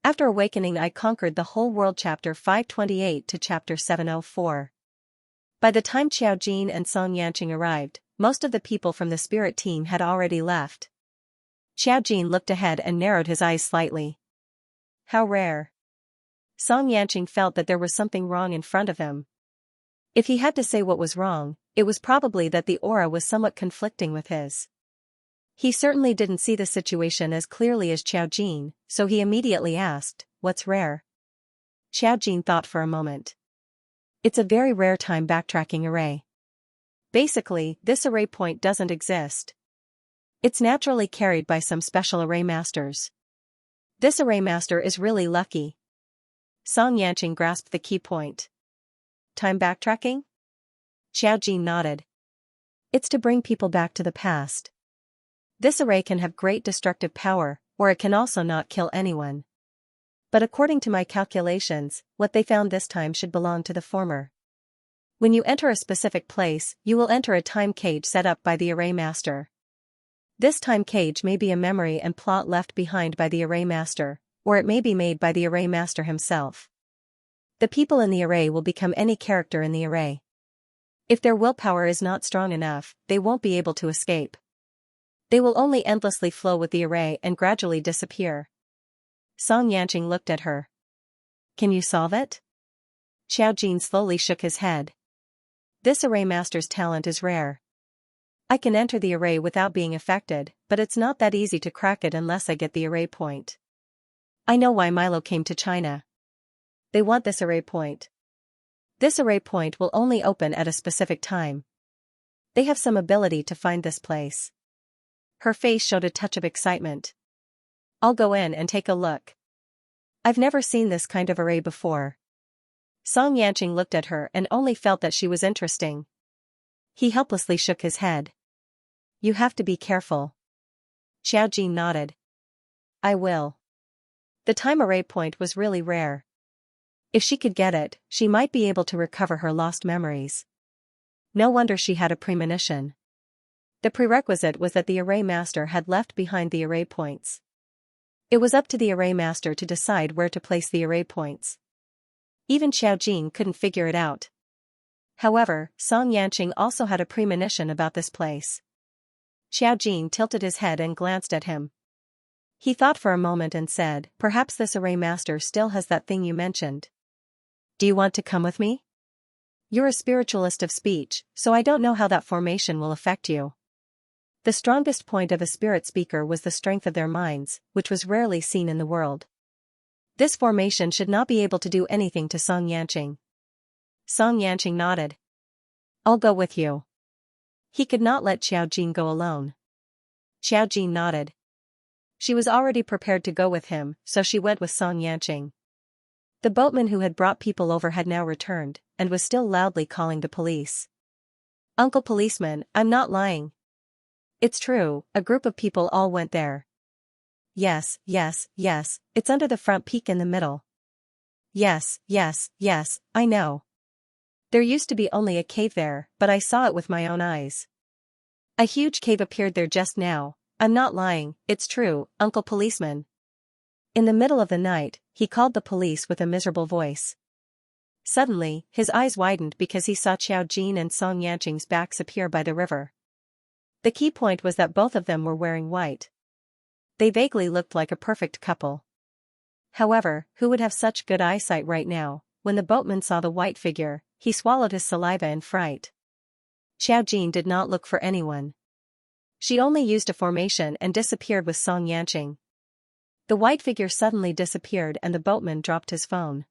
After awakening I conquered the whole world. Chapter 528 to Chapter 704. By the time Xiao Jin and Xianxia arrived, most of the people from the spirit team had already left. Xiao Jin looked ahead and narrowed his eyes slightly. How rare. Xianxia felt that there was something wrong in front of him. If he had to say what was wrong, it was probably that the aura was somewhat conflicting with his. He certainly didn't see the situation as clearly as Xiao Jin, so he immediately asked, "What's rare?" Xiao Jin thought for a moment. It's a very rare time backtracking array. Basically, this array point doesn't exist. It's naturally carried by some special array masters. This array master is really lucky. Xianxia grasped the key point. Time backtracking? Xiao Jin nodded. It's to bring people back to the past. This array can have great destructive power, or it can also not kill anyone. But according to my calculations, what they found this time should belong to the former. When you enter a specific place, you will enter a time cage set up by the array master. This time cage may be a memory and plot left behind by the array master, or it may be made by the array master himself. The people in the array will become any character in the array. If their willpower is not strong enough, they won't be able to escape. They will only endlessly flow with the array and gradually disappear. Xianxia looked at her. Can you solve it? Xiao Jin slowly shook his head. This array master's talent is rare. I can enter the array without being affected, but it's not that easy to crack it unless I get the array point. I know why Milo came to China. They want this array point. This array point will only open at a specific time. They have some ability to find this place. Her face showed a touch of excitement. I'll go in and take a look. I've never seen this kind of array before. Xianxia looked at her and only felt that she was interesting. He helplessly shook his head. You have to be careful. Xiao Jin nodded. I will. The time array point was really rare. If she could get it, she might be able to recover her lost memories. No wonder she had a premonition. The prerequisite was that the array master had left behind the array points. It was up to the array master to decide where to place the array points. Even Xiao Jin couldn't figure it out. However, Xianxia also had a premonition about this place. Xiao Jin tilted his head and glanced at him. He thought for a moment and said, perhaps this array master still has that thing you mentioned. Do you want to come with me? You're a spiritualist of speech, so I don't know how that formation will affect you. The strongest point of a spirit speaker was the strength of their minds, which was rarely seen in the world. This formation should not be able to do anything to Xianxia. Xianxia nodded. I'll go with you. He could not let Xiao Jin go alone. Xiao Jin nodded. She was already prepared to go with him, so she went with Xianxia. The boatman who had brought people over had now returned, and was still loudly calling the police. Uncle Policeman, I'm not lying. It's true, a group of people all went there. Yes, it's under the front peak in the middle. Yes, I know. There used to be only a cave there, but I saw it with my own eyes. A huge cave appeared there just now. I'm not lying, it's true, Uncle Policeman. In the middle of the night, he called the police with a miserable voice. Suddenly, his eyes widened because he saw Xiao Jin and Xianxia's backs appear by the river. The key point was that both of them were wearing white. They vaguely looked like a perfect couple. However, who would have such good eyesight right now? When the boatman saw the white figure, he swallowed his saliva in fright. Xiao Jin did not look for anyone. She only used a formation and disappeared with Xianxia. The white figure suddenly disappeared and the boatman dropped his phone.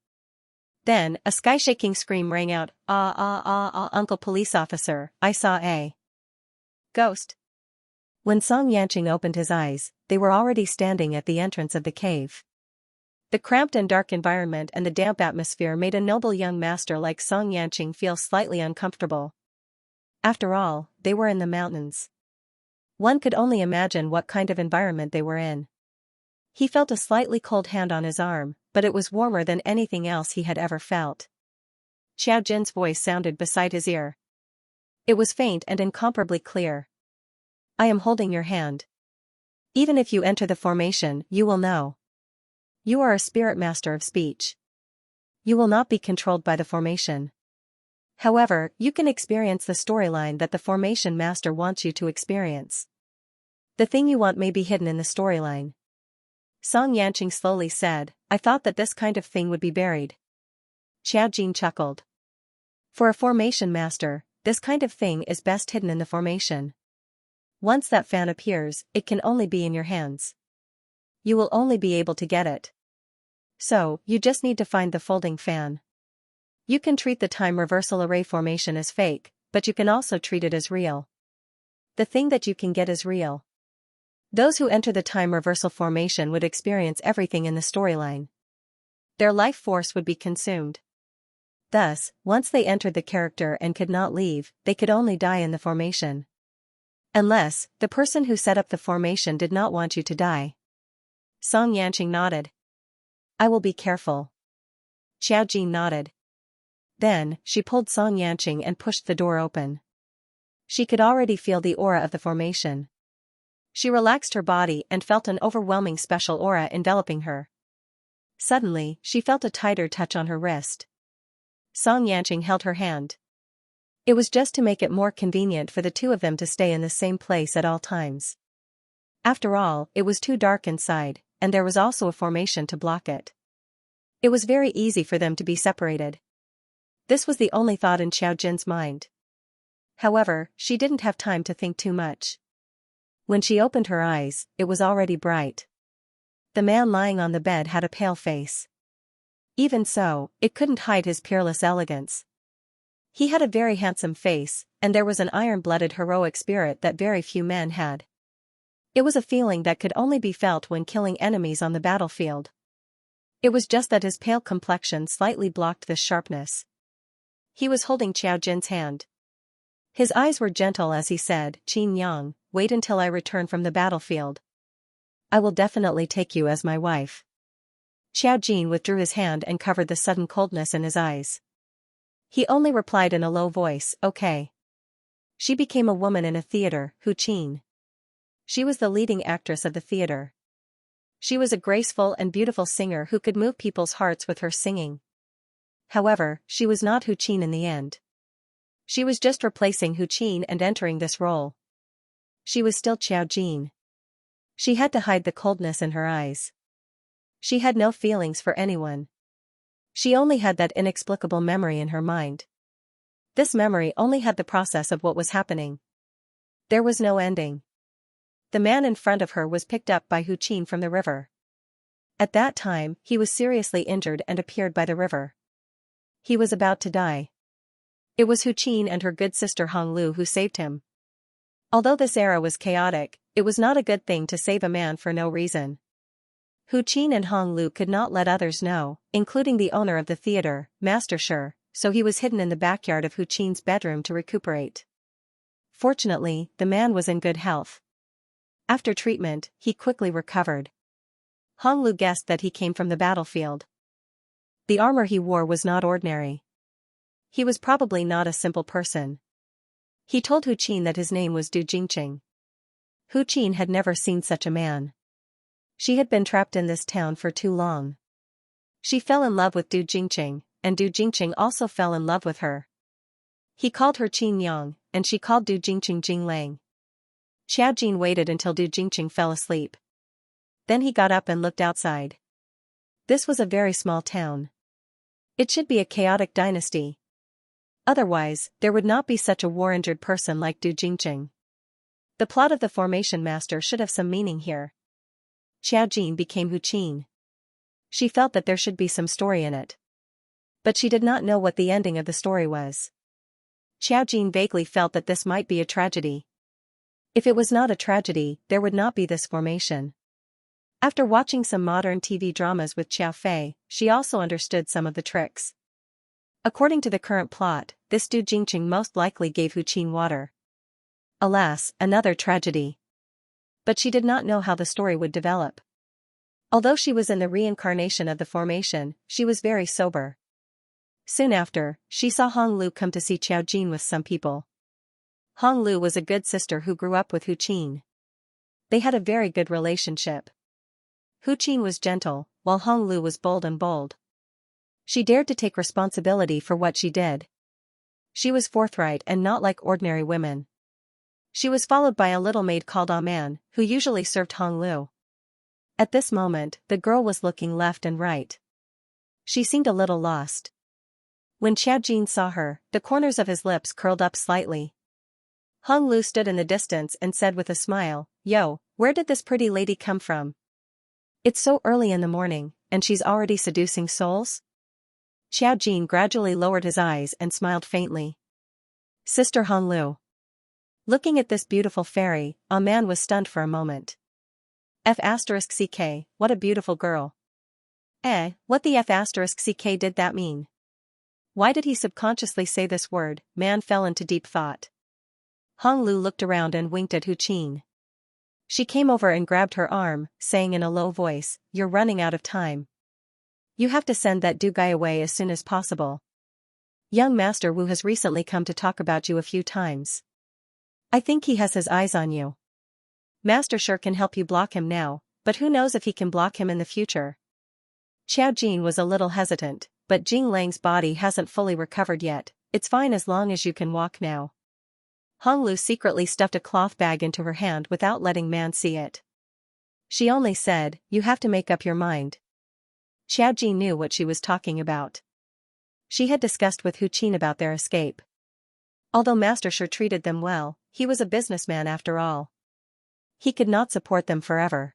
Then, a sky-shaking scream rang out, Uncle Police Officer, I saw a ghost. When Xianxia opened his eyes, they were already standing at the entrance of the cave. The cramped and dark environment and the damp atmosphere made a noble young master like Xianxia feel slightly uncomfortable. After all, they were in the mountains. One could only imagine what kind of environment they were in. He felt a slightly cold hand on his arm, but it was warmer than anything else he had ever felt. Xiao Jin's voice sounded beside his ear. It was faint and incomparably clear. I am holding your hand. Even if you enter the formation, you will know. You are a spirit master of speech. You will not be controlled by the formation. However, you can experience the storyline that the formation master wants you to experience. The thing you want may be hidden in the storyline. Xianxia slowly said, I thought that this kind of thing would be buried. Xiaojin chuckled. For a formation master, this kind of thing is best hidden in the formation. Once that fan appears, it can only be in your hands. You will only be able to get it. So, you just need to find the folding fan. You can treat the time reversal array formation as fake, but you can also treat it as real. The thing that you can get is real. Those who enter the time reversal formation would experience everything in the storyline. Their life force would be consumed. Thus, once they entered the character and could not leave, they could only die in the formation. Unless, the person who set up the formation did not want you to die. Xianxia nodded. I will be careful. Xiaojin nodded. Then, she pulled Xianxia and pushed the door open. She could already feel the aura of the formation. She relaxed her body and felt an overwhelming special aura enveloping her. Suddenly, she felt a tighter touch on her wrist. Xianxia held her hand. It was just to make it more convenient for the two of them to stay in the same place at all times. After all, it was too dark inside, and there was also a formation to block it. It was very easy for them to be separated. This was the only thought in Xiaojin's mind. However, she didn't have time to think too much. When she opened her eyes, it was already bright. The man lying on the bed had a pale face. Even so, it couldn't hide his peerless elegance. He had a very handsome face, and there was an iron-blooded heroic spirit that very few men had. It was a feeling that could only be felt when killing enemies on the battlefield. It was just that his pale complexion slightly blocked this sharpness. He was holding Xiaojin's hand. His eyes were gentle as he said, Qin Yang, wait until I return from the battlefield. I will definitely take you as my wife. Xiaojin withdrew his hand and covered the sudden coldness in his eyes. He only replied in a low voice, okay. She became a woman in a theater, Hu Qin. She was the leading actress of the theater. She was a graceful and beautiful singer who could move people's hearts with her singing. However, she was not Hu Qin in the end. She was just replacing Hu Qin and entering this role. She was still Xiaojin. She had to hide the coldness in her eyes. She had no feelings for anyone. She only had that inexplicable memory in her mind. This memory only had the process of what was happening. There was no ending. The man in front of her was picked up by Hu Qin from the river. At that time, he was seriously injured and appeared by the river. He was about to die. It was Hu Qin and her good sister Hong Lu who saved him. Although this era was chaotic, it was not a good thing to save a man for no reason. Hu Qin and Hong Lu could not let others know, including the owner of the theater, Master Shi, so he was hidden in the backyard of Hu Qin's bedroom to recuperate. Fortunately, the man was in good health. After treatment, he quickly recovered. Hong Lu guessed that he came from the battlefield. The armor he wore was not ordinary. He was probably not a simple person. He told Hu Qin that his name was Du Jingqing. Hu Qin had never seen such a man. She had been trapped in this town for too long. She fell in love with Du Jingqing, and Du Jingqing also fell in love with her. He called her Qin Yang, and she called Du Jingqing Jing Lang. Xiaojin waited until Du Jingqing fell asleep. Then he got up and looked outside. This was a very small town. It should be a chaotic dynasty. Otherwise, there would not be such a war-injured person like Du Jingqing. The plot of the Formation Master should have some meaning here. Xiaojin became Hu Qin. She felt that there should be some story in it. But she did not know what the ending of the story was. Xiaojin vaguely felt that this might be a tragedy. If it was not a tragedy, there would not be this formation. After watching some modern TV dramas with Xiao Fei, she also understood some of the tricks. According to the current plot, this Du Jingqing most likely gave Hu Qin water. Alas, another tragedy. But she did not know how the story would develop. Although she was in the reincarnation of the formation, she was very sober. Soon after, she saw Hong Lu come to see Xiaojin with some people. Hong Lu was a good sister who grew up with Hu Qin. They had a very good relationship. Hu Qin was gentle, while Hong Lu was bold and bold. She dared to take responsibility for what she did. She was forthright and not like ordinary women. She was followed by a little maid called Ah Man, who usually served Hong Lu. At this moment, the girl was looking left and right. She seemed a little lost. When Xiao Jin saw her, the corners of his lips curled up slightly. Hong Lu stood in the distance and said with a smile, "Yo, where did this pretty lady come from? It's so early in the morning, and she's already seducing souls?" Xiao Jin gradually lowered his eyes and smiled faintly. "Sister Hong Lu." Looking at this beautiful fairy, a man was stunned for a moment. F*ck, what a beautiful girl. What the F*ck did that mean? Why did he subconsciously say this word? Man fell into deep thought. Hong Lu looked around and winked at Hu Qin. She came over and grabbed her arm, saying in a low voice, "You're running out of time. You have to send that do guy away as soon as possible. Young Master Wu has recently come to talk about you a few times. I think he has his eyes on you. Master sure can help you block him now, but who knows if he can block him in the future." Xiao Jin was a little hesitant, but Jing Lang's body hasn't fully recovered yet. It's fine as long as you can walk now. Hong Lu secretly stuffed a cloth bag into her hand without letting Man see it. She only said, "You have to make up your mind." Xiao Jin knew what she was talking about. She had discussed with Hu Qin about their escape. Although Master sure treated them well, he was a businessman after all. He could not support them forever.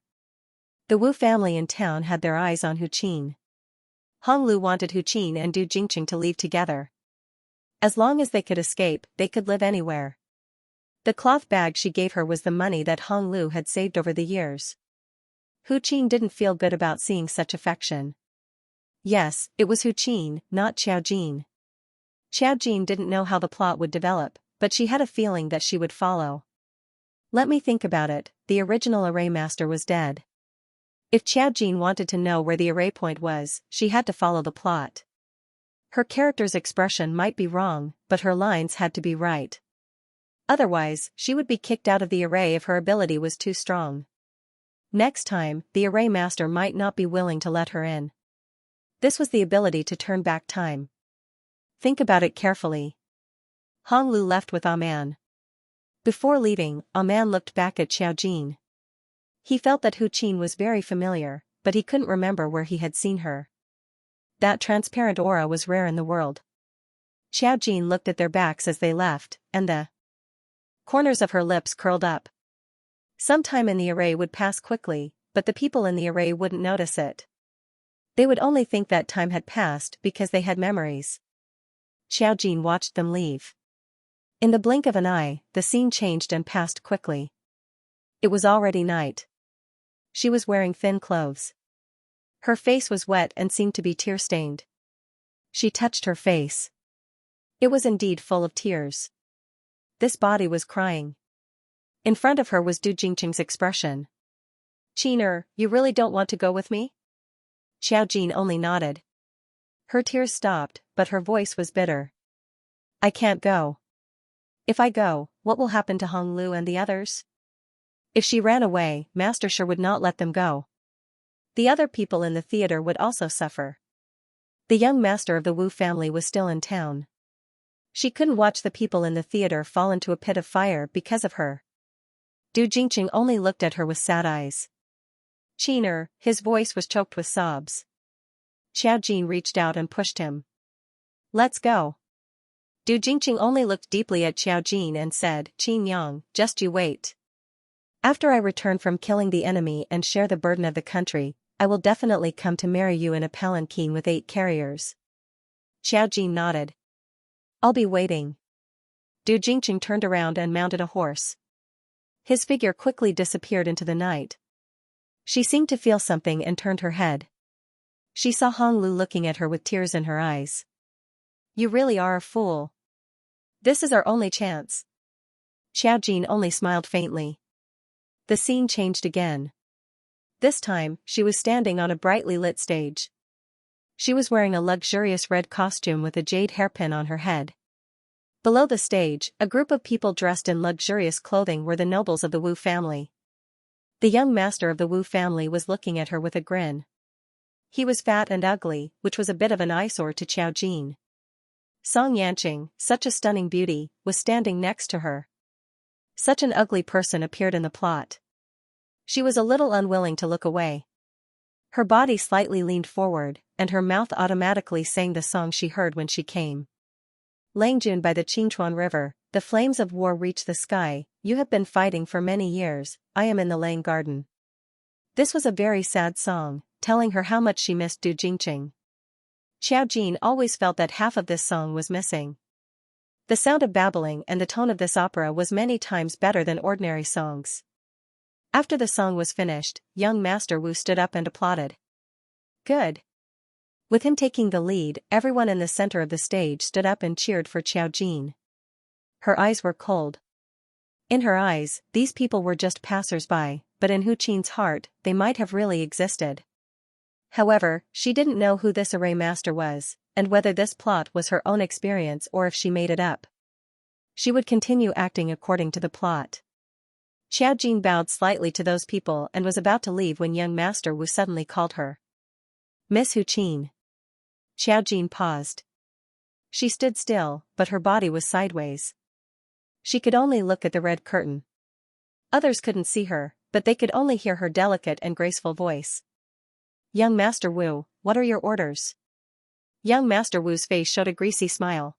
The Wu family in town had their eyes on Hu Qin. Hong Lu wanted Hu Qin and Du Jingqing to leave together. As long as they could escape, they could live anywhere. The cloth bag she gave her was the money that Hong Lu had saved over the years. Hu Qin didn't feel good about seeing such affection. Yes, it was Hu Qin, not Xiao Jin. Xiao Jin didn't know how the plot would develop, but she had a feeling that she would follow. Let me think about it. The original array master was dead. If Xiao Jin wanted to know where the array point was, she had to follow the plot. Her character's expression might be wrong, but her lines had to be right. Otherwise, she would be kicked out of the array if her ability was too strong. Next time, the array master might not be willing to let her in. This was the ability to turn back time. Think about it carefully. Hong Lu left with Ah Man. Before leaving, Ah Man looked back at Xiao Jin. He felt that Hu Qin was very familiar, but he couldn't remember where he had seen her. That transparent aura was rare in the world. Xiao Jin looked at their backs as they left, and the corners of her lips curled up. Some time in the array would pass quickly, but the people in the array wouldn't notice it. They would only think that time had passed because they had memories. Xiao Jin watched them leave. In the blink of an eye, the scene changed and passed quickly. It was already night. She was wearing thin clothes. Her face was wet and seemed to be tear-stained. She touched her face. It was indeed full of tears. This body was crying. In front of her was Du Jingqing's expression. "Qiner, you really don't want to go with me?" Xiao Jin only nodded. Her tears stopped, but her voice was bitter. "I can't go. If I go, what will happen to Hong Lu and the others? If she ran away, Master sure would not let them go. The other people in the theater would also suffer." The young master of the Wu family was still in town. She couldn't watch the people in the theater fall into a pit of fire because of her. Du Jingqing only looked at her with sad eyes. "Qiner," his voice was choked with sobs. Xiao Jin reached out and pushed him. "Let's go." Du Jingqing only looked deeply at Xiao Jin and said, "Qin Yang, just you wait. After I return from killing the enemy and share the burden of the country, I will definitely come to marry you in a palanquin with 8 carriers." Xiao Jin nodded. "I'll be waiting." Du Jingqing turned around and mounted a horse. His figure quickly disappeared into the night. She seemed to feel something and turned her head. She saw Hong Lu looking at her with tears in her eyes. "You really are a fool. This is our only chance." Xiao Jin only smiled faintly. The scene changed again. This time, she was standing on a brightly lit stage. She was wearing a luxurious red costume with a jade hairpin on her head. Below the stage, a group of people dressed in luxurious clothing were the nobles of the Wu family. The young master of the Wu family was looking at her with a grin. He was fat and ugly, which was a bit of an eyesore to Xianxia. Xianxia, such a stunning beauty, was standing next to her. Such an ugly person appeared in the plot. She was a little unwilling to look away. Her body slightly leaned forward, and her mouth automatically sang the song she heard when she came. Langjun by the Qingchuan River, the flames of war reach the sky, you have been fighting for many years, I am in the Lang Garden. This was a very sad song, telling her how much she missed Du Jingqing. Xiaojin always felt that half of this song was missing. The sound of babbling and the tone of this opera was many times better than ordinary songs. After the song was finished, young Master Wu stood up and applauded. Good. With him taking the lead, everyone in the center of the stage stood up and cheered for Xiaojin. Her eyes were cold. In her eyes, these people were just passers-by, but in Hu Qin's heart, they might have really existed. However, she didn't know who this array master was, and whether this plot was her own experience or if she made it up. She would continue acting according to the plot. Xiaojin bowed slightly to those people and was about to leave when young Master Wu suddenly called her. Miss Hu Qin. Xiaojin paused. She stood still, but her body was sideways. She could only look at the red curtain. Others couldn't see her, but they could only hear her delicate and graceful voice. Young Master Wu, what are your orders? Young Master Wu's face showed a greasy smile.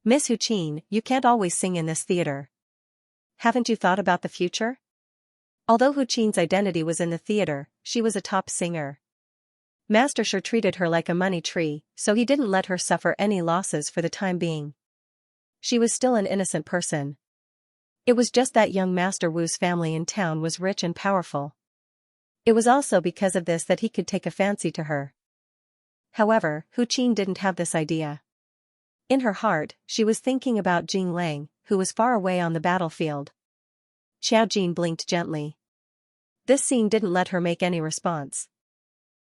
Miss Hu Qin, you can't always sing in this theater. Haven't you thought about the future? Although Hu Qin's identity was in the theater, she was a top singer. Master sure treated her like a money tree, so he didn't let her suffer any losses for the time being. She was still an innocent person. It was just that young Master Wu's family in town was rich and powerful. It was also because of this that he could take a fancy to her. However, Hu Qin didn't have this idea. In her heart, she was thinking about Jing Lang, who was far away on the battlefield. Xiaojin blinked gently. This scene didn't let her make any response.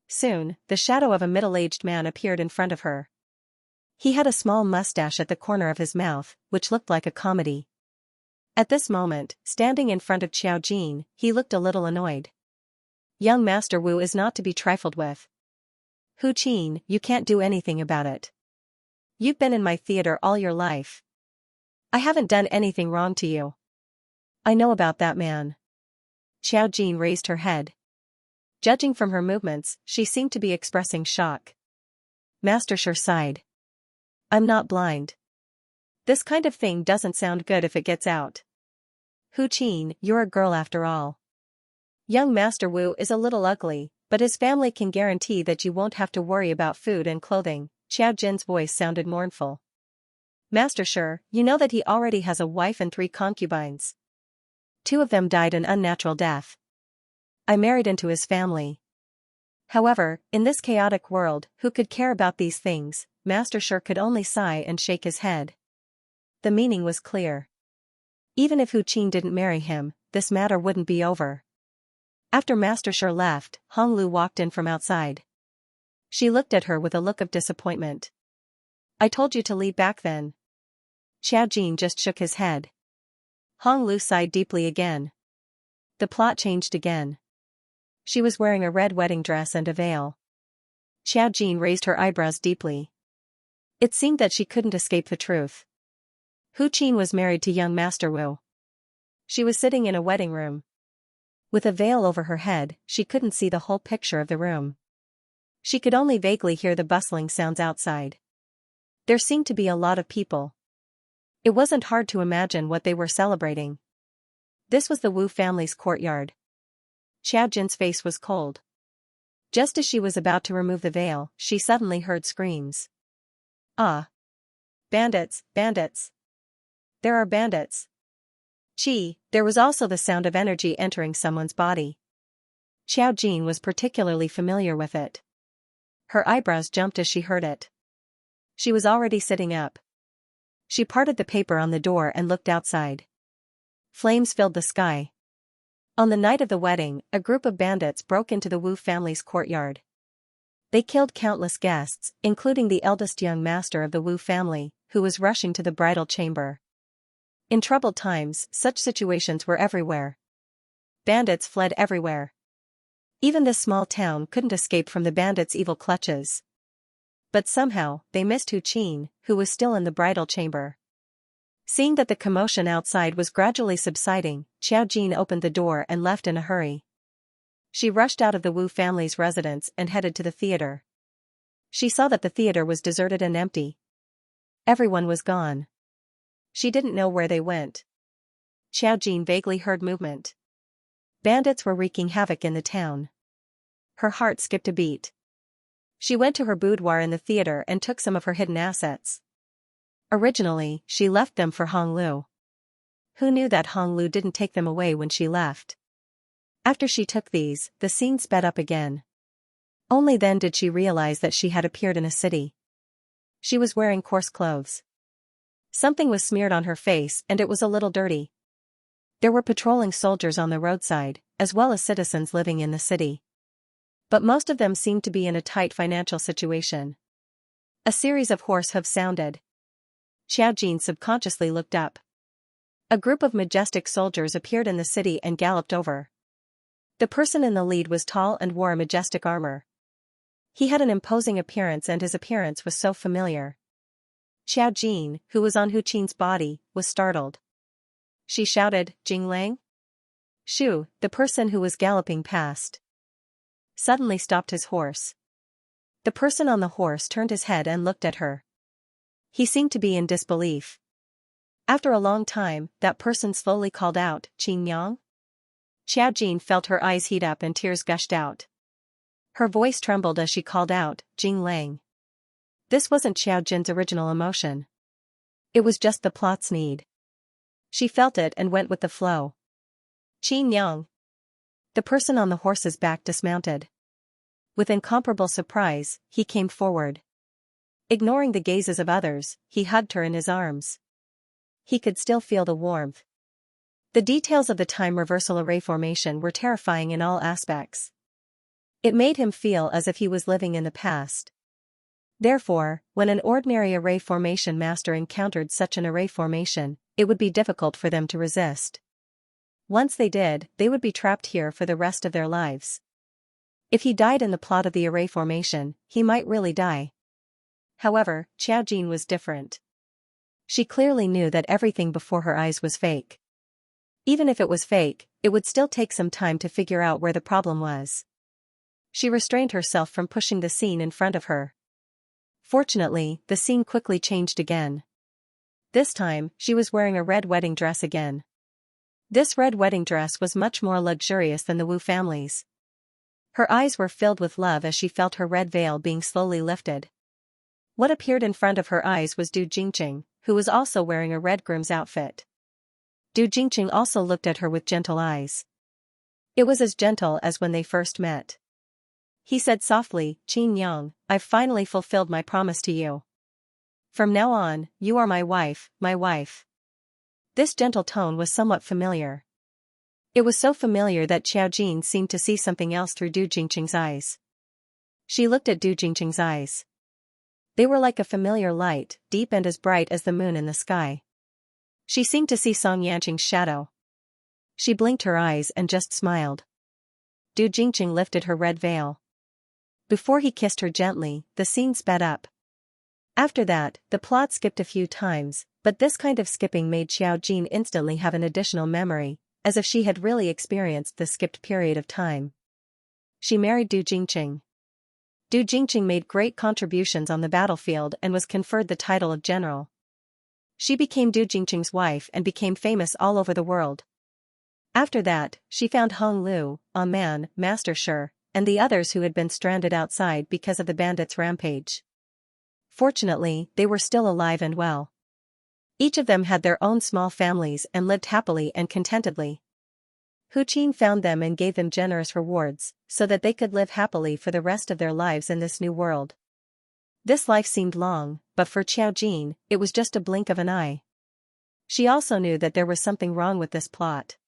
Soon, the shadow of a middle-aged man appeared in front of her. He had a small mustache at the corner of his mouth, which looked like a comedy. At this moment, standing in front of Xiaojin, he looked a little annoyed. Young Master Wu is not to be trifled with. Hu Qin, you can't do anything about it. You've been in my theater all your life. I haven't done anything wrong to you. I know about that man. Xiaojin raised her head. Judging from her movements, she seemed to be expressing shock. Master Shi sighed. I'm not blind. This kind of thing doesn't sound good if it gets out. Hu Qin, you're a girl after all. Young Master Wu is a little ugly, but his family can guarantee that you won't have to worry about food and clothing. Xiaojin's voice sounded mournful. Master Shi, you know that he already has a wife and 3 concubines. 2 of them died an unnatural death. I married into his family. However, in this chaotic world, who could care about these things? Master Shi could only sigh and shake his head. The meaning was clear. Even if Hu Qin didn't marry him, this matter wouldn't be over. After Master Shi left, Hong Lu walked in from outside. She looked at her with a look of disappointment. I told you to leave back then. Xiaojin just shook his head. Hong Lu sighed deeply again. The plot changed again. She was wearing a red wedding dress and a veil. Xiaojin raised her eyebrows deeply. It seemed that she couldn't escape the truth. Hu Qin was married to young Master Wu. She was sitting in a wedding room. With a veil over her head, she couldn't see the whole picture of the room. She could only vaguely hear the bustling sounds outside. There seemed to be a lot of people. It wasn't hard to imagine what they were celebrating. This was the Wu family's courtyard. Xiaojin's face was cold. Just as she was about to remove the veil, she suddenly heard screams. Ah! Bandits, bandits! There are bandits! There was also the sound of energy entering someone's body. Xiaojin was particularly familiar with it. Her eyebrows jumped as she heard it. She was already sitting up. She parted the paper on the door and looked outside. Flames filled the sky. On the night of the wedding, a group of bandits broke into the Wu family's courtyard. They killed countless guests, including the eldest young master of the Wu family, who was rushing to the bridal chamber. In troubled times, such situations were everywhere. Bandits fled everywhere. Even this small town couldn't escape from the bandits' evil clutches. But somehow, they missed Hu Qin, who was still in the bridal chamber. Seeing that the commotion outside was gradually subsiding, Xiao Jin opened the door and left in a hurry. She rushed out of the Wu family's residence and headed to the theater. She saw that the theater was deserted and empty. Everyone was gone. She didn't know where they went. Xiao Jin vaguely heard movement. Bandits were wreaking havoc in the town. Her heart skipped a beat. She went to her boudoir in the theater and took some of her hidden assets. Originally, she left them for Hong Lu. Who knew that Hong Lu didn't take them away when she left? After she took these, the scene sped up again. Only then did she realize that she had appeared in a city. She was wearing coarse clothes. Something was smeared on her face and it was a little dirty. There were patrolling soldiers on the roadside, as well as citizens living in the city. But most of them seemed to be in a tight financial situation. A series of horse hooves sounded. Xiao Jin subconsciously looked up. A group of majestic soldiers appeared in the city and galloped over. The person in the lead was tall and wore a majestic armor. He had an imposing appearance and his appearance was so familiar. Xiao Jin, who was on Hu Qin's body, was startled. She shouted, "Jing Lang?" Shu, the person who was galloping past, suddenly stopped his horse. The person on the horse turned his head and looked at her. He seemed to be in disbelief. After a long time, that person slowly called out, "Qin Yang?" Xiao Jin felt her eyes heat up and tears gushed out. Her voice trembled as she called out, "Jing Lang." This wasn't Xiao Jin's original emotion. It was just the plot's need. She felt it and went with the flow. "Qin Yang." The person on the horse's back dismounted. With incomparable surprise, he came forward. Ignoring the gazes of others, he hugged her in his arms. He could still feel the warmth. The details of the time reversal array formation were terrifying in all aspects. It made him feel as if he was living in the past. Therefore, when an ordinary array formation master encountered such an array formation, it would be difficult for them to resist. Once they did, they would be trapped here for the rest of their lives. If he died in the plot of the array formation, he might really die. However, Xiao Jin was different. She clearly knew that everything before her eyes was fake. Even if it was fake, it would still take some time to figure out where the problem was. She restrained herself from pushing the scene in front of her. Fortunately, the scene quickly changed again. This time, she was wearing a red wedding dress again. This red wedding dress was much more luxurious than the Wu family's. Her eyes were filled with love as she felt her red veil being slowly lifted. What appeared in front of her eyes was Du Jingqing, who was also wearing a red groom's outfit. Du Jingqing also looked at her with gentle eyes. It was as gentle as when they first met. He said softly, "Qin Yang, I've finally fulfilled my promise to you. From now on, you are my wife, my wife." This gentle tone was somewhat familiar. It was so familiar that Xiao Jin seemed to see something else through Du Jingqing's eyes. She looked at Du Jingqing's eyes. They were like a familiar light, deep and as bright as the moon in the sky. She seemed to see Song Yanqing's shadow. She blinked her eyes and just smiled. Du Jingqing lifted her red veil. Before he kissed her gently, the scene sped up. After that, the plot skipped a few times, but this kind of skipping made Xiao Jin instantly have an additional memory, as if she had really experienced the skipped period of time. She married Du Jingqing. Du Jingqing made great contributions on the battlefield and was conferred the title of general. She became Du Jingqing's wife and became famous all over the world. After that, she found Hong Lu, a man, Master Shi, and the others who had been stranded outside because of the bandits' rampage. Fortunately, they were still alive and well. Each of them had their own small families and lived happily and contentedly. Hu Qin found them and gave them generous rewards, so that they could live happily for the rest of their lives in this new world. This life seemed long, but for Xiao Jin, it was just a blink of an eye. She also knew that there was something wrong with this plot.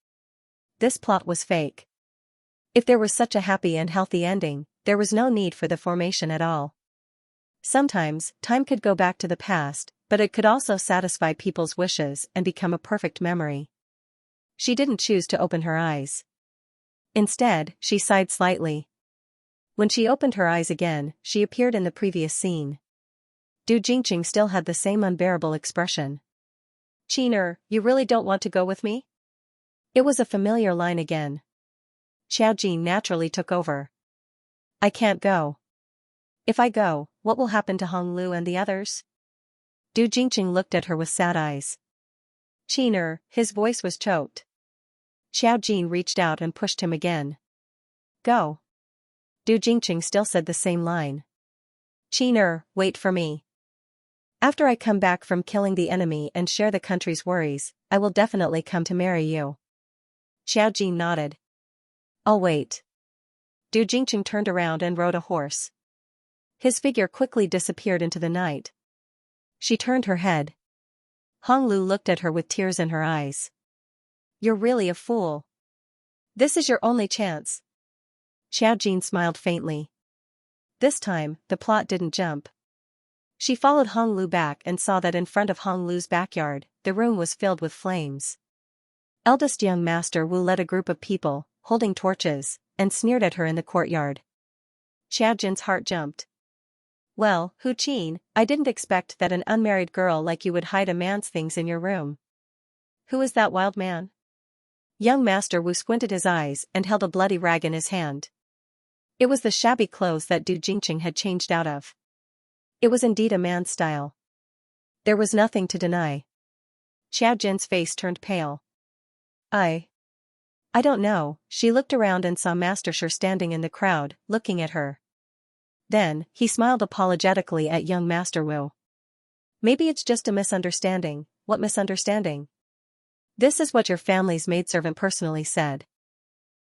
This plot was fake. If there was such a happy and healthy ending, there was no need for the formation at all. Sometimes, time could go back to the past, but it could also satisfy people's wishes and become a perfect memory. She didn't choose to open her eyes. Instead, she sighed slightly. When she opened her eyes again, she appeared in the previous scene. Du Jingqing still had the same unbearable expression. "Qiner, you really don't want to go with me?" It was a familiar line again. Xiao Jin naturally took over. "I can't go. If I go, what will happen to Hong Lu and the others?" Du Jingqing looked at her with sad eyes. "Qiner," his voice was choked. Xiao Jin reached out and pushed him again. "Go." Du Jingqing still said the same line. "Qiner, wait for me. After I come back from killing the enemy and share the country's worries, I will definitely come to marry you." Xiao Jin nodded. "I'll wait." Du Jingqing turned around and rode a horse. His figure quickly disappeared into the night. She turned her head. Hong Lu looked at her with tears in her eyes. "You're really a fool. This is your only chance." Xiao Jin smiled faintly. This time, the plot didn't jump. She followed Hong Lu back and saw that in front of Hong Lu's backyard, the room was filled with flames. Eldest young master Wu led a group of people, holding torches, and sneered at her in the courtyard. Xiao Jin's heart jumped. "Well, Hu Qin, I didn't expect that an unmarried girl like you would hide a man's things in your room. Who is that wild man?" Young Master Wu squinted his eyes and held a bloody rag in his hand. It was the shabby clothes that Du Jingqing had changed out of. It was indeed a man's style. There was nothing to deny. Xiao Jin's face turned pale. I don't know." She looked around and saw Master Shi standing in the crowd, looking at her. Then, he smiled apologetically at young Master Wu. "Maybe it's just a misunderstanding." "What misunderstanding?" "This is what your family's maidservant personally said.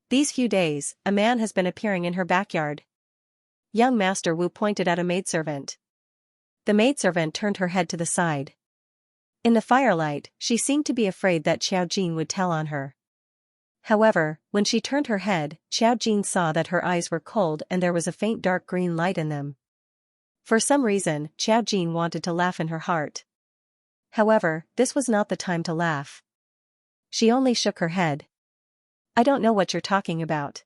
These few days, a man has been appearing in her backyard." Young Master Wu pointed at a maidservant. The maidservant turned her head to the side. In the firelight, she seemed to be afraid that Xiao Jin would tell on her. However, when she turned her head, Xiao Jin saw that her eyes were cold and there was a faint dark green light in them. For some reason, Xiao Jin wanted to laugh in her heart. However, this was not the time to laugh. She only shook her head. "I don't know what you're talking about.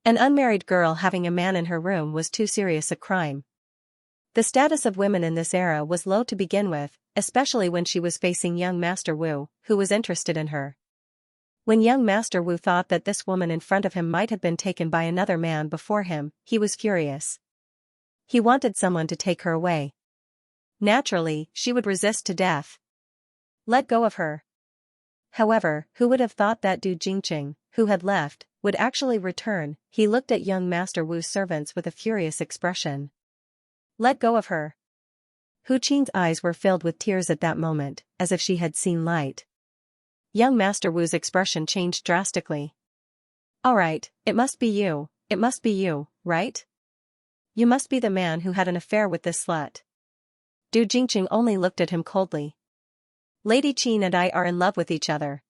An unmarried girl having a man in her room was too serious a crime. The status of women in this era was low to begin with, especially when she was facing young Master Wu, who was interested in her. When young Master Wu thought that this woman in front of him might have been taken by another man before him, he was furious. He wanted someone to take her away. Naturally, she would resist to death. Let go of her." However, who would have thought that Du Jingqing, who had left, would actually return? He looked at young Master Wu's servants with a furious expression. "Let go of her." Hu Qin's eyes were filled with tears at that moment, as if she had seen light. Young Master Wu's expression changed drastically. "All right, it must be you, right? You must be the man who had an affair with this slut." Du Jingqing only looked at him coldly. "Lady Qin and I are in love with each other.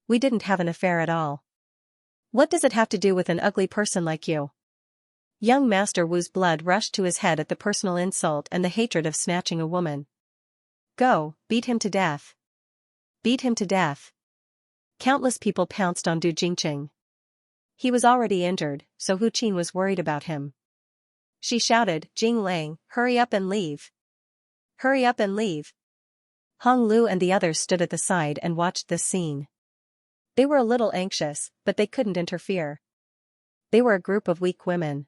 We didn't have an affair at all. What does it have to do with an ugly person like you?" Young Master Wu's blood rushed to his head at the personal insult and the hatred of snatching a woman. "Go, beat him to death. Beat him to death." Countless people pounced on Du Jingqing. He was already injured, so Hu Qin was worried about him. She shouted, "Jing Lang, hurry up and leave. Hurry up and leave." Hong Lu and the others stood at the side and watched this scene. They were a little anxious, but they couldn't interfere. They were a group of weak women.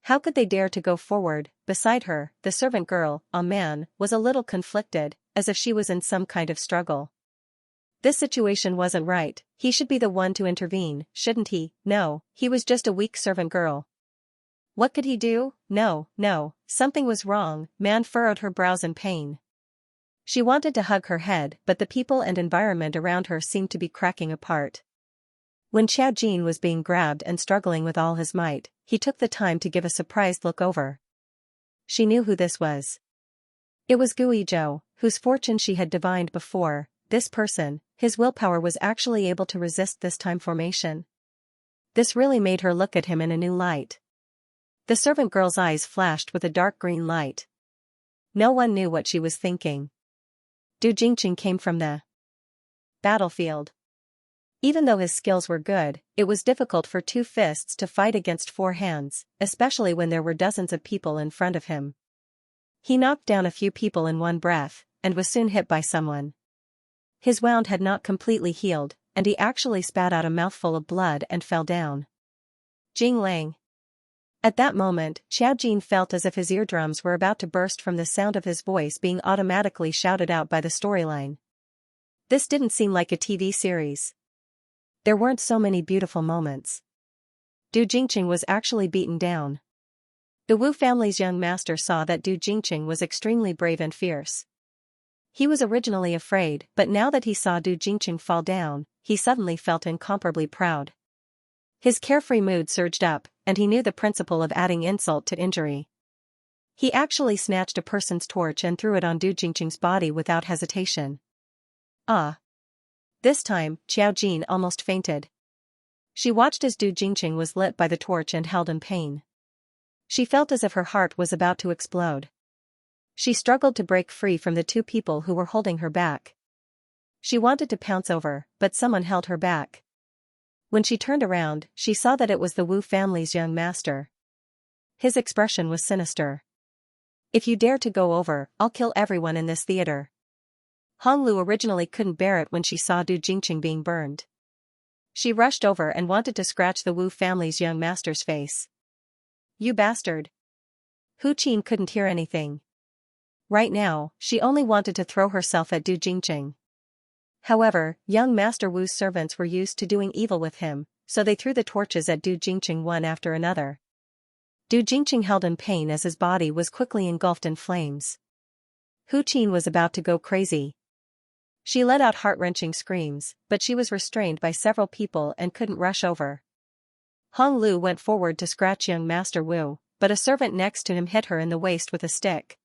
How could they dare to go forward? Beside her, the servant girl, a man, was a little conflicted, as if she was in some kind of struggle. This situation wasn't right. He should be the one to intervene, shouldn't he? No, he was just a weak servant girl. What could he do? No, something was wrong. Man furrowed her brows in pain. She wanted to hug her head, but the people and environment around her seemed to be cracking apart. When Xiao Jin was being grabbed and struggling with all his might, he took the time to give a surprised look over. She knew who this was. It was Gui Zhou, whose fortune she had divined before. This person, his willpower was actually able to resist this time formation. This really made her look at him in a new light. The servant girl's eyes flashed with a dark green light. No one knew what she was thinking. Du Jingqing came from the battlefield. Even though his skills were good, it was difficult for 2 fists to fight against 4 hands, especially when there were dozens of people in front of him. He knocked down a few people in one breath, and was soon hit by someone. His wound had not completely healed, and he actually spat out a mouthful of blood and fell down. Jing Lang. At that moment, Xiao Jin felt as if his eardrums were about to burst from the sound of his voice being automatically shouted out by the storyline. This didn't seem like a TV series. There weren't so many beautiful moments. Du Jingqing was actually beaten down. The Wu family's young master saw that Du Jingqing was extremely brave and fierce. He was originally afraid, but now that he saw Du Jingqing fall down, he suddenly felt incomparably proud. His carefree mood surged up, and he knew the principle of adding insult to injury. He actually snatched a person's torch and threw it on Du Jingqing's body without hesitation. Ah! This time, Xiao Jin almost fainted. She watched as Du Jingqing was lit by the torch and held in pain. She felt as if her heart was about to explode. She struggled to break free from the 2 people who were holding her back. She wanted to pounce over, but someone held her back. When she turned around, she saw that it was the Wu family's young master. His expression was sinister. "If you dare to go over, I'll kill everyone in this theater." Hong Lu originally couldn't bear it when she saw Du Jingqing being burned. She rushed over and wanted to scratch the Wu family's young master's face. "You bastard!" Hu Qin couldn't hear anything. Right now, she only wanted to throw herself at Du Jingqing. However, young Master Wu's servants were used to doing evil with him, so they threw the torches at Du Jingqing one after another. Du Jingqing held in pain as his body was quickly engulfed in flames. Hu Qin was about to go crazy. She let out heart-wrenching screams, but she was restrained by several people and couldn't rush over. Hong Lu went forward to scratch young Master Wu, but a servant next to him hit her in the waist with a stick.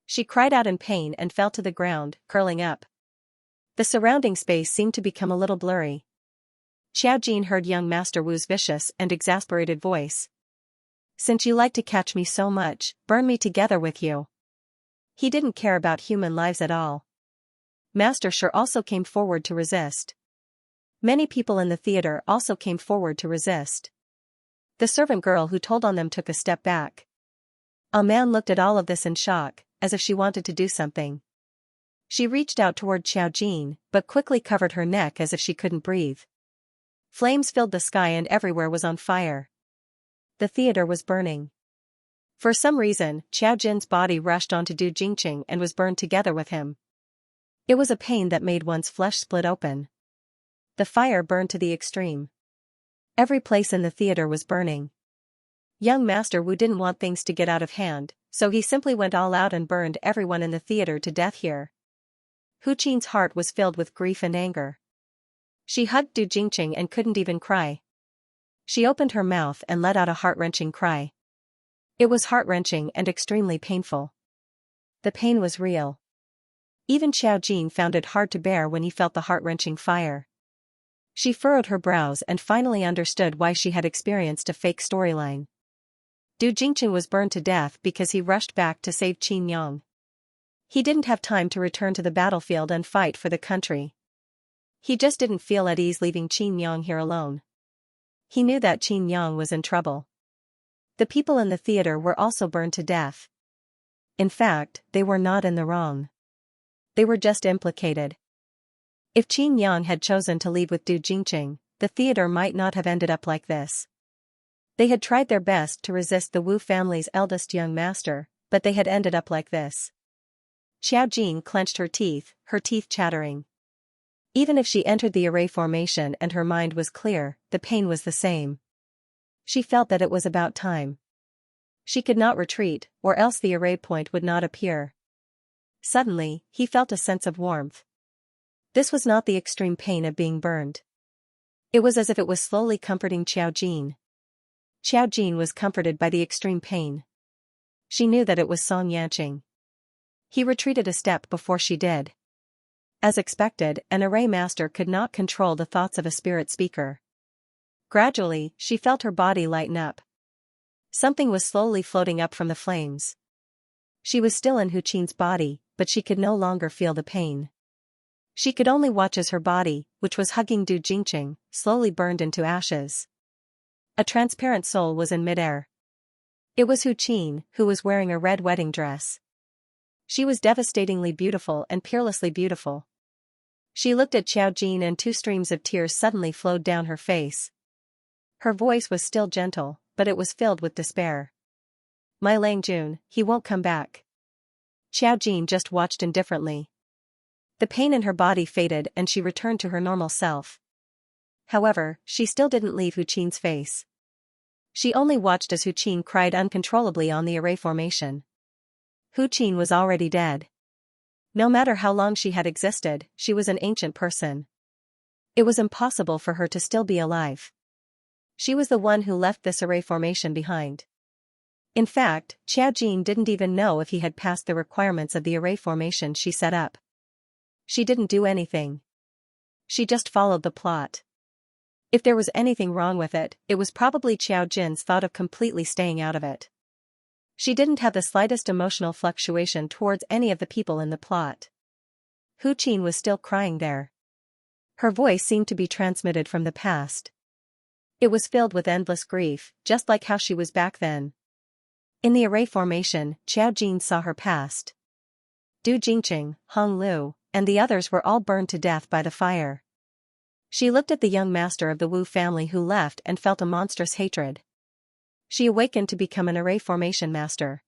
She cried out in pain and fell to the ground, curling up. The surrounding space seemed to become a little blurry. Xiao Jin heard young Master Wu's vicious and exasperated voice. "Since you like to catch me so much, burn me together with you." He didn't care about human lives at all. Master Shi also came forward to resist. Many people in the theater also came forward to resist. The servant girl who told on them took a step back. A man looked at all of this in shock, as if she wanted to do something. She reached out toward Xiao Jin, but quickly covered her neck as if she couldn't breathe. Flames filled the sky and everywhere was on fire. The theater was burning. For some reason, Xiao Jin's body rushed onto Du Jingqing and was burned together with him. It was a pain that made one's flesh split open. The fire burned to the extreme. Every place in the theater was burning. Young Master Wu didn't want things to get out of hand, so he simply went all out and burned everyone in the theater to death here. Hu Qin's heart was filled with grief and anger. She hugged Du Jingqing and couldn't even cry. She opened her mouth and let out a heart-wrenching cry. It was heart-wrenching and extremely painful. The pain was real. Even Xiao Jin found it hard to bear when he felt the heart-wrenching fire. She furrowed her brows and finally understood why she had experienced a fake storyline. Du Jingqing was burned to death because he rushed back to save Qin Yang. He didn't have time to return to the battlefield and fight for the country. He just didn't feel at ease leaving Qin Yang here alone. He knew that Qin Yang was in trouble. The people in the theater were also burned to death. In fact, they were not in the wrong. They were just implicated. If Qin Yang had chosen to leave with Du Jingqing, the theater might not have ended up like this. They had tried their best to resist the Wu family's eldest young master, but they had ended up like this. Xiao Jin clenched her teeth chattering. Even if she entered the array formation and her mind was clear, the pain was the same. She felt that it was about time. She could not retreat, or else the array point would not appear. Suddenly, he felt a sense of warmth. This was not the extreme pain of being burned. It was as if it was slowly comforting Xiao Jin. Xiao Jin was comforted by the extreme pain. She knew that it was Song Yanqing. He retreated a step before she did. As expected, an array master could not control the thoughts of a spirit speaker. Gradually, she felt her body lighten up. Something was slowly floating up from the flames. She was still in Hu Qin's body, but she could no longer feel the pain. She could only watch as her body, which was hugging Du Jingqing, slowly burned into ashes. A transparent soul was in midair. It was Hu Qin, who was wearing a red wedding dress. She was devastatingly beautiful and peerlessly beautiful. She looked at Xiao Jin and two streams of tears suddenly flowed down her face. Her voice was still gentle, but it was filled with despair. "My Lang Jun, he won't come back." Xiao Jin just watched indifferently. The pain in her body faded and she returned to her normal self. However, she still didn't leave Hu Qin's face. She only watched as Hu Qin cried uncontrollably on the array formation. Hu Qin was already dead. No matter how long she had existed, she was an ancient person. It was impossible for her to still be alive. She was the one who left this array formation behind. In fact, Xiao Jin didn't even know if he had passed the requirements of the array formation she set up. She didn't do anything. She just followed the plot. If there was anything wrong with it, it was probably Xiao Jin's thought of completely staying out of it. She didn't have the slightest emotional fluctuation towards any of the people in the plot. Hu Qin was still crying there. Her voice seemed to be transmitted from the past. It was filled with endless grief, just like how she was back then. In the array formation, Xiao Jin saw her past. Du Jingqing, Hong Lu, and the others were all burned to death by the fire. She looked at the young master of the Wu family who left and felt a monstrous hatred. She awakened to become an array formation master.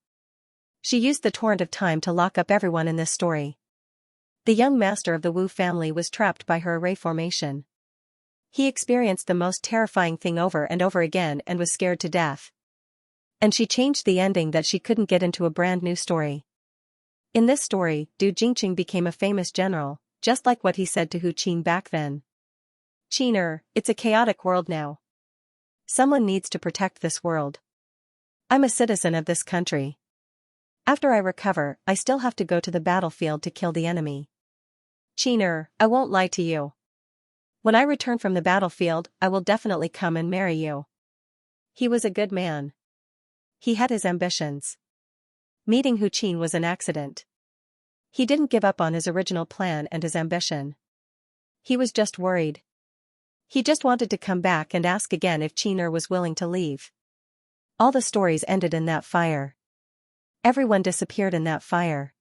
She used the torrent of time to lock up everyone in this story. The young master of the Wu family was trapped by her array formation. He experienced the most terrifying thing over and over again and was scared to death. And she changed the ending that she couldn't get into a brand new story. In this story, Du Jingqing became a famous general, just like what he said to Hu Qin back then. "Qiner, it's a chaotic world now. Someone needs to protect this world. I'm a citizen of this country. After I recover, I still have to go to the battlefield to kill the enemy. Qiner, I won't lie to you. When I return from the battlefield, I will definitely come and marry you." He was a good man. He had his ambitions. Meeting Hu Qin was an accident. He didn't give up on his original plan and his ambition. He was just worried. He just wanted to come back and ask again if Qiner was willing to leave. All the stories ended in that fire. Everyone disappeared in that fire.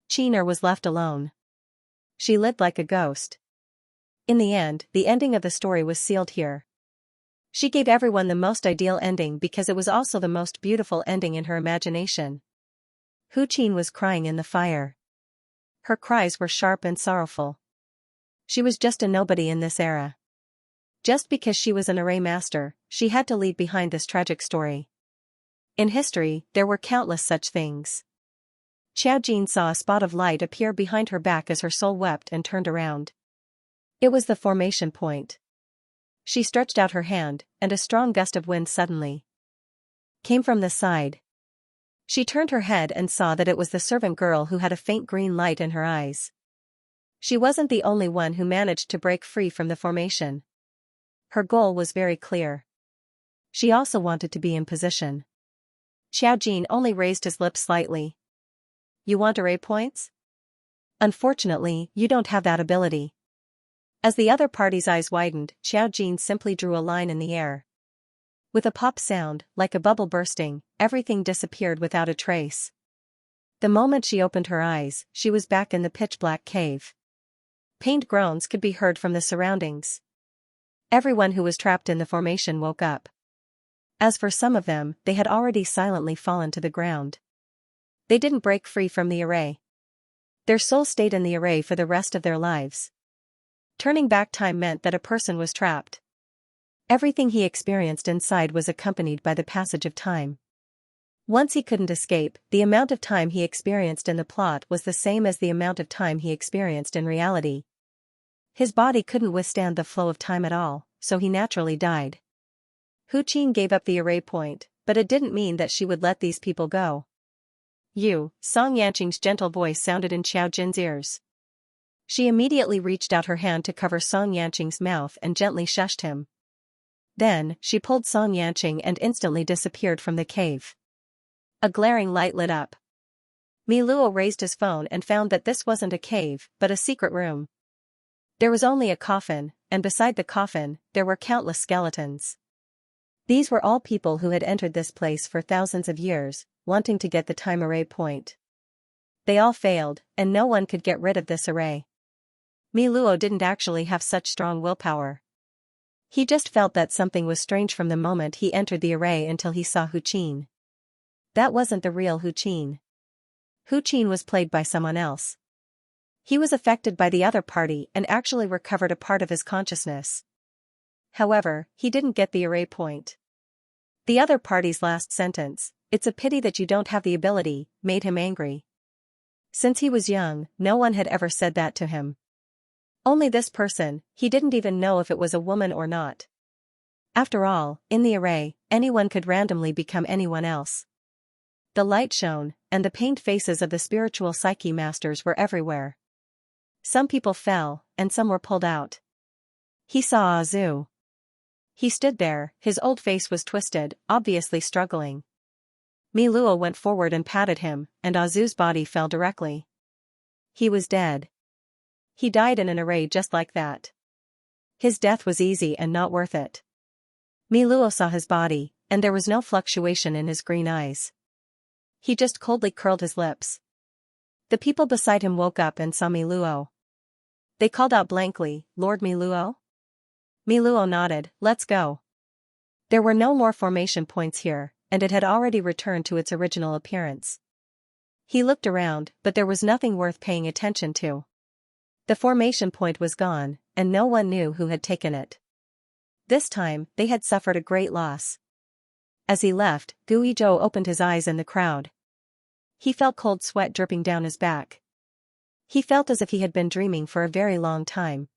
Qiner was left alone. She lived like a ghost. In the end, the ending of the story was sealed here. She gave everyone the most ideal ending because it was also the most beautiful ending in her imagination. Hu Qin was crying in the fire. Her cries were sharp and sorrowful. She was just a nobody in this era. Just because she was an array master, she had to leave behind this tragic story. In history, there were countless such things. Xiao Jin saw a spot of light appear behind her back as her soul wept and turned around. It was the formation point. She stretched out her hand, and a strong gust of wind suddenly came from the side. She turned her head and saw that it was the servant girl who had a faint green light in her eyes. She wasn't the only one who managed to break free from the formation. Her goal was very clear. She also wanted to be in position. Xiao Jin only raised his lips slightly. "You want array points? Unfortunately, you don't have that ability." As the other party's eyes widened, Xiao Jin simply drew a line in the air. With a pop sound, like a bubble bursting, everything disappeared without a trace. The moment she opened her eyes, she was back in the pitch-black cave. Pained groans could be heard from the surroundings. Everyone who was trapped in the formation woke up. As for some of them, they had already silently fallen to the ground. They didn't break free from the array. Their soul stayed in the array for the rest of their lives. Turning back time meant that a person was trapped. Everything he experienced inside was accompanied by the passage of time. Once he couldn't escape, the amount of time he experienced in the plot was the same as the amount of time he experienced in reality. His body couldn't withstand the flow of time at all, so he naturally died. Hu Qin gave up the array point, but it didn't mean that she would let these people go. Song Yanqing's gentle voice sounded in Xiao Jin's ears. She immediately reached out her hand to cover Song Yanqing's mouth and gently shushed him. Then, she pulled Song Yanqing and instantly disappeared from the cave. A glaring light lit up. Mi Luo raised his phone and found that this wasn't a cave, but a secret room. There was only a coffin, and beside the coffin, there were countless skeletons. These were all people who had entered this place for thousands of years, wanting to get the time array point. They all failed, and no one could get rid of this array. Miluo didn't actually have such strong willpower. He just felt that something was strange from the moment he entered the array until he saw Hu Qin. That wasn't the real Hu Qin. Hu Qin was played by someone else. He was affected by the other party and actually recovered a part of his consciousness. However, he didn't get the array point. The other party's last sentence, "It's a pity that you don't have the ability," made him angry. Since he was young, no one had ever said that to him. Only this person, he didn't even know if it was a woman or not. After all, in the array, anyone could randomly become anyone else. The light shone, and the pained faces of the spiritual psyche masters were everywhere. Some people fell, and some were pulled out. He saw Azu. He stood there, his old face was twisted, obviously struggling. Miluo went forward and patted him, and Azu's body fell directly. He was dead. He died in an array just like that. His death was easy and not worth it. Miluo saw his body, and there was no fluctuation in his green eyes. He just coldly curled his lips. The people beside him woke up and saw Miluo. They called out blankly, "Lord Miluo?" Miluo nodded, "Let's go." There were no more formation points here, and it had already returned to its original appearance. He looked around, but there was nothing worth paying attention to. The formation point was gone, and no one knew who had taken it. This time, they had suffered a great loss. As he left, Guizhou opened his eyes in the crowd. He felt cold sweat dripping down his back. He felt as if he had been dreaming for a very long time.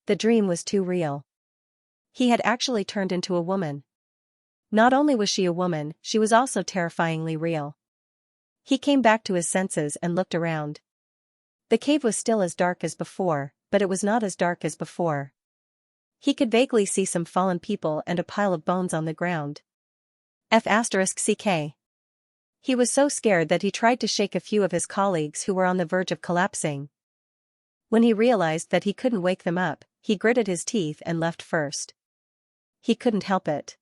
The dream was too real. He had actually turned into a woman. Not only was she a woman, she was also terrifyingly real. He came back to his senses and looked around. The cave was still as dark as before, but it was not as dark as before. He could vaguely see some fallen people and a pile of bones on the ground. F***ck. He was so scared that he tried to shake a few of his colleagues who were on the verge of collapsing. When he realized that he couldn't wake them up, he gritted his teeth and left first. He couldn't help it.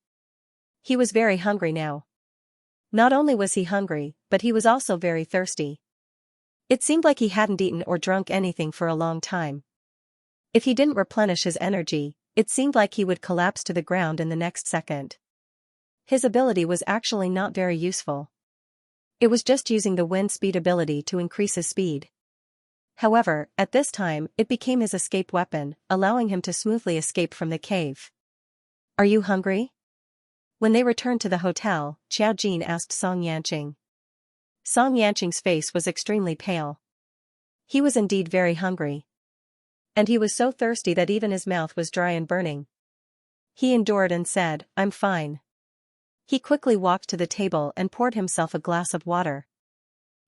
He was very hungry now. Not only was he hungry, but he was also very thirsty. It seemed like he hadn't eaten or drunk anything for a long time. If he didn't replenish his energy, it seemed like he would collapse to the ground in the next second. His ability was actually not very useful. It was just using the wind speed ability to increase his speed. However, at this time, it became his escape weapon, allowing him to smoothly escape from the cave. "Are you hungry?" When they returned to the hotel, Xiao Jin asked Song Yanqing. Song Yanqing's face was extremely pale. He was indeed very hungry. And he was so thirsty that even his mouth was dry and burning. He endured and said, "I'm fine." He quickly walked to the table and poured himself a glass of water.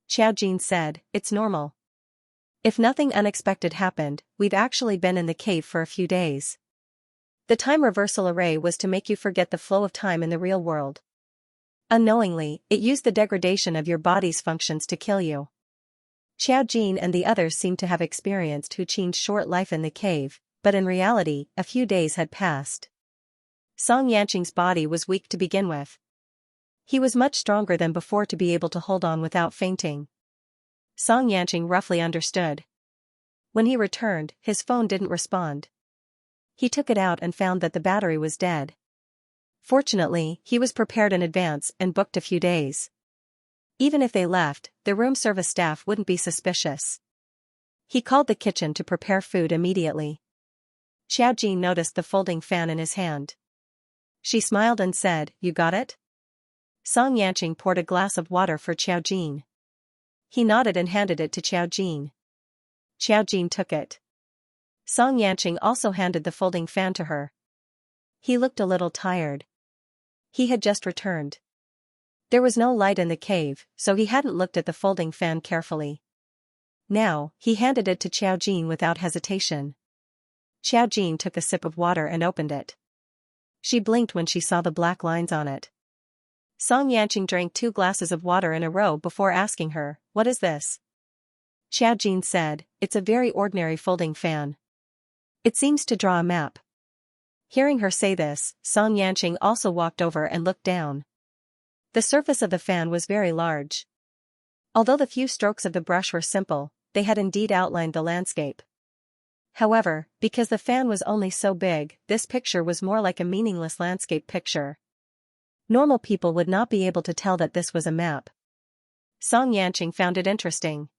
Xiao Jin said, "It's normal. If nothing unexpected happened, we've actually been in the cave for a few days. The time reversal array was to make you forget the flow of time in the real world. Unknowingly, it used the degradation of your body's functions to kill you." Xiao Jin and the others seemed to have experienced Hu Qin's short life in the cave, but in reality, a few days had passed. Song Yanqing's body was weak to begin with. He was much stronger than before to be able to hold on without fainting. Song Yanqing roughly understood. When he returned, his phone didn't respond. He took it out and found that the battery was dead. Fortunately, he was prepared in advance and booked a few days. Even if they left, the room service staff wouldn't be suspicious. He called the kitchen to prepare food immediately. Xiao Jin noticed the folding fan in his hand. She smiled and said, "You got it?" Song Yanqing poured a glass of water for Xiao Jin. He nodded and handed it to Xiao Jin. Xiao Jin took it. Song Yanqing also handed the folding fan to her. He looked a little tired. He had just returned. There was no light in the cave, so he hadn't looked at the folding fan carefully. Now, he handed it to Xiao Jin without hesitation. Xiao Jin took a sip of water and opened it. She blinked when she saw the black lines on it. Song Yanqing drank 2 glasses of water in a row before asking her, "What is this?" Xiao Jin said, "It's a very ordinary folding fan. It seems to draw a map. Hearing her say this, Song Yanqing also walked over and looked down. The surface of the fan was very large. Although the few strokes of the brush were simple, they had indeed outlined the landscape. However, because the fan was only so big, this picture was more like a meaningless landscape picture. Normal people would not be able to tell that this was a map. Song Yanqing found it interesting.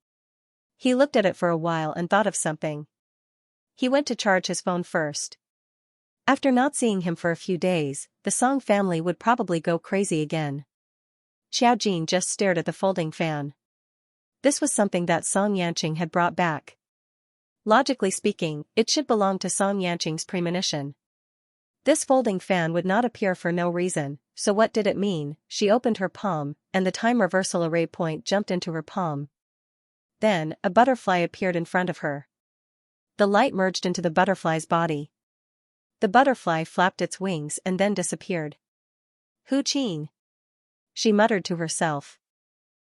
He looked at it for a while and thought of something. He went to charge his phone first. After not seeing him for a few days, the Song family would probably go crazy again. Xiao Jin just stared at the folding fan. This was something that Song Yanqing had brought back. Logically speaking, it should belong to Song Yanqing's premonition. This folding fan would not appear for no reason, so what did it mean? She opened her palm, and the time reversal array point jumped into her palm. Then, a butterfly appeared in front of her. The light merged into the butterfly's body. The butterfly flapped its wings and then disappeared. Hu Qin, she muttered to herself.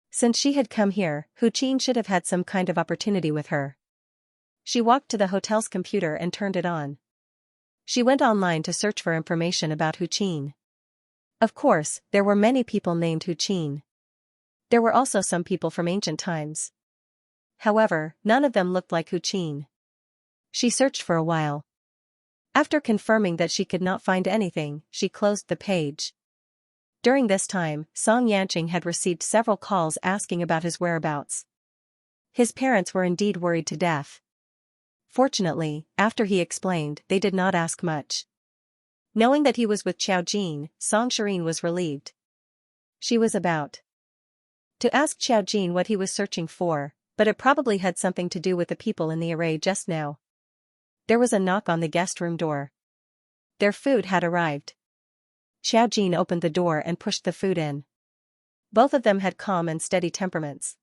Since she had come here, Hu Qin should have had some kind of opportunity with her. She walked to the hotel's computer and turned it on. She went online to search for information about Hu Qin. Of course, there were many people named Hu Qin. There were also some people from ancient times. However, none of them looked like Hu Qin. She searched for a while. After confirming that she could not find anything, she closed the page. During this time, Song Yanqing had received several calls asking about his whereabouts. His parents were indeed worried to death. Fortunately, after he explained, they did not ask much. Knowing that he was with Xiao Jin, Song Shirin was relieved. She was about to ask Xiao Jin what he was searching for, but it probably had something to do with the people in the array just now. There was a knock on the guest room door. Their food had arrived. Xiao Jin opened the door and pushed the food in. Both of them had calm and steady temperaments.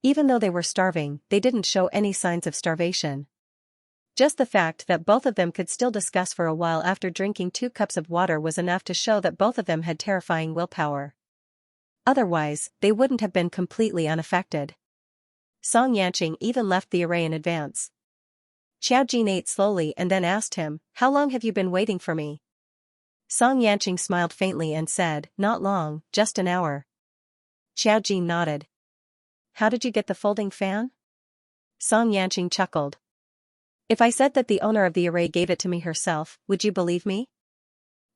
Even though they were starving, they didn't show any signs of starvation. Just the fact that both of them could still discuss for a while after drinking 2 cups of water was enough to show that both of them had terrifying willpower. Otherwise, they wouldn't have been completely unaffected. Song Yanqing even left the array in advance. Xiao Jin ate slowly and then asked him, "How long have you been waiting for me?" Song Yanqing smiled faintly and said, "Not long, just an hour." Xiao Jin nodded. "How did you get the folding fan?" Song Yanqing chuckled. "If I said that the owner of the array gave it to me herself, would you believe me?"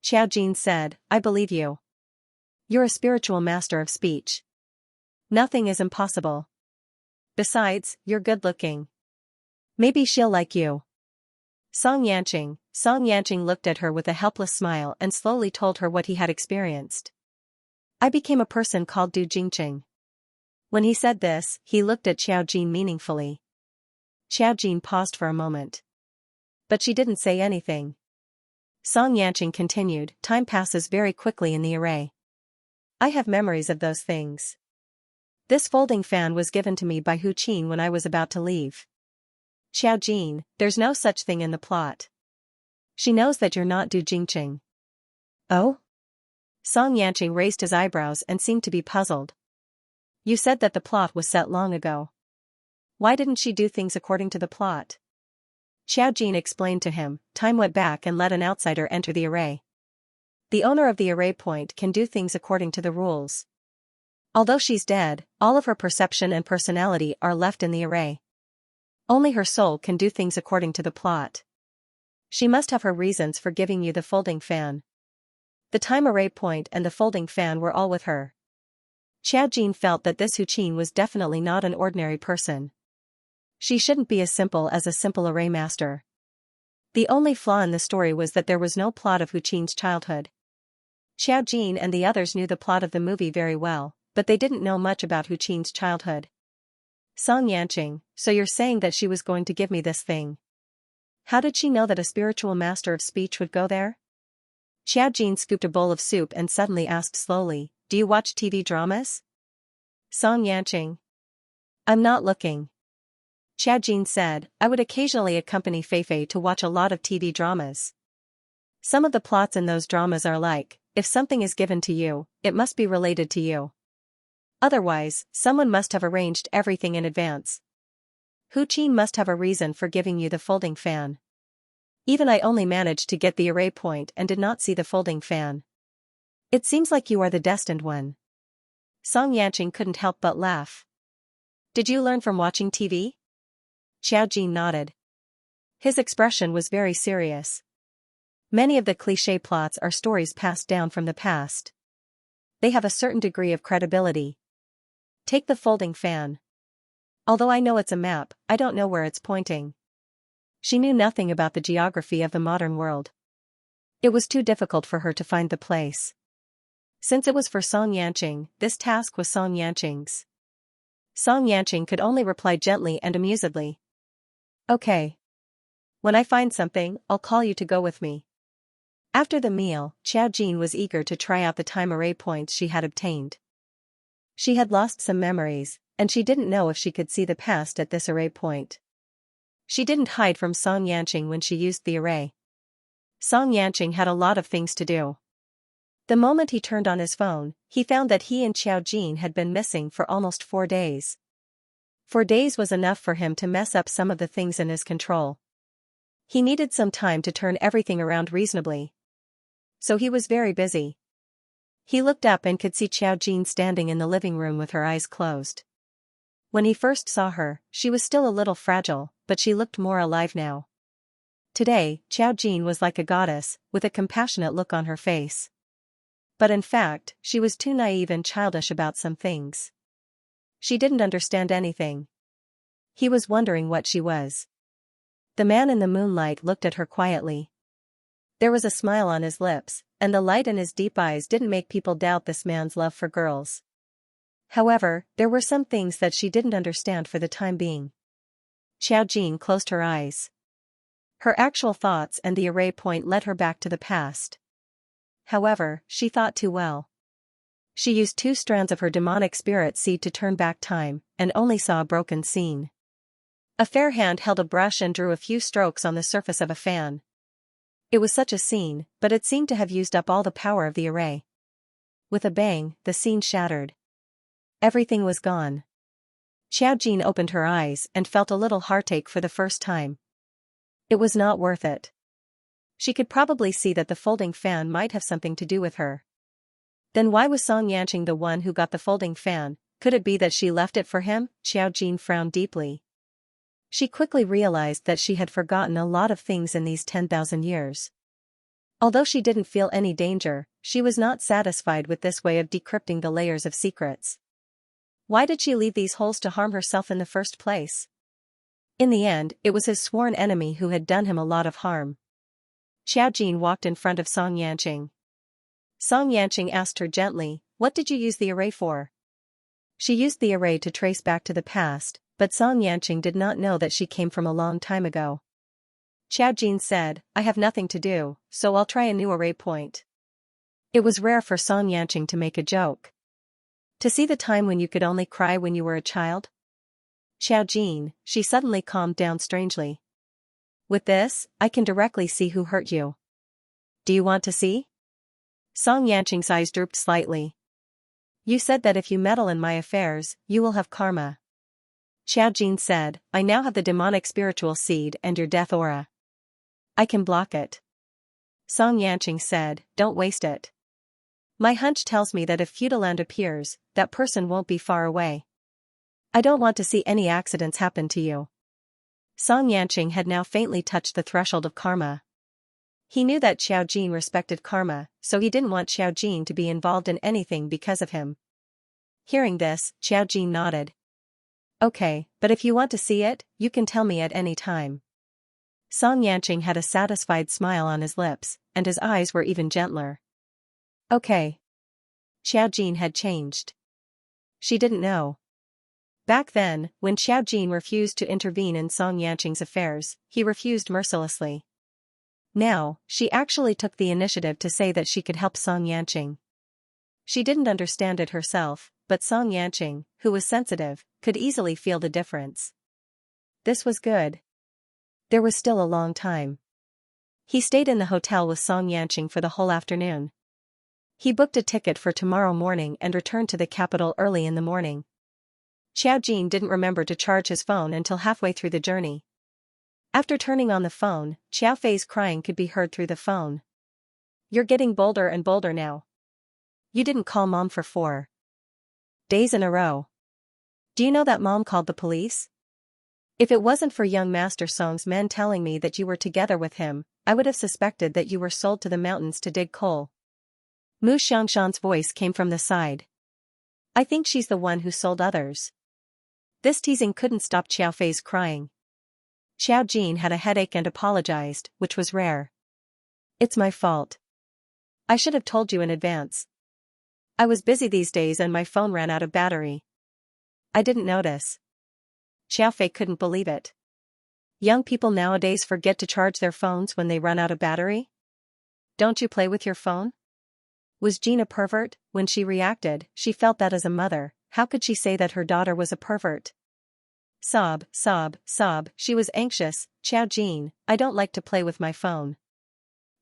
Xiao Jin said, "I believe you. You're a spiritual master of speech. Nothing is impossible. Besides, you're good-looking. Maybe she'll like you." Song Yanqing looked at her with a helpless smile and slowly told her what he had experienced. "I became a person called Du Jingqing." When he said this, he looked at Xiao Jin meaningfully. Xiao Jin paused for a moment. But she didn't say anything. Song Yanqing continued, "Time passes very quickly in the array. I have memories of those things. This folding fan was given to me by Hu Qin when I was about to leave. Xiao Jin, there's no such thing in the plot. She knows that you're not Du Jingqing." "Oh?" Song Yanqing raised his eyebrows and seemed to be puzzled. "You said that the plot was set long ago. Why didn't she do things according to the plot?" Xiao Jin explained to him, "Time went back and let an outsider enter the array. The owner of the array point can do things according to the rules. Although she's dead, all of her perception and personality are left in the array. Only her soul can do things according to the plot. She must have her reasons for giving you the folding fan. The time array point and the folding fan were all with her." Xiao Jin felt that this Hu Qin was definitely not an ordinary person. She shouldn't be as simple as a simple array master. The only flaw in the story was that there was no plot of Hu Qin's childhood. Xiao Jin and the others knew the plot of the movie very well, but they didn't know much about Hu Qin's childhood. "Song Yanqing, so you're saying that she was going to give me this thing. How did she know that a spiritual master of speech would go there?" Xiao Jin scooped a bowl of soup and suddenly asked slowly, "Do you watch TV dramas?" Song Yanqing. "I'm not looking." Xiao Jin said, "I would occasionally accompany Feifei to watch a lot of TV dramas. Some of the plots in those dramas are like, if something is given to you, it must be related to you. Otherwise, someone must have arranged everything in advance. Hu Qin must have a reason for giving you the folding fan. Even I only managed to get the array point and did not see the folding fan. It seems like you are the destined one. Song Yanqing couldn't help but laugh. Did you learn from watching TV? Xiao Jin nodded. His expression was very serious. Many of the cliché plots are stories passed down from the past. They have a certain degree of credibility. Take the folding fan. Although I know it's a map, I don't know where it's pointing. She knew nothing about the geography of the modern world. It was too difficult for her to find the place. Since it was for Song Yanqing, this task was Song Yanqing's. Song Yanqing could only reply gently and amusedly. Okay. When I find something, I'll call you to go with me. After the meal, Xiao Jin was eager to try out the time array points she had obtained. She had lost some memories, and she didn't know if she could see the past at this array point. She didn't hide from Song Yanqing when she used the array. Song Yanqing had a lot of things to do. The moment he turned on his phone, he found that he and Xiao Jin had been missing for almost 4 days. 4 days was enough for him to mess up some of the things in his control. He needed some time to turn everything around reasonably. So he was very busy. He looked up and could see Xiao Jin standing in the living room with her eyes closed. When he first saw her, she was still a little fragile, but she looked more alive now. Today, Xiao Jin was like a goddess, with a compassionate look on her face. But in fact, she was too naive and childish about some things. She didn't understand anything. He was wondering what she was. The man in the moonlight looked at her quietly. There was a smile on his lips, and the light in his deep eyes didn't make people doubt this man's love for girls. However, there were some things that she didn't understand for the time being. Xiao Jin closed her eyes. Her actual thoughts and the array point led her back to the past. However, she thought too well. She used 2 strands of her demonic spirit seed to turn back time, and only saw a broken scene. A fair hand held a brush and drew a few strokes on the surface of a fan. It was such a scene, but it seemed to have used up all the power of the array. With a bang, the scene shattered. Everything was gone. Xiao Jin opened her eyes and felt a little heartache for the first time. It was not worth it. She could probably see that the folding fan might have something to do with her. Then why was Song Yanqing the one who got the folding fan? Could it be that she left it for him? Xiao Jin frowned deeply. She quickly realized that she had forgotten a lot of things in these 10,000 years. Although she didn't feel any danger, she was not satisfied with this way of decrypting the layers of secrets. Why did she leave these holes to harm herself in the first place? In the end, it was his sworn enemy who had done him a lot of harm. Xiao Jin walked in front of Song Yanqing. Song Yanqing asked her gently, "What did you use the array for?" She used the array to trace back to the past, but Song Yanqing did not know that she came from a long time ago. Xiao Jin said, "I have nothing to do, so I'll try a new array point." It was rare for Song Yanqing to make a joke. To see the time when you could only cry when you were a child? Xiao Jin, she suddenly calmed down strangely. With this, I can directly see who hurt you. Do you want to see? Song Yanqing's eyes drooped slightly. You said that if you meddle in my affairs, you will have karma. Xiao Jin said, I now have the demonic spiritual seed and your death aura. I can block it. Song Yanqing said, don't waste it. My hunch tells me that if Feudalland appears, that person won't be far away. I don't want to see any accidents happen to you. Song Yanqing had now faintly touched the threshold of karma. He knew that Xiao Jin respected karma, so he didn't want Xiao Jin to be involved in anything because of him. Hearing this, Xiao Jin nodded. Okay, but if you want to see it, you can tell me at any time. Song Yanqing had a satisfied smile on his lips, and his eyes were even gentler. Okay. Xiao Jin had changed. She didn't know. Back then, when Xiao Jin refused to intervene in Song Yanqing's affairs, he refused mercilessly. Now, she actually took the initiative to say that she could help Song Yanqing. She didn't understand it herself, but Song Yanqing, who was sensitive, could easily feel the difference. This was good. There was still a long time. He stayed in the hotel with Song Yanqing for the whole afternoon. He booked a ticket for tomorrow morning and returned to the capital early in the morning. Xiao Jin didn't remember to charge his phone until halfway through the journey. After turning on the phone, Xiao Fei's crying could be heard through the phone. You're getting bolder and bolder now. You didn't call mom for 4 days in a row. Do you know that mom called the police? If it wasn't for young Master Song's men telling me that you were together with him, I would have suspected that you were sold to the mountains to dig coal. Mu Xiangshan's voice came from the side. I think she's the one who sold others. This teasing couldn't stop Xiao Fei's crying. Xiao Jin had a headache and apologized, which was rare. It's my fault. I should have told you in advance. I was busy these days and my phone ran out of battery. I didn't notice. Xiao Fei couldn't believe it. Young people nowadays forget to charge their phones when they run out of battery? Don't you play with your phone? Was Jean a pervert? When she reacted, she felt that as a mother, how could she say that her daughter was a pervert? Sob, sob, sob, she was anxious. Xiao Jin, I don't like to play with my phone.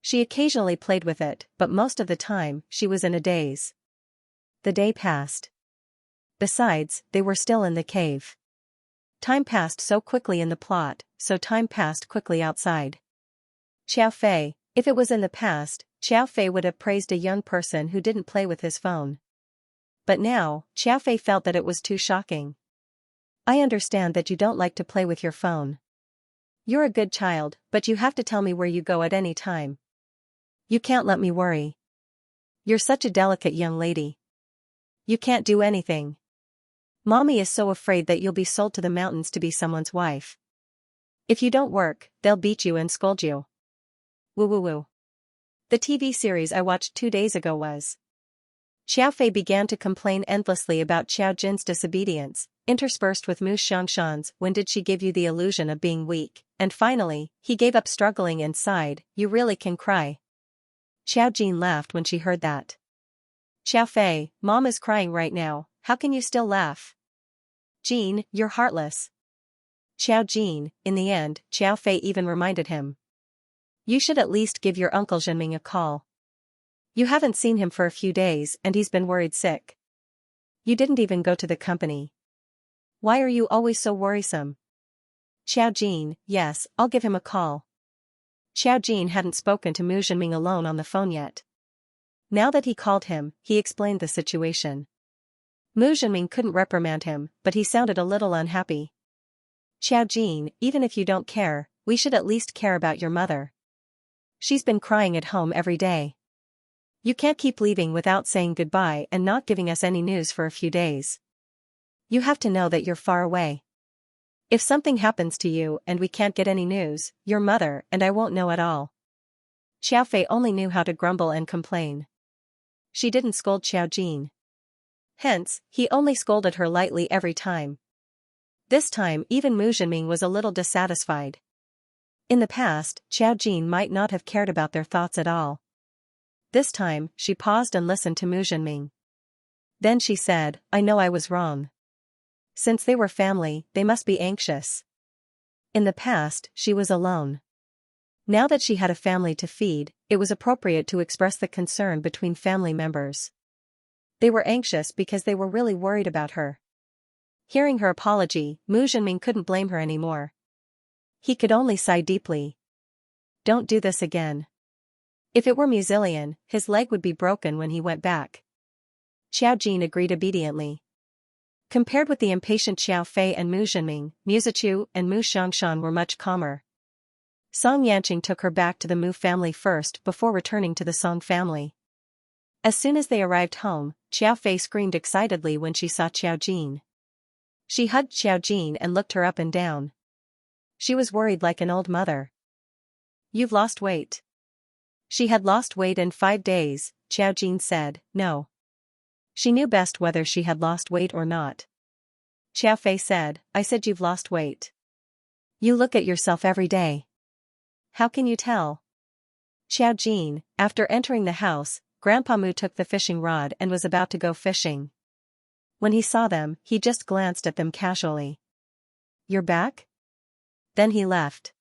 She occasionally played with it, but most of the time, she was in a daze. The day passed. Besides, they were still in the cave. Time passed so quickly in the plot, so time passed quickly outside. Xiao Fei, if it was in the past, Xiao Fei would have praised a young person who didn't play with his phone. But now, Xiao Fei felt that it was too shocking. I understand that you don't like to play with your phone. You're a good child, but you have to tell me where you go at any time. You can't let me worry. You're such a delicate young lady. You can't do anything. Mommy is so afraid that you'll be sold to the mountains to be someone's wife. If you don't work, they'll beat you and scold you. Woo woo woo. The TV series I watched 2 days ago was. Xiao Fei began to complain endlessly about Xiao Jin's disobedience, interspersed with Mu Xiangshan's "When did she give you the illusion of being weak?" And finally, he gave up struggling and sighed, "You really can cry." Xiao Jin laughed when she heard that. Xiao Fei, Mom is crying right now, how can you still laugh? Jin, you're heartless. Xiao Jin, in the end, Xiao Fei even reminded him. You should at least give your uncle Zhenming a call. You haven't seen him for a few days and he's been worried sick. You didn't even go to the company. Why are you always so worrisome? Xiao Jin, yes, I'll give him a call. Xiao Jin hadn't spoken to Mu Zhenming alone on the phone yet. Now that he called him, he explained the situation. Mu Zhenming couldn't reprimand him, but he sounded a little unhappy. Xiao Jin, even if you don't care, we should at least care about your mother. She's been crying at home every day. You can't keep leaving without saying goodbye and not giving us any news for a few days. You have to know that you're far away. If something happens to you and we can't get any news, your mother and I won't know at all. Xiao Fei only knew how to grumble and complain. She didn't scold Xiao Jin. Hence, he only scolded her lightly every time. This time even Mu Zhenming was a little dissatisfied. In the past, Xiao Jin might not have cared about their thoughts at all. This time, she paused and listened to Mu Zhenming. Then she said, I know I was wrong. Since they were family, they must be anxious. In the past, she was alone. Now that she had a family to feed, it was appropriate to express the concern between family members. They were anxious because they were really worried about her. Hearing her apology, Mu Zhenming couldn't blame her anymore. He could only sigh deeply. Don't do this again. If it were Muzilian, his leg would be broken when he went back. Xiao Jin agreed obediently. Compared with the impatient Xiao Fei and Mu Zhenming, Muzichu and Mu Xiangshan were much calmer. Song Yanqing took her back to the Mu family first before returning to the Song family. As soon as they arrived home, Xiao Fei screamed excitedly when she saw Xiao Jin. She hugged Xiao Jin and looked her up and down. She was worried like an old mother. You've lost weight. She had lost weight in 5 days, Xiao Jin said, no. She knew best whether she had lost weight or not. Xiao Fei said, I said you've lost weight. You look at yourself every day. How can you tell? Xiao Jin, after entering the house, Grandpa Mu took the fishing rod and was about to go fishing. When he saw them, he just glanced at them casually. You're back? Then he left.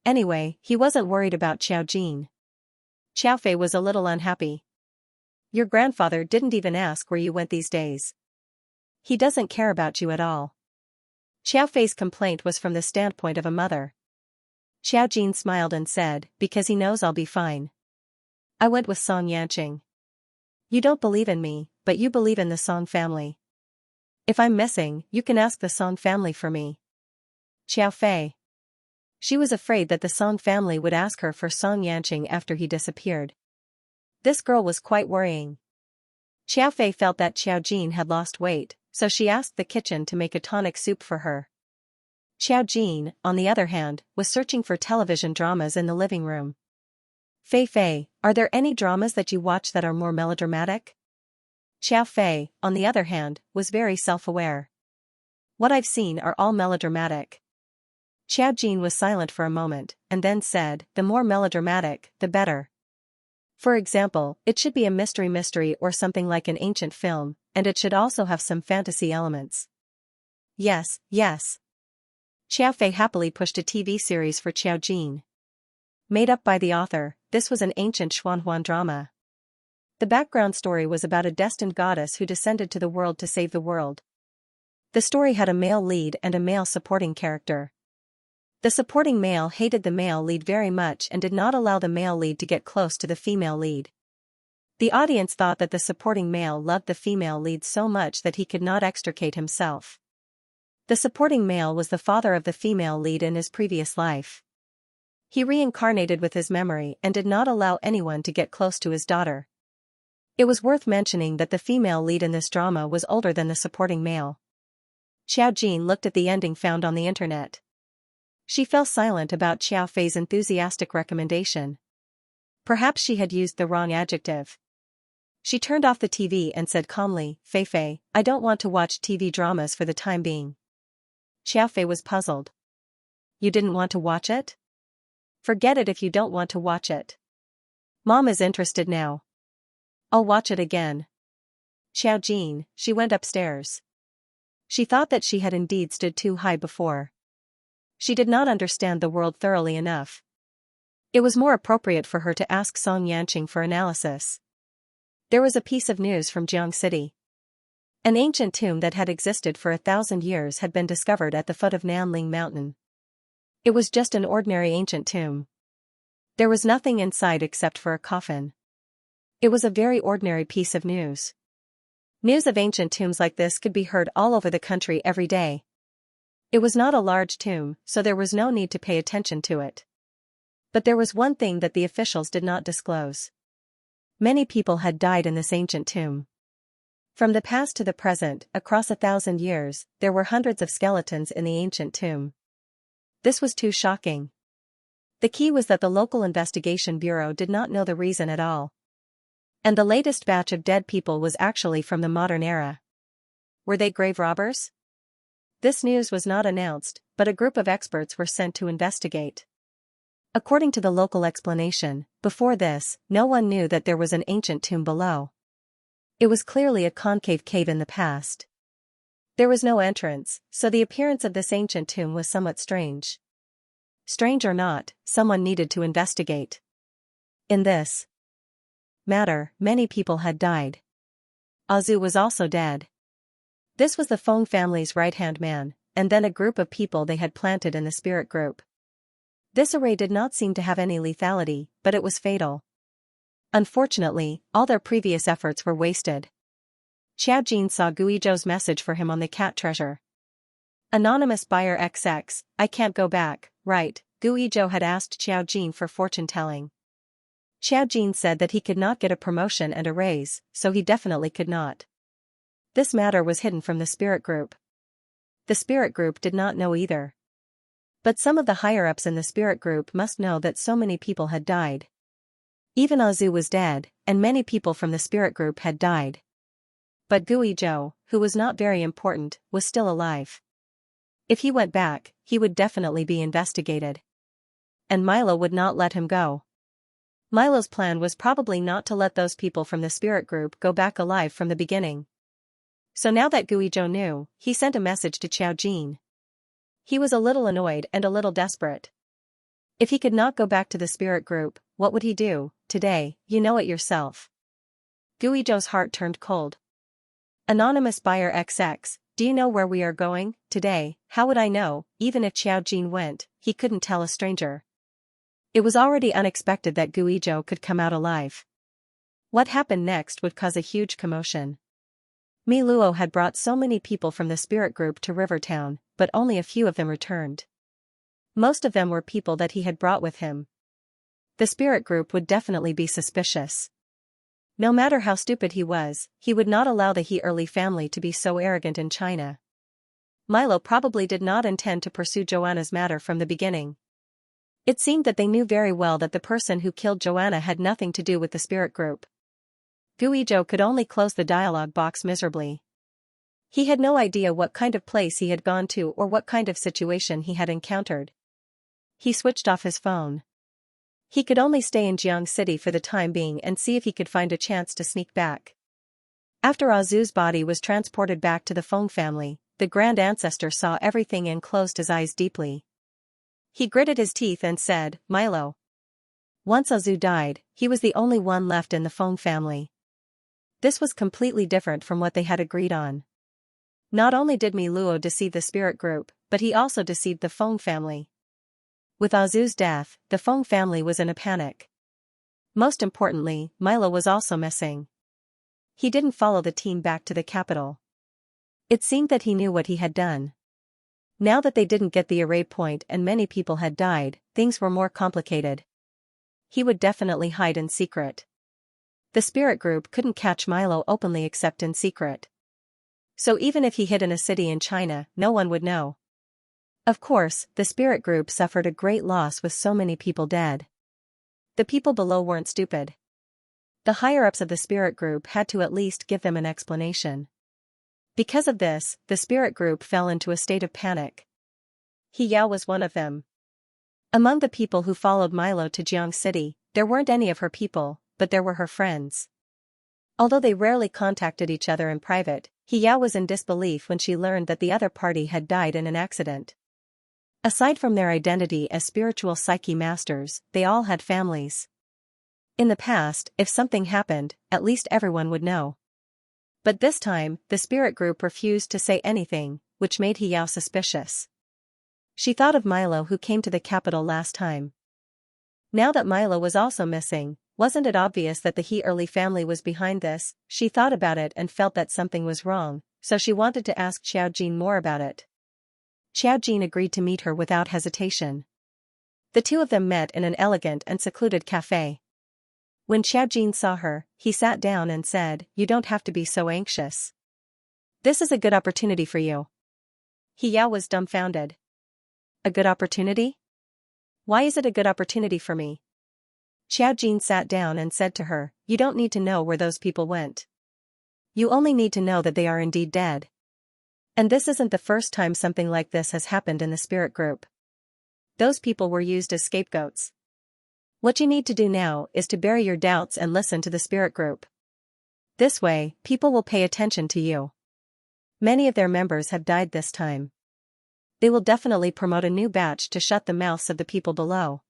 Anyway, he wasn't worried about Xiao Jin. Xiao Fei was a little unhappy. Your grandfather didn't even ask where you went these days. He doesn't care about you at all. Xiao Fei's complaint was from the standpoint of a mother. Xiao Jin smiled and said, because he knows I'll be fine. I went with Song Yanqing. You don't believe in me, but you believe in the Song family. If I'm missing, you can ask the Song family for me. Xiao Fei. She was afraid that the Song family would ask her for Song Yanqing after he disappeared. This girl was quite worrying. Xiao Fei felt that Xiao Jin had lost weight, so she asked the kitchen to make a tonic soup for her. Xiao Jin, on the other hand, was searching for television dramas in the living room. Fei, are there any dramas that you watch that are more melodramatic? Xiao Fei, on the other hand, was very self-aware. What I've seen are all melodramatic. Xiao Jin was silent for a moment, and then said, the more melodramatic, the better. For example, it should be a mystery or something like an ancient film, and it should also have some fantasy elements. Yes. Xiao Fei happily pushed a TV series for Xiao Jin. Made up by the author, this was an ancient Xuanhuan drama. The background story was about a destined goddess who descended to the world to save the world. The story had a male lead and a male supporting character. The supporting male hated the male lead very much and did not allow the male lead to get close to the female lead. The audience thought that the supporting male loved the female lead so much that he could not extricate himself. The supporting male was the father of the female lead in his previous life. He reincarnated with his memory and did not allow anyone to get close to his daughter. It was worth mentioning that the female lead in this drama was older than the supporting male. Xiao Jin looked at the ending found on the internet. She fell silent about Xiao Fei's enthusiastic recommendation. Perhaps she had used the wrong adjective. She turned off the TV and said calmly, Fei, I don't want to watch TV dramas for the time being. Xiao Fei was puzzled. You didn't want to watch it? Forget it if you don't want to watch it. Mom is interested now. I'll watch it again. Xiao Jin, she went upstairs. She thought that she had indeed stood too high before. She did not understand the world thoroughly enough. It was more appropriate for her to ask Song Yanqing for analysis. There was a piece of news from Jiang City. An ancient tomb that had existed for 1,000 years had been discovered at the foot of Nanling Mountain. It was just an ordinary ancient tomb. There was nothing inside except for a coffin. It was a very ordinary piece of news. News of ancient tombs like this could be heard all over the country every day. It was not a large tomb, so there was no need to pay attention to it. But there was one thing that the officials did not disclose. Many people had died in this ancient tomb. From the past to the present, across 1,000 years, there were hundreds of skeletons in the ancient tomb. This was too shocking. The key was that the local investigation bureau did not know the reason at all. And the latest batch of dead people was actually from the modern era. Were they grave robbers? This news was not announced, but a group of experts were sent to investigate. According to the local explanation, before this, no one knew that there was an ancient tomb below. It was clearly a concave cave in the past. There was no entrance, so the appearance of this ancient tomb was somewhat strange. Strange or not, someone needed to investigate. In this matter, many people had died. Azu was also dead. This was the Feng family's right-hand man, and then a group of people they had planted in the spirit group. This array did not seem to have any lethality, but it was fatal. Unfortunately, all their previous efforts were wasted. Xiao Jin saw Guizhou's message for him on the cat treasure. Anonymous buyer XX, I can't go back, right? Guizhou had asked Xiao Jin for fortune-telling. Xiao Jin said that he could not get a promotion and a raise, so he definitely could not. This matter was hidden from the spirit group. The spirit group did not know either. But some of the higher-ups in the spirit group must know that so many people had died. Even Azu was dead, and many people from the spirit group had died. But Guizhou, who was not very important, was still alive. If he went back, he would definitely be investigated. And Milo would not let him go. Milo's plan was probably not to let those people from the spirit group go back alive from the beginning. So now that Guizhou knew, he sent a message to Xiao Jin. He was a little annoyed and a little desperate. If he could not go back to the spirit group, what would he do? Today, you know it yourself. Guizhou's heart turned cold. Anonymous buyer XX, do you know where we are going? Today, how would I know? Even if Xiao Jin went, he couldn't tell a stranger. It was already unexpected that Guizhou could come out alive. What happened next would cause a huge commotion. Mi Luo had brought so many people from the spirit group to Rivertown, but only a few of them returned. Most of them were people that he had brought with him. The spirit group would definitely be suspicious. No matter how stupid he was, he would not allow the He Early family to be so arrogant in China. Milo probably did not intend to pursue Joanna's matter from the beginning. It seemed that they knew very well that the person who killed Joanna had nothing to do with the spirit group. Guizhou could only close the dialogue box miserably. He had no idea what kind of place he had gone to or what kind of situation he had encountered. He switched off his phone. He could only stay in Jiang City for the time being and see if he could find a chance to sneak back. After Azu's body was transported back to the Feng family, the Grand Ancestor saw everything and closed his eyes deeply. He gritted his teeth and said, "Milo." Once Azu died, he was the only one left in the Feng family. This was completely different from what they had agreed on. Not only did Mi Luo deceive the spirit group, but he also deceived the Feng family. With Azu's death, the Feng family was in a panic. Most importantly, Milo was also missing. He didn't follow the team back to the capital. It seemed that he knew what he had done. Now that they didn't get the array point and many people had died, things were more complicated. He would definitely hide in secret. The spirit group couldn't catch Milo openly except in secret. So even if he hid in a city in China, no one would know. Of course, the spirit group suffered a great loss with so many people dead. The people below weren't stupid. The higher-ups of the spirit group had to at least give them an explanation. Because of this, the spirit group fell into a state of panic. He Yao was one of them. Among the people who followed Milo to Jiang City, there weren't any of her people, but there were her friends. Although they rarely contacted each other in private, He Yao was in disbelief when she learned that the other party had died in an accident. Aside from their identity as spiritual psyche masters, they all had families. In the past, if something happened, at least everyone would know. But this time, the spirit group refused to say anything, which made He Yao suspicious. She thought of Milo who came to the capital last time. Now that Milo was also missing, wasn't it obvious that the He Early family was behind this? She thought about it and felt that something was wrong, so she wanted to ask Xiaojin more about it. Xiaojin agreed to meet her without hesitation. The two of them met in an elegant and secluded cafe. When Xiaojin saw her, he sat down and said, "You don't have to be so anxious. This is a good opportunity for you." He Yao was dumbfounded. A good opportunity? Why is it a good opportunity for me? Xiaojin sat down and said to her, "You don't need to know where those people went. You only need to know that they are indeed dead. And this isn't the first time something like this has happened in the spirit group. Those people were used as scapegoats. What you need to do now is to bury your doubts and listen to the spirit group. This way, people will pay attention to you. Many of their members have died this time. They will definitely promote a new batch to shut the mouths of the people below.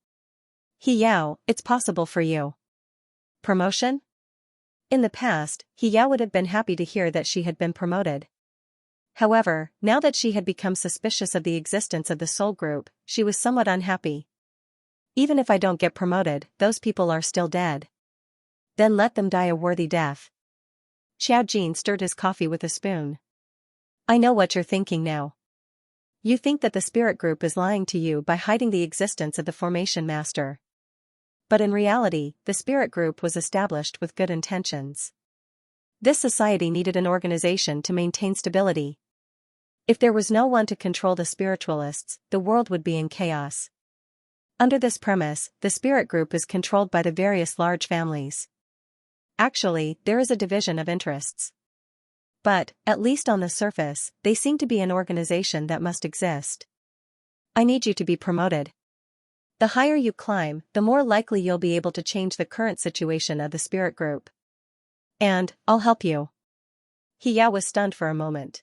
He Yao, it's possible for you. Promotion? In the past, He Yao would have been happy to hear that she had been promoted. However, now that she had become suspicious of the existence of the soul group, she was somewhat unhappy. Even if I don't get promoted, those people are still dead. Then let them die a worthy death. Xiaojin stirred his coffee with a spoon. I know what you're thinking now. You think that the spirit group is lying to you by hiding the existence of the formation master. But in reality, the spirit group was established with good intentions. This society needed an organization to maintain stability. If there was no one to control the spiritualists, the world would be in chaos. Under this premise, the spirit group is controlled by the various large families. Actually, there is a division of interests. But, at least on the surface, they seem to be an organization that must exist. I need you to be promoted. The higher you climb, the more likely you'll be able to change the current situation of the spirit group. And, I'll help you. He Yao was stunned for a moment.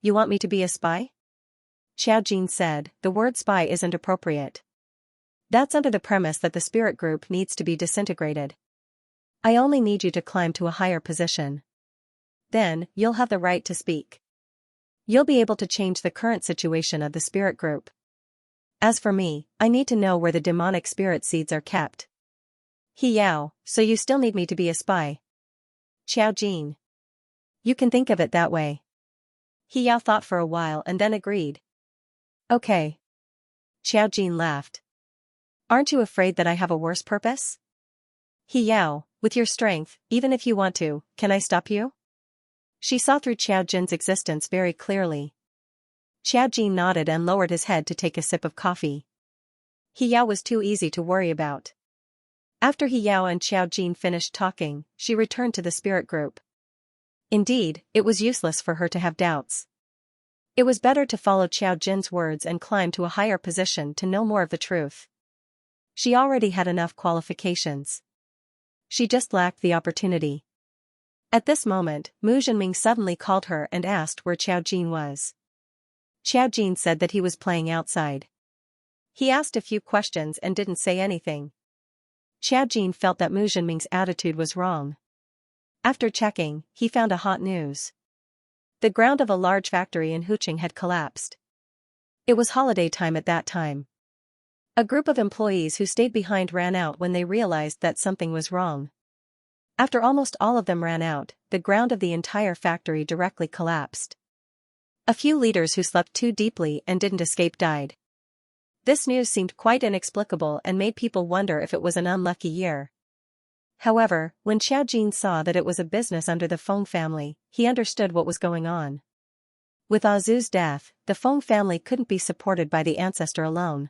You want me to be a spy? Xiaojin said, the word spy isn't appropriate. That's under the premise that the spirit group needs to be disintegrated. I only need you to climb to a higher position. Then, you'll have the right to speak. You'll be able to change the current situation of the spirit group. As for me, I need to know where the demonic spirit seeds are kept. He Yao, so you still need me to be a spy? Xiao Jin. You can think of it that way. He Yao thought for a while and then agreed. Okay. Xiao Jin laughed. Aren't you afraid that I have a worse purpose? He Yao, with your strength, even if you want to, can I stop you? She saw through Xiao Jin's existence very clearly. Xiao Jin nodded and lowered his head to take a sip of coffee. He Yao was too easy to worry about. After He Yao and Xiao Jin finished talking, she returned to the spirit group. Indeed, it was useless for her to have doubts. It was better to follow Xiao Jin's words and climb to a higher position to know more of the truth. She already had enough qualifications. She just lacked the opportunity. At this moment, Mu Zhenming suddenly called her and asked where Xiao Jin was. Xiao Jin said that he was playing outside. He asked a few questions and didn't say anything. Xiao Jin felt that Mu Zhenming's attitude was wrong. After checking, he found a hot news. The ground of a large factory in Huqing had collapsed. It was holiday time at that time. A group of employees who stayed behind ran out when they realized that something was wrong. After almost all of them ran out, the ground of the entire factory directly collapsed. A few leaders who slept too deeply and didn't escape died. This news seemed quite inexplicable and made people wonder if it was an unlucky year. However, when Xiao Jin saw that it was a business under the Feng family, he understood what was going on. With Azu's death, the Feng family couldn't be supported by the ancestor alone.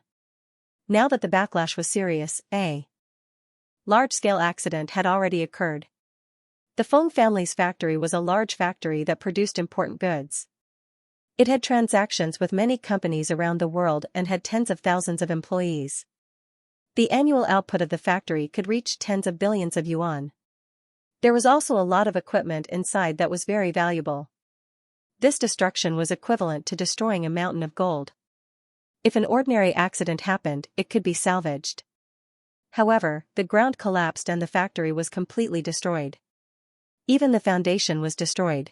Now that the backlash was serious, a large-scale accident had already occurred. The Feng family's factory was a large factory that produced important goods. It had transactions with many companies around the world and had tens of thousands of employees. The annual output of the factory could reach tens of billions of yuan. There was also a lot of equipment inside that was very valuable. This destruction was equivalent to destroying a mountain of gold. If an ordinary accident happened, it could be salvaged. However, the ground collapsed and the factory was completely destroyed. Even the foundation was destroyed.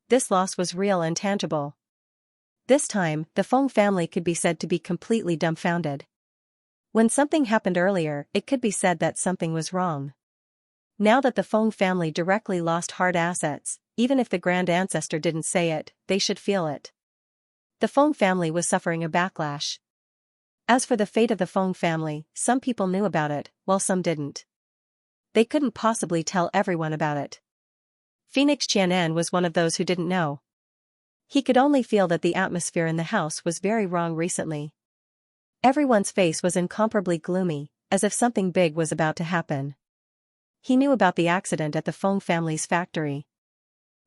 This loss was real and tangible. This time, the Feng family could be said to be completely dumbfounded. When something happened earlier, it could be said that something was wrong. Now that the Feng family directly lost hard assets, even if the grand ancestor didn't say it, they should feel it. The Feng family was suffering a backlash. As for the fate of the Feng family, some people knew about it, while some didn't. They couldn't possibly tell everyone about it. Phoenix Qianan was one of those who didn't know. He could only feel that the atmosphere in the house was very wrong recently. Everyone's face was incomparably gloomy, as if something big was about to happen. He knew about the accident at the Feng family's factory.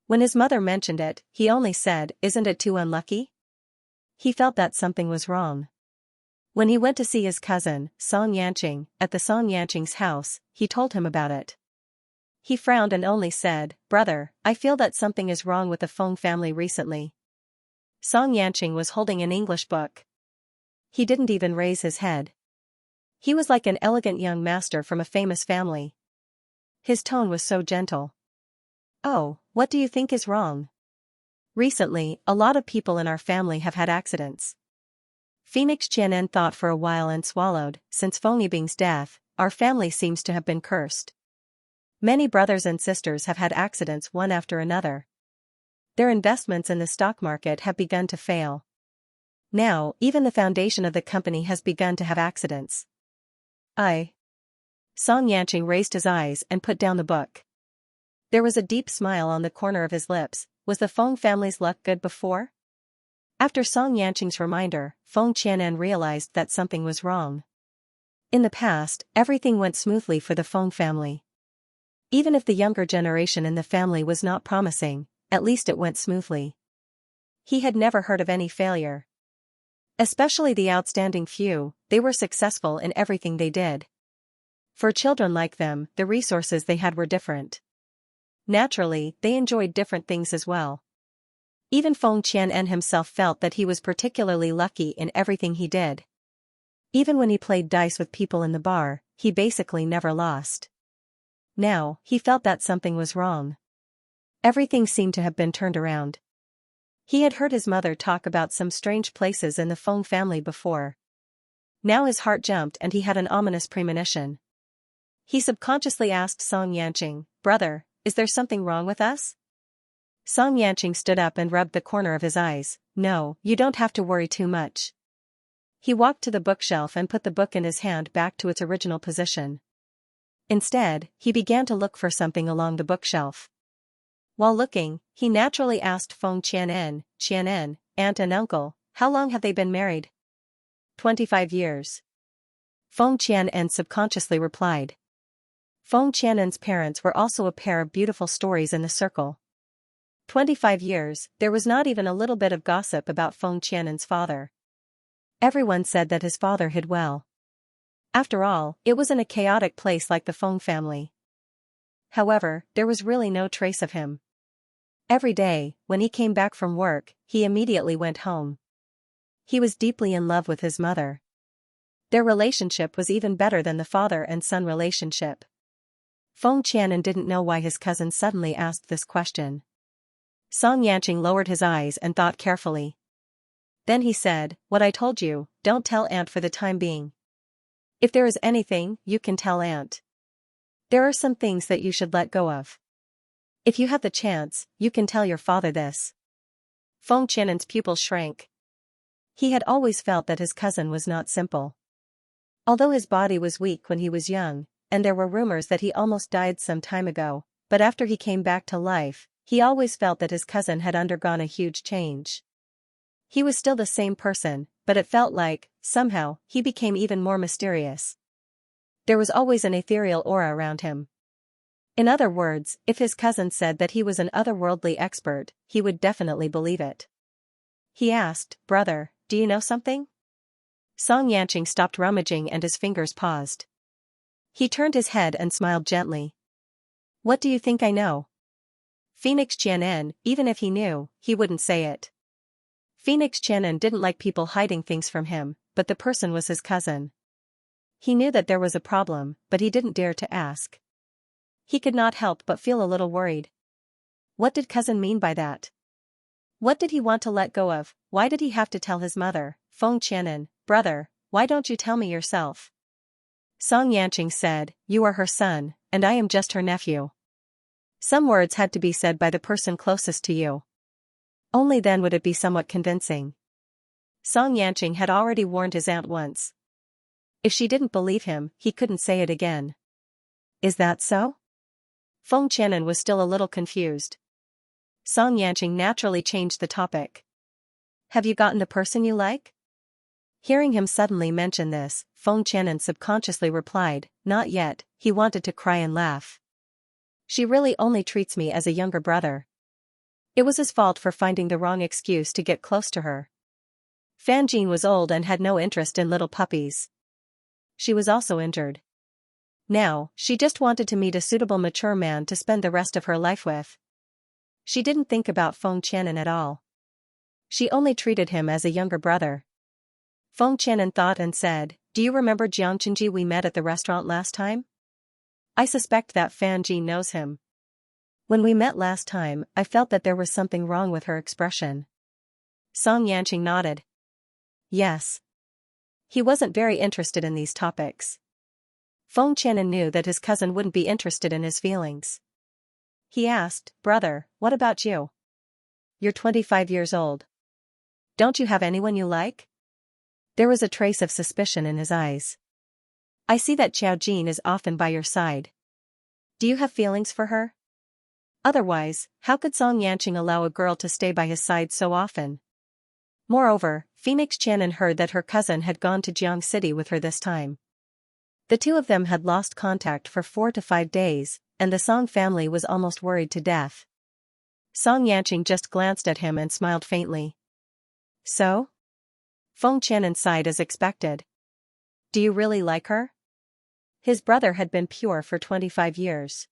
When his mother mentioned it, he only said, "Isn't it too unlucky?" He felt that something was wrong. When he went to see his cousin, Song Yanqing, at the Song Yanqing's house, he told him about it. He frowned and only said, "Brother, I feel that something is wrong with the Feng family recently." Song Yanqing was holding an English book. He didn't even raise his head. He was like an elegant young master from a famous family. His tone was so gentle. "Oh, what do you think is wrong?" "Recently, a lot of people in our family have had accidents." Phoenix Qianan thought for a while and swallowed. Since Feng Yibing's death, our family seems to have been cursed. Many brothers and sisters have had accidents one after another. Their investments in the stock market have begun to fail. Now, even the foundation of the company has begun to have accidents. Song Yanqing raised his eyes and put down the book. There was a deep smile on the corner of his lips. Was the Feng family's luck good before? After Song Yanqing's reminder, Feng Qianan realized that something was wrong. In the past, everything went smoothly for the Feng family. Even if the younger generation in the family was not promising, at least it went smoothly. He had never heard of any failure. Especially the outstanding few, they were successful in everything they did. For children like them, the resources they had were different. Naturally, they enjoyed different things as well. Even Feng Qianan himself felt that he was particularly lucky in everything he did. Even when he played dice with people in the bar, he basically never lost. Now, he felt that something was wrong. Everything seemed to have been turned around. He had heard his mother talk about some strange places in the Feng family before. Now his heart jumped and he had an ominous premonition. He subconsciously asked Song Yanqing, "Brother, is there something wrong with us?" Song Yanqing stood up and rubbed the corner of his eyes. "No, you don't have to worry too much." He walked to the bookshelf and put the book in his hand back to its original position. Instead, he began to look for something along the bookshelf. While looking, he naturally asked Feng Qianen, aunt and uncle, "How long have they been married?" 25 years. Feng Qianen subconsciously replied. Feng Qianen's parents were also a pair of beautiful stories in the circle. 25 years, there was not even a little bit of gossip about Feng Qianen's father. Everyone said that his father hid well. After all, it was in a chaotic place like the Feng family. However, there was really no trace of him. Every day, when he came back from work, he immediately went home. He was deeply in love with his mother. Their relationship was even better than the father and son relationship. Feng Qianen didn't know why his cousin suddenly asked this question. Song Yanqing lowered his eyes and thought carefully. Then he said, "What I told you, don't tell Aunt for the time being. If there is anything, you can tell Aunt. There are some things that you should let go of. If you have the chance, you can tell your father this." Feng Qianen's pupils shrank. He had always felt that his cousin was not simple. Although his body was weak when he was young, and there were rumors that he almost died some time ago, but after he came back to life, he always felt that his cousin had undergone a huge change. He was still the same person, but it felt like, somehow, he became even more mysterious. There was always an ethereal aura around him. In other words, if his cousin said that he was an otherworldly expert, he would definitely believe it. He asked, "Brother, do you know something?" Song Yanqing stopped rummaging and his fingers paused. He turned his head and smiled gently. "What do you think I know?" Phoenix Qianen, even if he knew, he wouldn't say it. Phoenix Qianen didn't like people hiding things from him, but the person was his cousin. He knew that there was a problem, but he didn't dare to ask. He could not help but feel a little worried. What did cousin mean by that? What did he want to let go of? Why did he have to tell his mother, Feng Qianen, "Brother, why don't you tell me yourself?" Song Yanqing said, "You are her son, and I am just her nephew. Some words had to be said by the person closest to you. Only then would it be somewhat convincing." Song Yanqing had already warned his aunt once. If she didn't believe him, he couldn't say it again. "Is that so?" Feng Qianen was still a little confused. Song Yanqing naturally changed the topic. "Have you gotten the person you like?" Hearing him suddenly mention this, Feng Qianen subconsciously replied, "Not yet." He wanted to cry and laugh. She really only treats me as a younger brother. It was his fault for finding the wrong excuse to get close to her. Fan Jin was old and had no interest in little puppies. She was also injured. Now, she just wanted to meet a suitable mature man to spend the rest of her life with. She didn't think about Feng Qianen at all. She only treated him as a younger brother. Feng Qianen thought and said, "Do you remember Jiangqinji we met at the restaurant last time? I suspect that Fan Jin knows him. When we met last time, I felt that there was something wrong with her expression." Song Yanqing nodded. Yes. He wasn't very interested in these topics. Feng Qianen knew that his cousin wouldn't be interested in his feelings. He asked, "Brother, what about you? You're 25 years old. Don't you have anyone you like?" There was a trace of suspicion in his eyes. "I see that Xiao Jin is often by your side. Do you have feelings for her? Otherwise, how could Song Yanqing allow a girl to stay by his side so often? Moreover, Phoenix Qianen heard that her cousin had gone to Jiang City with her this time. The two of them had lost contact for 4 to 5 days, and the Song family was almost worried to death. Song Yanqing just glanced at him and smiled faintly. "So?" Feng Qianen sighed as expected. "Do you really like her?" His brother had been pure for 25 years.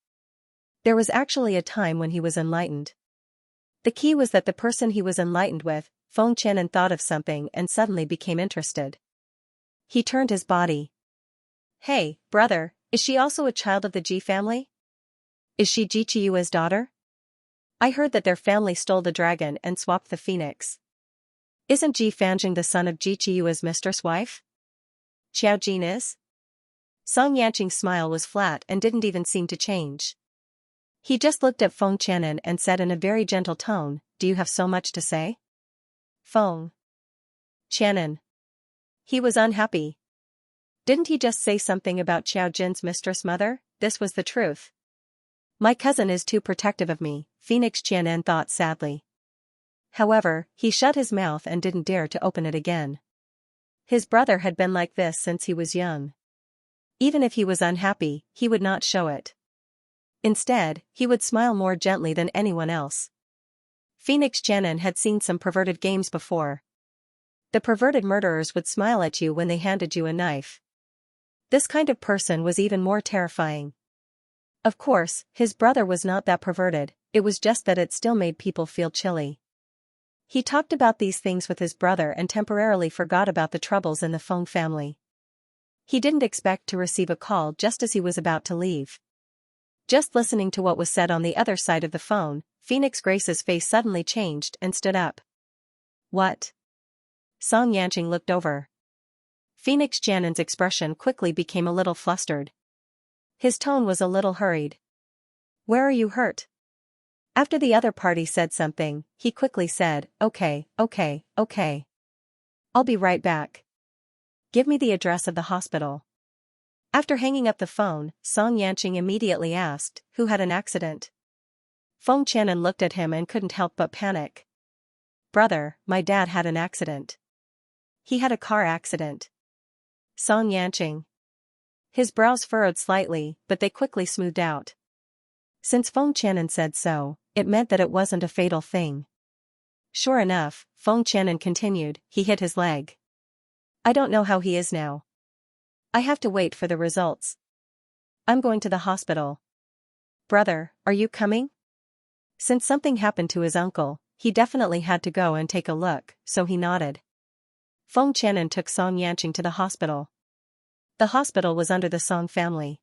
There was actually a time when he was enlightened. The key was that the person he was enlightened with, Feng Qianen thought of something and suddenly became interested. He turned his body. "Hey, brother, is she also a child of the Ji family? Is she Ji Chiyue's daughter? I heard that their family stole the dragon and swapped the phoenix. Isn't Ji Fanjing the son of Ji Chiyue's mistress wife?" Xiao Jin is? Song Yanqing's smile was flat and didn't even seem to change. He just looked at Feng Qianan and said in a very gentle tone, "Do you have so much to say?" Feng Qianan. He was unhappy. Didn't he just say something about Xiao Jin's mistress mother? This was the truth. My cousin is too protective of me, Phoenix Qianan thought sadly. However, he shut his mouth and didn't dare to open it again. His brother had been like this since he was young. Even if he was unhappy, he would not show it. Instead, he would smile more gently than anyone else. Phoenix Qianan had seen some perverted games before. The perverted murderers would smile at you when they handed you a knife. This kind of person was even more terrifying. Of course, his brother was not that perverted, it was just that it still made people feel chilly. He talked about these things with his brother and temporarily forgot about the troubles in the Feng family. He didn't expect to receive a call just as he was about to leave. Just listening to what was said on the other side of the phone, Phoenix Grace's face suddenly changed and stood up. What? Song Yanqing looked over. Phoenix Qianan's expression quickly became a little flustered. His tone was a little hurried. Where are you hurt? After the other party said something, he quickly said, okay. I'll be right back. Give me the address of the hospital. After hanging up the phone, Song Yanqing immediately asked, who had an accident? Feng Qianan looked at him and couldn't help but panic. Brother, my dad had an accident. He had a car accident. Song Yanqing. His brows furrowed slightly, but they quickly smoothed out. Since Feng Qianan said so, it meant that it wasn't a fatal thing. Sure enough, Feng Qianan continued, he hit his leg. I don't know how he is now. I have to wait for the results. I'm going to the hospital. Brother, are you coming? Since something happened to his uncle, he definitely had to go and take a look, so he nodded. Feng Qianan took Song Yanqing to the hospital. The hospital was under the Song family.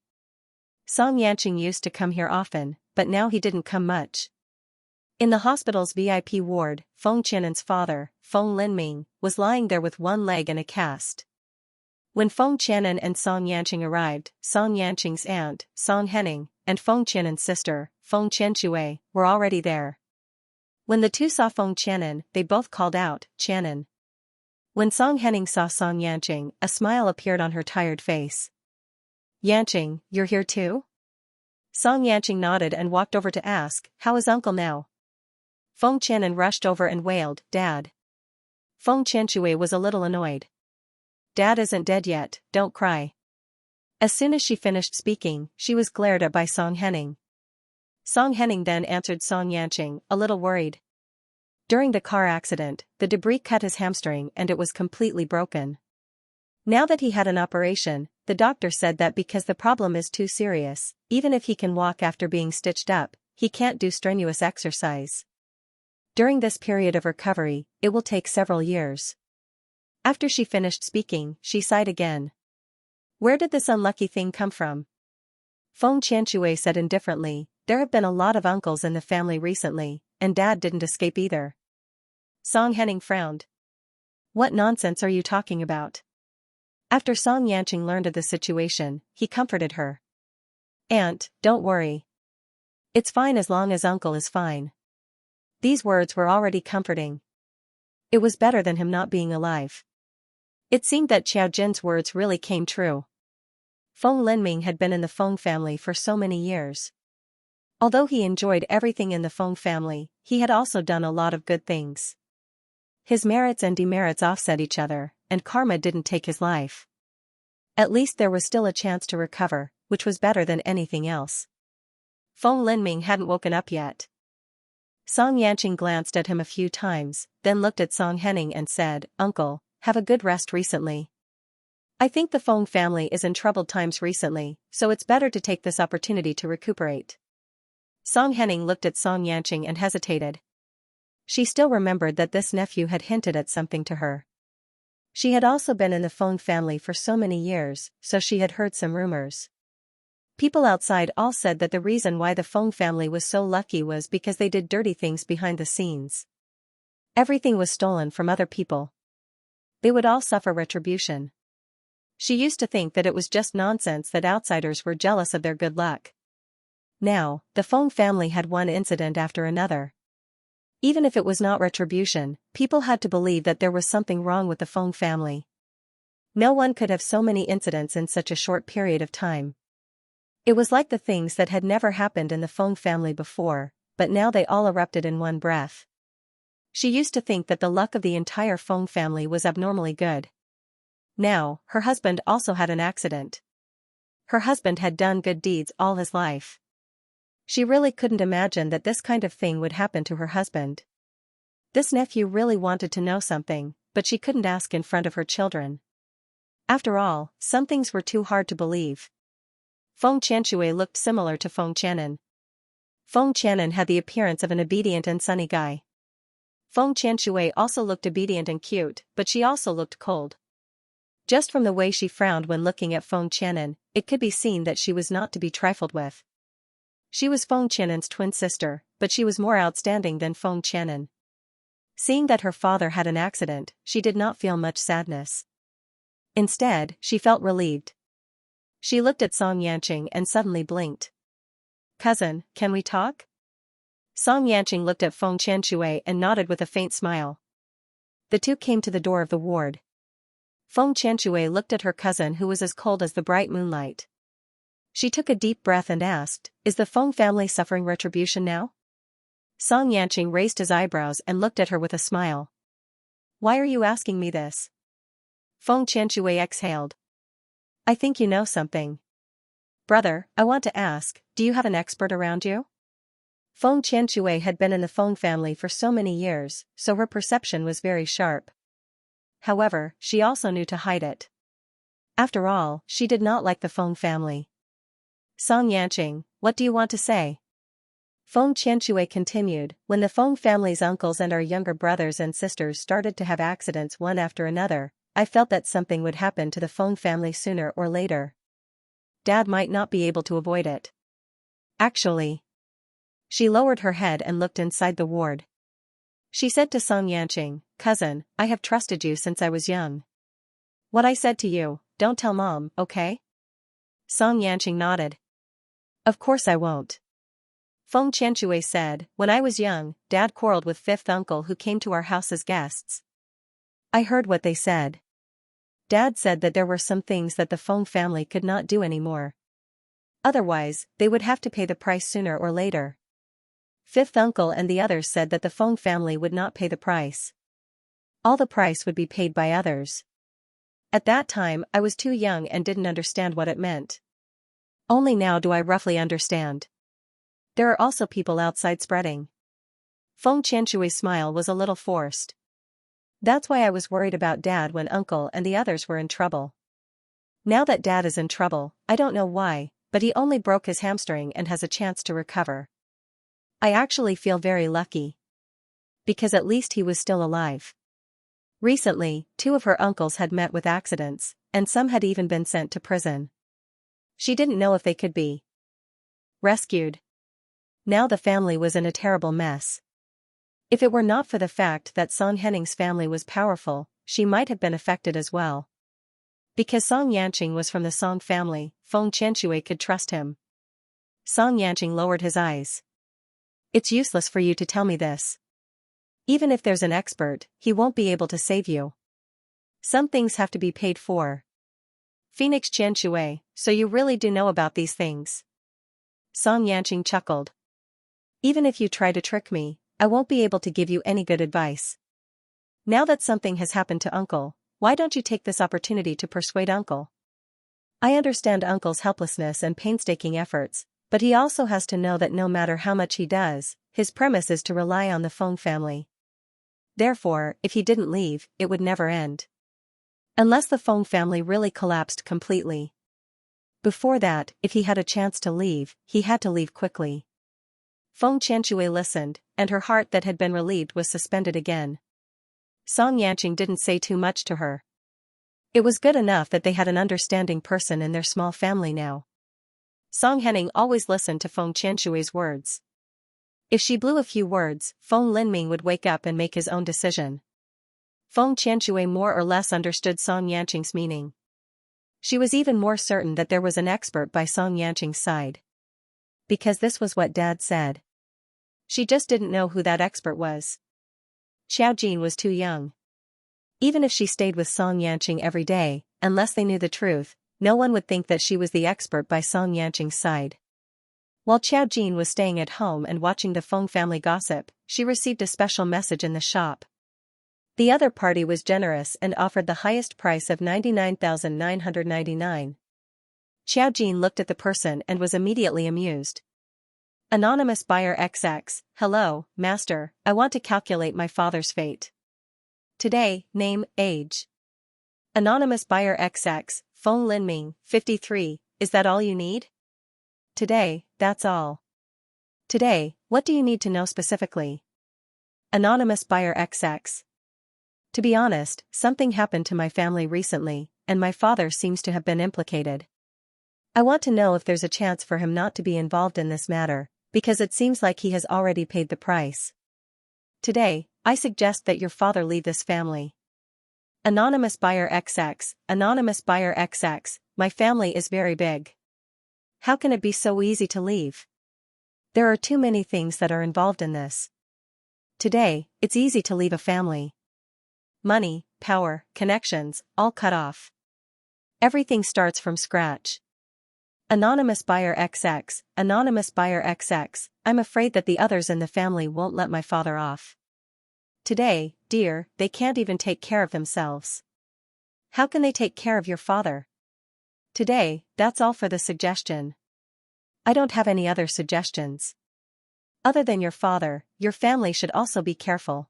Song Yanqing used to come here often, but now he didn't come much. In the hospital's VIP ward, Feng Qianan's father, Feng Linming, was lying there with one leg in a cast. When Feng Qianan and Song Yanqing arrived, Song Yanqing's aunt, Song Henning, and Feng Qianan's sister, Feng Qianshui, were already there. When the two saw Feng Qianan, they both called out, Qianan. When Song Henning saw Song Yanqing, a smile appeared on her tired face. Yanqing, you're here too? Song Yanqing nodded and walked over to ask, how is uncle now? Feng Qianan rushed over and wailed, Dad. Feng Qianshui was a little annoyed. Dad isn't dead yet, don't cry. As soon as she finished speaking, she was glared at by Song Henning. Song Henning then answered Song Yanqing, a little worried. During the car accident, the debris cut his hamstring and it was completely broken. Now that he had an operation, the doctor said that because the problem is too serious, even if he can walk after being stitched up, he can't do strenuous exercise. During this period of recovery, it will take several years. After she finished speaking, she sighed again. Where did this unlucky thing come from? Feng Qianshui said indifferently, there have been a lot of uncles in the family recently, and Dad didn't escape either. Song Henning frowned. What nonsense are you talking about? After Song Yanqing learned of the situation, he comforted her. Aunt, don't worry. It's fine as long as uncle is fine. These words were already comforting. It was better than him not being alive. It seemed that Xiao Jin's words really came true. Feng Linming had been in the Feng family for so many years. Although he enjoyed everything in the Feng family, he had also done a lot of good things. His merits and demerits offset each other, and karma didn't take his life. At least there was still a chance to recover, which was better than anything else. Feng Linming hadn't woken up yet. Song Yanqing glanced at him a few times, then looked at Song Henning and said, Uncle, have a good rest recently. I think the Feng family is in troubled times recently, so it's better to take this opportunity to recuperate. Song Henning looked at Song Yanqing and hesitated. She still remembered that this nephew had hinted at something to her. She had also been in the Feng family for so many years, so she had heard some rumors. People outside all said that the reason why the Feng family was so lucky was because they did dirty things behind the scenes. Everything was stolen from other people. They would all suffer retribution. She used to think that it was just nonsense that outsiders were jealous of their good luck. Now, the Feng family had one incident after another. Even if it was not retribution, people had to believe that there was something wrong with the Feng family. No one could have so many incidents in such a short period of time. It was like the things that had never happened in the Feng family before, but now they all erupted in one breath. She used to think that the luck of the entire Feng family was abnormally good. Now, her husband also had an accident. Her husband had done good deeds all his life. She really couldn't imagine that this kind of thing would happen to her husband. This nephew really wanted to know something, but she couldn't ask in front of her children. After all, some things were too hard to believe. Feng Qianshui looked similar to Feng Qianan. Feng Qianan had the appearance of an obedient and sunny guy. Feng Qianshui also looked obedient and cute, but she also looked cold. Just from the way she frowned when looking at Feng Qianan, it could be seen that she was not to be trifled with. She was Feng Qianan's twin sister, but she was more outstanding than Feng Qianan. Seeing that her father had an accident, she did not feel much sadness. Instead, she felt relieved. She looked at Song Yanqing and suddenly blinked. "Cousin, can we talk?" Song Yanqing looked at Feng Qianshui and nodded with a faint smile. The two came to the door of the ward. Feng Qianshui looked at her cousin who was as cold as the bright moonlight. She took a deep breath and asked, "Is the Feng family suffering retribution now?" Song Yanqing raised his eyebrows and looked at her with a smile. "Why are you asking me this?" Feng Qianshui exhaled. "I think you know something. Brother, I want to ask, do you have an expert around you?" Feng Qianshui had been in the Feng family for so many years, so her perception was very sharp. However, she also knew to hide it. After all, she did not like the Feng family. "Song Yanqing, what do you want to say?" Feng Qianshui continued, "When the Feng family's uncles and our younger brothers and sisters started to have accidents one after another, I felt that something would happen to the Feng family sooner or later. Dad might not be able to avoid it. Actually." She lowered her head and looked inside the ward. She said to Song Yanqing, "Cousin, I have trusted you since I was young. What I said to you, don't tell Mom, okay?" Song Yanqing nodded. "Of course I won't." Feng Qianshui said, "When I was young, Dad quarreled with fifth uncle who came to our house as guests. I heard what they said. Dad said that there were some things that the Feng family could not do anymore. Otherwise, they would have to pay the price sooner or later. Fifth uncle and the others said that the Feng family would not pay the price. All the price would be paid by others. At that time I was too young and didn't understand what it meant. Only now do I roughly understand. There are also people outside spreading." Feng Qianshui's smile was a little forced. "That's why I was worried about Dad when Uncle and the others were in trouble. Now that Dad is in trouble, I don't know why, but he only broke his hamstring and has a chance to recover. I actually feel very lucky. Because at least he was still alive. Recently, 2 of her uncles had met with accidents, and some had even been sent to prison. She didn't know if they could be rescued. Now the family was in a terrible mess. If it were not for the fact that Song Henning's family was powerful, she might have been affected as well. Because Song Yanqing was from the Song family, Feng Qianshui could trust him. Song Yanqing lowered his eyes. "It's useless for you to tell me this. Even if there's an expert, he won't be able to save you. Some things have to be paid for." Phoenix Qianshui, "So you really do know about these things?" Song Yanqing chuckled. "Even if you try to trick me, I won't be able to give you any good advice. Now that something has happened to Uncle, why don't you take this opportunity to persuade Uncle? I understand Uncle's helplessness and painstaking efforts, but he also has to know that no matter how much he does, his premise is to rely on the Feng family. Therefore, if he didn't leave, it would never end. Unless the Feng family really collapsed completely. Before that, if he had a chance to leave, he had to leave quickly." Feng Qianshui listened, and her heart that had been relieved was suspended again. Song Yanqing didn't say too much to her. It was good enough that they had an understanding person in their small family now. Song Henning always listened to Feng Qianshui's words. If she blew a few words, Feng Linming would wake up and make his own decision. Feng Qianshui more or less understood Song Yanqing's meaning. She was even more certain that there was an expert by Song Yanqing's side. Because this was what Dad said. She just didn't know who that expert was. Xiao Jin was too young. Even if she stayed with Song Yanqing every day, unless they knew the truth, no one would think that she was the expert by Song Yanqing's side. While Xiao Jin was staying at home and watching the Feng family gossip, she received a special message in the shop. The other party was generous and offered the highest price of 99,999. Xiao Jin looked at the person and was immediately amused. Anonymous buyer XX, hello, master, I want to calculate my father's fate. Today, name, age. Anonymous buyer XX, Feng Linming, 53, is that all you need? Today, that's all. Today, what do you need to know specifically? Anonymous buyer XX. To be honest, something happened to my family recently, and my father seems to have been implicated. I want to know if there's a chance for him not to be involved in this matter, because it seems like he has already paid the price. Today, I suggest that your father leave this family. Anonymous buyer XX, Anonymous buyer XX, my family is very big. How can it be so easy to leave? There are too many things that are involved in this. Today, it's easy to leave a family. Money, power, connections, all cut off. Everything starts from scratch. Anonymous buyer XX, Anonymous buyer XX, I'm afraid that the others in the family won't let my father off. Today, dear, they can't even take care of themselves. How can they take care of your father? Today, that's all for the suggestion. I don't have any other suggestions. Other than your father, your family should also be careful.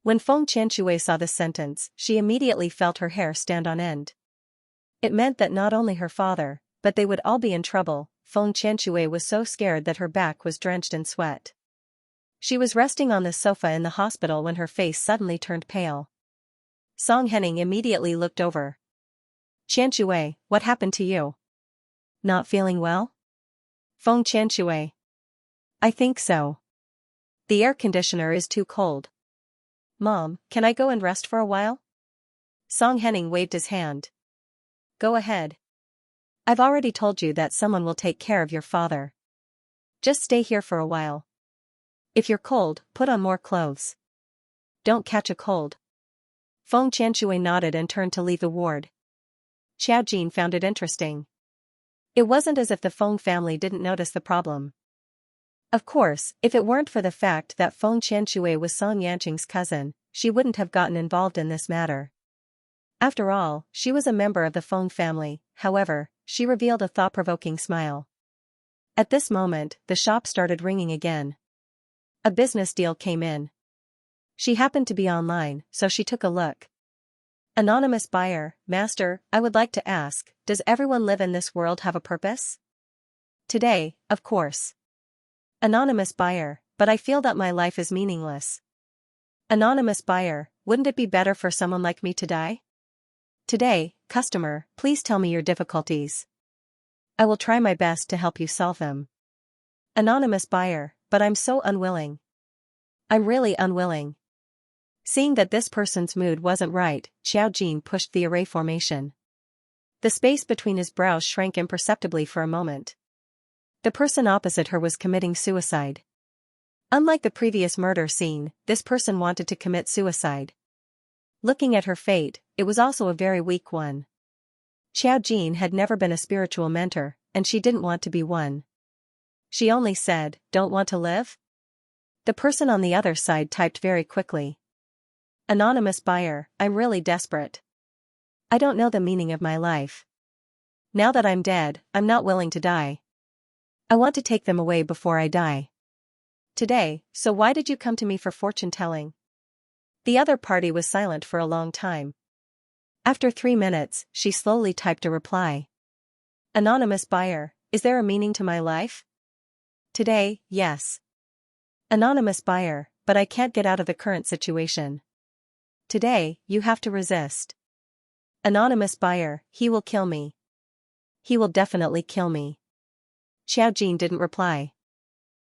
When Feng Qianshui saw this sentence, she immediately felt her hair stand on end. It meant that not only her father, but they would all be in trouble. Feng Qianshui was so scared that her back was drenched in sweat. She was resting on the sofa in the hospital when her face suddenly turned pale. Song Henning immediately looked over. Qianshui, what happened to you? Not feeling well? Feng Qianshui. I think so. The air conditioner is too cold. Mom, can I go and rest for a while? Song Henning waved his hand. Go ahead. I've already told you that someone will take care of your father. Just stay here for a while. If you're cold, put on more clothes. Don't catch a cold. Feng Qianshui nodded and turned to leave the ward. Xiao Jin found it interesting. It wasn't as if the Feng family didn't notice the problem. Of course, if it weren't for the fact that Feng Qianshui was Song Yanqing's cousin, she wouldn't have gotten involved in this matter. After all, she was a member of the Feng family. However, she revealed a thought-provoking smile. At this moment, the shop started ringing again. A business deal came in. She happened to be online, so she took a look. Anonymous buyer, master, I would like to ask, does everyone live in this world have a purpose? Today, of course. Anonymous buyer, but I feel that my life is meaningless. Anonymous buyer, wouldn't it be better for someone like me to die? Today, customer, please tell me your difficulties. I will try my best to help you solve them. Anonymous buyer, but I'm so unwilling. I'm really unwilling. Seeing that this person's mood wasn't right, Xiao Jin pushed the array formation. The space between his brows shrank imperceptibly for a moment. The person opposite her was committing suicide. Unlike the previous murder scene, this person wanted to commit suicide. Looking at her fate, it was also a very weak one. Xiao Jin had never been a spiritual mentor, and she didn't want to be one. She only said, "Don't want to live?" The person on the other side typed very quickly. Anonymous buyer, I'm really desperate. I don't know the meaning of my life. Now that I'm dead, I'm not willing to die. I want to take them away before I die. Today, so why did you come to me for fortune-telling? The other party was silent for a long time. After 3 minutes, she slowly typed a reply. Anonymous buyer, is there a meaning to my life? Today, yes. Anonymous buyer, but I can't get out of the current situation. Today, you have to resist. Anonymous buyer, he will kill me. He will definitely kill me. Xiao Jin didn't reply.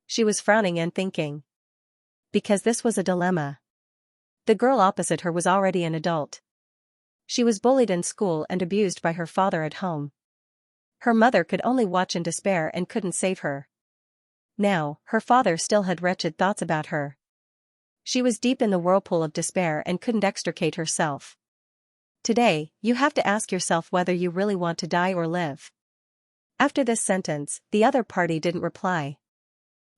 She was frowning and thinking. Because this was a dilemma. The girl opposite her was already an adult. She was bullied in school and abused by her father at home. Her mother could only watch in despair and couldn't save her. Now, her father still had wretched thoughts about her. She was deep in the whirlpool of despair and couldn't extricate herself. Today, you have to ask yourself whether you really want to die or live. After this sentence, the other party didn't reply.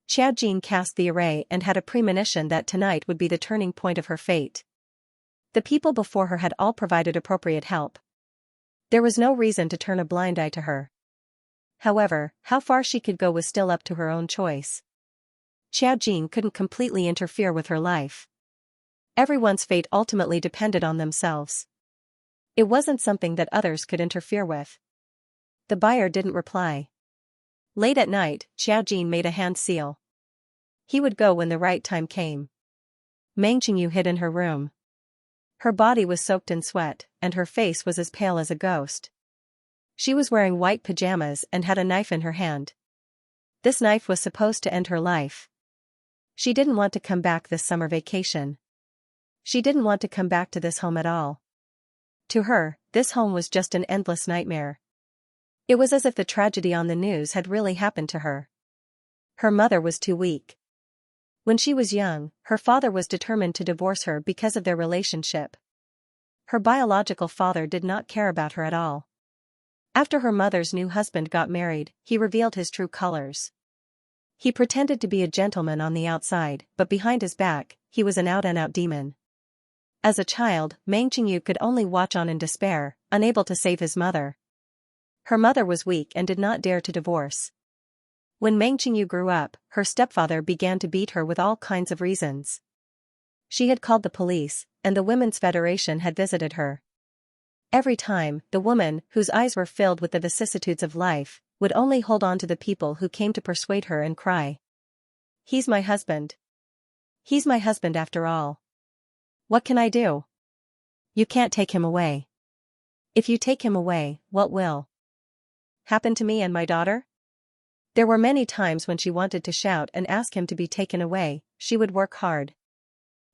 Xiaojin cast the array and had a premonition that tonight would be the turning point of her fate. The people before her had all provided appropriate help. There was no reason to turn a blind eye to her. However, how far she could go was still up to her own choice. Xiaojin couldn't completely interfere with her life. Everyone's fate ultimately depended on themselves. It wasn't something that others could interfere with. The buyer didn't reply. Late at night, Xiaojin made a hand seal. He would go when the right time came. Meng Qingyu hid in her room. Her body was soaked in sweat, and her face was as pale as a ghost. She was wearing white pajamas and had a knife in her hand. This knife was supposed to end her life. She didn't want to come back this summer vacation. She didn't want to come back to this home at all. To her, this home was just an endless nightmare. It was as if the tragedy on the news had really happened to her. Her mother was too weak. When she was young, her father was determined to divorce her because of their relationship. Her biological father did not care about her at all. After her mother's new husband got married, he revealed his true colors. He pretended to be a gentleman on the outside, but behind his back, he was an out-and-out demon. As a child, Meng Qingyu could only watch on in despair, unable to save his mother. Her mother was weak and did not dare to divorce. When Meng Qingyu grew up, her stepfather began to beat her with all kinds of reasons. She had called the police, and the Women's Federation had visited her. Every time, the woman, whose eyes were filled with the vicissitudes of life, would only hold on to the people who came to persuade her and cry. "He's my husband. He's my husband after all. What can I do? You can't take him away. If you take him away, what will happen to me and my daughter?" There were many times when she wanted to shout and ask him to be taken away. She would work hard.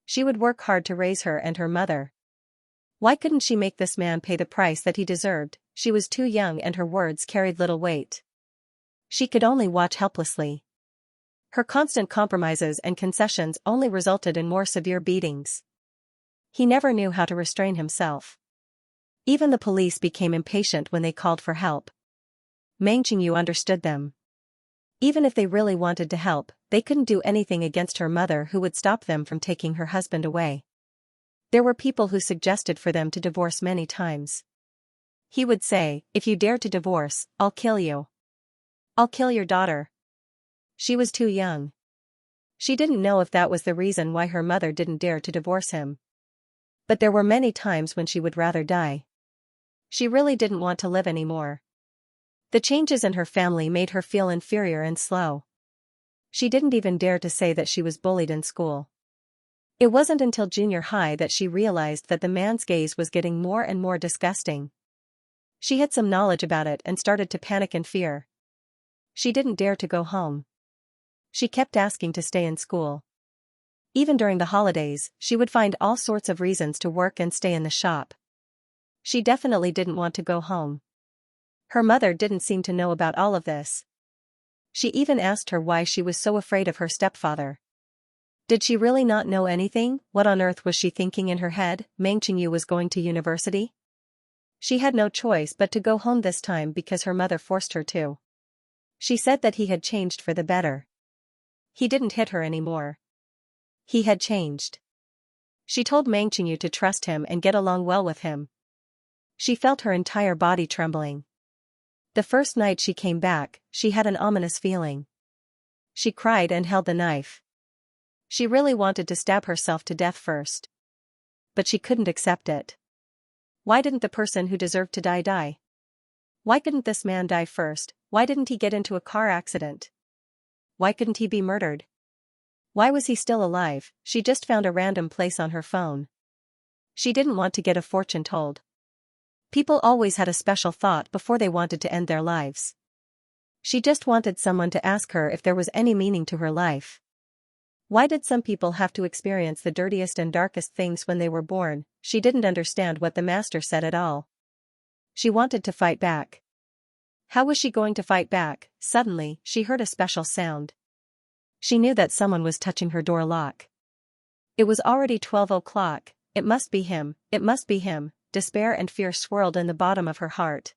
She would work hard to raise her and her mother. Why couldn't she make this man pay the price that he deserved? She was too young and her words carried little weight. She could only watch helplessly. Her constant compromises and concessions only resulted in more severe beatings. He never knew how to restrain himself. Even the police became impatient when they called for help. Meng Qingyu understood them. Even if they really wanted to help, they couldn't do anything against her mother who would stop them from taking her husband away. There were people who suggested for them to divorce many times. He would say, "If you dare to divorce, I'll kill you. I'll kill your daughter." She was too young. She didn't know if that was the reason why her mother didn't dare to divorce him. But there were many times when she would rather die. She really didn't want to live anymore. The changes in her family made her feel inferior and slow. She didn't even dare to say that she was bullied in school. It wasn't until junior high that she realized that the man's gaze was getting more and more disgusting. She had some knowledge about it and started to panic in fear. She didn't dare to go home. She kept asking to stay in school. Even during the holidays, she would find all sorts of reasons to work and stay in the shop. She definitely didn't want to go home. Her mother didn't seem to know about all of this. She even asked her why she was so afraid of her stepfather. Did she really not know anything? What on earth was she thinking in her head? Meng Qingyu was going to university? She had no choice but to go home this time because her mother forced her to. She said that he had changed for the better. He didn't hit her anymore. He had changed. She told Meng Qingyu to trust him and get along well with him. She felt her entire body trembling. The first night she came back, she had an ominous feeling. She cried and held the knife. She really wanted to stab herself to death first. But she couldn't accept it. Why didn't the person who deserved to die die? Why couldn't this man die first? Why didn't he get into a car accident? Why couldn't he be murdered? Why was he still alive? She just found a random place on her phone. She didn't want to get a fortune told. People always had a special thought before they wanted to end their lives. She just wanted someone to ask her if there was any meaning to her life. Why did some people have to experience the dirtiest and darkest things when they were born? She didn't understand what the master said at all. She wanted to fight back. How was she going to fight back? Suddenly, she heard a special sound. She knew that someone was touching her door lock. It was already 12 o'clock. It must be him, it must be him. Despair and fear swirled in the bottom of her heart.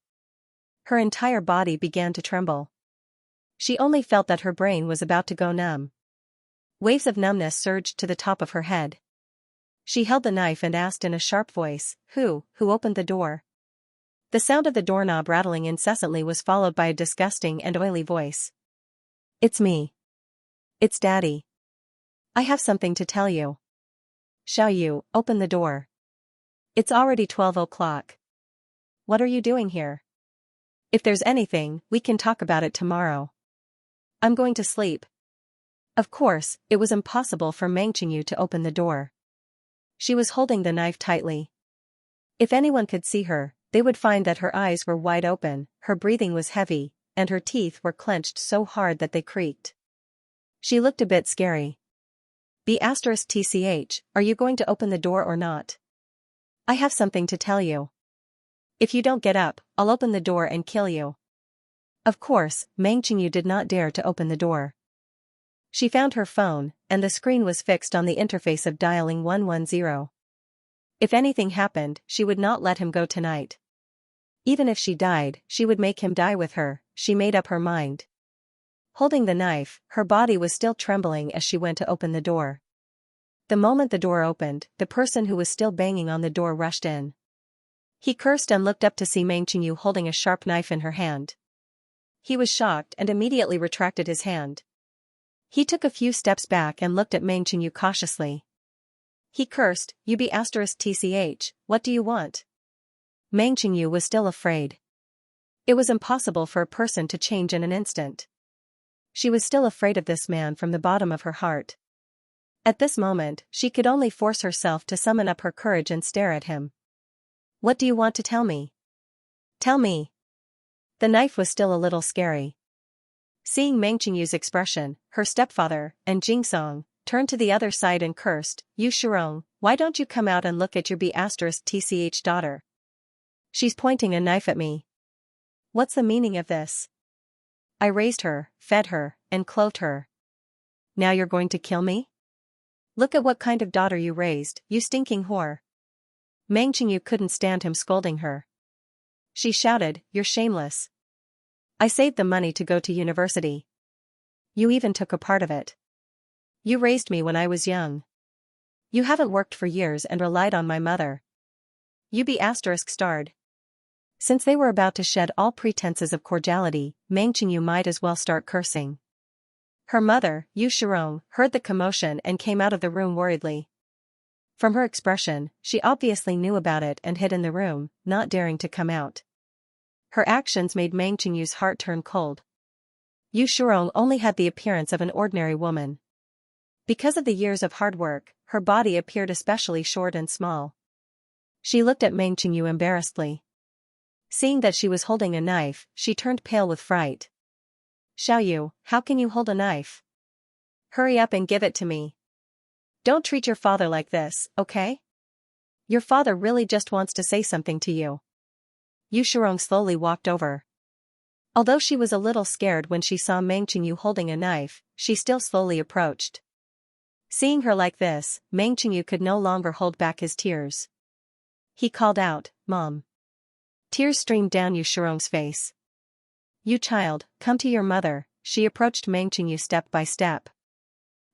Her entire body began to tremble. She only felt that her brain was about to go numb. Waves of numbness surged to the top of her head. She held the knife and asked in a sharp voice, Who opened the door? The sound of the doorknob rattling incessantly was followed by a disgusting and oily voice. It's me. It's Daddy. I have something to tell you. Xiaoyu, open the door. It's already 12 o'clock. What are you doing here? If there's anything, we can talk about it tomorrow. I'm going to sleep. Of course, it was impossible for Meng Qingyu to open the door. She was holding the knife tightly. If anyone could see her, they would find that her eyes were wide open, her breathing was heavy, and her teeth were clenched so hard that they creaked. She looked a bit scary. B*TCH, are you going to open the door or not? I have something to tell you. If you don't get up, I'll open the door and kill you. Of course, Meng Qingyu did not dare to open the door. She found her phone, and the screen was fixed on the interface of dialing 110. If anything happened, she would not let him go tonight. Even if she died, she would make him die with her. She made up her mind. Holding the knife, her body was still trembling as she went to open the door. The moment the door opened, the person who was still banging on the door rushed in. He cursed and looked up to see Meng Qingyu holding a sharp knife in her hand. He was shocked and immediately retracted his hand. He took a few steps back and looked at Meng Qingyu cautiously. He cursed, You B*TCH, what do you want? Meng Qingyu was still afraid. It was impossible for a person to change in an instant. She was still afraid of this man from the bottom of her heart. At this moment, she could only force herself to summon up her courage and stare at him. What do you want to tell me? Tell me. The knife was still a little scary. Seeing Meng Qingyu's expression, her stepfather, and Jingsong, turned to the other side and cursed, You Shirong, why don't you come out and look at your B*TCH daughter? She's pointing a knife at me. What's the meaning of this? I raised her, fed her, and clothed her. Now you're going to kill me? Look at what kind of daughter you raised, you stinking whore. Meng Qingyu couldn't stand him scolding her. She shouted, You're shameless. I saved the money to go to university. You even took a part of it. You raised me when I was young. You haven't worked for years and relied on my mother. You B*****. Since they were about to shed all pretenses of cordiality, Meng Qingyu might as well start cursing. Her mother, Yu Shirong, heard the commotion and came out of the room worriedly. From her expression, she obviously knew about it and hid in the room, not daring to come out. Her actions made Meng Qingyu's heart turn cold. Yu Shirong only had the appearance of an ordinary woman. Because of the years of hard work, her body appeared especially short and small. She looked at Meng Qingyu embarrassedly. Seeing that she was holding a knife, she turned pale with fright. Xiaoyu, how can you hold a knife? Hurry up and give it to me. Don't treat your father like this, okay? Your father really just wants to say something to you. Yu Shirong slowly walked over. Although she was a little scared when she saw Meng Qingyu holding a knife, she still slowly approached. Seeing her like this, Meng Qingyu could no longer hold back his tears. He called out, Mom. Tears streamed down Yu Shirong's face. You child, come to your mother. She approached Meng Qingyu step by step.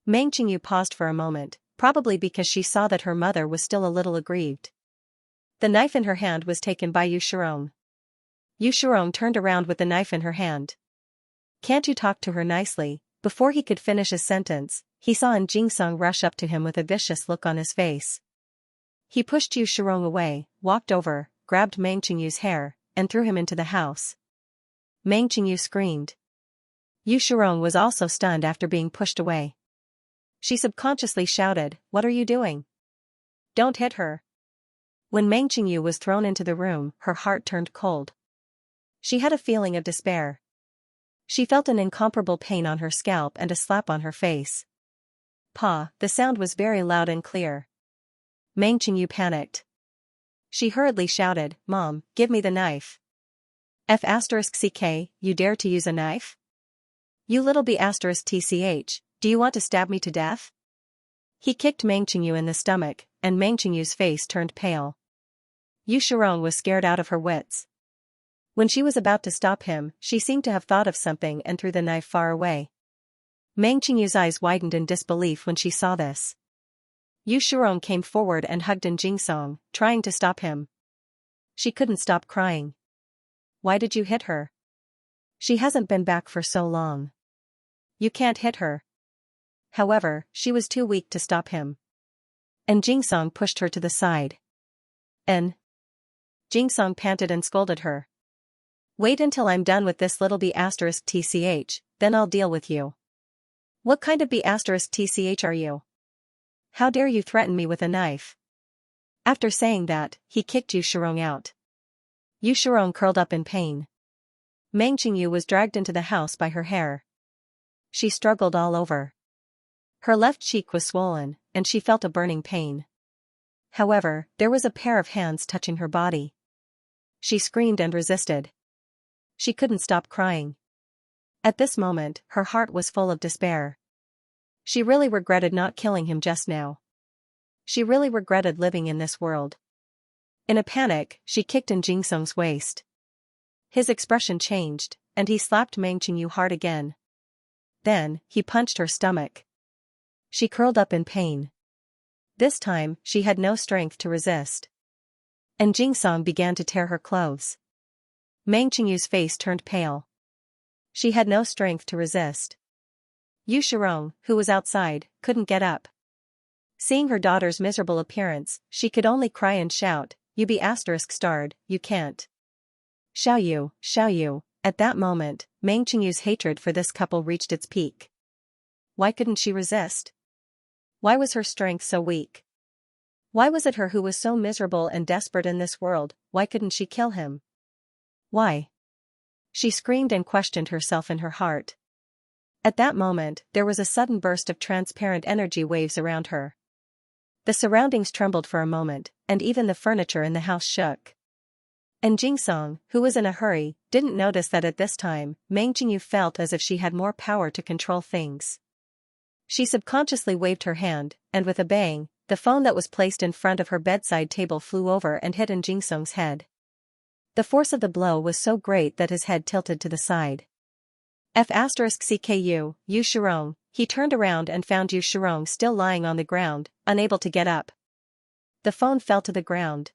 Meng Qingyu paused for a moment, probably because she saw that her mother was still a little aggrieved. The knife in her hand was taken by Yu Shirong. Yu Shirong turned around with the knife in her hand. Can't you talk to her nicely? Before he could finish his sentence, he saw An Jingsong rush up to him with a vicious look on his face. He pushed Yu Shirong away, walked over, grabbed Meng Qingyu's hair, and threw him into the house. Meng Qingyu screamed. Yu Shirong was also stunned after being pushed away. She subconsciously shouted, What are you doing? Don't hit her. When Meng Qingyu was thrown into the room, her heart turned cold. She had a feeling of despair. She felt an incomparable pain on her scalp and a slap on her face. Pa, the sound was very loud and clear. Meng Qingyu panicked. She hurriedly shouted, Mom, give me the knife. F*ck, you dare to use a knife? You little b*tch, do you want to stab me to death? He kicked Meng Qingyu in the stomach, and Meng Qingyu's face turned pale. Yu Shirong was scared out of her wits. When she was about to stop him, she seemed to have thought of something and threw the knife far away. Meng Qingyu's eyes widened in disbelief when she saw this. Yu Shirong came forward and hugged in Jingsong, trying to stop him. She couldn't stop crying. Why did you hit her? She hasn't been back for so long. You can't hit her. However, she was too weak to stop him. And Jingsong pushed her to the side. Jingsong panted and scolded her. Wait until I'm done with this little b*tch, then I'll deal with you. What kind of b*tch are you? How dare you threaten me with a knife? After saying that, he kicked Yu Shirong out. Yu Shirong curled up in pain. Meng Qingyu was dragged into the house by her hair. She struggled all over. Her left cheek was swollen, and she felt a burning pain. However, there was a pair of hands touching her body. She screamed and resisted. She couldn't stop crying. At this moment, her heart was full of despair. She really regretted not killing him just now. She really regretted living in this world. In a panic, she kicked in Jingsong's waist. His expression changed, and he slapped Meng Qingyu hard again. Then, he punched her stomach. She curled up in pain. This time, she had no strength to resist. And Jingsong began to tear her clothes. Meng Qingyu's face turned pale. She had no strength to resist. Yu Shirong, who was outside, couldn't get up. Seeing her daughter's miserable appearance, she could only cry and shout, You b****, you can't. Xiao Yu. At that moment, Meng Qingyu's hatred for this couple reached its peak. Why couldn't she resist? Why was her strength so weak? Why was it her who was so miserable and desperate in this world? Why couldn't she kill him? Why? She screamed and questioned herself in her heart. At that moment, there was a sudden burst of transparent energy waves around her. The surroundings trembled for a moment, and even the furniture in the house shook. And Jingsong, who was in a hurry, didn't notice that at this time, Meng Qingyu felt as if she had more power to control things. She subconsciously waved her hand, and with a bang, the phone that was placed in front of her bedside table flew over and hit in Jingsong's head. The force of the blow was so great that his head tilted to the side. F*ckyu, Yu Shirong, he turned around and found Yu Shirong still lying on the ground, unable to get up. The phone fell to the ground.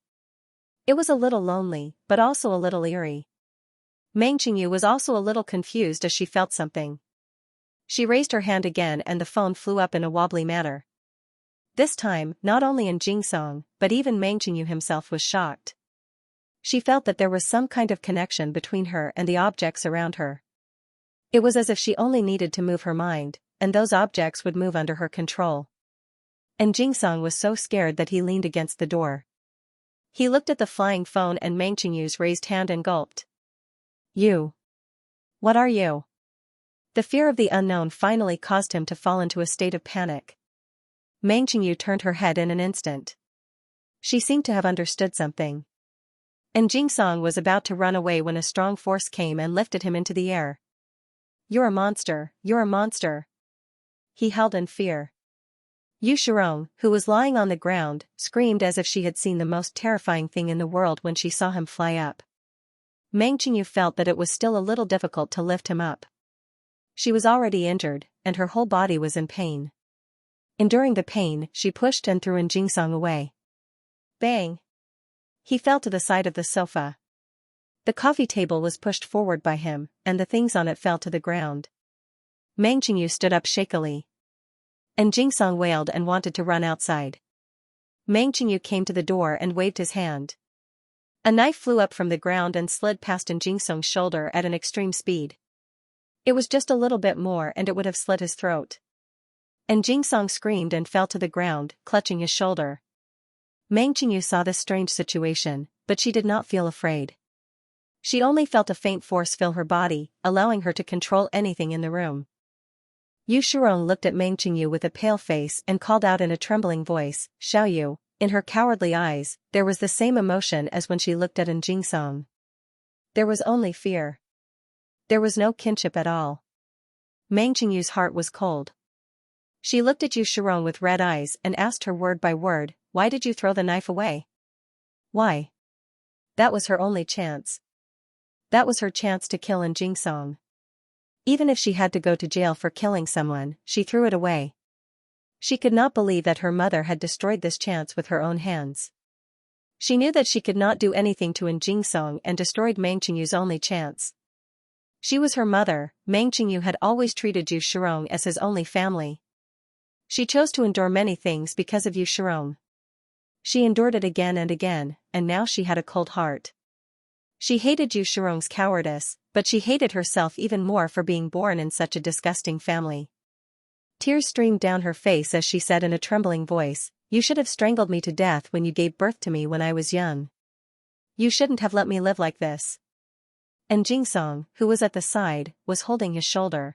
It was a little lonely, but also a little eerie. Meng Qingyu was also a little confused as she felt something. She raised her hand again and the phone flew up in a wobbly manner. This time, not only in Jingsong, but even Meng Qingyu himself was shocked. She felt that there was some kind of connection between her and the objects around her. It was as if she only needed to move her mind, and those objects would move under her control. And Jingsong was so scared that he leaned against the door. He looked at the flying phone and Meng Qingyu's raised hand and gulped. You. What are you? The fear of the unknown finally caused him to fall into a state of panic. Meng Qingyu turned her head in an instant. She seemed to have understood something. And Jingsong was about to run away when a strong force came and lifted him into the air. You're a monster, you're a monster. He held in fear. Yu Shirong, who was lying on the ground, screamed as if she had seen the most terrifying thing in the world when she saw him fly up. Meng Qingyu felt that it was still a little difficult to lift him up. She was already injured, and her whole body was in pain. Enduring the pain, she pushed and threw in Jingsong away. Bang! He fell to the side of the sofa. The coffee table was pushed forward by him, and the things on it fell to the ground. Meng Qingyu stood up shakily. And Jingsong wailed and wanted to run outside. Meng Qingyu came to the door and waved his hand. A knife flew up from the ground and slid past in Jingsong's shoulder at an extreme speed. It was just a little bit more and it would have slit his throat. And Jingsong screamed and fell to the ground, clutching his shoulder. Meng Qingyu saw this strange situation, but she did not feel afraid. She only felt a faint force fill her body, allowing her to control anything in the room. Yu Shirong looked at Meng Qingyu with a pale face and called out in a trembling voice, Xiaoyu. In her cowardly eyes, there was the same emotion as when she looked at An Jingsong. There was only fear. There was no kinship at all. Meng Qingyu's heart was cold. She looked at Yu Shirong with red eyes and asked her word by word, why did you throw the knife away? Why? That was her only chance. That was her chance to kill An Jingsong. Even if she had to go to jail for killing someone, she threw it away. She could not believe that her mother had destroyed this chance with her own hands. She knew that she could not do anything to An Jingsong and destroyed Meng Qingyu's only chance. She was her mother. Meng Qingyu had always treated Yu Shirong as his only family. She chose to endure many things because of Yu Shirong. She endured it again and again, and now she had a cold heart. She hated Yu Shirong's cowardice, but she hated herself even more for being born in such a disgusting family. Tears streamed down her face as she said in a trembling voice, you should have strangled me to death when you gave birth to me when I was young. You shouldn't have let me live like this. And Jingsong, who was at the side, was holding his shoulder.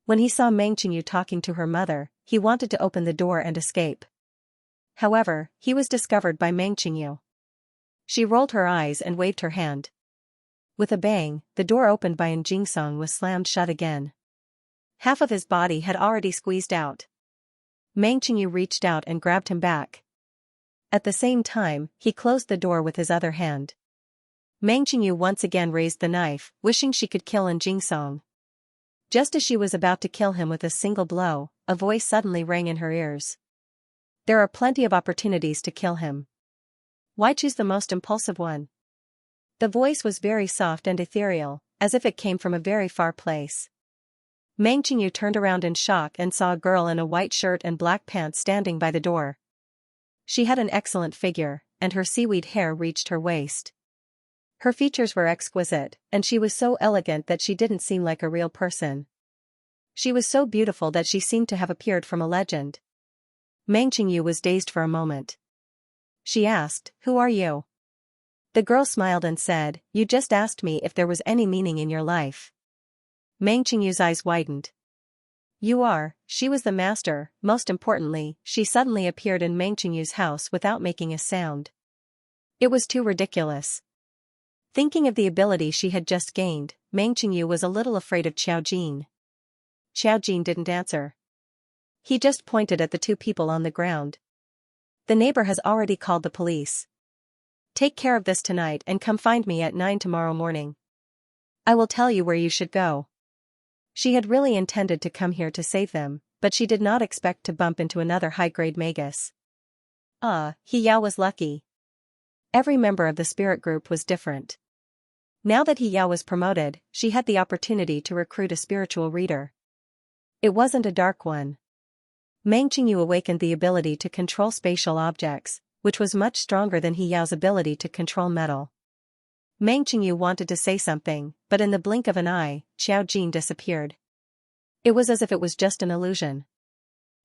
When he saw Meng Qingyu talking to her mother, he wanted to open the door and escape. However, he was discovered by Meng Qingyu. She rolled her eyes and waved her hand. With a bang, the door opened by An Jingsong was slammed shut again. Half of his body had already squeezed out. Meng Qingyu reached out and grabbed him back. At the same time, he closed the door with his other hand. Meng Qingyu once again raised the knife, wishing she could kill An Jingsong. Just as she was about to kill him with a single blow, a voice suddenly rang in her ears. There are plenty of opportunities to kill him. Why choose the most impulsive one? The voice was very soft and ethereal, as if it came from a very far place. Meng Qingyu turned around in shock and saw a girl in a white shirt and black pants standing by the door. She had an excellent figure, and her seaweed hair reached her waist. Her features were exquisite, and she was so elegant that she didn't seem like a real person. She was so beautiful that she seemed to have appeared from a legend. Meng Qingyu was dazed for a moment. She asked, who are you? The girl smiled and said, you just asked me if there was any meaning in your life. Meng Qingyu's eyes widened. You are. She was the master. Most importantly, she suddenly appeared in Meng Qingyu's house without making a sound. It was too ridiculous. Thinking of the ability she had just gained, Meng Qingyu was a little afraid of Qiao Jin. Qiao Jin didn't answer. He just pointed at the two people on the ground. The neighbor has already called the police. Take care of this tonight and come find me at 9 tomorrow morning. I will tell you where you should go. She had really intended to come here to save them, but she did not expect to bump into another high-grade magus. He Yao was lucky. Every member of the spirit group was different. Now that He Yao was promoted, she had the opportunity to recruit a spiritual reader. It wasn't a dark one. Meng Qingyu awakened the ability to control spatial objects, which was much stronger than He Yao's ability to control metal. Meng Qingyu wanted to say something, but in the blink of an eye, Qiao Jin disappeared. It was as if it was just an illusion.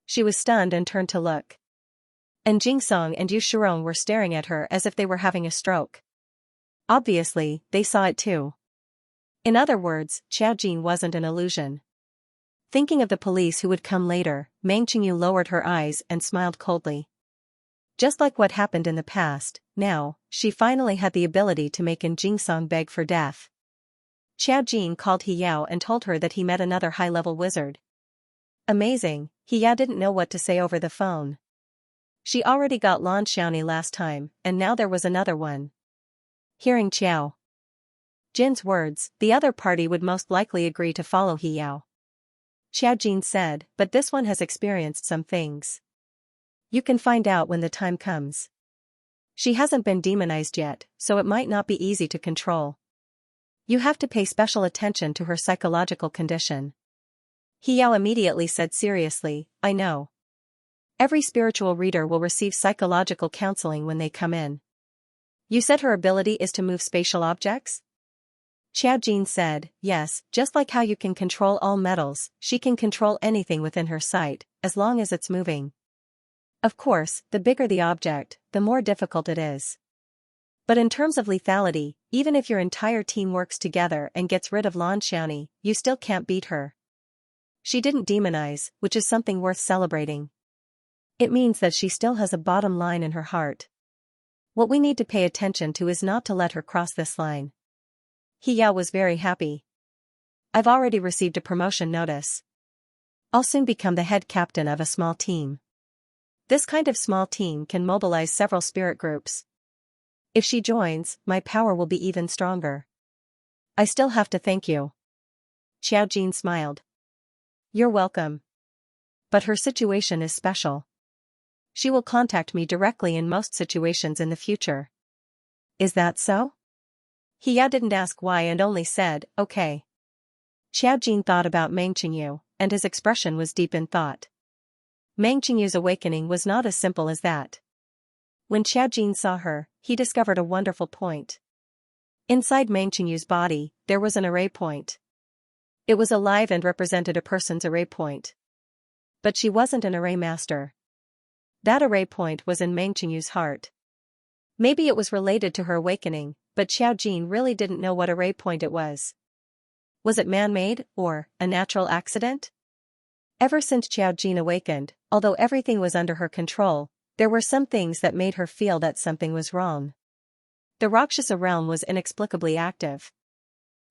She was stunned and turned to look. And Jingsong and Yu Shirong were staring at her as if they were having a stroke. Obviously, they saw it too. In other words, Qiao Jin wasn't an illusion. Thinking of the police who would come later, Meng Qingyu lowered her eyes and smiled coldly. Just like what happened in the past, now, she finally had the ability to make An Jingsong beg for death. Qiao Jin called He Yao and told her that he met another high-level wizard. Amazing, He Yao didn't know what to say over the phone. She already got Lan Xiaoni last time, and now there was another one. Hearing Qiao Jin's words, the other party would most likely agree to follow He Yao. Qiao Jin said, but this one has experienced some things. You can find out when the time comes. She hasn't been demonized yet, so it might not be easy to control. You have to pay special attention to her psychological condition. He Yao immediately said seriously, I know. Every spiritual reader will receive psychological counseling when they come in. You said her ability is to move spatial objects? Qiao Jin said, yes, just like how you can control all metals, she can control anything within her sight, as long as it's moving. Of course, the bigger the object, the more difficult it is. But in terms of lethality, even if your entire team works together and gets rid of Lan Xiaoni, you still can't beat her. She didn't demonize, which is something worth celebrating. It means that she still has a bottom line in her heart. What we need to pay attention to is not to let her cross this line. Xianxia was very happy. I've already received a promotion notice. I'll soon become the head captain of a small team. This kind of small team can mobilize several spirit groups. If she joins, my power will be even stronger. I still have to thank you. Xiaojin smiled. You're welcome. But her situation is special. She will contact me directly in most situations in the future. Is that so? Xianxia didn't ask why and only said, okay. Xiaojin thought about Meng Qingyu, and his expression was deep in thought. Meng Qingyu's awakening was not as simple as that. When Xiaojin saw her, he discovered a wonderful point. Inside Meng Qingyu's body, there was an array point. It was alive and represented a person's array point. But she wasn't an array master. That array point was in Meng Qingyu's heart. Maybe it was related to her awakening, but Xiaojin really didn't know what array point it was. Was it man-made, or a natural accident? Ever since Xiaojin awakened, although everything was under her control, there were some things that made her feel that something was wrong. The Rakshasa realm was inexplicably active.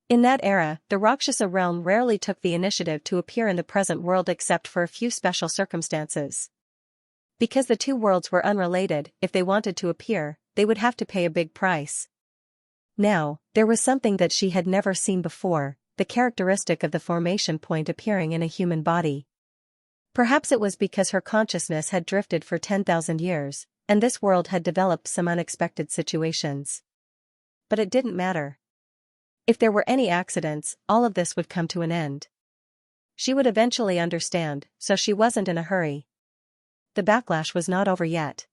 In that era, the Rakshasa realm rarely took the initiative to appear in the present world except for a few special circumstances. Because the two worlds were unrelated, if they wanted to appear, they would have to pay a big price. Now, there was something that she had never seen before, the characteristic of the formation point appearing in a human body. Perhaps it was because her consciousness had drifted for 10,000 years, and this world had developed some unexpected situations. But it didn't matter. If there were any accidents, all of this would come to an end. She would eventually understand, so she wasn't in a hurry. The backlash was not over yet.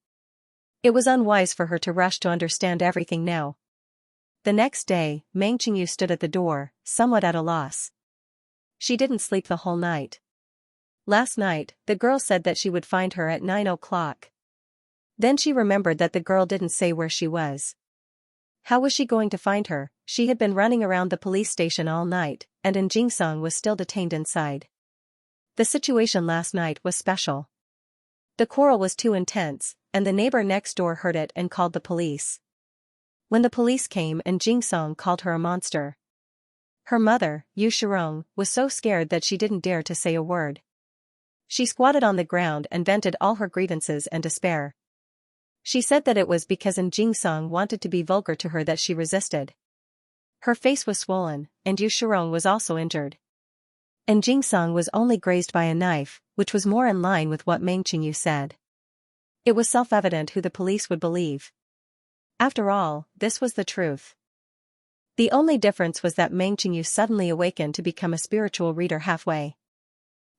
It was unwise for her to rush to understand everything now. The next day, Meng Qingyu stood at the door, somewhat at a loss. She didn't sleep the whole night. Last night, the girl said that she would find her at 9 o'clock. Then she remembered that the girl didn't say where she was. How was she going to find her? She had been running around the police station all night, and Jingsong was still detained inside. The situation last night was special. The quarrel was too intense, and the neighbor next door heard it and called the police. When the police came, Jingsong called her a monster. Her mother, Yu Shirong, was so scared that she didn't dare to say a word. She squatted on the ground and vented all her grievances and despair. She said that it was because Jingsong wanted to be vulgar to her that she resisted. Her face was swollen, and Yu Shirong was also injured. Jingsong was only grazed by a knife, which was more in line with what Meng Qingyu said. It was self-evident who the police would believe. After all, this was the truth. The only difference was that Meng Qingyu suddenly awakened to become a spiritual reader halfway.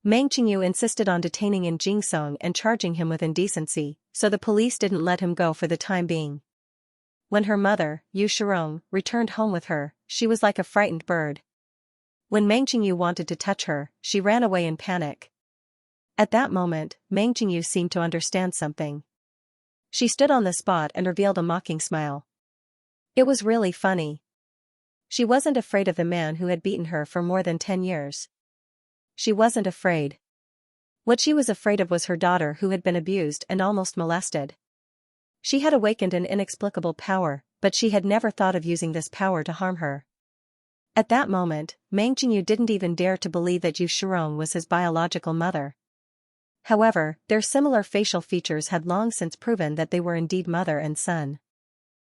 Meng Qingyu insisted on detaining Jingsong and charging him with indecency, so the police didn't let him go for the time being. When her mother, Yu Shirong, returned home with her, she was like a frightened bird. When Meng Qingyu wanted to touch her, she ran away in panic. At that moment, Meng Qingyu seemed to understand something. She stood on the spot and revealed a mocking smile. It was really funny. She wasn't afraid of the man who had beaten her for more than 10 years. She wasn't afraid. What she was afraid of was her daughter who had been abused and almost molested. She had awakened an inexplicable power, but she had never thought of using this power to harm her. At that moment, Meng Qingyu didn't even dare to believe that Yu Shirong was his biological mother. However, their similar facial features had long since proven that they were indeed mother and son.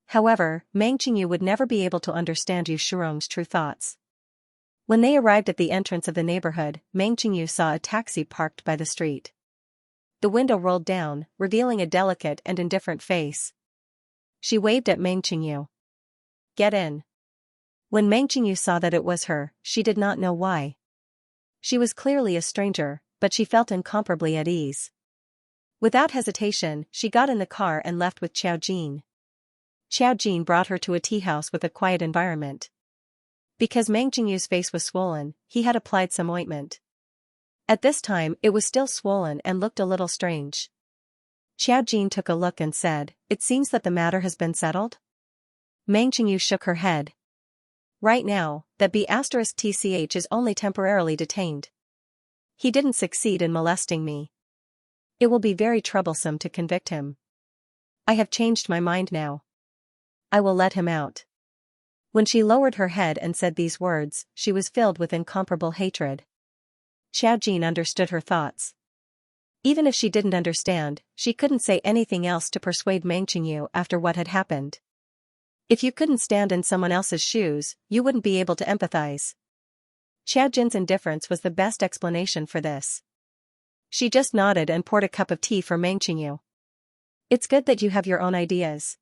However, Meng Qingyu would never be able to understand Yu Shirong's true thoughts. When they arrived at the entrance of the neighborhood, Meng Qingyu saw a taxi parked by the street. The window rolled down, revealing a delicate and indifferent face. She waved at Meng Qingyu. Get in. When Meng Qingyu saw that it was her, she did not know why. She was clearly a stranger, but she felt incomparably at ease. Without hesitation, she got in the car and left with Xiaojin. Xiaojin brought her to a tea house with a quiet environment. Because Meng Qingyu's face was swollen, he had applied some ointment. At this time, it was still swollen and looked a little strange. Xiaojin took a look and said, "It seems that the matter has been settled?" Meng Qingyu shook her head. Right now, that B*TCH is only temporarily detained. He didn't succeed in molesting me. It will be very troublesome to convict him. I have changed my mind now. I will let him out." When she lowered her head and said these words, she was filled with incomparable hatred. Xiao Jin understood her thoughts. Even if she didn't understand, she couldn't say anything else to persuade Meng Qingyu after what had happened. If you couldn't stand in someone else's shoes, you wouldn't be able to empathize. Xiao Jin's indifference was the best explanation for this. She just nodded and poured a cup of tea for Meng Qingyu. "It's good that you have your own ideas."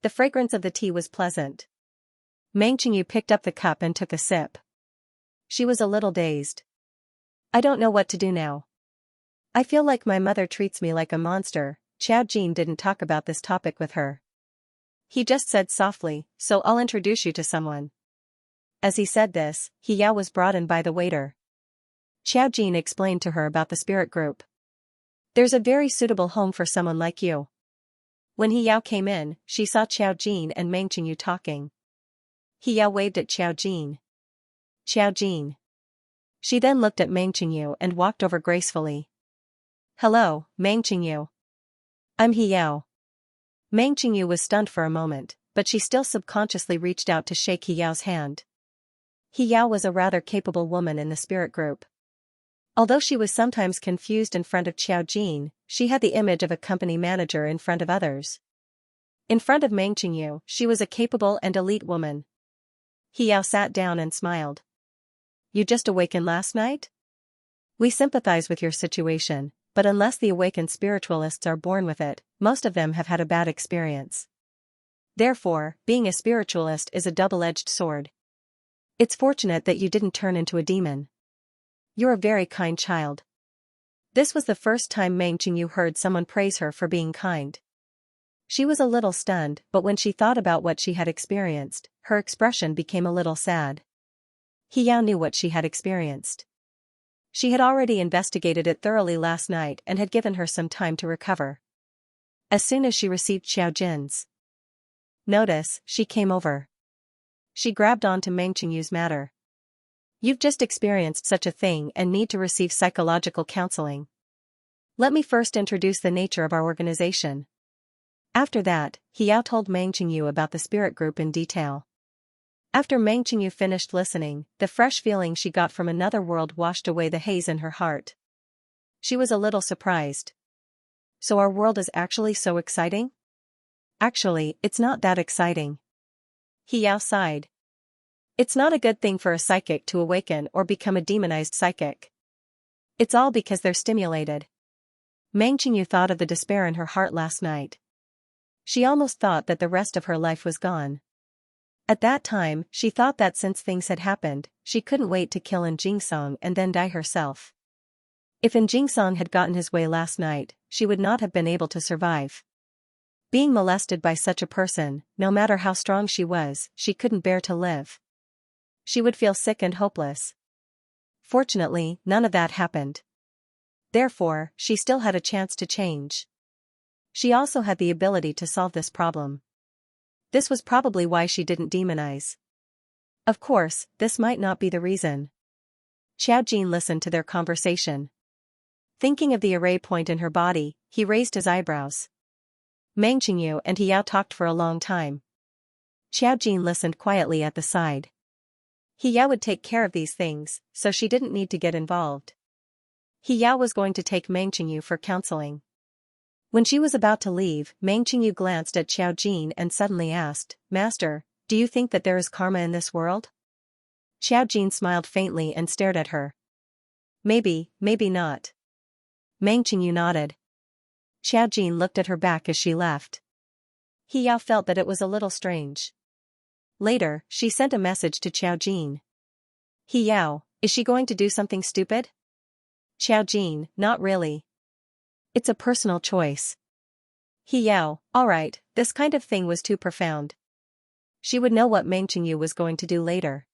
The fragrance of the tea was pleasant. Meng Qingyu picked up the cup and took a sip. She was a little dazed. "I don't know what to do now. I feel like my mother treats me like a monster." Xiao Jin didn't talk about this topic with her. He just said softly, "So I'll introduce you to someone." As he said this, He Yao was brought in by the waiter. Xiao Jin explained to her about the spirit group. "There's a very suitable home for someone like you." When He Yao came in, she saw Xiao Jin and Meng Qingyu talking. He Yao waved at Xiao Jin. "Xiao Jin." She then looked at Meng Qingyu and walked over gracefully. "Hello, Meng Qingyu. I'm He Yao." Meng Qingyu was stunned for a moment, but she still subconsciously reached out to shake He Yao's hand. He Yao was a rather capable woman in the spirit group. Although she was sometimes confused in front of Xiao Jin, she had the image of a company manager in front of others. In front of Meng Qingyu, she was a capable and elite woman. He Yao sat down and smiled. "You just awakened last night? We sympathize with your situation, but unless the awakened spiritualists are born with it, most of them have had a bad experience. Therefore, being a spiritualist is a double-edged sword. It's fortunate that you didn't turn into a demon. You're a very kind child." This was the first time Meng Qingyu heard someone praise her for being kind. She was a little stunned, but when she thought about what she had experienced, her expression became a little sad. He Yao knew what she had experienced. She had already investigated it thoroughly last night and had given her some time to recover. As soon as she received Xiao Jin's notice, she came over. She grabbed onto Meng Qingyu's matter. "You've just experienced such a thing and need to receive psychological counseling. Let me first introduce the nature of our organization." After that, He Yao told Meng Qingyu about the spirit group in detail. After Meng Qingyu finished listening, the fresh feeling she got from another world washed away the haze in her heart. She was a little surprised. "So our world is actually so exciting?" "Actually, it's not that exciting." He Yao sighed. "It's not a good thing for a psychic to awaken or become a demonized psychic. It's all because they're stimulated." Meng Qingyu thought of the despair in her heart last night. She almost thought that the rest of her life was gone. At that time, she thought that since things had happened, she couldn't wait to kill Jingsong and then die herself. If Jingsong had gotten his way last night, she would not have been able to survive. Being molested by such a person, no matter how strong she was, she couldn't bear to live. She would feel sick and hopeless. Fortunately, none of that happened. Therefore, she still had a chance to change. She also had the ability to solve this problem. This was probably why she didn't demonize. Of course, this might not be the reason. Xiao Jin listened to their conversation. Thinking of the array point in her body, he raised his eyebrows. Meng Qingyu and He Yao talked for a long time. Xiao Jin listened quietly at the side. He Yao would take care of these things, so she didn't need to get involved. He Yao was going to take Meng Qingyu for counseling. When she was about to leave, Meng Qingyu glanced at Xiao Jin and suddenly asked, "Master, do you think that there is karma in this world?" Xiao Jin smiled faintly and stared at her. "Maybe, maybe not." Meng Qingyu nodded. Xiao Jin looked at her back as she left. He Yao felt that it was a little strange. Later, she sent a message to Xiao Jin. "He Yao, is she going to do something stupid?" Xiao Jin, "Not really. It's a personal choice." He Yao, "Alright, this kind of thing was too profound." She would know what Meng Qingyu was going to do later.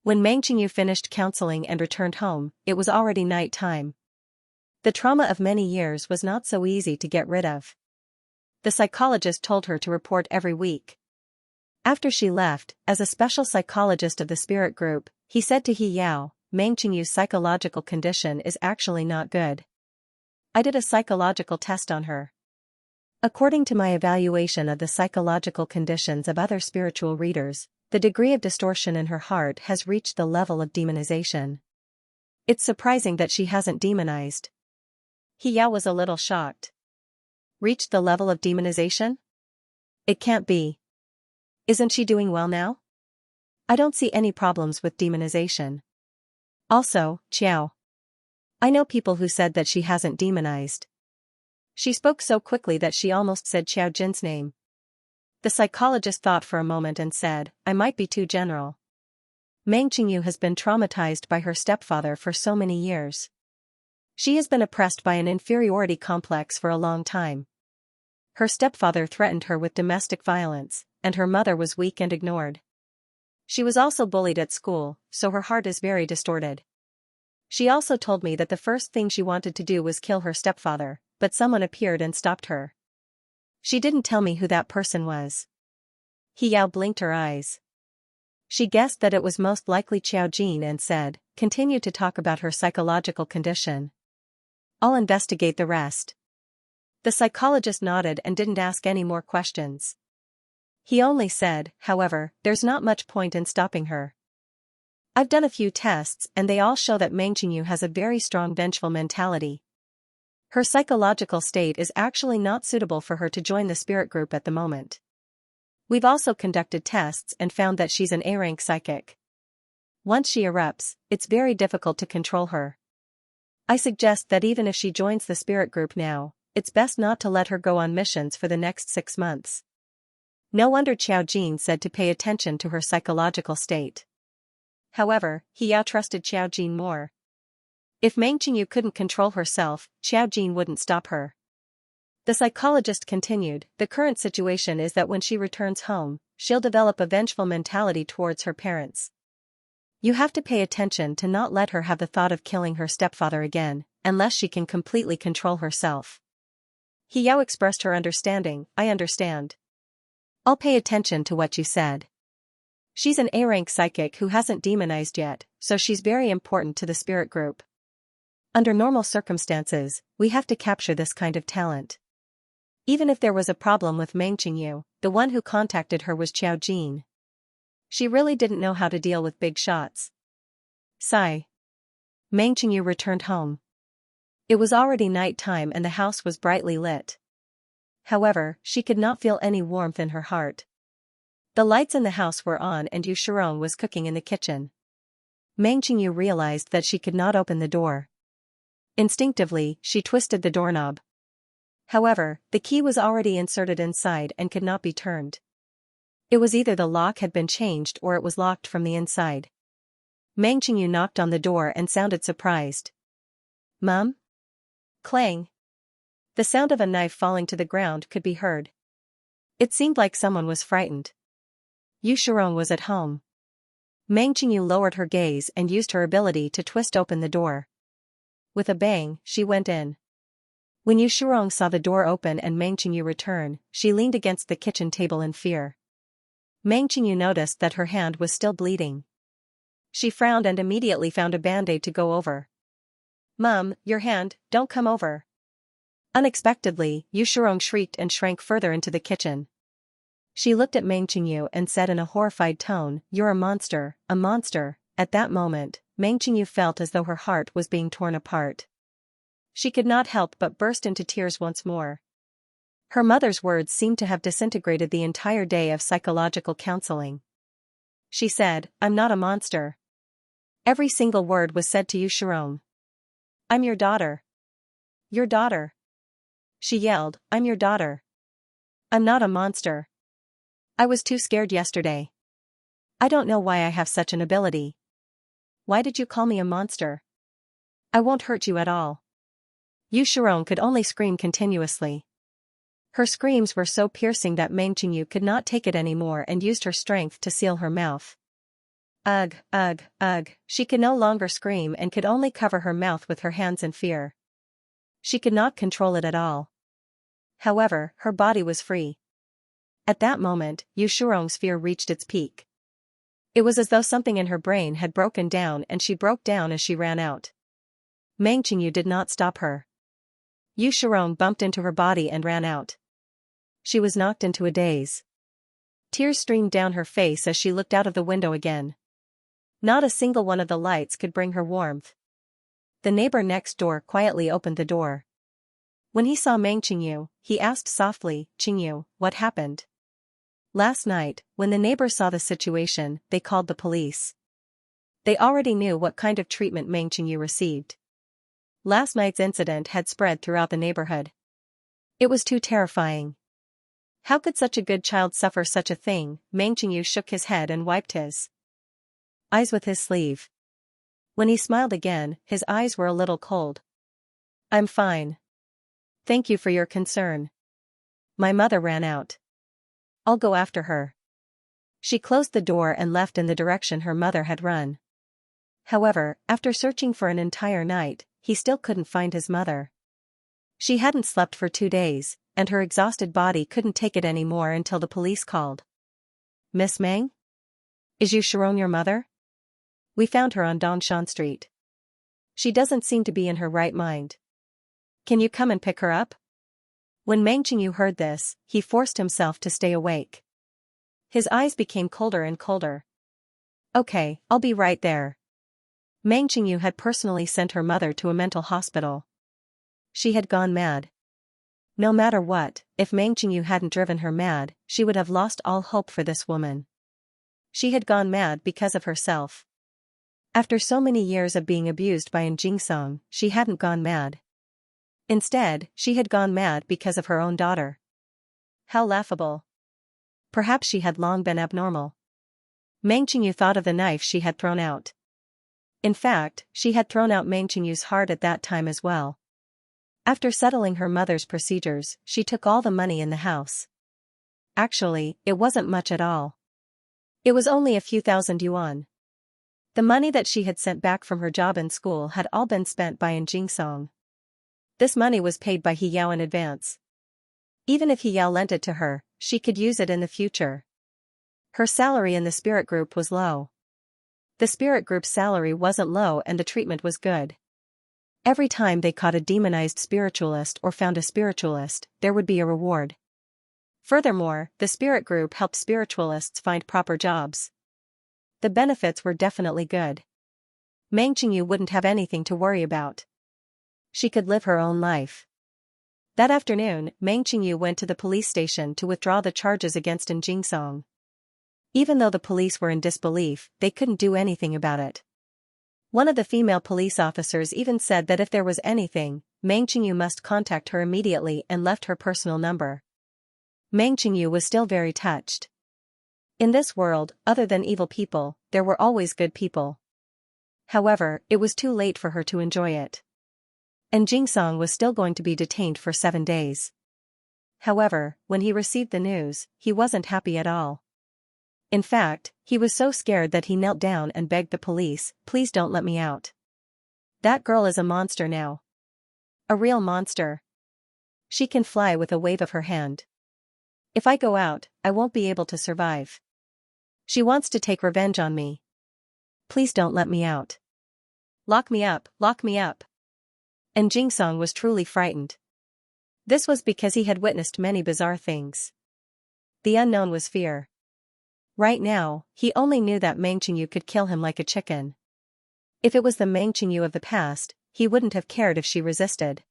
When Meng Qingyu finished counseling and returned home, it was already night time. The trauma of many years was not so easy to get rid of. The psychologist told her to report every week. After she left, as a special psychologist of the spirit group, he said to He Yao, Meng Qingyu's psychological condition is actually not good. I did a psychological test on her. According to my evaluation of the psychological conditions of other spiritual readers, the degree of distortion in her heart has reached the level of demonization. It's surprising that she hasn't demonized. He Yao was a little shocked. Reached the level of demonization? It can't be. Isn't she doing well now? I don't see any problems with demonization. Also, Qiao. I know people who said that she hasn't demonized. She spoke so quickly that she almost said Qiao Jin's name. The psychologist thought for a moment and said, I might be too general. Meng Qingyu has been traumatized by her stepfather for so many years. She has been oppressed by an inferiority complex for a long time. Her stepfather threatened her with domestic violence, and her mother was weak and ignored. She was also bullied at school, so her heart is very distorted. She also told me that the first thing she wanted to do was kill her stepfather, but someone appeared and stopped her. She didn't tell me who that person was. He Yao blinked her eyes. She guessed that it was most likely Qiao Jin and said, continue to talk about her psychological condition. I'll investigate the rest. The psychologist nodded and didn't ask any more questions. He only said, however, there's not much point in stopping her. I've done a few tests and they all show that Meng Qingyu has a very strong vengeful mentality. Her psychological state is actually not suitable for her to join the spirit group at the moment. We've also conducted tests and found that she's an A-rank psychic. Once she erupts, it's very difficult to control her. I suggest that even if she joins the spirit group now, it's best not to let her go on missions for the next 6 months. No wonder Qiao Jin said to pay attention to her psychological state. However, he Yao trusted Qiao Jin more. If Meng Qingyu couldn't control herself, Qiao Jin wouldn't stop her. The psychologist continued, the current situation is that when she returns home, she'll develop a vengeful mentality towards her parents. You have to pay attention to not let her have the thought of killing her stepfather again, unless she can completely control herself. He Yao expressed her understanding, I understand. I'll pay attention to what you said. She's an A-rank psychic who hasn't demonized yet, so she's very important to the spirit group. Under normal circumstances, we have to capture this kind of talent. Even if there was a problem with Meng Qingyu, the one who contacted her was Qiao Jin. She really didn't know how to deal with big shots. Sigh. Meng Qingyu returned home. It was already night time and the house was brightly lit. However, she could not feel any warmth in her heart. The lights in the house were on and Yu Shirong was cooking in the kitchen. Meng Qingyu realized that she could not open the door. Instinctively, she twisted the doorknob. However, the key was already inserted inside and could not be turned. It was either the lock had been changed or it was locked from the inside. Meng Qingyu knocked on the door and sounded surprised. Mum? Clang. The sound of a knife falling to the ground could be heard. It seemed like someone was frightened. Yu Shirong was at home. Meng Qingyu lowered her gaze and used her ability to twist open the door. With a bang, she went in. When Yu Shirong saw the door open and Meng Qingyu return, she leaned against the kitchen table in fear. Meng Qingyu noticed that her hand was still bleeding. She frowned and immediately found a band-aid to go over. Mum, your hand, don't come over. Unexpectedly, Yu Shirong shrieked and shrank further into the kitchen. She looked at Meng Qingyu and said in a horrified tone, You're a monster, a monster. At that moment, Meng Qingyu felt as though her heart was being torn apart. She could not help but burst into tears once more. Her mother's words seemed to have disintegrated the entire day of psychological counseling. She said, I'm not a monster. Every single word was said to Yu Shirong. I'm your daughter. Your daughter. She yelled, I'm your daughter. I'm not a monster. I was too scared yesterday. I don't know why I have such an ability. Why did you call me a monster? I won't hurt you at all. Yu Shirong could only scream continuously. Her screams were so piercing that Meng Qingyu could not take it anymore and used her strength to seal her mouth. Ugh, ugh, ugh, she could no longer scream and could only cover her mouth with her hands in fear. She could not control it at all. However, her body was free. At that moment, Yu Shirong's fear reached its peak. It was as though something in her brain had broken down and she broke down as she ran out. Meng Qingyu did not stop her. Yu Shirong bumped into her body and ran out. She was knocked into a daze. Tears streamed down her face as she looked out of the window again. Not a single one of the lights could bring her warmth. The neighbor next door quietly opened the door. When he saw Meng Qingyu, he asked softly, "Qingyu, what happened?" Last night, when the neighbors saw the situation, they called the police. They already knew what kind of treatment Meng Qingyu received. Last night's incident had spread throughout the neighborhood. It was too terrifying. How could such a good child suffer such a thing? Meng Qingyu shook his head and wiped his eyes with his sleeve. When he smiled again, his eyes were a little cold. "I'm fine. Thank you for your concern. My mother ran out. I'll go after her." She closed the door and left in the direction her mother had run. However, after searching for an entire night, he still couldn't find his mother. She hadn't slept for 2 days, and her exhausted body couldn't take it anymore until the police called. "Miss Meng? Is Yu Shirong your mother? We found her on Dongshan Street. She doesn't seem to be in her right mind. Can you come and pick her up?" When Meng Qingyu heard this, he forced himself to stay awake. His eyes became colder and colder. "Okay, I'll be right there." Meng Qingyu had personally sent her mother to a mental hospital. She had gone mad. No matter what, if Meng Qingyu hadn't driven her mad, she would have lost all hope for this woman. She had gone mad because of herself. After so many years of being abused by Jingsong, she hadn't gone mad. Instead, she had gone mad because of her own daughter. How laughable. Perhaps she had long been abnormal. Meng Qingyu thought of the knife she had thrown out. In fact, she had thrown out Meng Qingyu's heart at that time as well. After settling her mother's procedures, she took all the money in the house. Actually, it wasn't much at all. It was only a few thousand yuan. The money that she had sent back from her job in school had all been spent by Jingsong. This money was paid by He Yao in advance. Even if He Yao lent it to her, she could use it in the future. Her salary in the spirit group was low. The spirit group's salary wasn't low and the treatment was good. Every time they caught a demonized spiritualist or found a spiritualist, there would be a reward. Furthermore, the spirit group helped spiritualists find proper jobs. The benefits were definitely good. Meng Qingyu wouldn't have anything to worry about. She could live her own life. That afternoon, Meng Qingyu went to the police station to withdraw the charges against Jingsong. Even though the police were in disbelief, they couldn't do anything about it. One of the female police officers even said that if there was anything, Meng Qingyu must contact her immediately and left her personal number. Meng Qingyu was still very touched. In this world, other than evil people, there were always good people. However, it was too late for her to enjoy it. And Jingsong was still going to be detained for 7 days. However, when he received the news, he wasn't happy at all. In fact, he was so scared that he knelt down and begged the police, "Please don't let me out. That girl is a monster now. A real monster. She can fly with a wave of her hand. If I go out, I won't be able to survive. She wants to take revenge on me. Please don't let me out. Lock me up, lock me up." And Jingsong was truly frightened. This was because he had witnessed many bizarre things. The unknown was fear. Right now, he only knew that Meng Qingyu could kill him like a chicken. If it was the Meng Qingyu of the past, he wouldn't have cared if she resisted.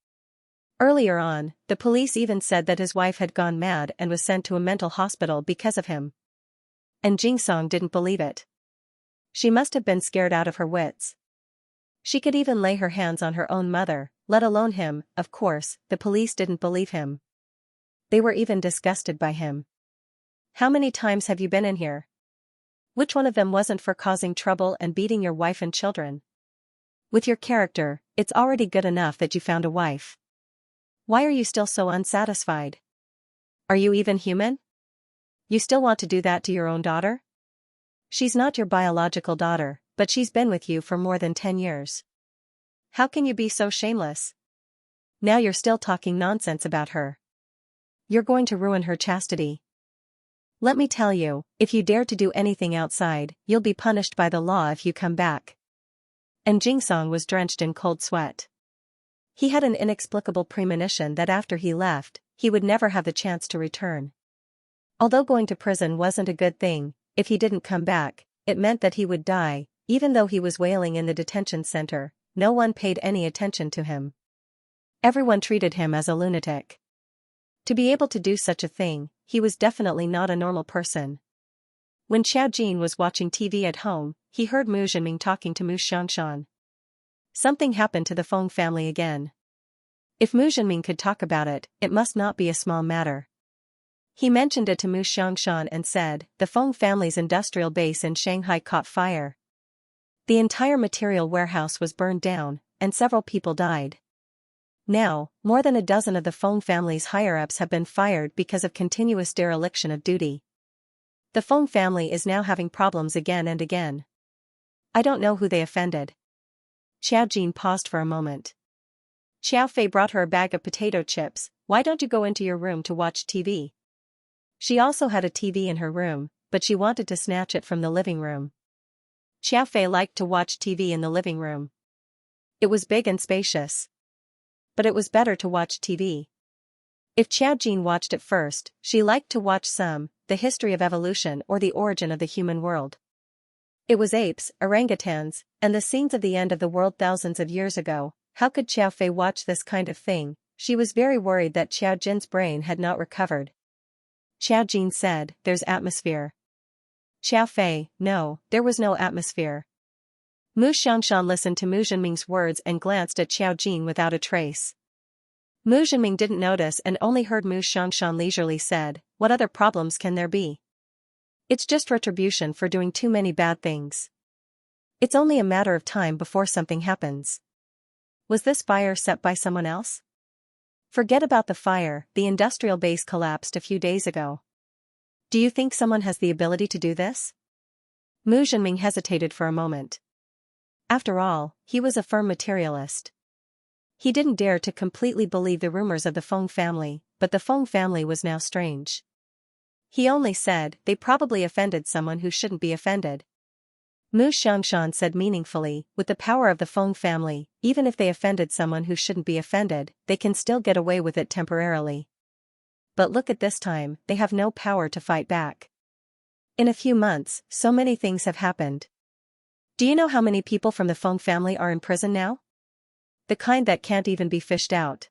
Earlier on, the police even said that his wife had gone mad and was sent to a mental hospital because of him. And Jingsong didn't believe it. She must have been scared out of her wits. She could even lay her hands on her own mother, let alone him. Of course, the police didn't believe him. They were even disgusted by him. "How many times have you been in here? Which one of them wasn't for causing trouble and beating your wife and children? With your character, it's already good enough that you found a wife. Why are you still so unsatisfied? Are you even human? You still want to do that to your own daughter? She's not your biological daughter, but she's been with you for more than 10 years. How can you be so shameless? Now you're still talking nonsense about her. You're going to ruin her chastity. Let me tell you, if you dare to do anything outside, you'll be punished by the law if you come back. And Jingsong was drenched in cold sweat. He had an inexplicable premonition that after he left, he would never have the chance to return. Although going to prison wasn't a good thing, if he didn't come back, it meant that he would die. Even though he was wailing in the detention center, no one paid any attention to him. Everyone treated him as a lunatic. To be able to do such a thing, he was definitely not a normal person. When Xiao Jin was watching TV at home, he heard Mu Zhenming talking to Mu Xiangshan. Something happened to the Feng family again. If Mu Zhenming could talk about it, it must not be a small matter. He mentioned it to Mu Xiangshan and said, the Feng family's industrial base in Shanghai caught fire. The entire material warehouse was burned down, and several people died. Now, more than a dozen of the Feng family's higher-ups have been fired because of continuous dereliction of duty. The Feng family is now having problems again and again. I don't know who they offended. Xiao Jin paused for a moment. Xiao Fei brought her a bag of potato chips. Why don't you go into your room to watch TV? She also had a TV in her room, but she wanted to snatch it from the living room. Xiao Fei liked to watch TV in the living room. It was big and spacious. But it was better to watch TV. If Xiao Jin watched it first, she liked to watch the history of evolution or the origin of the human world. It was apes, orangutans, and the scenes of the end of the world thousands of years ago. How could Xiao Fei watch this kind of thing? She was very worried that Xiao Jin's brain had not recovered. Xiao Jin said, there's atmosphere. Xiao Fei, no, there was no atmosphere. Mu Xiangshan listened to Mu Zhenming's words and glanced at Xiao Jin without a trace. Mu Zhenming didn't notice and only heard Mu Xiangshan leisurely said, what other problems can there be? It's just retribution for doing too many bad things. It's only a matter of time before something happens. Was this fire set by someone else? Forget about the fire, the industrial base collapsed a few days ago. Do you think someone has the ability to do this? Mu Zhenming hesitated for a moment. After all, he was a firm materialist. He didn't dare to completely believe the rumors of the Feng family, but the Feng family was now strange. He only said, they probably offended someone who shouldn't be offended. Mu Xiangshan said meaningfully, with the power of the Feng family, even if they offended someone who shouldn't be offended, they can still get away with it temporarily. But look at this time, they have no power to fight back. In a few months, so many things have happened. Do you know how many people from the Feng family are in prison now? The kind that can't even be fished out.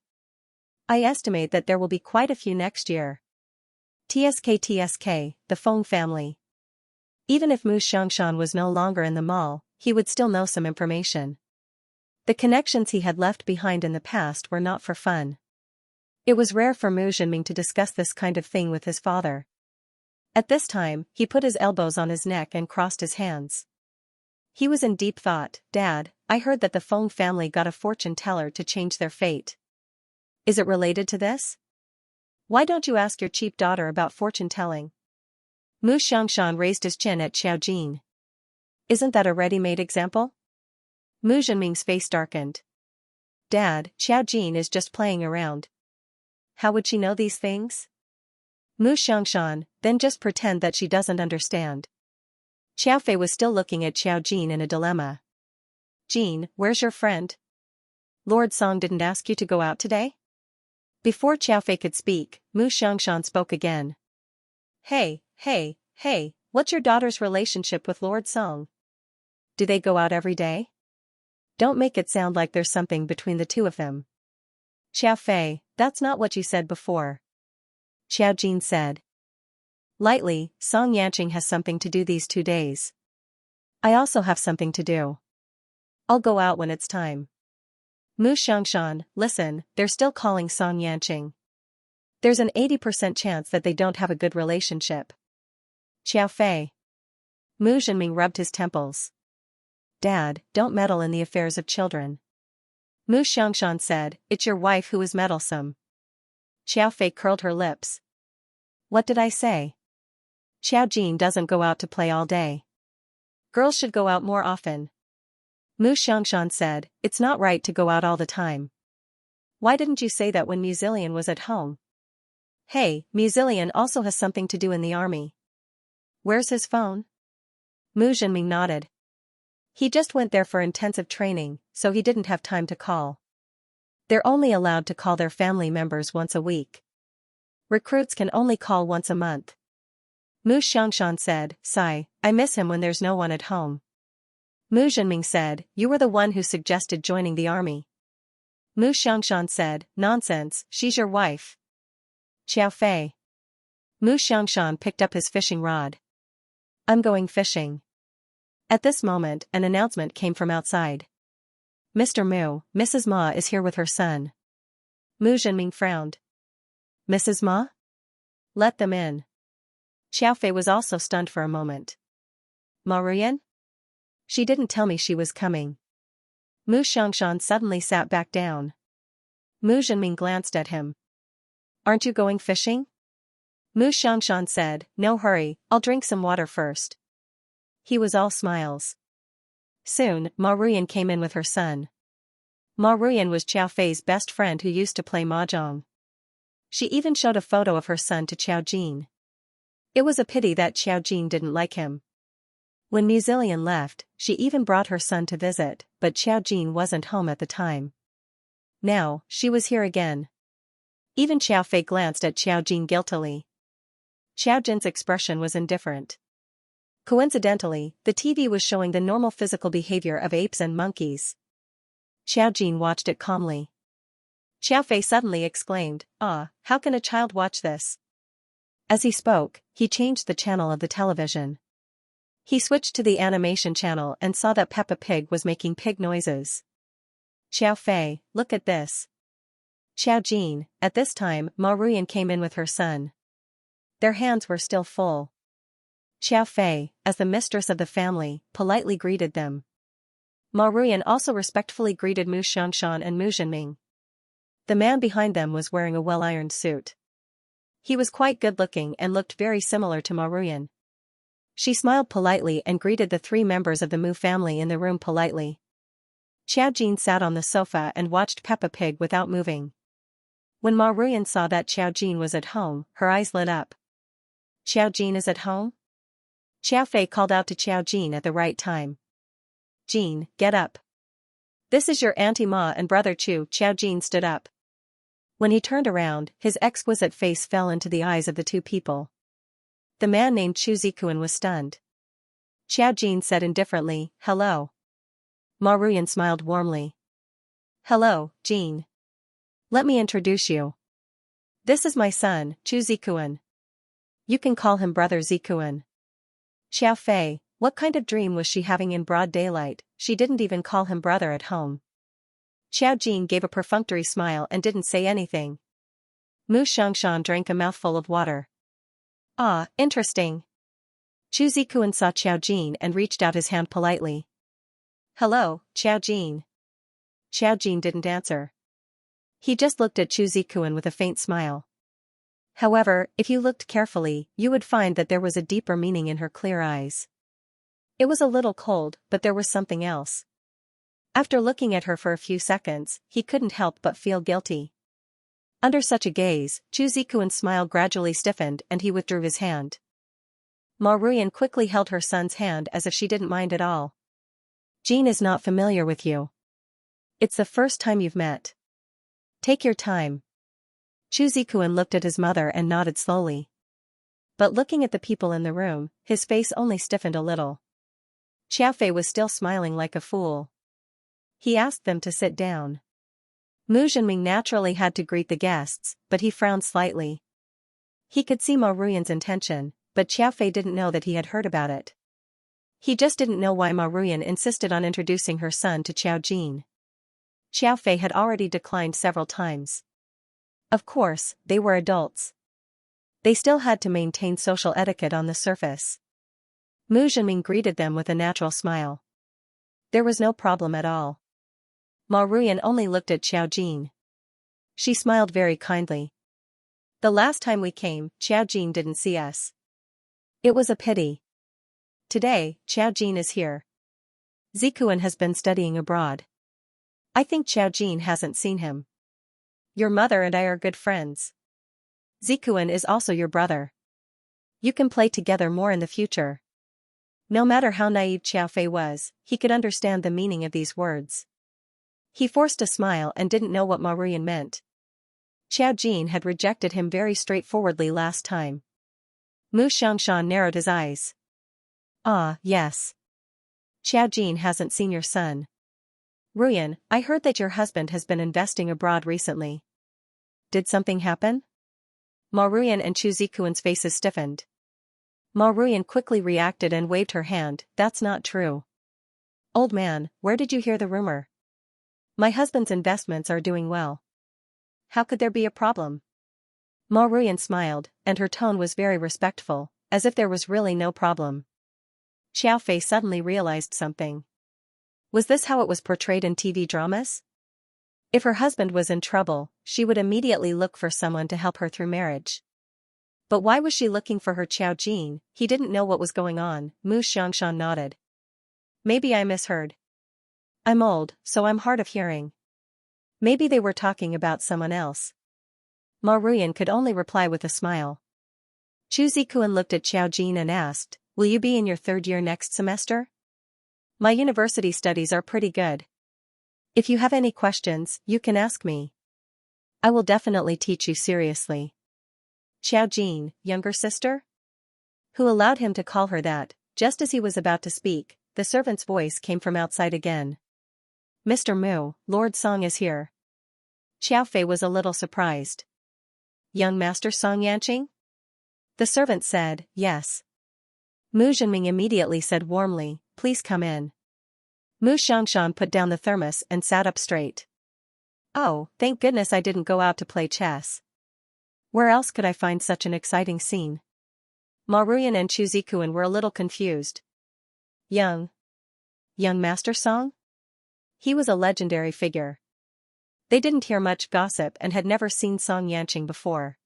I estimate that there will be quite a few next year. TSK, the Feng family. Even if Mu Xiangshan was no longer in the mall, he would still know some information. The connections he had left behind in the past were not for fun. It was rare for Mu Zhenming to discuss this kind of thing with his father. At this time, he put his elbows on his neck and crossed his hands. He was in deep thought. Dad, I heard that the Feng family got a fortune teller to change their fate. Is it related to this? Why don't you ask your cheap daughter about fortune telling? Mu Xiangshan raised his chin at Xiao Jin. Isn't that a ready-made example? Mu Zhenming's face darkened. Dad, Xiao Jin is just playing around. How would she know these things? Mu Xiangshan, then just pretend that she doesn't understand. Xiao Fei was still looking at Xiao Jin in a dilemma. Jin, where's your friend? Lord Song didn't ask you to go out today? Before Xiao Fei could speak, Mu Xiangshan spoke again. Hey, what's your daughter's relationship with Lord Song? Do they go out every day? Don't make it sound like there's something between the two of them. Xiao Fei, that's not what you said before. Xiao Jin said. Lightly, Song Yanqing has something to do these 2 days. I also have something to do. I'll go out when it's time. Mu Xiangshan, listen, they're still calling Song Yanqing. There's an 80% chance that they don't have a good relationship. Xiao Fei. Mu Zhenming rubbed his temples. Dad, don't meddle in the affairs of children. Mu Xiangshan said, it's your wife who is meddlesome. Xiao Fei curled her lips. What did I say? Xiao Jin doesn't go out to play all day. Girls should go out more often. Mu Xiangshan said, it's not right to go out all the time. Why didn't you say that when Muzillion was at home? Hey, Muzillion also has something to do in the army. Where's his phone? Mu Zhenming nodded. He just went there for intensive training, so he didn't have time to call. They're only allowed to call their family members once a week. Recruits can only call once a month. Mu Xianxia said, sigh, I miss him when there's no one at home. Mu Zhenming said, you were the one who suggested joining the army. Mu Xianxia said, nonsense, she's your wife. Xiao Fei. Mu Xianxia picked up his fishing rod. I'm going fishing. At this moment, an announcement came from outside. Mr. Mu, Mrs. Ma is here with her son. Mu Zhenming frowned. Mrs. Ma? Let them in. Xiao Fei was also stunned for a moment. Ma Ruyan? She didn't tell me she was coming. Mu Xianxia suddenly sat back down. Mu Zhenming glanced at him. Aren't you going fishing? Mu Xianxia said, no hurry, I'll drink some water first. He was all smiles. Soon, Ma Ruyan came in with her son. Ma Ruyan was Xiao Fei's best friend who used to play mahjong. She even showed a photo of her son to Xiao Jin. It was a pity that Xiao Jin didn't like him. When Mu Zilian left, she even brought her son to visit, but Xiao Jin wasn't home at the time. Now, she was here again. Even Xiao Fei glanced at Xiao Jin guiltily. Xiao Jin's expression was indifferent. Coincidentally, the TV was showing the normal physical behavior of apes and monkeys. Xiao Jin watched it calmly. Xiao Fei suddenly exclaimed, ah, how can a child watch this? As he spoke, he changed the channel of the television. He switched to the animation channel and saw that Peppa Pig was making pig noises. Xiao Fei, look at this. Xiao Jin, at this time, Ma Ruyan came in with her son. Their hands were still full. Xiao Fei, as the mistress of the family, politely greeted them. Ma Ruyan also respectfully greeted Mu Xianxia and Mu Zhenming. The man behind them was wearing a well-ironed suit. He was quite good-looking and looked very similar to Ma Ruyan. She smiled politely and greeted the three members of the Mu family in the room politely. Xiao Jin sat on the sofa and watched Peppa Pig without moving. When Ma Ruyan saw that Xiao Jin was at home, her eyes lit up. Xiao Jin is at home? Xiao Fei called out to Xiao Jin at the right time. Jin, get up. This is your Auntie Ma and Brother Chu. Xiao Jin stood up. When he turned around, his exquisite face fell into the eyes of the two people. The man named Chu Zikuan was stunned. Xiao Jin said indifferently, hello. Ma Ruyan smiled warmly. Hello, Jin. Let me introduce you. This is my son, Chu Zikuan. You can call him Brother Zikuan. Xiao Fei, what kind of dream was she having in broad daylight? She didn't even call him brother at home. Xiao Jin gave a perfunctory smile and didn't say anything. Mu Xianxia drank a mouthful of water. Ah, interesting. Chu Zikuan saw Xiao Jin and reached out his hand politely. Hello, Xiao Jin. Xiao Jin didn't answer. He just looked at Chu Zikuan with a faint smile. However, if you looked carefully, you would find that there was a deeper meaning in her clear eyes. It was a little cold, but there was something else. After looking at her for a few seconds, he couldn't help but feel guilty. Under such a gaze, Chu Zikuan's smile gradually stiffened and he withdrew his hand. Ma Ruyan quickly held her son's hand as if she didn't mind at all. Jin is not familiar with you. It's the first time you've met. Take your time. Chu Zikuan looked at his mother and nodded slowly. But looking at the people in the room, his face only stiffened a little. Xiao Fei was still smiling like a fool. He asked them to sit down. Mu Zhenming naturally had to greet the guests, but he frowned slightly. He could see Ma Ruyan's intention, but Xiao Fei didn't know that he had heard about it. He just didn't know why Ma Ruyan insisted on introducing her son to Xiao Jin. Xiao Fei had already declined several times. Of course, they were adults. They still had to maintain social etiquette on the surface. Mu Zhenming greeted them with a natural smile. There was no problem at all. Ma Ruyan only looked at Xiao Jin. She smiled very kindly. The last time we came, Xiao Jin didn't see us. It was a pity. Today, Xiao Jin is here. Zikuan has been studying abroad. I think Xiao Jin hasn't seen him. Your mother and I are good friends. Zikuan is also your brother. You can play together more in the future. No matter how naive Xiaofei was, he could understand the meaning of these words. He forced a smile and didn't know what Ma Ruyan meant. Xiao Jin had rejected him very straightforwardly last time. Mu Xiangshan narrowed his eyes. Ah, yes. Xiao Jin hasn't seen your son. Ruyan, I heard that your husband has been investing abroad recently. Did something happen? Ma Ruyan and Chu Zikuan's faces stiffened. Ma Ruyan quickly reacted and waved her hand. That's not true. Old man, where did you hear the rumor? My husband's investments are doing well. How could there be a problem? Ma Ruyan smiled, and her tone was very respectful, as if there was really no problem. Xiaofei suddenly realized something. Was this how it was portrayed in TV dramas? If her husband was in trouble, she would immediately look for someone to help her through marriage. But why was she looking for her Xiao Jin? He didn't know what was going on. Mu Xiangshan nodded. Maybe I misheard. I'm old, so I'm hard of hearing. Maybe they were talking about someone else. Ma Ruyan could only reply with a smile. Chu Zikuan looked at Xiao Jin and asked, will you be in your third year next semester? My university studies are pretty good. If you have any questions, you can ask me. I will definitely teach you seriously. Xiao Jin, younger sister? Who allowed him to call her that? Just as he was about to speak, the servant's voice came from outside again. Mr. Mu, Lord Song is here. Xiaofei was a little surprised. Young Master Song Yanqing? The servant said, yes. Mu Zhenming immediately said warmly, please come in. Mu Xiangshan put down the thermos and sat up straight. Oh, thank goodness I didn't go out to play chess. Where else could I find such an exciting scene? Ma Ruyan and Chu Zikuan were a little confused. Young Master Song? He was a legendary figure. They didn't hear much gossip and had never seen Song Yanqing before.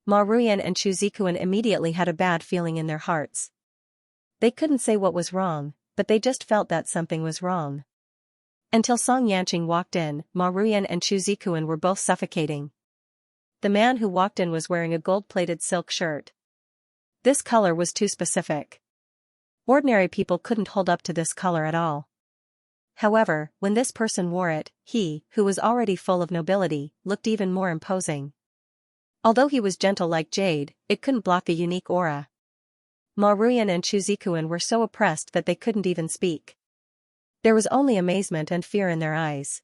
Ma Ruyan and Chu Zikuan immediately had a bad feeling in their hearts. They couldn't say what was wrong, but they just felt that something was wrong. Until Song Yanqing walked in, Ma Ruyan and Chu Zikuan were both suffocating. The man who walked in was wearing a gold-plated silk shirt. This color was too specific. Ordinary people couldn't hold up to this color at all. However, when this person wore it, he, who was already full of nobility, looked even more imposing. Although he was gentle like jade, it couldn't block the unique aura. Ma Ruyan and Chu Zikuan were so oppressed that they couldn't even speak. There was only amazement and fear in their eyes.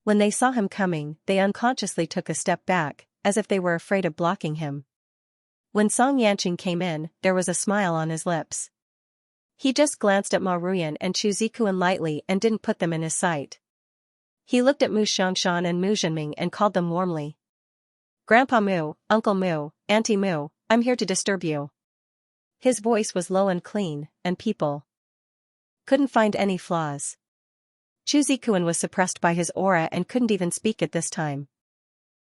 When they saw him coming, they unconsciously took a step back, as if they were afraid of blocking him. When Song Yanqing came in, there was a smile on his lips. He just glanced at Ma Ruyan and Chu Zikuan lightly and didn't put them in his sight. He looked at Mu Xiangshan and Mu Zhenming and called them warmly. Grandpa Mu, Uncle Mu, Auntie Mu, I'm here to disturb you. His voice was low and clean, and people couldn't find any flaws. Chu Zikuan was suppressed by his aura and couldn't even speak at this time.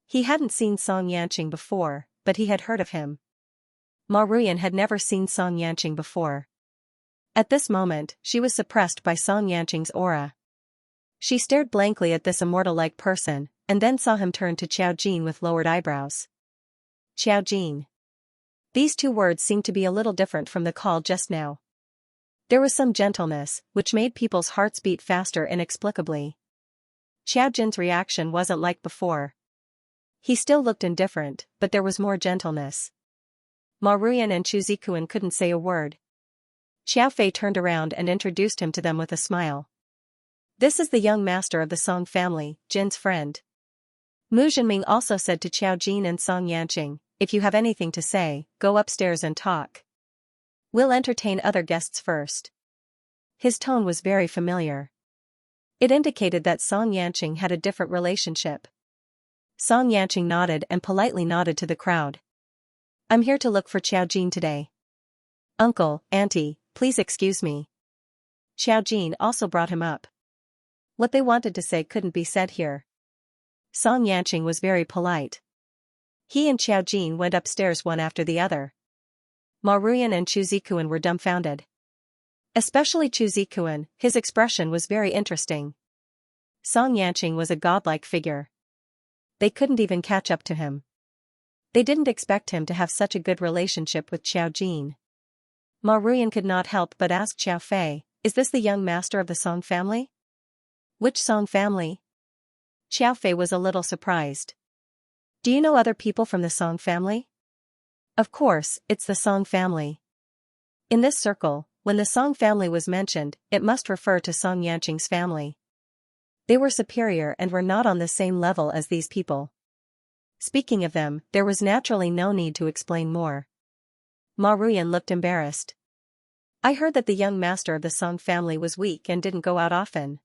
He hadn't seen Song Yanqing before, but he had heard of him. Ma Ruyan had never seen Song Yanqing before. At this moment, she was suppressed by Song Yanqing's aura. She stared blankly at this immortal-like person, and then saw him turn to Xiao Jin with lowered eyebrows. Xiao Jin. These two words seemed to be a little different from the call just now. There was some gentleness, which made people's hearts beat faster inexplicably. Xiao Jin's reaction wasn't like before. He still looked indifferent, but there was more gentleness. Ma Ruyan and Chu Zikuan couldn't say a word. Xiaofei turned around and introduced him to them with a smile. This is the young master of the Song family, Jin's friend. Mu Zhenming also said to Xiao Jin and Song Yanqing, if you have anything to say, go upstairs and talk. We'll entertain other guests first. His tone was very familiar. It indicated that Song Yanqing had a different relationship. Song Yanqing nodded and politely nodded to the crowd. I'm here to look for Xiao Jin today. Uncle, Auntie, please excuse me. Xiao Jin also brought him up. What they wanted to say couldn't be said here. Song Yanqing was very polite. He and Xiao Jin went upstairs one after the other. Ma Ruyan and Chu Zikuan were dumbfounded. Especially Chu Zikuan, his expression was very interesting. Song Yanqing was a godlike figure. They couldn't even catch up to him. They didn't expect him to have such a good relationship with Xiao Jin. Ma Ruyan could not help but ask Xiao Fei, "Is this the young master of the Song family?" "Which Song family?" Xiao Fei was a little surprised. "Do you know other people from the Song family?" "Of course, it's the Song family." In this circle, when the Song family was mentioned, it must refer to Song Yanqing's family. They were superior and were not on the same level as these people. Speaking of them, there was naturally no need to explain more. Ma Ruyan looked embarrassed. "I heard that the young master of the Song family was weak and didn't go out often."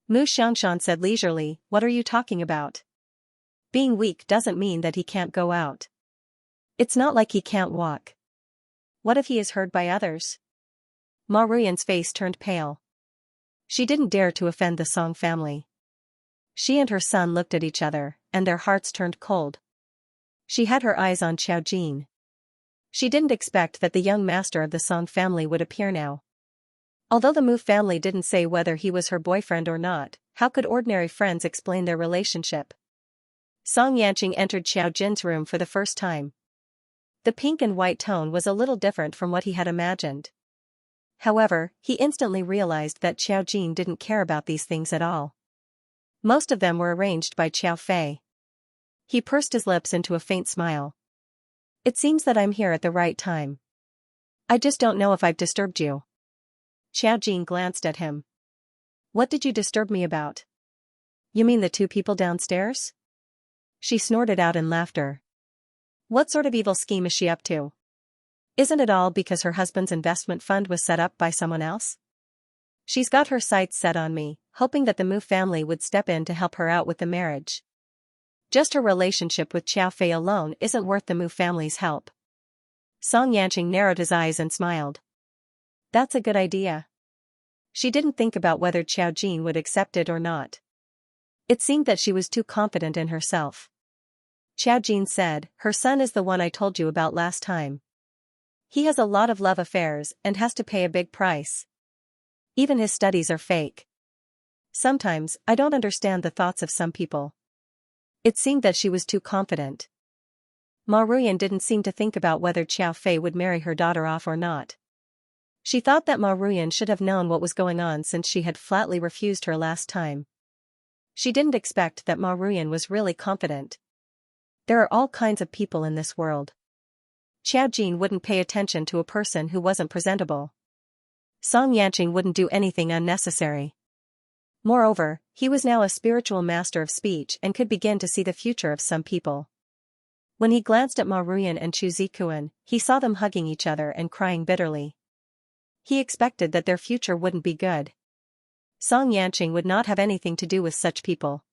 Mu Xiangshan said leisurely, "What are you talking about? Being weak doesn't mean that he can't go out. It's not like he can't walk. What if he is heard by others?" Ma Ruyan's face turned pale. She didn't dare to offend the Song family. She and her son looked at each other, and their hearts turned cold. She had her eyes on Xiao Jin. She didn't expect that the young master of the Song family would appear now. Although the Mu family didn't say whether he was her boyfriend or not, how could ordinary friends explain their relationship? Song Yanqing entered Xiao Jin's room for the first time. The pink and white tone was a little different from what he had imagined. However, he instantly realized that Xiao Jin didn't care about these things at all. Most of them were arranged by Xiao Fei. He pursed his lips into a faint smile. "It seems that I'm here at the right time. I just don't know if I've disturbed you." Xiao Jin glanced at him. "What did you disturb me about?" "You mean the two people downstairs?" She snorted out in laughter. "What sort of evil scheme is she up to? Isn't it all because her husband's investment fund was set up by someone else? She's got her sights set on me, hoping that the Mu family would step in to help her out with the marriage. Just her relationship with Xiao Fei alone isn't worth the Mu family's help." Song Yanqing narrowed his eyes and smiled. "That's a good idea." She didn't think about whether Xiao Jin would accept it or not. It seemed that she was too confident in herself. Xiao Jin said, "Her son is the one I told you about last time. He has a lot of love affairs and has to pay a big price. Even his studies are fake. Sometimes, I don't understand the thoughts of some people." It seemed that she was too confident. Ma Ruyan didn't seem to think about whether Xiao Fei would marry her daughter off or not. She thought that Ma Ruyan should have known what was going on since she had flatly refused her last time. She didn't expect that Ma Ruyan was really confident. There are all kinds of people in this world. Xiao Jin wouldn't pay attention to a person who wasn't presentable. Song Yanqing wouldn't do anything unnecessary. Moreover, he was now a spiritual master of speech and could begin to see the future of some people. When he glanced at Ma Ruyan and Chu Zikuan, he saw them hugging each other and crying bitterly. He expected that their future wouldn't be good. Song Yanqing would not have anything to do with such people.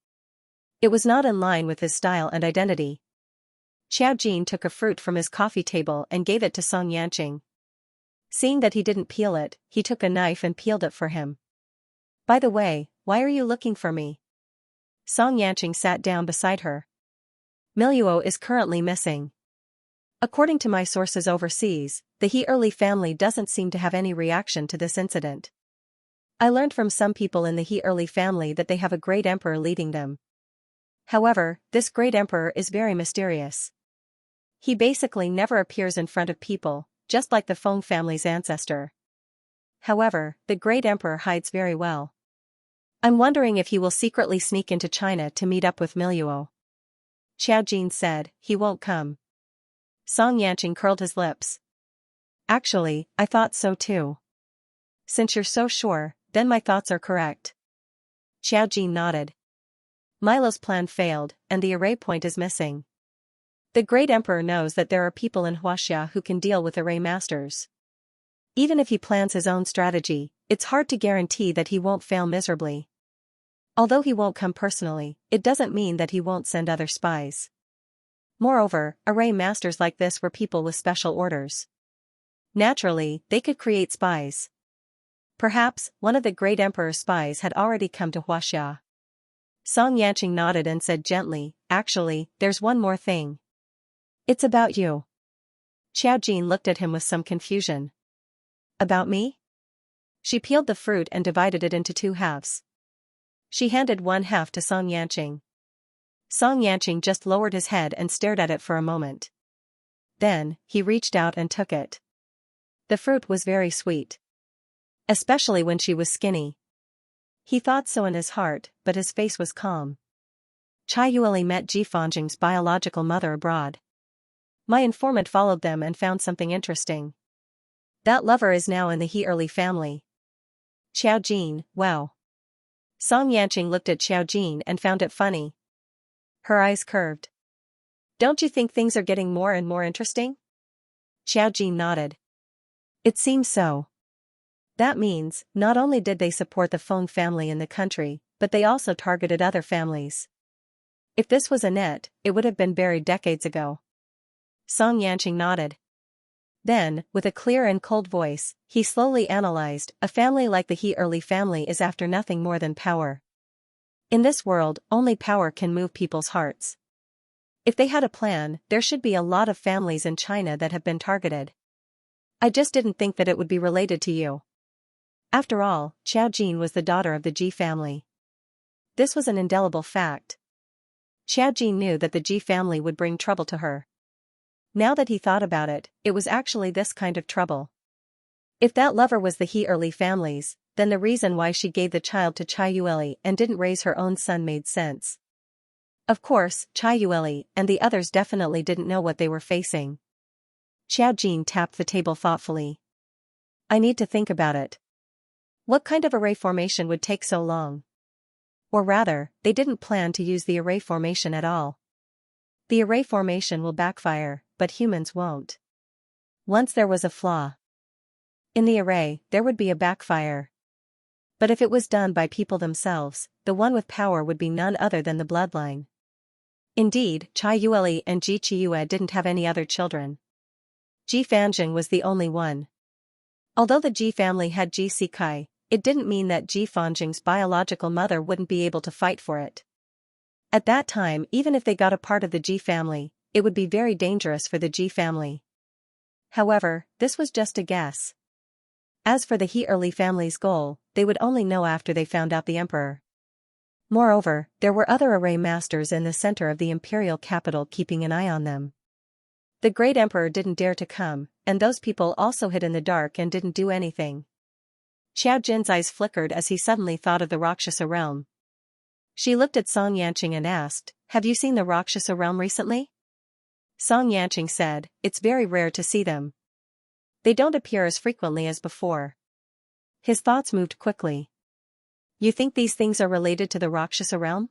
It was not in line with his style and identity. Xiao Jin took a fruit from his coffee table and gave it to Song Yanqing. Seeing that he didn't peel it, he took a knife and peeled it for him. "By the way, why are you looking for me?" Song Yanqing sat down beside her. "Miluo is currently missing. According to my sources overseas, the He Early family doesn't seem to have any reaction to this incident. I learned from some people in the He Early family that they have a great emperor leading them. However, this great emperor is very mysterious. He basically never appears in front of people, just like the Feng family's ancestor. However, the great emperor hides very well. I'm wondering if he will secretly sneak into China to meet up with Miluo." Xiao Jin said, "He won't come." Song Yanqing curled his lips. "Actually, I thought so too." "Since you're so sure, then my thoughts are correct." Xiao Jin nodded. "Milo's plan failed, and the array point is missing. The great emperor knows that there are people in Huaxia who can deal with array masters. Even if he plans his own strategy, it's hard to guarantee that he won't fail miserably. Although he won't come personally, it doesn't mean that he won't send other spies. Moreover, array masters like this were people with special orders. Naturally, they could create spies. Perhaps, one of the great emperor's spies had already come to Huaxia." Song Yanqing nodded and said gently, "Actually, there's one more thing. It's about you." Xiao Jin looked at him with some confusion. "About me?" She peeled the fruit and divided it into 2 halves. She handed one half to Song Yanqing. Song Yanqing just lowered his head and stared at it for a moment. Then, he reached out and took it. The fruit was very sweet. Especially when she was skinny. He thought so in his heart, but his face was calm. Chai Yueli met Ji Fanjing's biological mother abroad. My informant followed them and found something interesting. That lover is now in the He early family. Xiao Jin, wow. Song Yanqing looked at Xiao Jin and found it funny. Her eyes curved. Don't you think things are getting more and more interesting? Xiao Jin nodded. It seems so. That means, not only did they support the Feng family in the country, but they also targeted other families. If this was a net, it would have been buried decades ago. Song Yanqing nodded. Then, with a clear and cold voice, he slowly analyzed, a family like the He early family is after nothing more than power. In this world, only power can move people's hearts. If they had a plan, there should be a lot of families in China that have been targeted. I just didn't think that it would be related to you. After all, Xiao Jin was the daughter of the Ji family. This was an indelible fact. Xiao Jin knew that the Ji family would bring trouble to her. Now that he thought about it, it was actually this kind of trouble. If that lover was the He early families, then the reason why she gave the child to Chai Yueli and didn't raise her own son made sense. Of course, Chai Yueli and the others definitely didn't know what they were facing. Xiao Jin tapped the table thoughtfully. I need to think about it. What kind of array formation would take so long? Or rather, they didn't plan to use the array formation at all. The array formation will backfire, but humans won't. Once there was a flaw in the array, there would be a backfire. But if it was done by people themselves, the one with power would be none other than the bloodline. Indeed, Chai Yueli and Ji Qiyue didn't have any other children. Ji Fanjing was the only one. Although the Ji family had Ji Sikai, it didn't mean that Ji Fanjing's biological mother wouldn't be able to fight for it. At that time, even if they got a part of the Ji family, it would be very dangerous for the Ji family. However, this was just a guess. As for the He early family's goal, they would only know after they found out the emperor. Moreover, there were other array masters in the center of the imperial capital keeping an eye on them. The great emperor didn't dare to come, and those people also hid in the dark and didn't do anything. Xiao Jin's eyes flickered as he suddenly thought of the Rakshasa realm. She looked at Song Yanqing and asked, have you seen the Rakshasa realm recently? Song Yanqing said, it's very rare to see them. They don't appear as frequently as before. His thoughts moved quickly. You think these things are related to the Rakshasa realm?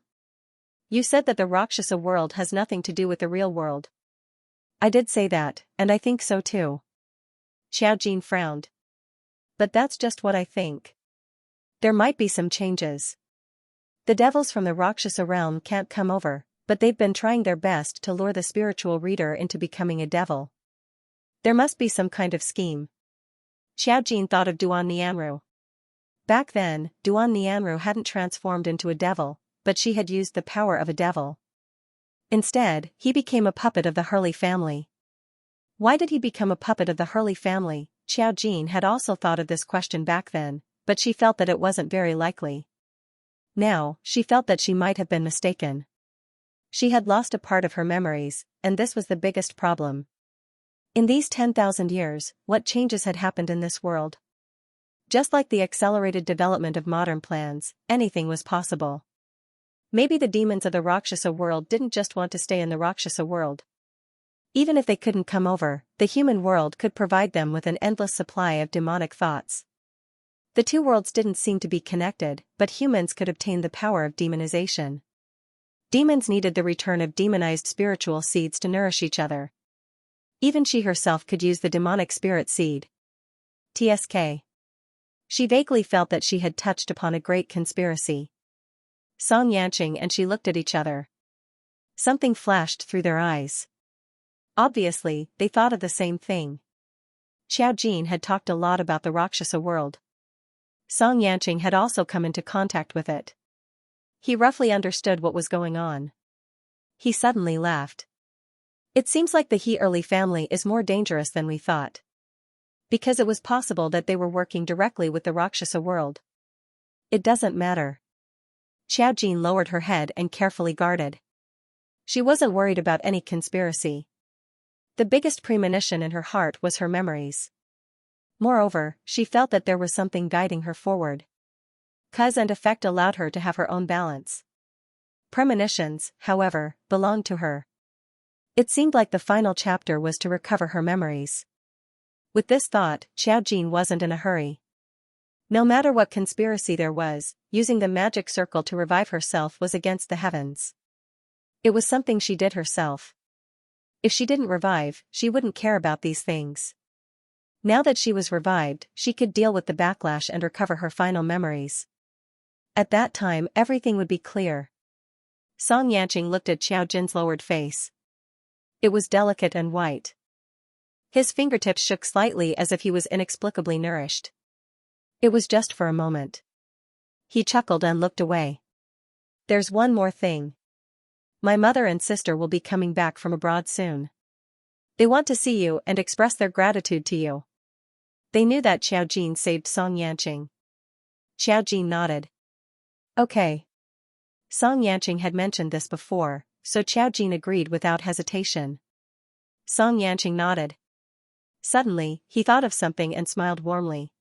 You said that the Rakshasa world has nothing to do with the real world. I did say that, and I think so too. Xiao Jin frowned. But that's just what I think. There might be some changes. The devils from the Rakshasa realm can't come over, but they've been trying their best to lure the spiritual reader into becoming a devil. There must be some kind of scheme. Xiao Jin thought of Duan Nianru. Back then, Duan Nianru hadn't transformed into a devil, but she had used the power of a devil. Instead, he became a puppet of the Hurley family. Why did he become a puppet of the Hurley family? Xiao Jin had also thought of this question back then, but she felt that it wasn't very likely. Now, she felt that she might have been mistaken. She had lost a part of her memories, and this was the biggest problem. In these 10,000 years, what changes had happened in this world? Just like the accelerated development of modern plans, anything was possible. Maybe the demons of the Rakshasa world didn't just want to stay in the Rakshasa world. Even if they couldn't come over, the human world could provide them with an endless supply of demonic thoughts. The two worlds didn't seem to be connected, but humans could obtain the power of demonization. Demons needed the return of demonized spiritual seeds to nourish each other. Even she herself could use the demonic spirit seed. TSK. She vaguely felt that she had touched upon a great conspiracy. Song Yanqing and she looked at each other. Something flashed through their eyes. Obviously, they thought of the same thing. Xiao Jin had talked a lot about the Rakshasa world. Song Yanqing had also come into contact with it. He roughly understood what was going on. He suddenly laughed. It seems like the He early family is more dangerous than we thought. Because it was possible that they were working directly with the Rakshasa world. It doesn't matter. Xiao Jin lowered her head and carefully guarded. She wasn't worried about any conspiracy. The biggest premonition in her heart was her memories. Moreover, she felt that there was something guiding her forward. Cause and effect allowed her to have her own balance. Premonitions, however, belonged to her. It seemed like the final chapter was to recover her memories. With this thought, Xiao Jin wasn't in a hurry. No matter what conspiracy there was, using the magic circle to revive herself was against the heavens. It was something she did herself. If she didn't revive, she wouldn't care about these things. Now that she was revived, she could deal with the backlash and recover her final memories. At that time, everything would be clear. Song Yanqing looked at Xiao Jin's lowered face. It was delicate and white. His fingertips shook slightly as if he was inexplicably nourished. It was just for a moment. He chuckled and looked away. There's one more thing. My mother and sister will be coming back from abroad soon. They want to see you and express their gratitude to you. They knew that Xiao Jin saved Song Yanqing. Xiao Jin nodded. Okay. Song Yanqing had mentioned this before, so Xiao Jin agreed without hesitation. Song Yanqing nodded. Suddenly, he thought of something and smiled warmly.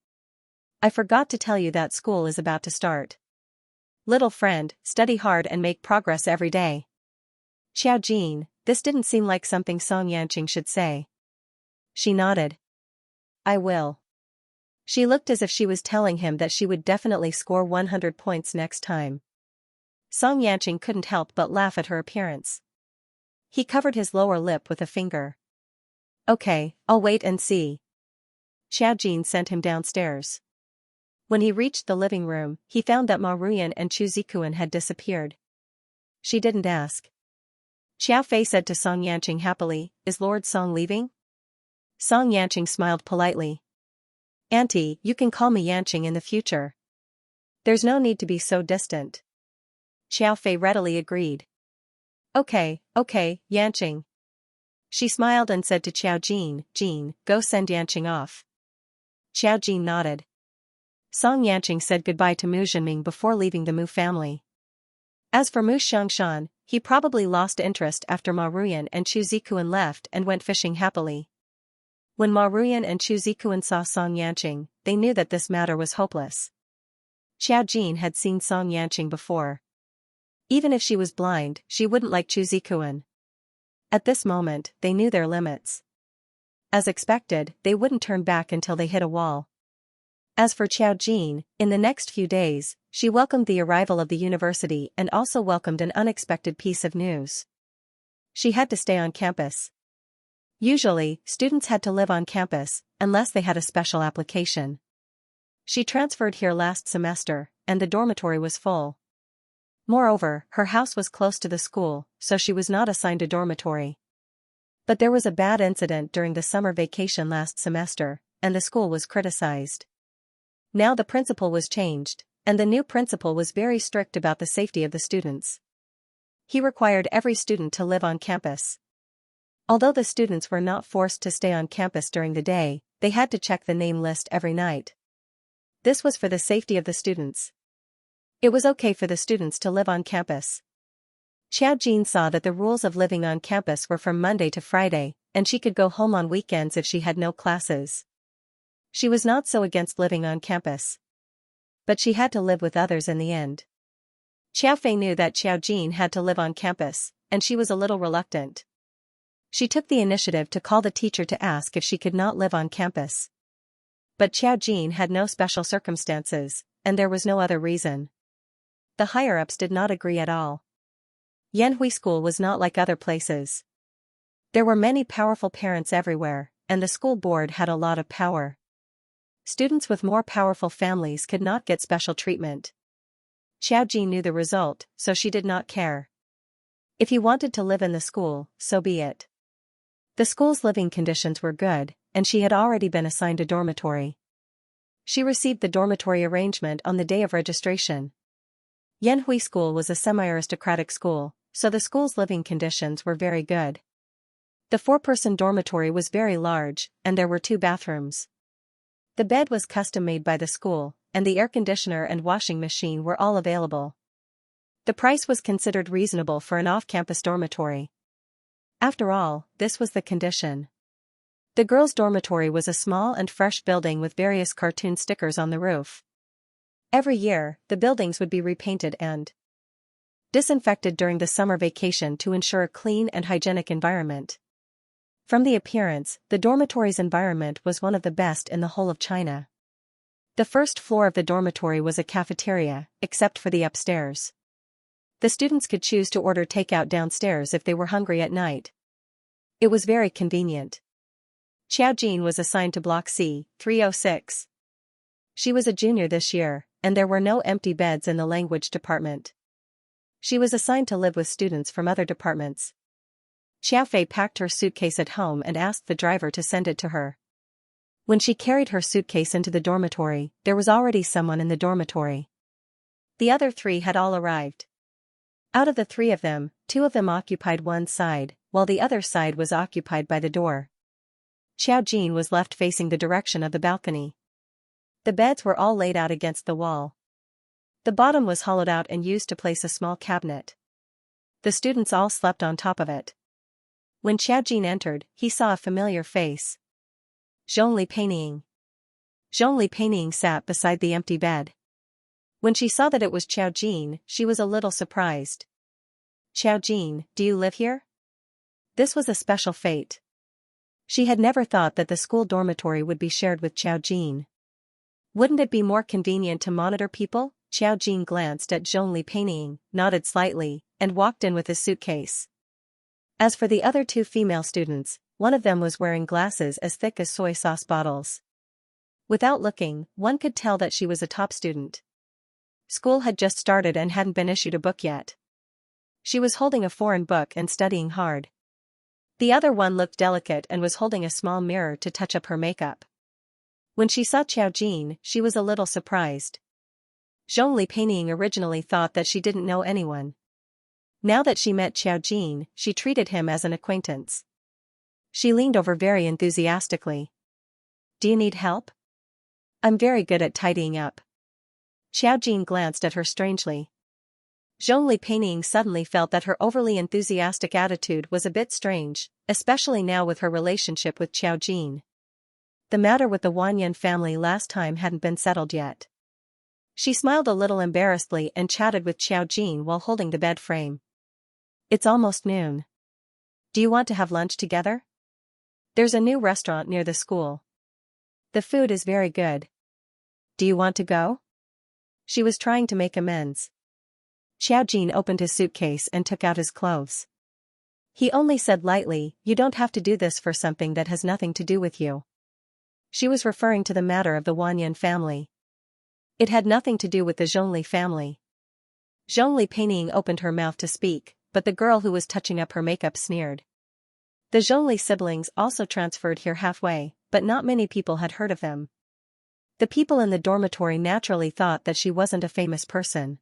I forgot to tell you that school is about to start. Little friend, study hard and make progress every day. Xiao Jin, this didn't seem like something Song Yanqing should say. She nodded. I will. She looked as if she was telling him that she would definitely score 100 points next time. Song Yanqing couldn't help but laugh at her appearance. He covered his lower lip with a finger. Okay, I'll wait and see. Xiao Jin sent him downstairs. When he reached the living room, he found that Ma Ruyan and Chu Zikuan had disappeared. She didn't ask. Xiao Fei said to Song Yanqing happily, Is Lord Song leaving? Song Yanqing smiled politely. Auntie, you can call me Yanqing in the future. There's no need to be so distant. Xiao Fei readily agreed. Okay, Yanqing. She smiled and said to Xiao Jin, Jin, go send Yanqing off. Xiao Jin nodded. Song Yanqing said goodbye to Mu Zhenming before leaving the Mu family. As for Mu Xiangshan, he probably lost interest after Ma Ruyan and Chu Zikuan left and went fishing happily. When Ma Ruyan and Chu Zikuan saw Song Yanqing, they knew that this matter was hopeless. Xiao Jin had seen Song Yanqing before. Even if she was blind, she wouldn't like Chu Zikuan. At this moment, they knew their limits. As expected, they wouldn't turn back until they hit a wall. As for Xiao Jin, in the next few days, she welcomed the arrival of the university and also welcomed an unexpected piece of news. She had to stay on campus. Usually, students had to live on campus, unless they had a special application. She transferred here last semester, and the dormitory was full. Moreover, her house was close to the school, so she was not assigned a dormitory. But there was a bad incident during the summer vacation last semester, and the school was criticized. Now the principal was changed, and the new principal was very strict about the safety of the students. He required every student to live on campus. Although the students were not forced to stay on campus during the day, they had to check the name list every night. This was for the safety of the students. It was okay for the students to live on campus. Xiao Jin saw that the rules of living on campus were from Monday to Friday, and she could go home on weekends if she had no classes. She was not so against living on campus. But she had to live with others in the end. Xiao Fei knew that Xiao Jin had to live on campus, and she was a little reluctant. She took the initiative to call the teacher to ask if she could not live on campus. But Xiao Jin had no special circumstances, and there was no other reason. The higher-ups did not agree at all. Yanhui School was not like other places. There were many powerful parents everywhere, and the school board had a lot of power. Students with more powerful families could not get special treatment. Xiao Jin knew the result, so she did not care. If he wanted to live in the school, so be it. The school's living conditions were good, and she had already been assigned a dormitory. She received the dormitory arrangement on the day of registration. Yanhui School was a semi-aristocratic school, so the school's living conditions were very good. The 4-person dormitory was very large, and there were 2 bathrooms. The bed was custom-made by the school, and the air conditioner and washing machine were all available. The price was considered reasonable for an off-campus dormitory. After all, this was the condition. The girls' dormitory was a small and fresh building with various cartoon stickers on the roof. Every year, the buildings would be repainted and disinfected during the summer vacation to ensure a clean and hygienic environment. From the appearance, the dormitory's environment was one of the best in the whole of China. The first floor of the dormitory was a cafeteria, except for the upstairs. The students could choose to order takeout downstairs if they were hungry at night. It was very convenient. Xiaojin was assigned to Block C, 306. She was a junior this year, and there were no empty beds in the language department. She was assigned to live with students from other departments. Xiaofei packed her suitcase at home and asked the driver to send it to her. When she carried her suitcase into the dormitory, there was already someone in the dormitory. The other three had all arrived. Out of the three of them, two of them occupied one side, while the other side was occupied by the door. Xiaojin was left facing the direction of the balcony. The beds were all laid out against the wall. The bottom was hollowed out and used to place a small cabinet. The students all slept on top of it. When Xiaojin entered, he saw a familiar face. Zhongli Peining. Zhongli Peining sat beside the empty bed. When she saw that it was Xiaojin, she was a little surprised. Xiaojin, do you live here? This was a special fate. She had never thought that the school dormitory would be shared with Xiaojin. Wouldn't it be more convenient to monitor people? Xiaojin glanced at Zhongli Peining, nodded slightly, and walked in with his suitcase. As for the other two female students, one of them was wearing glasses as thick as soy sauce bottles. Without looking, one could tell that she was a top student. School had just started and hadn't been issued a book yet. She was holding a foreign book and studying hard. The other one looked delicate and was holding a small mirror to touch up her makeup. When she saw Xiaojin, she was a little surprised. Zhongli Peining originally thought that she didn't know anyone. Now that she met Xiaojin, she treated him as an acquaintance. She leaned over very enthusiastically. Do you need help? I'm very good at tidying up. Xiaojin glanced at her strangely. Zhongli Peining suddenly felt that her overly enthusiastic attitude was a bit strange, especially now with her relationship with Xiaojin. The matter with the Wanyan family last time hadn't been settled yet. She smiled a little embarrassedly and chatted with Xiaojin while holding the bed frame. It's almost noon. Do you want to have lunch together? There's a new restaurant near the school. The food is very good. Do you want to go? She was trying to make amends. Xiaojin opened his suitcase and took out his clothes. He only said lightly, you don't have to do this for something that has nothing to do with you. She was referring to the matter of the Wanyan family. It had nothing to do with the Zhongli family. Zhongli Peining opened her mouth to speak, but the girl who was touching up her makeup sneered. The Zhongli siblings also transferred here halfway, but not many people had heard of them. The people in the dormitory naturally thought that she wasn't a famous person.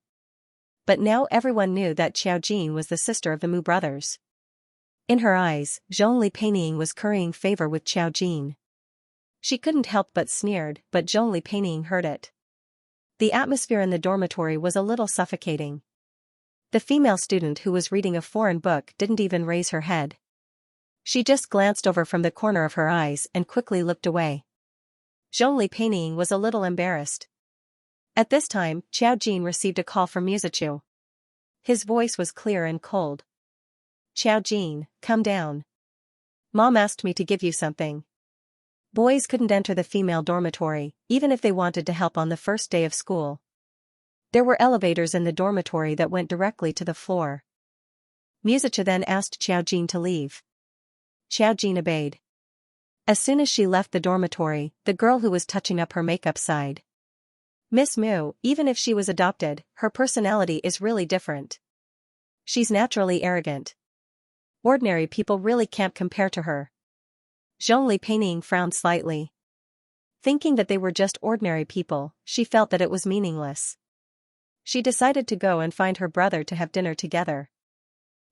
But now everyone knew that Xiaojin was the sister of the Mu brothers. In her eyes, Zhongli Peining was currying favor with Xiaojin. She couldn't help but sneered, but Zhongli Peining heard it. The atmosphere in the dormitory was a little suffocating. The female student who was reading a foreign book didn't even raise her head. She just glanced over from the corner of her eyes and quickly looked away. Zhongli Peining was a little embarrassed. At this time, Xiaojin received a call from Muzichu. His voice was clear and cold. Xiaojin, come down. Mom asked me to give you something. Boys couldn't enter the female dormitory, even if they wanted to help on the first day of school. There were elevators in the dormitory that went directly to the floor. Muzichu then asked Xiaojin to leave. Xiaojin obeyed. As soon as she left the dormitory, the girl who was touching up her makeup sighed. Miss Mu, even if she was adopted, her personality is really different. She's naturally arrogant. Ordinary people really can't compare to her. Zhongli Peining frowned slightly. Thinking that they were just ordinary people, she felt that it was meaningless. She decided to go and find her brother to have dinner together.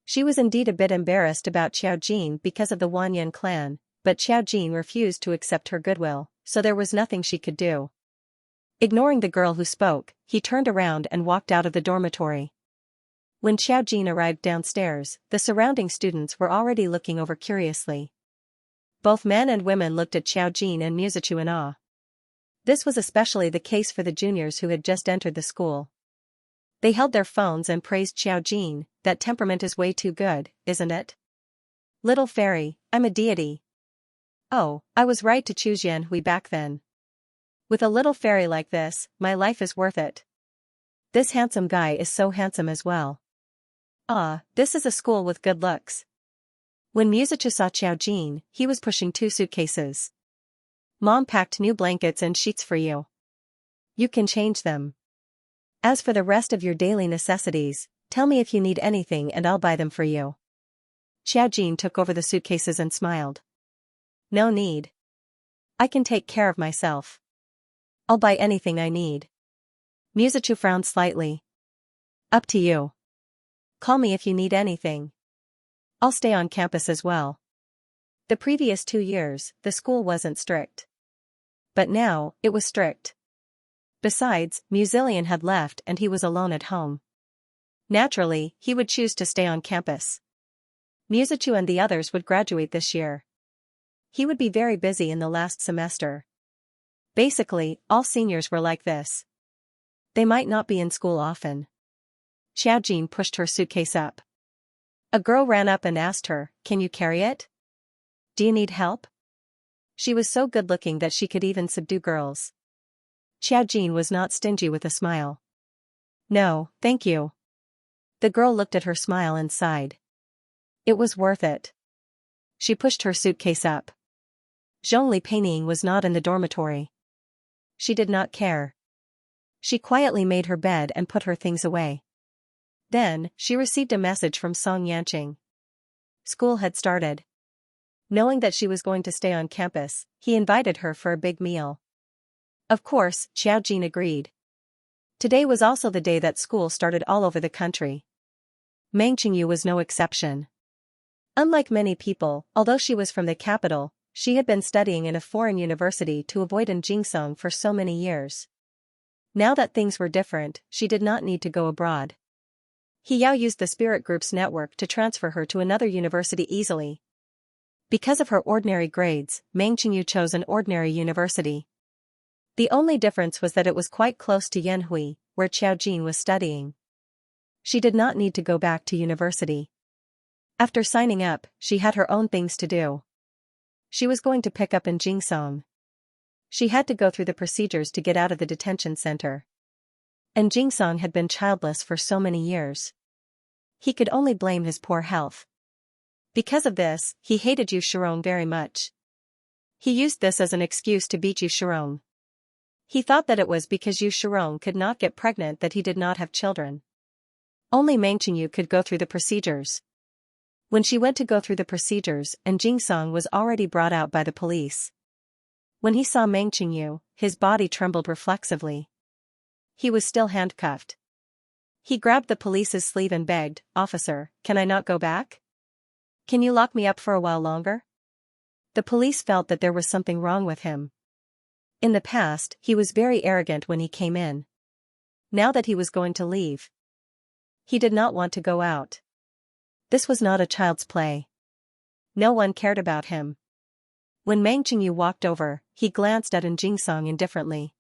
She was indeed a bit embarrassed about Xiaojin because of the Wanyan clan, but Xiaojin refused to accept her goodwill, so there was nothing she could do. Ignoring the girl who spoke, he turned around and walked out of the dormitory. When Xiao Jin arrived downstairs, the surrounding students were already looking over curiously. Both men and women looked at Xiao Jin and Musichu in awe. This was especially the case for the juniors who had just entered the school. They held their phones and praised Xiao Jin. That temperament is way too good, isn't it? Little fairy, I'm a deity. Oh, I was right to choose Yanhui back then. With a little fairy like this, my life is worth it. This handsome guy is so handsome as well. Ah, this is a school with good looks. When Musichu saw Xiao Jin, he was pushing 2 suitcases. Mom packed new blankets and sheets for you. You can change them. As for the rest of your daily necessities, tell me if you need anything and I'll buy them for you. Xiao Jin took over the suitcases and smiled. No need. I can take care of myself. I'll buy anything I need. Musichu frowned slightly. Up to you. Call me if you need anything. I'll stay on campus as well. The previous 2 years, the school wasn't strict. But now, it was strict. Besides, Musilian had left and he was alone at home. Naturally, he would choose to stay on campus. Musichu and the others would graduate this year. He would be very busy in the last semester. Basically, all seniors were like this. They might not be in school often. Xiao Jin pushed her suitcase up. A girl ran up and asked her, "Can you carry it? Do you need help?" She was so good-looking that she could even subdue girls. Xiao Jin was not stingy with a smile. No, thank you. The girl looked at her smile and sighed. It was worth it. She pushed her suitcase up. Zhongli Peining was not in the dormitory. She did not care. She quietly made her bed and put her things away. Then, she received a message from Song Yanqing. School had started. Knowing that she was going to stay on campus, he invited her for a big meal. Of course, Xiao Jin agreed. Today was also the day that school started all over the country. Meng Qingyu was no exception. Unlike many people, although she was from the capital, she had been studying in a foreign university to avoid in Jingsong for so many years. Now that things were different, she did not need to go abroad. He Yao used the spirit group's network to transfer her to another university easily. Because of her ordinary grades, Meng Qingyu chose an ordinary university. The only difference was that it was quite close to Yanhui, where Xiao Jin was studying. She did not need to go back to university. After signing up, she had her own things to do. She was going to pick up in Jingsong. She had to go through the procedures to get out of the detention center. And Jingsong had been childless for so many years. He could only blame his poor health. Because of this, he hated Yu Shirong very much. He used this as an excuse to beat Yu Shirong. He thought that it was because Yu Shirong could not get pregnant that he did not have children. Only Meng Qingyu could go through the procedures. When she went to go through the procedures and Jingsong was already brought out by the police. When he saw Meng Qingyu, his body trembled reflexively. He was still handcuffed. He grabbed the police's sleeve and begged, "Officer, can I not go back? Can you lock me up for a while longer?" The police felt that there was something wrong with him. In the past, he was very arrogant when he came in. Now that he was going to leave, he did not want to go out. This was not a child's play. No one cared about him. When Meng Qingyu walked over, he glanced at Jingsong indifferently.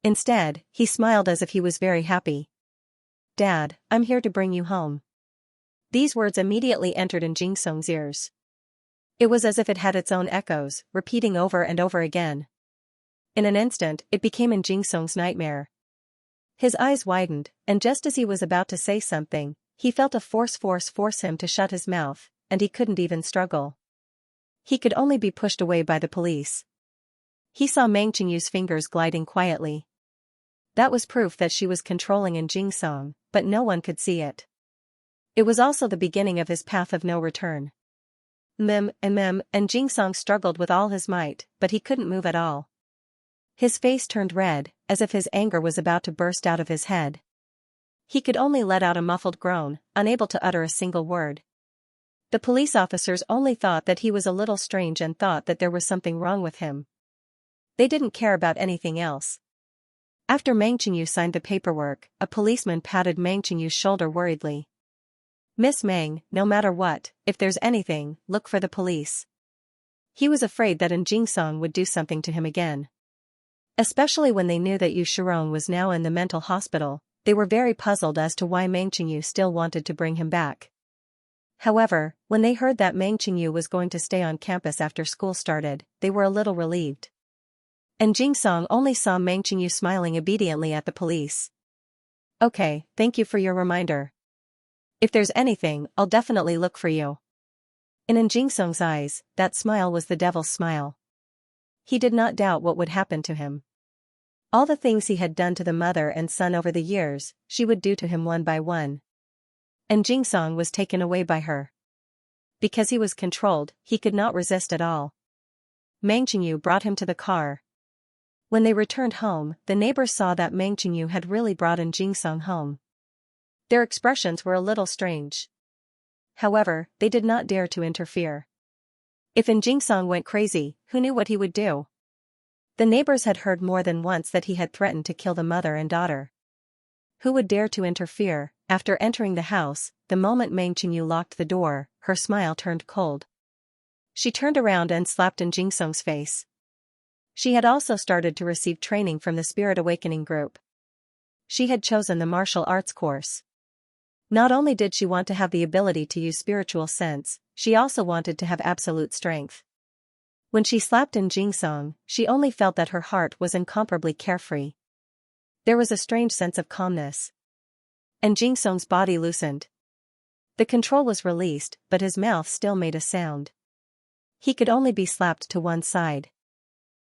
Instead, he smiled as if he was very happy. "Dad, I'm here to bring you home." These words immediately entered in Jingsong's ears. It was as if it had its own echoes, repeating over and over again. In an instant, it became in Jingsong's nightmare. His eyes widened, and just as he was about to say something, he felt a force him to shut his mouth, and he couldn't even struggle. He could only be pushed away by the police. He saw Meng Qingyu's fingers gliding quietly. That was proof that she was controlling in Jingsong, but no one could see it. It was also the beginning of his path of no return. And Jingsong struggled with all his might, but he couldn't move at all. His face turned red, as if his anger was about to burst out of his head. He could only let out a muffled groan, unable to utter a single word. The police officers only thought that he was a little strange and thought that there was something wrong with him. They didn't care about anything else. After Meng Qingyu signed the paperwork, a policeman patted Meng Qingyu's shoulder worriedly. Miss Meng, no matter what, if there's anything, look for the police. He was afraid that Jingsong would do something to him again. Especially when they knew that Yu Shirong was now in the mental hospital, they were very puzzled as to why Meng Qingyu still wanted to bring him back. However, when they heard that Meng Qingyu was going to stay on campus after school started, they were a little relieved. And Jingsong only saw Meng Qingyu smiling obediently at the police. Okay, thank you for your reminder. If there's anything, I'll definitely look for you. In Jingsong's eyes, that smile was the devil's smile. He did not doubt what would happen to him. All the things he had done to the mother and son over the years, she would do to him one by one. And Jingsong was taken away by her. Because he was controlled, he could not resist at all. Meng Qingyu brought him to the car. When they returned home, the neighbors saw that Meng Qingyu had really brought Jingsong home. Their expressions were a little strange. However, they did not dare to interfere. If Jingsong went crazy, who knew what he would do? The neighbors had heard more than once that he had threatened to kill the mother and daughter. Who would dare to interfere? After entering the house, the moment Meng Qingyu locked the door, her smile turned cold. She turned around and slapped Jingsong's face. She had also started to receive training from the Spirit Awakening group. She had chosen the martial arts course. Not only did she want to have the ability to use spiritual sense, she also wanted to have absolute strength. When she slapped Jingsong, she only felt that her heart was incomparably carefree. There was a strange sense of calmness. And Jingsong's body loosened. The control was released, but his mouth still made a sound. He could only be slapped to one side.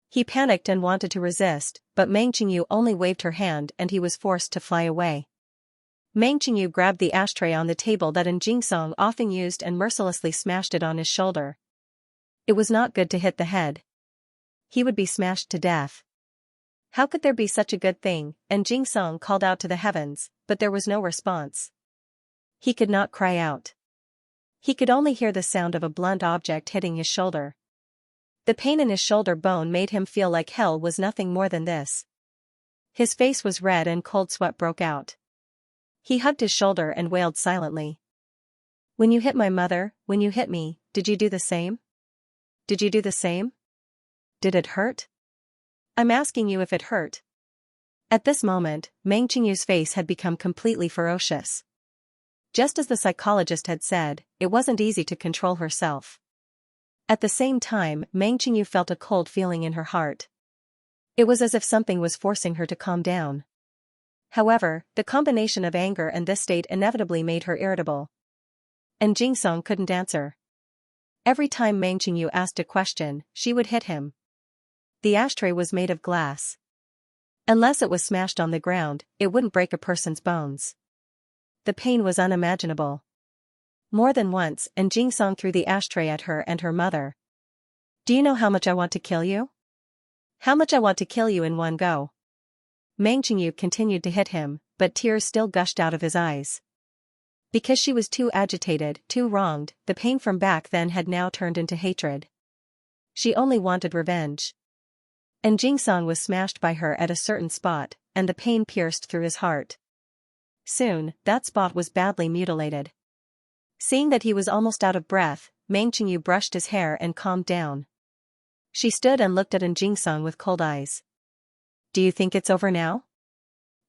He panicked and wanted to resist, but Meng Qingyu only waved her hand and he was forced to fly away. Meng Qingyu grabbed the ashtray on the table that Jingsong often used and mercilessly smashed it on his shoulder. It was not good to hit the head. He would be smashed to death. How could there be such a good thing? And Jingsong called out to the heavens, but there was no response. He could not cry out. He could only hear the sound of a blunt object hitting his shoulder. The pain in his shoulder bone made him feel like hell was nothing more than this. His face was red and cold sweat broke out. He hugged his shoulder and wailed silently. When you hit my mother, when you hit me, did you do the same? Did you do the same? Did it hurt? I'm asking you if it hurt. At this moment, Meng Qingyu's face had become completely ferocious. Just as the psychologist had said, it wasn't easy to control herself. At the same time, Meng Qingyu felt a cold feeling in her heart. It was as if something was forcing her to calm down. However, the combination of anger and this state inevitably made her irritable. And Jingsong couldn't answer. Every time Meng Qingyu asked a question, she would hit him. The ashtray was made of glass. Unless it was smashed on the ground, it wouldn't break a person's bones. The pain was unimaginable. More than once, Jingsong threw the ashtray at her and her mother. Do you know how much I want to kill you? How much I want to kill you in one go? Meng Qingyu continued to hit him, but tears still gushed out of his eyes. Because she was too agitated, too wronged, the pain from back then had now turned into hatred. She only wanted revenge. And Jingsong was smashed by her at a certain spot, and the pain pierced through his heart. Soon, that spot was badly mutilated. Seeing that he was almost out of breath, Meng Qingyu brushed his hair and calmed down. She stood and looked at Jingsong with cold eyes. Do you think it's over now?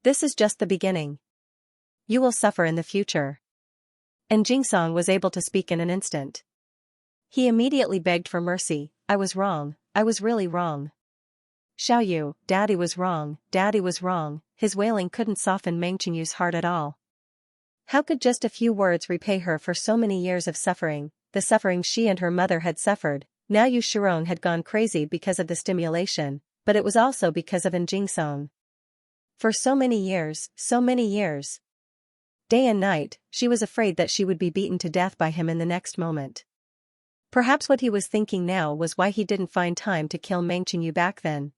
This is just the beginning. You will suffer in the future. And Jingsong was able to speak in an instant. He immediately begged for mercy. I was wrong, I was really wrong. Xiaoyu, Daddy was wrong, Daddy was wrong. His wailing couldn't soften Meng Qingyu's heart at all. How could just a few words repay her for so many years of suffering, the suffering she and her mother had suffered? Now Yu Shirong had gone crazy because of the stimulation, but it was also because of Jingsong. For so many years, so many years. Day and night, she was afraid that she would be beaten to death by him in the next moment. Perhaps what he was thinking now was why he didn't find time to kill Meng Qingyu back then.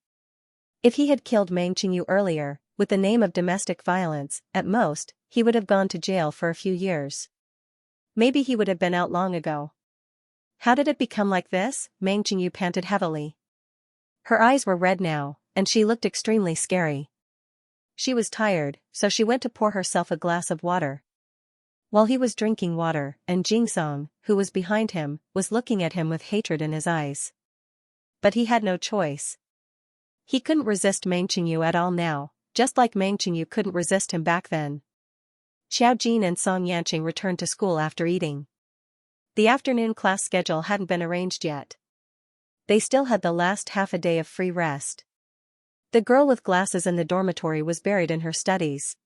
If he had killed Meng Qingyu earlier, with the name of domestic violence, at most, he would have gone to jail for a few years. Maybe he would have been out long ago. How did it become like this? Meng Qingyu panted heavily. Her eyes were red now, and she looked extremely scary. She was tired, so she went to pour herself a glass of water. while he was drinking water, and Jingsong, who was behind him, was looking at him with hatred in his eyes. But he had no choice. He couldn't resist Meng Qingyu at all now, just like Meng Qingyu couldn't resist him back then. Xiao Jin and Song Yanqing returned to school after eating. The afternoon class schedule hadn't been arranged yet. They still had the last half a day of free rest. The girl with glasses in the dormitory was buried in her studies.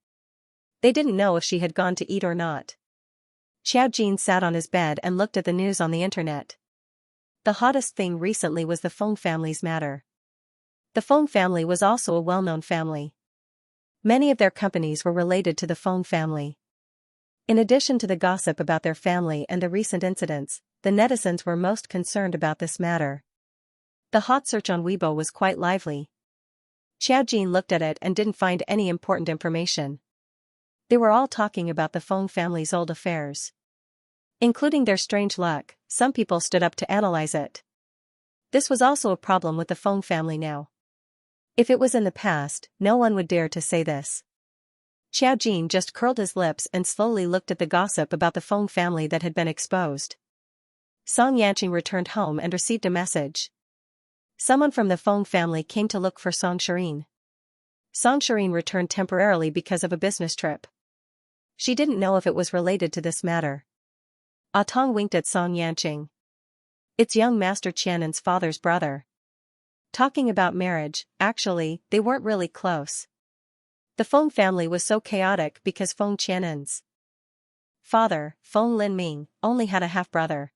They didn't know if she had gone to eat or not. Xiao Jin sat on his bed and looked at the news on the internet. The hottest thing recently was the Feng family's matter. The Feng family was also a well-known family. Many of their companies were related to the Feng family. In addition to the gossip about their family and the recent incidents, the netizens were most concerned about this matter. The hot search on Weibo was quite lively. Xiao Jin looked at it and didn't find any important information. They were all talking about the Feng family's old affairs. Including their strange luck, some people stood up to analyze it. This was also a problem with the Feng family now. If it was in the past, no one would dare to say this. Xiao Jin just curled his lips and slowly looked at the gossip about the Feng family that had been exposed. Song Yanqing returned home and received a message. Someone from the Feng family came to look for Song Shirin. Song Shirin returned temporarily because of a business trip. She didn't know if it was related to this matter. Ah Tong winked at Song Yanqing. It's young Master Qian'an's father's brother. Talking about marriage, actually, they weren't really close. The Feng family was so chaotic because Feng Qian'an's father, Feng Linming, only had a half-brother.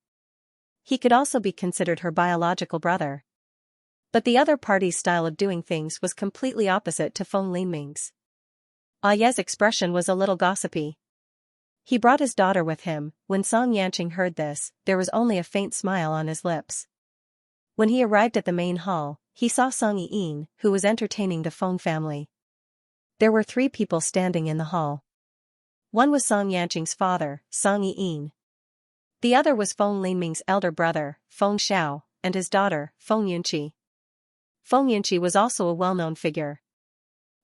He could also be considered her biological brother. But the other party's style of doing things was completely opposite to Feng Linming's. Ah Ye's expression was a little gossipy. He brought his daughter with him. When Song Yanqing heard this, there was only a faint smile on his lips. When he arrived at the main hall, he saw Song Yiyin, who was entertaining the Feng family. There were 3 people standing in the hall. One was Song Yanqing's father, Song Yiyin. The other was Feng Linming's elder brother, Feng Xiao, and his daughter, Feng Yunqi. Feng Yunqi was also a well-known figure.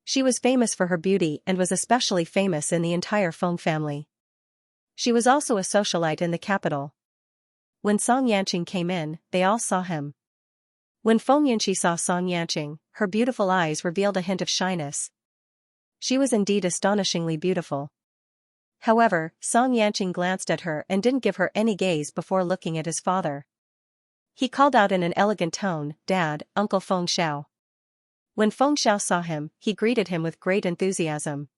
She was famous for her beauty and was especially famous in the entire Feng family. She was also a socialite in the capital. When Song Yanqing came in, they all saw him. When Feng Yunqi saw Song Yanqing, her beautiful eyes revealed a hint of shyness. She was indeed astonishingly beautiful. However, Song Yanqing glanced at her and didn't give her any gaze before looking at his father. He called out in an elegant tone, "Dad, Uncle Feng Xiao." When Feng Xiao saw him, he greeted him with great enthusiasm.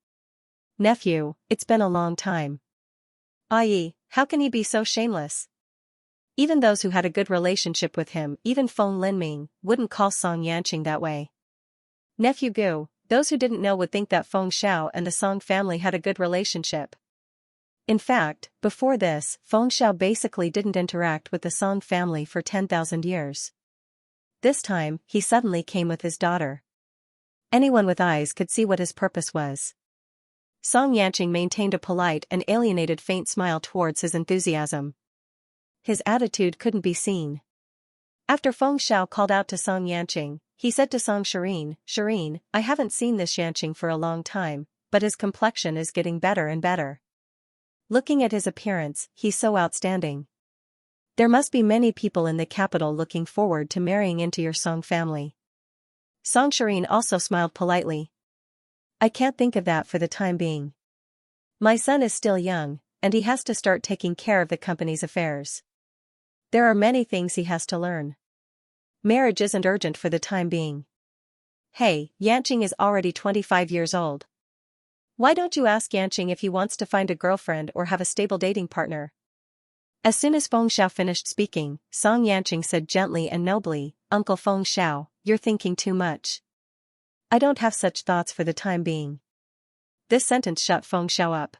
"Nephew, it's been a long time." "Aye, how can he be so shameless?" Even those who had a good relationship with him, even Feng Linming, wouldn't call Song Yanqing that way. "Nephew Gu," those who didn't know would think that Feng Xiao and the Song family had a good relationship. In fact, before this, Feng Xiao basically didn't interact with the Song family for 10,000 years. This time, he suddenly came with his daughter. Anyone with eyes could see what his purpose was. Song Yanqing maintained a polite and alienated faint smile towards his enthusiasm. His attitude couldn't be seen. After Feng Xiao called out to Song Yanqing, he said to Song Shirin, "Shirin, I haven't seen this Yanqing for a long time, but his complexion is getting better and better. Looking at his appearance, he's so outstanding. There must be many people in the capital looking forward to marrying into your Song family." Song Shirin also smiled politely. "I can't think of that for the time being. My son is still young, and he has to start taking care of the company's affairs. There are many things he has to learn. Marriage isn't urgent for the time being." "Hey, Yanqing is already 25 years old. Why don't you ask Yanqing if he wants to find a girlfriend or have a stable dating partner?" As soon as Feng Xiao finished speaking, Song Yanqing said gently and nobly, "Uncle Feng Xiao, you're thinking too much. I don't have such thoughts for the time being." This sentence shut Feng Xiao up.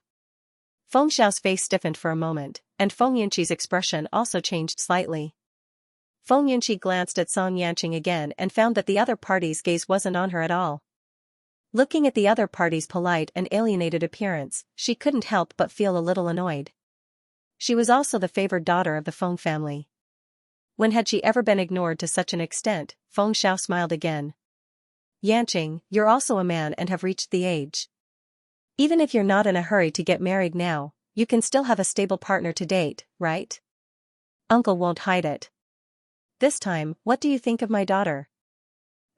Feng Xiao's face stiffened for a moment, and Feng Yunqi's expression also changed slightly. Feng Yunqi glanced at Song Yanqing again and found that the other party's gaze wasn't on her at all. Looking at the other party's polite and alienated appearance, she couldn't help but feel a little annoyed. She was also the favored daughter of the Feng family. When had she ever been ignored to such an extent? Feng Xiao smiled again. "Yanqing, you're also a man and have reached the age. Even if you're not in a hurry to get married now, you can still have a stable partner to date, right? Uncle won't hide it. This time, what do you think of my daughter?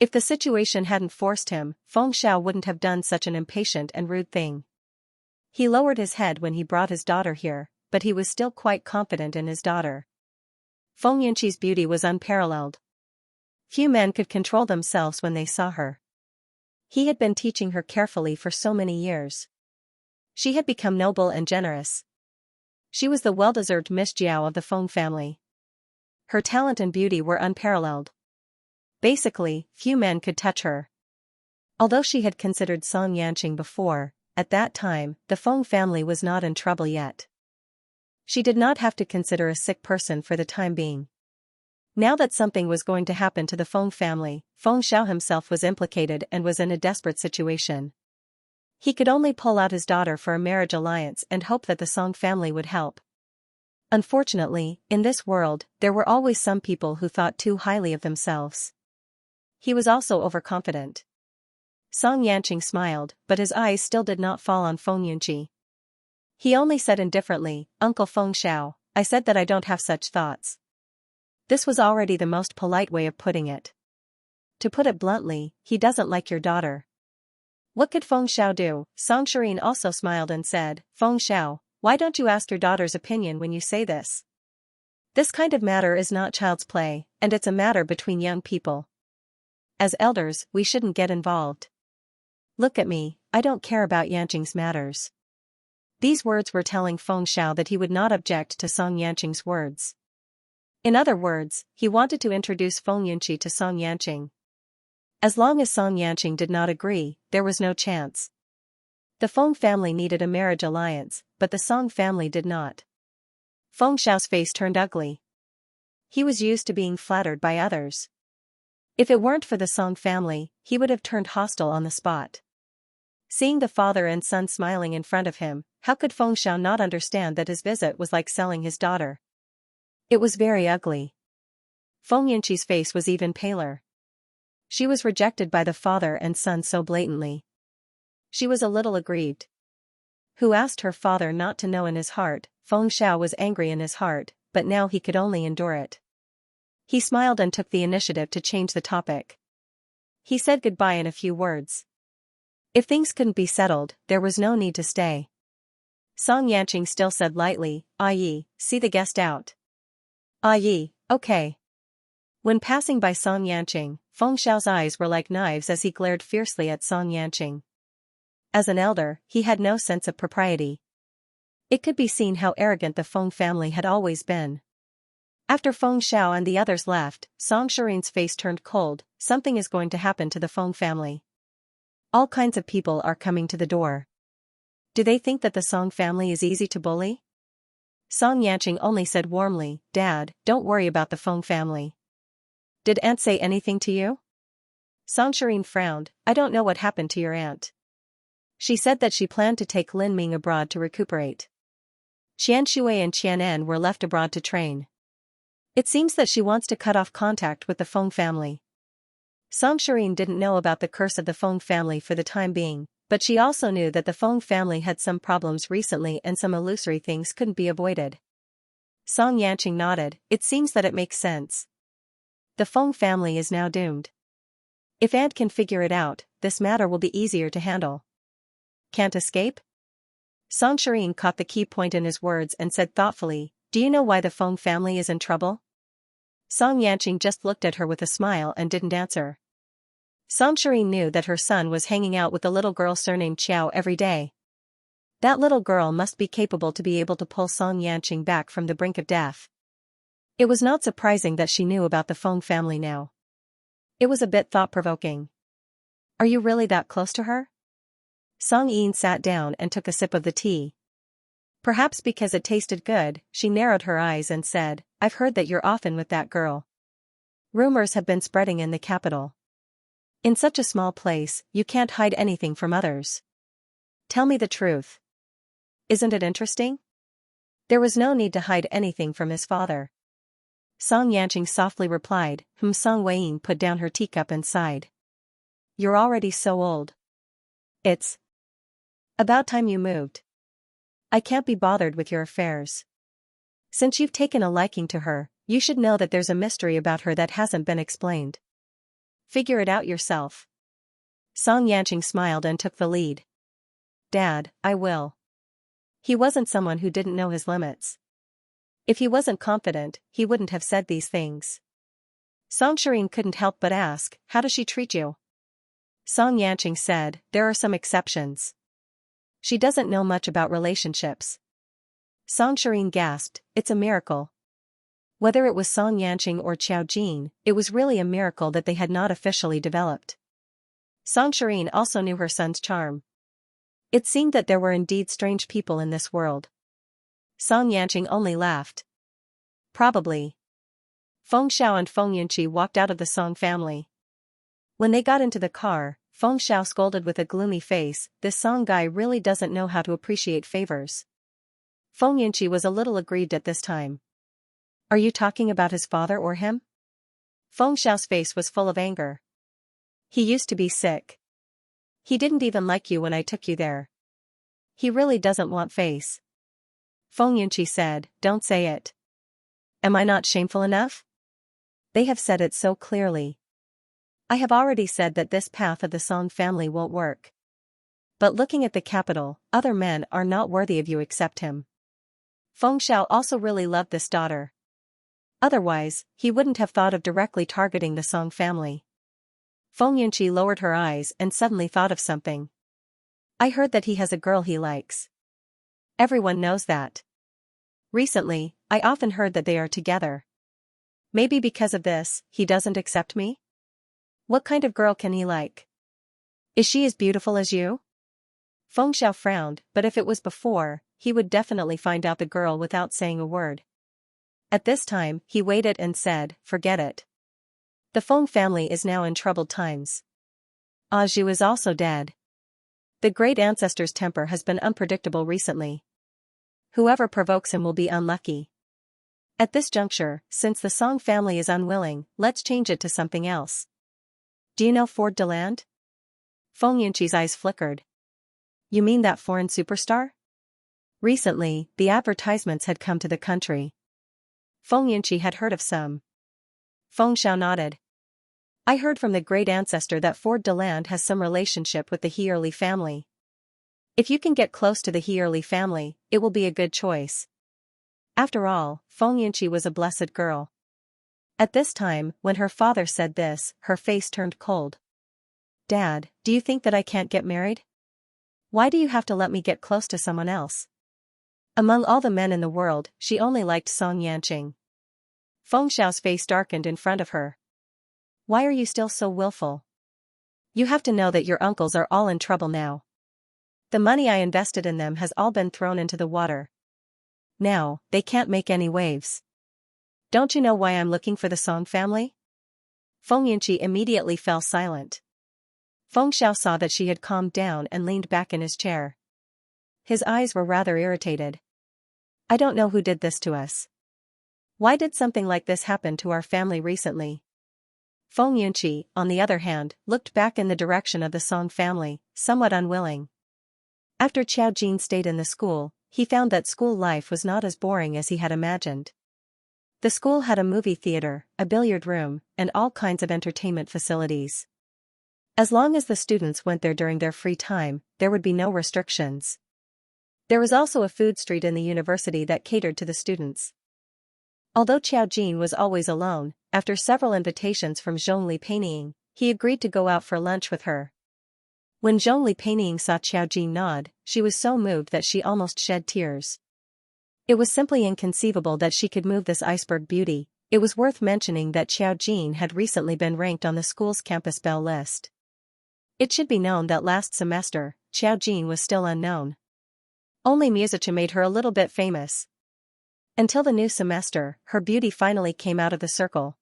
If the situation hadn't forced him, Feng Xiao wouldn't have done such an impatient and rude thing. He lowered his head when he brought his daughter here, but he was still quite confident in his daughter. Feng Yunqi's beauty was unparalleled. Few men could control themselves when they saw her. He had been teaching her carefully for so many years. She had become noble and generous. She was the well-deserved Miss Jiao of the Feng family. Her talent and beauty were unparalleled. Basically, few men could touch her. Although she had considered Song Yanqing before, at that time, the Feng family was not in trouble yet. She did not have to consider a sick person for the time being. Now that something was going to happen to the Feng family, Feng Xiao himself was implicated and was in a desperate situation. He could only pull out his daughter for a marriage alliance and hope that the Song family would help. Unfortunately, in this world, there were always some people who thought too highly of themselves. He was also overconfident. Song Yanqing smiled, but his eyes still did not fall on Feng Yunqi. He only said indifferently, "Uncle Feng Xiao, I said that I don't have such thoughts." This was already the most polite way of putting it. To put it bluntly, he doesn't like your daughter. What could Feng Xiao do? Song Shirin also smiled and said, "Feng Xiao, why don't you ask your daughter's opinion when you say this? This kind of matter is not child's play, and it's a matter between young people. As elders, we shouldn't get involved. Look at me, I don't care about Yanqing's matters." These words were telling Feng Xiao that he would not object to Song Yanqing's words. In other words, he wanted to introduce Feng Yunqi to Song Yanqing. As long as Song Yanqing did not agree, there was no chance. The Feng family needed a marriage alliance, but the Song family did not. Feng Xiao's face turned ugly. He was used to being flattered by others. If it weren't for the Song family, he would have turned hostile on the spot. Seeing the father and son smiling in front of him, how could Feng Xiao not understand that his visit was like selling his daughter? It was very ugly. Feng Yunqi's face was even paler. She was rejected by the father and son so blatantly. She was a little aggrieved. Who asked her father not to know? In his heart, Feng Xiao was angry in his heart, but now he could only endure it. He smiled and took the initiative to change the topic. He said goodbye in a few words. If things couldn't be settled, there was no need to stay. Song Yanqing still said lightly, "Ah Yi, see the guest out." "Ah Yi, okay." When passing by Song Yanqing, Feng Xiao's eyes were like knives as he glared fiercely at Song Yanqing. As an elder, he had no sense of propriety. It could be seen how arrogant the Feng family had always been. After Feng Xiao and the others left, Song Shirin's face turned cold. Something is going to happen to the Feng family. All kinds of people are coming to the door. Do they think that the Song family is easy to bully? Song Yanqing only said warmly, "Dad, don't worry about the Feng family." "Did Aunt say anything to you?" Song Shirin frowned. "I don't know what happened to your aunt. She said that she planned to take Lin Ming abroad to recuperate. Xianxia and Qianan were left abroad to train. It seems that she wants to cut off contact with the Feng family." Song Shirin didn't know about the curse of the Feng family for the time being, but she also knew that the Feng family had some problems recently and some illusory things couldn't be avoided. Song Yanqing nodded. "It seems that it makes sense. The Feng family is now doomed. If Aunt can figure it out, this matter will be easier to handle." "Can't escape?" Song Shirin caught the key point in his words and said thoughtfully, "Do you know why the Feng family is in trouble?" Song Yanqing just looked at her with a smile and didn't answer. Song Shirin knew that her son was hanging out with a little girl surnamed Qiao every day. That little girl must be capable to be able to pull Song Yanqing back from the brink of death. It was not surprising that she knew about the Feng family now. It was a bit thought-provoking. "Are you really that close to her?" Song Yin sat down and took a sip of the tea. Perhaps because it tasted good, she narrowed her eyes and said, "I've heard that you're often with that girl. Rumors have been spreading in the capital. In such a small place, you can't hide anything from others. Tell me the truth. Isn't it interesting?" There was no need to hide anything from his father. Song Yanqing softly replied. Song Weiyin put down her teacup and sighed. "You're already so old. It's about time you moved." I can't be bothered with your affairs. Since you've taken a liking to her, you should know that there's a mystery about her that hasn't been explained. Figure it out yourself. Song Yanqing smiled and took the lead. Dad, I will. He wasn't someone who didn't know his limits. If he wasn't confident, he wouldn't have said these things. Song Shireen couldn't help but ask, how does she treat you? Song Yanqing said, there are some exceptions. She doesn't know much about relationships. Song Shireen gasped, it's a miracle. Whether it was Song Yanqing or Xiao Jin, it was really a miracle that they had not officially developed. Song Shireen also knew her son's charm. It seemed that there were indeed strange people in this world. Song Yanqing only laughed. Probably. Feng Xiao and Feng Yunqi walked out of the Song family. When they got into the car, Feng Xiao scolded with a gloomy face, this Song guy really doesn't know how to appreciate favors. Feng Yunqi was a little aggrieved at this time. Are you talking about his father or him? Feng Xiao's face was full of anger. He used to be sick. He didn't even like you when I took you there. He really doesn't want face. Feng Yunqi said, don't say it. Am I not shameful enough? They have said it so clearly. I have already said that this path of the Song family won't work. But looking at the capital, other men are not worthy of you except him. Feng Xiao also really loved this daughter. Otherwise, he wouldn't have thought of directly targeting the Song family. Feng Yunqi lowered her eyes and suddenly thought of something. I heard that he has a girl he likes. Everyone knows that. Recently, I often heard that they are together. Maybe because of this, he doesn't accept me? What kind of girl can he like? Is she as beautiful as you? Feng Xiao frowned, but if it was before, he would definitely find out the girl without saying a word. At this time, he waited and said, forget it. The Feng family is now in troubled times. Zhu is also dead. The great ancestor's temper has been unpredictable recently. Whoever provokes him will be unlucky. At this juncture, since the Song family is unwilling, let's change it to something else. Do you know Ford Deland? Feng Yunqi's eyes flickered. You mean that foreign superstar? Recently, the advertisements had come to the country. Feng Yunqi had heard of some. Feng Xiao nodded. I heard from the great ancestor that Ford Deland has some relationship with the Heerly family. If you can get close to the Heerly family, it will be a good choice. After all, Feng Yunqi was a blessed girl. At this time, when her father said this, her face turned cold. Dad, do you think that I can't get married? Why do you have to let me get close to someone else? Among all the men in the world, she only liked Song Yanqing. Feng Xiao's face darkened in front of her. Why are you still so willful? You have to know that your uncles are all in trouble now. The money I invested in them has all been thrown into the water. Now, they can't make any waves. Don't you know why I'm looking for the Song family? Feng Yunqi immediately fell silent. Feng Xiao saw that she had calmed down and leaned back in his chair. His eyes were rather irritated. I don't know who did this to us. Why did something like this happen to our family recently? Feng Yunqi, on the other hand, looked back in the direction of the Song family, somewhat unwilling. After Xiao Jin stayed in the school, he found that school life was not as boring as he had imagined. The school had a movie theater, a billiard room, and all kinds of entertainment facilities. As long as the students went there during their free time, there would be no restrictions. There was also a food street in the university that catered to the students. Although Xiao Jin was always alone, after several invitations from Zhongli Peining, he agreed to go out for lunch with her. When Zhongli Peining saw Xiao Jin nod, she was so moved that she almost shed tears. It was simply inconceivable that she could move this iceberg beauty. It was worth mentioning that Xiao Jin had recently been ranked on the school's campus belle list. It should be known that last semester, Xiao Jin was still unknown. Only Musicha made her a little bit famous. Until the new semester, her beauty finally came out of the circle.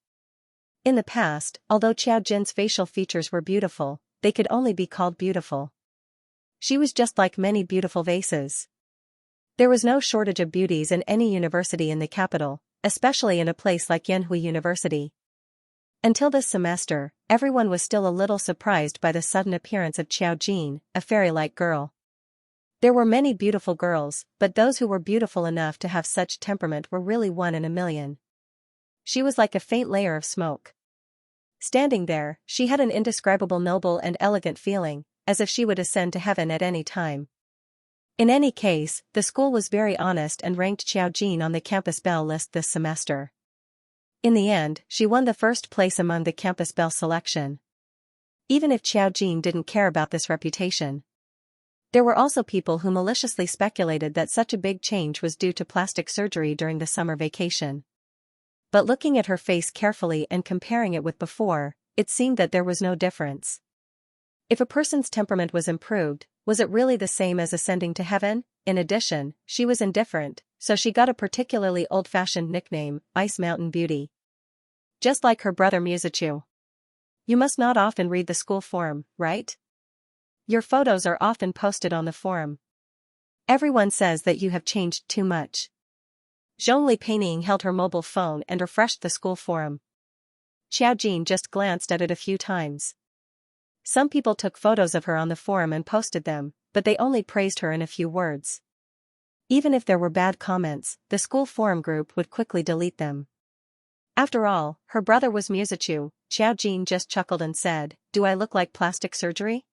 In the past, although Xiao Jin's facial features were beautiful, they could only be called beautiful. She was just like many beautiful vases. There was no shortage of beauties in any university in the capital, especially in a place like Yanhui University. Until this semester, everyone was still a little surprised by the sudden appearance of Xiao Jin, a fairy-like girl. There were many beautiful girls, but those who were beautiful enough to have such temperament were really one in a million. She was like a faint layer of smoke. Standing there, she had an indescribable noble and elegant feeling, as if she would ascend to heaven at any time. In any case, the school was very honest and ranked Xiaojin on the campus belle list this semester. In the end, she won the first place among the campus belle selection. Even if Xiaojin didn't care about this reputation. There were also people who maliciously speculated that such a big change was due to plastic surgery during the summer vacation. But looking at her face carefully and comparing it with before, it seemed that there was no difference. If a person's temperament was improved, was it really the same as ascending to heaven? In addition, she was indifferent, so she got a particularly old-fashioned nickname, Ice Mountain Beauty. Just like her brother Musachu. You must not often read the school forum, right? Your photos are often posted on the forum. Everyone says that you have changed too much. Zhongli Peining held her mobile phone and refreshed the school forum. Xiaojin just glanced at it a few times. Some people took photos of her on the forum and posted them, but they only praised her in a few words. Even if there were bad comments, the school forum group would quickly delete them. After all, her brother was Musachu. Xiaojin just chuckled and said, "Do I look like plastic surgery?"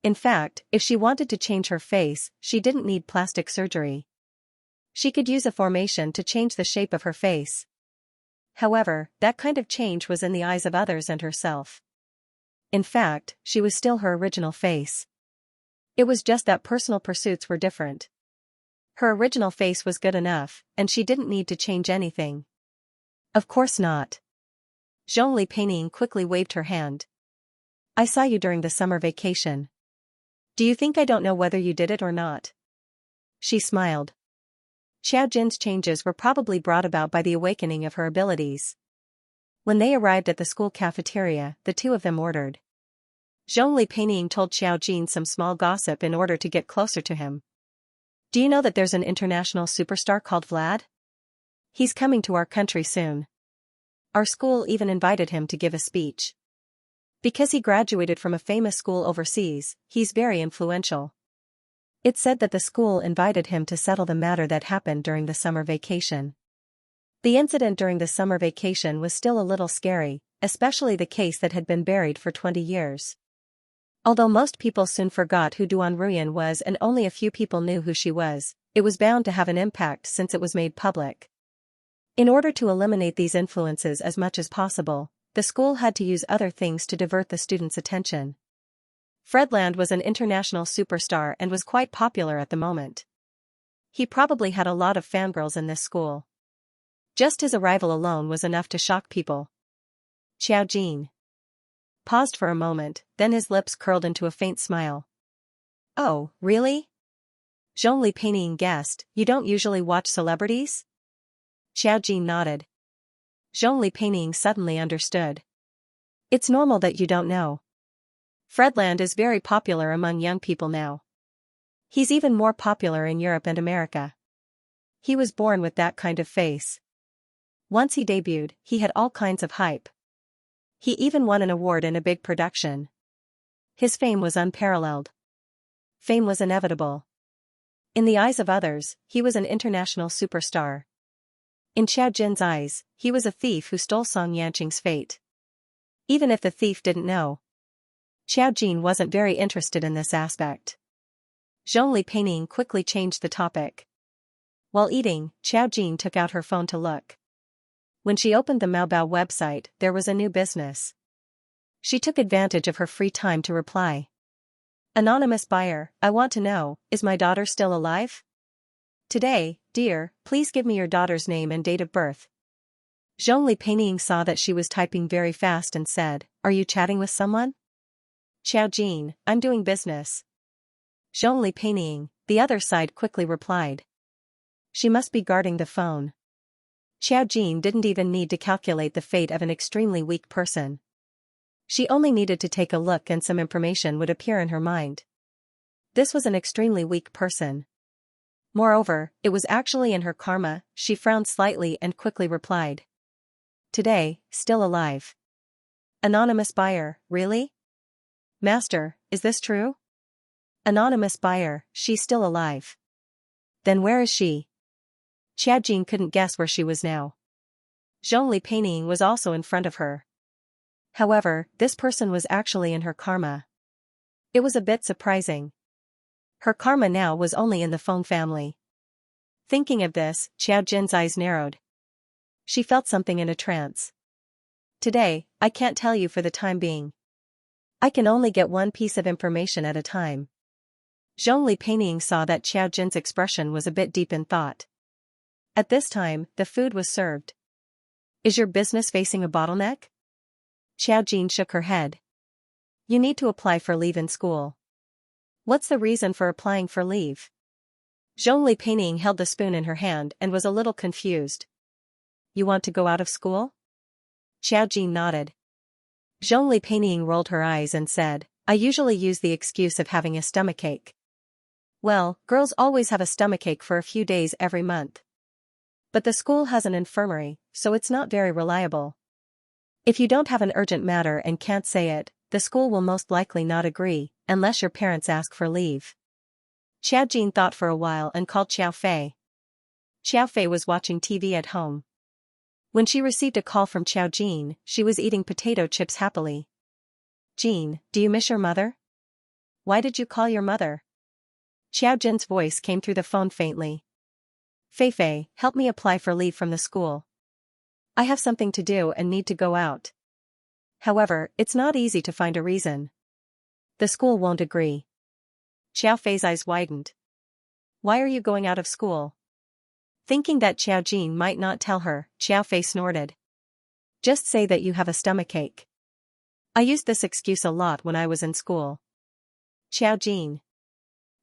In fact, if she wanted to change her face, she didn't need plastic surgery. She could use a formation to change the shape of her face. However, that kind of change was in the eyes of others and herself. In fact, she was still her original face. It was just that personal pursuits were different. Her original face was good enough, and she didn't need to change anything. Of course not. Zhongli Peining quickly waved her hand. I saw you during the summer vacation. Do you think I don't know whether you did it or not? She smiled. Xiaojin's changes were probably brought about by the awakening of her abilities. When they arrived at the school cafeteria, the two of them ordered. Zhongli Peining told Xiaojin some small gossip in order to get closer to him. Do you know that there's an international superstar called Vlad? He's coming to our country soon. Our school even invited him to give a speech. Because he graduated from a famous school overseas, he's very influential. It said that the school invited him to settle the matter that happened during the summer vacation. The incident during the summer vacation was still a little scary, especially the case that had been buried for 20 years. Although most people soon forgot who Duan Ruyan was and only a few people knew who she was, it was bound to have an impact since it was made public. In order to eliminate these influences as much as possible, the school had to use other things to divert the students' attention. Fredland was an international superstar and was quite popular at the moment. He probably had a lot of fangirls in this school. Just his arrival alone was enough to shock people. Xiaojin paused for a moment, then his lips curled into a faint smile. Oh, really? Zhongli Peining guessed, you don't usually watch celebrities? Xiaojin nodded. Zhongli Peining suddenly understood. It's normal that you don't know. Fredland is very popular among young people now. He's even more popular in Europe and America. He was born with that kind of face. Once he debuted, he had all kinds of hype. He even won an award in a big production. His fame was unparalleled. Fame was inevitable. In the eyes of others, he was an international superstar. In Xiaojin's eyes, he was a thief who stole Song Yanqing's fate. Even if the thief didn't know. Xiaojin wasn't very interested in this aspect. Zhongli Peining quickly changed the topic. While eating, Xiaojin took out her phone to look. When she opened the Maobao website, there was a new business. She took advantage of her free time to reply. Anonymous buyer, I want to know, is my daughter still alive? Today, dear, please give me your daughter's name and date of birth. Zhongli Peining saw that she was typing very fast and said, Are you chatting with someone? Xiaojin, I'm doing business. Zhongli Peining, the other side quickly replied. She must be guarding the phone. Xiaojin didn't even need to calculate the fate of an extremely weak person. She only needed to take a look and some information would appear in her mind. This was an extremely weak person. Moreover, it was actually in her karma. She frowned slightly and quickly replied. Today, still alive. Anonymous buyer, really? Master, is this true? Anonymous buyer, she's still alive. Then where is she? Xiaojin couldn't guess where she was now. Zhongli Peining was also in front of her. However, this person was actually in her karma. It was a bit surprising. Her karma now was only in the Feng family. Thinking of this, Xiaojin's eyes narrowed. She felt something in a trance. Today, I can't tell you for the time being. I can only get one piece of information at a time. Zhongli Peining saw that Xiaojin's expression was a bit deep in thought. At this time, the food was served. Is your business facing a bottleneck? Xiaojin shook her head. You need to apply for leave in school. What's the reason for applying for leave? Zhongli Peining held the spoon in her hand and was a little confused. You want to go out of school? Xiaojin nodded. Zhongli Peining rolled her eyes and said, I usually use the excuse of having a stomachache. Well, girls always have a stomachache for a few days every month. But the school has an infirmary, so it's not very reliable. If you don't have an urgent matter and can't say it, the school will most likely not agree, unless your parents ask for leave. Xiaojin thought for a while and called Xiao Fei. Xiao Fei was watching TV at home. When she received a call from Xiaojin, she was eating potato chips happily. Jean, do you miss your mother? Why did you call your mother? Xiaojin's voice came through the phone faintly. Fei Fei, help me apply for leave from the school. I have something to do and need to go out. However, it's not easy to find a reason. The school won't agree. Xiao Fei's eyes widened. Why are you going out of school? Thinking that Xiaojin might not tell her, Xiao Fei snorted. Just say that you have a stomachache. I used this excuse a lot when I was in school. Xiaojin.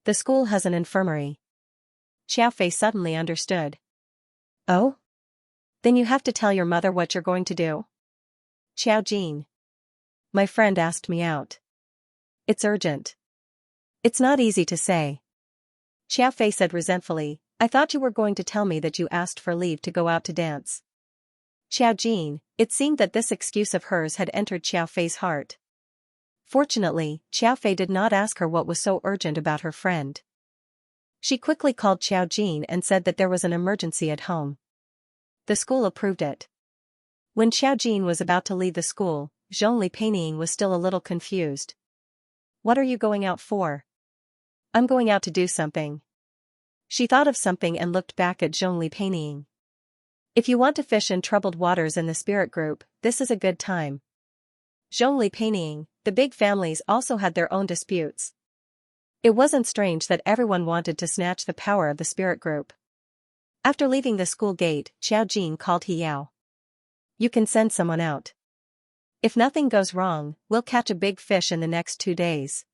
The school has an infirmary. Xiao Fei suddenly understood. Oh? Then you have to tell your mother what you're going to do? Xiaojin. My friend asked me out. It's urgent. It's not easy to say. Xiao Fei said resentfully, I thought you were going to tell me that you asked for leave to go out to dance. Xiaojin, it seemed that this excuse of hers had entered Xiao Fei's heart. Fortunately, Xiao Fei did not ask her what was so urgent about her friend. She quickly called Xiaojin and said that there was an emergency at home. The school approved it. When Xiaojin was about to leave the school, Zhongli Peining was still a little confused. What are you going out for? I'm going out to do something. She thought of something and looked back at Zhongli Peining. If you want to fish in troubled waters in the spirit group, this is a good time. Zhongli Peining, the big families also had their own disputes. It wasn't strange that everyone wanted to snatch the power of the spirit group. After leaving the school gate, Xiaojin called He Yao. You can send someone out. If nothing goes wrong, we'll catch a big fish in the next 2 days.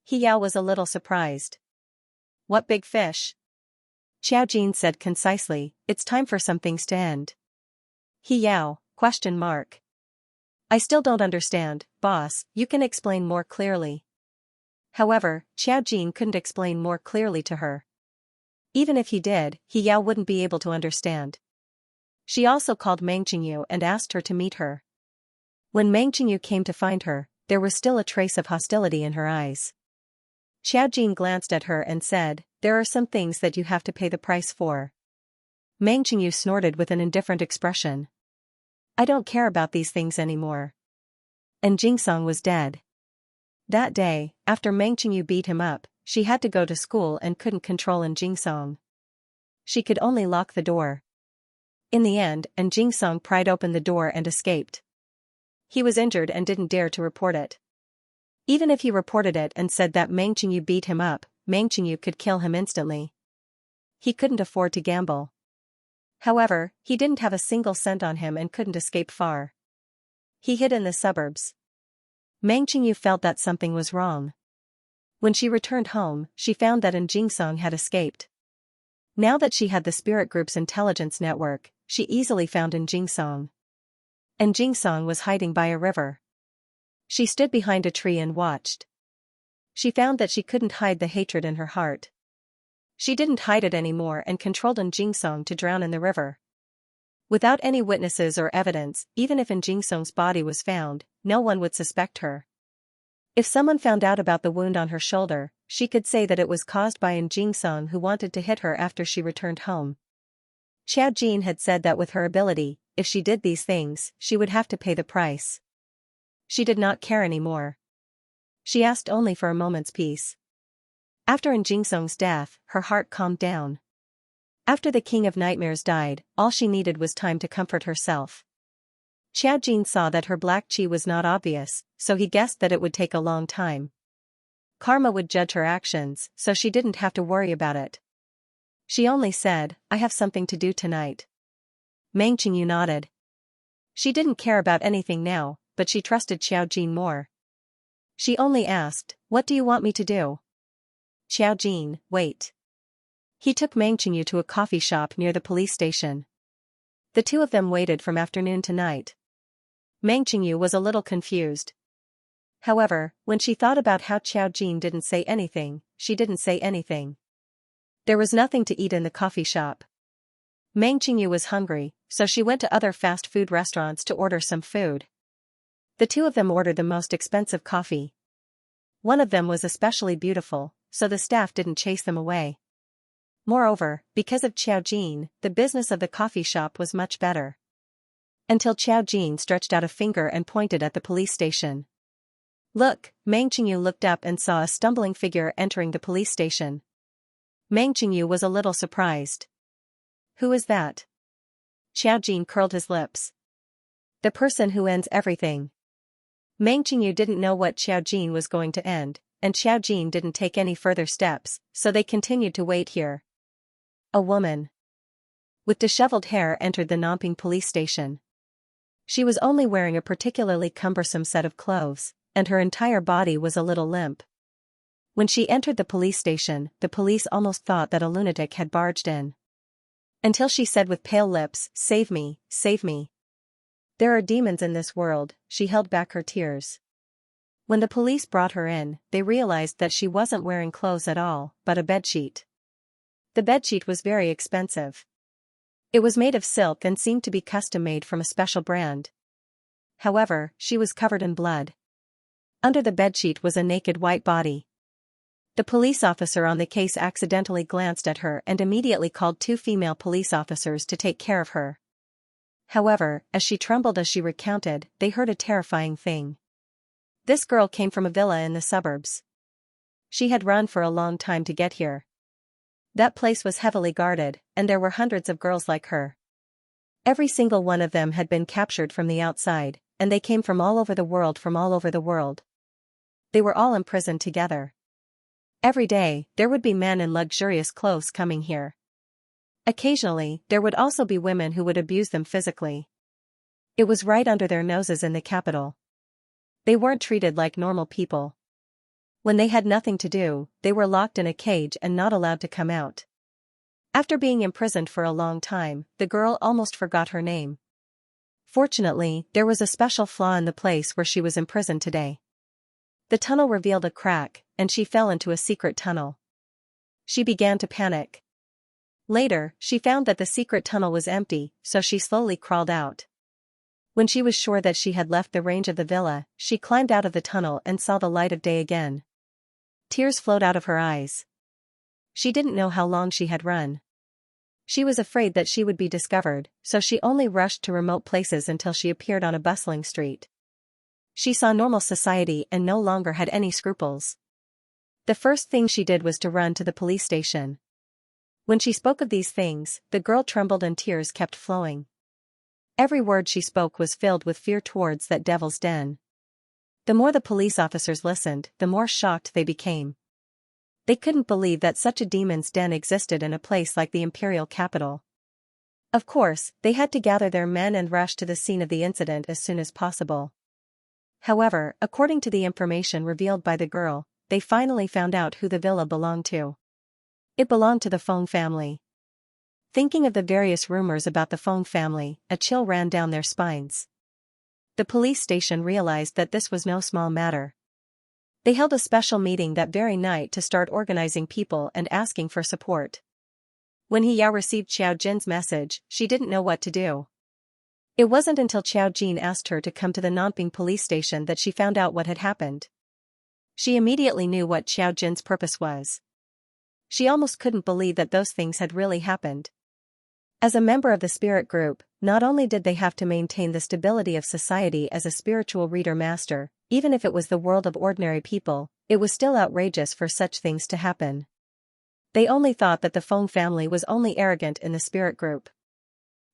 He Yao was a little surprised. What big fish? Xiaojin said concisely, it's time for some things to end. He Yao, ? I still don't understand, boss, you can explain more clearly. However, Xiaojin couldn't explain more clearly to her. Even if he did, He Yao wouldn't be able to understand. She also called Meng Qingyu and asked her to meet her. When Meng Qingyu came to find her, there was still a trace of hostility in her eyes. Xiaojin glanced at her and said, there are some things that you have to pay the price for. Meng Qingyu snorted with an indifferent expression. I don't care about these things anymore. And Jingsong was dead. That day, after Meng Qingyu beat him up, she had to go to school and couldn't control Jingsong. She could only lock the door. In the end, Jingsong pried open the door and escaped. He was injured and didn't dare to report it. Even if he reported it and said that Meng Qingyu beat him up, Meng Qingyu could kill him instantly. He couldn't afford to gamble. However, he didn't have a single cent on him and couldn't escape far. He hid in the suburbs. Meng Qingyu felt that something was wrong. When she returned home, she found that Jingsong had escaped. Now that she had the spirit group's intelligence network, she easily found Jingsong. Jingsong was hiding by a river. She stood behind a tree and watched. She found that she couldn't hide the hatred in her heart. She didn't hide it anymore and controlled Jingsong to drown in the river. Without any witnesses or evidence, even if Jingsong's body was found, no one would suspect her. If someone found out about the wound on her shoulder, she could say that it was caused by An Jingsong, who wanted to hit her after she returned home. Xiao Jin had said that with her ability, if she did these things, she would have to pay the price. She did not care anymore. She asked only for a moment's peace. After An Jingsong's death, her heart calmed down. After the King of Nightmares died, all she needed was time to comfort herself. Xiao Jin saw that her black qi was not obvious, so he guessed that it would take a long time. Karma would judge her actions, so she didn't have to worry about it. She only said, "I have something to do tonight." Meng Qingyu nodded. She didn't care about anything now, but she trusted Xiao Jin more. She only asked, "What do you want me to do?" Xiao Jin, wait. He took Meng Qingyu to a coffee shop near the police station. The two of them waited from afternoon to night. Meng Qingyu was a little confused. However, when she thought about how Xiao Jin didn't say anything, she didn't say anything. There was nothing to eat in the coffee shop. Meng Qingyu was hungry, so she went to other fast food restaurants to order some food. The two of them ordered the most expensive coffee. One of them was especially beautiful, so the staff didn't chase them away. Moreover, because of Xiao Jin, the business of the coffee shop was much better. Until Xiao Jin stretched out a finger and pointed at the police station. Look, Meng Qingyu looked up and saw a stumbling figure entering the police station. Meng Qingyu was a little surprised. Who is that? Xiao Jin curled his lips. The person who ends everything. Meng Qingyu didn't know what Xiao Jin was going to end, and Xiao Jin didn't take any further steps, so they continued to wait here. A woman with disheveled hair entered the Nanping police station. She was only wearing a particularly cumbersome set of clothes, and her entire body was a little limp. When she entered the police station, the police almost thought that a lunatic had barged in. Until she said with pale lips, "Save me, save me. There are demons in this world." She held back her tears. When the police brought her in, they realized that she wasn't wearing clothes at all, but a bedsheet. The bedsheet was very expensive. It was made of silk and seemed to be custom-made from a special brand. However, she was covered in blood. Under the bedsheet was a naked white body. The police officer on the case accidentally glanced at her and immediately called two female police officers to take care of her. However, as she trembled as she recounted, they heard a terrifying thing. This girl came from a villa in the suburbs. She had run for a long time to get here. That place was heavily guarded, and there were hundreds of girls like her. Every single one of them had been captured from the outside, and they came from all over the world, They were all imprisoned together. Every day, there would be men in luxurious clothes coming here. Occasionally, there would also be women who would abuse them physically. It was right under their noses in the capital. They weren't treated like normal people. When they had nothing to do, they were locked in a cage and not allowed to come out. After being imprisoned for a long time, the girl almost forgot her name. Fortunately, there was a special flaw in the place where she was imprisoned today. The tunnel revealed a crack, and she fell into a secret tunnel. She began to panic. Later, she found that the secret tunnel was empty, so she slowly crawled out. When she was sure that she had left the range of the villa, she climbed out of the tunnel and saw the light of day again. Tears flowed out of her eyes. She didn't know how long she had run. She was afraid that she would be discovered, so she only rushed to remote places until she appeared on a bustling street. She saw normal society and no longer had any scruples. The first thing she did was to run to the police station. When she spoke of these things, the girl trembled and tears kept flowing. Every word she spoke was filled with fear towards that devil's den. The more the police officers listened, the more shocked they became. They couldn't believe that such a demon's den existed in a place like the imperial capital. Of course, they had to gather their men and rush to the scene of the incident as soon as possible. However, according to the information revealed by the girl, they finally found out who the villa belonged to. It belonged to the Feng family. Thinking of the various rumors about the Feng family, a chill ran down their spines. The police station realized that this was no small matter. They held a special meeting that very night to start organizing people and asking for support. When He Yao received Xiao Jin's message, she didn't know what to do. It wasn't until Xiao Jin asked her to come to the Nanping police station that she found out what had happened. She immediately knew what Xiao Jin's purpose was. She almost couldn't believe that those things had really happened. As a member of the spirit group, not only did they have to maintain the stability of society as a spiritual reader master, even if it was the world of ordinary people, it was still outrageous for such things to happen. They only thought that the Feng family was only arrogant in the spirit group.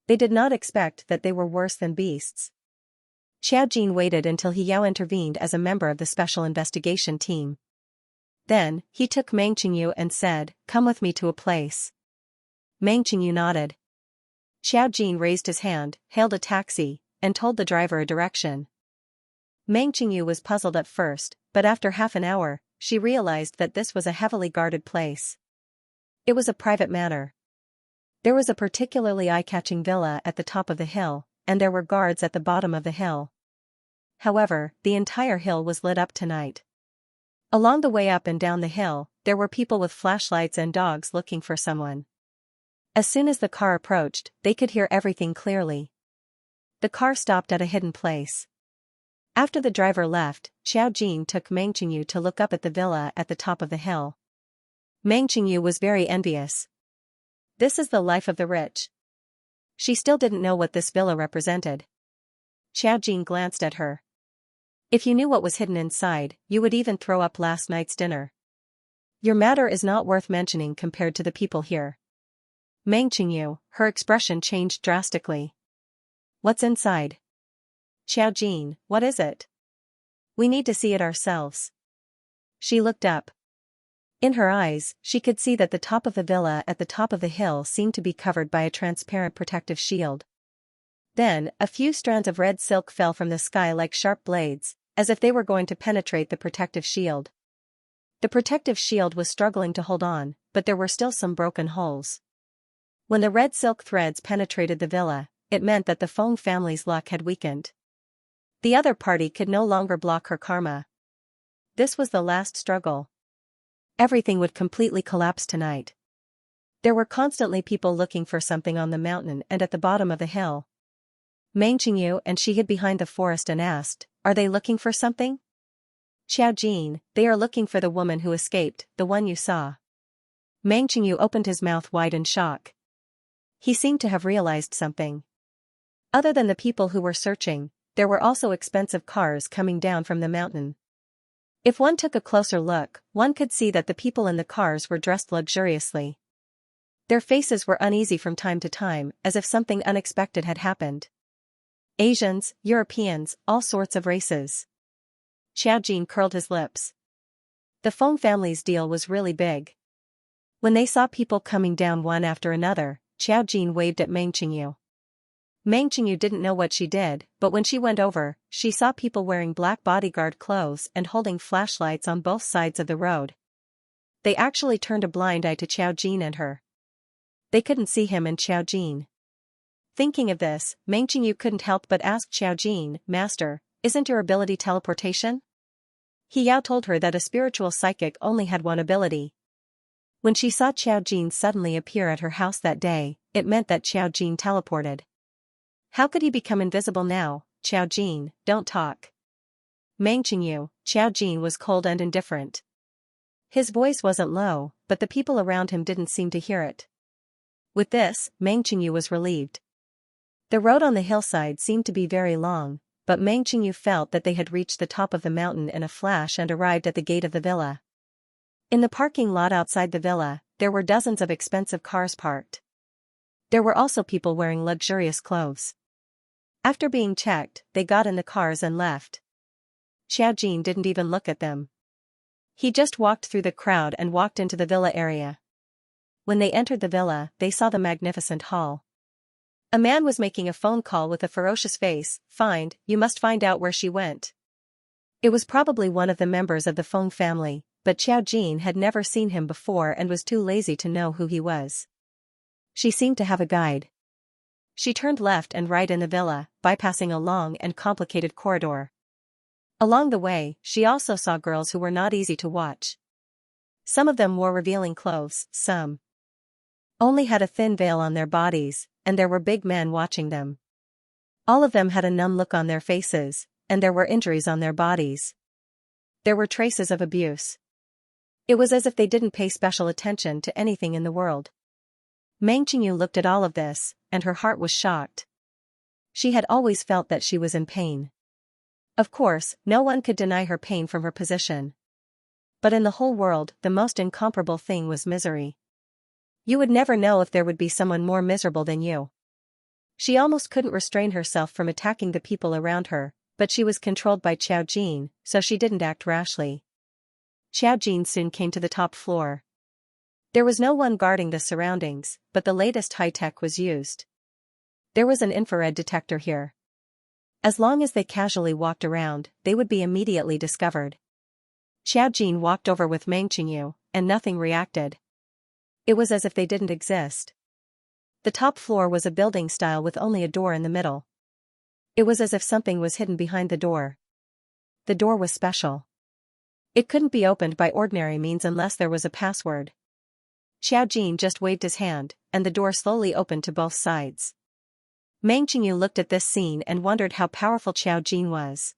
They did not expect that they were worse than beasts. Xiao Jin waited until He Yao intervened as a member of the special investigation team. Then, he took Meng Qingyu and said, "Come with me to a place." Meng Qingyu nodded. Xiao Jin raised his hand, hailed a taxi, and told the driver a direction. Meng Qingyu was puzzled at first, but after half an hour, she realized that this was a heavily guarded place. It was a private matter. There was a particularly eye-catching villa at the top of the hill, and there were guards at the bottom of the hill. However, the entire hill was lit up tonight. Along the way up and down the hill, there were people with flashlights and dogs looking for someone. As soon as the car approached, they could hear everything clearly. The car stopped at a hidden place. After the driver left, Xiao Jin took Meng Qingyu to look up at the villa at the top of the hill. Meng Qingyu was very envious. This is the life of the rich. She still didn't know what this villa represented. Xiao Jin glanced at her. If you knew what was hidden inside, you would even throw up last night's dinner. Your matter is not worth mentioning compared to the people here. Meng Qingyu, her expression changed drastically. What's inside? Xiao Jin, what is it? We need to see it ourselves. She looked up. In her eyes, she could see that the top of the villa at the top of the hill seemed to be covered by a transparent protective shield. Then, a few strands of red silk fell from the sky like sharp blades, as if they were going to penetrate the protective shield. The protective shield was struggling to hold on, but there were still some broken holes. When the red silk threads penetrated the villa, it meant that the Feng family's luck had weakened. The other party could no longer block her karma. This was the last struggle. Everything would completely collapse tonight. There were constantly people looking for something on the mountain and at the bottom of the hill. Meng Qingyu and she hid behind the forest and asked, "Are they looking for something?" Xiao Jin, "They are looking for the woman who escaped, the one you saw." Meng Qingyu opened his mouth wide in shock. He seemed to have realized something. Other than the people who were searching, there were also expensive cars coming down from the mountain. If one took a closer look, one could see that the people in the cars were dressed luxuriously. Their faces were uneasy from time to time, as if something unexpected had happened. Asians, Europeans, all sorts of races. Xiao Jin curled his lips. The Feng family's deal was really big. When they saw people coming down one after another, Xiao Jin waved at Meng Qingyu. Meng Qingyu didn't know what she did, but when she went over, she saw people wearing black bodyguard clothes and holding flashlights on both sides of the road. They actually turned a blind eye to Xiao Jin and her. They couldn't see him and Xiao Jin. Thinking of this, Meng Qingyu couldn't help but ask Xiao Jin, "Master, isn't your ability teleportation?" He Yao told her that a spiritual psychic only had one ability. When she saw Xiao Jin suddenly appear at her house that day, it meant that Xiao Jin teleported. How could he become invisible now? Xiao Jin, don't talk. Meng Qingyu, Xiao Jin was cold and indifferent. His voice wasn't low, but the people around him didn't seem to hear it. With this, Meng Qingyu was relieved. The road on the hillside seemed to be very long, but Meng Qingyu felt that they had reached the top of the mountain in a flash and arrived at the gate of the villa. In the parking lot outside the villa, there were dozens of expensive cars parked. There were also people wearing luxurious clothes. After being checked, they got in the cars and left. Xiao Jin didn't even look at them. He just walked through the crowd and walked into the villa area. When they entered the villa, they saw the magnificent hall. A man was making a phone call with a ferocious face. You must find out where she went." It was probably one of the members of the Feng family, but Xiao Jin had never seen him before and was too lazy to know who he was. She seemed to have a guide. She turned left and right in the villa, bypassing a long and complicated corridor. Along the way, she also saw girls who were not easy to watch. Some of them wore revealing clothes, some only had a thin veil on their bodies, and there were big men watching them. All of them had a numb look on their faces, and there were injuries on their bodies. There were traces of abuse. It was as if they didn't pay special attention to anything in the world. Meng Qingyu looked at all of this, and her heart was shocked. She had always felt that she was in pain. Of course, no one could deny her pain from her position. But in the whole world, the most incomparable thing was misery. You would never know if there would be someone more miserable than you. She almost couldn't restrain herself from attacking the people around her, but she was controlled by Xiao Jin, so she didn't act rashly. Xiao Jin soon came to the top floor. There was no one guarding the surroundings, but the latest high-tech was used. There was an infrared detector here. As long as they casually walked around, they would be immediately discovered. Xiao Jin walked over with Meng Qingyu, and nothing reacted. It was as if they didn't exist. The top floor was a building style with only a door in the middle. It was as if something was hidden behind the door. The door was special. It couldn't be opened by ordinary means unless there was a password. Xiao Jin just waved his hand, and the door slowly opened to both sides. Meng Qingyu looked at this scene and wondered how powerful Xiao Jin was.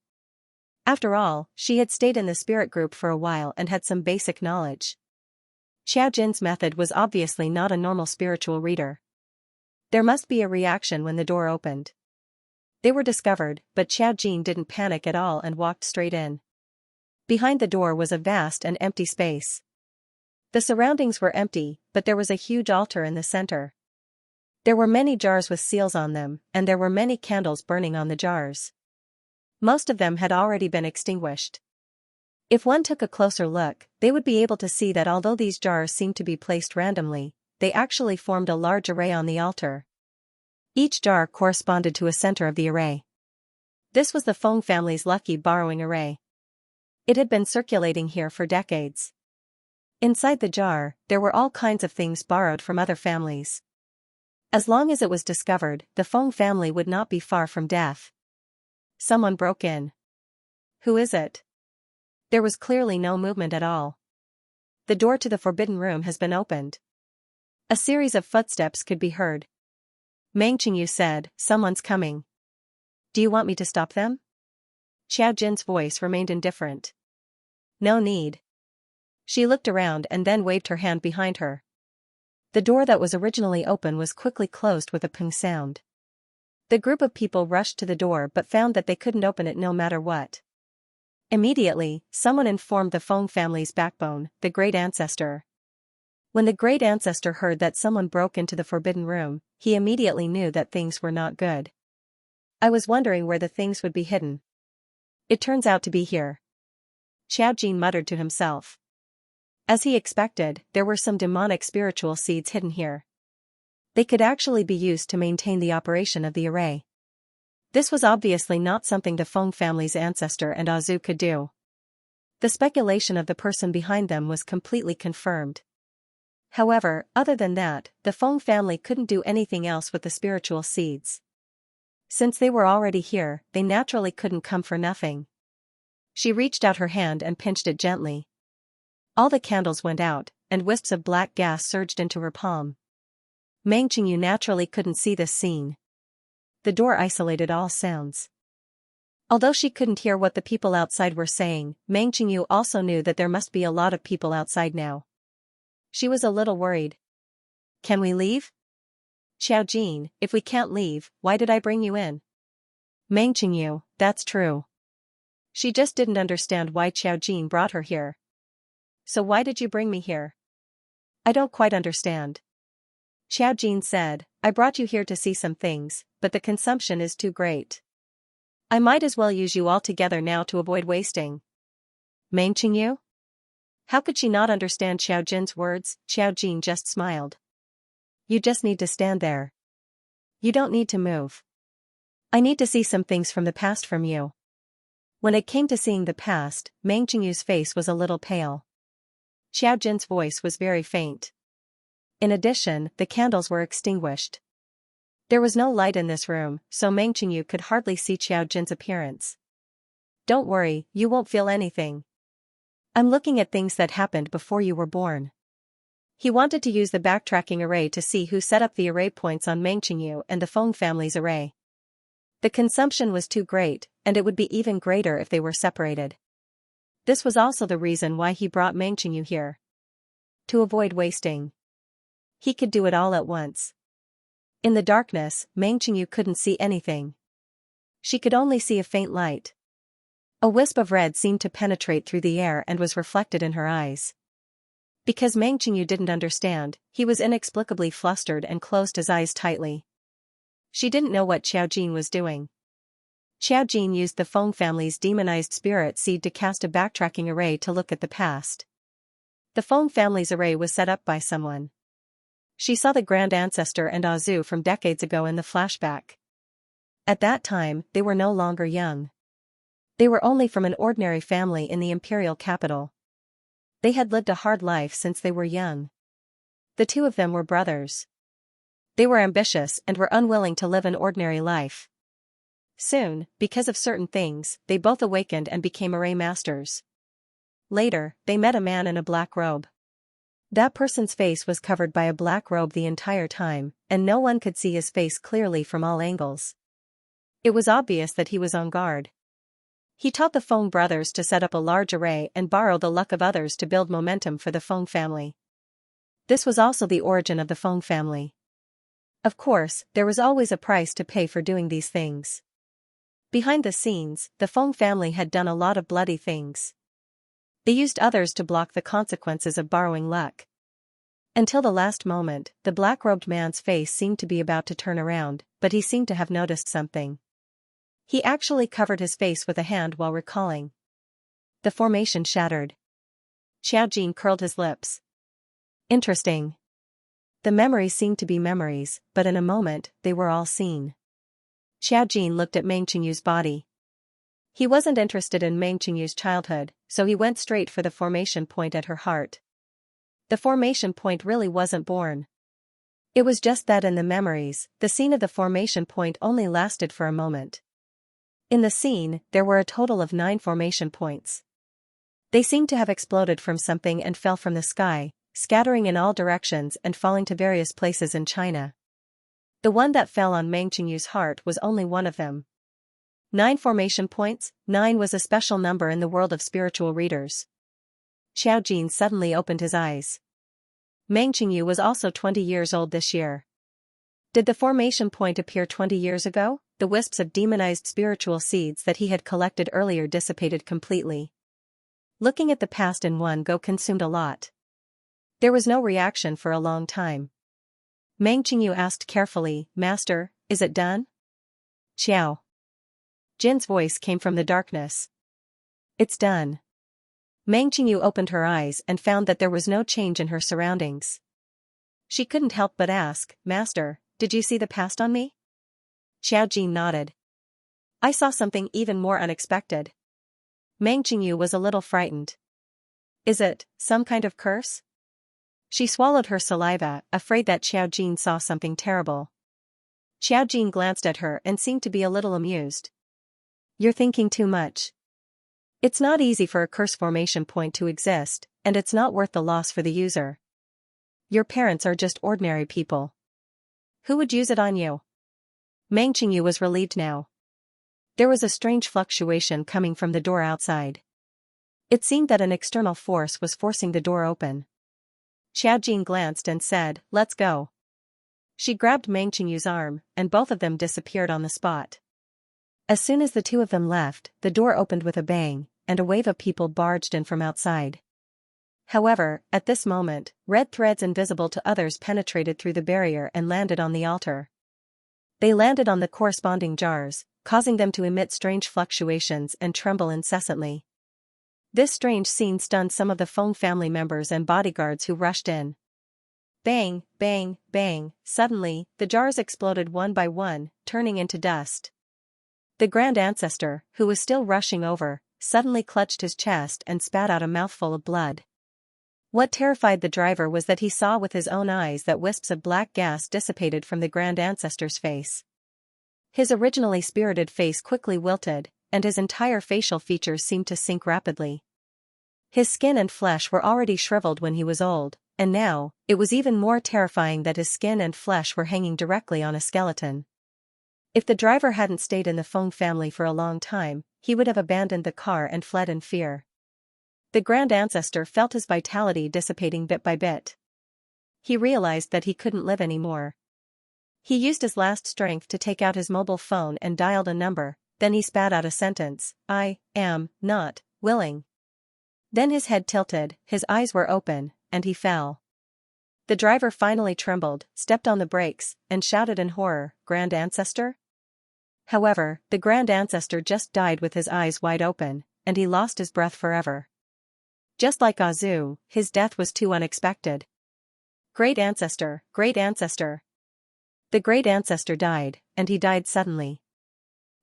After all, she had stayed in the spirit group for a while and had some basic knowledge. Xiao Jin's method was obviously not a normal spiritual reader. There must be a reaction when the door opened. They were discovered, but Xiao Jin didn't panic at all and walked straight in. Behind the door was a vast and empty space. The surroundings were empty, but there was a huge altar in the center. There were many jars with seals on them, and there were many candles burning on the jars. Most of them had already been extinguished. If one took a closer look, they would be able to see that although these jars seemed to be placed randomly, they actually formed a large array on the altar. Each jar corresponded to a center of the array. This was the Feng family's lucky borrowing array. It had been circulating here for decades. Inside the jar, there were all kinds of things borrowed from other families. As long as it was discovered, the Feng family would not be far from death. Someone broke in. Who is it? There was clearly no movement at all. The door to the forbidden room has been opened. A series of footsteps could be heard. Meng Qingyu said, "Someone's coming. Do you want me to stop them?" Xiao Jin's voice remained indifferent. No need. She looked around and then waved her hand behind her. The door that was originally open was quickly closed with a ping sound. The group of people rushed to the door but found that they couldn't open it no matter what. Immediately, someone informed the Feng family's backbone, the Great Ancestor. When the Great Ancestor heard that someone broke into the forbidden room, he immediately knew that things were not good. I was wondering where the things would be hidden. It turns out to be here. Xiao Jin muttered to himself. As he expected, there were some demonic spiritual seeds hidden here. They could actually be used to maintain the operation of the array. This was obviously not something the Feng family's ancestor and Azu could do. The speculation of the person behind them was completely confirmed. However, other than that, the Feng family couldn't do anything else with the spiritual seeds. Since they were already here, they naturally couldn't come for nothing. She reached out her hand and pinched it gently. All the candles went out, and wisps of black gas surged into her palm. Meng Qingyu naturally couldn't see this scene. The door isolated all sounds. Although she couldn't hear what the people outside were saying, Meng Qingyu also knew that there must be a lot of people outside now. She was a little worried. Can we leave? Xiao Jin, if we can't leave, why did I bring you in? Meng Qingyu, that's true. She just didn't understand why Xiao Jin brought her here. So why did you bring me here? I don't quite understand. Xiao Jin said, I brought you here to see some things, but the consumption is too great. I might as well use you all together now to avoid wasting. Meng Qingyu? How could she not understand Xiao Jin's words? Xiao Jin just smiled. You just need to stand there. You don't need to move. I need to see some things from the past from you. When it came to seeing the past, Meng Qingyu's face was a little pale. Xiao Jin's voice was very faint. In addition, the candles were extinguished. There was no light in this room, so Meng Qingyu could hardly see Xiao Jin's appearance. Don't worry, you won't feel anything. I'm looking at things that happened before you were born. He wanted to use the backtracking array to see who set up the array points on Meng Qingyu and the Feng family's array. The consumption was too great, and it would be even greater if they were separated. This was also the reason why he brought Meng Qingyu here. To avoid wasting. He could do it all at once. In the darkness, Meng Qingyu couldn't see anything. She could only see a faint light. A wisp of red seemed to penetrate through the air and was reflected in her eyes. Because Meng Qingyu didn't understand, he was inexplicably flustered and closed his eyes tightly. She didn't know what Xiaojin was doing. Xiaojin used the Feng family's demonized spirit seed to cast a backtracking array to look at the past. The Feng family's array was set up by someone. She saw the Grand Ancestor and Azu from decades ago in the flashback. At that time, they were no longer young. They were only from an ordinary family in the imperial capital. They had lived a hard life since they were young. The two of them were brothers. They were ambitious and were unwilling to live an ordinary life. Soon, because of certain things, they both awakened and became array masters. Later, they met a man in a black robe. That person's face was covered by a black robe the entire time, and no one could see his face clearly from all angles. It was obvious that he was on guard. He taught the Feng brothers to set up a large array and borrow the luck of others to build momentum for the Feng family. This was also the origin of the Feng family. Of course, there was always a price to pay for doing these things. Behind the scenes, the Feng family had done a lot of bloody things. They used others to block the consequences of borrowing luck. Until the last moment, the black-robed man's face seemed to be about to turn around, but he seemed to have noticed something. He actually covered his face with a hand while recalling. The formation shattered. Xiaojin curled his lips. Interesting. The memories seemed to be memories, but in a moment, they were all seen. Xiaojin looked at Meng Qingyu's body. He wasn't interested in Meng Qingyu's childhood, so he went straight for the formation point at her heart. The formation point really wasn't born. It was just that in the memories, the scene of the formation point only lasted for a moment. In the scene, there were a total of 9 formation points. They seemed to have exploded from something and fell from the sky, scattering in all directions and falling to various places in China. The one that fell on Meng Qingyu's heart was only one of them. 9 formation points. 9 was a special number in the world of spiritual readers. Xiaojin suddenly opened his eyes. Meng Qingyu was also 20 years old this year. Did the formation point appear 20 years ago? The wisps of demonized spiritual seeds that he had collected earlier dissipated completely. Looking at the past in one go consumed a lot. There was no reaction for a long time. Meng Qingyu asked carefully, "Master, is it done?" "Xiao." Jin's voice came from the darkness. "It's done." Meng Qingyu opened her eyes and found that there was no change in her surroundings. She couldn't help but ask, "Master, did you see the past on me?" Xiaojin nodded. "I saw something even more unexpected." Meng Qingyu was a little frightened. "Is it some kind of curse?" She swallowed her saliva, afraid that Xiaojin saw something terrible. Xiaojin glanced at her and seemed to be a little amused. "You're thinking too much. It's not easy for a curse formation point to exist, and it's not worth the loss for the user. Your parents are just ordinary people. Who would use it on you?" Meng Qingyu was relieved now. There was a strange fluctuation coming from the door outside. It seemed that an external force was forcing the door open. Xiaojin glanced and said, "Let's go." She grabbed Meng Qingyu's arm, and both of them disappeared on the spot. As soon as the two of them left, the door opened with a bang, and a wave of people barged in from outside. However, at this moment, red threads invisible to others penetrated through the barrier and landed on the altar. They landed on the corresponding jars, causing them to emit strange fluctuations and tremble incessantly. This strange scene stunned some of the Feng family members and bodyguards who rushed in. Bang, bang, bang, suddenly, the jars exploded one by one, turning into dust. The Grand Ancestor, who was still rushing over, suddenly clutched his chest and spat out a mouthful of blood. What terrified the driver was that he saw with his own eyes that wisps of black gas dissipated from the Grand Ancestor's face. His originally spirited face quickly wilted, and his entire facial features seemed to sink rapidly. His skin and flesh were already shriveled when he was old, and now, it was even more terrifying that his skin and flesh were hanging directly on a skeleton. If the driver hadn't stayed in the Feng family for a long time, he would have abandoned the car and fled in fear. The grand ancestor felt his vitality dissipating bit by bit. He realized that he couldn't live anymore. He used his last strength to take out his mobile phone and dialed a number, then he spat out a sentence, "I am not willing." Then his head tilted, his eyes were open, and he fell. The driver finally trembled, stepped on the brakes, and shouted in horror, "Grand Ancestor?" However, the Grand Ancestor just died with his eyes wide open, and he lost his breath forever. Just like Azu, his death was too unexpected. Great Ancestor, Great Ancestor. The Great Ancestor died, and he died suddenly.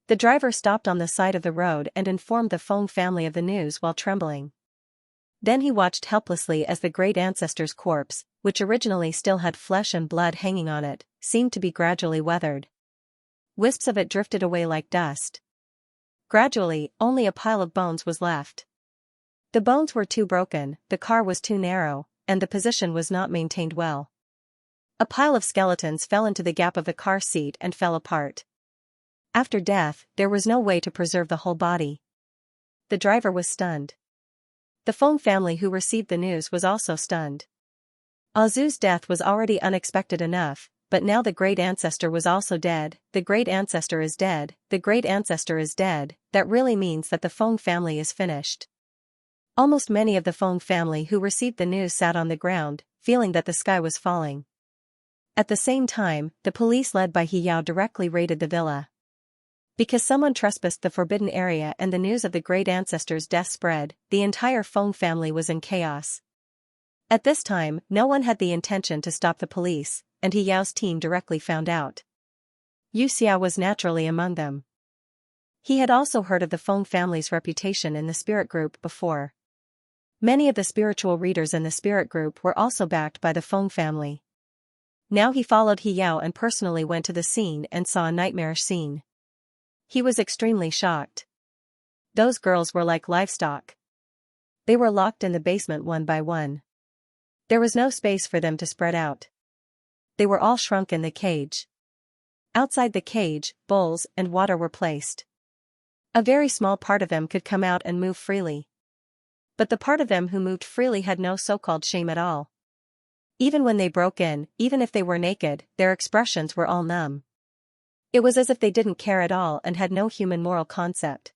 The driver stopped on the side of the road and informed the Feng family of the news while trembling. Then he watched helplessly as the Great Ancestor's corpse, which originally still had flesh and blood hanging on it, seemed to be gradually weathered. Wisps of it drifted away like dust. Gradually, only a pile of bones was left. The bones were too broken, the car was too narrow, and the position was not maintained well. A pile of skeletons fell into the gap of the car seat and fell apart. After death, there was no way to preserve the whole body. The driver was stunned. The Feng family who received the news was also stunned. Azu's death was already unexpected enough, but now the Great Ancestor was also dead. The Great Ancestor is dead, the Great Ancestor is dead. That really means that the Feng family is finished. Almost many of the Feng family who received the news sat on the ground, feeling that the sky was falling. At the same time, the police led by He Yao directly raided the villa. Because someone trespassed the forbidden area and the news of the Great Ancestor's death spread, the entire Feng family was in chaos. At this time, no one had the intention to stop the police, and He Yao's team directly found out. Xianxia was naturally among them. He had also heard of the Feng family's reputation in the spirit group before. Many of the spiritual readers in the spirit group were also backed by the Feng family. Now he followed He Yao and personally went to the scene and saw a nightmarish scene. He was extremely shocked. Those girls were like livestock. They were locked in the basement one by one. There was no space for them to spread out. They were all shrunk in the cage. Outside the cage, bowls and water were placed. A very small part of them could come out and move freely. But the part of them who moved freely had no so-called shame at all. Even when they broke in, even if they were naked, their expressions were all numb. It was as if they didn't care at all and had no human moral concept.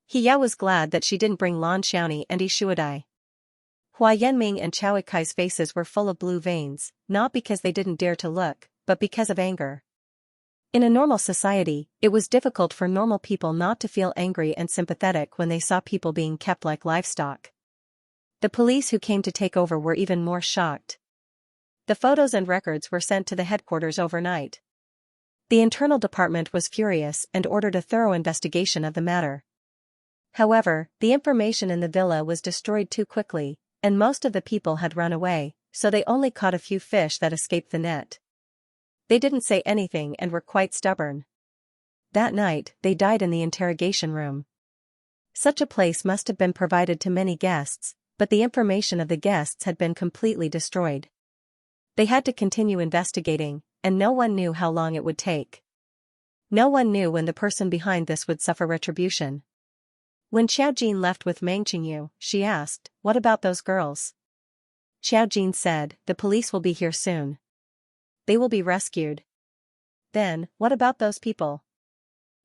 He Yao was glad that she didn't bring Lan Xiaoni and Ishuadai. Hua Yanming and Chao Ikai's faces were full of blue veins, not because they didn't dare to look, but because of anger. In a normal society, it was difficult for normal people not to feel angry and sympathetic when they saw people being kept like livestock. The police who came to take over were even more shocked. The photos and records were sent to the headquarters overnight. The internal department was furious and ordered a thorough investigation of the matter. However, the information in the villa was destroyed too quickly, and most of the people had run away, so they only caught a few fish that escaped the net. They didn't say anything and were quite stubborn. That night, they died in the interrogation room. Such a place must have been provided to many guests, but the information of the guests had been completely destroyed. They had to continue investigating, and no one knew how long it would take. No one knew when the person behind this would suffer retribution. When Xiao Jin left with Meng Qingyu, she asked, "What about those girls?" Xiao Jin said, "The police will be here soon. They will be rescued." "Then, what about those people?"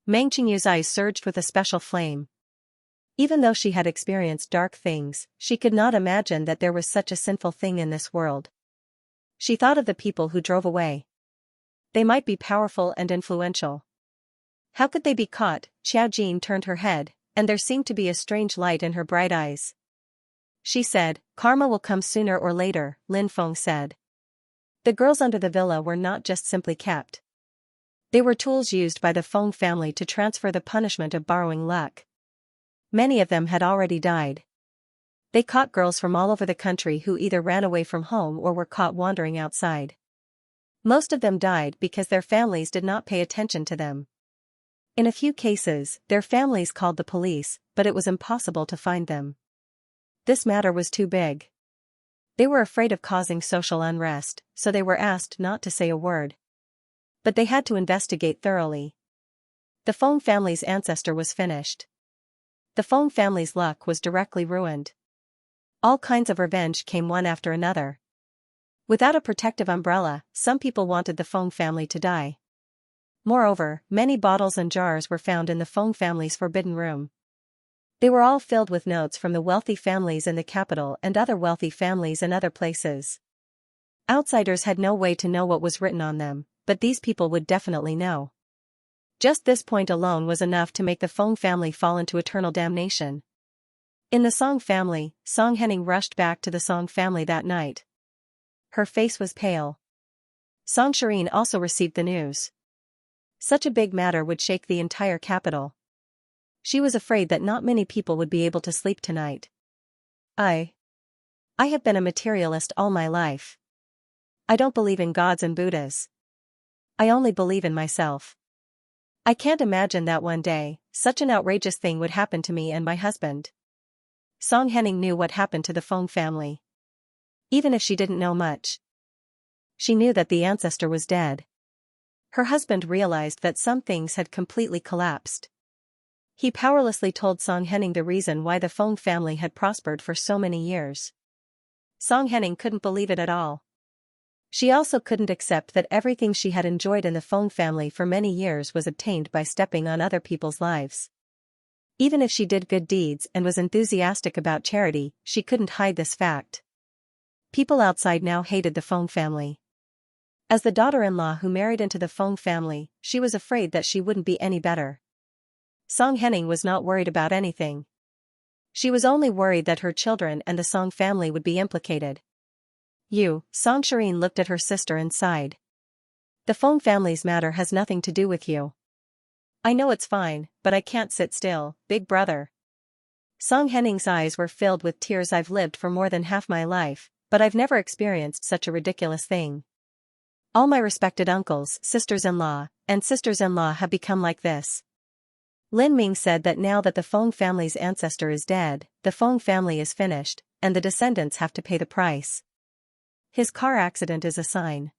Meng Qingyu's eyes surged with a special flame. Even though she had experienced dark things, she could not imagine that there was such a sinful thing in this world. She thought of the people who drove away. They might be powerful and influential. How could they be caught? Xiao Jin turned her head, and there seemed to be a strange light in her bright eyes. She said, "Karma will come sooner or later," Lin Feng said. The girls under the villa were not just simply kept. They were tools used by the Feng family to transfer the punishment of borrowing luck. Many of them had already died. They caught girls from all over the country who either ran away from home or were caught wandering outside. Most of them died because their families did not pay attention to them. In a few cases, their families called the police, but it was impossible to find them. This matter was too big. They were afraid of causing social unrest, so they were asked not to say a word. But they had to investigate thoroughly. The Feng family's ancestor was finished. The Feng family's luck was directly ruined. All kinds of revenge came one after another. Without a protective umbrella, some people wanted the Feng family to die. Moreover, many bottles and jars were found in the Feng family's forbidden room. They were all filled with notes from the wealthy families in the capital and other wealthy families in other places. Outsiders had no way to know what was written on them, but these people would definitely know. Just this point alone was enough to make the Feng family fall into eternal damnation. In the Song family, Song Henning rushed back to the Song family that night. Her face was pale. Song Shireen also received the news. Such a big matter would shake the entire capital. She was afraid that not many people would be able to sleep tonight. I have been a materialist all my life. I don't believe in gods and Buddhas. I only believe in myself. I can't imagine that one day, such an outrageous thing would happen to me and my husband. Song Henning knew what happened to the Feng family. Even if she didn't know much. She knew that the ancestor was dead. Her husband realized that some things had completely collapsed. He powerlessly told Song Henning the reason why the Feng family had prospered for so many years. Song Henning couldn't believe it at all. She also couldn't accept that everything she had enjoyed in the Feng family for many years was obtained by stepping on other people's lives. Even if she did good deeds and was enthusiastic about charity, she couldn't hide this fact. People outside now hated the Feng family. As the daughter-in-law who married into the Feng family, she was afraid that she wouldn't be any better. Song Henning was not worried about anything. She was only worried that her children and the Song family would be implicated. Song Shireen looked at her sister and sighed. The Feng family's matter has nothing to do with you. I know it's fine, but I can't sit still, big brother. Song Henning's eyes were filled with tears. I've lived for more than half my life, but I've never experienced such a ridiculous thing. All my respected uncles, sisters-in-law, and sisters-in-law have become like this. Lin Ming said that now that the Feng family's ancestor is dead, the Feng family is finished, and the descendants have to pay the price. His car accident is a sign.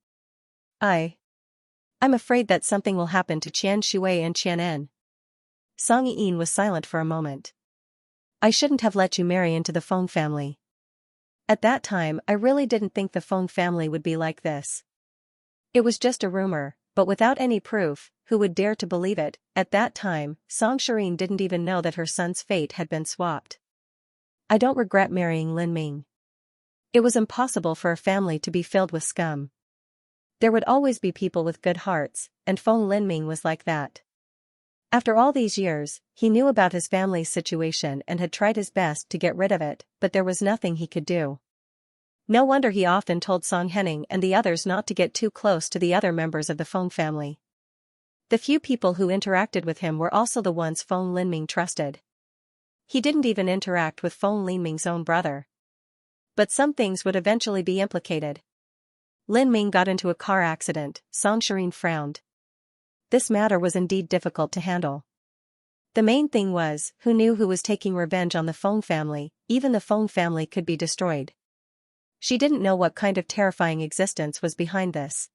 I'm afraid that something will happen to Qian Shui and Qian En. Song Yin was silent for a moment. I shouldn't have let you marry into the Feng family. At that time I really didn't think the Feng family would be like this. It was just a rumor, but without any proof, who would dare to believe it? At that time, Song Shireen didn't even know that her son's fate had been swapped. I don't regret marrying Lin Ming. It was impossible for a family to be filled with scum. There would always be people with good hearts, and Feng Lin Ming was like that. After all these years, he knew about his family's situation and had tried his best to get rid of it, but there was nothing he could do. No wonder he often told Song Henning and the others not to get too close to the other members of the Feng family. The few people who interacted with him were also the ones Feng Lin Ming trusted. He didn't even interact with Feng Lin Ming's own brother. But some things would eventually be implicated. Lin Ming got into a car accident. Song Shireen frowned. This matter was indeed difficult to handle. The main thing was, who knew who was taking revenge on the Feng family? Even the Feng family could be destroyed. She didn't know what kind of terrifying existence was behind this.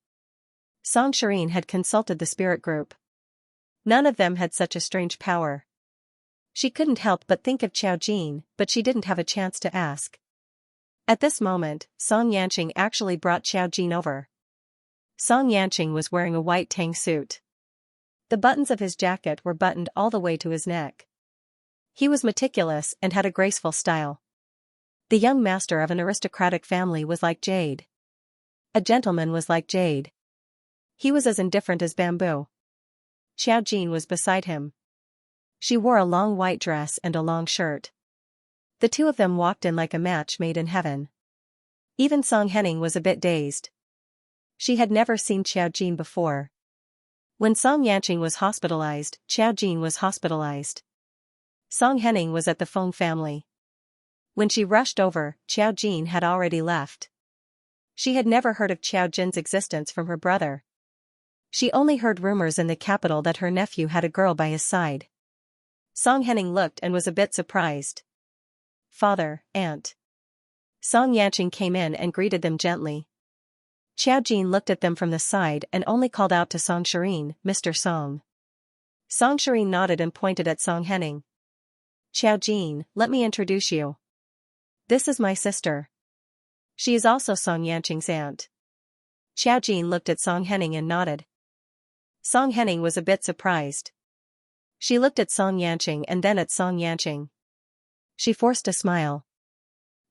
Song Shireen had consulted the spirit group. None of them had such a strange power. She couldn't help but think of Xiao Jin, but she didn't have a chance to ask. At this moment, Song Yanqing actually brought Xiao Jin over. Song Yanqing was wearing a white tang suit. The buttons of his jacket were buttoned all the way to his neck. He was meticulous and had a graceful style. The young master of an aristocratic family was like jade. A gentleman was like jade. He was as indifferent as bamboo. Xiao Jin was beside him. She wore a long white dress and a long shirt. The two of them walked in like a match made in heaven. Even Song Henning was a bit dazed. She had never seen Xiao Jin before. When Song Yanqing was hospitalized, Xiao Jin was hospitalized. Song Henning was at the Feng family. When she rushed over, Xiao Jin had already left. She had never heard of Xiao Jin's existence from her brother. She only heard rumors in the capital that her nephew had a girl by his side. Song Henning looked and was a bit surprised. Father, aunt. Song Yanqing came in and greeted them gently. Xiao Jin looked at them from the side and only called out to Song Shireen, Mr. Song. Song Shireen nodded and pointed at Song Henning. Xiao Jin, let me introduce you. This is my sister. She is also Song Yanqing's aunt. Xiao Jin looked at Song Henning and nodded. Song Henning was a bit surprised. She looked at Song Yanqing and then at Song Yanqing. She forced a smile.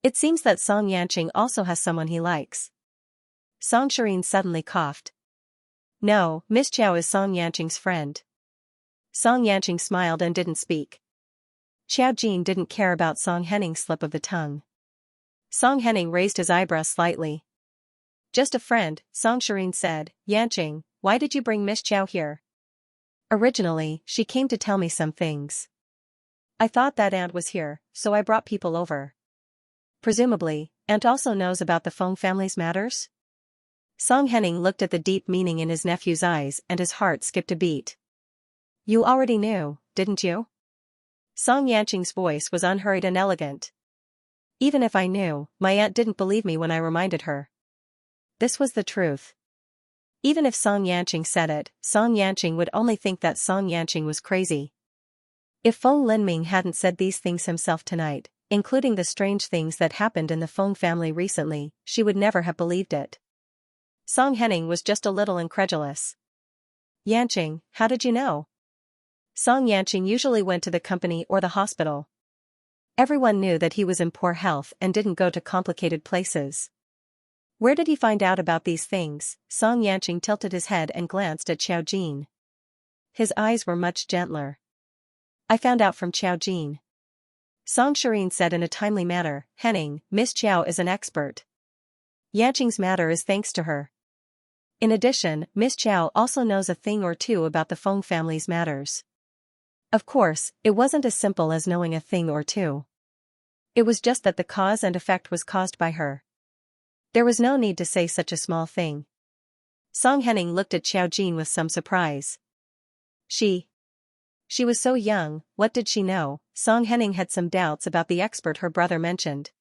It seems that Song Yanqing also has someone he likes. Song Shirin suddenly coughed. No, Miss Chow is Song Yanqing's friend. Song Yanqing smiled and didn't speak. Xiao Jin didn't care about Song Henning's slip of the tongue. Song Henning raised his eyebrows slightly. Just a friend, Song Shirin said. Yanqing, why did you bring Miss Chow here? Originally, she came to tell me some things. I thought that aunt was here, so I brought people over. Presumably, aunt also knows about the Feng family's matters? Song Henning looked at the deep meaning in his nephew's eyes and his heart skipped a beat. You already knew, didn't you? Song Yanqing's voice was unhurried and elegant. Even if I knew, my aunt didn't believe me when I reminded her. This was the truth. Even if Song Yanqing said it, Song Yanqing would only think that Song Yanqing was crazy. If Feng Linming hadn't said these things himself tonight, including the strange things that happened in the Feng family recently, she would never have believed it. Song Henning was just a little incredulous. Yanqing, how did you know? Song Yanqing usually went to the company or the hospital. Everyone knew that he was in poor health and didn't go to complicated places. Where did he find out about these things? Song Yanqing tilted his head and glanced at Xiao Jin. His eyes were much gentler. I found out from Xiao Jin. Song Shirin said in a timely manner. Henning, Miss Xiao is an expert. Yanqing's matter is thanks to her. In addition, Miss Xiao also knows a thing or two about the Feng family's matters. Of course, it wasn't as simple as knowing a thing or two. It was just that the cause and effect was caused by her. There was no need to say such a small thing. Song Henning looked at Xiao Jin with some surprise. She was so young, what did she know? Song Henning had some doubts about the expert her brother mentioned.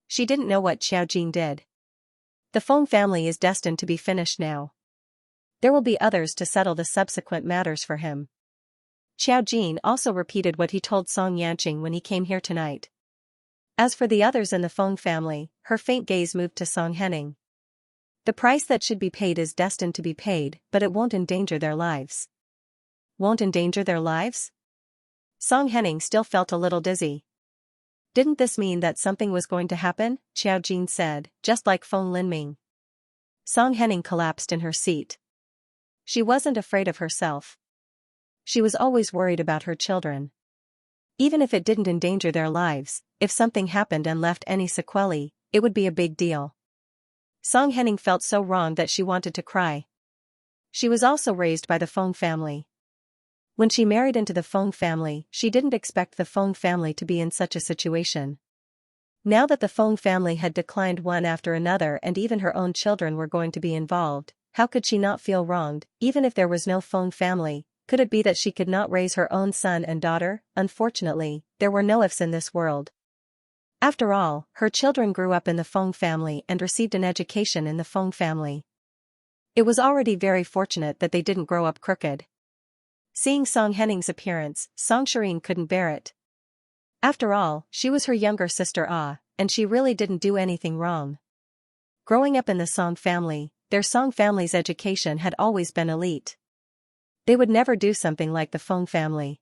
She didn't know what Xiao Jin did. The Feng family is destined to be finished now. There will be others to settle the subsequent matters for him. Xiao Jin also repeated what he told Song Yanqing when he came here tonight. As for the others in the Feng family, her faint gaze moved to Song Henning. The price that should be paid is destined to be paid, but it won't endanger their lives. Won't endanger their lives? Song Henning still felt a little dizzy. Didn't this mean that something was going to happen? Xiao Jin said, just like Feng Linming. Song Henning collapsed in her seat. She wasn't afraid of herself. She was always worried about her children. Even if it didn't endanger their lives, if something happened and left any sequelae, it would be a big deal. Song Henning felt so wrong that she wanted to cry. She was also raised by the Feng family. When she married into the Feng family, she didn't expect the Feng family to be in such a situation. Now that the Feng family had declined one after another and even her own children were going to be involved, how could she not feel wronged? Even if there was no Feng family, could it be that she could not raise her own son and daughter? Unfortunately, there were no ifs in this world. After all, her children grew up in the Feng family and received an education in the Feng family. It was already very fortunate that they didn't grow up crooked. Seeing Song Henning's appearance, Song Shirin couldn't bear it. After all, she was her younger sister and she really didn't do anything wrong. Growing up in the Song family, their Song family's education had always been elite. They would never do something like the Feng family.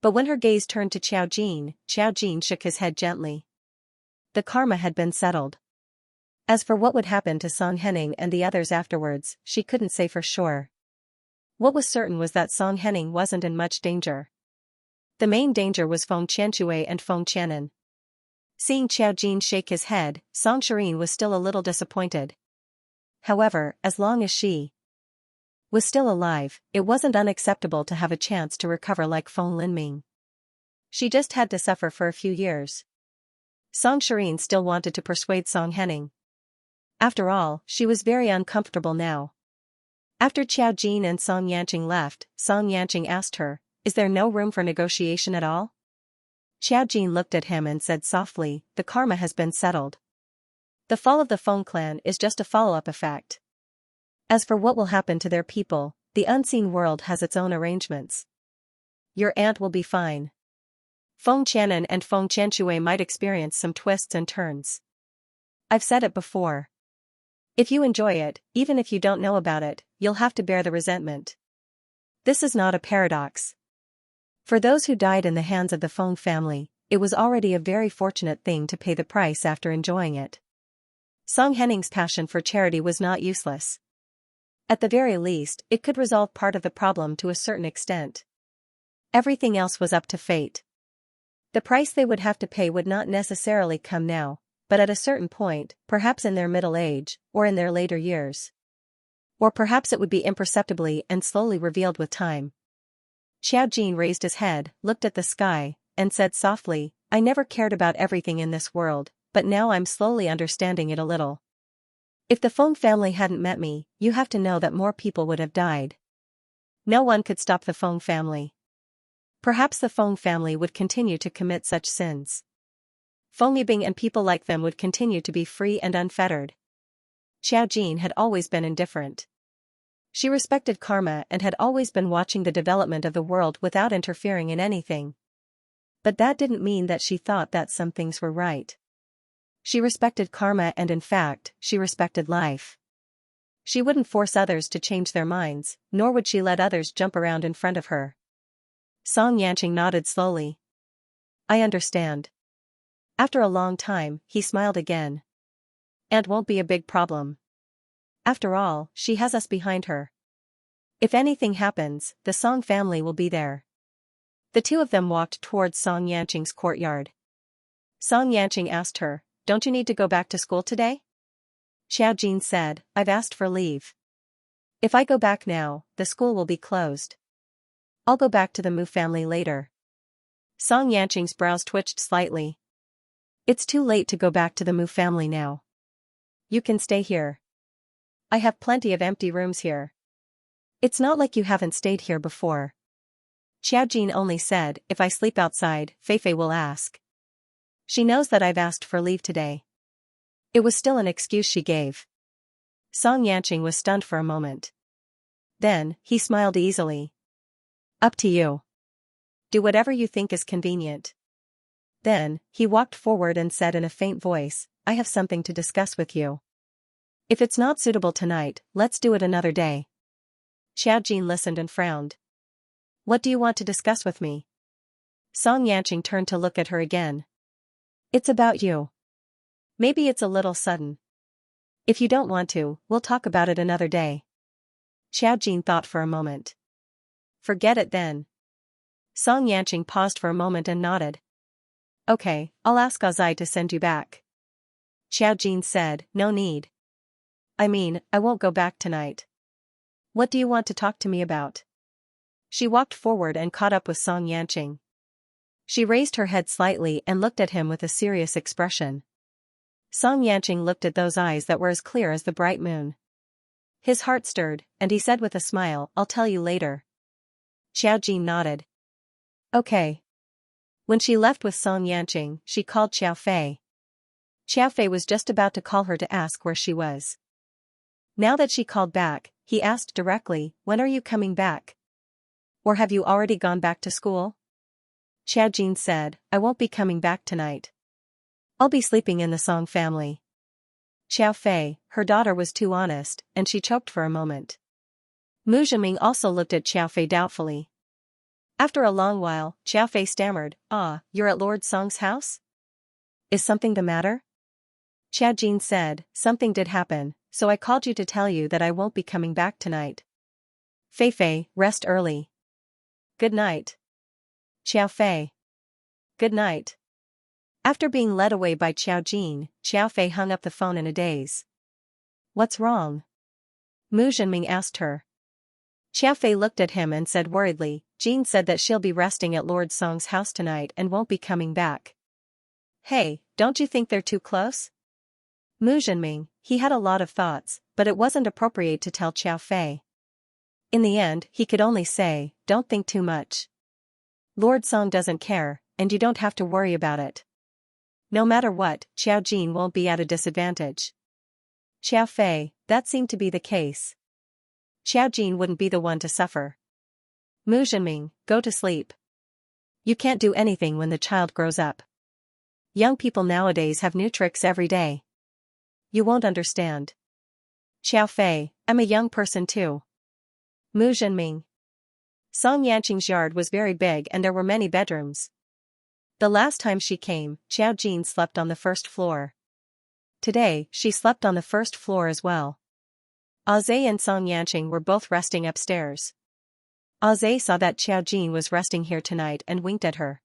But when her gaze turned to Xiao Jin shook his head gently. The karma had been settled. As for what would happen to Song Henning and the others afterwards, she couldn't say for sure. What was certain was that Song Henning wasn't in much danger. The main danger was Feng Qianshui and Feng Qianan. Seeing Xiao Jin shake his head, Song Shirin was still a little disappointed. However, as long as she was still alive, it wasn't unacceptable to have a chance to recover like Feng Linming. She just had to suffer for a few years. Song Shirin still wanted to persuade Song Henning. After all, she was very uncomfortable now. After Xiao Jin and Song Yanqing left, Song Yanqing asked her, "Is there no room for negotiation at all?" Xiao Jin looked at him and said softly, "The karma has been settled. The fall of the Feng clan is just a follow-up effect. As for what will happen to their people, the unseen world has its own arrangements. Your aunt will be fine. Feng Qianan and Feng Qianshui might experience some twists and turns. I've said it before. If you enjoy it, even if you don't know about it, you'll have to bear the resentment. This is not a paradox. For those who died in the hands of the Feng family, it was already a very fortunate thing to pay the price after enjoying it. Song Henning's passion for charity was not useless. At the very least, it could resolve part of the problem to a certain extent. Everything else was up to fate. The price they would have to pay would not necessarily come now, but at a certain point, perhaps in their middle age, or in their later years. Or perhaps it would be imperceptibly and slowly revealed with time. Xiao Jin raised his head, looked at the sky, and said softly, I never cared about everything in this world, but now I'm slowly understanding it a little. If the Feng family hadn't met me, you have to know that more people would have died. No one could stop the Feng family. Perhaps the Feng family would continue to commit such sins. Feng Yibing and people like them would continue to be free and unfettered. Xiao Jin had always been indifferent. She respected karma and had always been watching the development of the world without interfering in anything. But that didn't mean that she thought that some things were right. She respected karma and in fact, she respected life. She wouldn't force others to change their minds, nor would she let others jump around in front of her. Song Yanqing nodded slowly. I understand. After a long time, he smiled again. And won't be a big problem. After all, she has us behind her. If anything happens, the Song family will be there. The two of them walked towards Song Yanqing's courtyard. Song Yanqing asked her, Don't you need to go back to school today? Xiao Jin said, I've asked for leave. If I go back now, the school will be closed. I'll go back to the Mu family later. Song Yanqing's brows twitched slightly. It's too late to go back to the Mu family now. You can stay here. I have plenty of empty rooms here. It's not like you haven't stayed here before. Xiao Jin only said, if I sleep outside, Feifei will ask. She knows that I've asked for leave today. It was still an excuse she gave. Song Yanqing was stunned for a moment. Then, he smiled easily. Up to you. Do whatever you think is convenient. Then, he walked forward and said in a faint voice, I have something to discuss with you. If it's not suitable tonight, let's do it another day. Xiao Jin listened and frowned. What do you want to discuss with me? Song Yanqing turned to look at her again. It's about you. Maybe it's a little sudden. If you don't want to, we'll talk about it another day. Xiao Jin thought for a moment. Forget it then. Song Yanqing paused for a moment and nodded. Okay, I'll ask Azai to send you back. Xiao Jin said, no need. I mean, I won't go back tonight. What do you want to talk to me about? She walked forward and caught up with Song Yanqing. She raised her head slightly and looked at him with a serious expression. Song Yanqing looked at those eyes that were as clear as the bright moon. His heart stirred, and he said with a smile, I'll tell you later. Xiao Jin nodded. Okay. When she left with Song Yanqing, she called Xiao Fei. Xiao Fei was just about to call her to ask where she was. Now that she called back, he asked directly, when are you coming back? Or have you already gone back to school? Xiao Jin said, I won't be coming back tonight. I'll be sleeping in the Song family. Xiao Fei, her daughter was too honest, and she choked for a moment. Mu Zhiming also looked at Xiao Fei doubtfully. After a long while, Xiao Fei stammered, you're at Lord Song's house? Is something the matter? Xiao Jin said, something did happen, so I called you to tell you that I won't be coming back tonight. Feifei, rest early. Good night. Xiao Fei. Good night. After being led away by Xiao Jin, Xiao Fei hung up the phone in a daze. What's wrong? Mu Zhenming asked her. Xiao Fei looked at him and said worriedly, Jin said that she'll be resting at Lord Song's house tonight and won't be coming back. Hey, don't you think they're too close? Mu Zhenming, he had a lot of thoughts, but it wasn't appropriate to tell Xiao Fei. In the end, he could only say, don't think too much. Lord Song doesn't care, and you don't have to worry about it. No matter what, Xiao Jin won't be at a disadvantage. Xiao Fei, that seemed to be the case. Xiao Jin wouldn't be the one to suffer. Mu Zhenming, go to sleep. You can't do anything when the child grows up. Young people nowadays have new tricks every day. You won't understand. Xiao Fei, I'm a young person too. Mu Zhenming. Song Yanqing's yard was very big and there were many bedrooms. The last time she came, Xiao Jin slept on the first floor. Today, she slept on the first floor as well. Aze and Song Yanqing were both resting upstairs. Aze saw that Xiao Jin was resting here tonight and winked at her.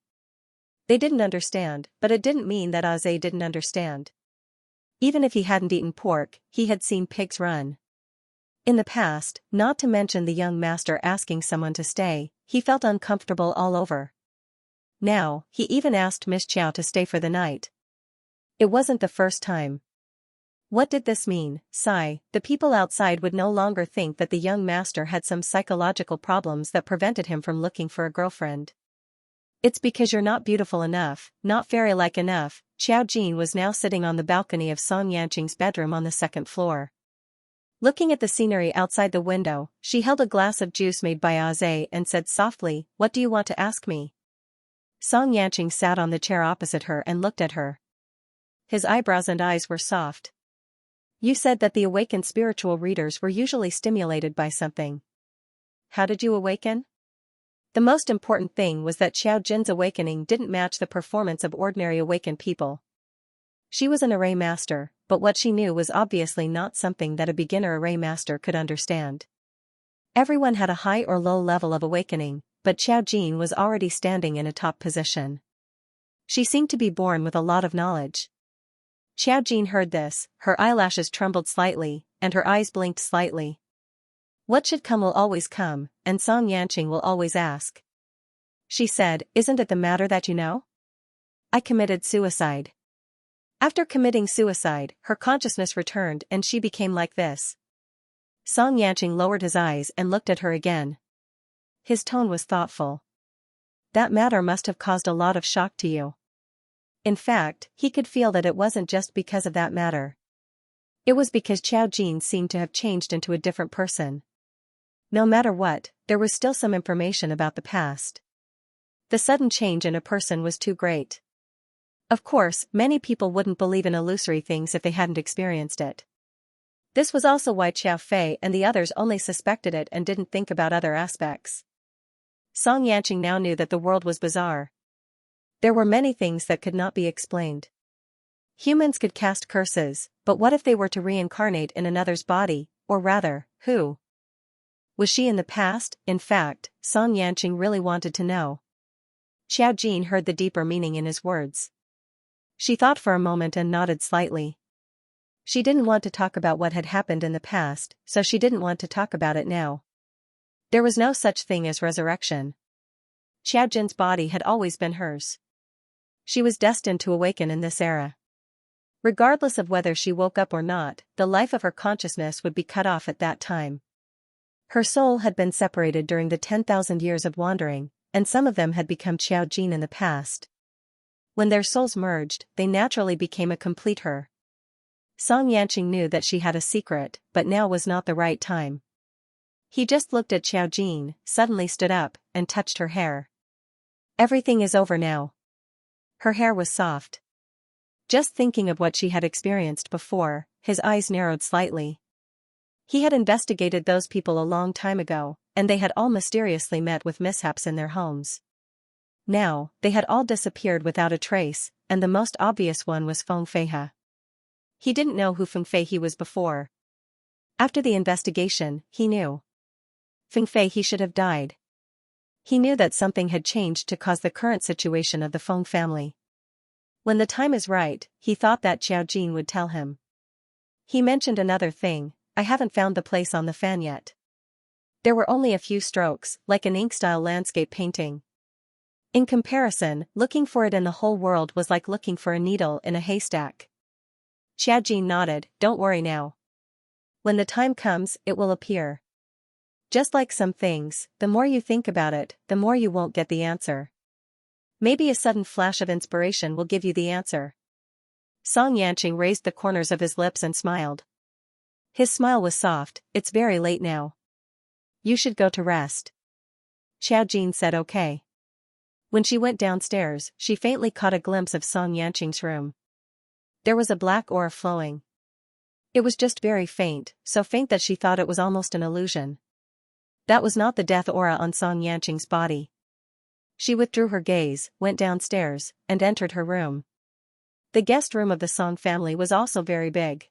They didn't understand, but it didn't mean that Aze didn't understand. Even if he hadn't eaten pork, he had seen pigs run. In the past, not to mention the young master asking someone to stay, he felt uncomfortable all over. Now, he even asked Miss Chow to stay for the night. It wasn't the first time. What did this mean? Sigh, the people outside would no longer think that the young master had some psychological problems that prevented him from looking for a girlfriend. It's because you're not beautiful enough, not fairy-like enough. Xiao Jin was now sitting on the balcony of Song Yanqing's bedroom on the second floor. Looking at the scenery outside the window, she held a glass of juice made by Aze and said softly, "What do you want to ask me?" Song Yanqing sat on the chair opposite her and looked at her. His eyebrows and eyes were soft. You said that the awakened spiritual readers were usually stimulated by something. How did you awaken? The most important thing was that Xiao Jin's awakening didn't match the performance of ordinary awakened people. She was an array master, but what she knew was obviously not something that a beginner array master could understand. Everyone had a high or low level of awakening, but Xiao Jin was already standing in a top position. She seemed to be born with a lot of knowledge. Xiao Jin heard this, her eyelashes trembled slightly, and her eyes blinked slightly. What should come will always come, and Song Yanqing will always ask. She said, "Isn't it the matter that you know? I committed suicide." After committing suicide, her consciousness returned and she became like this. Song Yanqing lowered his eyes and looked at her again. His tone was thoughtful. That matter must have caused a lot of shock to you. In fact, he could feel that it wasn't just because of that matter. It was because Xiao Jin seemed to have changed into a different person. No matter what, there was still some information about the past. The sudden change in a person was too great. Of course, many people wouldn't believe in illusory things if they hadn't experienced it. This was also why Xiao Fei and the others only suspected it and didn't think about other aspects. Song Yanqing now knew that the world was bizarre. There were many things that could not be explained. Humans could cast curses, but what if they were to reincarnate in another's body, or rather, who? Was she in the past? In fact, Song Yanqing really wanted to know. Xiao Jin heard the deeper meaning in his words. She thought for a moment and nodded slightly. She didn't want to talk about what had happened in the past, so she didn't want to talk about it now. There was no such thing as resurrection. Xiao Jin's body had always been hers. She was destined to awaken in this era. Regardless of whether she woke up or not, the life of her consciousness would be cut off at that time. Her soul had been separated during the 10,000 years of wandering, and some of them had become Xiao Jin in the past. When their souls merged, they naturally became a complete her. Song Yanqing knew that she had a secret, but now was not the right time. He just looked at Xiao Jin, suddenly stood up, and touched her hair. Everything is over now. Her hair was soft. Just thinking of what she had experienced before, his eyes narrowed slightly. He had investigated those people a long time ago, and they had all mysteriously met with mishaps in their homes. Now, they had all disappeared without a trace, and the most obvious one was Feng Feihe. He didn't know who Feng Feihe was before. After the investigation, he knew. Feng Feihe should have died. He knew that something had changed to cause the current situation of the Feng family. When the time is right, he thought that Xiao Jin would tell him. He mentioned another thing, I haven't found the place on the fan yet. There were only a few strokes, like an ink-style landscape painting. In comparison, looking for it in the whole world was like looking for a needle in a haystack. Xiao Jin nodded, don't worry now. When the time comes, it will appear. Just like some things, the more you think about it, the more you won't get the answer. Maybe a sudden flash of inspiration will give you the answer. Song Yanqing raised the corners of his lips and smiled. His smile was soft, it's very late now. You should go to rest. Xiao Jin said okay. When she went downstairs, she faintly caught a glimpse of Song Yanqing's room. There was a black aura flowing. It was just very faint, so faint that she thought it was almost an illusion. That was not the death aura on Song Yanqing's body. She withdrew her gaze, went downstairs, and entered her room. The guest room of the Song family was also very big.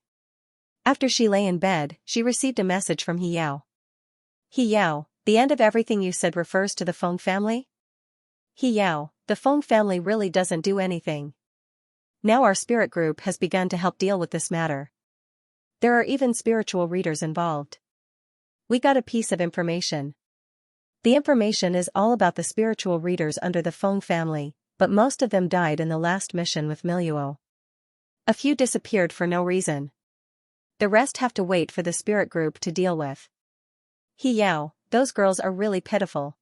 After she lay in bed, she received a message from He Yao. He Yao, the end of everything you said refers to the Feng family? He Yao, the Feng family really doesn't do anything. Now our spirit group has begun to help deal with this matter. There are even spiritual readers involved. We got a piece of information. The information is all about the spiritual readers under the Feng family, but most of them died in the last mission with Miluo. A few disappeared for no reason. The rest have to wait for the spirit group to deal with. He Yao, those girls are really pitiful.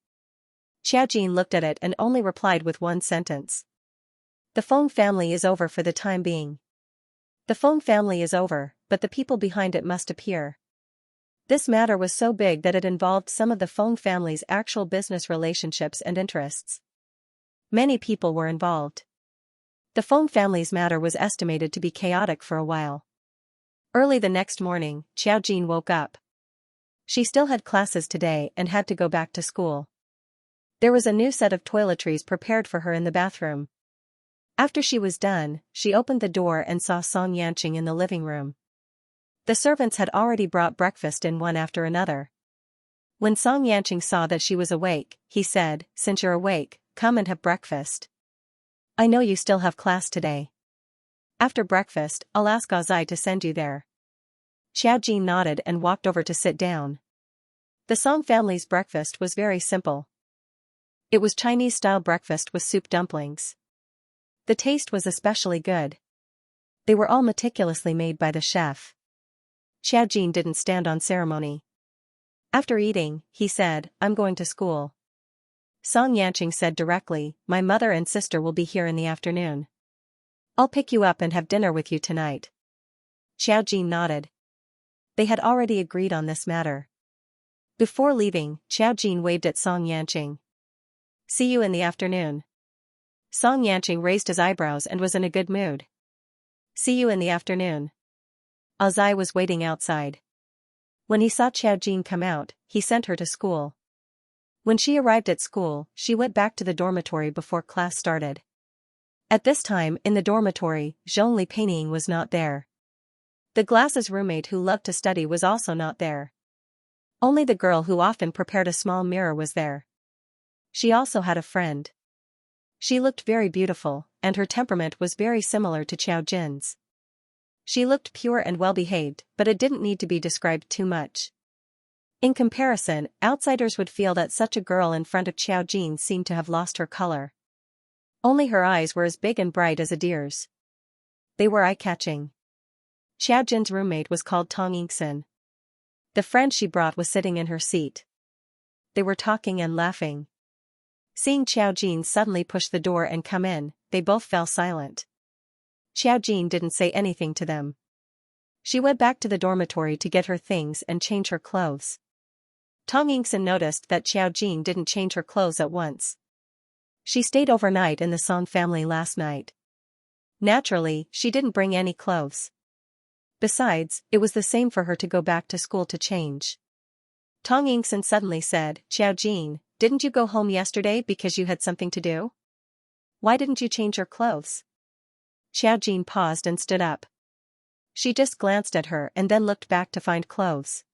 Xiaojin looked at it and only replied with one sentence. The Feng family is over for the time being. The Feng family is over, but the people behind it must appear. This matter was so big that it involved some of the Feng family's actual business relationships and interests. Many people were involved. The Feng family's matter was estimated to be chaotic for a while. Early the next morning, Xiaojin woke up. She still had classes today and had to go back to school. There was a new set of toiletries prepared for her in the bathroom. After she was done, she opened the door and saw Song Yanqing in the living room. The servants had already brought breakfast in one after another. When Song Yanqing saw that she was awake, he said, "Since you're awake, come and have breakfast. I know you still have class today. After breakfast, I'll ask Azai to send you there." Xiaojin nodded and walked over to sit down. The Song family's breakfast was very simple. It was Chinese-style breakfast with soup dumplings. The taste was especially good. They were all meticulously made by the chef. Xiaojin didn't stand on ceremony. After eating, he said, "I'm going to school." Song Yanqing said directly, "My mother and sister will be here in the afternoon. I'll pick you up and have dinner with you tonight." Xiaojin nodded. They had already agreed on this matter. Before leaving, Xiaojin waved at Song Yanqing. "See you in the afternoon." Song Yanqing raised his eyebrows and was in a good mood. "See you in the afternoon." Azai was waiting outside. When he saw Xiaojin come out, he sent her to school. When she arrived at school, she went back to the dormitory before class started. At this time in the dormitory, Zhongli Peining was not there. The glasses roommate who loved to study was also not there. Only the girl who often prepared a small mirror was there. She also had a friend. She looked very beautiful, and her temperament was very similar to Xiaojin's. She looked pure and well-behaved, but it didn't need to be described too much. In comparison, outsiders would feel that such a girl in front of Xiaojin seemed to have lost her color. Only her eyes were as big and bright as a deer's. They were eye-catching. Xiaojin's roommate was called Tong Yingxin. The friend she brought was sitting in her seat. They were talking and laughing. Seeing Xiaojin suddenly push the door and come in, they both fell silent. Xiaojin didn't say anything to them. She went back to the dormitory to get her things and change her clothes. Tong Yingxin noticed that Xiaojin didn't change her clothes at once. She stayed overnight in the Song family last night. Naturally, she didn't bring any clothes. Besides, it was the same for her to go back to school to change. Tong Yingxin suddenly said, "Xiaojin, didn't you go home yesterday because you had something to do? Why didn't you change your clothes?" Xiaojin paused and stood up. She just glanced at her and then looked back to find clothes.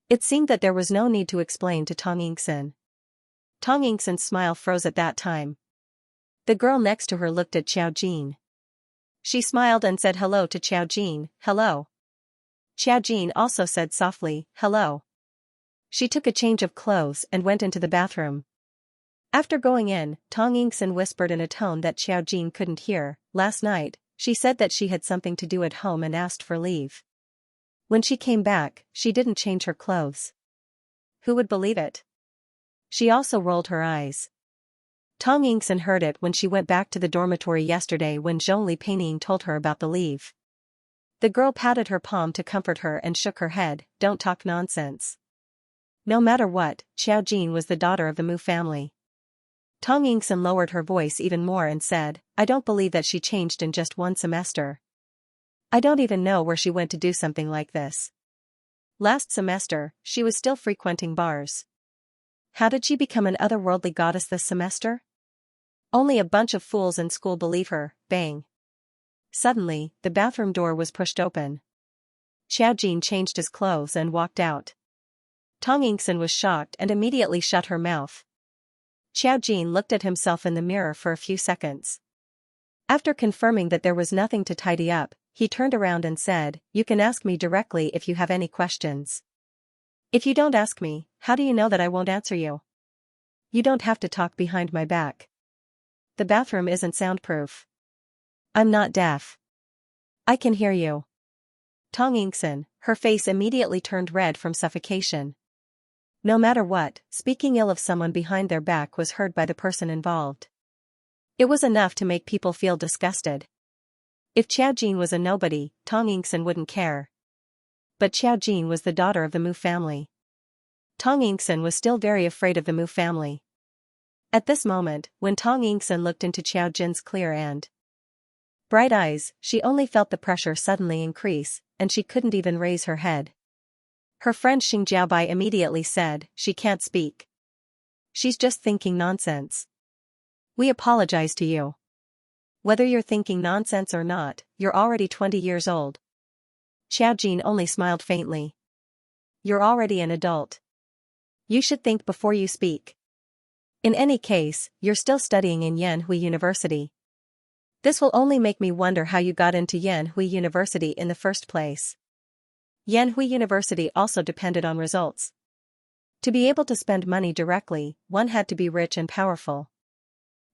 It seemed that there was no need to explain to Tong Yingxin. Tong Yingxin's smile froze at that time. The girl next to her looked at Xiaojin. She smiled and said hello to Xiaojin, "Hello." Xiaojin also said softly, "Hello." She took a change of clothes and went into the bathroom. After going in, Tong Yingxin whispered in a tone that Xiaojin couldn't hear, "Last night, she said that she had something to do at home and asked for leave. When she came back, she didn't change her clothes." Who would believe it? She also rolled her eyes. Tong Yingxin heard it when she went back to the dormitory yesterday when Zhongli Peining told her about the leave. The girl patted her palm to comfort her and shook her head, "Don't talk nonsense." No matter what, Xiaojin was the daughter of the Mu family. Tong Yingxin lowered her voice even more and said, I don't believe that she changed in just one semester. I don't even know where she went to do something like this. Last semester, she was still frequenting bars. How did she become an otherworldly goddess this semester? Only a bunch of fools in school believe her. Bang. Suddenly, the bathroom door was pushed open. Xiao Jin changed his clothes and walked out. Tong Yingxin was shocked and immediately shut her mouth. Xiao Jin looked at himself in the mirror for a few seconds. After confirming that there was nothing to tidy up, he turned around and said, You can ask me directly if you have any questions. If you don't ask me, how do you know that I won't answer you? You don't have to talk behind my back. The bathroom isn't soundproof. I'm not deaf. I can hear you. Tong Yingxin, her face immediately turned red from suffocation. No matter what, speaking ill of someone behind their back was heard by the person involved. It was enough to make people feel disgusted. If Xiao Jin was a nobody, Tong Yingxin wouldn't care. But Xiao Jin was the daughter of the Mu family. Tong Yingxin was still very afraid of the Mu family. At this moment, when Tong Yingxin looked into Xiao Jin's clear and bright eyes, she only felt the pressure suddenly increase, and she couldn't even raise her head. Her friend Xing Jiaobai immediately said, She can't speak. She's just thinking nonsense. We apologize to you. Whether you're thinking nonsense or not, you're already 20 years old. Xiao Jin only smiled faintly. You're already an adult. You should think before you speak. In any case, you're still studying in Yanhui University. This will only make me wonder how you got into Yanhui University in the first place. Yanhui University also depended on results. To be able to spend money directly, one had to be rich and powerful.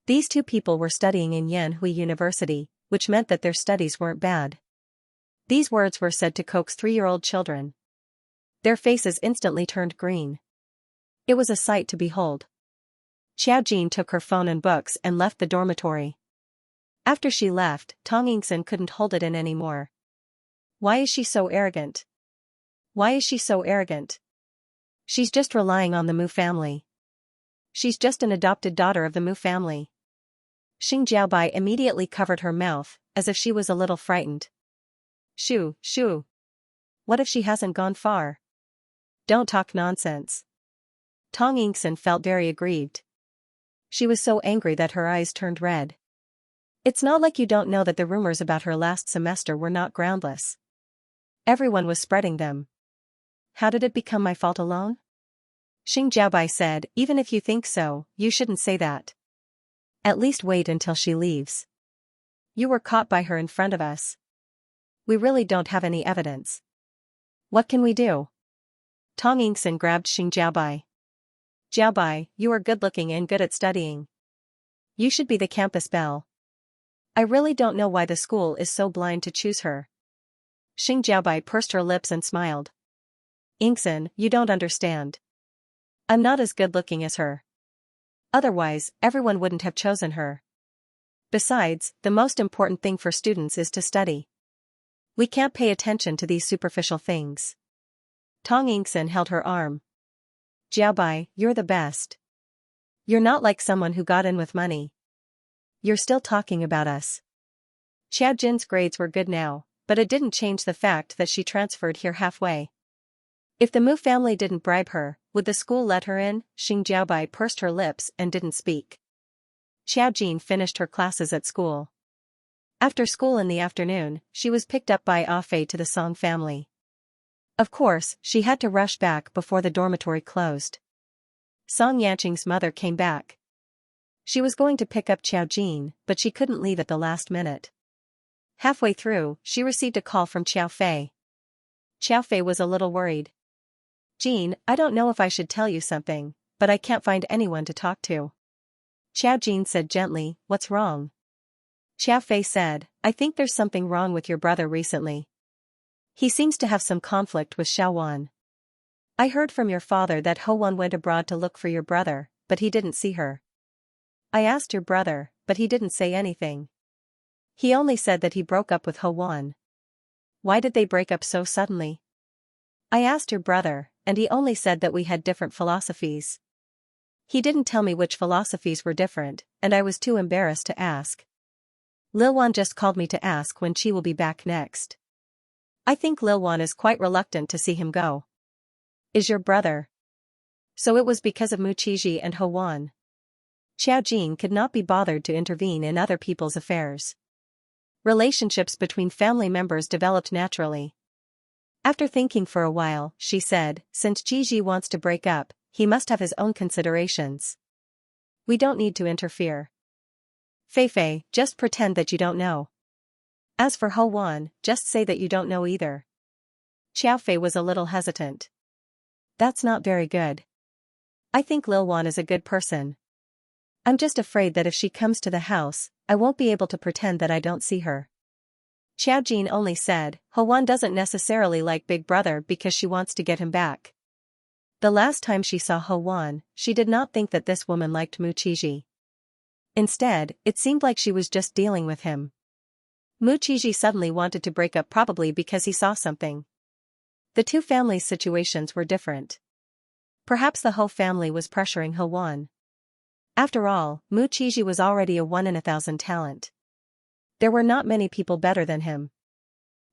These two people were studying in Yanhui University, which meant that their studies weren't bad. These words were said to coax 3-year-old children. Their faces instantly turned green. It was a sight to behold. Xiao Jin took her phone and books and left the dormitory. After she left, Tong Yingxin couldn't hold it in anymore. Why is she so arrogant? Why is she so arrogant? She's just relying on the Mu family. She's just an adopted daughter of the Mu family. Xing Jiaobai immediately covered her mouth, as if she was a little frightened. Shoo, shoo. What if she hasn't gone far? Don't talk nonsense. Tong Yingxin felt very aggrieved. She was so angry that her eyes turned red. It's not like you don't know that the rumors about her last semester were not groundless. Everyone was spreading them. How did it become my fault alone? Xing Jiaobai said, Even if you think so, you shouldn't say that. At least wait until she leaves. You were caught by her in front of us. We really don't have any evidence. What can we do? Tong Yingxin grabbed Xing Jiaobai. Jiaobai, you are good-looking and good at studying. You should be the campus belle. I really don't know why the school is so blind to choose her. Xing Jiaobai pursed her lips and smiled. Yingxin, you don't understand. I'm not as good-looking as her. Otherwise, everyone wouldn't have chosen her. Besides, the most important thing for students is to study. We can't pay attention to these superficial things. Tong Yingxin held her arm. Jiaobai, you're the best. You're not like someone who got in with money. You're still talking about us. Xiao Jin's grades were good now, but it didn't change the fact that she transferred here halfway. If the Mu family didn't bribe her, would the school let her in? Xing Jiaobai pursed her lips and didn't speak. Xiao Jin finished her classes at school. After school in the afternoon, she was picked up by Ah Fei to the Song family. Of course, she had to rush back before the dormitory closed. Song Yanqing's mother came back. She was going to pick up Xiao Jin, but she couldn't leave at the last minute. Halfway through, she received a call from Xiao Fei. Xiao Fei was a little worried. Jin, I don't know if I should tell you something, but I can't find anyone to talk to. Xiao Jin said gently, What's wrong? Xiao Fei said, I think there's something wrong with your brother recently. He seems to have some conflict with Xiao Wan. I heard from your father that Ho Wan went abroad to look for your brother, but he didn't see her. I asked your brother, but he didn't say anything. He only said that he broke up with Ho Wan. Why did they break up so suddenly? I asked your brother, and he only said that we had different philosophies. He didn't tell me which philosophies were different, and I was too embarrassed to ask. Lil Wan just called me to ask when she will be back next. I think Lil Wan is quite reluctant to see him go. Is your brother? So it was because of Mu Qiji and Ho Wan. Xiao Jin could not be bothered to intervene in other people's affairs. Relationships between family members developed naturally. After thinking for a while, she said, since Qiji wants to break up, he must have his own considerations. We don't need to interfere. Fei, just pretend that you don't know. As for Ho Wan, just say that you don't know either. Xiao Fei was a little hesitant. That's not very good. I think Lil Wan is a good person. I'm just afraid that if she comes to the house, I won't be able to pretend that I don't see her. Xiao Jin only said, Ho Wan doesn't necessarily like Big Brother because she wants to get him back. The last time she saw Ho Wan, she did not think that this woman liked Mu Qiji. Instead, it seemed like she was just dealing with him. Mu Qiji suddenly wanted to break up probably because he saw something. The two families' situations were different. Perhaps the Ho family was pressuring Ho Wan. After all, Mu Qiji was already a 1 in 1,000 talent. There were not many people better than him.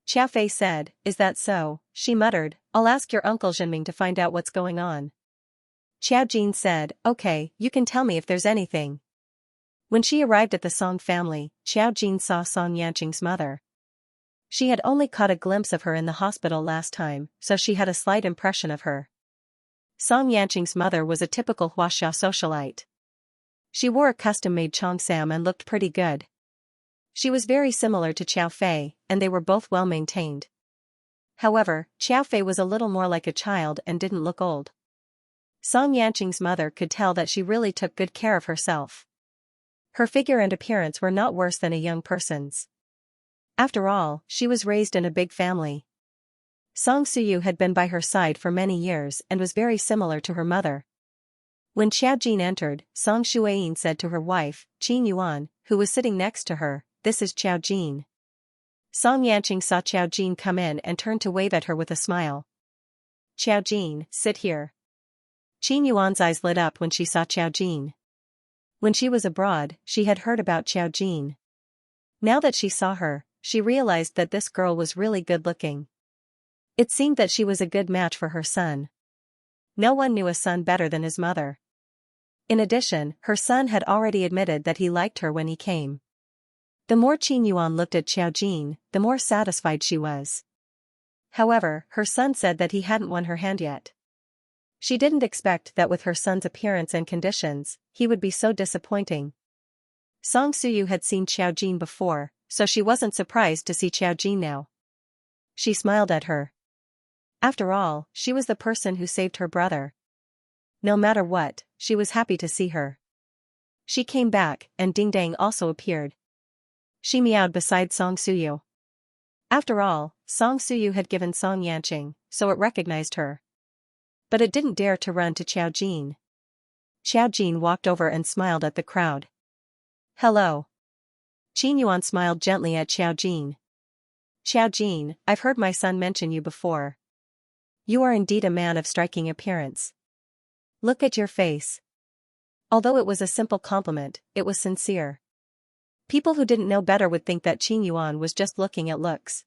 Xiao Fei said, is that so? She muttered, I'll ask your uncle Zhenming to find out what's going on. Xiao Jin said, okay, you can tell me if there's anything. When she arrived at the Song family, Xiao Jin saw Song Yanqing's mother. She had only caught a glimpse of her in the hospital last time, so she had a slight impression of her. Song Yanqing's mother was a typical Huaxia socialite. She wore a custom-made cheongsam and looked pretty good. She was very similar to Xiao Fei, and they were both well-maintained. However, Xiao Fei was a little more like a child and didn't look old. Song Yanqing's mother could tell that she really took good care of herself. Her figure and appearance were not worse than a young person's. After all, she was raised in a big family. Song Suyu had been by her side for many years and was very similar to her mother. When Xiao Jin entered, Song Shuayin said to her wife, Qin Yuan, who was sitting next to her, this is Xiao Jin. Song Yanqing saw Xiao Jin come in and turned to wave at her with a smile. Xiao Jin, sit here. Qin Yuan's eyes lit up when she saw Xiao Jin. When she was abroad, she had heard about Xiao Jin. Now that she saw her, she realized that this girl was really good-looking. It seemed that she was a good match for her son. No one knew a son better than his mother. In addition, her son had already admitted that he liked her when he came. The more Qin Yuan looked at Xiao Jin, the more satisfied she was. However, her son said that he hadn't won her hand yet. She didn't expect that with her son's appearance and conditions, he would be so disappointing. Song Suyu had seen Xiao Jin before, so she wasn't surprised to see Xiao Jin now. She smiled at her. After all, she was the person who saved her brother. No matter what, she was happy to see her. She came back, and Ding Dang also appeared. She meowed beside Song Suyu. After all, Song Suyu had given Song Yanqing, so it recognized her. But it didn't dare to run to Xiao Jin. Xiao Jin walked over and smiled at the crowd. Hello. Qin Yuan smiled gently at Xiao Jin. Xiao Jin, I've heard my son mention you before. You are indeed a man of striking appearance. Look at your face. Although it was a simple compliment, it was sincere. People who didn't know better would think that Qin Yuan was just looking at looks.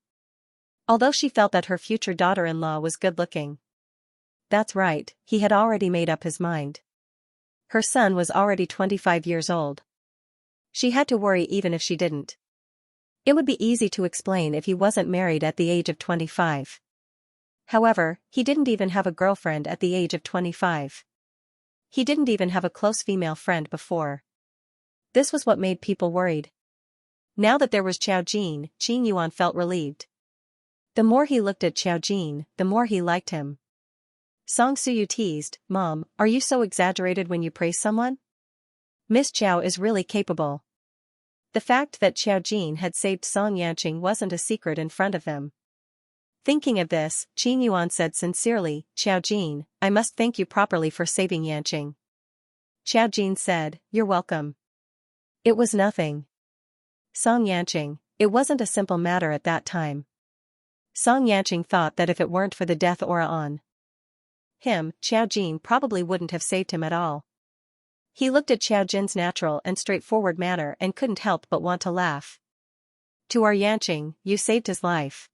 Although she felt that her future daughter-in-law was good-looking. That's right, he had already made up his mind. Her son was already 25 years old. She had to worry even if she didn't. It would be easy to explain if he wasn't married at the age of 25. However, he didn't even have a girlfriend at the age of 25. He didn't even have a close female friend before. This was what made people worried. Now that there was Xiao Jin, Qin Yuan felt relieved. The more he looked at Xiao Jin, the more he liked him. Song Suyu teased, Mom, are you so exaggerated when you praise someone? Miss Xiao is really capable. The fact that Xiao Jin had saved Song Yanqing wasn't a secret in front of them. Thinking of this, Qin Yuan said sincerely, Xiao Jin, I must thank you properly for saving Yanqing. Xiao Jin said, you're welcome. It was nothing. Song Yanqing, it wasn't a simple matter at that time. Song Yanqing thought that if it weren't for the death aura on him, Xiao Jin probably wouldn't have saved him at all. He looked at Xiao Jin's natural and straightforward manner and couldn't help but want to laugh. To our Yanqing, you saved his life.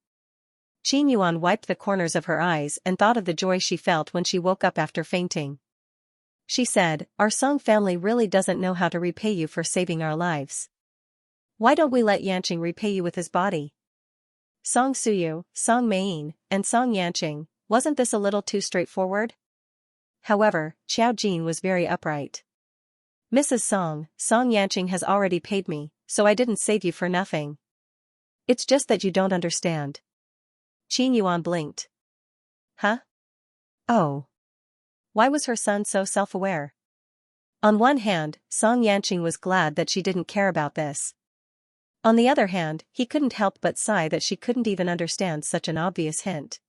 Qin Yuan wiped the corners of her eyes and thought of the joy she felt when she woke up after fainting. She said, our Song family really doesn't know how to repay you for saving our lives. Why don't we let Yanqing repay you with his body? Song Suyu, Song Meiyin, and Song Yanqing, wasn't this a little too straightforward? However, Xiao Jin was very upright. Mrs. Song, Song Yanqing has already paid me, so I didn't save you for nothing. It's just that you don't understand. Qin Yuan blinked. Huh? Oh. Why was her son so self-aware? On one hand, Song Yanqing was glad that she didn't care about this. On the other hand, he couldn't help but sigh that she couldn't even understand such an obvious hint.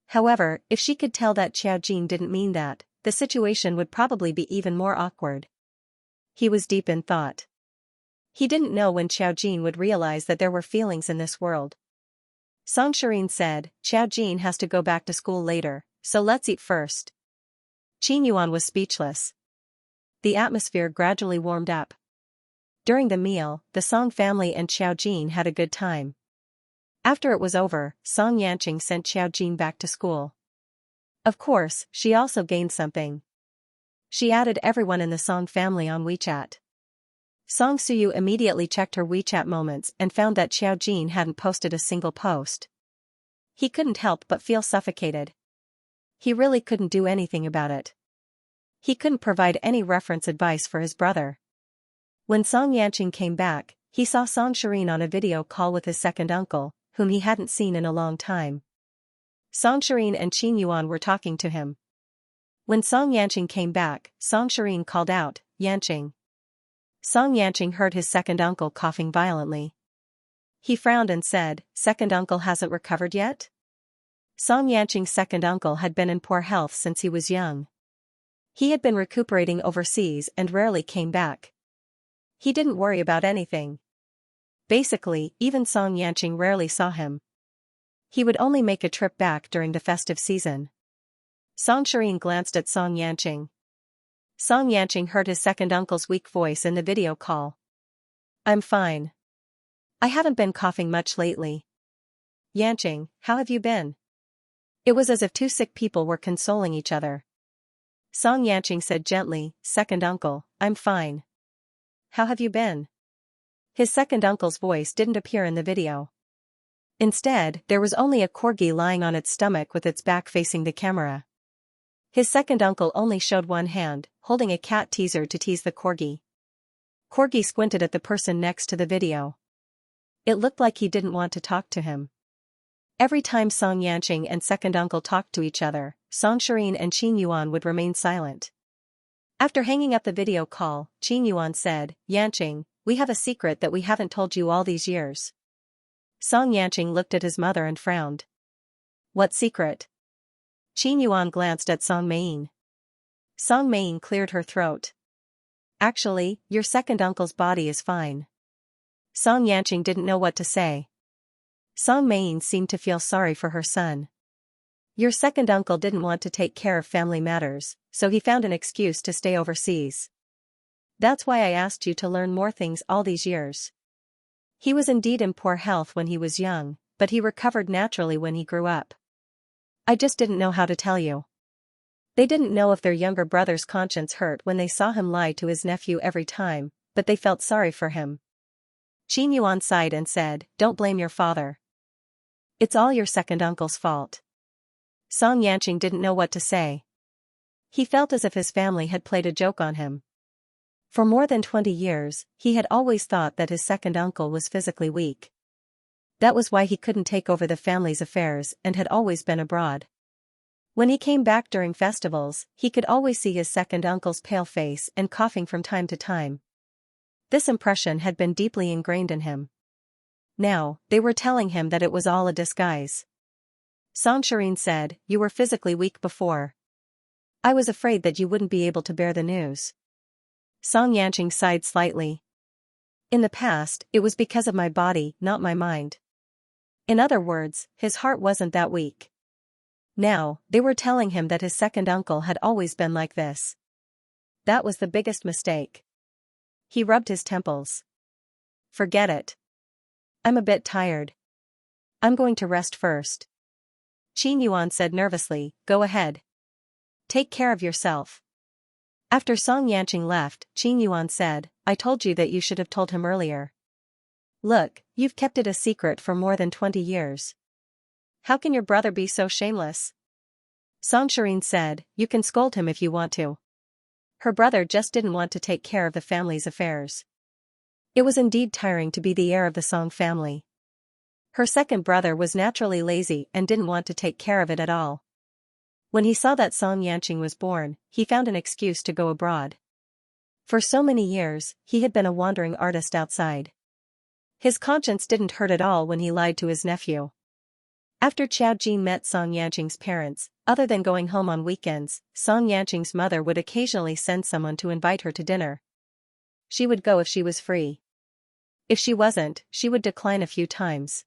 However, if she could tell that Xiao Jin didn't mean that, the situation would probably be even more awkward. He was deep in thought. He didn't know when Xiao Jin would realize that there were feelings in this world. Song Shirin said, Xiao Jin has to go back to school later, so let's eat first. Qin Yuan was speechless. The atmosphere gradually warmed up. During the meal, the Song family and Xiao Jin had a good time. After it was over, Song Yanqing sent Xiao Jin back to school. Of course, she also gained something. She added everyone in the Song family on WeChat. Song Suyu immediately checked her WeChat moments and found that Xiao Jin hadn't posted a single post. He couldn't help but feel suffocated. He really couldn't do anything about it. He couldn't provide any reference advice for his brother. When Song Yanqing came back, he saw Song Shirin on a video call with his second uncle, whom he hadn't seen in a long time. Song Shirin and Qin Yuan were talking to him. When Song Yanqing came back, Song Shirin called out, Yanqing. Song Yanqing heard his second uncle coughing violently. He frowned and said, second uncle hasn't recovered yet? Song Yanqing's second uncle had been in poor health since he was young. He had been recuperating overseas and rarely came back. He didn't worry about anything. Basically, even Song Yanqing rarely saw him. He would only make a trip back during the festive season. Song Shirin glanced at Song Yanqing. Song Yanqing heard his second uncle's weak voice in the video call. I'm fine. I haven't been coughing much lately. Yanqing, how have you been? It was as if two sick people were consoling each other. Song Yanqing said gently, second uncle, I'm fine. How have you been? His second uncle's voice didn't appear in the video. Instead, there was only a corgi lying on its stomach with its back facing the camera. His second uncle only showed one hand, holding a cat teaser to tease the corgi. Corgi squinted at the person next to the video. It looked like he didn't want to talk to him. Every time Song Yanqing and second uncle talked to each other, Song Shirin and Qin Yuan would remain silent. After hanging up the video call, Qin Yuan said, Yanqing, we have a secret that we haven't told you all these years. Song Yanqing looked at his mother and frowned. What secret? Qin Yuan glanced at Song Meiyin. Song Meiyin cleared her throat. Actually, your second uncle's body is fine. Song Yanqing didn't know what to say. Song Meiyin seemed to feel sorry for her son. Your second uncle didn't want to take care of family matters, so he found an excuse to stay overseas. That's why I asked you to learn more things all these years. He was indeed in poor health when he was young, but he recovered naturally when he grew up. I just didn't know how to tell you. They didn't know if their younger brother's conscience hurt when they saw him lie to his nephew every time, but they felt sorry for him. Qin Yuan sighed and said, don't blame your father. It's all your second uncle's fault. Song Yanqing didn't know what to say. He felt as if his family had played a joke on him. For more than 20 years, he had always thought that his second uncle was physically weak. That was why he couldn't take over the family's affairs and had always been abroad. When he came back during festivals, he could always see his second uncle's pale face and coughing from time to time. This impression had been deeply ingrained in him. Now, they were telling him that it was all a disguise. Song Shirin said, you were physically weak before. I was afraid that you wouldn't be able to bear the news. Song Yanqing sighed slightly. In the past, it was because of my body, not my mind. In other words, his heart wasn't that weak. Now, they were telling him that his second uncle had always been like this. That was the biggest mistake. He rubbed his temples. Forget it. I'm a bit tired. I'm going to rest first. Qin Yuan said nervously, go ahead. Take care of yourself. After Song Yanqing left, Qin Yuan said, I told you that you should have told him earlier. Look, you've kept it a secret for more than 20 years. How can your brother be so shameless? Song Shirin said, you can scold him if you want to. Her brother just didn't want to take care of the family's affairs. It was indeed tiring to be the heir of the Song family. Her second brother was naturally lazy and didn't want to take care of it at all. When he saw that Song Yanqing was born, he found an excuse to go abroad. For so many years, he had been a wandering artist outside. His conscience didn't hurt at all when he lied to his nephew. After Qiao Jin met Song Yanqing's parents, other than going home on weekends, Song Yanqing's mother would occasionally send someone to invite her to dinner. She would go if she was free. If she wasn't, she would decline a few times.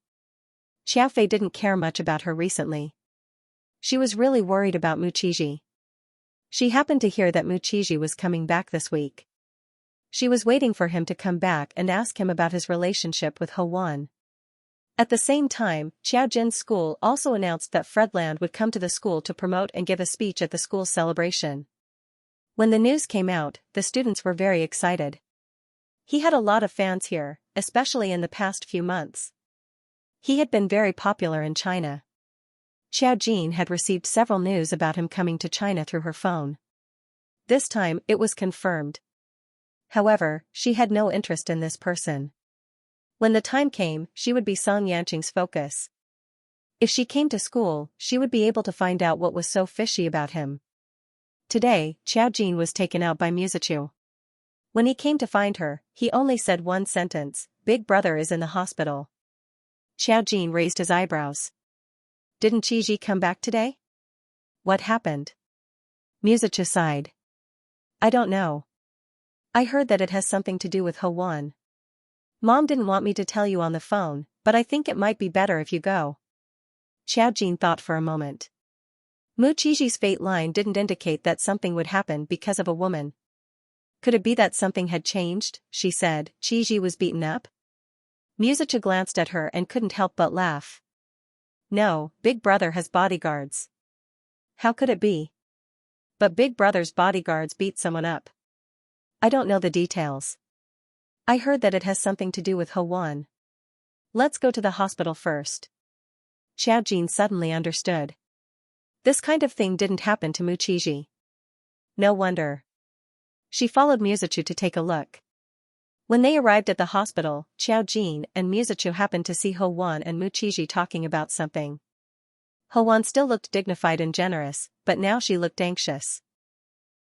Xiaofei didn't care much about her recently. She was really worried about Mu Qizhi. She happened to hear that Mu Qizhi was coming back this week. She was waiting for him to come back and ask him about his relationship with Ho Wan. At the same time, Qiao Jin's school also announced that Fred Land would come to the school to promote and give a speech at the school's celebration. When the news came out, the students were very excited. He had a lot of fans here, especially in the past few months. He had been very popular in China. Qiao Jin had received several news about him coming to China through her phone. This time, it was confirmed. However, she had no interest in this person. When the time came, she would be Song Yanqing's focus. If she came to school, she would be able to find out what was so fishy about him. Today, Qiao Jin was taken out by Musichu. When he came to find her, he only said one sentence, Big Brother is in the hospital. Qiao Jin raised his eyebrows. Didn't Qizhi come back today? What happened? Musichu sighed. I don't know. I heard that it has something to do with Ho Wan. Mom didn't want me to tell you on the phone, but I think it might be better if you go. Qiao Jin thought for a moment. Mu Qizhi's fate line didn't indicate that something would happen because of a woman. Could it be that something had changed, she said, Qizhi was beaten up? Musichu glanced at her and couldn't help but laugh. No, Big Brother has bodyguards. How could it be? But Big Brother's bodyguards beat someone up. I don't know the details. I heard that it has something to do with Ho Wan. Let's go to the hospital first. Qiao Jin suddenly understood. This kind of thing didn't happen to Mu Qizhi. No wonder. She followed Musichu to take a look. When they arrived at the hospital, Qiao Jin and Musichu happened to see Ho Wan and Mu Qizhi talking about something. Ho Wan still looked dignified and generous, but now she looked anxious.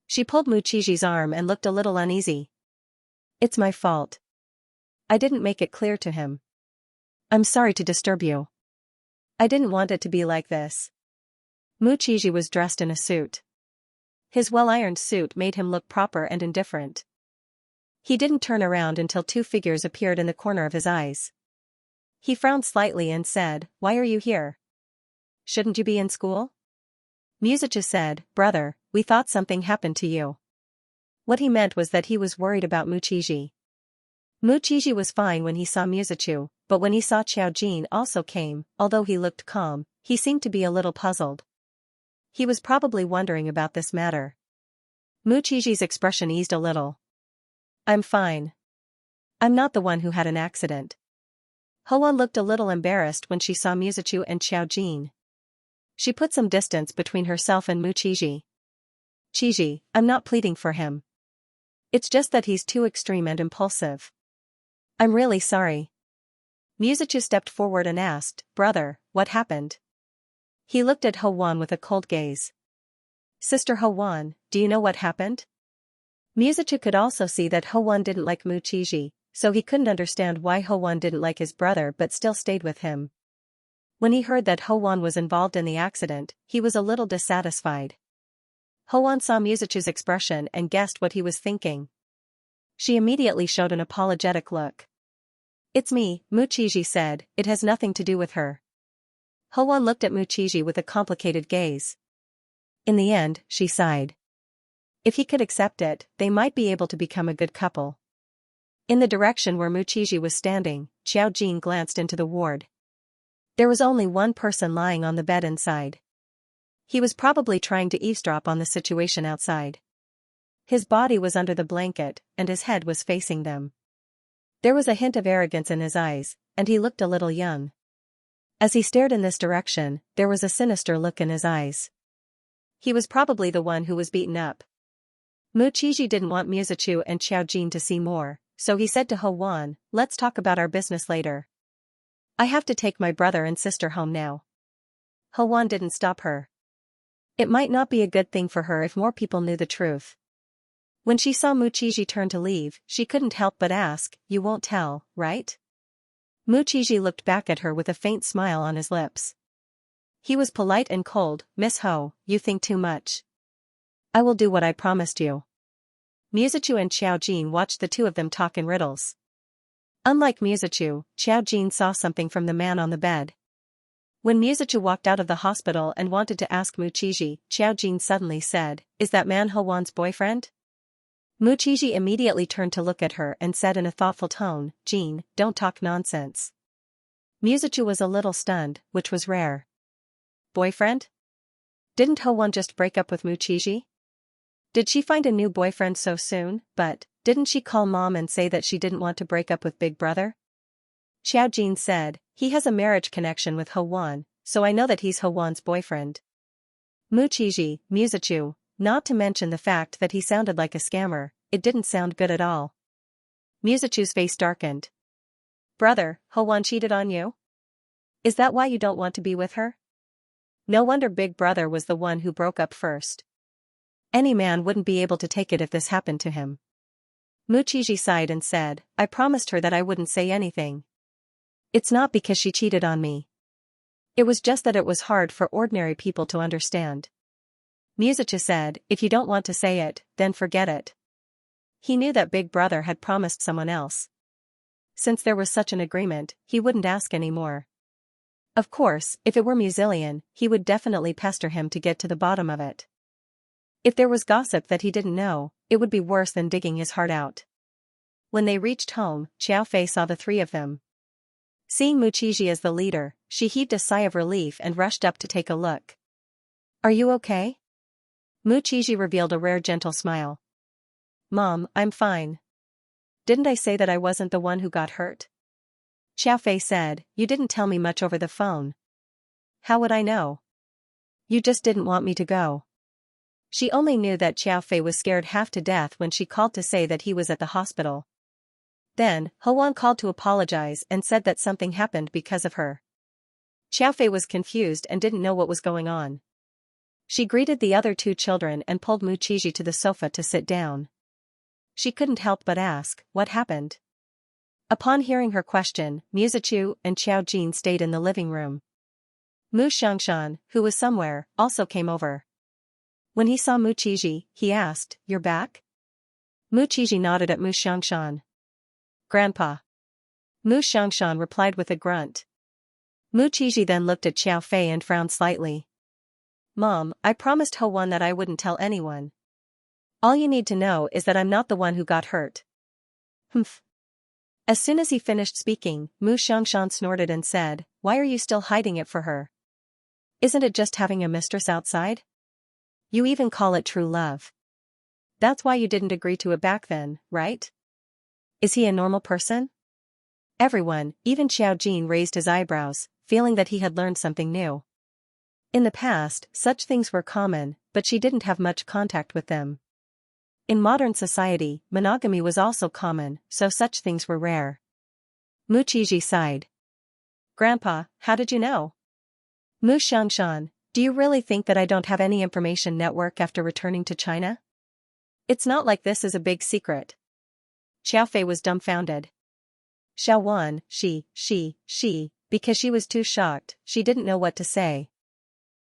She pulled Mu Qizhi's arm and looked a little uneasy. It's my fault. I didn't make it clear to him. I'm sorry to disturb you. I didn't want it to be like this. Mu Qizhi was dressed in a suit. His well-ironed suit made him look proper and indifferent. He didn't turn around until two figures appeared in the corner of his eyes. He frowned slightly and said, Why are you here? Shouldn't you be in school? Musichu said, Brother, we thought something happened to you. What he meant was that he was worried about Mu Qizhi. Mu Qizhi was fine when he saw Musichu, but when he saw Qiao Jin also came, although he looked calm, he seemed to be a little puzzled. He was probably wondering about this matter. Mu Qizhi's expression eased a little. I'm fine. I'm not the one who had an accident. Ho Wan looked a little embarrassed when she saw Musichu and Qiao Jin. She put some distance between herself and Mu Qizhi. Qizhi, I'm not pleading for him. It's just that he's too extreme and impulsive. I'm really sorry. Musichu stepped forward and asked, Brother, what happened? He looked at Ho Wan with a cold gaze. Sister Ho Wan, do you know what happened? Musichu could also see that Ho Wan didn't like Mu Qizhi, so he couldn't understand why Ho Wan didn't like his brother but still stayed with him. When he heard that Ho Wan was involved in the accident, he was a little dissatisfied. Ho Wan saw Musichu's expression and guessed what he was thinking. She immediately showed an apologetic look. It's me, Mu Qizhi said, it has nothing to do with her. Ho Wan looked at Mu Qizhi with a complicated gaze. In the end, she sighed. If he could accept it, they might be able to become a good couple. In the direction where Muchiji was standing, Xiao Jin glanced into the ward. There was only one person lying on the bed inside. He was probably trying to eavesdrop on the situation outside. His body was under the blanket, and his head was facing them. There was a hint of arrogance in his eyes, and he looked a little young. As he stared in this direction, there was a sinister look in his eyes. He was probably the one who was beaten up. Muchiji didn't want Musachu and Xiao Jin to see more, so he said to Ho Wan, "Let's talk about our business later. I have to take my brother and sister home now." Ho Wan didn't stop her. It might not be a good thing for her if more people knew the truth. When she saw Muchiji turn to leave, she couldn't help but ask, "You won't tell, right?" Muchiji looked back at her with a faint smile on his lips. He was polite and cold. "Miss Ho, you think too much. I will do what I promised you." Musachu and Xiao Jin watched the two of them talk in riddles. Unlike Musachu, Xiao Jin saw something from the man on the bed. When Musachu walked out of the hospital and wanted to ask Muchiji, Xiao Jin suddenly said, "Is that man Ho Wan's boyfriend?" Muchiji immediately turned to look at her and said in a thoughtful tone, "Jin, don't talk nonsense." Musachu was a little stunned, which was rare. Boyfriend? Didn't Ho Wan just break up with Muchiji? Did she find a new boyfriend so soon? But didn't she call mom and say that she didn't want to break up with Big Brother? Xiao Jin said, "He has a marriage connection with Ho Wan, so I know that he's Ho Wan's boyfriend." Muchiji, Musachu, not to mention the fact that he sounded like a scammer, it didn't sound good at all. Musachu's face darkened. "Brother, Ho Wan cheated on you? Is that why you don't want to be with her? No wonder Big Brother was the one who broke up first. Any man wouldn't be able to take it if this happened to him." Muchiji sighed and said, "I promised her that I wouldn't say anything. It's not because she cheated on me. It was just that it was hard for ordinary people to understand." Musachu said, "If you don't want to say it, then forget it." He knew that Big Brother had promised someone else. Since there was such an agreement, he wouldn't ask any more. Of course, if it were Musilian, he would definitely pester him to get to the bottom of it. If there was gossip that he didn't know, it would be worse than digging his heart out. When they reached home, Xiao Fei saw the three of them. Seeing Muchiji as the leader, she heaved a sigh of relief and rushed up to take a look. "Are you okay?" Muchiji revealed a rare gentle smile. "Mom, I'm fine. Didn't I say that I wasn't the one who got hurt?" Xiao Fei said, "You didn't tell me much over the phone." "How would I know? You just didn't want me to go." She only knew that Xiao Fei was scared half to death when she called to say that he was at the hospital. Then, Ho Wan called to apologize and said that something happened because of her. Xiao Fei was confused and didn't know what was going on. She greeted the other two children and pulled Muchiji to the sofa to sit down. She couldn't help but ask, "What happened?" Upon hearing her question, Musachu and Xiao Jin stayed in the living room. Mu Xianxia, who was somewhere, also came over. When he saw Muchiji, he asked, "You're back?" Muchiji nodded at Mu Xianxia. "Grandpa." Mu Xianxia replied with a grunt. Muchiji then looked at Xiao Fei and frowned slightly. "Mom, I promised Ho Wan that I wouldn't tell anyone. All you need to know is that I'm not the one who got hurt." "Humph." As soon as he finished speaking, Mu Xianxia snorted and said, "Why are you still hiding it for her? Isn't it just having a mistress outside? You even call it true love. That's why you didn't agree to it back then, right? Is he a normal person?" Everyone, even Xiao Jin, raised his eyebrows, feeling that he had learned something new. In the past, such things were common, but she didn't have much contact with them. In modern society, monogamy was also common, so such things were rare. Muchiji sighed. "Grandpa, how did you know?" Mu Xianxia, "Do you really think that I don't have any information network after returning to China? It's not like this is a big secret." Xiao Fei was dumbfounded. Xiao Wan, because she was too shocked, she didn't know what to say.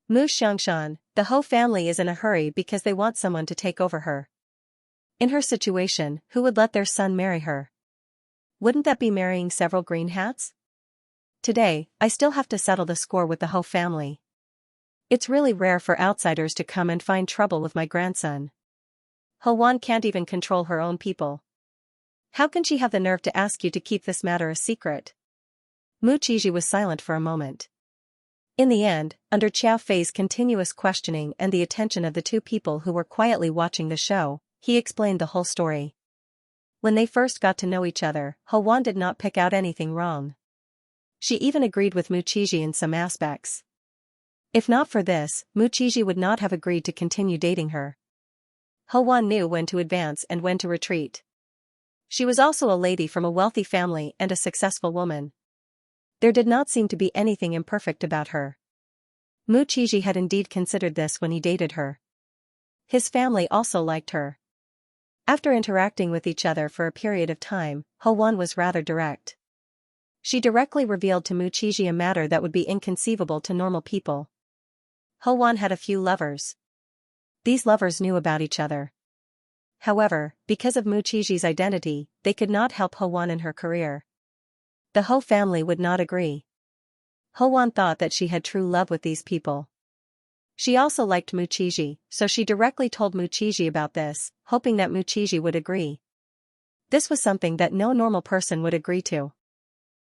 Mu Xianxia, "The Ho family is in a hurry because they want someone to take over her. In her situation, who would let their son marry her? Wouldn't that be marrying several green hats? Today, I still have to settle the score with the Ho family. It's really rare for outsiders to come and find trouble with my grandson." Ho-wan can't even control her own people. How can she have the nerve to ask you to keep this matter a secret? Mu Qizhi was silent for a moment. In the end, under Xiao Fei's continuous questioning and the attention of the two people who were quietly watching the show, he explained the whole story. When they first got to know each other, Ho-wan did not pick out anything wrong. She even agreed with Mu Qizhi in some aspects. If not for this, Mu Qizhi would not have agreed to continue dating her. Ho-wan knew when to advance and when to retreat. She was also a lady from a wealthy family and a successful woman. There did not seem to be anything imperfect about her. Mu Qizhi had indeed considered this when he dated her. His family also liked her. After interacting with each other for a period of time, Ho-wan was rather direct. She directly revealed to Mu Qizhi a matter that would be inconceivable to normal people. Ho-wan had a few lovers. These lovers knew about each other. However, because of Mu Qizhi's identity, they could not help Ho-wan in her career. The Ho family would not agree. Ho-wan thought that she had true love with these people. She also liked Mu Qizhi, so she directly told Mu Qizhi about this, hoping that Mu Qizhi would agree. This was something that no normal person would agree to.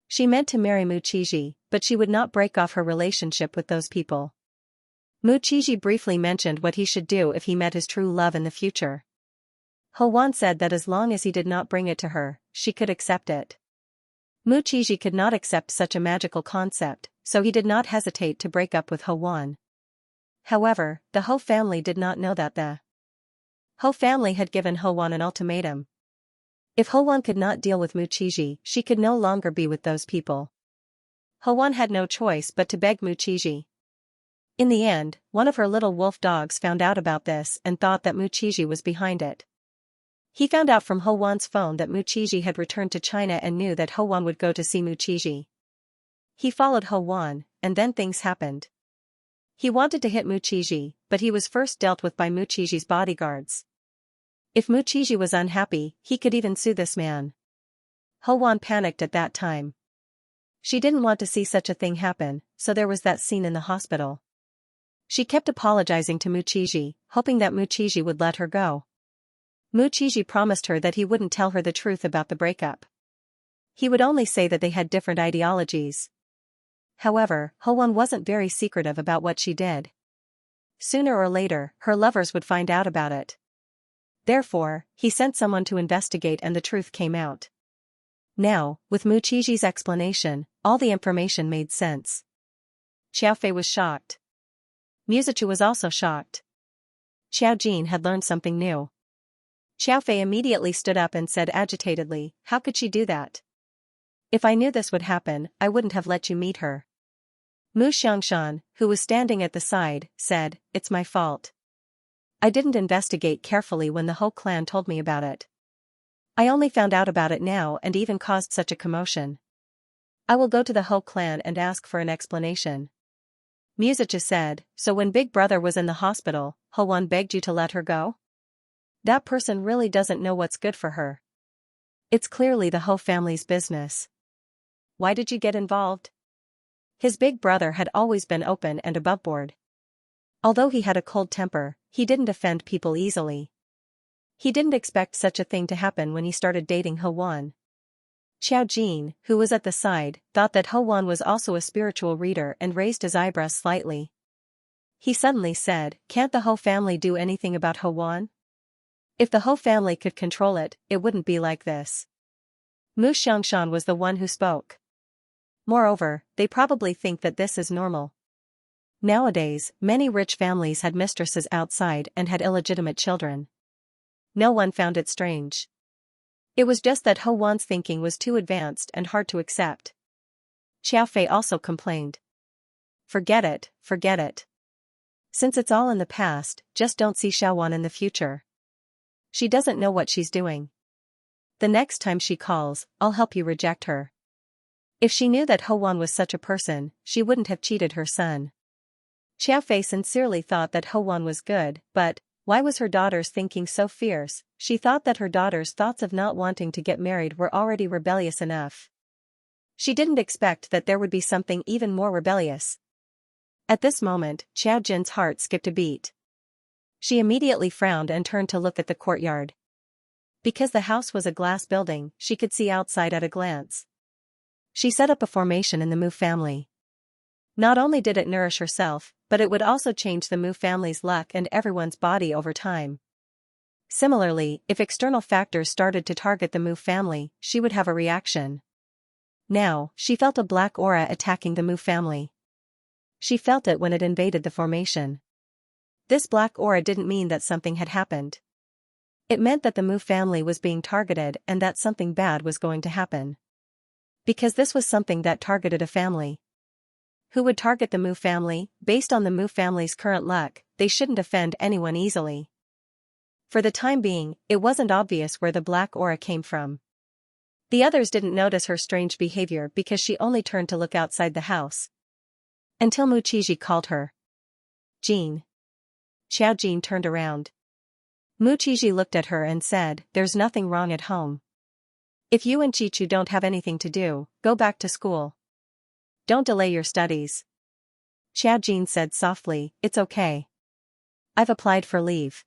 She meant to marry Mu Qizhi, but she would not break off her relationship with those people. Mu Qizhi briefly mentioned what he should do if he met his true love in the future. Ho-wan said that as long as he did not bring it to her, she could accept it. Mu Qizhi could not accept such a magical concept, so he did not hesitate to break up with Ho-wan. However, the Ho family did not know that the Ho family had given Ho-wan an ultimatum. If Ho-wan could not deal with Mu Qizhi, she could no longer be with those people. Ho-wan had no choice but to beg Mu Qizhi. In the end, one of her little wolf dogs found out about this and thought that Mu Qizhi was behind it. He found out from Ho-wan's phone that Mu Qizhi had returned to China and knew that Ho-wan would go to see Mu Qizhi. He followed Ho-wan, and then things happened. He wanted to hit Mu Qizhi, but he was first dealt with by Mu Qizhi's bodyguards. If Mu Qizhi was unhappy, he could even sue this man. Ho-wan panicked at that time. She didn't want to see such a thing happen, so there was that scene in the hospital. She kept apologizing to Mu Qizhi, hoping that Mu Qizhi would let her go. Mu Qizhi promised her that he wouldn't tell her the truth about the breakup. He would only say that they had different ideologies. However, Ho-wan wasn't very secretive about what she did. Sooner or later, her lovers would find out about it. Therefore, he sent someone to investigate and the truth came out. Now, with Mu Qizhi's explanation, all the information made sense. Xiao Fei was shocked. Musichu was also shocked. Xiao Jin had learned something new. Xiao Fei immediately stood up and said agitatedly, "How could she do that? If I knew this would happen, I wouldn't have let you meet her." Mu Xiangshan, who was standing at the side, said, "It's my fault. I didn't investigate carefully when the Ho clan told me about it. I only found out about it now and even caused such a commotion. I will go to the Ho clan and ask for an explanation." Musicha said, "So when Big Brother was in the hospital, Ho-wan begged you to let her go? That person really doesn't know what's good for her. It's clearly the Ho family's business. Why did you get involved?" His big brother had always been open and aboveboard. Although he had a cold temper, he didn't offend people easily. He didn't expect such a thing to happen when he started dating Ho-wan. Xiao Jin, who was at the side, thought that Ho-wan was also a spiritual reader and raised his eyebrows slightly. He suddenly said, "Can't the Ho family do anything about Ho-wan? If the Ho family could control it, it wouldn't be like this." Mu Xiangshan was the one who spoke. Moreover, they probably think that this is normal. Nowadays, many rich families had mistresses outside and had illegitimate children. No one found it strange. It was just that Ho-wan's thinking was too advanced and hard to accept. Xiao Fei also complained. Forget it, forget it. Since it's all in the past, just don't see Xiaowan in the future. She doesn't know what she's doing. The next time she calls, I'll help you reject her." If she knew that Ho-wan was such a person, she wouldn't have cheated her son. Xiao Fei sincerely thought that Ho-wan was good, but why was her daughter's thinking so fierce? She thought that her daughter's thoughts of not wanting to get married were already rebellious enough. She didn't expect that there would be something even more rebellious. At this moment, Xiao Jin's heart skipped a beat. She immediately frowned and turned to look at the courtyard. Because the house was a glass building, she could see outside at a glance. She set up a formation in the Mu family. Not only did it nourish herself, but it would also change the Mu family's luck and everyone's body over time. Similarly, if external factors started to target the Mu family, she would have a reaction. Now, she felt a black aura attacking the Mu family. She felt it when it invaded the formation. This black aura didn't mean that something had happened. It meant that the Mu family was being targeted and that something bad was going to happen. Because this was something that targeted a family. Who would target the Mu family? Based on the Mu family's current luck, they shouldn't offend anyone easily. For the time being, it wasn't obvious where the black aura came from. The others didn't notice her strange behavior because she only turned to look outside the house. Until Mu Qiji called her. Jean. Xiao Jin turned around. Mu Qiji looked at her and said, "There's nothing wrong at home. If you and Chichu don't have anything to do, go back to school. Don't delay your studies." Xiao Jin said softly, "It's okay. I've applied for leave.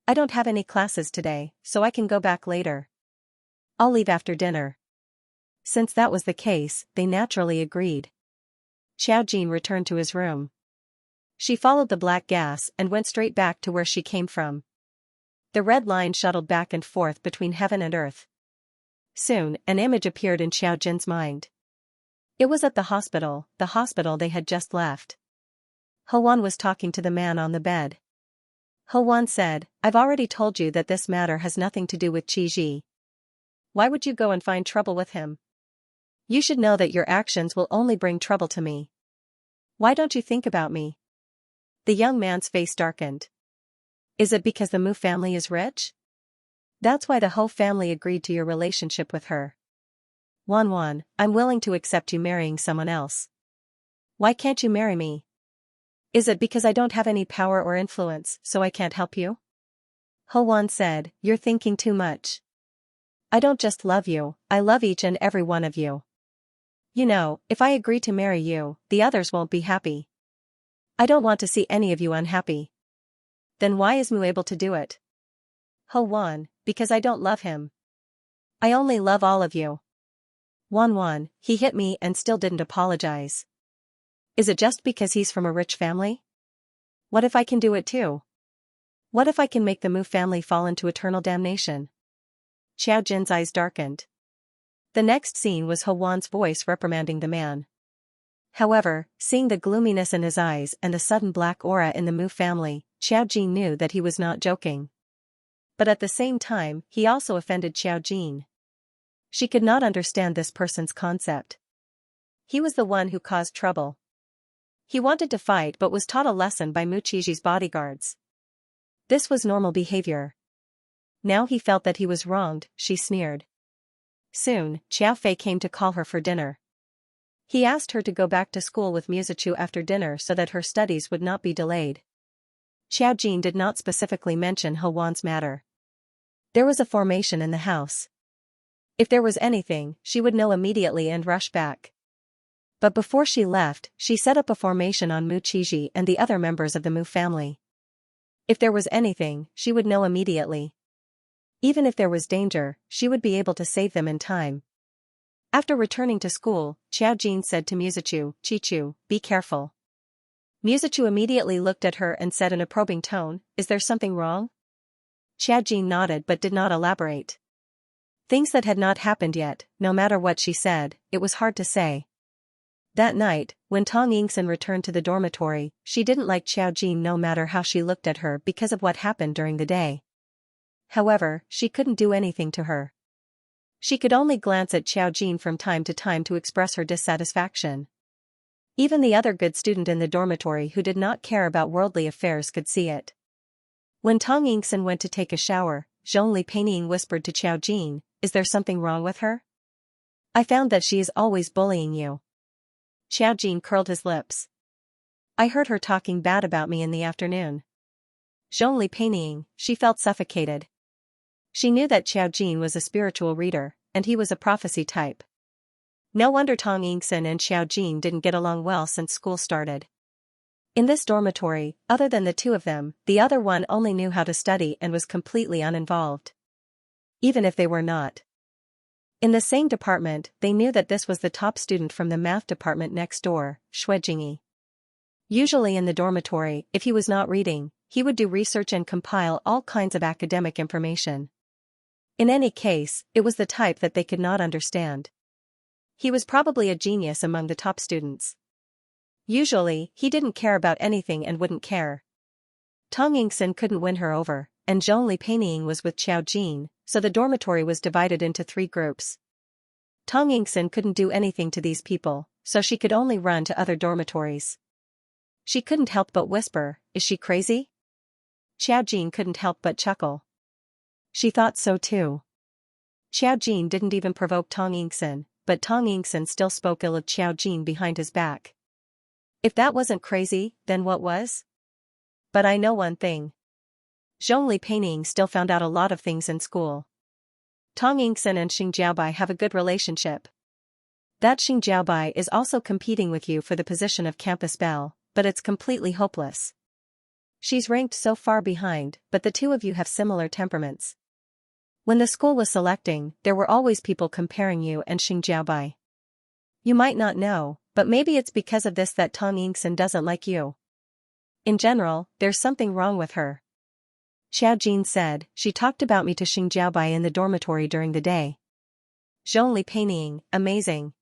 I don't have any classes today, so I can go back later. I'll leave after dinner." Since that was the case, they naturally agreed. Xiao Jin returned to his room. She followed the black gas and went straight back to where she came from. The red line shuttled back and forth between heaven and earth. Soon, an image appeared in Xiao Jin's mind. It was at the hospital they had just left. Hoan was talking to the man on the bed. Hoan said, "I've already told you that this matter has nothing to do with Qiji. Why would you go and find trouble with him? You should know that your actions will only bring trouble to me. Why don't you think about me?" The young man's face darkened. "Is it because the Mu family is rich? That's why the Ho family agreed to your relationship with her. Wan, I'm willing to accept you marrying someone else. Why can't you marry me? Is it because I don't have any power or influence, so I can't help you?" Hoan said, "You're thinking too much. I don't just love you, I love each and every one of you. You know, if I agree to marry you, the others won't be happy. I don't want to see any of you unhappy. Then why is Mu able to do it?" Hoan, "Because I don't love him. I only love all of you." Wan, "He hit me and still didn't apologize. Is it just because he's from a rich family? What if I can do it too? What if I can make the Mu family fall into eternal damnation?" Xiao Jin's eyes darkened. The next scene was Hoan's voice reprimanding the man. However, seeing the gloominess in his eyes and the sudden black aura in the Mu family, Xiao Jin knew that he was not joking. But at the same time, he also offended Xiao Jin. She could not understand this person's concept. He was the one who caused trouble. He wanted to fight but was taught a lesson by Mu Qiji's bodyguards. This was normal behavior. Now he felt that he was wronged, she sneered. Soon, Xiao Fei came to call her for dinner. He asked her to go back to school with Musichu after dinner so that her studies would not be delayed. Xiao Jin did not specifically mention Hoan's matter. There was a formation in the house. If there was anything, she would know immediately and rush back. But before she left, she set up a formation on Mu Qiji and the other members of the Mu family. If there was anything, she would know immediately. Even if there was danger, she would be able to save them in time. After returning to school, Xiao Jin said to Musichu, "Chichu, be careful." Musichu immediately looked at her and said in a probing tone, "Is there something wrong?" Xiao Jin nodded but did not elaborate. Things that had not happened yet, no matter what she said, it was hard to say. That night, when Tong Yingxin returned to the dormitory, she didn't like Xiao Jin no matter how she looked at her because of what happened during the day. However, she couldn't do anything to her. She could only glance at Xiao Jin from time to time to express her dissatisfaction. Even the other good student in the dormitory who did not care about worldly affairs could see it. When Tong Yingxin went to take a shower, Zhongli Peining whispered to Xiao Jin, "Is there something wrong with her? I found that she is always bullying you." Xiao Jin curled his lips. "I heard her talking bad about me in the afternoon." Zhongli Peining, she felt suffocated. She knew that Xiao Jin was a spiritual reader, and he was a prophecy type. No wonder Tong Yingxin and Xiao Jin didn't get along well since school started. In this dormitory, other than the two of them, the other one only knew how to study and was completely uninvolved. Even if they were not in the same department, they knew that this was the top student from the math department next door, Xianxia. Usually in the dormitory, if he was not reading, he would do research and compile all kinds of academic information. In any case, it was the type that they could not understand. He was probably a genius among the top students. Usually, he didn't care about anything and wouldn't care. Tang Yingxin couldn't win her over, and Zhongli Peining was with Xiao Jin, so the dormitory was divided into 3 groups. Tang Yingxin couldn't do anything to these people, so she could only run to other dormitories. She couldn't help but whisper, "Is she crazy?" Xiao Jin couldn't help but chuckle. She thought so too. Xiao Jin didn't even provoke Tang Yingxin, but Tang Yingxin still spoke ill of Xiao Jin behind his back. If that wasn't crazy, then what was? But I know one thing. Zhongli Peining still found out a lot of things in school. Tang Yingxin and Xing Jiaobai have a good relationship. That Xing Jiaobai is also competing with you for the position of campus belle, but it's completely hopeless. She's ranked so far behind, but the two of you have similar temperaments. When the school was selecting, there were always people comparing you and Xing Jiaobai. You might not know, but maybe it's because of this that Tang Yingxin doesn't like you. In general, there's something wrong with her. Xiao Jin said, "She talked about me to Xing Jiaobai in the dormitory during the day." Zhongli Peining, amazing.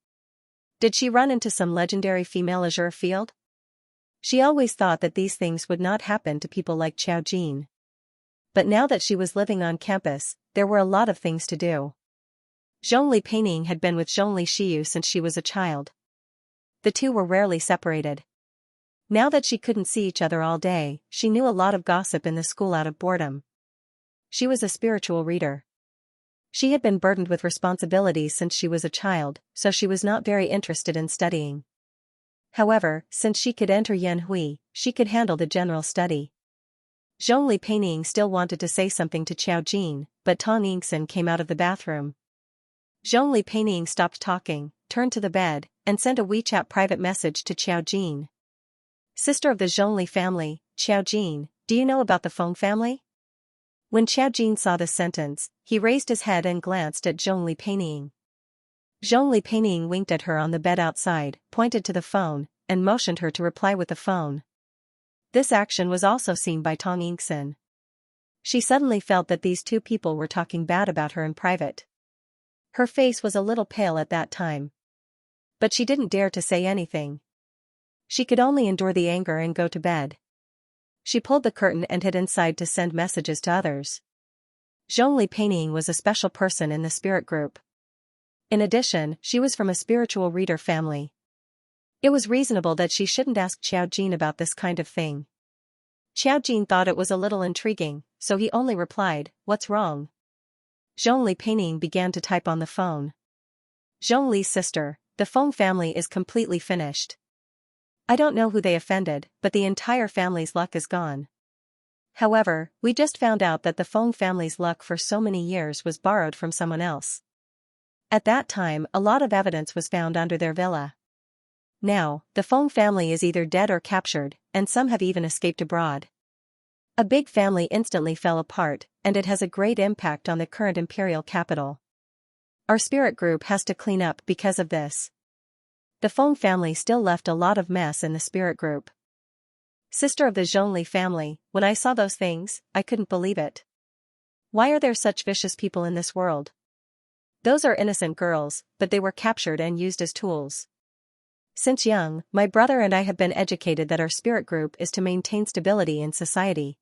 Did she run into some legendary female azure field? She always thought that these things would not happen to people like Xiao Jin. But now that she was living on campus, there were a lot of things to do. Zhongli Peining had been with Zhongli Xiyu since she was a child. The two were rarely separated. Now that she couldn't see each other all day, she knew a lot of gossip in the school out of boredom. She was a spiritual reader. She had been burdened with responsibilities since she was a child, so she was not very interested in studying. However, since she could enter Yanhui, she could handle the general study. Zhongli Peining still wanted to say something to Xiao Jin, but Tang Yingxin came out of the bathroom. Zhongli Peining stopped talking, turned to the bed, and sent a WeChat private message to Xiao Jin. "Sister of the Zhongli family, Xiao Jin, do you know about the Feng family?" When Xiao Jin saw this sentence, he raised his head and glanced at Zhongli Peining. Zhongli Peining winked at her on the bed outside, pointed to the phone, and motioned her to reply with the phone. This action was also seen by Tang Yingxin. She suddenly felt that these two people were talking bad about her in private. Her face was a little pale at that time. But she didn't dare to say anything. She could only endure the anger and go to bed. She pulled the curtain and hid inside to send messages to others. Zhongli Peining was a special person in the spirit group. In addition, she was from a spiritual reader family. It was reasonable that she shouldn't ask Xiao Jin about this kind of thing. Xiao Jin thought it was a little intriguing, so he only replied, "What's wrong?" Zhongli Peining began to type on the phone. "Zhongli's sister, the Feng family is completely finished. I don't know who they offended, but the entire family's luck is gone. However, we just found out that the Feng family's luck for so many years was borrowed from someone else. At that time, a lot of evidence was found under their villa. Now, the Feng family is either dead or captured, and some have even escaped abroad. A big family instantly fell apart, and it has a great impact on the current imperial capital. Our spirit group has to clean up because of this. The Feng family still left a lot of mess in the spirit group. Sister of the Zhongli family, when I saw those things, I couldn't believe it. Why are there such vicious people in this world? Those are innocent girls, but they were captured and used as tools. Since young, my brother and I have been educated that our spirit group is to maintain stability in society.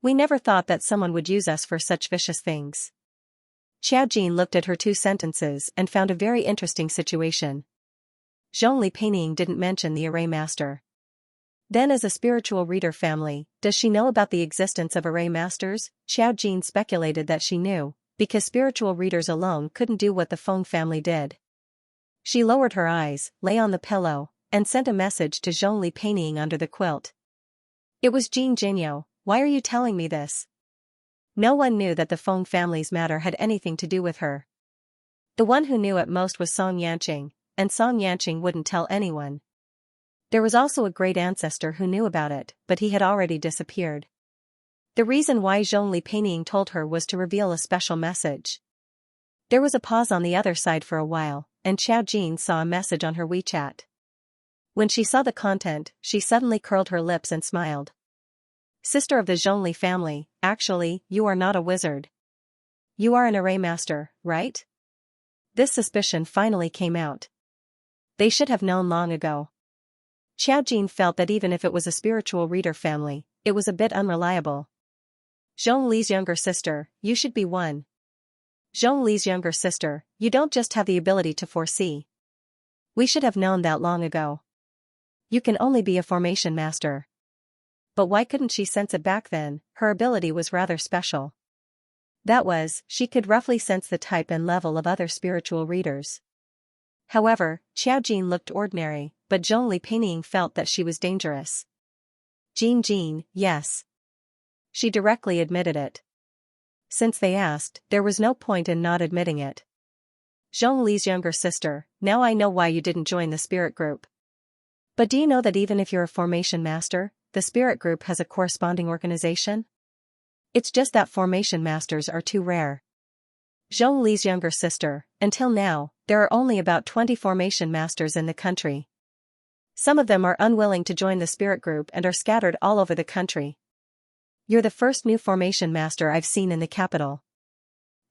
We never thought that someone would use us for such vicious things." Xiao Jin looked at her 2 sentences and found a very interesting situation. Zhongli Peining didn't mention the array master. Then as a spiritual reader family, does she know about the existence of array masters? Xiao Jin speculated that she knew, because spiritual readers alone couldn't do what the Feng family did. She lowered her eyes, lay on the pillow, and sent a message to Zhongli Peining under the quilt. "It was Jin Jinyo, why are you telling me this?" No one knew that the Feng family's matter had anything to do with her. The one who knew at most was Song Yanqing, and Song Yanqing wouldn't tell anyone. There was also a great ancestor who knew about it, but he had already disappeared. The reason why Zhongli Peining told her was to reveal a special message. There was a pause on the other side for a while, and Xiao Jin saw a message on her WeChat. When she saw the content, she suddenly curled her lips and smiled. Sister of the Zhongli family, actually, you are not a wizard. You are an array master, right? This suspicion finally came out. They should have known long ago. Xiao Jin felt that even if it was a spiritual reader family, it was a bit unreliable. Zhongli's younger sister, you should be one. Zhongli's younger sister, you don't just have the ability to foresee. We should have known that long ago. You can only be a formation master. But why couldn't she sense it back then? Her ability was rather special. That was, she could roughly sense the type and level of other spiritual readers. However, Xiao Jin looked ordinary, but Zhongli Peining felt that she was dangerous. Jin, yes. She directly admitted it. Since they asked, there was no point in not admitting it. Zhongli's younger sister, now I know why you didn't join the spirit group. But do you know that even if you're a formation master, the spirit group has a corresponding organization? It's just that formation masters are too rare. Zhongli's younger sister, until now, there are only about 20 formation masters in the country. Some of them are unwilling to join the spirit group and are scattered all over the country. You're the first new formation master I've seen in the capital.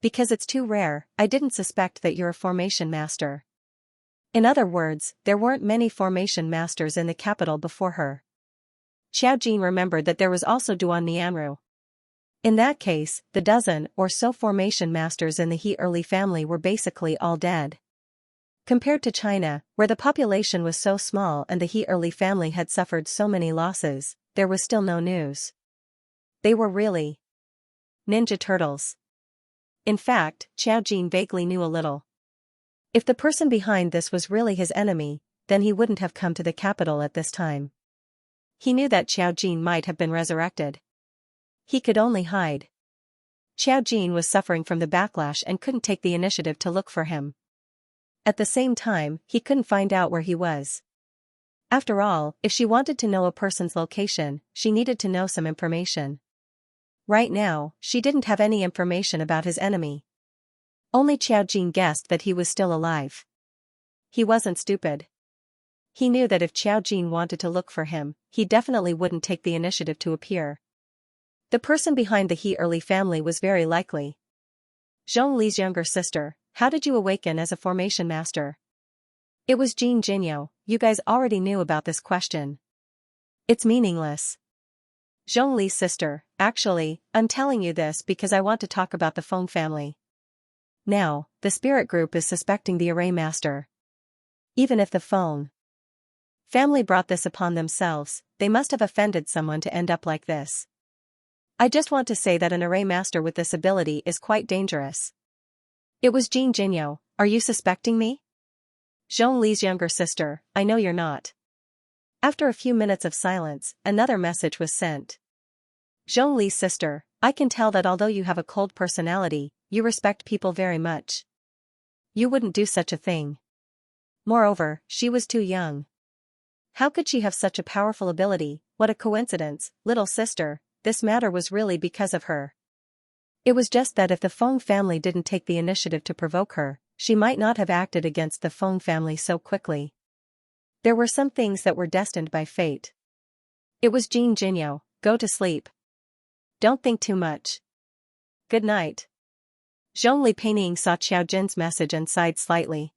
Because it's too rare, I didn't suspect that you're a formation master. In other words, there weren't many formation masters in the capital before her. Xiao Jin remembered that there was also Duan Nianru. In that case, the dozen or so formation masters in the He Early family were basically all dead. Compared to China, where the population was so small and the He Early family had suffered so many losses, there was still no news. They were really Ninja Turtles. In fact, Xiao Jin vaguely knew a little. If the person behind this was really his enemy, then he wouldn't have come to the capital at this time. He knew that Xiao Jin might have been resurrected. He could only hide. Xiao Jin was suffering from the backlash and couldn't take the initiative to look for him. At the same time, he couldn't find out where he was. After all, if she wanted to know a person's location, she needed to know some information. Right now, she didn't have any information about his enemy. Only Xiao Jin guessed that he was still alive. He wasn't stupid. He knew that if Xiao Jin wanted to look for him, he definitely wouldn't take the initiative to appear. The person behind the He Early family was very likely Zhongli's younger sister. How did you awaken as a formation master? It was Jin Jinyo. You guys already knew about this question. It's meaningless. Zhongli's sister, actually, I'm telling you this because I want to talk about the Feng family. Now, the spirit group is suspecting the array master. Even if the Feng family brought this upon themselves, they must have offended someone to end up like this. I just want to say that an array master with this ability is quite dangerous. It was Jin Jinyo. Are you suspecting me? Zhongli's younger sister, I know you're not. After a few minutes of silence, another message was sent. Zhongli's sister, I can tell that although you have a cold personality, you respect people very much. You wouldn't do such a thing. Moreover, she was too young. How could she have such a powerful ability? What a coincidence, little sister, this matter was really because of her. It was just that if the Feng family didn't take the initiative to provoke her, she might not have acted against the Feng family so quickly. There were some things that were destined by fate. It was Jin Jinyo. Go to sleep. Don't think too much. Good night. Zhongli Peining saw Xiao Jin's message and sighed slightly.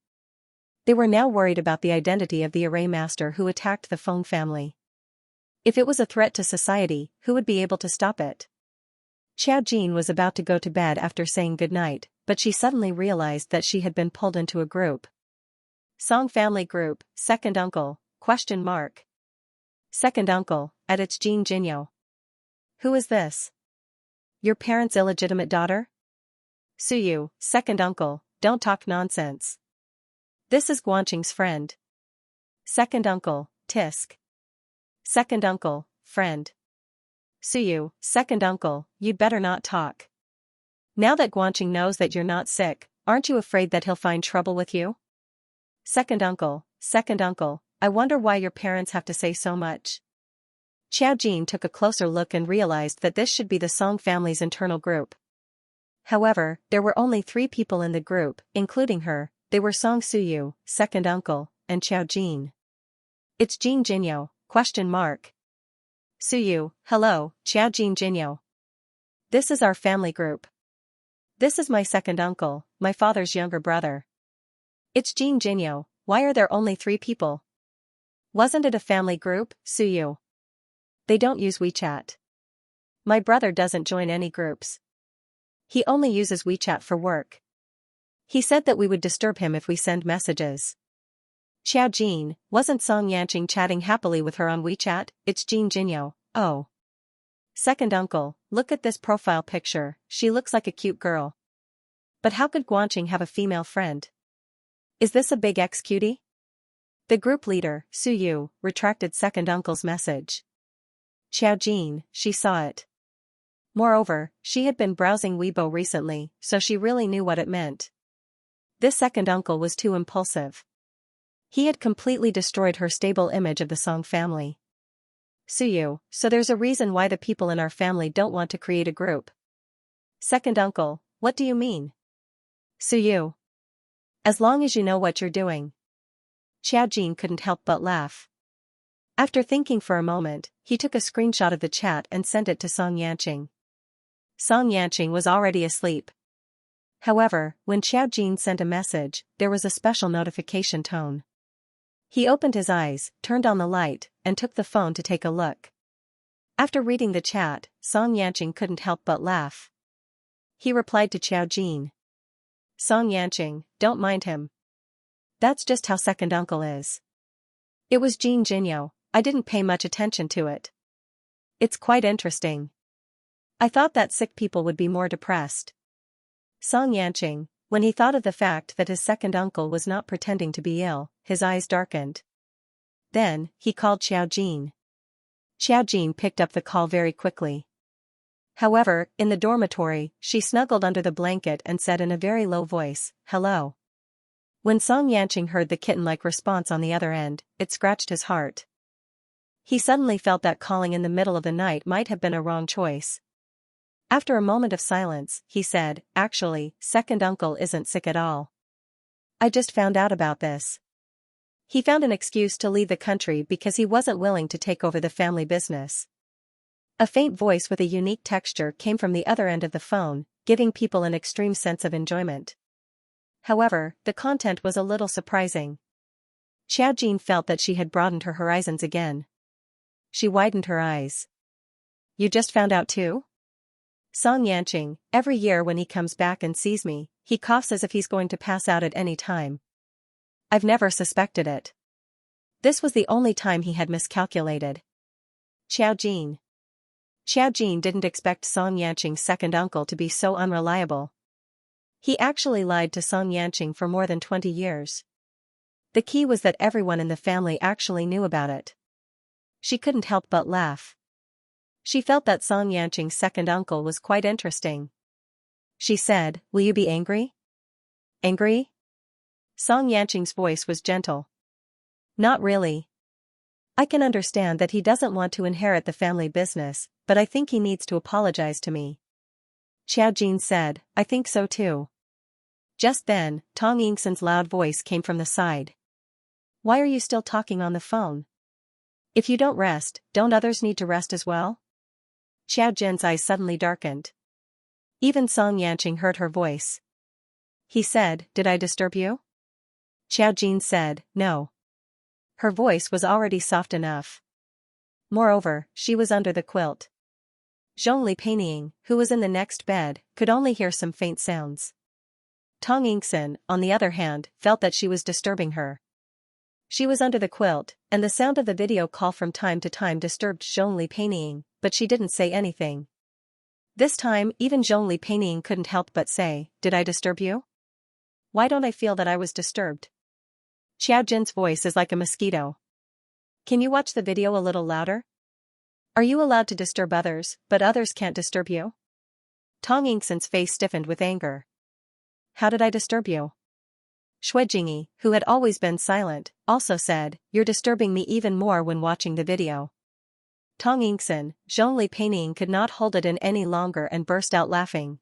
They were now worried about the identity of the array master who attacked the Feng family. If it was a threat to society, who would be able to stop it? Xiao Jin was about to go to bed after saying goodnight, but she suddenly realized that she had been pulled into a group. Song family group, second uncle, ? Second uncle, at it's Jin Jinyo. Who is this? Your parents' illegitimate daughter? Suyu, second uncle, don't talk nonsense. This is Guanqing's friend. Second uncle, Tisk. Second uncle, friend. Suyu, second uncle, you'd better not talk. Now that Guanqing knows that you're not sick, aren't you afraid that he'll find trouble with you? Second uncle, I wonder why your parents have to say so much. Xiao Jin took a closer look and realized that this should be the Song family's internal group. However, there were only 3 people in the group, including her. They were Song Suyu, second uncle, and Xiao Jin. It's Jin Jinyo, ? Suyu, hello, Xiao Jin Jinyo. This is our family group. This is my second uncle, my father's younger brother. It's Jin Jinyo, why are there only 3 people? Wasn't it a family group, Suyu? They don't use WeChat. My brother doesn't join any groups. He only uses WeChat for work. He said that we would disturb him if we send messages. Xiao Jin, wasn't Song Yanqing chatting happily with her on WeChat? It's Jin Jinyo, oh. Second uncle, look at this profile picture, she looks like a cute girl. But how could Guanqing have a female friend? Is this a big ex-cutie? The group leader, Suyu, retracted second uncle's message. Xiao Jin, she saw it. Moreover, she had been browsing Weibo recently, so she really knew what it meant. This second uncle was too impulsive. He had completely destroyed her stable image of the Song family. Suyu, so there's a reason why the people in our family don't want to create a group. Second uncle, what do you mean? Suyu. As long as you know what you're doing. Xiao Jin couldn't help but laugh. After thinking for a moment, he took a screenshot of the chat and sent it to Song Yanqing. Song Yanqing was already asleep. However, when Xiao Jin sent a message, there was a special notification tone. He opened his eyes, turned on the light, and took the phone to take a look. After reading the chat, Song Yanqing couldn't help but laugh. He replied to Xiao Jin. Song Yanqing, don't mind him. That's just how second uncle is. It was Jin Jinyo, I didn't pay much attention to it. It's quite interesting. I thought that sick people would be more depressed. Song Yanqing, when he thought of the fact that his second uncle was not pretending to be ill, his eyes darkened. Then, he called Xiao Jin. Xiao Jin picked up the call very quickly. However, in the dormitory, she snuggled under the blanket and said in a very low voice, hello. When Song Yanqing heard the kitten-like response on the other end, it scratched his heart. He suddenly felt that calling in the middle of the night might have been a wrong choice. After a moment of silence, he said, actually, second uncle isn't sick at all. I just found out about this. He found an excuse to leave the country because he wasn't willing to take over the family business. A faint voice with a unique texture came from the other end of the phone, giving people an extreme sense of enjoyment. However, the content was a little surprising. Xiao Jin felt that she had broadened her horizons again. She widened her eyes. You just found out too? Song Yanqing, every year when he comes back and sees me, he coughs as if he's going to pass out at any time. I've never suspected it. This was the only time he had miscalculated. Xiao Jin. Xiao Jin didn't expect Song Yanqing's second uncle to be so unreliable. He actually lied to Song Yanqing for more than 20 years. The key was that everyone in the family actually knew about it. She couldn't help but laugh. She felt that Song Yanqing's second uncle was quite interesting. She said, will you be angry? Angry? Song Yanqing's voice was gentle. Not really. I can understand that he doesn't want to inherit the family business, but I think he needs to apologize to me. Xiao Jin said, I think so too. Just then, Tong Yingxin's loud voice came from the side. Why are you still talking on the phone? If you don't rest, don't others need to rest as well? Xiao Jin's eyes suddenly darkened. Even Song Yanqing heard her voice. He said, did I disturb you? Xiao Jin said, no. Her voice was already soft enough. Moreover, she was under the quilt. Zhongli Peining, who was in the next bed, could only hear some faint sounds. Tong Yingxin, on the other hand, felt that she was disturbing her. She was under the quilt, and the sound of the video call from time to time disturbed Zhongli Peining, but she didn't say anything. This time, even Zhongli Peining couldn't help but say, did I disturb you? Why don't I feel that I was disturbed? Xiao Jin's voice is like a mosquito. Can you watch the video a little louder? Are you allowed to disturb others, but others can't disturb you? Tong Yingxin's face stiffened with anger. How did I disturb you? Jingyi, who had always been silent, also said, "You're disturbing me even more when watching the video." Tong Yingxin, Zhongli Peining could not hold it in any longer and burst out laughing.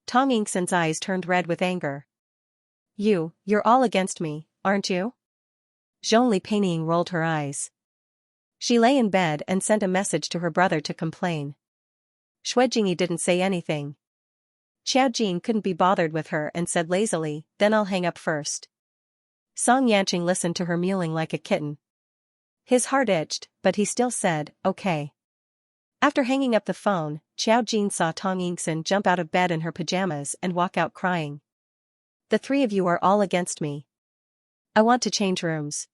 Tong Yingxin's eyes turned red with anger. You're all against me, aren't you?" Zhongli Peining rolled her eyes. She lay in bed and sent a message to her brother to complain. Jingyi didn't say anything. Xiao Jin couldn't be bothered with her and said lazily, "Then I'll hang up first." Song Yanqing listened to her mewling like a kitten. His heart itched, but he still said, "Okay." After hanging up the phone, Xiao Jin saw Tong Yingxin jump out of bed in her pajamas and walk out crying. "The three of you are all against me. I want to change rooms."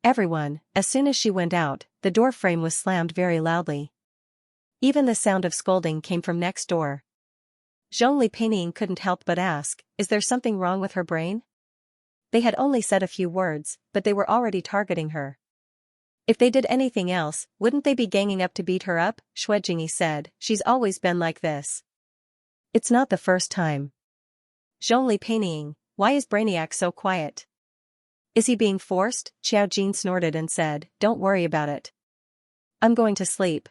Everyone, as soon as she went out, the door frame was slammed very loudly. Even the sound of scolding came from next door. Zhongli Peining couldn't help but ask, is there something wrong with her brain? They had only said a few words, but they were already targeting her. If they did anything else, wouldn't they be ganging up to beat her up? Jingyi said, "She's always been like this. It's not the first time." Zhongli Peining, why is Brainiac so quiet? Is he being forced? Xiao Jin snorted and said, "Don't worry about it. I'm going to sleep."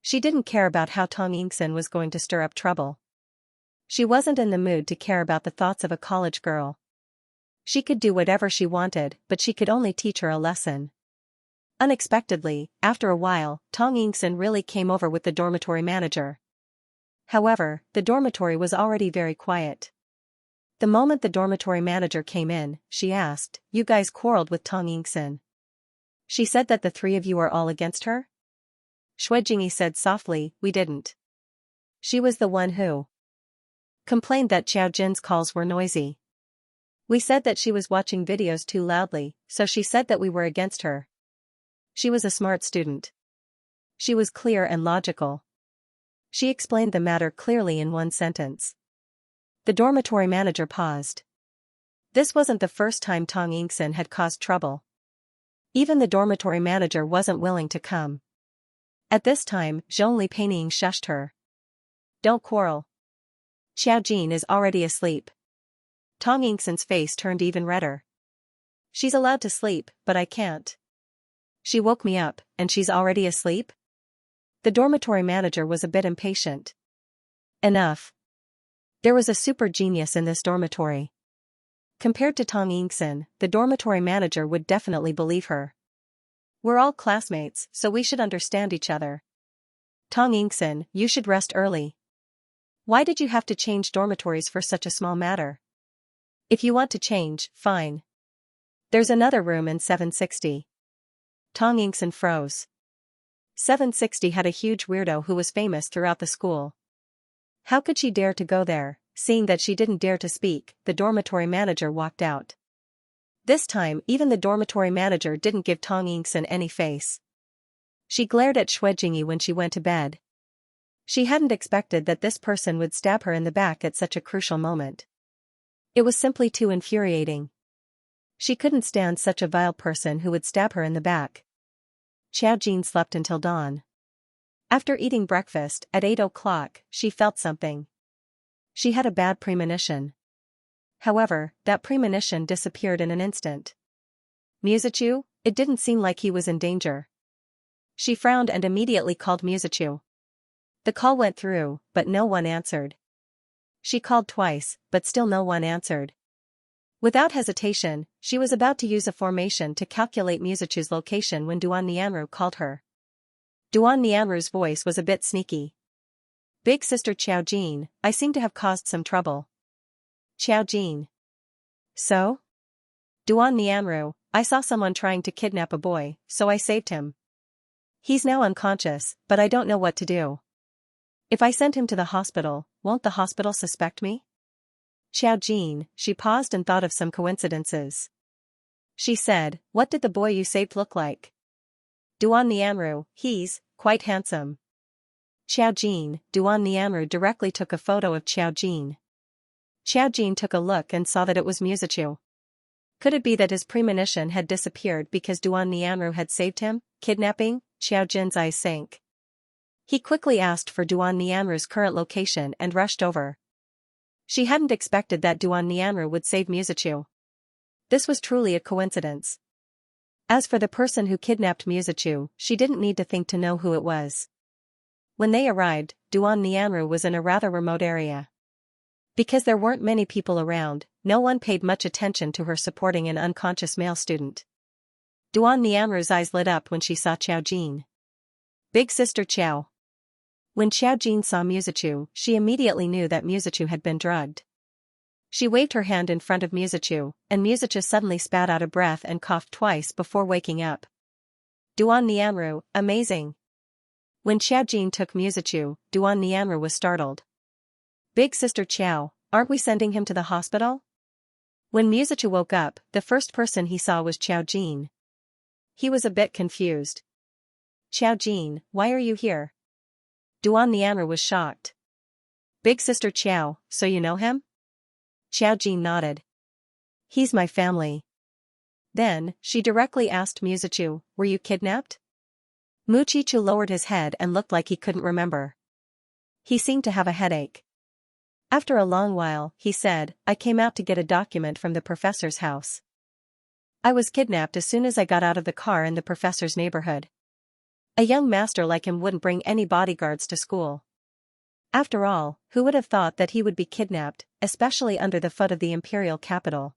She didn't care about how Tong Yingxin was going to stir up trouble. She wasn't in the mood to care about the thoughts of a college girl. She could do whatever she wanted, but she could only teach her a lesson. Unexpectedly, after a while, Tong Yingxin really came over with the dormitory manager. However, the dormitory was already very quiet. The moment the dormitory manager came in, she asked, "You guys quarreled with Tong Yingxin. She said that the three of you are all against her?" Jingyi said softly, "We didn't. She was the one who complained that Xiao Jin's calls were noisy. We said that she was watching videos too loudly, so she said that we were against her. She was a smart student. She was clear and logical. She explained the matter clearly in one sentence." The dormitory manager paused. This wasn't the first time Tong Yingxin had caused trouble. Even the dormitory manager wasn't willing to come. At this time, Zhongli Peining shushed her. "Don't quarrel. Xiao Jin is already asleep." Tong Yingxin's face turned even redder. "She's allowed to sleep, but I can't. She woke me up, and she's already asleep?" The dormitory manager was a bit impatient. Enough. There was a super genius in this dormitory. Compared to Tong Yingxin, the dormitory manager would definitely believe her. "We're all classmates, so we should understand each other. Tong Yingxin, you should rest early. Why did you have to change dormitories for such a small matter? If you want to change, fine. There's another room in 760. Tong Yingxin froze. 760 had a huge weirdo who was famous throughout the school. How could she dare to go there? Seeing that she didn't dare to speak, the dormitory manager walked out. This time, even the dormitory manager didn't give Tong Yingxin any face. She glared at Jingyi when she went to bed. She hadn't expected that this person would stab her in the back at such a crucial moment. It was simply too infuriating. She couldn't stand such a vile person who would stab her in the back. Xiao Jin slept until dawn. After eating breakfast at 8 o'clock, she felt something. She had a bad premonition. However, that premonition disappeared in an instant. Musichu? It didn't seem like he was in danger. She frowned and immediately called Musichu. The call went through, but no one answered. She called twice, but still no one answered. Without hesitation, she was about to use a formation to calculate Musichu's location when Duan Nianru called her. Duan Nianru's voice was a bit sneaky. "Big sister Xiao Jin, I seem to have caused some trouble." Xiao Jin. "So?" Duan Nianru, "I saw someone trying to kidnap a boy, so I saved him. He's now unconscious, but I don't know what to do. If I send him to the hospital, won't the hospital suspect me?" Xiao Jin, she paused and thought of some coincidences. She said, "What did the boy you saved look like?" Duan Nianru, "He's quite handsome." Xiao Jin, Duan Nianru directly took a photo of Xiao Jin. Xiao Jin took a look and saw that it was Musichu. Could it be that his premonition had disappeared because Duan Nianru had saved him? Kidnapping? Xiao Jin's eyes sank. He quickly asked for Duan Nianru's current location and rushed over. She hadn't expected that Duan Nianru would save Musachu. This was truly a coincidence. As for the person who kidnapped Musachu, she didn't need to think to know who it was. When they arrived, Duan Nianru was in a rather remote area. Because there weren't many people around, no one paid much attention to her supporting an unconscious male student. Duan Nianru's eyes lit up when she saw Xiao Jin. Big sister Xiao. When Xiao Jin saw Musachu, she immediately knew that Musachu had been drugged. She waved her hand in front of Musachu, and Musachu suddenly spat out a breath and coughed twice before waking up. Duan Nianru, amazing. When Xiao Jin took Musachu, Duan Nianru was startled. Big sister Xiao, aren't we sending him to the hospital? When Musachu woke up, the first person he saw was Xiao Jin. He was a bit confused. Xiao Jin, why are you here? Duan Nianru was shocked. Big sister Xiao, so you know him? Xiao Jin nodded. He's my family. Then, she directly asked Musachu, were you kidnapped? Musachu lowered his head and looked like he couldn't remember. He seemed to have a headache. After a long while, he said, I came out to get a document from the professor's house. I was kidnapped as soon as I got out of the car in the professor's neighborhood. A young master like him wouldn't bring any bodyguards to school. After all, who would have thought that he would be kidnapped, especially under the foot of the imperial capital?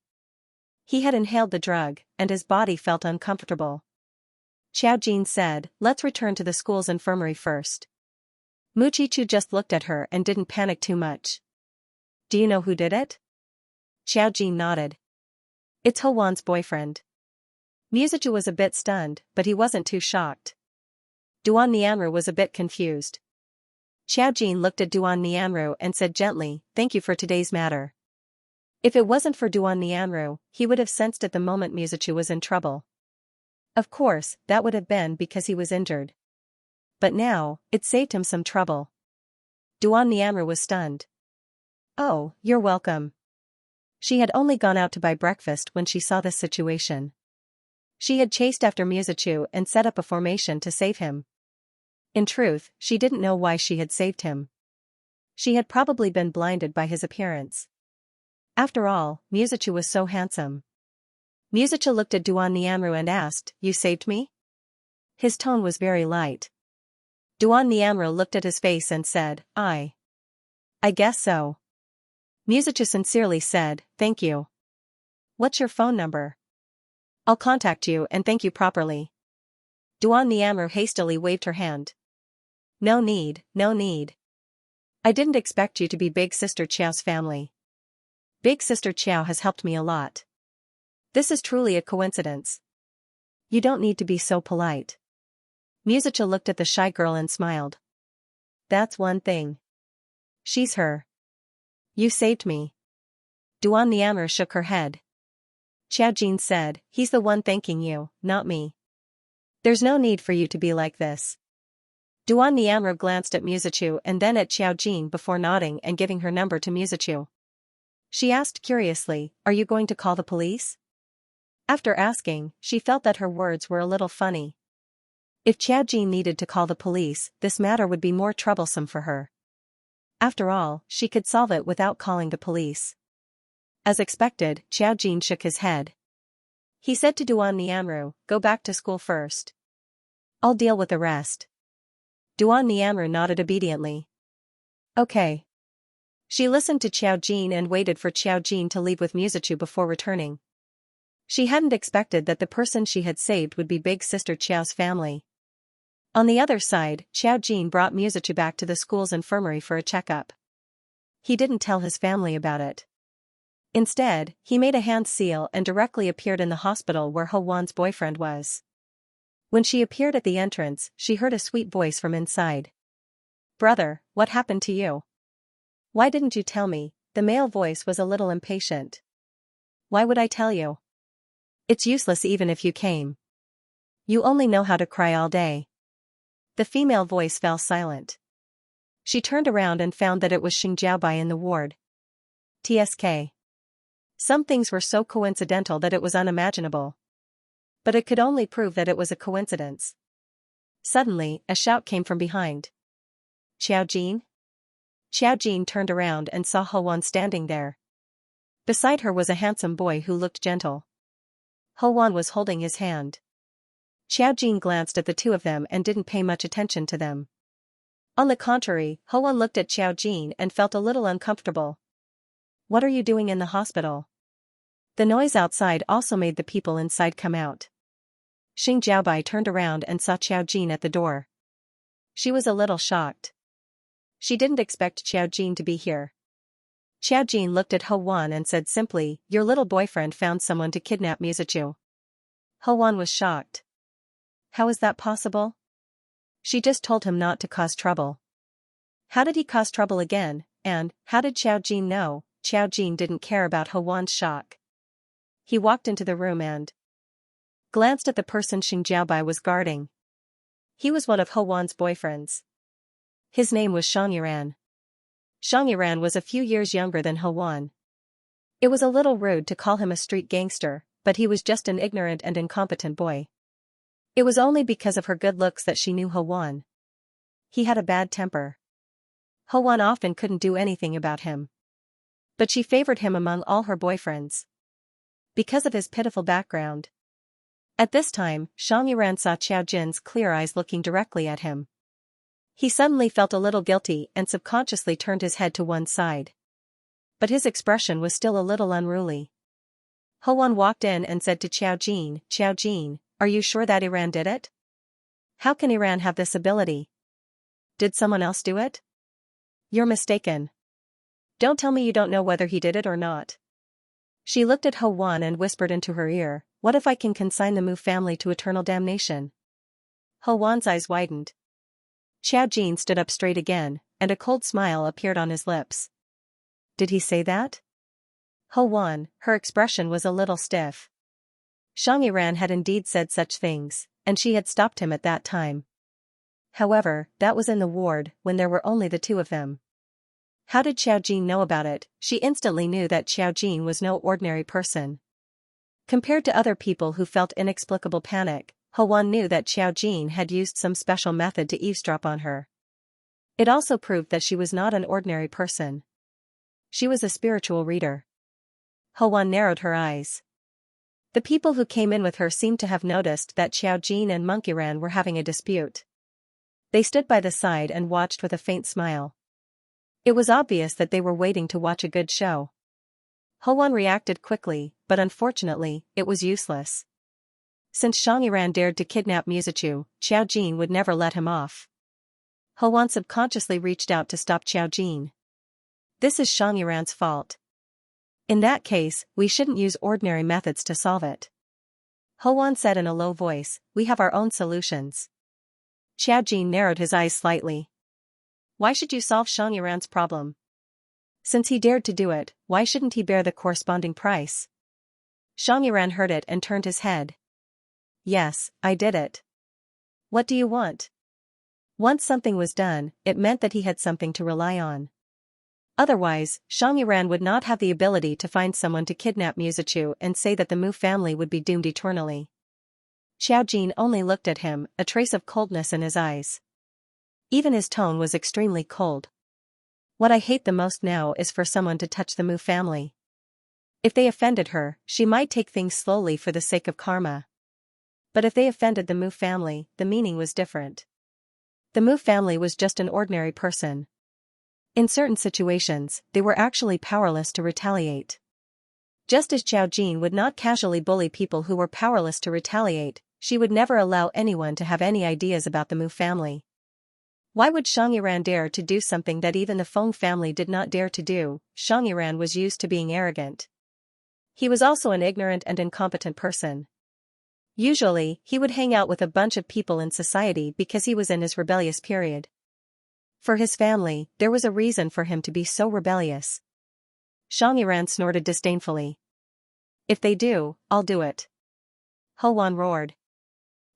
He had inhaled the drug, and his body felt uncomfortable. Xiao Jin said, let's return to the school's infirmary first. Musachu just looked at her and didn't panic too much. Do you know who did it? Xiao Jin nodded. It's He Wan's boyfriend. Musachu was a bit stunned, but he wasn't too shocked. Duan Nianru was a bit confused. Xiao Jin looked at Duan Nianru and said gently, thank you for today's matter. If it wasn't for Duan Nianru, he would have sensed at the moment Musachu was in trouble. Of course, that would have been because he was injured. But now, it saved him some trouble. Duan Nianru was stunned. Oh, you're welcome. She had only gone out to buy breakfast when she saw this situation. She had chased after Musachu and set up a formation to save him. In truth, she didn't know why she had saved him. She had probably been blinded by his appearance. After all, Musachu was so handsome. Musachu looked at Duan Nianru and asked, you saved me? His tone was very light. Duan Nianru looked at his face and said, I guess so. Musachu sincerely said, thank you. What's your phone number? I'll contact you and thank you properly. Duan Nianru hastily waved her hand. No need, no need. I didn't expect you to be Big Sister Qiao's family. Big Sister Qiao has helped me a lot. This is truly a coincidence. You don't need to be so polite. Musachu looked at the shy girl and smiled. That's one thing. She's her. You saved me. Duan Nianru shook her head. Xiao Jin said, he's the one thanking you, not me. There's no need for you to be like this. Duan Nianru glanced at Musachu and then at Xiao Jin before nodding and giving her number to Musachu. She asked curiously, are you going to call the police? After asking, she felt that her words were a little funny. If Xiao Jin needed to call the police, this matter would be more troublesome for her. After all, she could solve it without calling the police. As expected, Xiao Jin shook his head. He said to Duan Nianru, go back to school first. I'll deal with the rest. Duan Nianru nodded obediently. Okay. She listened to Xiao Jin and waited for Xiao Jin to leave with Musachu before returning. She hadn't expected that the person she had saved would be Big Sister Qiao's family. On the other side, Xiao Jin brought Musachu back to the school's infirmary for a checkup. He didn't tell his family about it. Instead, he made a hand seal and directly appeared in the hospital where He Wan's boyfriend was. When she appeared at the entrance, she heard a sweet voice from inside. Brother, what happened to you? Why didn't you tell me? The male voice was a little impatient. Why would I tell you? It's useless even if you came. You only know how to cry all day. The female voice fell silent. She turned around and found that it was Xingjiaobai in the ward. TSK. Some things were so coincidental that it was unimaginable. But it could only prove that it was a coincidence. Suddenly, a shout came from behind. Xiao Jin? Xiao Jin turned around and saw Ho-Wan standing there. Beside her was a handsome boy who looked gentle. Ho-Wan was holding his hand. Xiao Jin glanced at the two of them and didn't pay much attention to them. On the contrary, Ho-Wan looked at Xiao Jin and felt a little uncomfortable. "What are you doing in the hospital?" The noise outside also made the people inside come out. Xing Jiaobai turned around and saw Xiao Jin at the door. She was a little shocked. She didn't expect Xiao Jin to be here. Xiao Jin looked at Ho-Wan and said simply, "Your little boyfriend found someone to kidnap Mizuchu." Ho-Wan was shocked. How is that possible? She just told him not to cause trouble. How did he cause trouble again, and how did Xiao Jin know? Xiao Jin didn't care about Ho-Wan's shock. He walked into the room and glanced at the person Xing Jiaobai was guarding. He was one of Ho-Wan's boyfriends. His name was Xianxia. Xianxia was a few years younger than Ho-Wan. It was a little rude to call him a street gangster, but he was just an ignorant and incompetent boy. It was only because of her good looks that she knew Ho-Wan. He had a bad temper. Ho-Wan often couldn't do anything about him. But she favored him among all her boyfriends. Because of his pitiful background. At this time, Xianxia saw Xiao Jin's clear eyes looking directly at him. He suddenly felt a little guilty and subconsciously turned his head to one side. But his expression was still a little unruly. Ho-Wan walked in and said to Xiao Jin, "Are you sure that Iran did it? How can Iran have this ability? Did someone else do it?" "You're mistaken. Don't tell me you don't know whether he did it or not." She looked at Ho-Wan and whispered into her ear, "What if I can consign the Mu family to eternal damnation?" Ho-Wan's eyes widened. Xiao Jin stood up straight again, and a cold smile appeared on his lips. Did he say that? Ho-Wan, her expression was a little stiff. Xianxia had indeed said such things, and she had stopped him at that time. However, that was in the ward, when there were only the two of them. How did Xiao Jin know about it? She instantly knew that Xiao Jin was no ordinary person. Compared to other people who felt inexplicable panic, Ho-Wan knew that Xiao Jin had used some special method to eavesdrop on her. It also proved that she was not an ordinary person. She was a spiritual reader. Ho-Wan narrowed her eyes. The people who came in with her seemed to have noticed that Xiao Jin and Monkey Ran were having a dispute. They stood by the side and watched with a faint smile. It was obvious that they were waiting to watch a good show. Ho-Wan reacted quickly, but unfortunately, it was useless. Since Xianxia dared to kidnap Mizuchu, Xiao Jin would never let him off. Ho-Wan subconsciously reached out to stop Xiao Jin. This is Xianxia's fault. In that case, we shouldn't use ordinary methods to solve it. Ho-Wan said in a low voice, "We have our own solutions." Xiao Jin narrowed his eyes slightly. Why should you solve Xianxia's problem? Since he dared to do it, why shouldn't he bear the corresponding price? Xianxia heard it and turned his head. Yes, I did it. What do you want? Once something was done, it meant that he had something to rely on. Otherwise, Xianxia would not have the ability to find someone to kidnap Mizuchu and say that the Mu family would be doomed eternally. Xiao Jin only looked at him, a trace of coldness in his eyes. Even his tone was extremely cold. What I hate the most now is for someone to touch the Mu family. If they offended her, she might take things slowly for the sake of karma. But if they offended the Mu family, the meaning was different. The Mu family was just an ordinary person. In certain situations, they were actually powerless to retaliate. Just as Xiao Jin would not casually bully people who were powerless to retaliate, she would never allow anyone to have any ideas about the Mu family. Why would Xianxia dare to do something that even the Feng family did not dare to do? Xianxia was used to being arrogant. He was also an ignorant and incompetent person. Usually, he would hang out with a bunch of people in society because he was in his rebellious period. For his family, there was a reason for him to be so rebellious. Xianxia snorted disdainfully. If they do, I'll do it. Ho-Wan roared.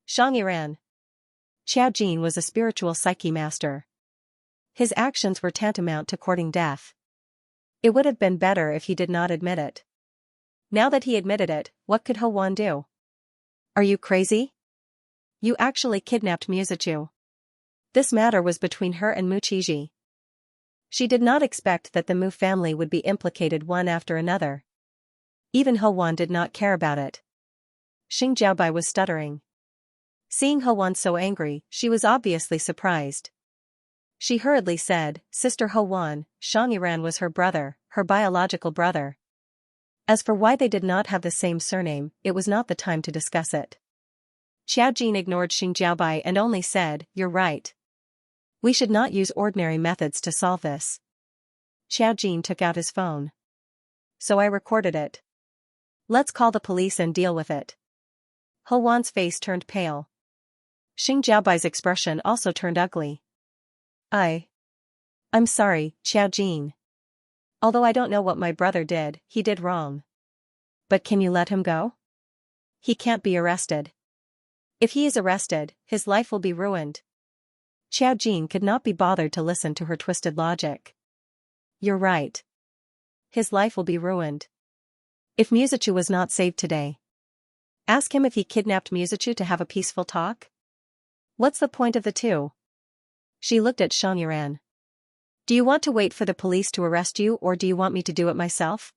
Xianxia. Xiao Jin was a spiritual psyche master. His actions were tantamount to courting death. It would have been better if he did not admit it. Now that he admitted it, what could Ho-Wan do? Are you crazy? You actually kidnapped Mizuchu. This matter was between her and Muchiji. She did not expect that the Mu family would be implicated one after another. Even Ho Wan did not care about it. Xing Jiaobai was stuttering. Seeing Ho Wan so angry, she was obviously surprised. She hurriedly said, "Sister Ho Wan, Xianxia was her brother, her biological brother. As for why they did not have the same surname, it was not the time to discuss it." Xiao Jin ignored Xing Jiaobai and only said, "You're right. We should not use ordinary methods to solve this." Xiao Jin took out his phone. "So I recorded it. Let's call the police and deal with it." Ho Wan's face turned pale. Xing Jiaobai's expression also turned ugly. I'm sorry, Xiao Jin. Although I don't know what my brother did, he did wrong. But can you let him go? He can't be arrested. If he is arrested, his life will be ruined." Xiao Jin could not be bothered to listen to her twisted logic. "You're right. His life will be ruined. If Musichu was not saved today, ask him if he kidnapped Musichu to have a peaceful talk. What's the point of the two?" She looked at Xiangyuan. "Do you want to wait for the police to arrest you or do you want me to do it myself?"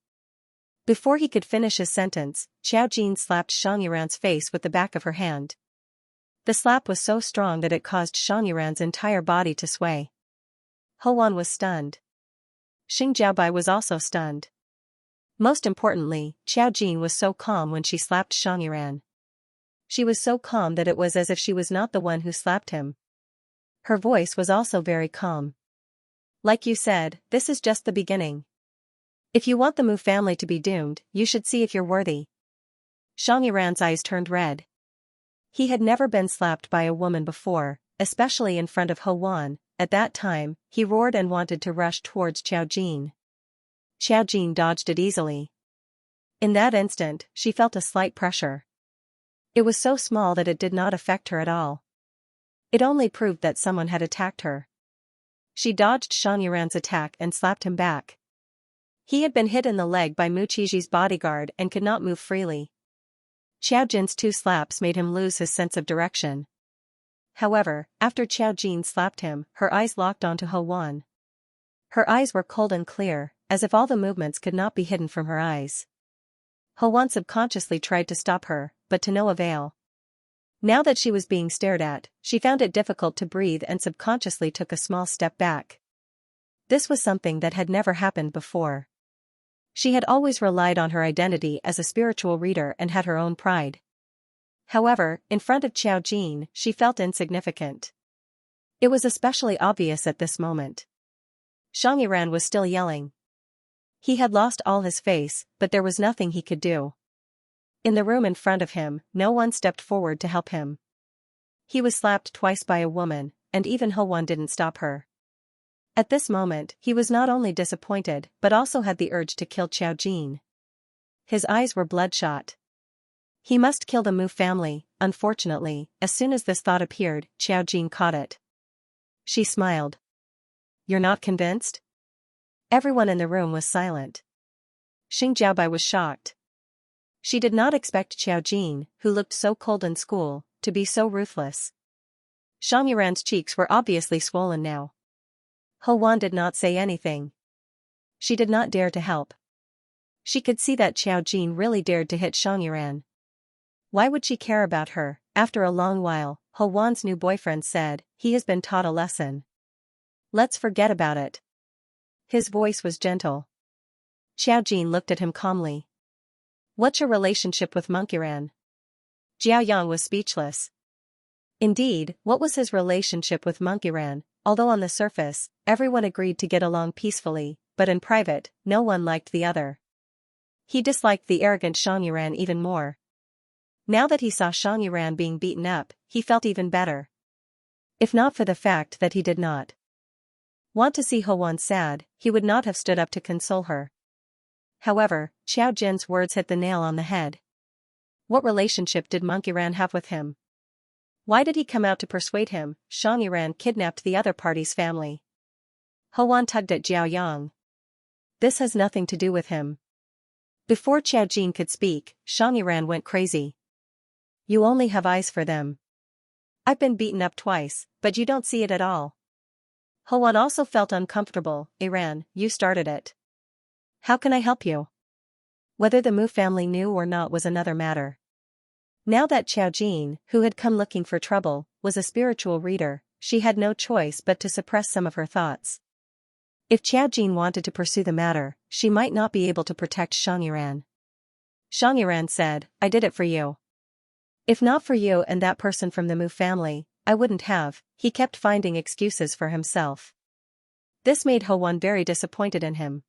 Before he could finish his sentence, Xiao Jin slapped Xiangyuan's face with the back of her hand. The slap was so strong that it caused Xiangyuan's entire body to sway. Ho Wan was stunned. Xing Jiaobai was also stunned. Most importantly, Xiao Jin was so calm when she slapped Xiangyuan. She was so calm that it was as if she was not the one who slapped him. Her voice was also very calm. "Like you said, this is just the beginning. If you want the Mu family to be doomed, you should see if you're worthy." Xiangyuan's eyes turned red. He had never been slapped by a woman before, especially in front of Ho Wan. At that time, he roared and wanted to rush towards Xiao Jin. Xiao Jin dodged it easily. In that instant, she felt a slight pressure. It was so small that it did not affect her at all. It only proved that someone had attacked her. She dodged Xiangyuan's attack and slapped him back. He had been hit in the leg by Mu Qiji's bodyguard and could not move freely. Xiao Jin's two slaps made him lose his sense of direction. However, after Xiao Jin slapped him, her eyes locked onto Ho Wan. Her eyes were cold and clear, as if all the movements could not be hidden from her eyes. Ho Wan subconsciously tried to stop her, but to no avail. Now that she was being stared at, she found it difficult to breathe and subconsciously took a small step back. This was something that had never happened before. She had always relied on her identity as a spiritual reader and had her own pride. However, in front of Xiao Jin, she felt insignificant. It was especially obvious at this moment. Xiangyuan was still yelling. He had lost all his face, but there was nothing he could do. In the room in front of him, no one stepped forward to help him. He was slapped twice by a woman, and even Ho Wan didn't stop her. At this moment, he was not only disappointed but also had the urge to kill Xiao Jin. His eyes were bloodshot. He must kill the Mu family. Unfortunately, as soon as this thought appeared, Xiao Jin caught it. She smiled. "You're not convinced?" Everyone in the room was silent. Xing Jiaobai was shocked. She did not expect Xiao Jin, who looked so cold in school, to be so ruthless. Xiangyuan's cheeks were obviously swollen now. Ho Wan did not say anything. She did not dare to help. She could see that Xiao Jin really dared to hit Xiangyuan. Why would she care about her? After a long while, Ho Wan's new boyfriend said, "He has been taught a lesson. Let's forget about it." His voice was gentle. Xiao Jin looked at him calmly. "What's your relationship with Monkeyran?" Jiao Yang was speechless. Indeed, what was his relationship with Monkeyran? Although on the surface, everyone agreed to get along peacefully, but in private, no one liked the other. He disliked the arrogant Xiangyuan even more. Now that he saw Xiangyuan being beaten up, he felt even better. If not for the fact that he did not want to see Ho Wan sad, he would not have stood up to console her. However, Xiao Jin's words hit the nail on the head. What relationship did Monkeyran have with him? Why did he come out to persuade him? Xiangyuan kidnapped the other party's family. Ho Wan tugged at Jiao Yang. This has nothing to do with him. Before Xiao Jin could speak, Xiangyuan went crazy. You only have eyes for them. I've been beaten up twice, but you don't see it at all. Hoan also felt uncomfortable. Iran, you started it. How can I help you? Whether the Mu family knew or not was another matter. Now that Xiao Jin, who had come looking for trouble, was a spiritual reader, she had no choice but to suppress some of her thoughts. If Xiao Jin wanted to pursue the matter, she might not be able to protect Xianxia. Xianxia said, I did it for you. If not for you and that person from the Mu family, I wouldn't have. He kept finding excuses for himself. This made Hoan very disappointed in him.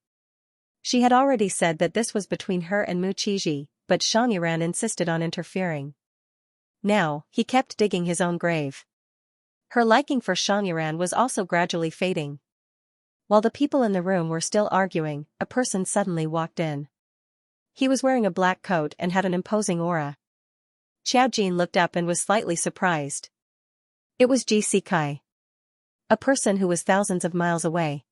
She had already said that this was between her and Mu Qiji, but Xianxia insisted on interfering. Now, he kept digging his own grave. Her liking for Xianxia was also gradually fading. While the people in the room were still arguing, a person suddenly walked in. He was wearing a black coat and had an imposing aura. Xiao Jin looked up and was slightly surprised. It was Ji Sikai. A person who was thousands of miles away.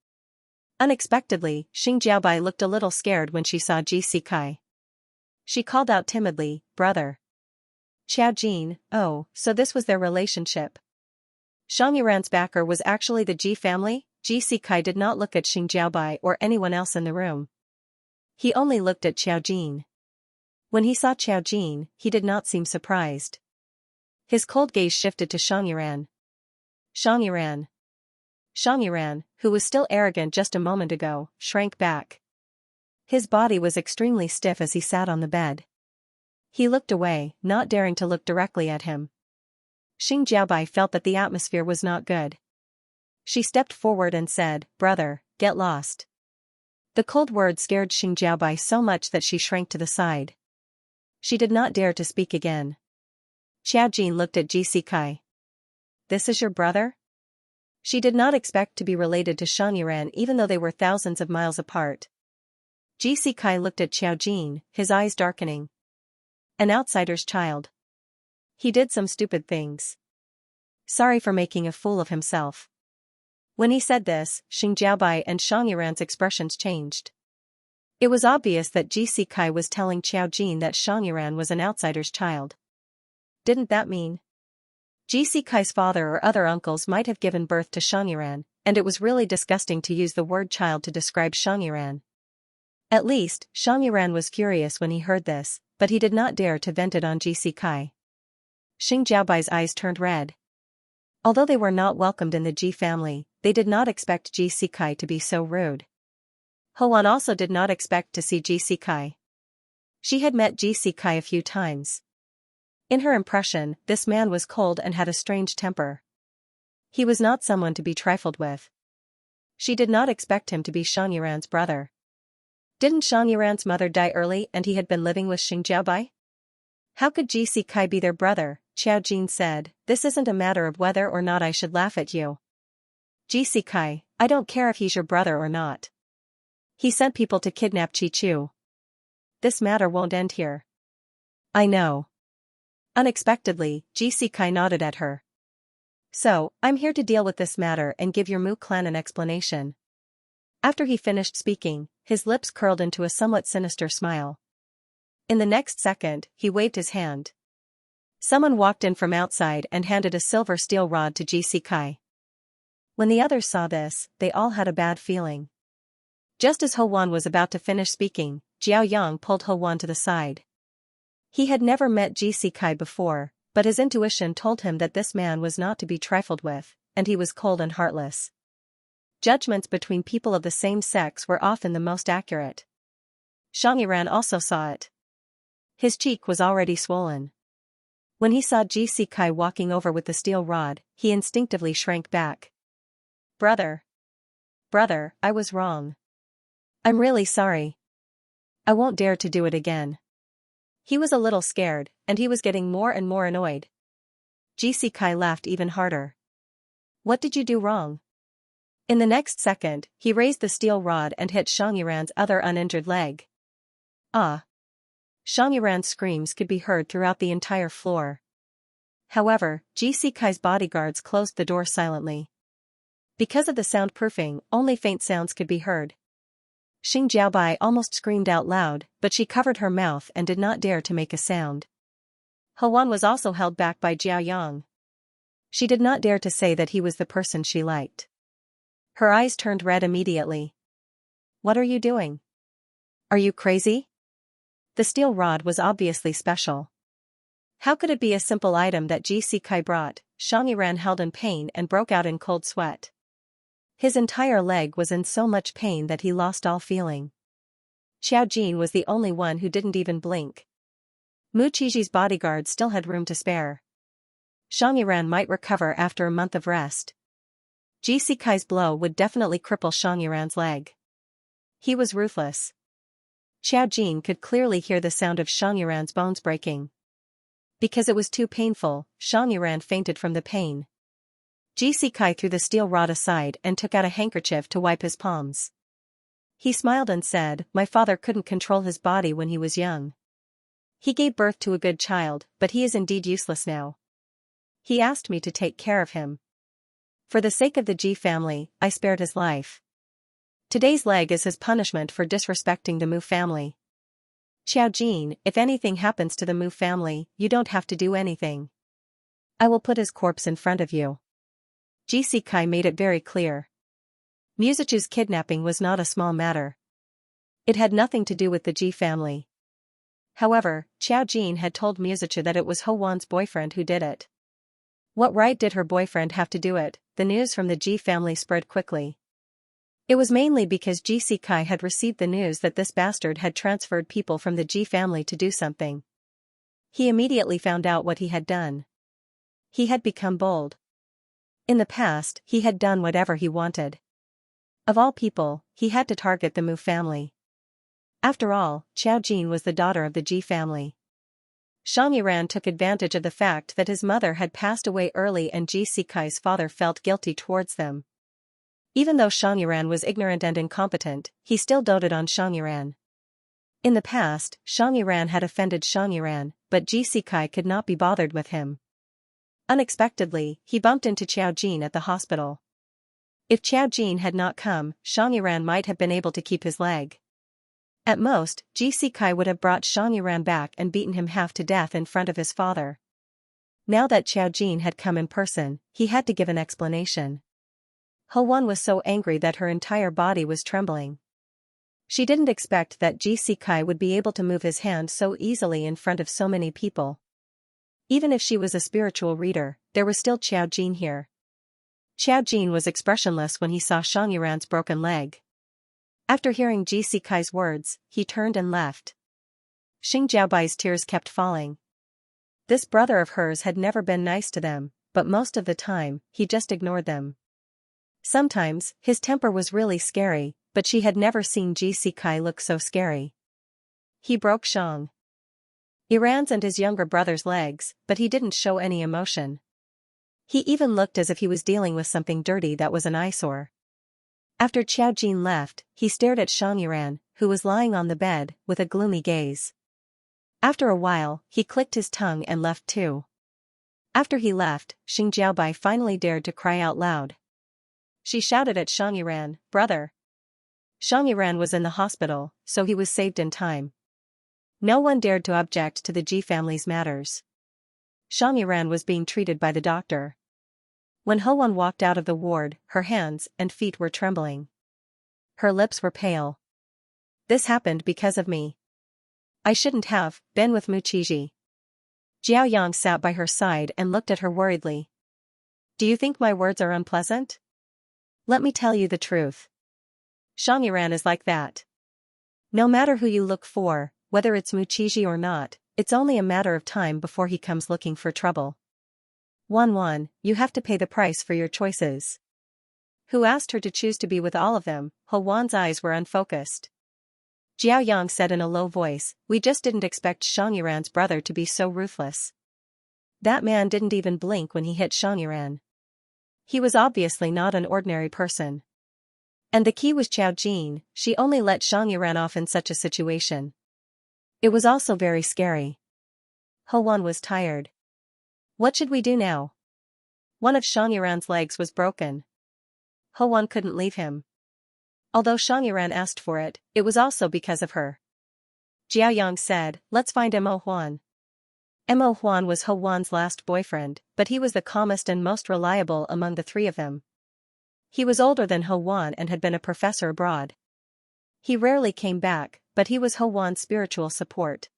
Unexpectedly, Xing Jiaobai looked a little scared when she saw Ji Sikai. She called out timidly, brother. Xiao Jin, oh, so this was their relationship. Xiangyiran's backer was actually the Ji family? Ji Sikai did not look at Xing Jiaobai or anyone else in the room. He only looked at Xiao Jin. When he saw Xiao Jin, he did not seem surprised. His cold gaze shifted to Xiangyiran. Xiangyiran, who was still arrogant just a moment ago, shrank back. His body was extremely stiff as he sat on the bed. He looked away, not daring to look directly at him. Xing Jiaobai felt that the atmosphere was not good. She stepped forward and said, brother, get lost. The cold word scared Xing Jiaobai so much that she shrank to the side. She did not dare to speak again. Xiao Jin looked at Ji Sikai. This is your brother? She did not expect to be related to Xianxia even though they were thousands of miles apart. Ji Sikai looked at Xiao Jin, his eyes darkening. An outsider's child. He did some stupid things. Sorry for making a fool of himself. When he said this, Xing Jiaobai and Xiangyiran's expressions changed. It was obvious that Ji Sikai was telling Xiao Jin that Xiangyiran was an outsider's child. Didn't that mean? Ji Sikai's father or other uncles might have given birth to Xiangyiran, and it was really disgusting to use the word child to describe Xiangyiran. At least, Xiangyiran was furious when he heard this, but he did not dare to vent it on Ji Sikai. Xing Jiaobai's eyes turned red. Although they were not welcomed in the Ji family, they did not expect Ji Sikai to be so rude. Hoan also did not expect to see Ji Sikai. She had met Ji Sikai a few times. In her impression, this man was cold and had a strange temper. He was not someone to be trifled with. She did not expect him to be Xiangyiran's brother. Didn't Xiangyiran's mother die early and he had been living with Xing Jiaobai? How could Ji Sikai be their brother? Xiao Jin said, this isn't a matter of whether or not I should laugh at you. Ji Sikai, I don't care if he's your brother or not. He sent people to kidnap Chi-Chu. This matter won't end here. I know. Unexpectedly, Ji Sikai nodded at her. So, I'm here to deal with this matter and give your Mu clan an explanation. After he finished speaking, his lips curled into a somewhat sinister smile. In the next second, he waved his hand. Someone walked in from outside and handed a silver steel rod to Ji Sikai. When the others saw this, they all had a bad feeling. Just as Hoan was about to finish speaking, Jiao Yang pulled Hoan to the side. He had never met Ji Sikai before, but his intuition told him that this man was not to be trifled with, and he was cold and heartless. Judgments between people of the same sex were often the most accurate. Xiangyiran also saw it. His cheek was already swollen. When he saw Ji Sikai walking over with the steel rod, he instinctively shrank back. Brother, I was wrong. I'm really sorry. I won't dare to do it again. He was a little scared, and he was getting more and more annoyed. Ji Sikai laughed even harder. What did you do wrong? In the next second, he raised the steel rod and hit Xiangyiran's other uninjured leg. Ah! Xiangyiran's screams could be heard throughout the entire floor. However, Ji Sikai's bodyguards closed the door silently. Because of the soundproofing, only faint sounds could be heard. Xing Jiaobai almost screamed out loud, but she covered her mouth and did not dare to make a sound. Hoan was also held back by Jiao Yang. She did not dare to say that he was the person she liked. Her eyes turned red immediately. What are you doing? Are you crazy? The steel rod was obviously special. How could it be a simple item that Xianxia brought? Xianxia held in pain and broke out in cold sweat. His entire leg was in so much pain that he lost all feeling. Xiao Jin was the only one who didn't even blink. Mu Qiji's bodyguard still had room to spare. Xianxia might recover after a month of rest. Xianxia's blow would definitely cripple Xianxia's leg. He was ruthless. Xiao Jin could clearly hear the sound of Xianxia's bones breaking. Because it was too painful, Xianxia fainted from the pain. Xianxia threw the steel rod aside and took out a handkerchief to wipe his palms. He smiled and said, "My father couldn't control his body when he was young. He gave birth to a good child, but he is indeed useless now. He asked me to take care of him. For the sake of the Ji family, I spared his life. Today's leg is his punishment for disrespecting the Mu family. Xiao Jin, if anything happens to the Mu family, you don't have to do anything. I will put his corpse in front of you." Xianxia made it very clear. Muzichu's kidnapping was not a small matter. It had nothing to do with the Ji family. However, Xiao Jin had told Muzichu that it was Ho Wan's boyfriend who did it. What right did her boyfriend have to do it? The news from the Ji family spread quickly. It was mainly because Xianxia had received the news that this bastard had transferred people from the Ji family to do something. He immediately found out what he had done. He had become bold. In the past, he had done whatever he wanted. Of all people, he had to target the Mu family. After all, Xiao Jin was the daughter of the Ji family. Xianxia took advantage of the fact that his mother had passed away early and Xianxia's father felt guilty towards them. Even though Xianxia was ignorant and incompetent, he still doted on Xianxia. In the past, Xianxia had offended Xianxia, but Xianxia could not be bothered with him. Unexpectedly, he bumped into Xiao Jin at the hospital. If Xiao Jin had not come, Xianxia might have been able to keep his leg. At most, Xianxia would have brought Xianxia back and beaten him half to death in front of his father. Now that Xiao Jin had come in person, he had to give an explanation. Ho Wan was so angry that her entire body was trembling. She didn't expect that Xianxia would be able to move his hand so easily in front of so many people. Even if she was a spiritual reader, there was still Xiao Jin here. Xiao Jin was expressionless when he saw Xianxia's broken leg. After hearing Xianxia's words, he turned and left. Xing Jiaobai's tears kept falling. This brother of hers had never been nice to them, but most of the time, he just ignored them. Sometimes, his temper was really scary, but she had never seen Xianxia look so scary. He broke Xiang Iran's and his younger brother's legs, but he didn't show any emotion. He even looked as if he was dealing with something dirty that was an eyesore. After Xiao Jin left, he stared at Xianxia, who was lying on the bed, with a gloomy gaze. After a while, he clicked his tongue and left too. After he left, Xing Jiaobai finally dared to cry out loud. She shouted at Xianxia, "Brother!" Xianxia was in the hospital, so he was saved in time. No one dared to object to the Ji family's matters. Xianxia was being treated by the doctor. When Ho Wan walked out of the ward, her hands and feet were trembling. Her lips were pale. "This happened because of me. I shouldn't have been with Mu Qiji." Jiao Yang sat by her side and looked at her worriedly. "Do you think my words are unpleasant? Let me tell you the truth. Xianxia is like that. No matter who you look for, whether it's Mu Qiji or not, it's only a matter of time before he comes looking for trouble. Wan, you have to pay the price for your choices." Who asked her to choose to be with all of them? Ho Wan's eyes were unfocused. Jiao Yang said in a low voice, "We just didn't expect Xianxia brother to be so ruthless. That man didn't even blink when he hit Xianxia. He was obviously not an ordinary person. And the key was Xiao Jin, she only let Xianxia off in such a situation. It was also very scary." Ho Wan was tired. "What should we do now?" One of Xianxia's legs was broken. Ho Wan couldn't leave him. Although Xianxia asked for it, it was also because of her. Jiao Yang said, "Let's find Mo Huan." Mo Huan was Ho Wan's last boyfriend, but he was the calmest and most reliable among the three of them. He was older than Ho Wan and had been a professor abroad. He rarely came back, but he was Ho Wan's spiritual support.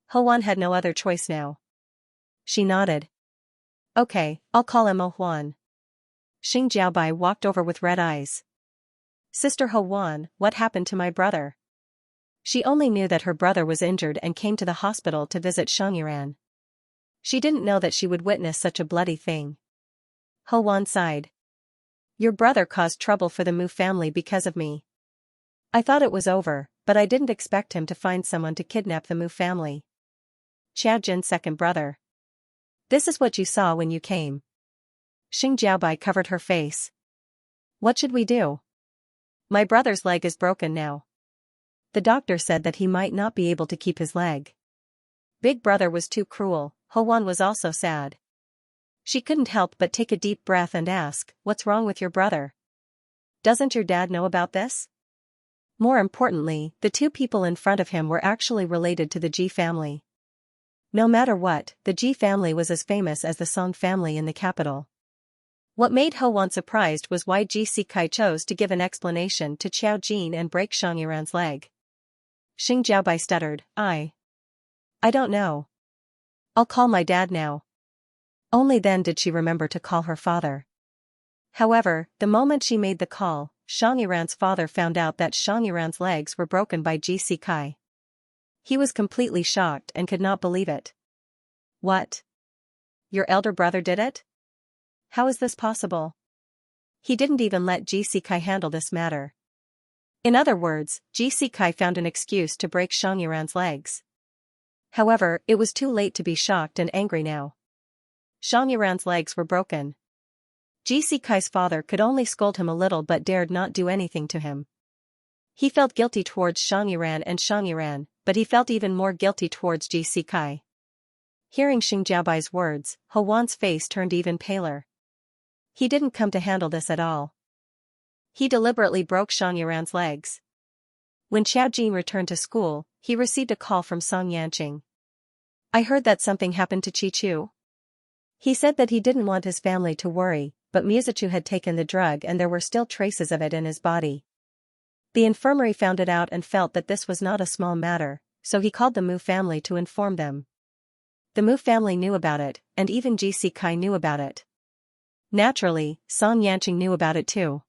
Ho Wan had no other choice now. She nodded. Okay, I'll call him Ho Wan. Xing Jiaobai walked over with red eyes. Sister Ho Wan, what happened to my brother? She only knew that her brother was injured and came to the hospital to visit Xianxia. She didn't know that she would witness such a bloody thing. Ho Wan sighed. Your brother caused trouble for the Mu family because of me. I thought it was over, but I didn't expect him to find someone to kidnap the Mu family. Qiao Jin's second brother. This is what you saw when you came. Xing Jiaobai covered her face. What should we do? My brother's leg is broken now. The doctor said that he might not be able to keep his leg. Big brother was too cruel. Ho Wan was also sad. She couldn't help but take a deep breath and ask, what's wrong with your brother? Doesn't your dad know about this? More importantly, the two people in front of him were actually related to the Ji family. No matter what, the Ji family was as famous as the Song family in the capital. What made Ho Wan surprised was why Ji Sikai chose to give an explanation to Qiao Jin and break Xiangyuan's leg. Xing Jiaobai stuttered, I don't know. I'll call my dad now. Only then did she remember to call her father. However, the moment she made the call, Xiangyuan's father found out that Xiangyuan's legs were broken by Ji Sikai. He was completely shocked and could not believe it. What? Your elder brother did it? How is this possible? He didn't even let Ji Sikai handle this matter. In other words, Ji Sikai found an excuse to break Xiangyuan's legs. However, it was too late to be shocked and angry now. Xiangyuan's legs were broken. Ji Sikai's father could only scold him a little but dared not do anything to him. He felt guilty towards Xiangyuan, but he felt even more guilty towards Ji Sikai. Hearing Xing Jiaobai's words, Ho Wan's face turned even paler. He didn't come to handle this at all. He deliberately broke Xiangyuan's legs. When Qiao Jin returned to school, he received a call from Song Yanqing. I heard that something happened to Chi-Chu. He said that he didn't want his family to worry, but Mizuchu had taken the drug and there were still traces of it in his body. The infirmary found it out and felt that this was not a small matter, so he called the Mu family to inform them. The Mu family knew about it, and even Ji Sikai knew about it. Naturally, Song Yanqing knew about it too.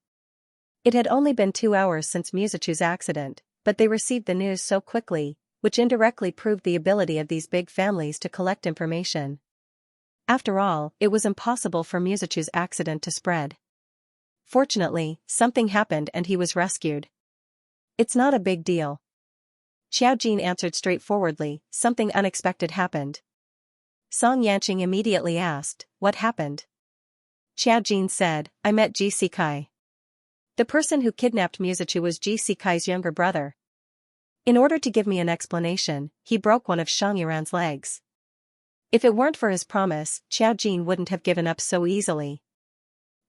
It had only been 2 hours since Mizuchu's accident, but they received the news so quickly, which indirectly proved the ability of these big families to collect information. After all, it was impossible for Mizuchu's accident to spread. Fortunately, something happened and he was rescued. It's not a big deal. Qiao Jin answered straightforwardly, something unexpected happened. Song Yanqing immediately asked, what happened? Qiao Jin said, I met Ji Sikai. The person who kidnapped Mizuchu was Ji Sikai's younger brother. In order to give me an explanation, he broke one of Xiangyuan's legs. If it weren't for his promise, Qiao Jin wouldn't have given up so easily.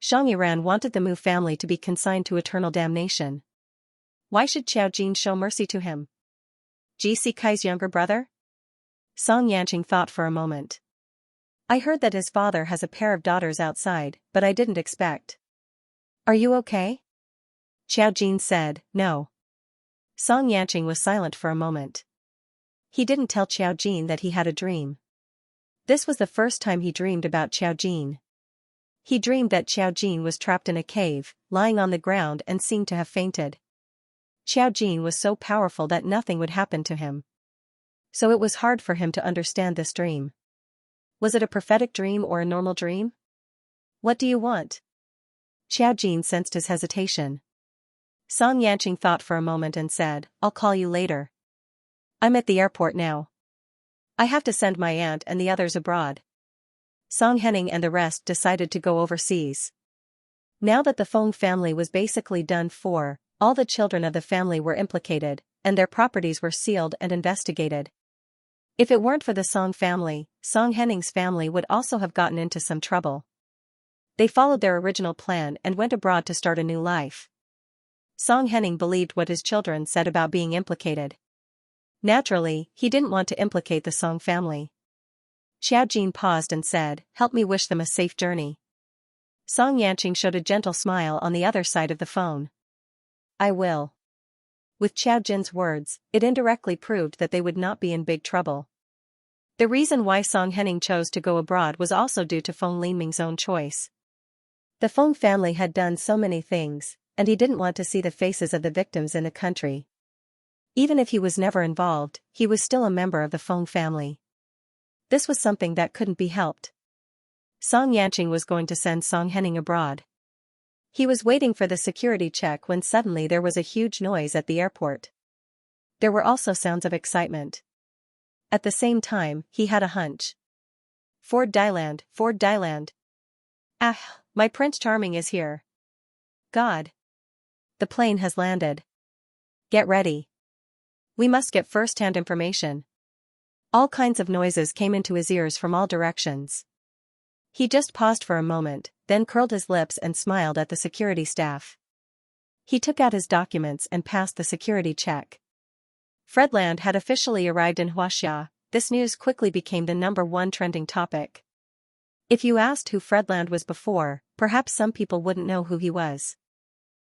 Xiangyuan wanted the Mu family to be consigned to eternal damnation. Why should Qiao Jin show mercy to him? Ji Sikai's younger brother? Song Yanqing thought for a moment. I heard that his father has a pair of daughters outside, but I didn't expect. Are you okay? Qiao Jin said, no. Song Yanqing was silent for a moment. He didn't tell Qiao Jin that he had a dream. This was the first time he dreamed about Qiao Jin. He dreamed that Qiao Jin was trapped in a cave, lying on the ground and seemed to have fainted. Qiao Jin was so powerful that nothing would happen to him. So it was hard for him to understand this dream. Was it a prophetic dream or a normal dream? What do you want? Qiao Jin sensed his hesitation. Song Yanqing thought for a moment and said, I'll call you later. I'm at the airport now. I have to send my aunt and the others abroad. Song Henning and the rest decided to go overseas. Now that the Feng family was basically done for, all the children of the family were implicated, and their properties were sealed and investigated. If it weren't for the Song family, Song Henning's family would also have gotten into some trouble. They followed their original plan and went abroad to start a new life. Song Henning believed what his children said about being implicated. Naturally, he didn't want to implicate the Song family. Qiao Jin paused and said, help me wish them a safe journey. Song Yanqing showed a gentle smile on the other side of the phone. I will. With Xiao Jin's words, it indirectly proved that they would not be in big trouble. The reason why Song Henning chose to go abroad was also due to Feng Linming's own choice. The Feng family had done so many things, and he didn't want to see the faces of the victims in the country. Even if he was never involved, he was still a member of the Feng family. This was something that couldn't be helped. Song Yanqing was going to send Song Henning abroad. He was waiting for the security check when suddenly there was a huge noise at the airport. There were also sounds of excitement. At the same time, he had a hunch. Ford Dyland, Ford Dyland. Ah, my Prince Charming is here. God. The plane has landed. Get ready. We must get first-hand information. All kinds of noises came into his ears from all directions. He just paused for a moment, then curled his lips and smiled at the security staff. He took out his documents and passed the security check. Fredland had officially arrived in Xianxia. This news quickly became the #1 trending topic. If you asked who Fredland was before, perhaps some people wouldn't know who he was.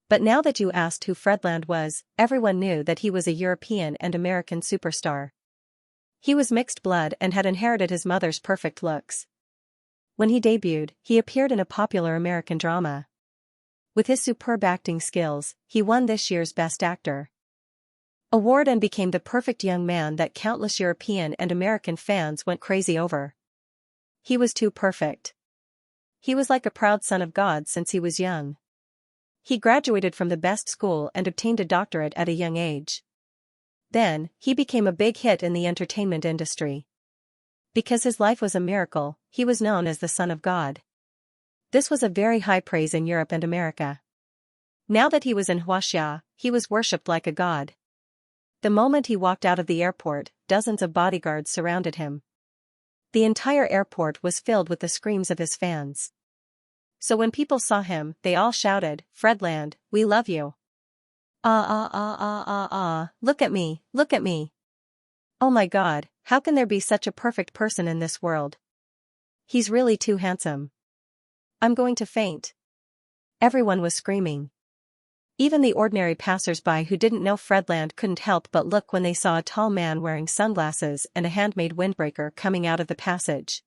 But now that you asked who Fredland was, everyone knew that he was a European and American superstar. He was mixed blood and had inherited his mother's perfect looks. When he debuted, he appeared in a popular American drama. With his superb acting skills, he won this year's Best Actor award and became the perfect young man that countless European and American fans went crazy over. He was too perfect. He was like a proud son of God since he was young. He graduated from the best school and obtained a doctorate at a young age. Then, he became a big hit in the entertainment industry. Because his life was a miracle, he was known as the Son of God. This was a very high praise in Europe and America. Now that he was in Xianxia, he was worshipped like a god. The moment he walked out of the airport, dozens of bodyguards surrounded him. The entire airport was filled with the screams of his fans. So when people saw him, they all shouted, "Fredland, we love you. Ah ah ah ah ah ah, look at me, look at me. Oh my God, how can there be such a perfect person in this world? He's really too handsome. I'm going to faint." Everyone was screaming. Even the ordinary passers-by who didn't know Fredland couldn't help but look when they saw a tall man wearing sunglasses and a handmade windbreaker coming out of the passage.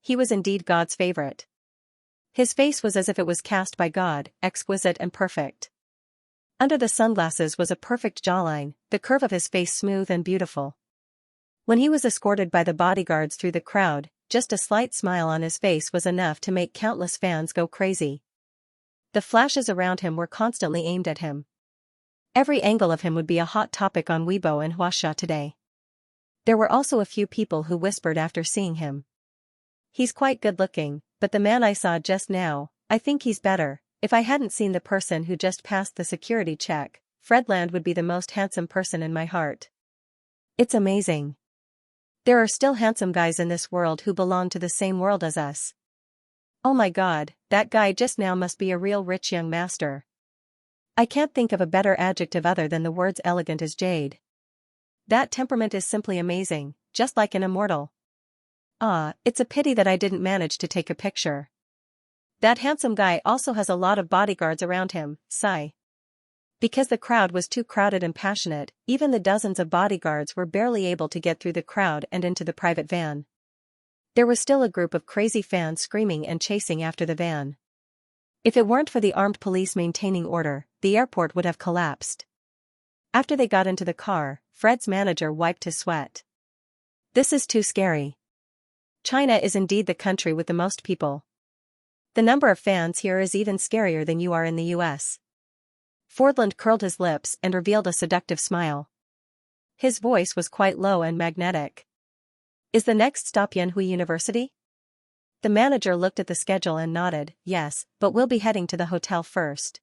He was indeed God's favorite. His face was as if it was cast by God, exquisite and perfect. Under the sunglasses was a perfect jawline, the curve of his face smooth and beautiful. When he was escorted by the bodyguards through the crowd, just a slight smile on his face was enough to make countless fans go crazy. The flashes around him were constantly aimed at him. Every angle of him would be a hot topic on Weibo and Xianxia today. There were also a few people who whispered after seeing him. He's quite good-looking, but the man I saw just now, I think he's better. If I hadn't seen the person who just passed the security check, Fredland would be the most handsome person in my heart. It's amazing. There are still handsome guys in this world who belong to the same world as us. Oh my God, that guy just now must be a real rich young master. I can't think of a better adjective other than the words elegant as jade. That temperament is simply amazing, just like an immortal. Ah, it's a pity that I didn't manage to take a picture. That handsome guy also has a lot of bodyguards around him, sigh. Because the crowd was too crowded and passionate, even the dozens of bodyguards were barely able to get through the crowd and into the private van. There was still a group of crazy fans screaming and chasing after the van. If it weren't for the armed police maintaining order, the airport would have collapsed. After they got into the car, Fred's manager wiped his sweat. This is too scary. China is indeed the country with the most people. The number of fans here is even scarier than you are in the US. Fordland curled his lips and revealed a seductive smile. His voice was quite low and magnetic. Is the next stop Yanhui University? The manager looked at the schedule and nodded, yes, but we'll be heading to the hotel first.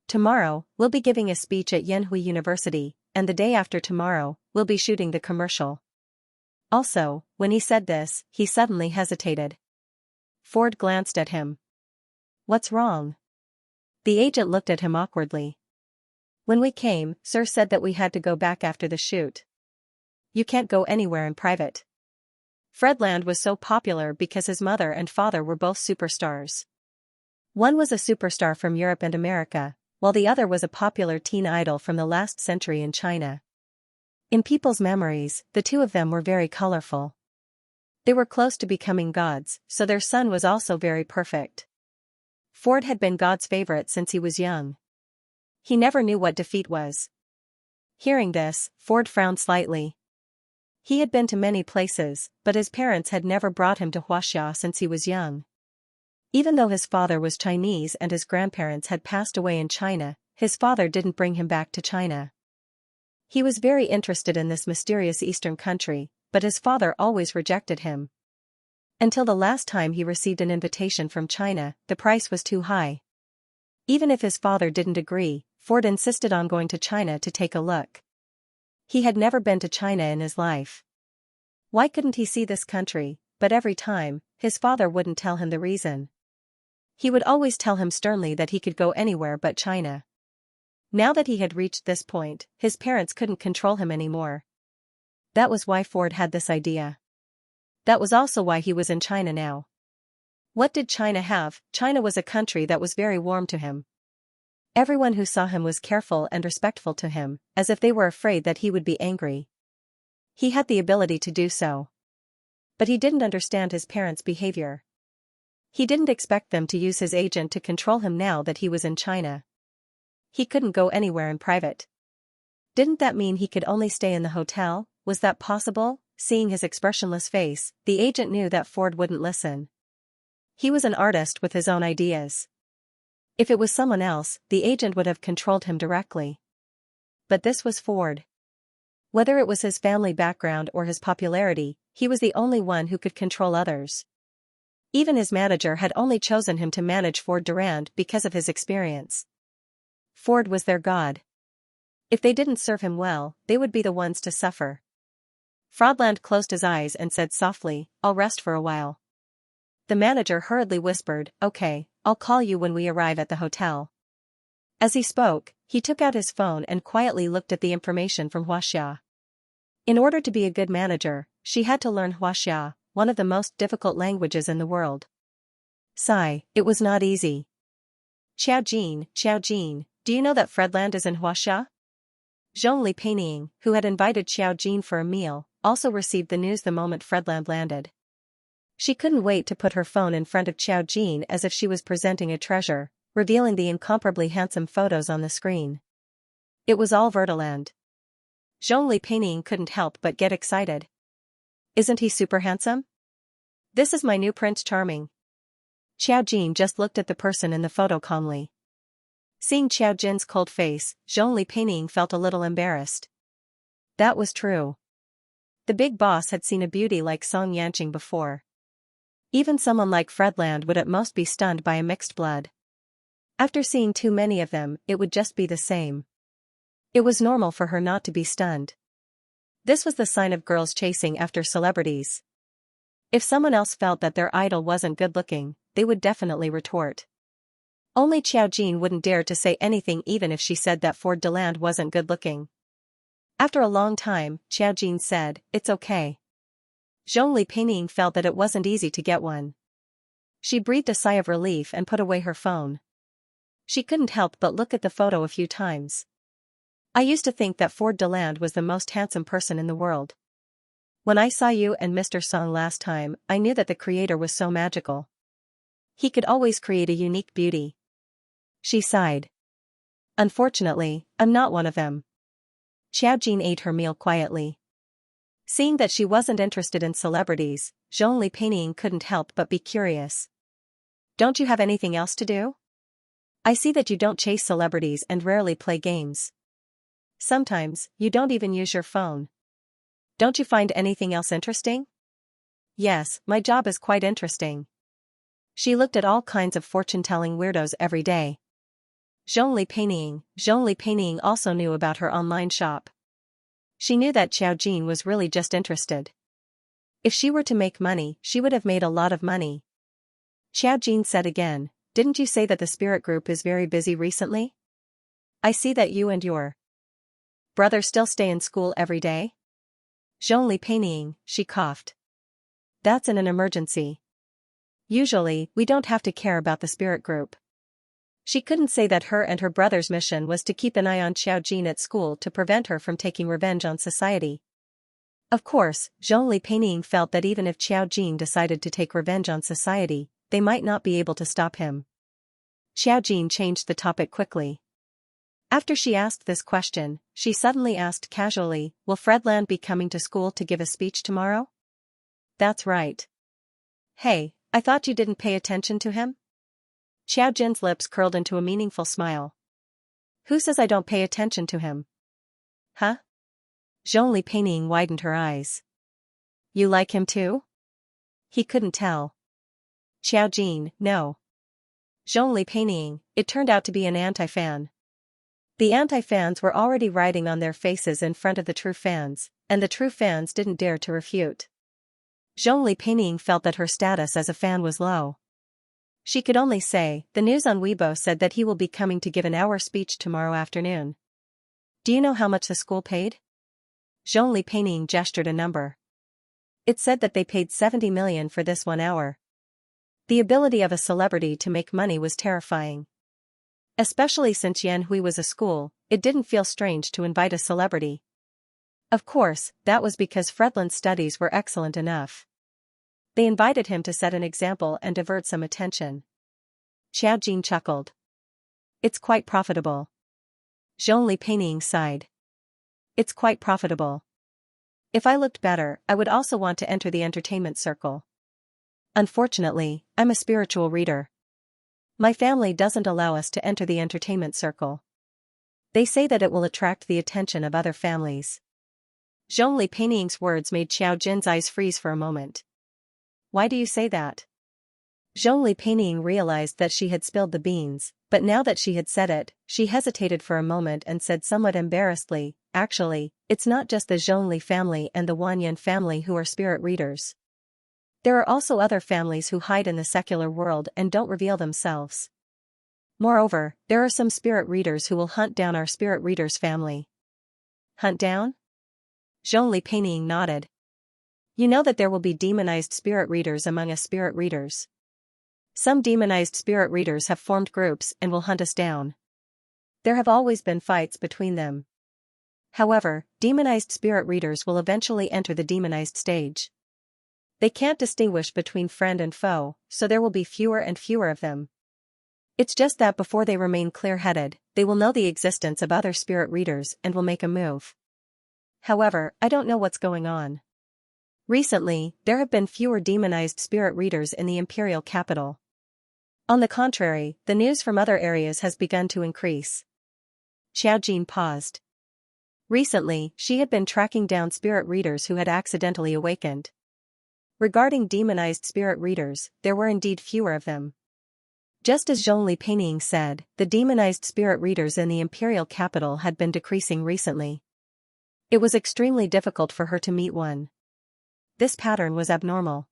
Tomorrow, we'll be giving a speech at Yanhui University, and the day after tomorrow, we'll be shooting the commercial. Also, when he said this, he suddenly hesitated. Ford glanced at him. What's wrong? The agent looked at him awkwardly. When we came, Sir said that we had to go back after the shoot. You can't go anywhere in private. Fredland was so popular because his mother and father were both superstars. One was a superstar from Europe and America, while the other was a popular teen idol from the last century in China. In people's memories, the two of them were very colorful. They were close to becoming gods, so their son was also very perfect. Ford had been God's favorite since he was young. He never knew what defeat was. Hearing this, Ford frowned slightly. He had been to many places, but his parents had never brought him to Xianxia since he was young. Even though his father was Chinese and his grandparents had passed away in China, his father didn't bring him back to China. He was very interested in this mysterious Eastern country, but his father always rejected him. Until the last time he received an invitation from China, the price was too high. Even if his father didn't agree, Ford insisted on going to China to take a look. He had never been to China in his life. Why couldn't he see this country? But every time, his father wouldn't tell him the reason. He would always tell him sternly that he could go anywhere but China. Now that he had reached this point, his parents couldn't control him anymore. That was why Ford had this idea. That was also why he was in China now. What did China have? China was a country that was very warm to him. Everyone who saw him was careful and respectful to him, as if they were afraid that he would be angry. He had the ability to do so. But he didn't understand his parents' behavior. He didn't expect them to use his agent to control him now that he was in China. He couldn't go anywhere in private. Didn't that mean he could only stay in the hotel? Was that possible? Seeing his expressionless face, the agent knew that Ford wouldn't listen. He was an artist with his own ideas. If it was someone else, the agent would have controlled him directly. But this was Ford. Whether it was his family background or his popularity, he was the only one who could control others. Even his manager had only chosen him to manage Ford Durand because of his experience. Ford was their god. If they didn't serve him well, they would be the ones to suffer. Fraudland closed his eyes and said softly, "I'll rest for a while." The manager hurriedly whispered, "Okay, I'll call you when we arrive at the hotel." As he spoke, he took out his phone and quietly looked at the information from Xianxia. In order to be a good manager, she had to learn Xianxia, one of the most difficult languages in the world. Sigh, it was not easy. Xiao Jin, do you know that Fredland is in Xianxia? Zhongli Peining, who had invited Xiao Jin for a meal, also received the news the moment Fredland landed. She couldn't wait to put her phone in front of Xiao Jin as if she was presenting a treasure, revealing the incomparably handsome photos on the screen. It was all Verdaland. Zhongli Peining couldn't help but get excited. Isn't he super handsome? This is my new Prince Charming. Xiao Jin just looked at the person in the photo calmly. Seeing Xiao Jin's cold face, Zhongli Peining felt a little embarrassed. That was true. The big boss had seen a beauty like Xianxia before. Even someone like Fredland would at most be stunned by a mixed blood. After seeing too many of them, it would just be the same. It was normal for her not to be stunned. This was the sign of girls chasing after celebrities. If someone else felt that their idol wasn't good-looking, they would definitely retort. Only Xiao Jin wouldn't dare to say anything even if she said that Ford Deland wasn't good-looking. After a long time, Xiao Jin said, "It's okay." Zhongli Peining felt that it wasn't easy to get one. She breathed a sigh of relief and put away her phone. She couldn't help but look at the photo a few times. I used to think that Ford Deland was the most handsome person in the world. When I saw you and Mr. Song last time, I knew that the creator was so magical. He could always create a unique beauty. She sighed. Unfortunately, I'm not one of them. Xiao Jin ate her meal quietly. Seeing that she wasn't interested in celebrities, Zhongli Peining couldn't help but be curious. Don't you have anything else to do? I see that you don't chase celebrities and rarely play games. Sometimes, you don't even use your phone. Don't you find anything else interesting? Yes, my job is quite interesting. She looked at all kinds of fortune-telling weirdos every day. Zhongli Peining also knew about her online shop. She knew that Xiao Jin was really just interested. If she were to make money, she would have made a lot of money. Xiao Jin said again, "Didn't you say that the spirit group is very busy recently? I see that you and your brother still stay in school every day?" Zhongli Peining, she coughed. That's in an emergency. Usually, we don't have to care about the spirit group. She couldn't say that her and her brother's mission was to keep an eye on Xiao Jin at school to prevent her from taking revenge on society. Of course, Zhongli Peining felt that even if Xiao Jin decided to take revenge on society, they might not be able to stop him. Xiao Jin changed the topic quickly. After she asked this question, she suddenly asked casually, "Will Fredland be coming to school to give a speech tomorrow?" "That's right." "Hey, I thought you didn't pay attention to him?" Xiao Jin's lips curled into a meaningful smile. "Who says I don't pay attention to him?" "Huh?" Zhongli Peining widened her eyes. "You like him too?" He couldn't tell. Xiao Jin, no. Zhongli Peining, it turned out to be an anti-fan. The anti-fans were already writing on their faces in front of the true fans, and the true fans didn't dare to refute. Zhongli Peining felt that her status as a fan was low. She could only say, "The news on Weibo said that he will be coming to give an hour speech tomorrow afternoon. Do you know how much the school paid?" Zhongli Peining gestured a number. It said that they paid 70 million for this 1 hour. The ability of a celebrity to make money was terrifying. Especially since Yanhui was a school, it didn't feel strange to invite a celebrity. Of course, that was because Fredland's studies were excellent enough. They invited him to set an example and divert some attention. Xiao Jin chuckled. "It's quite profitable." Zhongli Peining sighed. "It's quite profitable. If I looked better, I would also want to enter the entertainment circle. Unfortunately, I'm a spiritual reader. My family doesn't allow us to enter the entertainment circle. They say that it will attract the attention of other families." Zhongli Peining's words made Xiao Jin's eyes freeze for a moment. "Why do you say that?" Zhongli Peining realized that she had spilled the beans, but now that she had said it, she hesitated for a moment and said somewhat embarrassedly, "Actually, it's not just the Zhongli family and the Wanyan family who are spirit readers. There are also other families who hide in the secular world and don't reveal themselves. Moreover, there are some spirit readers who will hunt down our spirit readers' family." "Hunt down?" Zhongli Peining nodded. "You know that there will be demonized spirit readers among us spirit readers. Some demonized spirit readers have formed groups and will hunt us down. There have always been fights between them. However, demonized spirit readers will eventually enter the demonized stage. They can't distinguish between friend and foe, so there will be fewer and fewer of them. It's just that before they remain clear-headed, they will know the existence of other spirit readers and will make a move. However, I don't know what's going on. Recently, there have been fewer demonized spirit readers in the imperial capital. On the contrary, the news from other areas has begun to increase." Xiao Jin paused. Recently, she had been tracking down spirit readers who had accidentally awakened. Regarding demonized spirit readers, there were indeed fewer of them. Just as Zhongli Peining said, the demonized spirit readers in the imperial capital had been decreasing recently. It was extremely difficult for her to meet one. This pattern was abnormal.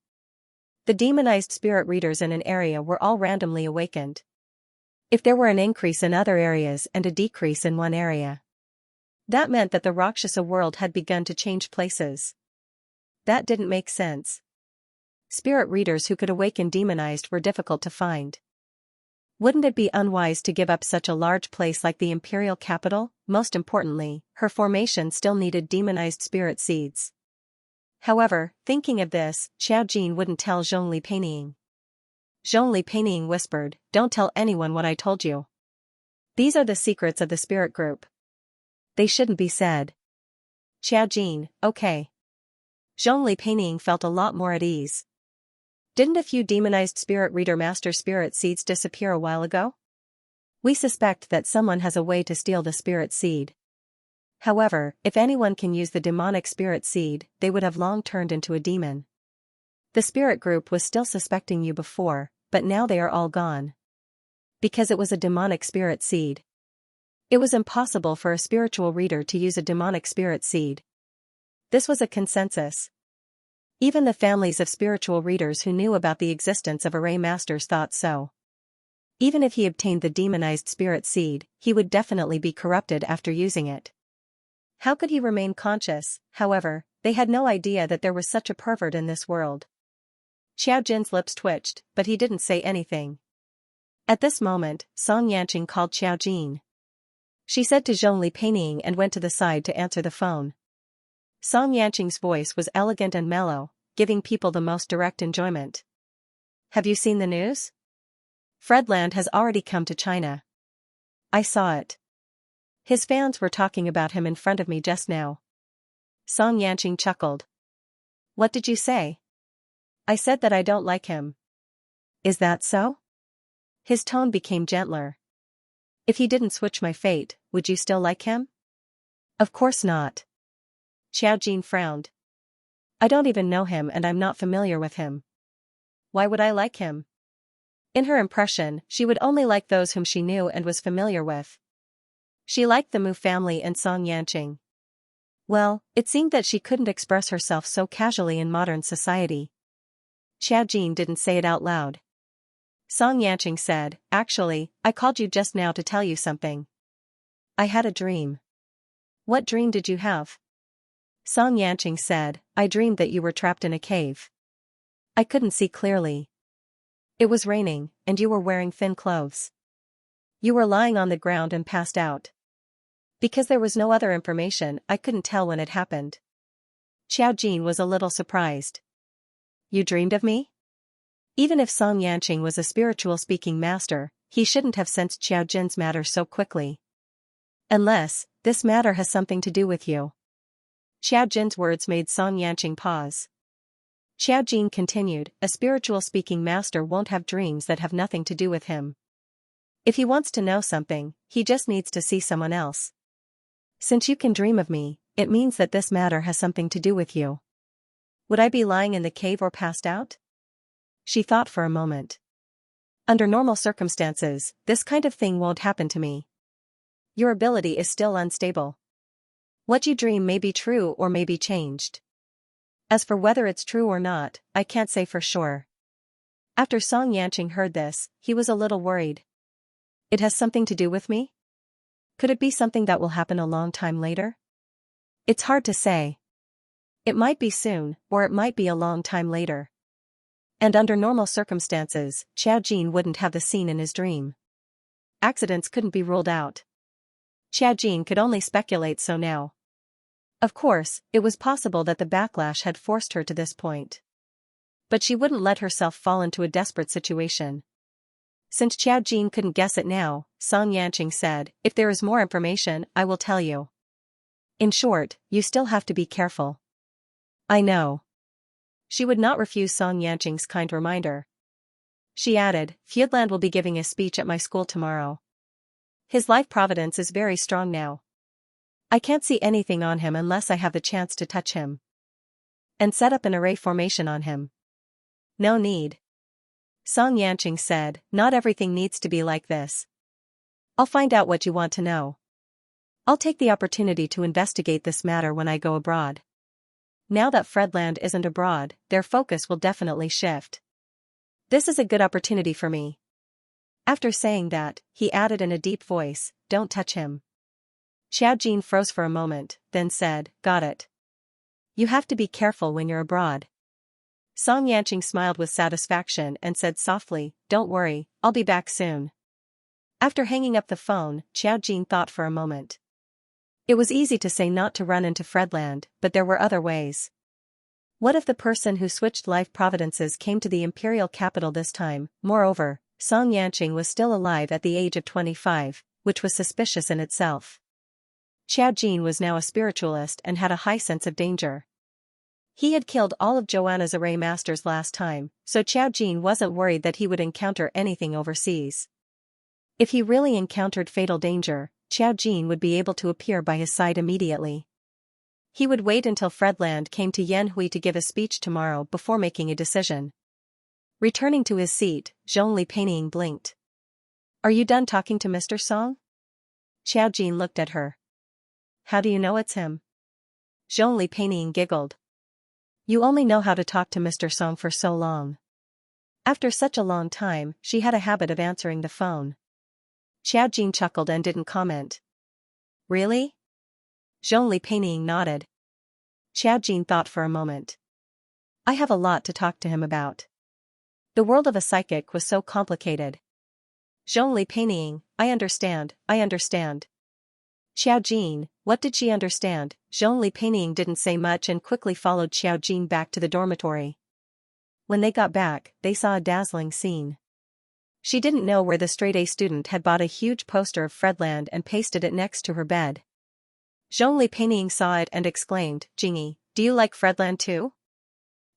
The demonized spirit readers in an area were all randomly awakened. If there were an increase in other areas and a decrease in one area, that meant that the Rakshasa world had begun to change places. That didn't make sense. Spirit readers who could awaken demonized were difficult to find. Wouldn't it be unwise to give up such a large place like the imperial capital? Most importantly, her formation still needed demonized spirit seeds. However, thinking of this, Xiao Jin wouldn't tell Zhongli Peining. Zhongli Peining whispered, "Don't tell anyone what I told you. These are the secrets of the spirit group. They shouldn't be said." Xiao Jin, "Okay." Zhongli Peining felt a lot more at ease. "Didn't a few demonized spirit reader master spirit seeds disappear a while ago? We suspect that someone has a way to steal the spirit seed. However, if anyone can use the demonic spirit seed, they would have long turned into a demon. The spirit group was still suspecting you before, but now they are all gone. Because it was a demonic spirit seed. It was impossible for a spiritual reader to use a demonic spirit seed. This was a consensus. Even the families of spiritual readers who knew about the existence of array masters thought so. Even if he obtained the demonized spirit seed, he would definitely be corrupted after using it. How could he remain conscious? However, they had no idea that there was such a pervert in this world. Xiao Jin's lips twitched, but he didn't say anything. At this moment, Song Yanqing called Xiao Jin. She said to Zhongli Peining and went to the side to answer the phone. Song Yanqing's voice was elegant and mellow, giving people the most direct enjoyment. Have you seen the news? Fred Land has already come to China. I saw it. His fans were talking about him in front of me just now. Song Yanqing chuckled. What did you say? I said that I don't like him. Is that so? His tone became gentler. If he didn't switch my fate, would you still like him? Of course not. Xiao Jin frowned. I don't even know him and I'm not familiar with him. Why would I like him? In her impression, she would only like those whom she knew and was familiar with. She liked the Mu family and Song Yanqing. Well, it seemed that she couldn't express herself so casually in modern society. Xiao Jin didn't say it out loud. Song Yanqing said, actually, I called you just now to tell you something. I had a dream. What dream did you have? Song Yanqing said, I dreamed that you were trapped in a cave. I couldn't see clearly. It was raining, and you were wearing thin clothes. You were lying on the ground and passed out. Because there was no other information, I couldn't tell when it happened. Xiao Jin was a little surprised. You dreamed of me? Even if Song Yanqing was a spiritual speaking master, he shouldn't have sensed Xiao Jin's matter so quickly. Unless, this matter has something to do with you. Xiao Jin's words made Song Yanqing pause. Xiao Jin continued, a spiritual speaking master won't have dreams that have nothing to do with him. If he wants to know something, he just needs to see someone else. Since you can dream of me, it means that this matter has something to do with you. Would I be lying in the cave or passed out? She thought for a moment. Under normal circumstances, this kind of thing won't happen to me. Your ability is still unstable. What you dream may be true or may be changed. As for whether it's true or not, I can't say for sure. After Song Yanqing heard this, he was a little worried. It has something to do with me? Could it be something that will happen a long time later? It's hard to say. It might be soon, or it might be a long time later. And under normal circumstances, Xiao Jin wouldn't have the scene in his dream. Accidents couldn't be ruled out. Xiao Jin could only speculate so now. Of course, it was possible that the backlash had forced her to this point. But she wouldn't let herself fall into a desperate situation. Since Xiao Jin couldn't guess it now, Song Yanqing said, if there is more information, I will tell you. In short, you still have to be careful. I know. She would not refuse Song Yanqing's kind reminder. She added, Feudland will be giving a speech at my school tomorrow. His life providence is very strong now. I can't see anything on him unless I have the chance to touch him. And set up an array formation on him. No need. Song Yanqing said, not everything needs to be like this. I'll find out what you want to know. I'll take the opportunity to investigate this matter when I go abroad. Now that Fredland isn't abroad, their focus will definitely shift. This is a good opportunity for me. After saying that, he added in a deep voice, don't touch him. Xiao Jin froze for a moment, then said, got it. You have to be careful when you're abroad. Song Yanqing smiled with satisfaction and said softly, don't worry, I'll be back soon. After hanging up the phone, Xiao Jin thought for a moment. It was easy to say not to run into Fredland, but there were other ways. What if the person who switched life providences came to the imperial capital this time? Moreover, Song Yanqing was still alive at the age of 25, which was suspicious in itself. Xiao Jin was now a spiritualist and had a high sense of danger. He had killed all of Joanna's array masters last time, so Xiao Jin wasn't worried that he would encounter anything overseas. If he really encountered fatal danger, Xiao Jin would be able to appear by his side immediately. He would wait until Fredland came to Yanhui to give a speech tomorrow before making a decision. Returning to his seat, Zhongli Peining blinked. Are you done talking to Mr. Song? Xiao Jin looked at her. How do you know it's him? Zhongli Peining giggled. You only know how to talk to Mr. Song for so long. After such a long time, she had a habit of answering the phone. Xiao Jin chuckled and didn't comment. Really? Zhongli Peining nodded. Xiao Jin thought for a moment. I have a lot to talk to him about. The world of a psychic was so complicated. Zhongli Peining, I understand, I understand. Xiao Jin, what did she understand? Zhongli Peining didn't say much and quickly followed Xiao Jin back to the dormitory. When they got back, they saw a dazzling scene. She didn't know where the straight-A student had bought a huge poster of Fredland and pasted it next to her bed. Zhongli Peining saw it and exclaimed, Jingyi, do you like Fredland too?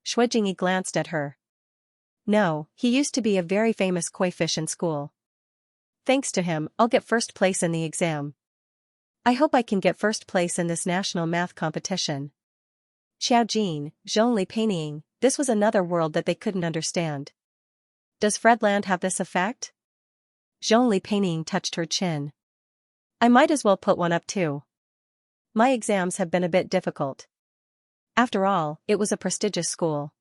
Shui Jingyi glanced at her. No, he used to be a very famous koi fish in school. Thanks to him, I'll get first place in the exam. I hope I can get first place in this national math competition. Xiao Jin, Zhongli Peining, this was another world that they couldn't understand. Does Fredland have this effect? Zhongli Peining touched her chin. I might as well put one up too. My exams have been a bit difficult. After all, it was a prestigious school.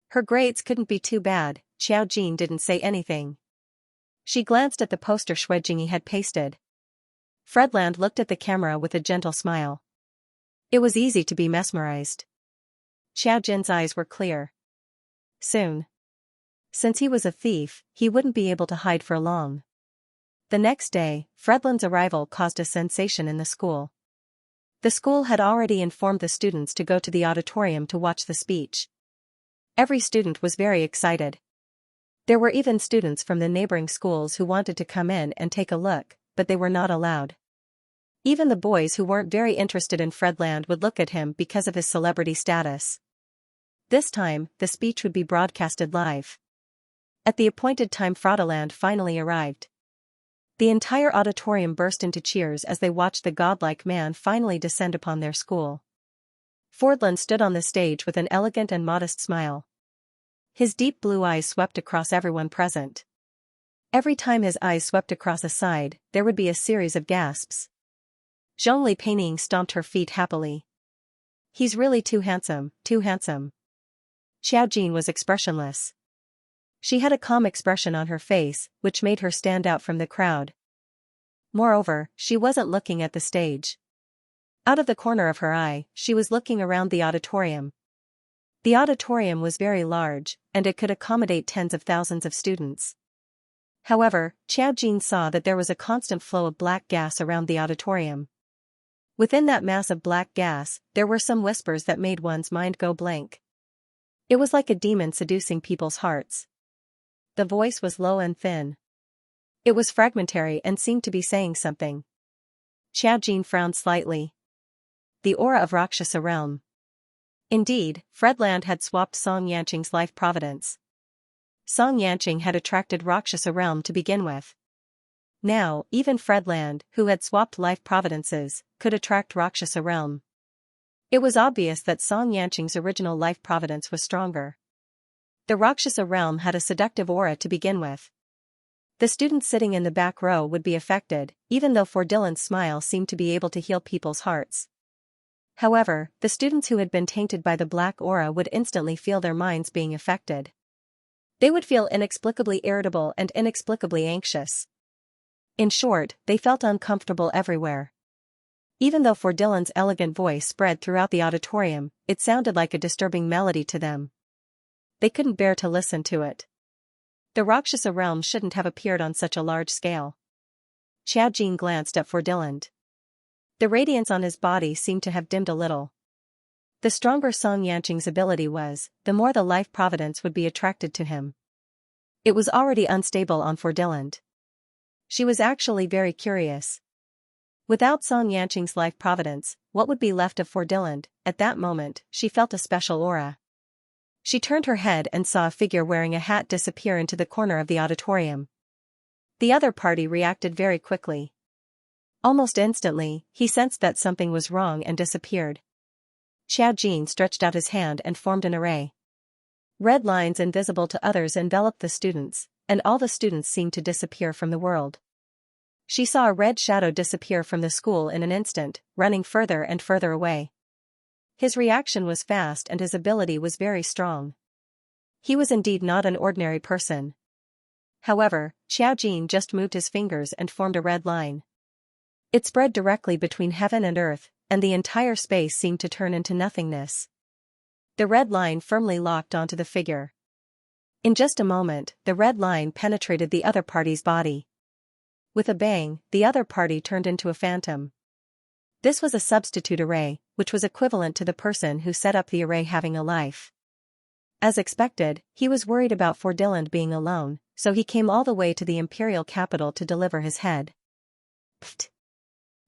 Her grades couldn't be too bad. Xiao Jin didn't say anything. She glanced at the poster Shui Jingyi had pasted. Fredland looked at the camera with a gentle smile. It was easy to be mesmerized. Xiao Jin's eyes were clear. Soon. Since he was a thief, he wouldn't be able to hide for long. The next day, Fredland's arrival caused a sensation in the school. The school had already informed the students to go to the auditorium to watch the speech. Every student was very excited. There were even students from the neighboring schools who wanted to come in and take a look, but they were not allowed. Even the boys who weren't very interested in Fredland would look at him because of his celebrity status. This time, the speech would be broadcasted live. At the appointed time, Fraudeland finally arrived. The entire auditorium burst into cheers as they watched the godlike man finally descend upon their school. Fordland stood on the stage with an elegant and modest smile. His deep blue eyes swept across everyone present. Every time his eyes swept across a side, there would be a series of gasps. Zhongli Peining stomped her feet happily. He's really too handsome, too handsome. Xiao Jin was expressionless. She had a calm expression on her face, which made her stand out from the crowd. Moreover, she wasn't looking at the stage. Out of the corner of her eye, she was looking around the auditorium. The auditorium was very large, and it could accommodate tens of thousands of students. However, Xiao Jin saw that there was a constant flow of black gas around the auditorium. Within that mass of black gas, there were some whispers that made one's mind go blank. It was like a demon seducing people's hearts. The voice was low and thin. It was fragmentary and seemed to be saying something. Xiao Jin frowned slightly. The aura of Rakshasa realm. Indeed, Fredland had swapped Song Yanqing's life providence. Song Yanqing had attracted Rakshasa realm to begin with. Now, even Fredland, who had swapped life providences, could attract Rakshasa realm. It was obvious that Song Yanqing's original life providence was stronger. The Rakshasa realm had a seductive aura to begin with. The students sitting in the back row would be affected, even though Fordillan's smile seemed to be able to heal people's hearts. However, the students who had been tainted by the black aura would instantly feel their minds being affected. They would feel inexplicably irritable and inexplicably anxious. In short, they felt uncomfortable everywhere. Even though Fordillan's elegant voice spread throughout the auditorium, it sounded like a disturbing melody to them. They couldn't bear to listen to it. The Rakshasa realm shouldn't have appeared on such a large scale. Xiao Jin glanced at Fordillan. The radiance on his body seemed to have dimmed a little. The stronger Song Yanqing's ability was, the more the life providence would be attracted to him. It was already unstable on Fordillan. She was actually very curious. Without Song Yanqing's life providence, what would be left of Fordillan? At that moment, she felt a special aura. She turned her head and saw a figure wearing a hat disappear into the corner of the auditorium. The other party reacted very quickly. Almost instantly, he sensed that something was wrong and disappeared. Xiao Jin stretched out his hand and formed an array. Red lines invisible to others enveloped the students, and all the students seemed to disappear from the world. She saw a red shadow disappear from the school in an instant, running further and further away. His reaction was fast and his ability was very strong. He was indeed not an ordinary person. However, Xiao Jin just moved his fingers and formed a red line. It spread directly between heaven and earth, and the entire space seemed to turn into nothingness. The red line firmly locked onto the figure. In just a moment, the red line penetrated the other party's body. With a bang, the other party turned into a phantom. This was a substitute array, which was equivalent to the person who set up the array having a life. As expected, he was worried about Fordilland being alone, so he came all the way to the imperial capital to deliver his head. Pfft.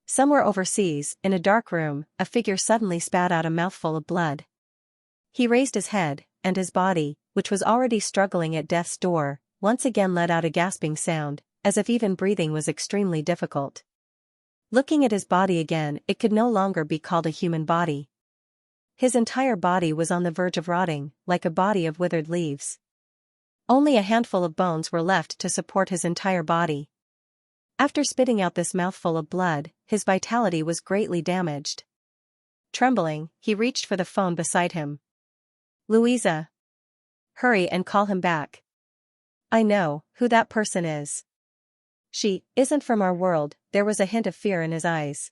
Somewhere overseas, in a dark room, a figure suddenly spat out a mouthful of blood. He raised his head, and his body, which was already struggling at death's door, once again let out a gasping sound, as if even breathing was extremely difficult. Looking at his body again, it could no longer be called a human body. His entire body was on the verge of rotting, like a body of withered leaves. Only a handful of bones were left to support his entire body. After spitting out this mouthful of blood, his vitality was greatly damaged. Trembling, he reached for the phone beside him. "Louisa. Hurry and call him back. I know who that person is. She isn't from our world." There was a hint of fear in his eyes.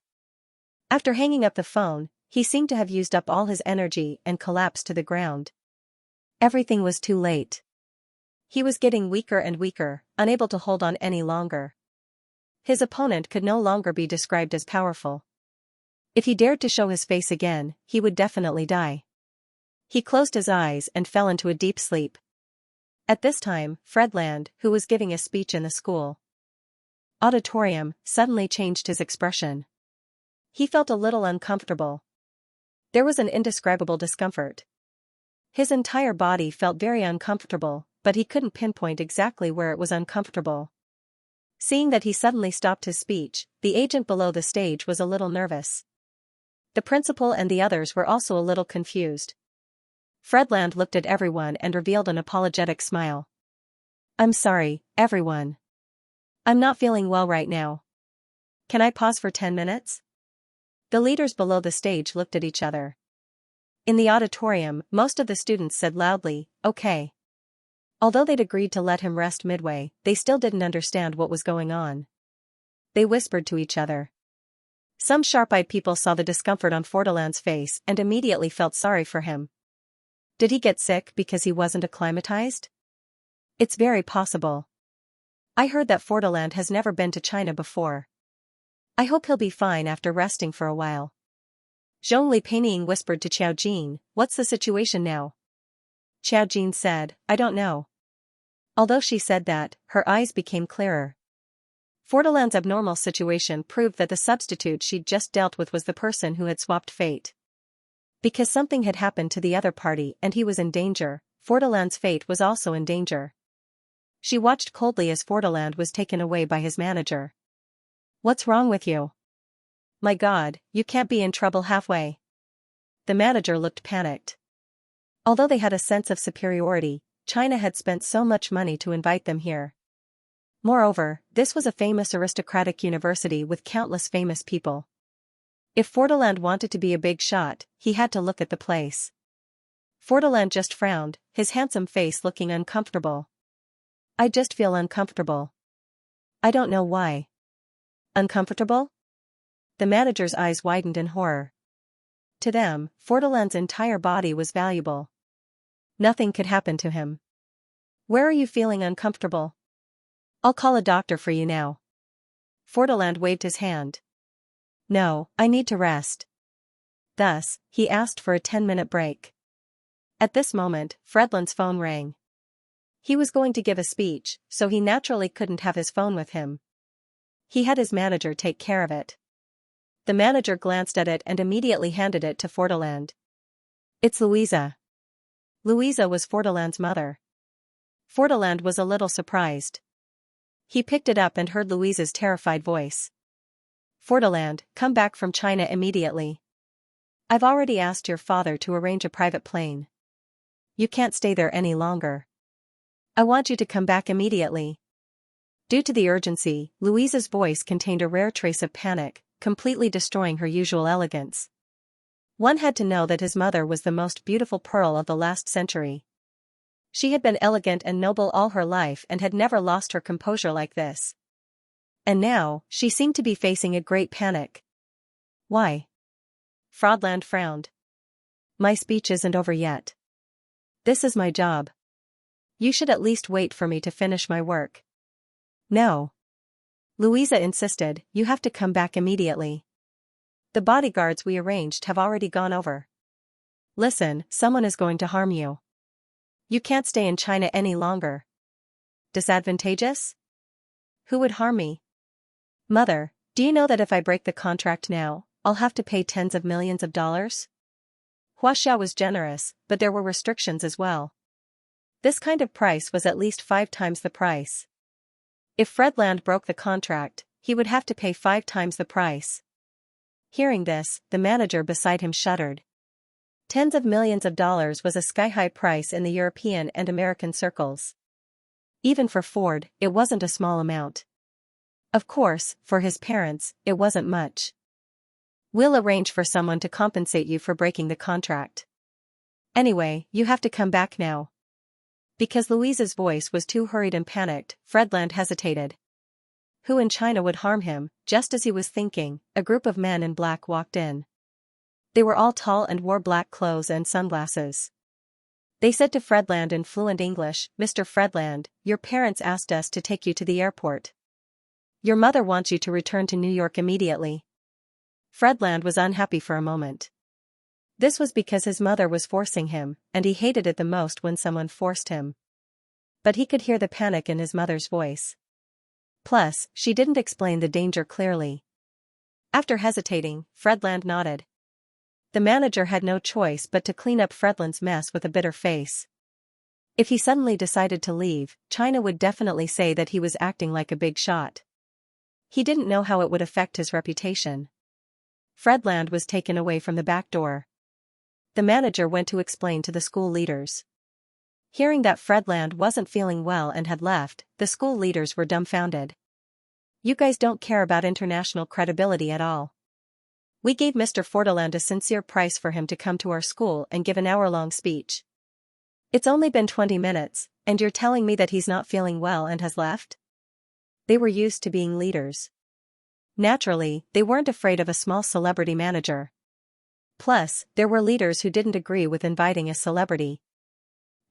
After hanging up the phone, he seemed to have used up all his energy and collapsed to the ground. Everything was too late. He was getting weaker and weaker, unable to hold on any longer. His opponent could no longer be described as powerful. If he dared to show his face again, he would definitely die. He closed his eyes and fell into a deep sleep. At this time, Fredland, who was giving a speech in the school auditorium, suddenly changed his expression. He felt a little uncomfortable. There was an indescribable discomfort. His entire body felt very uncomfortable, but he couldn't pinpoint exactly where it was uncomfortable. Seeing that he suddenly stopped his speech, the agent below the stage was a little nervous. The principal and the others were also a little confused. Fredland looked at everyone and revealed an apologetic smile. "I'm sorry, everyone. I'm not feeling well right now. Can I pause for 10 minutes? The leaders below the stage looked at each other. In the auditorium, most of the students said loudly, "Okay." Although they'd agreed to let him rest midway, they still didn't understand what was going on. They whispered to each other. Some sharp-eyed people saw the discomfort on Fordilland's face and immediately felt sorry for him. Did he get sick because he wasn't acclimatized? It's very possible. I heard that Fordilland has never been to China before. I hope he'll be fine after resting for a while. Zhong Li Peining whispered to Xiao Jin, "What's the situation now?" Xiao Jin said, "I don't know." Although she said that, her eyes became clearer. Fordilland's abnormal situation proved that the substitute she'd just dealt with was the person who had swapped fate. Because something had happened to the other party and he was in danger, Fordilland's fate was also in danger. She watched coldly as Fordilland was taken away by his manager. "What's wrong with you? My God, you can't be in trouble halfway." The manager looked panicked. Although they had a sense of superiority, China had spent so much money to invite them here. Moreover, this was a famous aristocratic university with countless famous people. If Fordilland wanted to be a big shot, he had to look at the place. Fordilland just frowned, his handsome face looking uncomfortable. "I just feel uncomfortable. I don't know why." "Uncomfortable?" The manager's eyes widened in horror. To them, Fordilland's entire body was valuable. Nothing could happen to him. "Where are you feeling uncomfortable? I'll call a doctor for you now." Fordilland waved his hand. "No, I need to rest." Thus, he asked for a 10-minute break. At this moment, Fredland's phone rang. He was going to give a speech, so he naturally couldn't have his phone with him. He had his manager take care of it. The manager glanced at it and immediately handed it to Fordilland. "It's Louisa." Louisa was Fordilland's mother. Fordilland was a little surprised. He picked it up and heard Louisa's terrified voice. "Fordilland, come back from China immediately. I've already asked your father to arrange a private plane. You can't stay there any longer. I want you to come back immediately." Due to the urgency, Louisa's voice contained a rare trace of panic, completely destroying her usual elegance. One had to know that his mother was the most beautiful pearl of the last century. She had been elegant and noble all her life and had never lost her composure like this. And now, she seemed to be facing a great panic. "Why?" Frodland frowned. "My speech isn't over yet. This is my job." You should at least wait for me to finish my work. No. Louisa insisted, you have to come back immediately. The bodyguards we arranged have already gone over. Listen, someone is going to harm you. You can't stay in China any longer. Disadvantageous? Who would harm me? Mother, do you know that if I break the contract now, I'll have to pay tens of millions of dollars? Huaxia was generous, but there were restrictions as well. This kind of price was at least 5 times the price. If Fredland broke the contract, he would have to pay 5 times the price. Hearing this, the manager beside him shuddered. Tens of millions of dollars was a sky-high price in the European and American circles. Even for Ford, it wasn't a small amount. Of course, for his parents, it wasn't much. We'll arrange for someone to compensate you for breaking the contract. Anyway, you have to come back now. Because Louisa's voice was too hurried and panicked, Fredland hesitated. Who in China would harm him? Just as he was thinking, a group of men in black walked in. They were all tall and wore black clothes and sunglasses. They said to Fredland in fluent English, Mr. Fredland, your parents asked us to take you to the airport. Your mother wants you to return to New York immediately. Fredland was unhappy for a moment. This was because his mother was forcing him, and he hated it the most when someone forced him. But he could hear the panic in his mother's voice. Plus, she didn't explain the danger clearly. After hesitating, Fredland nodded. The manager had no choice but to clean up Fredland's mess with a bitter face. If he suddenly decided to leave, China would definitely say that he was acting like a big shot. He didn't know how it would affect his reputation. Fredland was taken away from the back door. The manager went to explain to the school leaders. Hearing that Fredland wasn't feeling well and had left, the school leaders were dumbfounded. You guys don't care about international credibility at all. We gave Mr. Fordeland a sincere price for him to come to our school and give an hour-long speech. It's only been 20 minutes, and you're telling me that he's not feeling well and has left? They were used to being leaders. Naturally, they weren't afraid of a small celebrity manager. Plus, there were leaders who didn't agree with inviting a celebrity.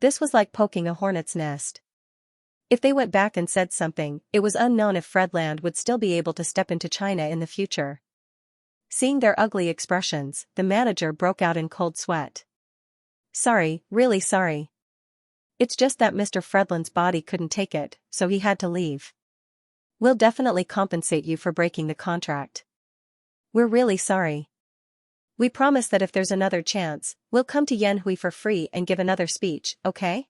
This was like poking a hornet's nest. If they went back and said something, it was unknown if Fredland would still be able to step into China in the future. Seeing their ugly expressions, the manager broke out in cold sweat. Sorry, really sorry. It's just that Mr. Fredland's body couldn't take it, so he had to leave. We'll definitely compensate you for breaking the contract. We're really sorry. We promise that if there's another chance, we'll come to Yanhui for free and give another speech, okay?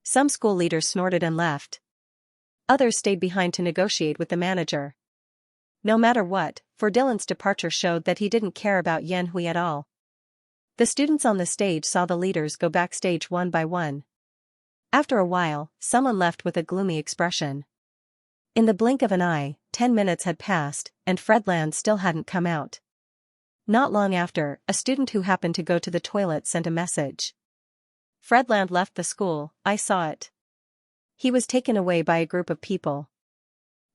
Some school leaders snorted and left. Others stayed behind to negotiate with the manager. No matter what, Dylan's departure showed that he didn't care about Yanhui at all. The students on the stage saw the leaders go backstage one by one. After a while, someone left with a gloomy expression. In the blink of an eye, 10 minutes had passed, and Fredland still hadn't come out. Not long after, a student who happened to go to the toilet sent a message. Fredland left the school, I saw it. He was taken away by a group of people.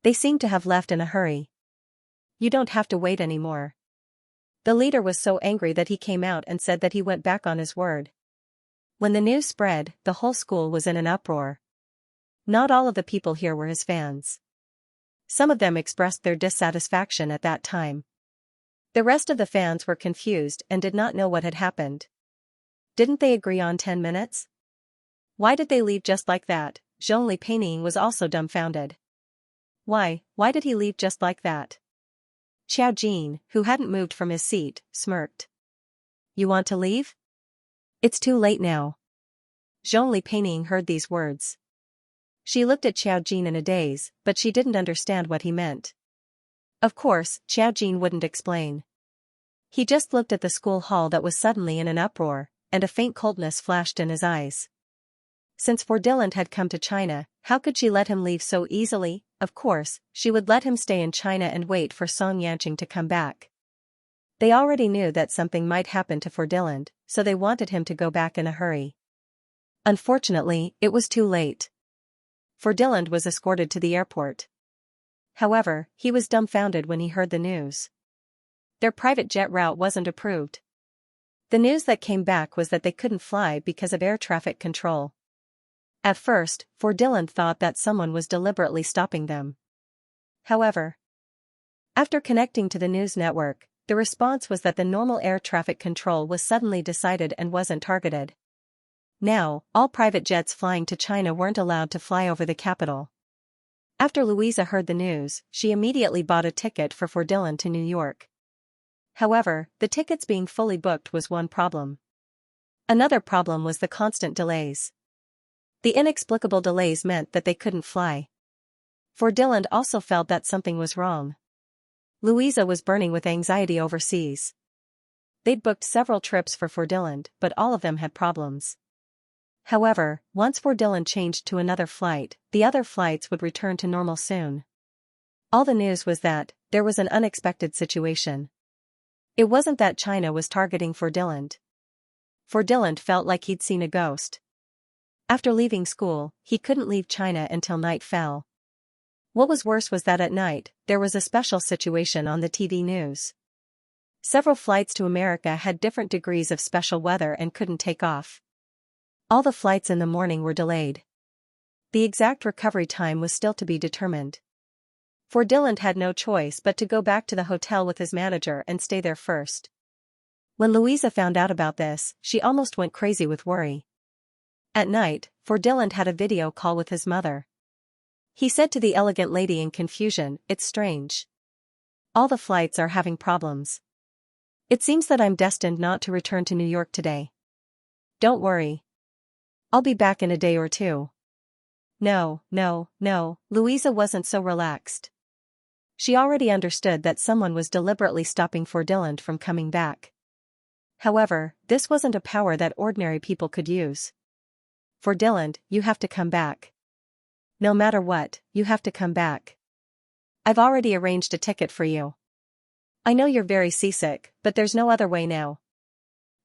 They seemed to have left in a hurry. You don't have to wait anymore. The leader was so angry that he came out and said that he went back on his word. When the news spread, the whole school was in an uproar. Not all of the people here were his fans. Some of them expressed their dissatisfaction at that time. The rest of the fans were confused and did not know what had happened. Didn't they agree on 10 minutes? Why did they leave just like that? Zhongli Peining was also dumbfounded. Why did he leave just like that? Xiao Jin, who hadn't moved from his seat, smirked. You want to leave? It's too late now. Zhongli Peining heard these words. She looked at Xiao Jin in a daze, but she didn't understand what he meant. Of course, Xiao Jin wouldn't explain. He just looked at the school hall that was suddenly in an uproar, and a faint coldness flashed in his eyes. Since Dylan had come to China, how could she let him leave so easily? Of course, she would let him stay in China and wait for Xianxia to come back. They already knew that something might happen to Dylan, so they wanted him to go back in a hurry. Unfortunately, it was too late. Dylan was escorted to the airport. However, he was dumbfounded when he heard the news. Their private jet route wasn't approved. The news that came back was that they couldn't fly because of air traffic control. At first, for Dylan thought that someone was deliberately stopping them. However, after connecting to the news network, the response was that the normal air traffic control was suddenly decided and wasn't targeted. Now, all private jets flying to China weren't allowed to fly over the capital. After Louisa heard the news, she immediately bought a ticket for Dylan to New York. However, the tickets being fully booked was one problem. Another problem was the constant delays. The inexplicable delays meant that they couldn't fly. For Dylan also felt that something was wrong. Louisa was burning with anxiety overseas. They'd booked several trips for Dylan, but all of them had problems. However, once Dylan changed to another flight, the other flights would return to normal soon. All the news was that there was an unexpected situation. It wasn't that China was targeting Dylan. Dylan felt like he'd seen a ghost. After leaving school, he couldn't leave China until night fell. What was worse was that at night, there was a special situation on the TV news. Several flights to America had different degrees of special weather and couldn't take off. All the flights in the morning were delayed. The exact recovery time was still to be determined. Dylan had no choice but to go back to the hotel with his manager and stay there first. When Louisa found out about this, she almost went crazy with worry. At night, Dylan had a video call with his mother. He said to the elegant lady in confusion, "It's strange. All the flights are having problems. It seems that I'm destined not to return to New York today. Don't worry. I'll be back in a day or two." No, Louisa wasn't so relaxed. She already understood that someone was deliberately stopping Dylan from coming back. However, this wasn't a power that ordinary people could use. Dylan, you have to come back. No matter what, you have to come back. I've already arranged a ticket for you. I know you're very seasick, but there's no other way now.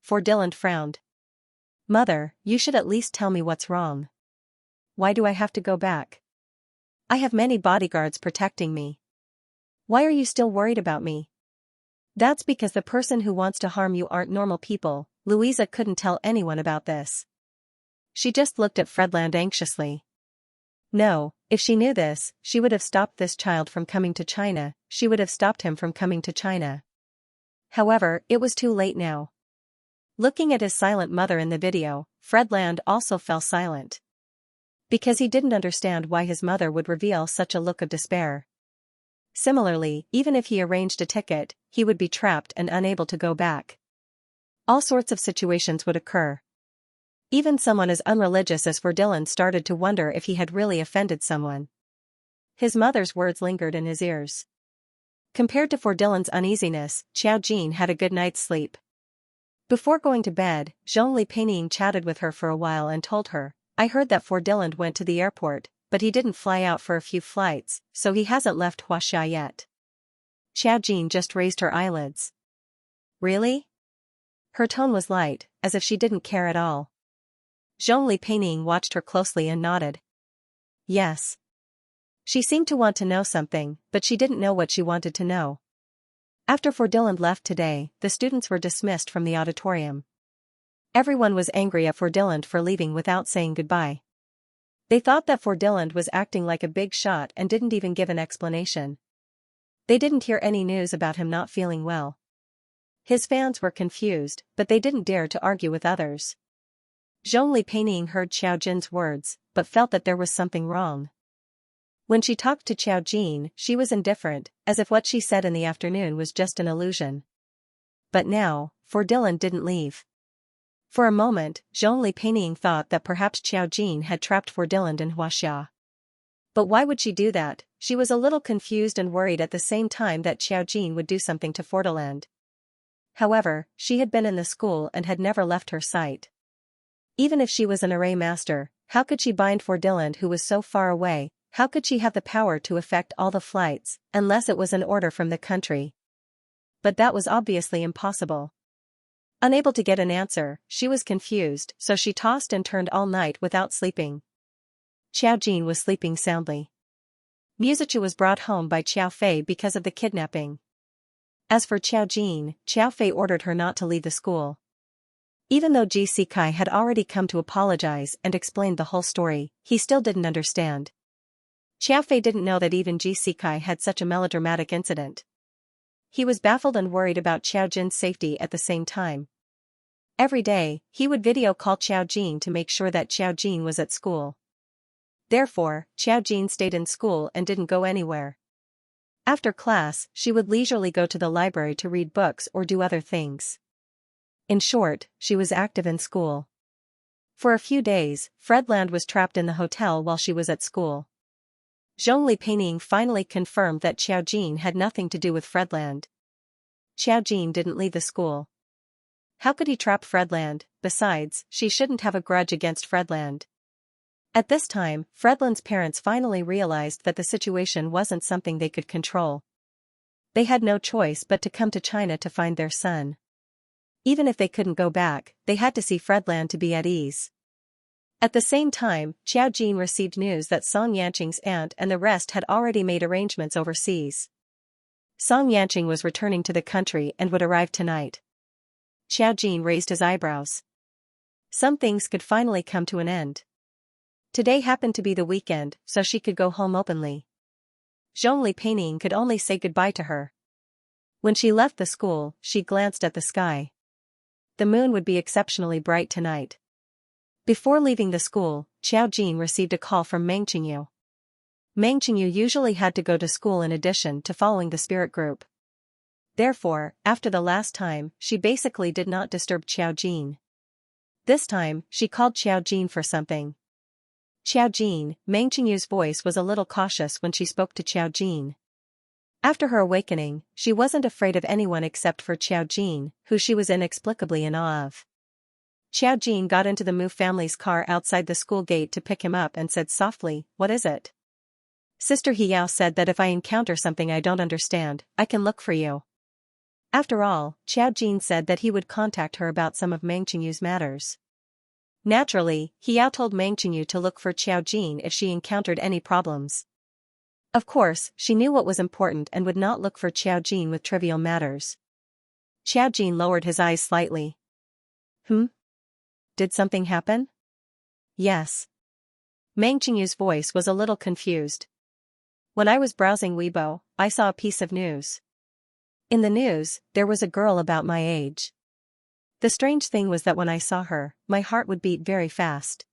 Dylan frowned. Mother, you should at least tell me what's wrong. Why do I have to go back? I have many bodyguards protecting me. Why are you still worried about me? That's because the person who wants to harm you aren't normal people. Louisa couldn't tell anyone about this. She just looked at Fredland anxiously. No, if she knew this, she would have stopped this child from coming to China, she would have stopped him from coming to China. However, it was too late now. Looking at his silent mother in the video, Fredland also fell silent. Because he didn't understand why his mother would reveal such a look of despair. Similarly, even if he arranged a ticket, he would be trapped and unable to go back. All sorts of situations would occur. Even someone as unreligious as Dylan started to wonder if he had really offended someone. His mother's words lingered in his ears. Compared to Dylan's uneasiness, Xiao Jin had a good night's sleep. Before going to bed, Zhongli Peining chatted with her for a while and told her, "I heard that Dylan went to the airport, but he didn't fly out for a few flights, so he hasn't left Xianxia yet." Xiao Jin just raised her eyelids. Really? Her tone was light, as if she didn't care at all. Zhongli Peining watched her closely and nodded. Yes. She seemed to want to know something, but she didn't know what she wanted to know. After Dylan left today, the students were dismissed from the auditorium. Everyone was angry at Dylan for leaving without saying goodbye. They thought that Dylan was acting like a big shot and didn't even give an explanation. They didn't hear any news about him not feeling well. His fans were confused, but they didn't dare to argue with others. Zhongli Peining heard Xiao Jin's words, but felt that there was something wrong. When she talked to Xiao Jin, she was indifferent, as if what she said in the afternoon was just an illusion. But now, Dylan didn't leave. For a moment, Zhongli Peining thought that perhaps Xiao Jin had trapped Dylan in Huaxia. But why would she do that? She was a little confused and worried at the same time that Xiao Jin would do something to Dylan. However, she had been in the school and had never left her sight. Even if she was an array master, how could she bind Dylan who was so far away? How could she have the power to affect all the flights, unless it was an order from the country? But that was obviously impossible. Unable to get an answer, she was confused, so she tossed and turned all night without sleeping. Xiao Jin was sleeping soundly. Musichu was brought home by Qiao Fei because of the kidnapping. As for Xiao Jin, Qiao Fei ordered her not to leave the school. Even though Ji Sikai had already come to apologize and explained the whole story, he still didn't understand. Xiao Fei didn't know that even Ji Sikai had such a melodramatic incident. He was baffled and worried about Xiao Jin's safety at the same time. Every day, he would video call Xiao Jin to make sure that Xiao Jin was at school. Therefore, Xiao Jin stayed in school and didn't go anywhere. After class, she would leisurely go to the library to read books or do other things. In short, she was active in school. For a few days, Fredland was trapped in the hotel while she was at school. Zhongli Peining finally confirmed that Xiao Jin had nothing to do with Fredland. Xiao Jin didn't leave the school. How could he trap Fredland? Besides, she shouldn't have a grudge against Fredland. At this time, Fredland's parents finally realized that the situation wasn't something they could control. They had no choice but to come to China to find their son. Even if they couldn't go back, they had to see Fredland to be at ease. At the same time, Xiao Jin received news that Song Yanqing's aunt and the rest had already made arrangements overseas. Song Yanqing was returning to the country and would arrive tonight. Xiao Jin raised his eyebrows. Some things could finally come to an end. Today happened to be the weekend, so she could go home openly. Zhongli Peining could only say goodbye to her. When she left the school, she glanced at the sky. The moon would be exceptionally bright tonight. Before leaving the school, Xiao Jin received a call from Meng Qingyu. Meng Qingyu usually had to go to school in addition to following the spirit group. Therefore, after the last time, she basically did not disturb Xiao Jin. This time, she called Xiao Jin for something. Xiao Jin, Meng Qingyu's voice was a little cautious when she spoke to Xiao Jin. After her awakening, she wasn't afraid of anyone except for Xiao Jin, who she was inexplicably in awe of. Xiao Jin got into the Mu family's car outside the school gate to pick him up and said softly, "What is it?" "Sister Hiyao said that if I encounter something I don't understand, I can look for you." After all, Xiao Jin said that he would contact her about some of Meng Qingyu's matters. Naturally, Hiyao told Meng Qingyu to look for Xiao Jin if she encountered any problems. Of course, she knew what was important and would not look for Xiao Jin with trivial matters. Xiao Jin lowered his eyes slightly. Did something happen?" "Yes." Meng Qingyu's voice was a little confused. "When I was browsing Weibo, I saw a piece of news. In the news, there was a girl about my age. The strange thing was that when I saw her, my heart would beat very fast.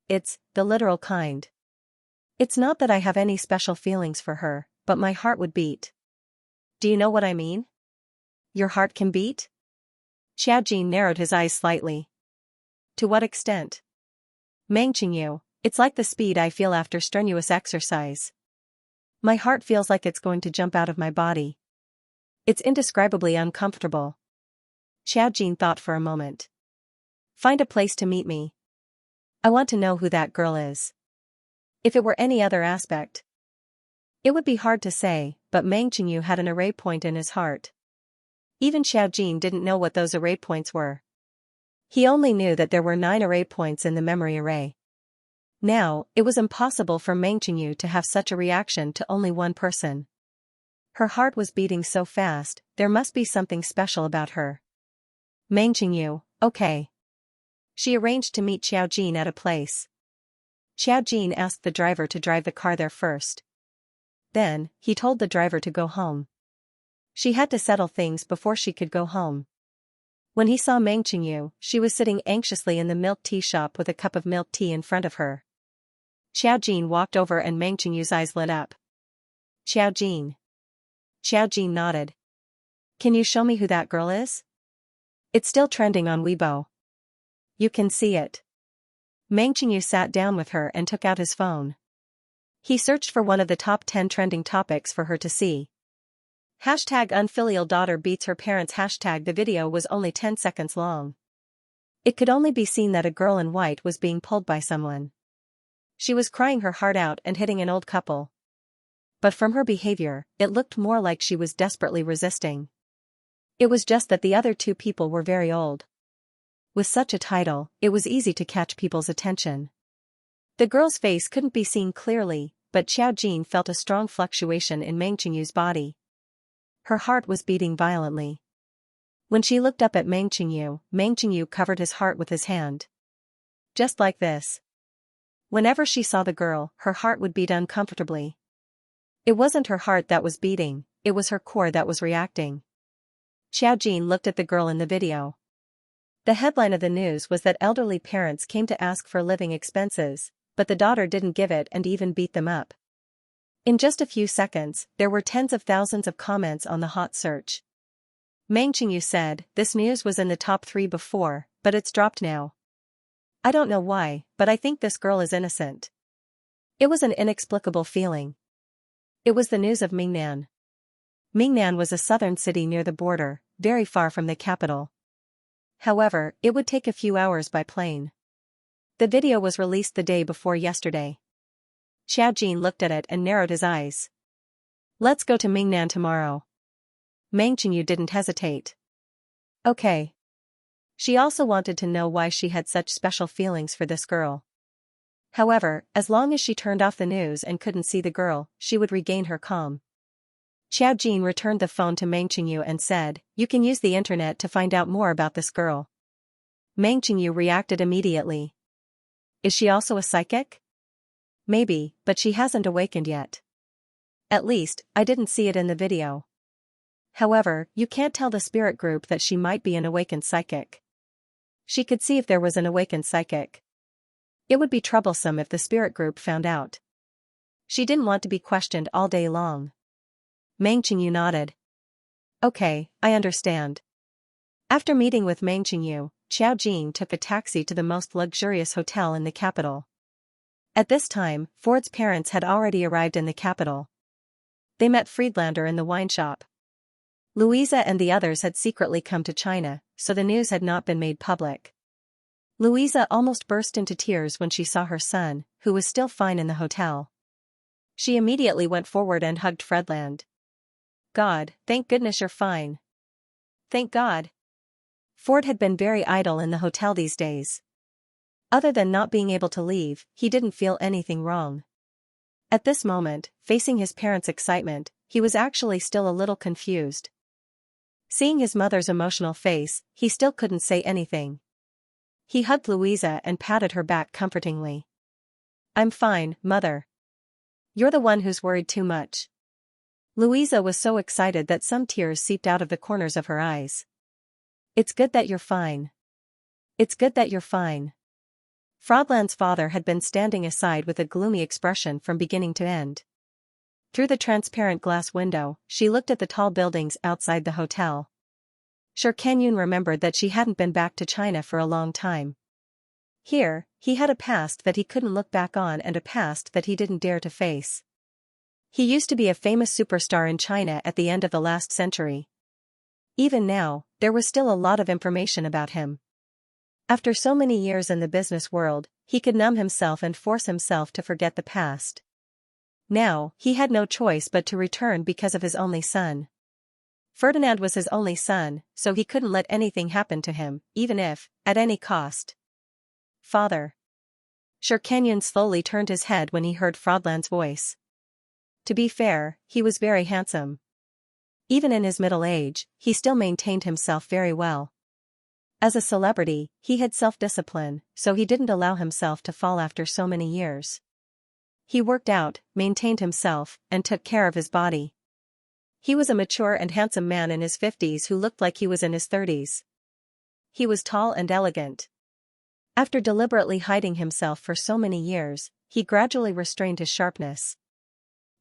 It's the literal kind. It's not that I have any special feelings for her, but my heart would beat. Do you know what I mean?" "Your heart can beat?" Xiao Jin narrowed his eyes slightly. "To what extent?" "Meng Qingyu, it's like the speed I feel after strenuous exercise. My heart feels like it's going to jump out of my body. It's indescribably uncomfortable." Xiao Jin thought for a moment. "Find a place to meet me. I want to know who that girl is." If it were any other aspect, it would be hard to say, but Meng Qingyu had an array point in his heart. Even Xiao Jin didn't know what those array points were. He only knew that there were 9 array points in the memory array. Now, it was impossible for Meng Qingyu to have such a reaction to only one person. Her heart was beating so fast, there must be something special about her. Meng Qingyu, okay. She arranged to meet Xiao Jin at a place. Xiao Jin asked the driver to drive the car there first. Then, he told the driver to go home. She had to settle things before she could go home. When he saw Meng Qingyu, she was sitting anxiously in the milk tea shop with a cup of milk tea in front of her. Xiao Jin walked over and Meng Qingyu's eyes lit up. "Xiao Jin." Xiao Jin nodded. "Can you show me who that girl is? It's still trending on Weibo. You can see it." Meng Qingyu sat down with her and took out his phone. He searched for one of the top 10 trending topics for her to see. #unfilial daughter beats her parents. The video was only 10 seconds long. It could only be seen that a girl in white was being pulled by someone. She was crying her heart out and hitting an old couple. But from her behavior, it looked more like she was desperately resisting. It was just that the other 2 people were very old. With such a title, it was easy to catch people's attention. The girl's face couldn't be seen clearly, but Xiao Jin felt a strong fluctuation in Meng Qingyu's body. Her heart was beating violently. When she looked up at Meng Qingyu covered his heart with his hand. Just like this. Whenever she saw the girl, her heart would beat uncomfortably. It wasn't her heart that was beating, it was her core that was reacting. Xiaojin looked at the girl in the video. The headline of the news was that elderly parents came to ask for living expenses, but the daughter didn't give it and even beat them up. In just a few seconds, there were tens of thousands of comments on the hot search. Meng Qingyu said, "This news was in the top 3 before, but it's dropped now. I don't know why, but I think this girl is innocent." It was an inexplicable feeling. It was the news of Mingnan. Mingnan was a southern city near the border, very far from the capital. However, it would take a few hours by plane. The video was released the day before yesterday. Xiaojin looked at it and narrowed his eyes. "Let's go to Mingnan tomorrow." Meng Qingyu didn't hesitate. Okay. She also wanted to know why she had such special feelings for this girl. However, as long as she turned off the news and couldn't see the girl, she would regain her calm. Xiaojin returned the phone to Meng Qingyu and said, "You can use the internet to find out more about this girl." Meng Qingyu reacted immediately. "Is she also a psychic?" "Maybe, but she hasn't awakened yet. At least, I didn't see it in the video. However, you can't tell the spirit group that she might be an awakened psychic. She could see if there was an awakened psychic. It would be troublesome if the spirit group found out. She didn't want to be questioned all day long." Meng Qingyu nodded. "Okay, I understand." After meeting with Meng Qingyu, Xiaojin took a taxi to the most luxurious hotel in the capital. At this time, Ford's parents had already arrived in the capital. They met Friedlander in the wine shop. Louisa and the others had secretly come to China, so the news had not been made public. Louisa almost burst into tears when she saw her son, who was still fine in the hotel. She immediately went forward and hugged Friedland. "God, thank goodness you're fine." "Thank God." Ford had been very idle in the hotel these days. Other than not being able to leave, he didn't feel anything wrong. At this moment, facing his parents' excitement, he was actually still a little confused. Seeing his mother's emotional face, he still couldn't say anything. He hugged Louisa and patted her back comfortingly. "I'm fine, Mother. You're the one who's worried too much." Louisa was so excited that some tears seeped out of the corners of her eyes. "It's good that you're fine. It's good that you're fine." Friedland's father had been standing aside with a gloomy expression from beginning to end. Through the transparent glass window, she looked at the tall buildings outside the hotel. Xianxia remembered that she hadn't been back to China for a long time. Here, he had a past that he couldn't look back on and a past that he didn't dare to face. He used to be a famous superstar in China at the end of the last century. Even now, there was still a lot of information about him. After so many years in the business world, he could numb himself and force himself to forget the past. Now, he had no choice but to return because of his only son. Ferdinand was his only son, so he couldn't let anything happen to him, even if, at any cost. "Father." Xianxia slowly turned his head when he heard Friedland's voice. To be fair, he was very handsome. Even in his middle age, he still maintained himself very well. As a celebrity, he had self-discipline, so he didn't allow himself to fall after so many years. He worked out, maintained himself, and took care of his body. He was a mature and handsome man in his 50s who looked like he was in his 30s. He was tall and elegant. After deliberately hiding himself for so many years, he gradually restrained his sharpness.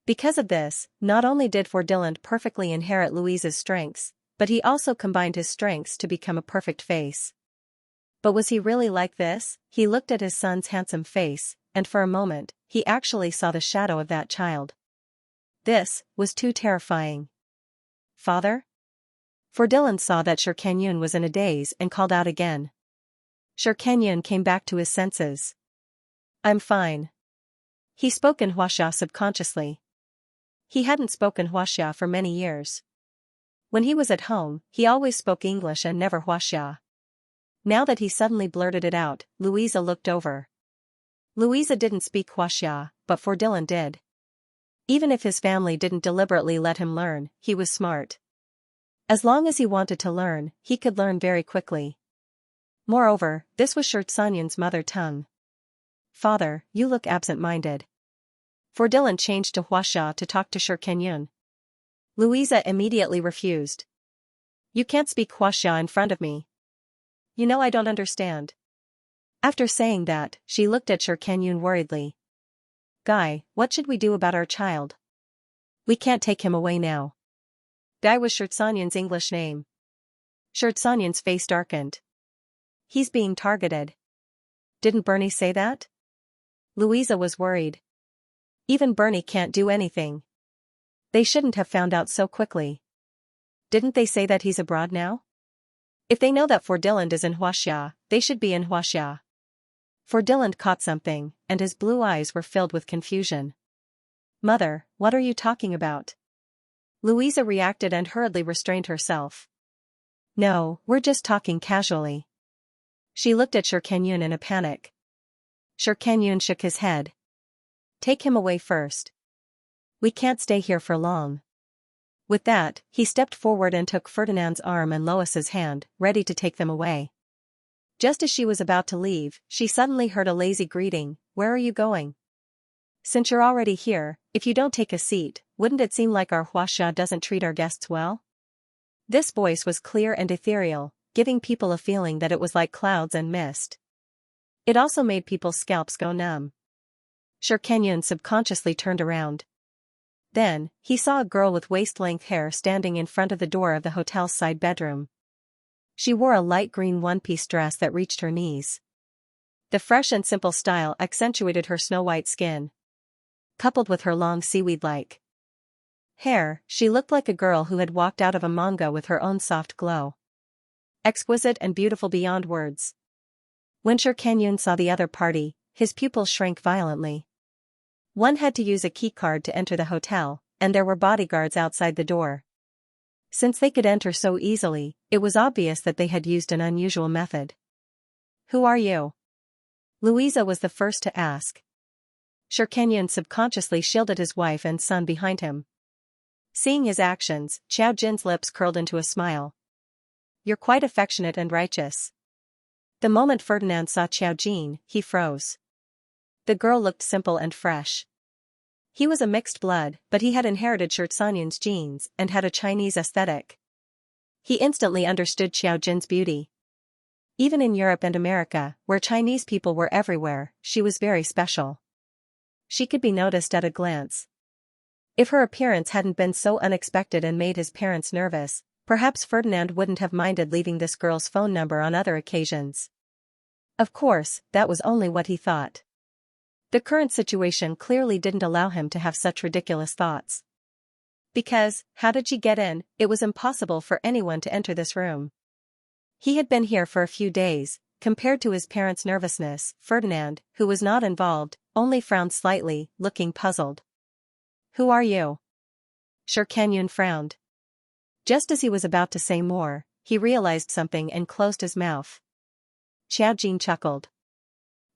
Because of this, not only did Ferdinand perfectly inherit Louisa's strengths, but he also combined his strengths to become a perfect face. But was he really like this? He looked at his son's handsome face, and for a moment, he actually saw the shadow of that child. This was too terrifying. "Father?" Ferdinand saw that Xianxia was in a daze and called out again. Xianxia came back to his senses. "I'm fine." He spoke in Huaxia subconsciously. He hadn't spoken Huaxia for many years. When he was at home, he always spoke English and never Huaxia. Now that he suddenly blurted it out, Louisa looked over. Louisa didn't speak Huaxia, but Ferdinand did. Even if his family didn't deliberately let him learn, he was smart. As long as he wanted to learn, he could learn very quickly. Moreover, this was Xianxia's mother tongue. Father, you look absent-minded. For Dylan changed to Huaxia to talk to Xianxia. Louisa immediately refused. You can't speak Huaxia in front of me. You know I don't understand. After saying that, she looked at Xianxia worriedly. Guy, what should we do about our child? We can't take him away now. Guy was Xianxia's English name. Xianxia's face darkened. He's being targeted. Didn't Bernie say that? Louisa was worried. Even Bernie can't do anything. They shouldn't have found out so quickly. Didn't they say that he's abroad now? If they know that Dylan is in Huaxia, they should be in Huaxia. Dylan caught something, and his blue eyes were filled with confusion. Mother, what are you talking about? Louisa reacted and hurriedly restrained herself. No, we're just talking casually. She looked at Xianxia in a panic. Xianxia shook his head. Take him away first. We can't stay here for long. With that, he stepped forward and took Ferdinand's arm and Lois's hand, ready to take them away. Just as she was about to leave, she suddenly heard a lazy greeting, "Where are you going?" Since you're already here, if you don't take a seat, wouldn't it seem like our Huaxia doesn't treat our guests well? This voice was clear and ethereal, giving people a feeling that it was like clouds and mist. It also made people's scalps go numb. Xianxia subconsciously turned around. Then, he saw a girl with waist-length hair standing in front of the door of the hotel's side bedroom. She wore a light green one-piece dress that reached her knees. The fresh and simple style accentuated her snow-white skin. Coupled with her long seaweed-like hair, she looked like a girl who had walked out of a manga with her own soft glow. Exquisite and beautiful beyond words. When Xianxia saw the other party, his pupils shrank violently. One had to use a keycard to enter the hotel, and there were bodyguards outside the door. Since they could enter so easily, it was obvious that they had used an unusual method. Who are you? Louisa was the first to ask. Xianxia subconsciously shielded his wife and son behind him. Seeing his actions, Xiao Jin's lips curled into a smile. You're quite affectionate and righteous. The moment Ferdinand saw Xiao Jin, he froze. The girl looked simple and fresh. He was a mixed blood, but he had inherited Xianxia's genes and had a Chinese aesthetic. He instantly understood Xiao Jin's beauty. Even in Europe and America, where Chinese people were everywhere, she was very special. She could be noticed at a glance. If her appearance hadn't been so unexpected and made his parents nervous, perhaps Ferdinand wouldn't have minded leaving this girl's phone number on other occasions. Of course, that was only what he thought. The current situation clearly didn't allow him to have such ridiculous thoughts. Because, how did she get in? It was impossible for anyone to enter this room. He had been here for a few days. Compared to his parents' nervousness, Ferdinand, who was not involved, only frowned slightly, looking puzzled. Who are you? Xianxia frowned. Just as he was about to say more, he realized something and closed his mouth. Xiao Jin chuckled.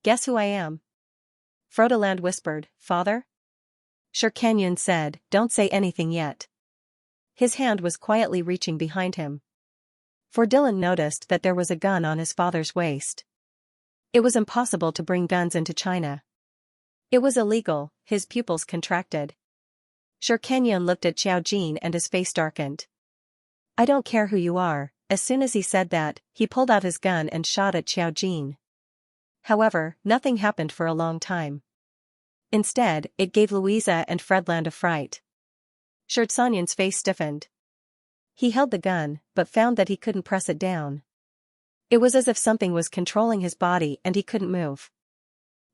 Guess who I am? Frodoland whispered, Father? Xianxia said, Don't say anything yet. His hand was quietly reaching behind him. For Dylan noticed that there was a gun on his father's waist. It was impossible to bring guns into China. It was illegal, his pupils contracted. Xianxia looked at Xiao Jin and his face darkened. I don't care who you are. As soon as he said that, he pulled out his gun and shot at Xiao Jin. However, nothing happened for a long time. Instead, it gave Louisa and Fredland a fright. Xianxia's face stiffened. He held the gun, but found that he couldn't press it down. It was as if something was controlling his body and he couldn't move.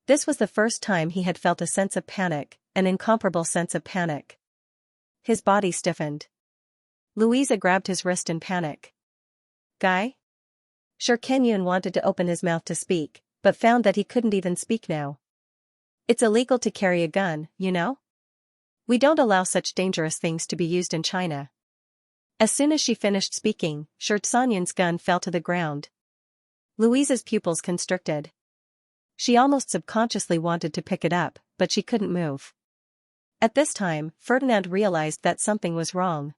This was the first time he had felt a sense of panic, an incomparable sense of panic. His body stiffened. Louisa grabbed his wrist in panic. Guy? Xianxia wanted to open his mouth to speak, but found that he couldn't even speak now. It's illegal to carry a gun, you know? We don't allow such dangerous things to be used in China. As soon as she finished speaking, Xianxia's gun fell to the ground. Louisa's pupils constricted. She almost subconsciously wanted to pick it up, but she couldn't move. At this time, Ferdinand realized that something was wrong.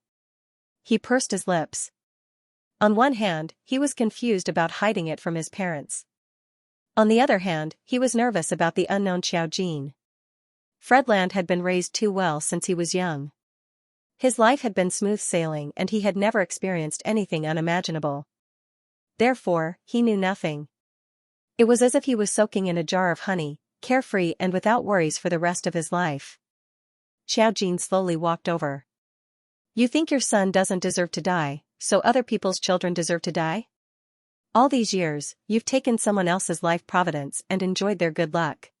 He pursed his lips. On one hand, he was confused about hiding it from his parents. On the other hand, he was nervous about the unknown Xiao Jin. Fredland had been raised too well since he was young. His life had been smooth sailing and he had never experienced anything unimaginable. Therefore, he knew nothing. It was as if he was soaking in a jar of honey, carefree and without worries for the rest of his life. Xiao Jin slowly walked over. You think your son doesn't deserve to die, so other people's children deserve to die? All these years, you've taken someone else's life providence and enjoyed their good luck.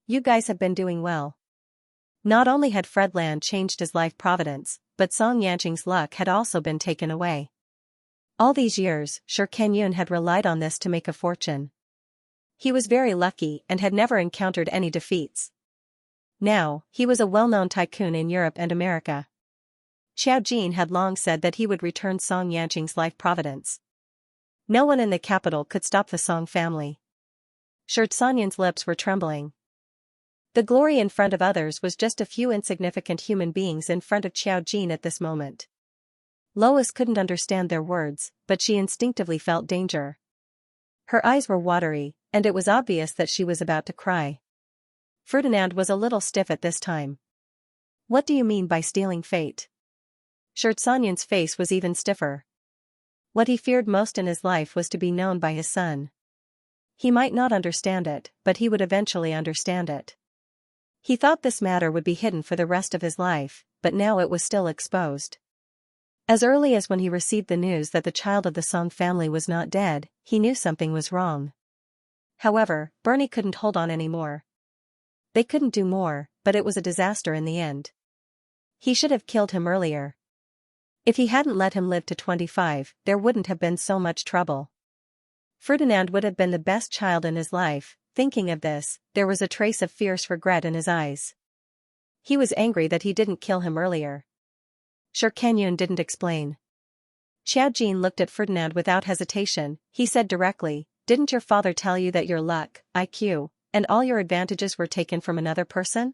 You guys have been doing well. Not only had Fredland changed his life providence, but Song Yanqing's luck had also been taken away. All these years, Shi Kenyun had relied on this to make a fortune. He was very lucky and had never encountered any defeats. Now, he was a well-known tycoon in Europe and America. Xiao Jin had long said that he would return Song Yanqing's life providence. No one in the capital could stop the Song family. Shi Sanyan's lips were trembling. The glory in front of others was just a few insignificant human beings in front of Xiao Jin at this moment. Lois couldn't understand their words, but she instinctively felt danger. Her eyes were watery, and it was obvious that she was about to cry. Ferdinand was a little stiff at this time. What do you mean by stealing fate? Shi Sanyan's face was even stiffer. What he feared most in his life was to be known by his son. He might not understand it, but he would eventually understand it. He thought this matter would be hidden for the rest of his life, but now it was still exposed. As early as when he received the news that the child of the Song family was not dead, he knew something was wrong. However, Bernie couldn't hold on anymore. They couldn't do more, but it was a disaster in the end. He should have killed him earlier. If he hadn't let him live to 25, there wouldn't have been so much trouble. Ferdinand would have been the best child in his life. Thinking of this, there was a trace of fierce regret in his eyes. He was angry that he didn't kill him earlier. Shi Kenyun didn't explain. Xiao Jin looked at Ferdinand without hesitation. He said directly, "Didn't your father tell you that your luck, IQ, and all your advantages were taken from another person?"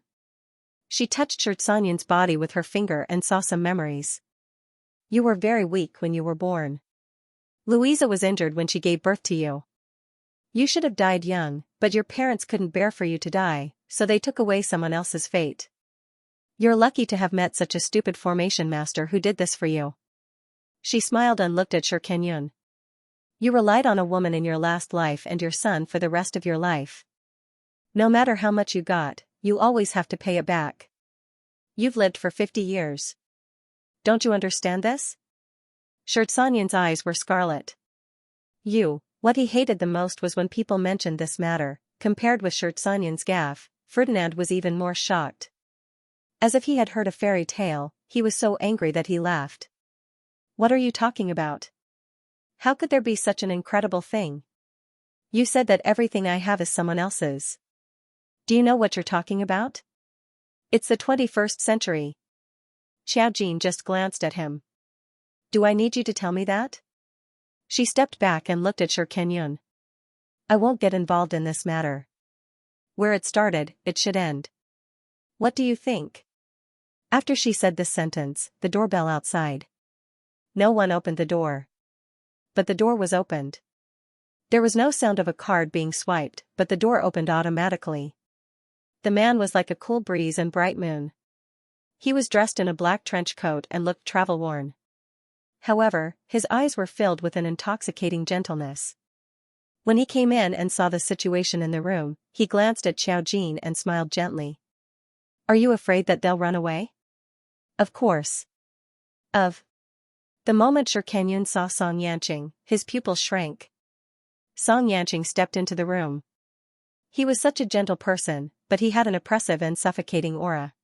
She touched Shi Sanyan's body with her finger and saw some memories. You were very weak when you were born. Louisa was injured when she gave birth to you. You should have died young, but your parents couldn't bear for you to die, so they took away someone else's fate. You're lucky to have met such a stupid formation master who did this for you. She smiled and looked at Shi Kenyun. You relied on a woman in your last life and your son for the rest of your life. No matter how much you got, you always have to pay it back. You've lived for 50 years. Don't you understand this? Shi Sanyan's eyes were scarlet. What he hated the most was when people mentioned this matter. Compared with Shi Sanyan's gaffe, Ferdinand was even more shocked. As if he had heard a fairy tale, he was so angry that he laughed. What are you talking about? How could there be such an incredible thing? You said that everything I have is someone else's. Do you know what you're talking about? It's the 21st century. Xiao Jin just glanced at him. Do I need you to tell me that? She stepped back and looked at Shi Kenyun. I won't get involved in this matter. Where it started, it should end. What do you think? After she said this sentence, the doorbell outside. No one opened the door. But the door was opened. There was no sound of a card being swiped, but the door opened automatically. The man was like a cool breeze and bright moon. He was dressed in a black trench coat and looked travel-worn. However, his eyes were filled with an intoxicating gentleness. When he came in and saw the situation in the room, he glanced at Xiao Jin and smiled gently. Are you afraid that they'll run away? Of course. The moment Shi Kenyun saw Song Yanqing, his pupils shrank. Song Yanqing stepped into the room. He was such a gentle person, but he had an oppressive and suffocating aura.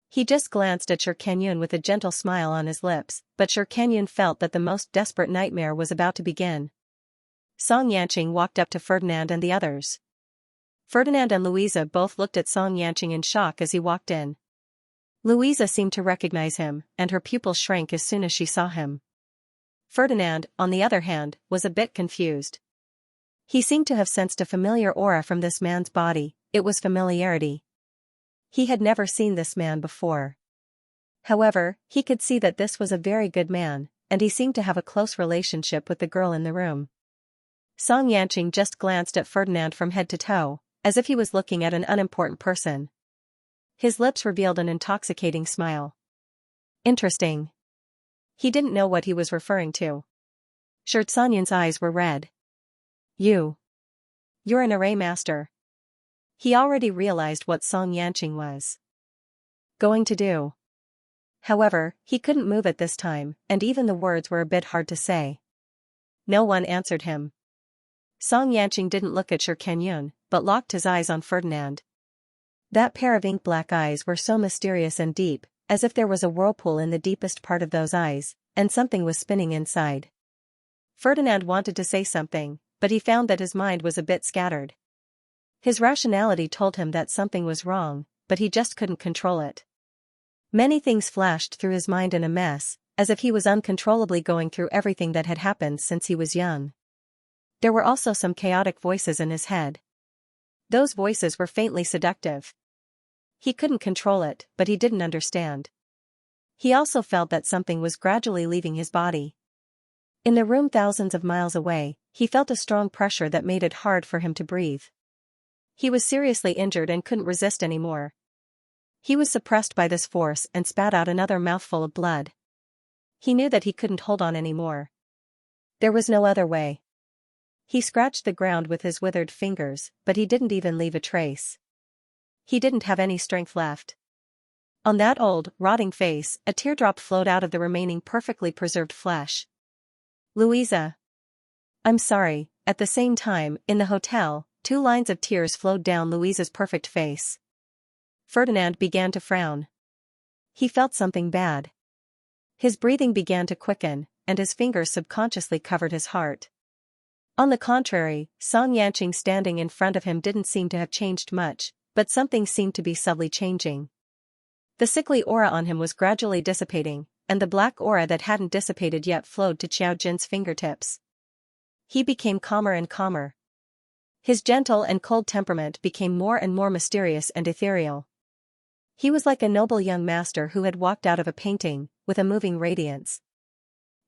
He just glanced at Shi Kenyun with a gentle smile on his lips, but Shi Kenyun felt that the most desperate nightmare was about to begin. Song Yanqing walked up to Ferdinand and the others. Ferdinand and Louisa both looked at Song Yanqing in shock as he walked in. Louisa seemed to recognize him, and her pupils shrank as soon as she saw him. Ferdinand, on the other hand, was a bit confused. He seemed to have sensed a familiar aura from this man's body. It was familiarity. He had never seen this man before. However, he could see that this was a very good man, and he seemed to have a close relationship with the girl in the room. Xianxia just glanced at Ferdinand from head to toe, as if he was looking at an unimportant person. His lips revealed an intoxicating smile. Interesting. He didn't know what he was referring to. Xianxia's eyes were red. You're an array master. He already realized what Xianxia was going to do. However, he couldn't move at this time, and even the words were a bit hard to say. No one answered him. Xianxia didn't look at Xianxia, but locked his eyes on Ferdinand. That pair of ink-black eyes were so mysterious and deep, as if there was a whirlpool in the deepest part of those eyes, and something was spinning inside. Ferdinand wanted to say something, but he found that his mind was a bit scattered. His rationality told him that something was wrong, but he just couldn't control it. Many things flashed through his mind in a mess, as if he was uncontrollably going through everything that had happened since he was young. There were also some chaotic voices in his head. Those voices were faintly seductive. He couldn't control it, but he didn't understand. He also felt that something was gradually leaving his body. In the room thousands of miles away, he felt a strong pressure that made it hard for him to breathe. He was seriously injured and couldn't resist anymore. He was suppressed by this force and spat out another mouthful of blood. He knew that he couldn't hold on anymore. There was no other way. He scratched the ground with his withered fingers, but he didn't even leave a trace. He didn't have any strength left. On that old, rotting face, a teardrop flowed out of the remaining perfectly preserved flesh. Louisa. I'm sorry. At the same time, in the hotel, 2 lines of tears flowed down Louisa's perfect face. Ferdinand began to frown. He felt something bad. His breathing began to quicken, and his fingers subconsciously covered his heart. On the contrary, Xianxia standing in front of him didn't seem to have changed much, but something seemed to be subtly changing. The sickly aura on him was gradually dissipating, and the black aura that hadn't dissipated yet flowed to Xiao Jin's fingertips. He became calmer and calmer. His gentle and cold temperament became more and more mysterious and ethereal. He was like a noble young master who had walked out of a painting, with a moving radiance.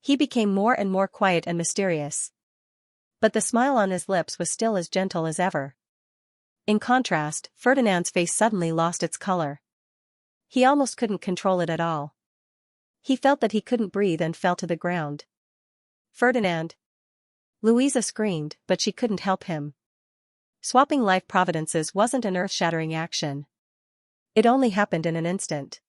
He became more and more quiet and mysterious. But the smile on his lips was still as gentle as ever. In contrast, Ferdinand's face suddenly lost its color. He almost couldn't control it at all. He felt that he couldn't breathe and fell to the ground. Ferdinand! Louisa screamed, but she couldn't help him. Swapping life providences wasn't an earth-shattering action. It only happened in an instant.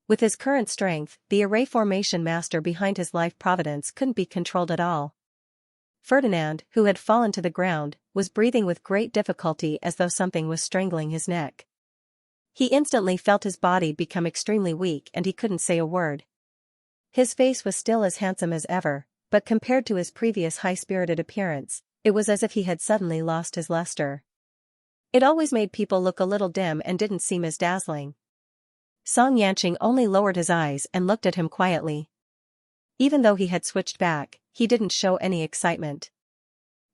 With his current strength, the array formation master behind his life providence couldn't be controlled at all. Ferdinand, who had fallen to the ground, was breathing with great difficulty as though something was strangling his neck. He instantly felt his body become extremely weak and he couldn't say a word. His face was still as handsome as ever, but compared to his previous high-spirited appearance, it was as if he had suddenly lost his luster. It always made people look a little dim and didn't seem as dazzling. Xianxia only lowered his eyes and looked at him quietly. Even though he had switched back, he didn't show any excitement.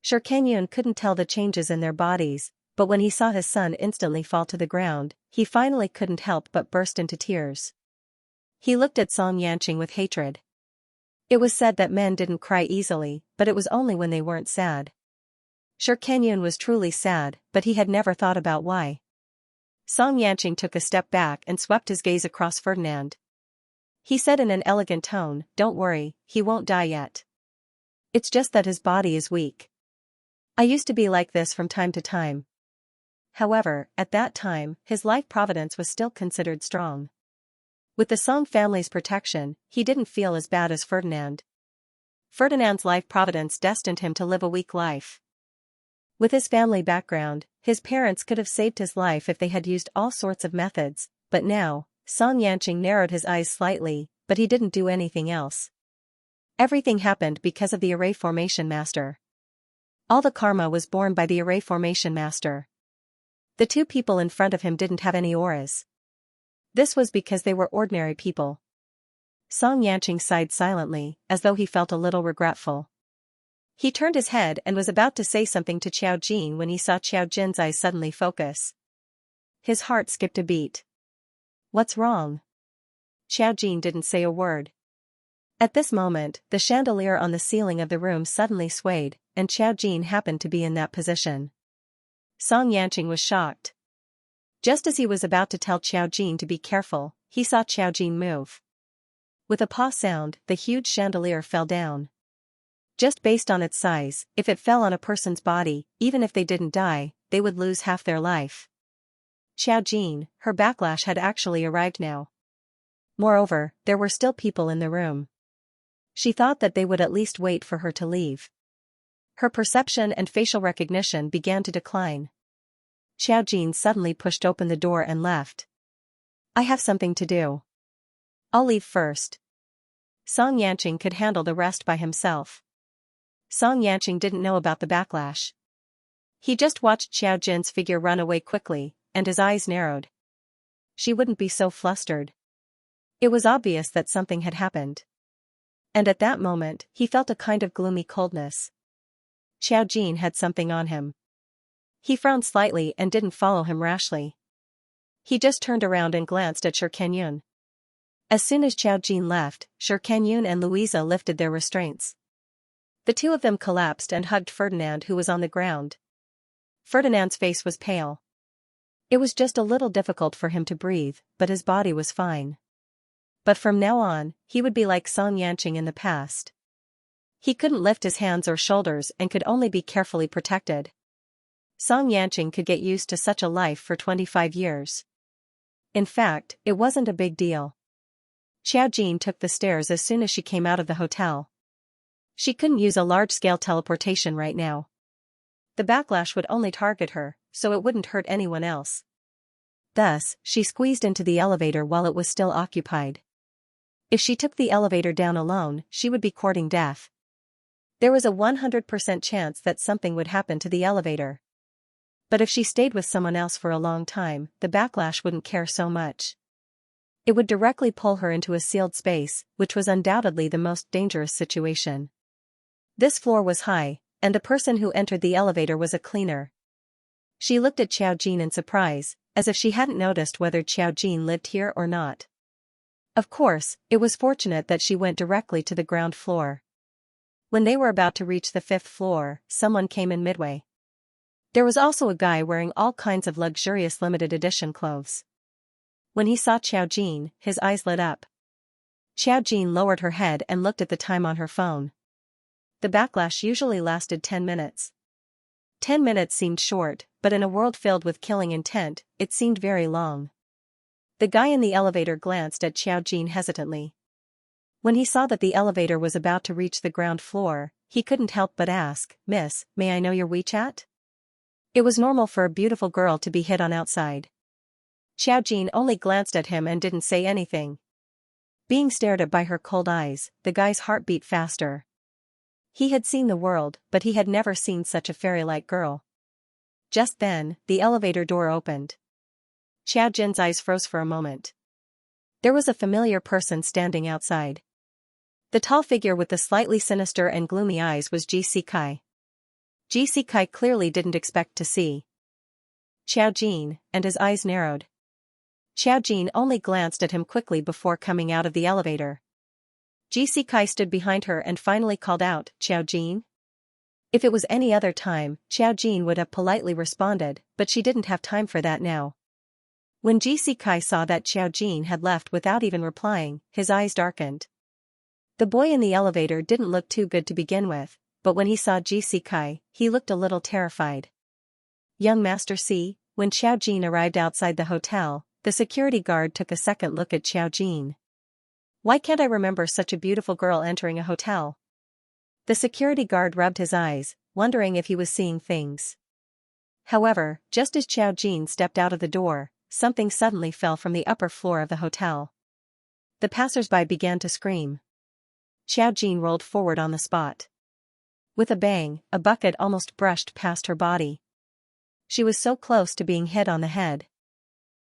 Xianxia couldn't tell the changes in their bodies, but when he saw his son instantly fall to the ground, he finally couldn't help but burst into tears. He looked at Xianxia with hatred. It was said that men didn't cry easily, but it was only when they weren't sad. Xianxia was truly sad, but he had never thought about why. Xianxia took a step back and swept his gaze across Ferdinand. He said in an elegant tone, "Don't worry, he won't die yet. It's just that his body is weak. I used to be like this from time to time." However, at that time, his life providence was still considered strong. With the Song family's protection, he didn't feel as bad as Ferdinand. Ferdinand's life providence destined him to live a weak life. With his family background, his parents could have saved his life if they had used all sorts of methods, but now, Xianxia narrowed his eyes slightly, but he didn't do anything else. Everything happened because of the array formation master. All the karma was borne by the array formation master. The 2 people in front of him didn't have any auras. This was because they were ordinary people. Xianxia sighed silently, as though he felt a little regretful. He turned his head and was about to say something to Xiao Jin when he saw Xiao Jin's eyes suddenly focus. His heart skipped a beat. What's wrong? Xiao Jin didn't say a word. At this moment, the chandelier on the ceiling of the room suddenly swayed, and Xiao Jin happened to be in that position. Song Yanqing was shocked. Just as he was about to tell Xiao Jin to be careful, he saw Xiao Jin move. With a paw sound, the huge chandelier fell down. Just based on its size, if it fell on a person's body, even if they didn't die, they would lose half their life. Xiao Jin, her backlash had actually arrived now. Moreover, there were still people in the room. She thought that they would at least wait for her to leave. Her perception and facial recognition began to decline. Xiao Jin suddenly pushed open the door and left. I have something to do. I'll leave first. Song Yanqing could handle the rest by himself. Song Yanqing didn't know about the backlash. He just watched Xiao Jin's figure run away quickly, and his eyes narrowed. She wouldn't be so flustered. It was obvious that something had happened. And at that moment, he felt a kind of gloomy coldness. Xiao Jin had something on him. He frowned slightly and didn't follow him rashly. He just turned around and glanced at Shi Kenyun. As soon as Xiao Jin left, Shi Kenyun and Louisa lifted their restraints. The two of them collapsed and hugged Ferdinand, who was on the ground. Ferdinand's face was pale. It was just a little difficult for him to breathe, but his body was fine. But from now on, he would be like Song Yanqing in the past. He couldn't lift his hands or shoulders and could only be carefully protected. Song Yanqing could get used to such a life for 25 years. In fact, it wasn't a big deal. Xiao Jin took the stairs as soon as she came out of the hotel. She couldn't use a large-scale teleportation right now. The backlash would only target her, so it wouldn't hurt anyone else. Thus, she squeezed into the elevator while it was still occupied. If she took the elevator down alone, she would be courting death. There was a 100% chance that something would happen to the elevator. But if she stayed with someone else for a long time, the backlash wouldn't care so much. It would directly pull her into a sealed space, which was undoubtedly the most dangerous situation. This floor was high, and the person who entered the elevator was a cleaner. She looked at Xiao Jin in surprise, as if she hadn't noticed whether Xiao Jin lived here or not. Of course, it was fortunate that she went directly to the ground floor. When they were about to reach the 5th floor, someone came in midway. There was also a guy wearing all kinds of luxurious limited edition clothes. When he saw Xiao Jin, his eyes lit up. Xiao Jin lowered her head and looked at the time on her phone. The backlash usually lasted 10 minutes. 10 minutes seemed short, but in a world filled with killing intent, it seemed very long. The guy in the elevator glanced at Xiao Jin hesitantly. When he saw that the elevator was about to reach the ground floor, he couldn't help but ask, "Miss, may I know your WeChat?" It was normal for a beautiful girl to be hit on outside. Xiao Jin only glanced at him and didn't say anything. Being stared at by her cold eyes, the guy's heart beat faster. He had seen the world, but he had never seen such a fairy-like girl. Just then, the elevator door opened. Xiao Jin's eyes froze for a moment. There was a familiar person standing outside. The tall figure with the slightly sinister and gloomy eyes was Ji Kai. Ji Kai clearly didn't expect to see Xiao Jin, and his eyes narrowed. Xiao Jin only glanced at him quickly before coming out of the elevator. Ji Kai stood behind her and finally called out, "Xiao Jin?" If it was any other time, Xiao Jin would have politely responded, but she didn't have time for that now. When Ji Kai saw that Xiao Jin had left without even replying, his eyes darkened. The boy in the elevator didn't look too good to begin with, but when he saw Ji Kai, he looked a little terrified. Young Master C, when Xiao Jin arrived outside the hotel, the security guard took a second look at Xiao Jin. Why can't I remember such a beautiful girl entering a hotel? The security guard rubbed his eyes, wondering if he was seeing things. However, just as Xiao Jin stepped out of the door, something suddenly fell from the upper floor of the hotel. The passers-by began to scream. Xiao Jin rolled forward on the spot. With a bang, a bucket almost brushed past her body. She was so close to being hit on the head.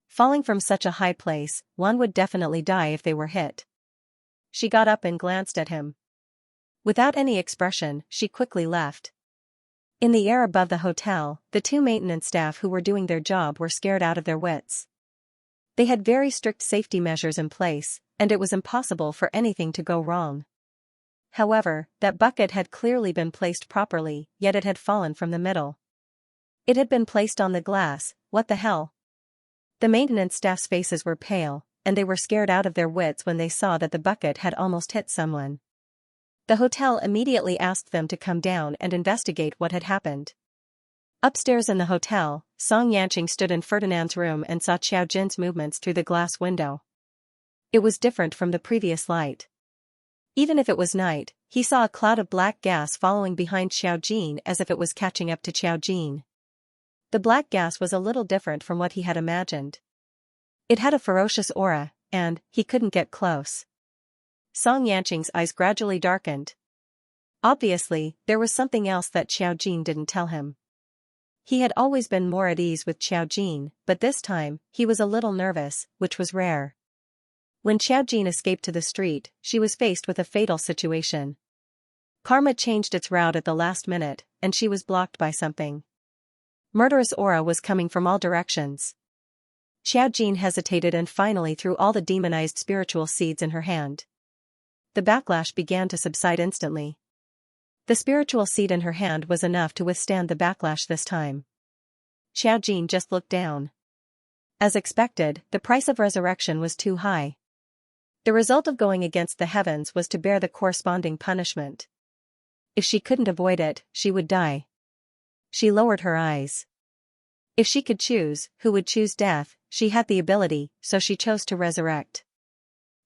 Falling from such a high place, one would definitely die if they were hit. She got up and glanced at him. Without any expression, she quickly left. In the air above the hotel, the two maintenance staff who were doing their job were scared out of their wits. They had very strict safety measures in place, and it was impossible for anything to go wrong. However, that bucket had clearly been placed properly, yet it had fallen from the middle. It had been placed on the glass. What the hell? The maintenance staff's faces were pale, and they were scared out of their wits when they saw that the bucket had almost hit someone. The hotel immediately asked them to come down and investigate what had happened. Upstairs in the hotel, Xianxia stood in Ferdinand's room and saw Xiao Jin's movements through the glass window. It was different from the previous light. Even if it was night, he saw a cloud of black gas following behind Xiao Jin as if it was catching up to Xiao Jin. The black gas was a little different from what he had imagined. It had a ferocious aura, and he couldn't get close. Xianxia's eyes gradually darkened. Obviously, there was something else that Xiao Jin didn't tell him. He had always been more at ease with Xiao Jin, but this time, he was a little nervous, which was rare. When Xiao Jin escaped to the street, she was faced with a fatal situation. Karma changed its route at the last minute, and she was blocked by something. Murderous aura was coming from all directions. Xiao Jin hesitated and finally threw all the demonized spiritual seeds in her hand. The backlash began to subside instantly. The spiritual seed in her hand was enough to withstand the backlash this time. Xiao Jin just looked down. As expected, the price of resurrection was too high. The result of going against the heavens was to bear the corresponding punishment. If she couldn't avoid it, she would die. She lowered her eyes. If she could choose, who would choose death? She had the ability, so she chose to resurrect.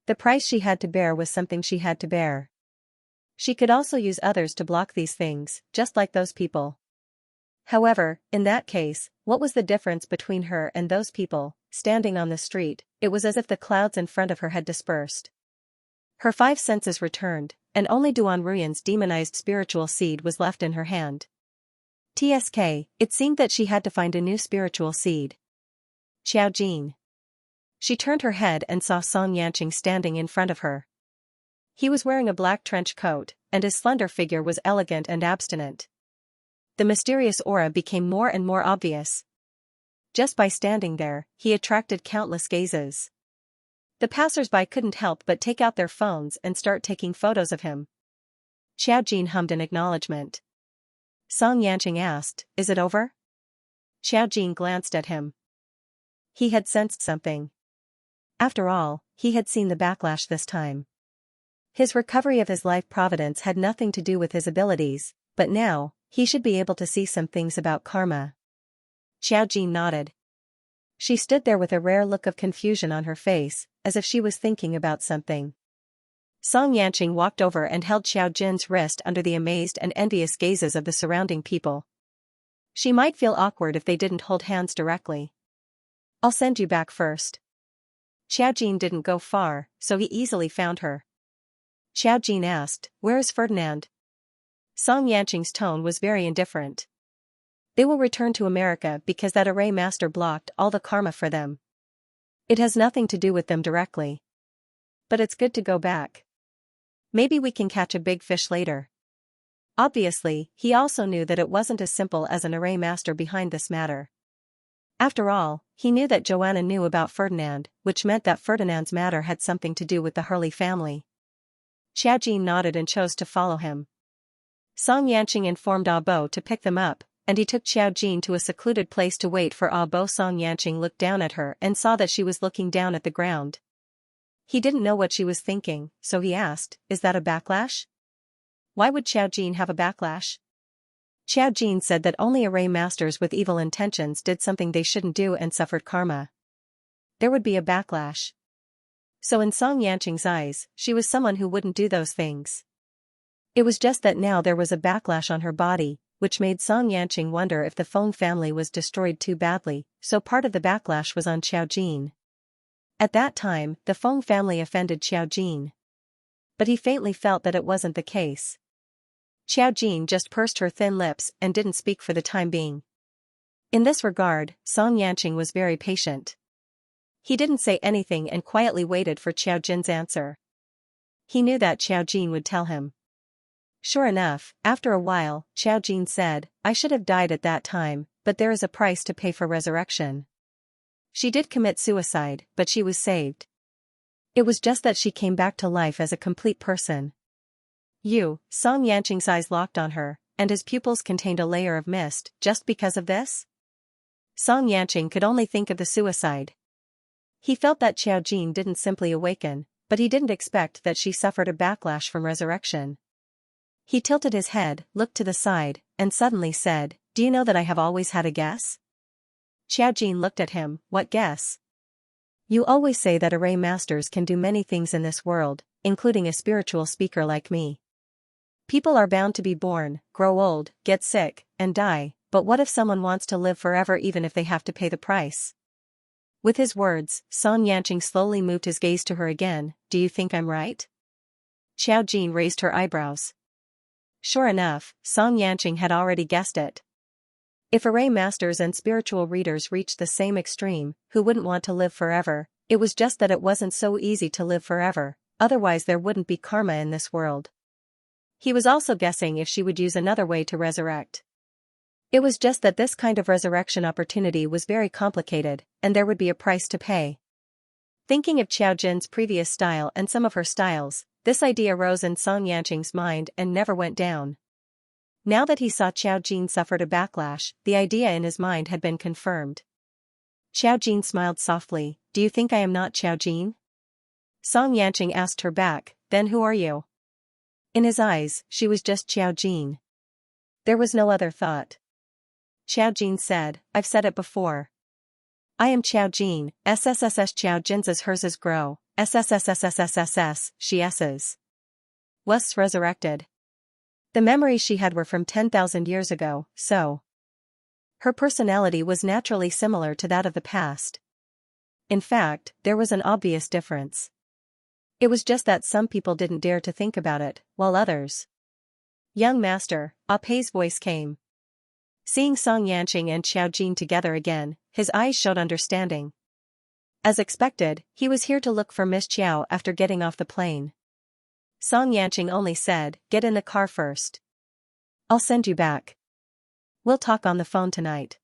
The price she had to bear was something she had to bear. She could also use others to block these things, just like those people. However, in that case, what was the difference between her and those people? Standing on the street, it was as if the clouds in front of her had dispersed. Her 5 senses returned, and only Duan Ruyan's demonized spiritual seed was left in her hand. TSK, it seemed that she had to find a new spiritual seed. Xiao Jin. She turned her head and saw Xianxia standing in front of her. He was wearing a black trench coat, and his slender figure was elegant and abstinent. The mysterious aura became more and more obvious. Just by standing there, he attracted countless gazes. The passers-by couldn't help but take out their phones and start taking photos of him. Xiao Jin hummed in acknowledgement. Xianxia asked, "Is it over?" Xiao Jin glanced at him. He had sensed something. After all, he had seen the backlash this time. His recovery of his life providence had nothing to do with his abilities, but now, he should be able to see some things about karma. Xiao Jin nodded. She stood there with a rare look of confusion on her face, as if she was thinking about something. Xianxia walked over and held Xiao Jin's wrist under the amazed and envious gazes of the surrounding people. She might feel awkward if they didn't hold hands directly. "I'll send you back first." Xiao Jin didn't go far, so he easily found her. Xiao Jin asked, "Where is Ferdinand?" Xianxia's tone was very indifferent. "They will return to America because that array master blocked all the karma for them. It has nothing to do with them directly. But it's good to go back. Maybe we can catch a big fish later." Obviously, he also knew that it wasn't as simple as an array master behind this matter. After all, he knew that Joanna knew about Ferdinand, which meant that Ferdinand's matter had something to do with the Hurley family. Xiao Jin nodded and chose to follow him. Xianxia informed Bo to pick them up, and he took Xiao Jin to a secluded place to wait for Bo. Xianxia looked down at her and saw that she was looking down at the ground. He didn't know what she was thinking, so he asked, "Is that a backlash?" Why would Xiao Jin have a backlash? Xiao Jin said that only array masters with evil intentions did something they shouldn't do and suffered karma. There would be a backlash. So in Xianxia's eyes, she was someone who wouldn't do those things. It was just that now there was a backlash on her body, which made Xianxia wonder if the Feng family was destroyed too badly, so part of the backlash was on Xiao Jin. At that time, the Feng family offended Xiao Jin. But he faintly felt that it wasn't the case. Xiao Jin just pursed her thin lips and didn't speak for the time being. In this regard, Xianxia was very patient. He didn't say anything and quietly waited for Xiao Jin's answer. He knew that Xiao Jin would tell him. Sure enough, after a while, Xiao Jin said, "I should have died at that time, but there is a price to pay for resurrection." She did commit suicide, but she was saved. It was just that she came back to life as a complete person. Song Yanqing's eyes locked on her, and his pupils contained a layer of mist. Just because of this? Song Yanqing could only think of the suicide. He felt that Xiao Jin didn't simply awaken, but he didn't expect that she suffered a backlash from resurrection. He tilted his head, looked to the side, and suddenly said, "Do you know that I have always had a guess?" Xiao Jin looked at him. "What guess?" "You always say that array masters can do many things in this world, including a spiritual speaker like me. People are bound to be born, grow old, get sick, and die, but what if someone wants to live forever even if they have to pay the price?" With his words, Song Yanqing slowly moved his gaze to her again. "Do you think I'm right?" Xiao Jin raised her eyebrows. Sure enough, Song Yanqing had already guessed it. If array masters and spiritual readers reached the same extreme, who wouldn't want to live forever? It was just that it wasn't so easy to live forever, otherwise there wouldn't be karma in this world. He was also guessing if she would use another way to resurrect. It was just that this kind of resurrection opportunity was very complicated, and there would be a price to pay. Thinking of Xiao Jin's previous style and some of her styles, this idea rose in Song Yanqing's mind and never went down. Now that he saw Xiao Jin suffered a backlash, the idea in his mind had been confirmed. Xiao Jin smiled softly. "Do you think I am not Xiao Jin?" Song Yanqing asked her back. "Then who are you?" In his eyes, she was just Xiao Jin. There was no other thought. Xiao Jin said, "I've said it before. I am Xiao Jin, SSSS Xiao Jin's hers grow, SSSSSSSS, she S's. Was resurrected. The memories she had were from 10,000 years ago, so her personality was naturally similar to that of the past. In fact, there was an obvious difference. It was just that some people didn't dare to think about it, while others. "Young master," Ah Pei's voice came. Seeing Song Yanqing and Xiao Jin together again, his eyes showed understanding. As expected, he was here to look for Miss Qiao after getting off the plane. Song Yanqing only said, "Get in the car first. I'll send you back. We'll talk on the phone tonight."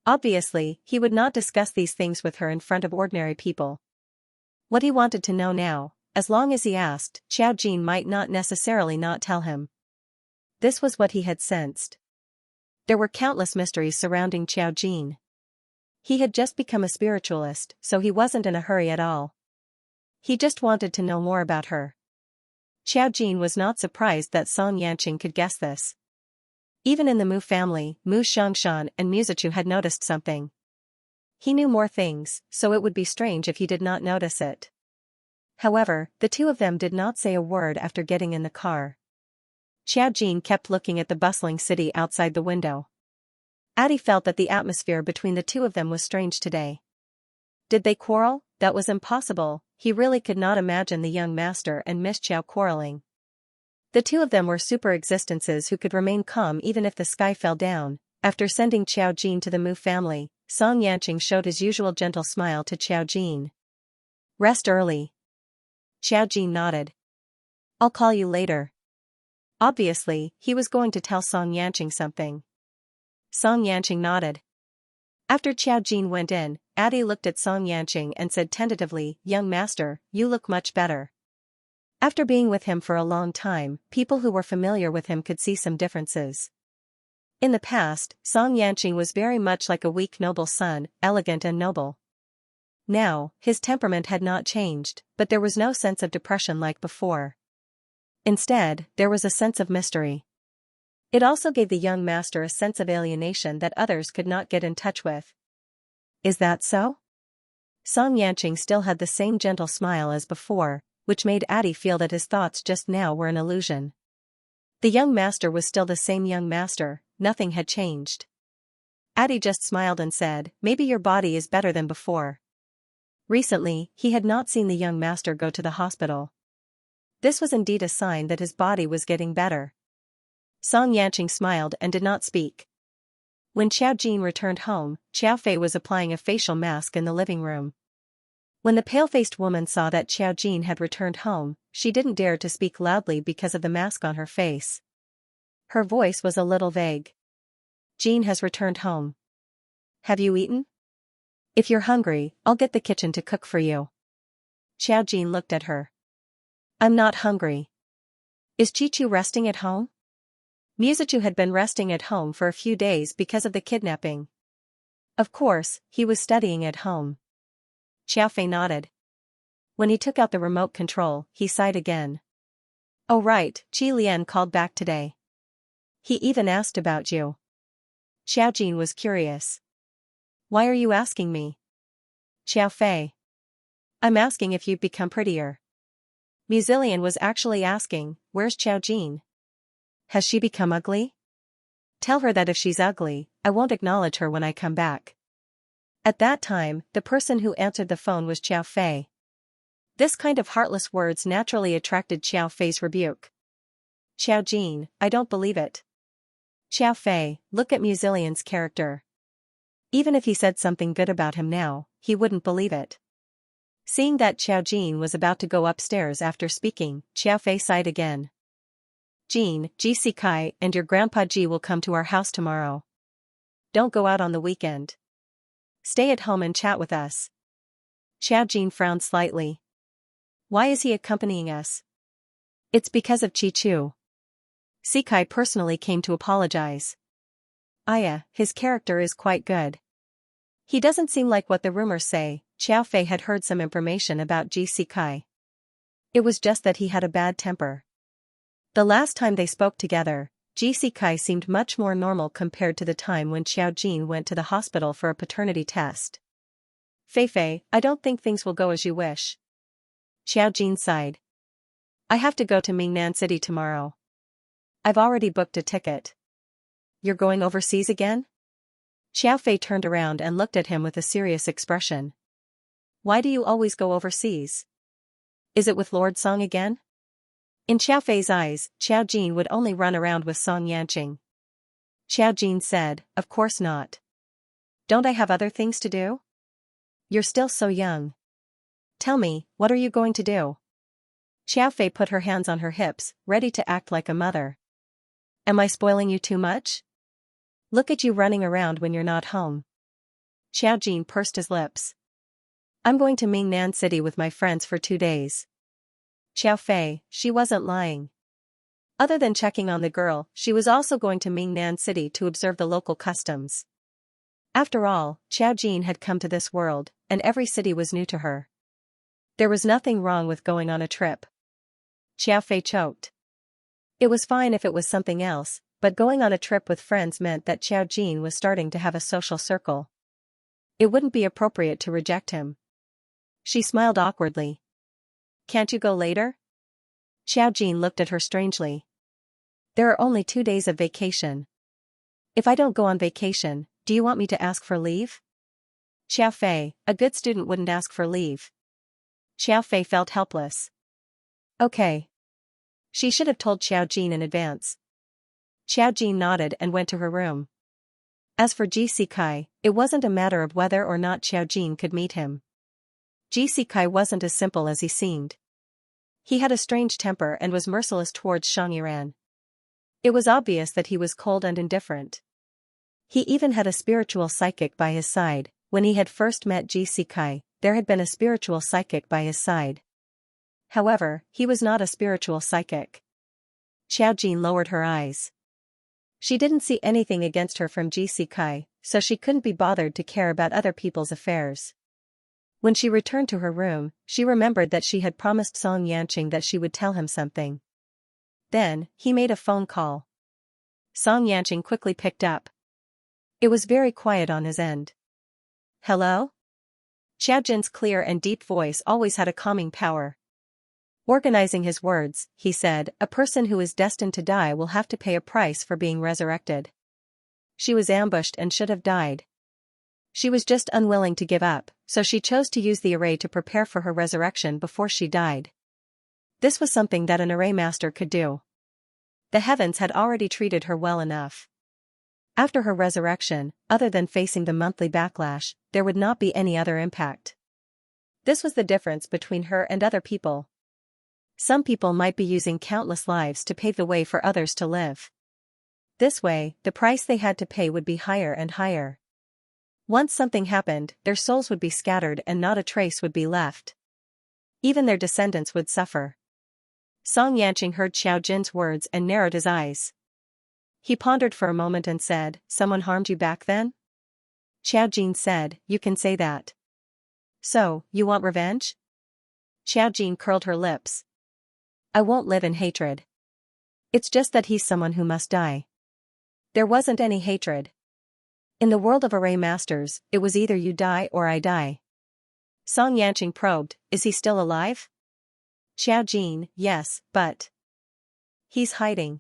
Obviously, he would not discuss these things with her in front of ordinary people. What he wanted to know now, as long as he asked, Xiao Jin might not necessarily not tell him. This was what he had sensed. There were countless mysteries surrounding Xiao Jin. He had just become a spiritualist, so he wasn't in a hurry at all. He just wanted to know more about her. Xiao Jin was not surprised that Song Yanqing could guess this. Even in the Mu family, Mu Xiangshan and Muzichu had noticed something. He knew more things, so it would be strange if he did not notice it. However, the two of them did not say a word after getting in the car. Xiao Jin kept looking at the bustling city outside the window. Addie felt that the atmosphere between the two of them was strange today. Did they quarrel? That was impossible. He really could not imagine the young master and Miss Qiao quarreling. The two of them were super existences who could remain calm even if the sky fell down. After sending Xiao Jin to the Mu family, Song Yanqing showed his usual gentle smile to Xiao Jin. "Rest early." Xiao Jin nodded. "I'll call you later." Obviously, he was going to tell Song Yanqing something. Song Yanqing nodded. After Xiao Jin went in, Addie looked at Song Yanqing and said tentatively, "Young master, you look much better." After being with him for a long time, people who were familiar with him could see some differences. In the past, Song Yanqing was very much like a weak noble son, elegant and noble. Now, his temperament had not changed, but there was no sense of depression like before. Instead, there was a sense of mystery. It also gave the young master a sense of alienation that others could not get in touch with. "Is that so?" Song Yanqing still had the same gentle smile as before, which made Addie feel that his thoughts just now were an illusion. The young master was still the same young master, nothing had changed. Addie just smiled and said, "Maybe your body is better than before." Recently, he had not seen the young master go to the hospital. This was indeed a sign that his body was getting better. Song Yanqing smiled and did not speak. When Xiao Jin returned home, Xiao Fei was applying a facial mask in the living room. When the pale-faced woman saw that Xiao Jin had returned home, she didn't dare to speak loudly because of the mask on her face. Her voice was a little vague. "Jin has returned home. Have you eaten? If you're hungry, I'll get the kitchen to cook for you." Xiao Jin looked at her. I'm not hungry. Is Chichu resting at home? Musachu had been resting at home for a few days because of the kidnapping. Of course, he was studying at home. Xiaofei nodded. When he took out the remote control, he sighed again. Oh right, Qi Lian called back today. He even asked about you. Xiao Jin was curious. Why are you asking me? Xiaofei. I'm asking if you've become prettier. Musilian was actually asking, where's Xiao Jin? Has she become ugly? Tell her that if she's ugly, I won't acknowledge her when I come back. At that time, the person who answered the phone was Xiaofei. This kind of heartless words naturally attracted Xiaofei's rebuke. Xiao Jin, I don't believe it. Xiaofei, look at Musilian's character. Even if he said something good about him now, he wouldn't believe it. Seeing that Xiao Jin was about to go upstairs after speaking, Xiaofei sighed again. Jin, Ji Sikai and your grandpa Ji will come to our house tomorrow. Don't go out on the weekend. Stay at home and chat with us. Xiao Jin frowned slightly. Why is he accompanying us? It's because of Chi-Chu. Sikai personally came to apologize. Aya, his character is quite good. He doesn't seem like what the rumors say. Xiaofei had heard some information about Ji Sikai. It was just that he had a bad temper. The last time they spoke together, Ji Sikai seemed much more normal compared to the time when Xiao Jin went to the hospital for a paternity test. Feifei, I don't think things will go as you wish. Xiao Jin sighed. I have to go to Mingnan City tomorrow. I've already booked a ticket. You're going overseas again? Xiaofei turned around and looked at him with a serious expression. Why do you always go overseas? Is it with Lord Song again? In Xiaofei's eyes, Xiao Jin would only run around with Song Yanqing. Xiao Jin said, of course not. Don't I have other things to do? You're still so young. Tell me, what are you going to do? Xiaofei put her hands on her hips, ready to act like a mother. Am I spoiling you too much? Look at you running around when you're not home. Xiao Jin pursed his lips. I'm going to Mingnan City with my friends for 2 days. Xiaofei, she wasn't lying. Other than checking on the girl, she was also going to Mingnan City to observe the local customs. After all, Xiao Jin had come to this world, and every city was new to her. There was nothing wrong with going on a trip. Xiaofei choked. It was fine if it was something else, but going on a trip with friends meant that Xiao Jin was starting to have a social circle. It wouldn't be appropriate to reject him. She smiled awkwardly. Can't you go later? Xiao Jin looked at her strangely. There are only 2 days of vacation. If I don't go on vacation, do you want me to ask for leave? Xiaofei, a good student wouldn't ask for leave. Xiaofei felt helpless. Okay. She should have told Xiao Jin in advance. Xiao Jin nodded and went to her room. As for Ji Sikai, it wasn't a matter of whether or not Xiao Jin could meet him. Ji Sikai wasn't as simple as he seemed. He had a strange temper and was merciless towards Xianxia. It was obvious that he was cold and indifferent. He even had a spiritual psychic by his side. When he had first met Ji Sikai, there had been a spiritual psychic by his side. However, he was not a spiritual psychic. Xiao Jin lowered her eyes. She didn't see anything against her from Ji Sikai, so she couldn't be bothered to care about other people's affairs. When she returned to her room, she remembered that she had promised Song Yanqing that she would tell him something. Then, he made a phone call. Song Yanqing quickly picked up. It was very quiet on his end. Hello? Xiao Jin's clear and deep voice always had a calming power. Organizing his words, he said, a person who is destined to die will have to pay a price for being resurrected. She was ambushed and should have died. She was just unwilling to give up, so she chose to use the array to prepare for her resurrection before she died. This was something that an array master could do. The heavens had already treated her well enough. After her resurrection, other than facing the monthly backlash, there would not be any other impact. This was the difference between her and other people. Some people might be using countless lives to pave the way for others to live. This way, the price they had to pay would be higher and higher. Once something happened, their souls would be scattered and not a trace would be left. Even their descendants would suffer. Song Yanqing heard Xiao Jin's words and narrowed his eyes. He pondered for a moment and said, "Someone harmed you back then?" Xiao Jin said, "You can say that. So, you want revenge?" Xiao Jin curled her lips. "I won't live in hatred. It's just that he's someone who must die." There wasn't any hatred. In the world of array masters, it was either you die or I die. Song Yanqing probed, "Is he still alive?" Xiao Jin, "Yes, but he's hiding.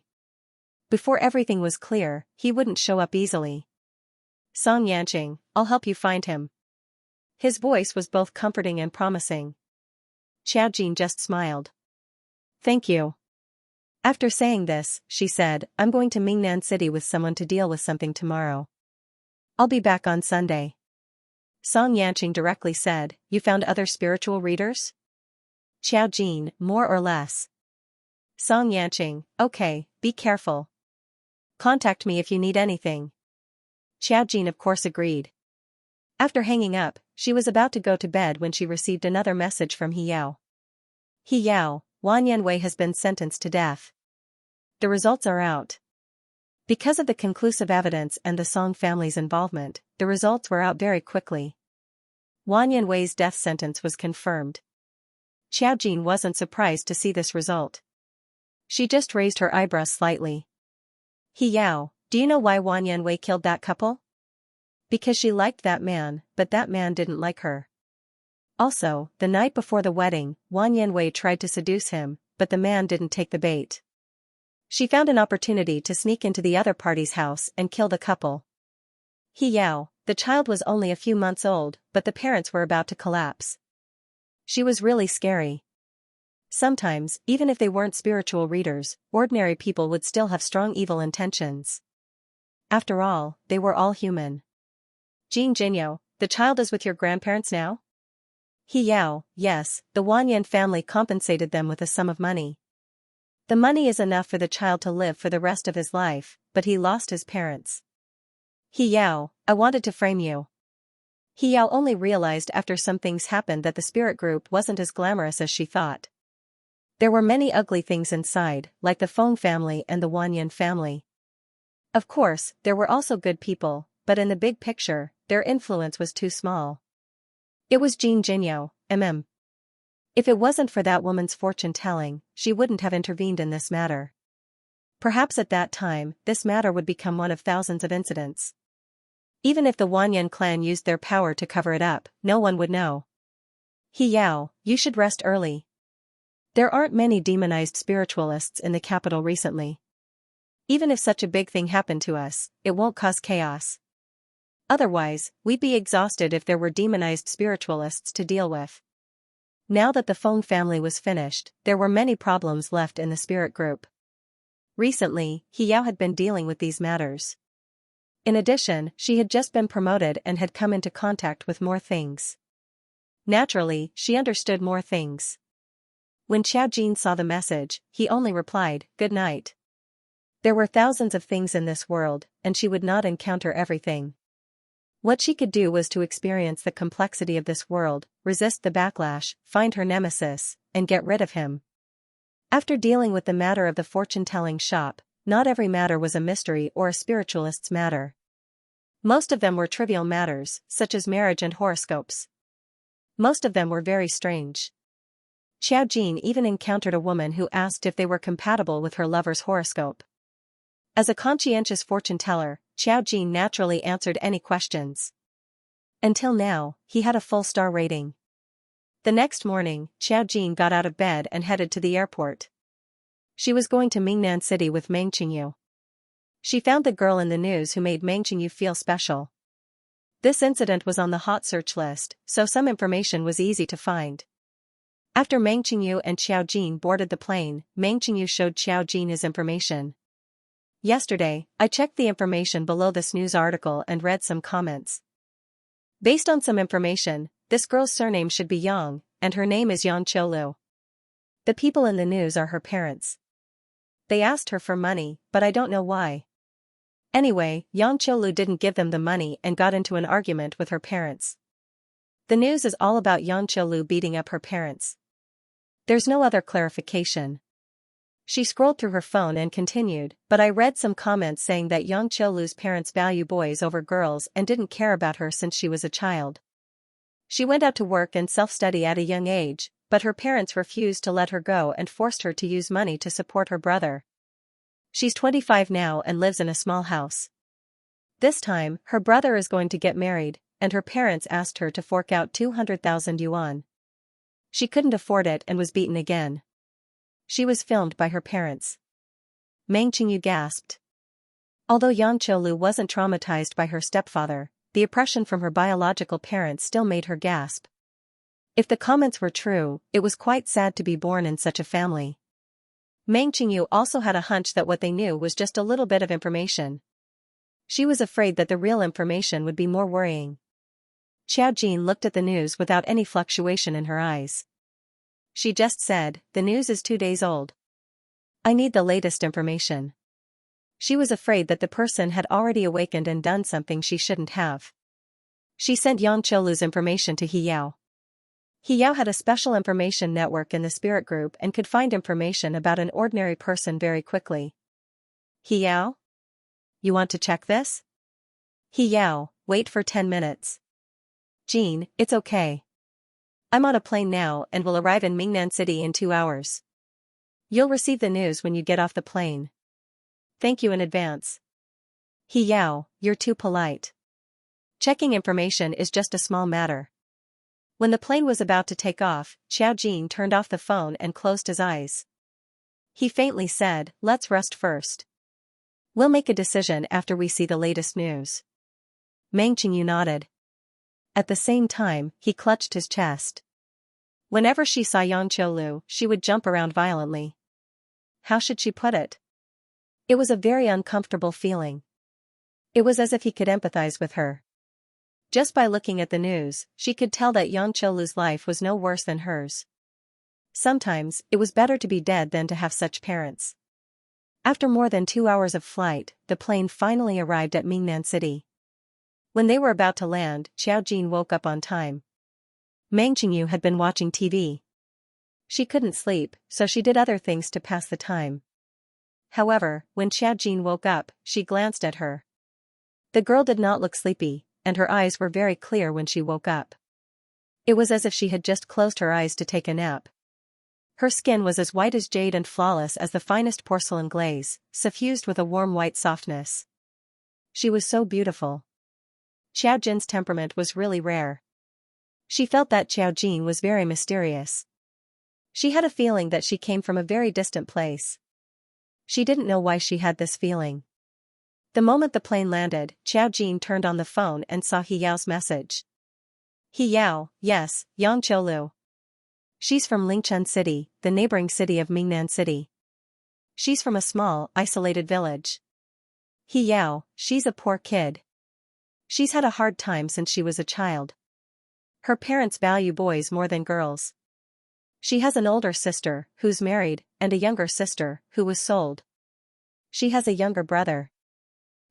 Before everything was clear, he wouldn't show up easily." Song Yanqing, "I'll help you find him." His voice was both comforting and promising. Xiao Jin just smiled. "Thank you." After saying this, she said, "I'm going to Mingnan City with someone to deal with something tomorrow. I'll be back on Sunday." Song Yanqing directly said, "You found other spiritual readers?" Xiao Jin, "More or less." Song Yanqing, "Okay, be careful. Contact me if you need anything." Xiao Jin of course agreed. After hanging up, she was about to go to bed when she received another message from He Yao. "He Yao, Wan Yanwei has been sentenced to death. The results are out." Because of the conclusive evidence and the Song family's involvement, the results were out very quickly. Wan Yanwei's death sentence was confirmed. Xiao Jin wasn't surprised to see this result. She just raised her eyebrows slightly. "He Yao, do you know why Wan Yanwei killed that couple?" "Because she liked that man, but that man didn't like her. Also, the night before the wedding, Wan Yanwei tried to seduce him, but the man didn't take the bait. She found an opportunity to sneak into the other party's house and kill the couple. He Yao, the child was only a few months old, but the parents were about to collapse. She was really scary. Sometimes, even if they weren't spiritual readers, ordinary people would still have strong evil intentions. After all, they were all human." "Jin Jinyo, the child is with your grandparents now?" He Yao, "Yes, the Wanyan family compensated them with a sum of money. The money is enough for the child to live for the rest of his life, but he lost his parents." He Yao, "I wanted to frame you." He Yao only realized after some things happened that the spirit group wasn't as glamorous as she thought. There were many ugly things inside, like the Feng family and the Wanyan family. Of course, there were also good people, but in the big picture, their influence was too small. It was Jin Jinyo, mm. If it wasn't for that woman's fortune-telling, she wouldn't have intervened in this matter. Perhaps at that time, this matter would become one of thousands of incidents. Even if the Wanyan clan used their power to cover it up, no one would know. He Yao, you should rest early. There aren't many demonized spiritualists in the capital recently. Even if such a big thing happened to us, it won't cause chaos. Otherwise, we'd be exhausted if there were demonized spiritualists to deal with. Now that the Feng family was finished, there were many problems left in the spirit group. Recently, He Yao had been dealing with these matters. In addition, she had just been promoted and had come into contact with more things. Naturally, she understood more things. When Xiao Jin saw the message, he only replied, "Good night." There were thousands of things in this world, and she would not encounter everything. What she could do was to experience the complexity of this world, resist the backlash, find her nemesis, and get rid of him. After dealing with the matter of the fortune-telling shop, not every matter was a mystery or a spiritualist's matter. Most of them were trivial matters, such as marriage and horoscopes. Most of them were very strange. Xiao Jin even encountered a woman who asked if they were compatible with her lover's horoscope. As a conscientious fortune-teller, Xiao Jin naturally answered any questions. Until now, he had a full star rating. The next morning, Xiao Jin got out of bed and headed to the airport. She was going to Mingnan City with Meng Qingyu. She found the girl in the news who made Meng Qingyu feel special. This incident was on the hot search list, so some information was easy to find. After Meng Qingyu and Xiao Jin boarded the plane, Meng Qingyu showed Xiao Jin his information. "Yesterday, I checked the information below this news article and read some comments. Based on some information, this girl's surname should be Yang, and her name is Yang Qiulu. The people in the news are her parents. They asked her for money, but I don't know why. Anyway, Yang Qiulu didn't give them the money and got into an argument with her parents. The news is all about Yang Qiulu beating up her parents. There's no other clarification. She scrolled through her phone and continued, but I read some comments saying that Xianxia Lu's parents value boys over girls and didn't care about her since she was a child. She went out to work and self-study at a young age, but her parents refused to let her go and forced her to use money to support her brother. She's 25 now and lives in a small house. This time, her brother is going to get married, and her parents asked her to fork out 200,000 yuan. She couldn't afford it and was beaten again. She was filmed by her parents. Meng Qingyu gasped. Although Xianxia Lu wasn't traumatized by her stepfather, the oppression from her biological parents still made her gasp. If the comments were true, it was quite sad to be born in such a family. Meng Qingyu also had a hunch that what they knew was just a little bit of information. She was afraid that the real information would be more worrying. Xiao Jin looked at the news without any fluctuation in her eyes. She just said, "The news is 2 days old. I need the latest information." She was afraid that the person had already awakened and done something she shouldn't have. She sent Xianxia Lu's information to He Yao. He Yao had a special information network in the spirit group and could find information about an ordinary person very quickly. He Yao? You want to check this? He Yao, wait for 10 minutes. Jean, it's okay. I'm on a plane now and will arrive in Mingnan City in 2 hours. You'll receive the news when you get off the plane. Thank you in advance. He Yao, you're too polite. Checking information is just a small matter. When the plane was about to take off, Xiao Jin turned off the phone and closed his eyes. He faintly said, "Let's rest first. We'll make a decision after we see the latest news." Meng Qingyu nodded. At the same time, he clutched his chest. Whenever she saw Xianxia Lu, she would jump around violently. How should she put it? It was a very uncomfortable feeling. It was as if he could empathize with her. Just by looking at the news, she could tell that Xianxia Lu's life was no worse than hers. Sometimes, it was better to be dead than to have such parents. After more than 2 hours of flight, the plane finally arrived at Mingnan City. When they were about to land, Xiao Jin woke up on time. Meng Qingyu had been watching TV. She couldn't sleep, so she did other things to pass the time. However, when Xiao Jin woke up, she glanced at her. The girl did not look sleepy, and her eyes were very clear when she woke up. It was as if she had just closed her eyes to take a nap. Her skin was as white as jade and flawless as the finest porcelain glaze, suffused with a warm white softness. She was so beautiful. Xiao Jin's temperament was really rare. She felt that Xiao Jin was very mysterious. She had a feeling that she came from a very distant place. She didn't know why she had this feeling. The moment the plane landed, Xiao Jin turned on the phone and saw He Yao's message. He Yao, yes, Xianxia Lu. She's from Lingchun City, the neighboring city of Mingnan City. She's from a small, isolated village. He Yao, she's a poor kid. She's had a hard time since she was a child. Her parents value boys more than girls. She has an older sister, who's married, and a younger sister, who was sold. She has a younger brother.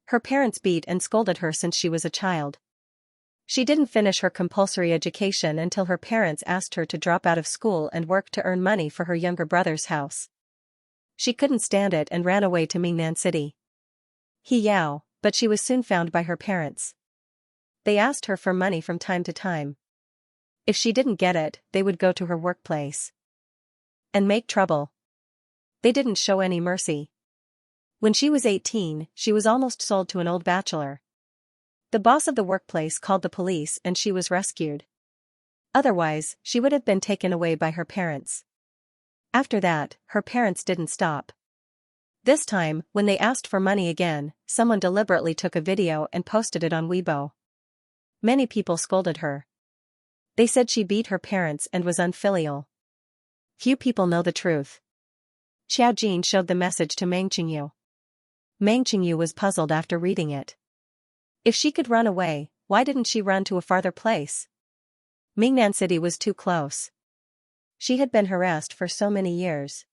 Her parents beat and scolded her since she was a child. She didn't finish her compulsory education until her parents asked her to drop out of school and work to earn money for her younger brother's house. She couldn't stand it and ran away to Mingnan City. He Yao, but she was soon found by her parents. They asked her for money from time to time. If she didn't get it, they would go to her workplace and make trouble. They didn't show any mercy. When she was 18, she was almost sold to an old bachelor. The boss of the workplace called the police and she was rescued. Otherwise, she would have been taken away by her parents. After that, her parents didn't stop. This time, when they asked for money again, someone deliberately took a video and posted it on Weibo. Many people scolded her. They said she beat her parents and was unfilial. Few people know the truth. Xiao Jin showed the message to Meng Qingyu. Meng Qingyu was puzzled after reading it. If she could run away, why didn't she run to a farther place? Mingnan City was too close. She had been harassed for so many years.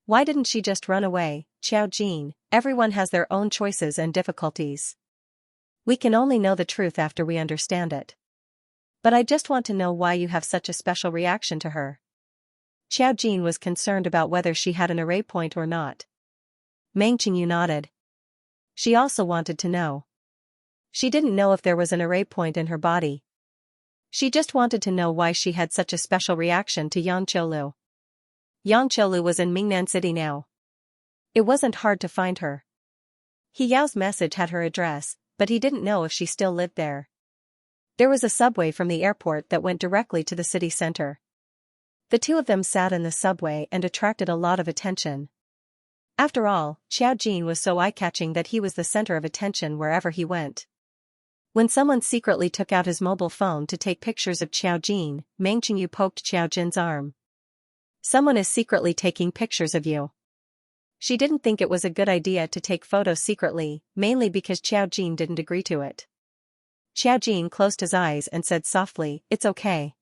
Why didn't she just run away? Xiao Jin, everyone has their own choices and difficulties. We can only know the truth after we understand it. But I just want to know why you have such a special reaction to her. Xiao Jin was concerned about whether she had an array point or not. Meng Qingyu nodded. She also wanted to know. She didn't know if there was an array point in her body. She just wanted to know why she had such a special reaction to Yang Qiulu. Yang Qiulu was in Mingnan City now. It wasn't hard to find her. He Yao's message had her address, but he didn't know if she still lived there. There was a subway from the airport that went directly to the city center. The two of them sat in the subway and attracted a lot of attention. After all, Xiao Jin was so eye-catching that he was the center of attention wherever he went. When someone secretly took out his mobile phone to take pictures of Xiao Jin, Meng Qingyu poked Xiao Jin's arm. Someone is secretly taking pictures of you. She didn't think it was a good idea to take photos secretly, mainly because Xiao Jin didn't agree to it. Xiao Jin closed his eyes and said softly, "It's okay.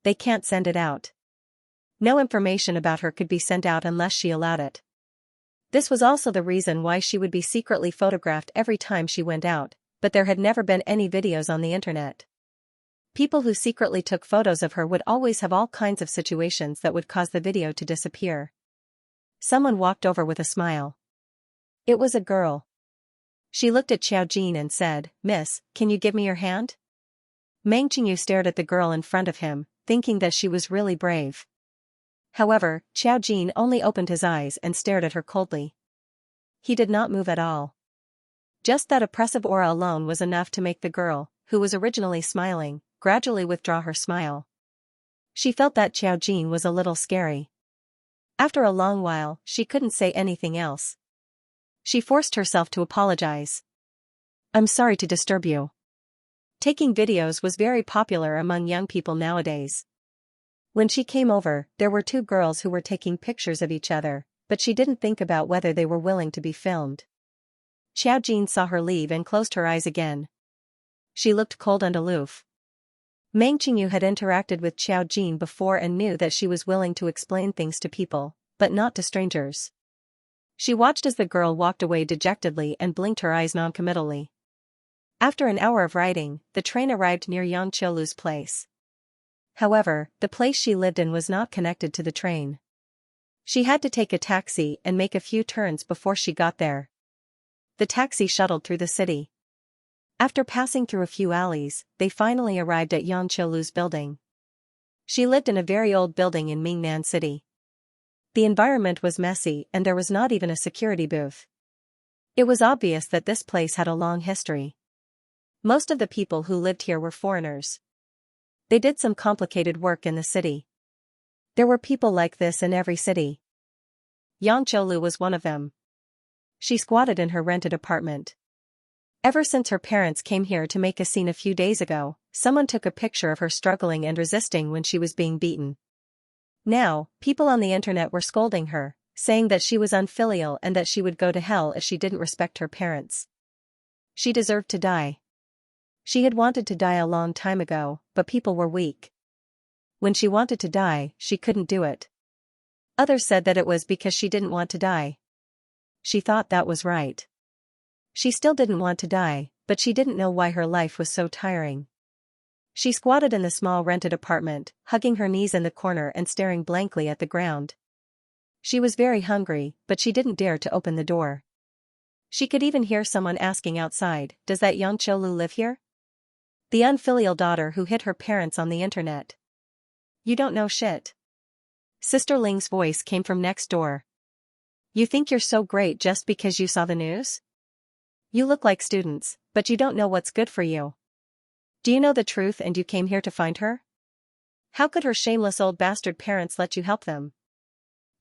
They can't send it out." No information about her could be sent out unless she allowed it. This was also the reason why she would be secretly photographed every time she went out, but there had never been any videos on the internet. People who secretly took photos of her would always have all kinds of situations that would cause the video to disappear. Someone walked over with a smile. It was a girl. She looked at Xiao Jin and said, "Miss, can you give me your hand?" Meng Qingyu stared at the girl in front of him, thinking that she was really brave. However, Xiao Jin only opened his eyes and stared at her coldly. He did not move at all. Just that oppressive aura alone was enough to make the girl, who was originally smiling, gradually withdraw her smile. She felt that Xiao Jin was a little scary. After a long while, she couldn't say anything else. She forced herself to apologize. "I'm sorry to disturb you." Taking videos was very popular among young people nowadays. When she came over, there were two girls who were taking pictures of each other, but she didn't think about whether they were willing to be filmed. Xiao Jin saw her leave and closed her eyes again. She looked cold and aloof. Meng Qingyu had interacted with Xiao Jin before and knew that she was willing to explain things to people, but not to strangers. She watched as the girl walked away dejectedly and blinked her eyes noncommittally. After an hour of riding, the train arrived near Yang Qiulu's place. However, the place she lived in was not connected to the train. She had to take a taxi and make a few turns before she got there. The taxi shuttled through the city. After passing through a few alleys, they finally arrived at Yang Qiulu's building. She lived in a very old building in Mingnan City. The environment was messy and there was not even a security booth. It was obvious that this place had a long history. Most of the people who lived here were foreigners. They did some complicated work in the city. There were people like this in every city. Yang Qiulu was one of them. She squatted in her rented apartment. Ever since her parents came here to make a scene a few days ago, someone took a picture of her struggling and resisting when she was being beaten. Now, people on the internet were scolding her, saying that she was unfilial and that she would go to hell if she didn't respect her parents. She deserved to die. She had wanted to die a long time ago, but people were weak. When she wanted to die, she couldn't do it. Others said that it was because she didn't want to die. She thought that was right. She still didn't want to die, but she didn't know why her life was so tiring. She squatted in the small rented apartment, hugging her knees in the corner and staring blankly at the ground. She was very hungry, but she didn't dare to open the door. She could even hear someone asking outside, "Does that Yang Qiulu live here?" The unfilial daughter who hid her parents on the internet. "You don't know shit." Sister Ling's voice came from next door. "You think you're so great just because you saw the news? You look like students, but you don't know what's good for you. Do you know the truth and you came here to find her? How could her shameless old bastard parents let you help them?"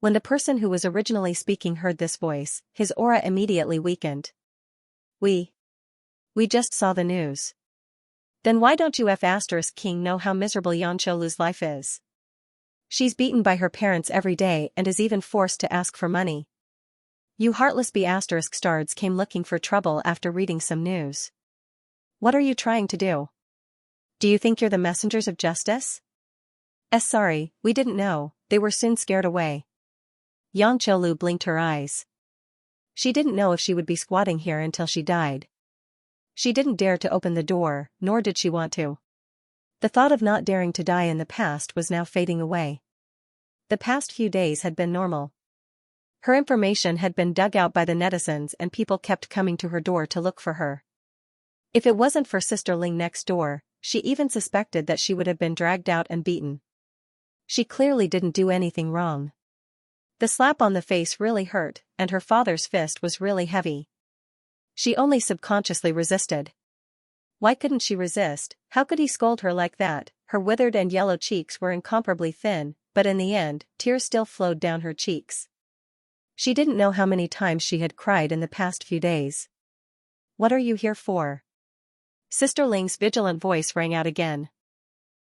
When the person who was originally speaking heard this voice, his aura immediately weakened. We just saw the news." "Then why don't you King know how miserable Yang Qiulu's life is? She's beaten by her parents every day and is even forced to ask for money. You heartless stards came looking for trouble after reading some news. What are you trying to do? Do you think you're the messengers of justice?" Sorry, we didn't know," they were soon scared away. Yang Qiulu blinked her eyes. She didn't know if she would be squatting here until she died. She didn't dare to open the door, nor did she want to. The thought of not daring to die in the past was now fading away. The past few days had been normal. Her information had been dug out by the netizens and people kept coming to her door to look for her. If it wasn't for Sister Ling next door, she even suspected that she would have been dragged out and beaten. She clearly didn't do anything wrong. The slap on the face really hurt, and her father's fist was really heavy. She only subconsciously resisted. Why couldn't she resist? How could he scold her like that? Her withered and yellow cheeks were incomparably thin, but in the end, tears still flowed down her cheeks. She didn't know how many times she had cried in the past few days. "What are you here for?" Sister Ling's vigilant voice rang out again.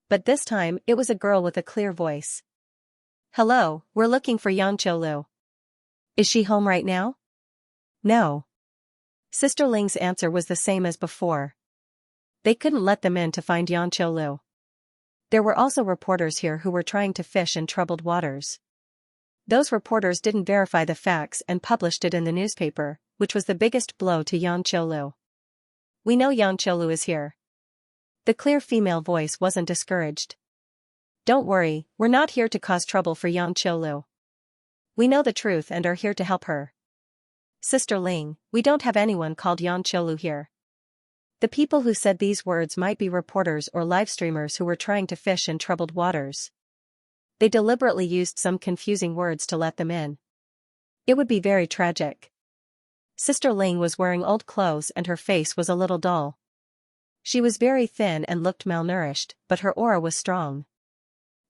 But this time, it was a girl with a clear voice. "Hello, we're looking for Xianxia Lu. Is she home right now?" "No." Sister Ling's answer was the same as before. They couldn't let them in to find Xianxia Lu. There were also reporters here who were trying to fish in troubled waters. Those reporters didn't verify the facts and published it in the newspaper, which was the biggest blow to Xianxia Lu. "We know Xianxia Lu is here." The clear female voice wasn't discouraged. "Don't worry, we're not here to cause trouble for Xianxia Lu. We know the truth and are here to help her." "Sister Ling, we don't have anyone called Xianxia Lu here." The people who said these words might be reporters or live streamers who were trying to fish in troubled waters. They deliberately used some confusing words to let them in. It would be very tragic. Sister Ling was wearing old clothes and her face was a little dull. She was very thin and looked malnourished, but her aura was strong.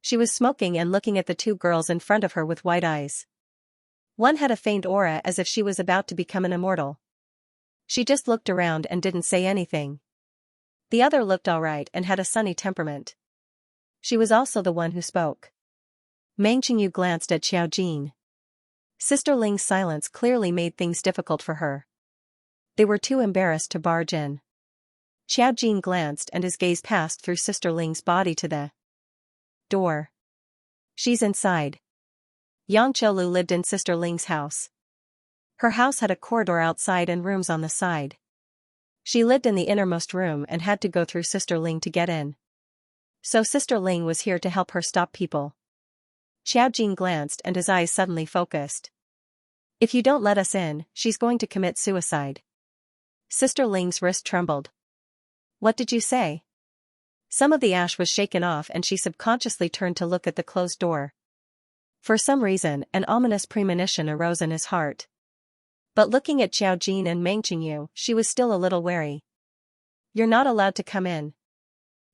She was smoking and looking at the two girls in front of her with wide eyes. One had a faint aura as if she was about to become an immortal. She just looked around and didn't say anything. The other looked alright and had a sunny temperament. She was also the one who spoke. Meng Qingyu glanced at Xiao Jin. Sister Ling's silence clearly made things difficult for her. They were too embarrassed to barge in. Xiao Jin glanced and his gaze passed through Sister Ling's body to the door. "She's inside." Xianxia Lu lived in Sister Ling's house. Her house had a corridor outside and rooms on the side. She lived in the innermost room and had to go through Sister Ling to get in. So Sister Ling was here to help her stop people. Xiao Jin glanced and his eyes suddenly focused. "If you don't let us in, she's going to commit suicide." Sister Ling's wrist trembled. "What did you say?" Some of the ash was shaken off and she subconsciously turned to look at the closed door. For some reason, an ominous premonition arose in his heart. But looking at Xiao Jin and Meng Qingyu, she was still a little wary. "You're not allowed to come in."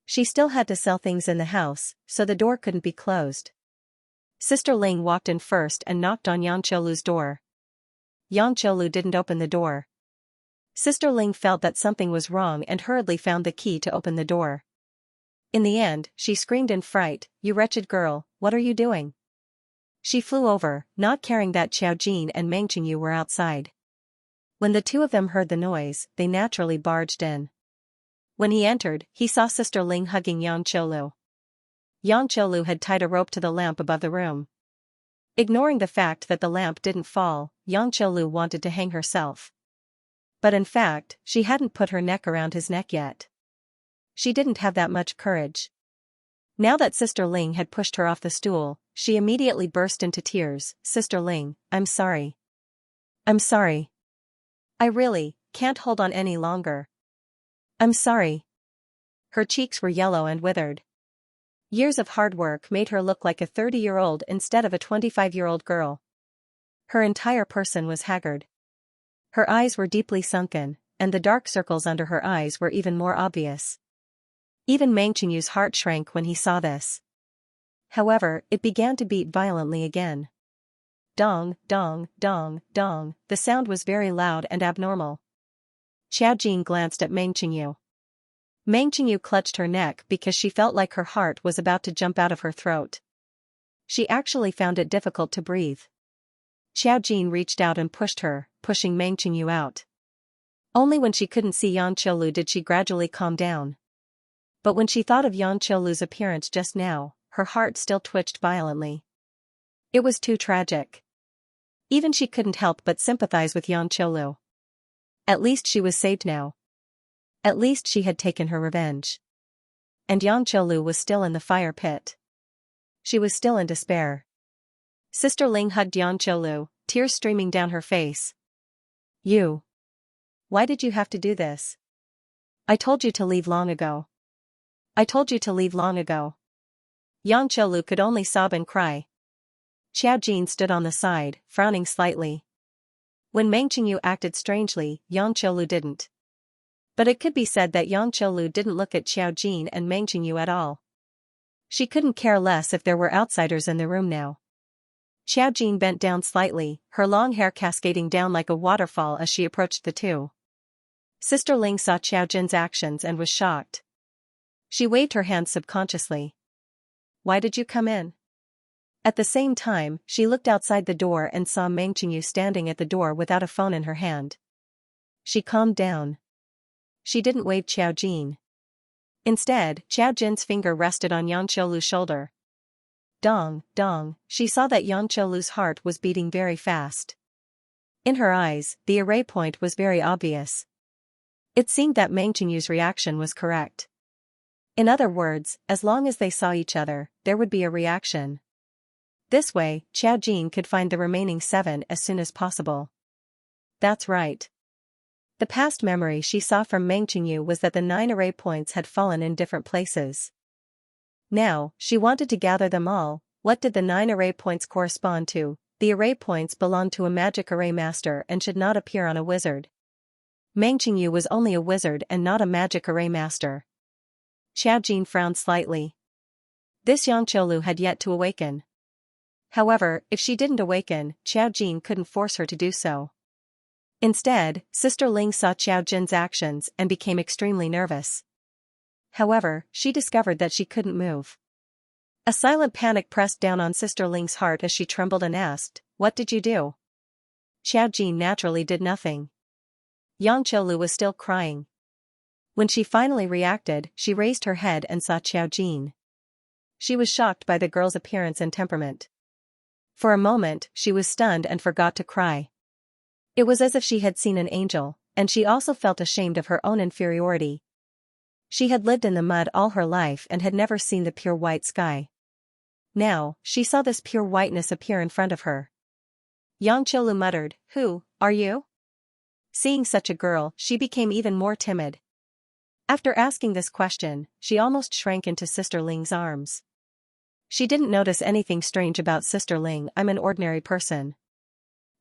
She still had to sell things in the house, so the door couldn't be closed. Sister Ling walked in first and knocked on Xianxia Lu's door. Xianxia Lu didn't open the door. Sister Ling felt that something was wrong and hurriedly found the key to open the door. In the end, she screamed in fright, "You wretched girl, what are you doing?" She flew over, not caring that Xiao Jin and Meng Qingyu were outside. When the two of them heard the noise, they naturally barged in. When he entered, he saw Sister Ling hugging Xianxia Lu. Xianxia Lu had tied a rope to the lamp above the room. Ignoring the fact that the lamp didn't fall, Xianxia Lu wanted to hang herself. But in fact, she hadn't put her neck around his neck yet. She didn't have that much courage. Now that Sister Ling had pushed her off the stool, she immediately burst into tears. "Sister Ling, I'm sorry. I'm sorry. I really can't hold on any longer. I'm sorry." Her cheeks were yellow and withered. Years of hard work made her look like a 30-year-old instead of a 25-year-old girl. Her entire person was haggard. Her eyes were deeply sunken, and the dark circles under her eyes were even more obvious. Even Meng Qingyu's heart shrank when he saw this. However, it began to beat violently again. Dong, dong, dong, dong, the sound was very loud and abnormal. Xiao Jin glanced at Meng Qingyu. Meng Qingyu clutched her neck because she felt like her heart was about to jump out of her throat. She actually found it difficult to breathe. Xiao Jin reached out and pushed her, pushing Meng Qingyu out. Only when she couldn't see Xianxia Lu did she gradually calm down. But when she thought of Xianxia Lu's appearance just now, her heart still twitched violently. It was too tragic. Even she couldn't help but sympathize with Xianxia Lu. At least she was saved now. At least she had taken her revenge. And Xianxia Lu was still in the fire pit. She was still in despair. Sister Ling hugged Xianxia, tears streaming down her face. You. Why did you have to do this? I told you to leave long ago. I told you to leave long ago. Xianxia could only sob and cry. Xiao Jin stood on the side, frowning slightly. When Meng Qingyu acted strangely, Xianxia didn't. But it could be said that Xianxia didn't look at Xiao Jin and Meng Qingyu at all. She couldn't care less if there were outsiders in the room now. Xiao Jin bent down slightly, her long hair cascading down like a waterfall as she approached the two. Sister Ling saw Xiao Jin's actions and was shocked. She waved her hand subconsciously. Why did you come in? At the same time, she looked outside the door and saw Meng Qingyu standing at the door without a phone in her hand. She calmed down. She didn't wave Xiao Jin. Instead, Xiao Jin's finger rested on Xianxia's shoulder. Dong, dong, she saw that Xianxia's heart was beating very fast. In her eyes, the array point was very obvious. It seemed that Meng Qingyu's reaction was correct. In other words, as long as they saw each other, there would be a reaction. This way, Xiao Jin could find the remaining 7 as soon as possible. That's right. The past memory she saw from Meng Qingyu was that the 9 array points had fallen in different places. Now, she wanted to gather them all. What did the 9 array points correspond to? The array points belonged to a magic array master and should not appear on a wizard. Meng Qingyu was only a wizard and not a magic array master. Xiao Jin frowned slightly. This Xianxialu had yet to awaken. However, if she didn't awaken, Xiao Jin couldn't force her to do so. Instead, Sister Ling saw Xiao Jin's actions and became extremely nervous. However, she discovered that she couldn't move. A silent panic pressed down on Sister Ling's heart as she trembled and asked, "What did you do?" Xiao Jin naturally did nothing. Xianxialu was still crying. When she finally reacted, she raised her head and saw Xiao Jin. She was shocked by the girl's appearance and temperament. For a moment, she was stunned and forgot to cry. It was as if she had seen an angel, and she also felt ashamed of her own inferiority. She had lived in the mud all her life and had never seen the pure white sky. Now, she saw this pure whiteness appear in front of her. Xianxialu muttered, "Who are you?" Seeing such a girl, she became even more timid. After asking this question, she almost shrank into Sister Ling's arms. She didn't notice anything strange about Sister Ling. "I'm an ordinary person."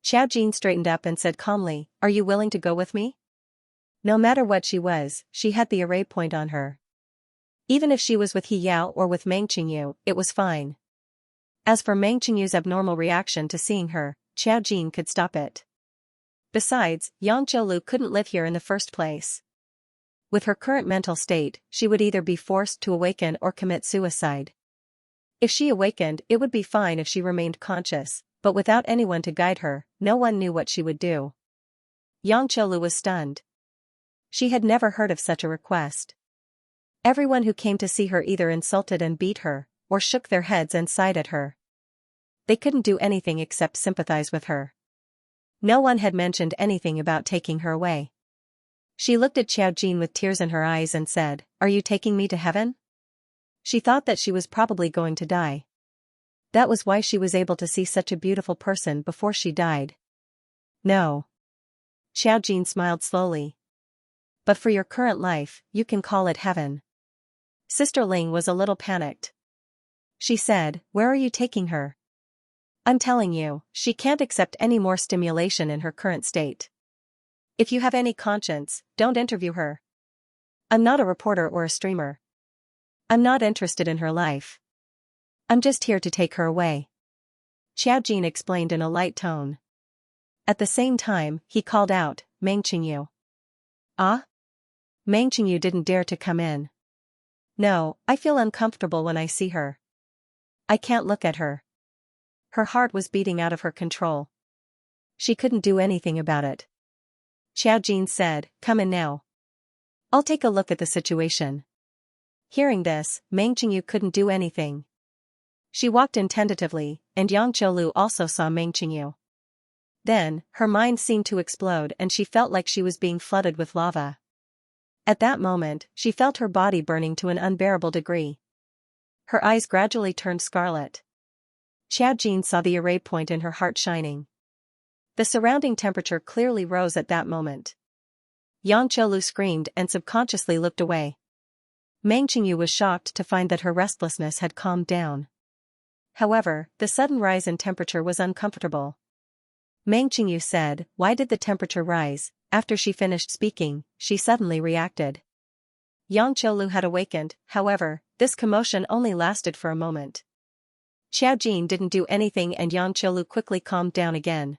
Xiao Jin straightened up and said calmly, "Are you willing to go with me?" No matter what she was, she had the array point on her. Even if she was with He Yao or with Meng Qingyu, it was fine. As for Meng Qingyu's abnormal reaction to seeing her, Xiao Jin could stop it. Besides, Xianxialu couldn't live here in the first place. With her current mental state, she would either be forced to awaken or commit suicide. If she awakened, it would be fine if she remained conscious, but without anyone to guide her, no one knew what she would do. Xianxialu was stunned. She had never heard of such a request. Everyone who came to see her either insulted and beat her, or shook their heads and sighed at her. They couldn't do anything except sympathize with her. No one had mentioned anything about taking her away. She looked at Xiao Jin with tears in her eyes and said, "Are you taking me to heaven?" She thought that she was probably going to die. That was why she was able to see such a beautiful person before she died. "No." Xiao Jin smiled slowly. "But for your current life, you can call it heaven." Sister Ling was a little panicked. She said, "Where are you taking her?" "I'm telling you, she can't accept any more stimulation in her current state. If you have any conscience, don't interview her. I'm not a reporter or a streamer. I'm not interested in her life. I'm just here to take her away." Xiao Jin explained in a light tone. At the same time, he called out, "Meng Qingyu." "Ah?" Meng Qingyu didn't dare to come in. "No, I feel uncomfortable when I see her. I can't look at her." Her heart was beating out of her control. She couldn't do anything about it. Xiao Jin said, "Come in now. I'll take a look at the situation." Hearing this, Meng Qingyu couldn't do anything. She walked in tentatively, and Xianxialu also saw Meng Qingyu. Then, her mind seemed to explode and she felt like she was being flooded with lava. At that moment, she felt her body burning to an unbearable degree. Her eyes gradually turned scarlet. Xiao Jin saw the array point in her heart shining. The surrounding temperature clearly rose at that moment. Yang Qiulu screamed and subconsciously looked away. Meng Qingyu was shocked to find that her restlessness had calmed down. However, the sudden rise in temperature was uncomfortable. Meng Qingyu said, "Why did the temperature rise?" After she finished speaking, she suddenly reacted. Yang Qiulu had awakened, however, this commotion only lasted for a moment. Xiao Jin didn't do anything and Yang Qiulu quickly calmed down again.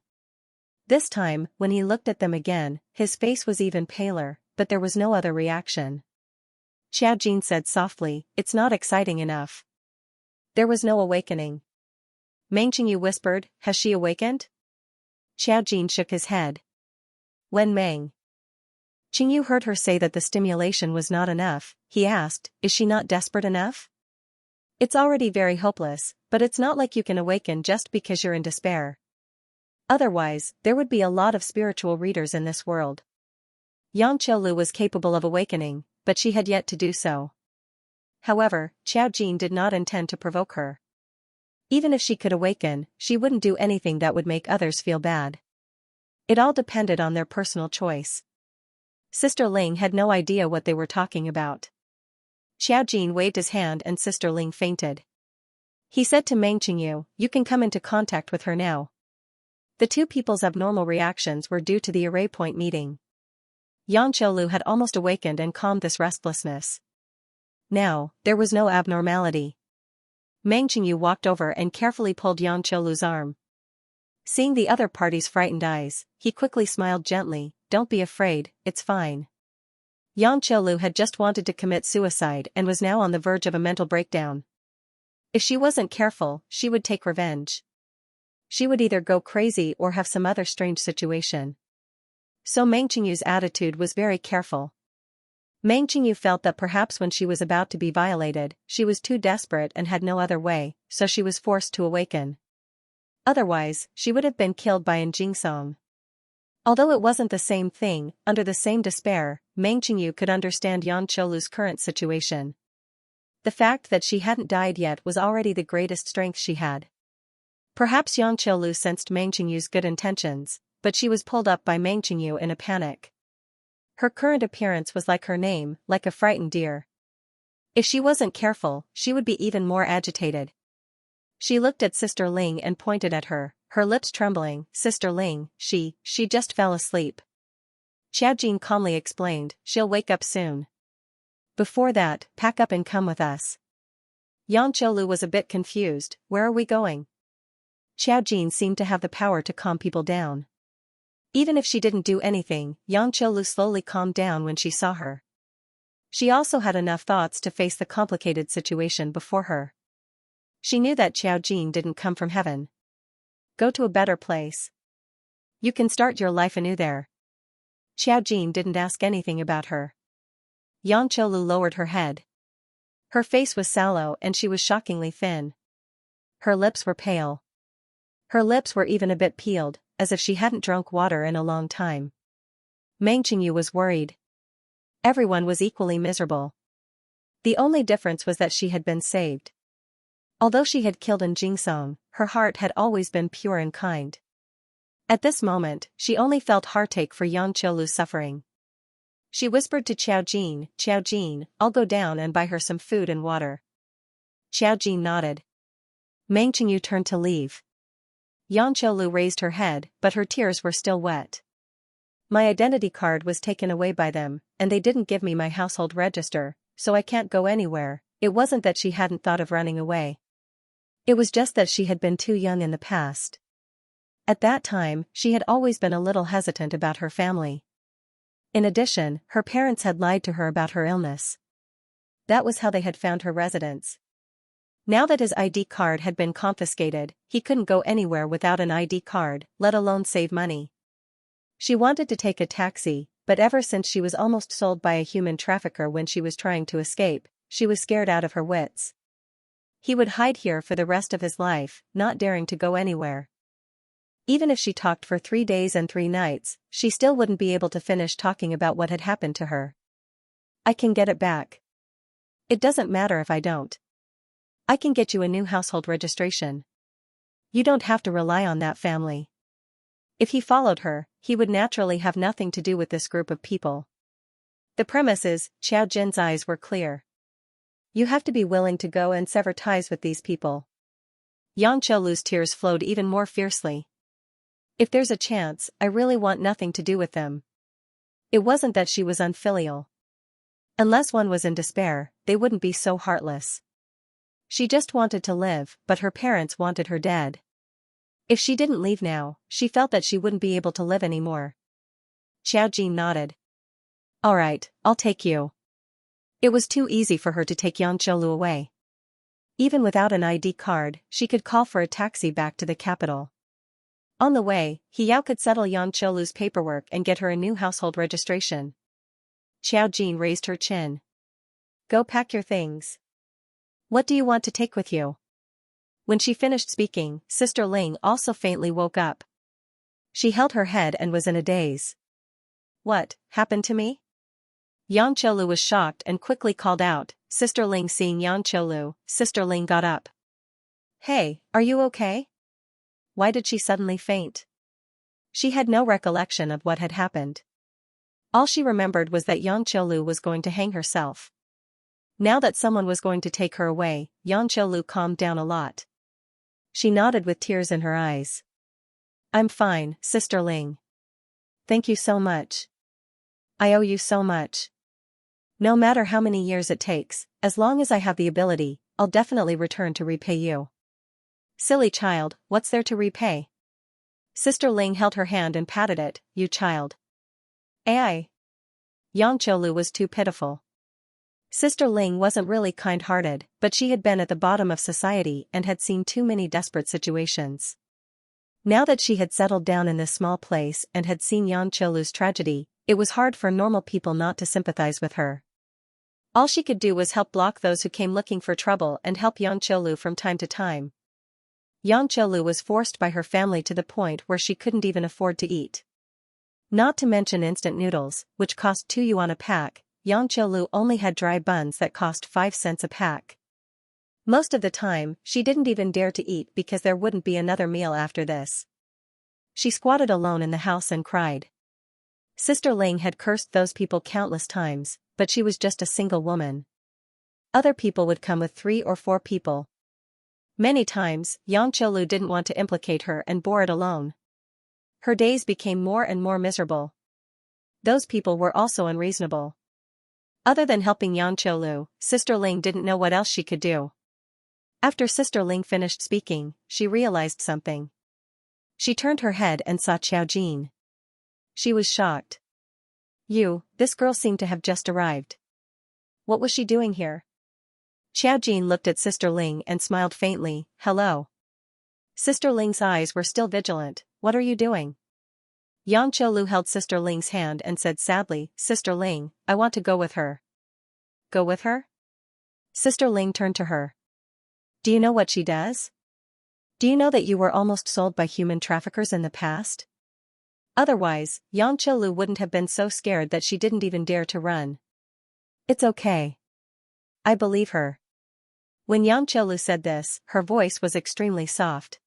This time, when he looked at them again, his face was even paler, but there was no other reaction. Xiao Jin said softly, "It's not exciting enough." There was no awakening. Meng Qingyu whispered, "Has she awakened?" Xiao Jin shook his head. When Meng Qingyu heard her say that the stimulation was not enough, he asked, "Is she not desperate enough?" "It's already very hopeless, but it's not like you can awaken just because you're in despair. Otherwise, there would be a lot of spiritual readers in this world." Yang Qiulu was capable of awakening, but she had yet to do so. However, Xiao Jin did not intend to provoke her. Even if she could awaken, she wouldn't do anything that would make others feel bad. It all depended on their personal choice. Sister Ling had no idea what they were talking about. Xiao Jin waved his hand and Sister Ling fainted. He said to Meng Qingyu, "You can come into contact with her now." The two people's abnormal reactions were due to the array point meeting. Yang Qiulu had almost awakened and calmed this restlessness. Now, there was no abnormality. Meng Qingyu walked over and carefully pulled Yang Qiulu's arm. Seeing the other party's frightened eyes, he quickly smiled gently, "Don't be afraid, it's fine." Yang Qiulu had just wanted to commit suicide and was now on the verge of a mental breakdown. If she wasn't careful, she would take revenge. She would either go crazy or have some other strange situation. So Meng Qingyu's attitude was very careful. Meng Qingyu felt that perhaps when she was about to be violated, she was too desperate and had no other way, so she was forced to awaken. Otherwise, she would have been killed by An Jingsong. Although it wasn't the same thing, under the same despair, Meng Qingyu could understand Yang Qiulu's current situation. The fact that she hadn't died yet was already the greatest strength she had. Perhaps Yang Qiulu sensed Meng Qingyu's good intentions, but she was pulled up by Meng Qingyu in a panic. Her current appearance was like her name, like a frightened deer. If she wasn't careful, she would be even more agitated. She looked at Sister Ling and pointed at her, her lips trembling. "Sister Ling, she just fell asleep." Xiao Jin calmly explained, "She'll wake up soon. Before that, pack up and come with us." Yang Qiulu was a bit confused, "Where are we going?" Xiao Jin seemed to have the power to calm people down. Even if she didn't do anything, Yang Qiulu slowly calmed down when she saw her. She also had enough thoughts to face the complicated situation before her. She knew that Xiao Jin didn't come from heaven. Go to a better place. You can start your life anew there. Xiao Jin didn't ask anything about her. Yang Qiulu lowered her head. Her face was sallow and she was shockingly thin. Her lips were pale. Her lips were even a bit peeled, as if she hadn't drunk water in a long time. Meng Qingyu was worried. Everyone was equally miserable. The only difference was that she had been saved. Although she had killed An Jingsong, her heart had always been pure and kind. At this moment, she only felt heartache for Yang Qiulu's suffering. She whispered to Xiao Jin, "I'll go down and buy her some food and water." Xiao Jin nodded. Meng Qingyu turned to leave. Yang Qiulu raised her head, but her tears were still wet. "My identity card was taken away by them, and they didn't give me my household register, so I can't go anywhere." It wasn't that she hadn't thought of running away. It was just that she had been too young in the past. At that time, she had always been a little hesitant about her family. In addition, her parents had lied to her about her illness. That was how they had found her residence. Now that his ID card had been confiscated, he couldn't go anywhere without an ID card, let alone save money. She wanted to take a taxi, but ever since she was almost sold by a human trafficker when she was trying to escape, she was scared out of her wits. He would hide here for the rest of his life, not daring to go anywhere. Even if she talked for 3 days and 3 nights, she still wouldn't be able to finish talking about what had happened to her. "I can get it back. It doesn't matter if I don't. I can get you a new household registration." You don't have to rely on that family. If he followed her, he would naturally have nothing to do with this group of people. The premise is, Xiao Jin's eyes were clear. You have to be willing to go and sever ties with these people. Yang Qiulu's tears flowed even more fiercely. If there's a chance, I really want nothing to do with them. It wasn't that she was unfilial. Unless one was in despair, they wouldn't be so heartless. She just wanted to live, but her parents wanted her dead. If she didn't leave now, she felt that she wouldn't be able to live anymore. Xiao Jin nodded. All right, I'll take you. It was too easy for her to take Yang Qiulu away. Even without an ID card, she could call for a taxi back to the capital. On the way, He Yao could settle Yang Qiulu's paperwork and get her a new household registration. Xiao Jin raised her chin. Go pack your things. What do you want to take with you? When she finished speaking, Sister Ling also faintly woke up. She held her head and was in a daze. What happened to me? Yang Qiulu was shocked and quickly called out, Sister Ling. Seeing Yang Qiulu, Sister Ling got up. Hey, are you okay? Why did she suddenly faint? She had no recollection of what had happened. All she remembered was that Yang Qiulu was going to hang herself. Now that someone was going to take her away, Yang Qiulu calmed down a lot. She nodded with tears in her eyes. I'm fine, Sister Ling. Thank you so much. I owe you so much. No matter how many years it takes, as long as I have the ability, I'll definitely return to repay you. Silly child, what's there to repay? Sister Ling held her hand and patted it, you child. Ai. Yang Qiulu was too pitiful. Sister Ling wasn't really kind-hearted, but she had been at the bottom of society and had seen too many desperate situations. Now that she had settled down in this small place and had seen Yang Qiulu's tragedy, it was hard for normal people not to sympathize with her. All she could do was help block those who came looking for trouble and help Yang Qiulu from time to time. Yang Qiulu was forced by her family to the point where she couldn't even afford to eat. Not to mention instant noodles, which cost 2 yuan a pack. Yang Qiulu only had dry buns that cost 5 cents a pack. Most of the time, she didn't even dare to eat because there wouldn't be another meal after this. She squatted alone in the house and cried. Sister Ling had cursed those people countless times, but she was just a single woman. Other people would come with 3 or 4 people. Many times, Yang Qiulu didn't want to implicate her and bore it alone. Her days became more and more miserable. Those people were also unreasonable. Other than helping Yang Qiulu, Sister Ling didn't know what else she could do. After Sister Ling finished speaking, she realized something. She turned her head and saw Xiao Jin. She was shocked. This girl seemed to have just arrived. What was she doing here? Xiao Jin looked at Sister Ling and smiled faintly, hello. Sister Ling's eyes were still vigilant, what are you doing? Yang Qiulu held Sister Ling's hand and said sadly, Sister Ling, I want to go with her. Go with her? Sister Ling turned to her. Do you know what she does? Do you know that you were almost sold by human traffickers in the past? Otherwise, Yang Qiulu wouldn't have been so scared that she didn't even dare to run. It's okay. I believe her. When Yang Qiulu said this, her voice was extremely soft.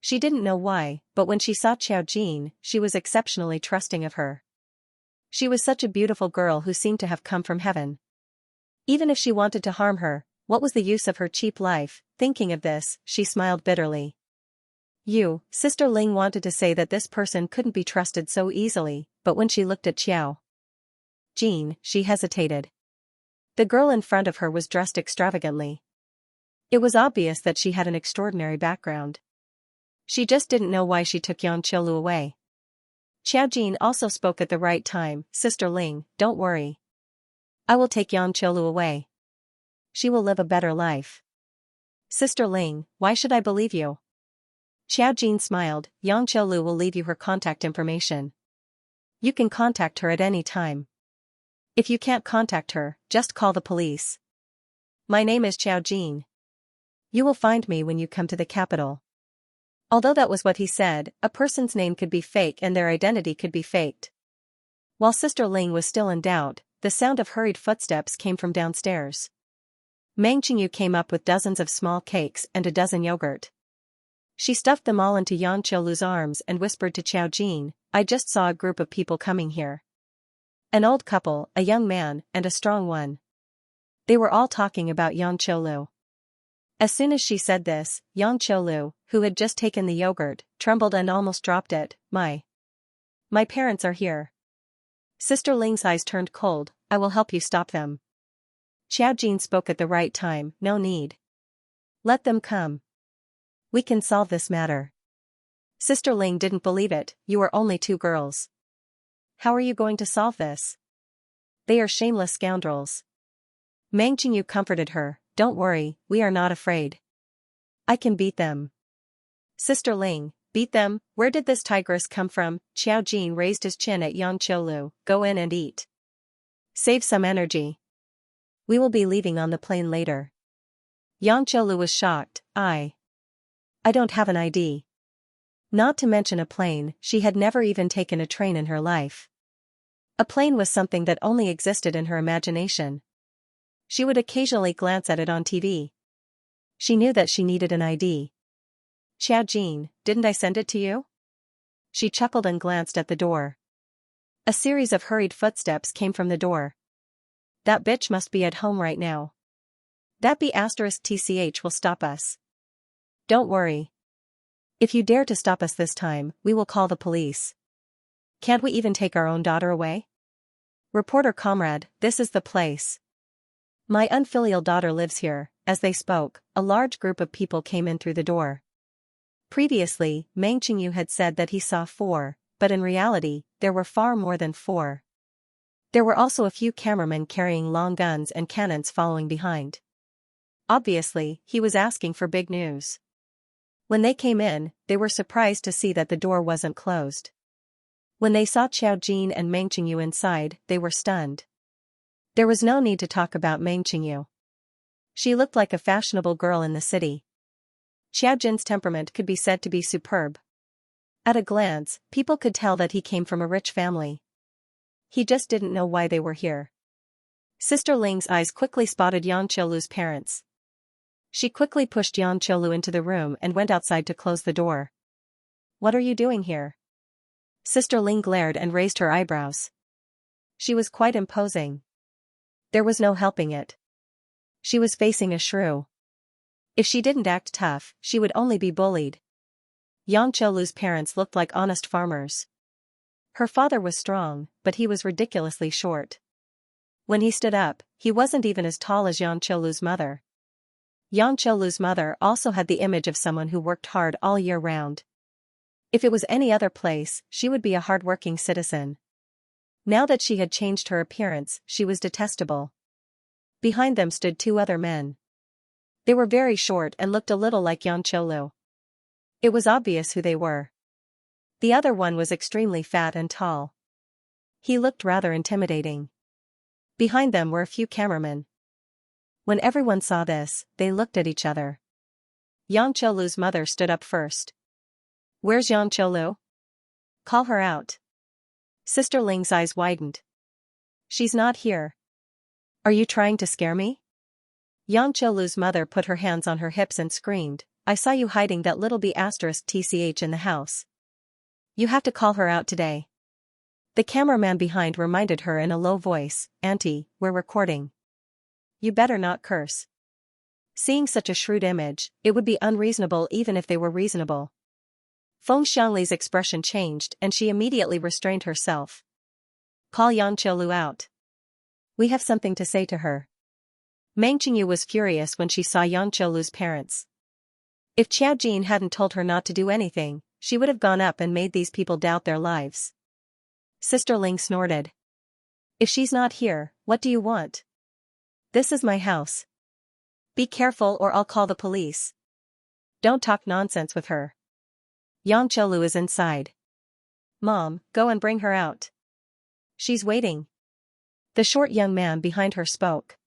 She didn't know why, but when she saw Xiao Jin, she was exceptionally trusting of her. She was such a beautiful girl who seemed to have come from heaven. Even if she wanted to harm her, what was the use of her cheap life? Thinking of this, she smiled bitterly. Sister Ling wanted to say that this person couldn't be trusted so easily, but when she looked at Xiao Jin, she hesitated. The girl in front of her was dressed extravagantly. It was obvious that she had an extraordinary background. She just didn't know why she took Yang Qiulu away. Xiao Jin also spoke at the right time, Sister Ling, don't worry. I will take Yang Qiulu away. She will live a better life. Sister Ling, why should I believe you? Xiao Jin smiled, Yang Qiulu will leave you her contact information. You can contact her at any time. If you can't contact her, just call the police. My name is Xiao Jin. You will find me when you come to the capital. Although that was what he said, a person's name could be fake and their identity could be faked. While Sister Ling was still in doubt, the sound of hurried footsteps came from downstairs. Meng Qingyu came up with dozens of small cakes and a dozen yogurt. She stuffed them all into Xianxia's arms and whispered to Xiao Jin, "I just saw a group of people coming here. An old couple, a young man, and a strong one. They were all talking about Xianxia." As soon as she said this, Xianxia, who had just taken the yogurt, trembled and almost dropped it. My parents are here." Sister Ling's eyes turned cold. "I will help you stop them." Xiao Jin spoke at the right time. "No need. Let them come. We can solve this matter." Sister Ling didn't believe it. "You are only two girls. How are you going to solve this? They are shameless scoundrels." Meng Qingyu comforted her. "Don't worry, we are not afraid. I can beat them." Sister Ling, "Beat them? Where did this tigress come from?" Xiao Jin raised his chin at Xianxia. "Go in and eat. Save some energy. We will be leaving on the plane later." Xianxia was shocked. I don't have an ID. Not to mention a plane, she had never even taken a train in her life. A plane was something that only existed in her imagination. She would occasionally glance at it on TV. She knew that she needed an ID. "Xiao Jin, didn't I send it to you?" She chuckled and glanced at the door. A series of hurried footsteps came from the door. "That bitch must be at home right now. That B*TCH will stop us. Don't worry. If you dare to stop us this time, we will call the police. Can't we even take our own daughter away? Reporter comrade, this is the place. My unfilial daughter lives here." As they spoke, a large group of people came in through the door. Previously, Meng Qingyu had said that he saw 4, but in reality, there were far more than 4. There were also a few cameramen carrying long guns and cannons following behind. Obviously, he was asking for big news. When they came in, they were surprised to see that the door wasn't closed. When they saw Xiao Jin and Meng Qingyu inside, they were stunned. There was no need to talk about Meng Qingyu. She looked like a fashionable girl in the city. Xiao Jin's temperament could be said to be superb. At a glance, people could tell that he came from a rich family. He just didn't know why they were here. Sister Ling's eyes quickly spotted Xianxia's parents. She quickly pushed Xianxia into the room and went outside to close the door. "What are you doing here?" Sister Ling glared and raised her eyebrows. She was quite imposing. There was no helping it. She was facing a shrew. If she didn't act tough, she would only be bullied. Xianxia's parents looked like honest farmers. Her father was strong, but he was ridiculously short. When he stood up, he wasn't even as tall as Xianxia's mother. Xianxia's mother also had the image of someone who worked hard all year round. If it was any other place, she would be a hard-working citizen. Now that she had changed her appearance, she was detestable. Behind them stood 2 other men. They were very short and looked a little like Xianxia. It was obvious who they were. The other one was extremely fat and tall. He looked rather intimidating. Behind them were a few cameramen. When everyone saw this, they looked at each other. Xianxia's mother stood up first. "Where's Xianxia? Call her out." Sister Ling's eyes widened. "She's not here. Are you trying to scare me?" Xianxia's mother put her hands on her hips and screamed, "I saw you hiding that little B*TCH in the house. You have to call her out today." The cameraman behind reminded her in a low voice, "Auntie, we're recording. You better not curse." Seeing such a shrewd image, it would be unreasonable even if they were reasonable. Feng Xiangli's expression changed and she immediately restrained herself. "Call Xianxia out. We have something to say to her." Meng Qingyu was furious when she saw Xianxia's parents. If Xiao Jin hadn't told her not to do anything, she would have gone up and made these people doubt their lives. Sister Ling snorted. "If she's not here, what do you want? This is my house. Be careful or I'll call the police. Don't talk nonsense with her. Xianxia is inside. Mom, go and bring her out. She's waiting." The short young man behind her spoke.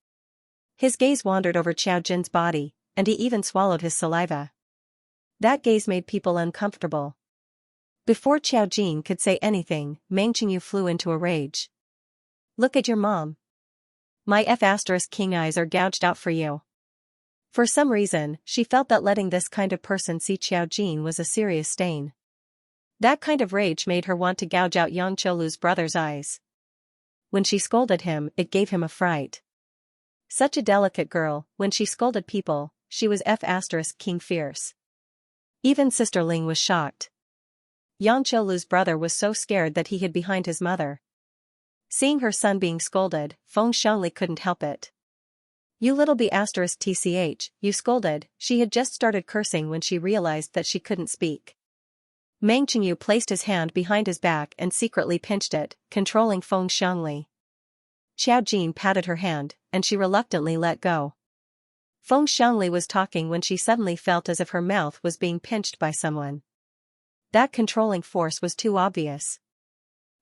His gaze wandered over Xiao Jin's body, and he even swallowed his saliva. That gaze made people uncomfortable. Before Xiao Jin could say anything, Meng Qingyu flew into a rage. "Look at your mom. My F*** king eyes are gouged out for you. For some reason, she felt that letting this kind of person see Xiaojin was a serious stain. That kind of rage made her want to gouge out Yangqiulu's brother's eyes. When she scolded him, it gave him a fright. Such a delicate girl, when she scolded people, she was King fierce. Even Sister Ling was shocked. Yangqiulu's brother was so scared that he hid behind his mother. Seeing her son being scolded, Feng Xiangli couldn't help it. You little tch, you scolded. She had just started cursing when she realized that she couldn't speak. Meng Qingyu placed his hand behind his back and secretly pinched it, controlling Feng Xiangli. Xiaojin patted her hand, and she reluctantly let go. Feng Xiangli was talking when she suddenly felt as if her mouth was being pinched by someone. That controlling force was too obvious.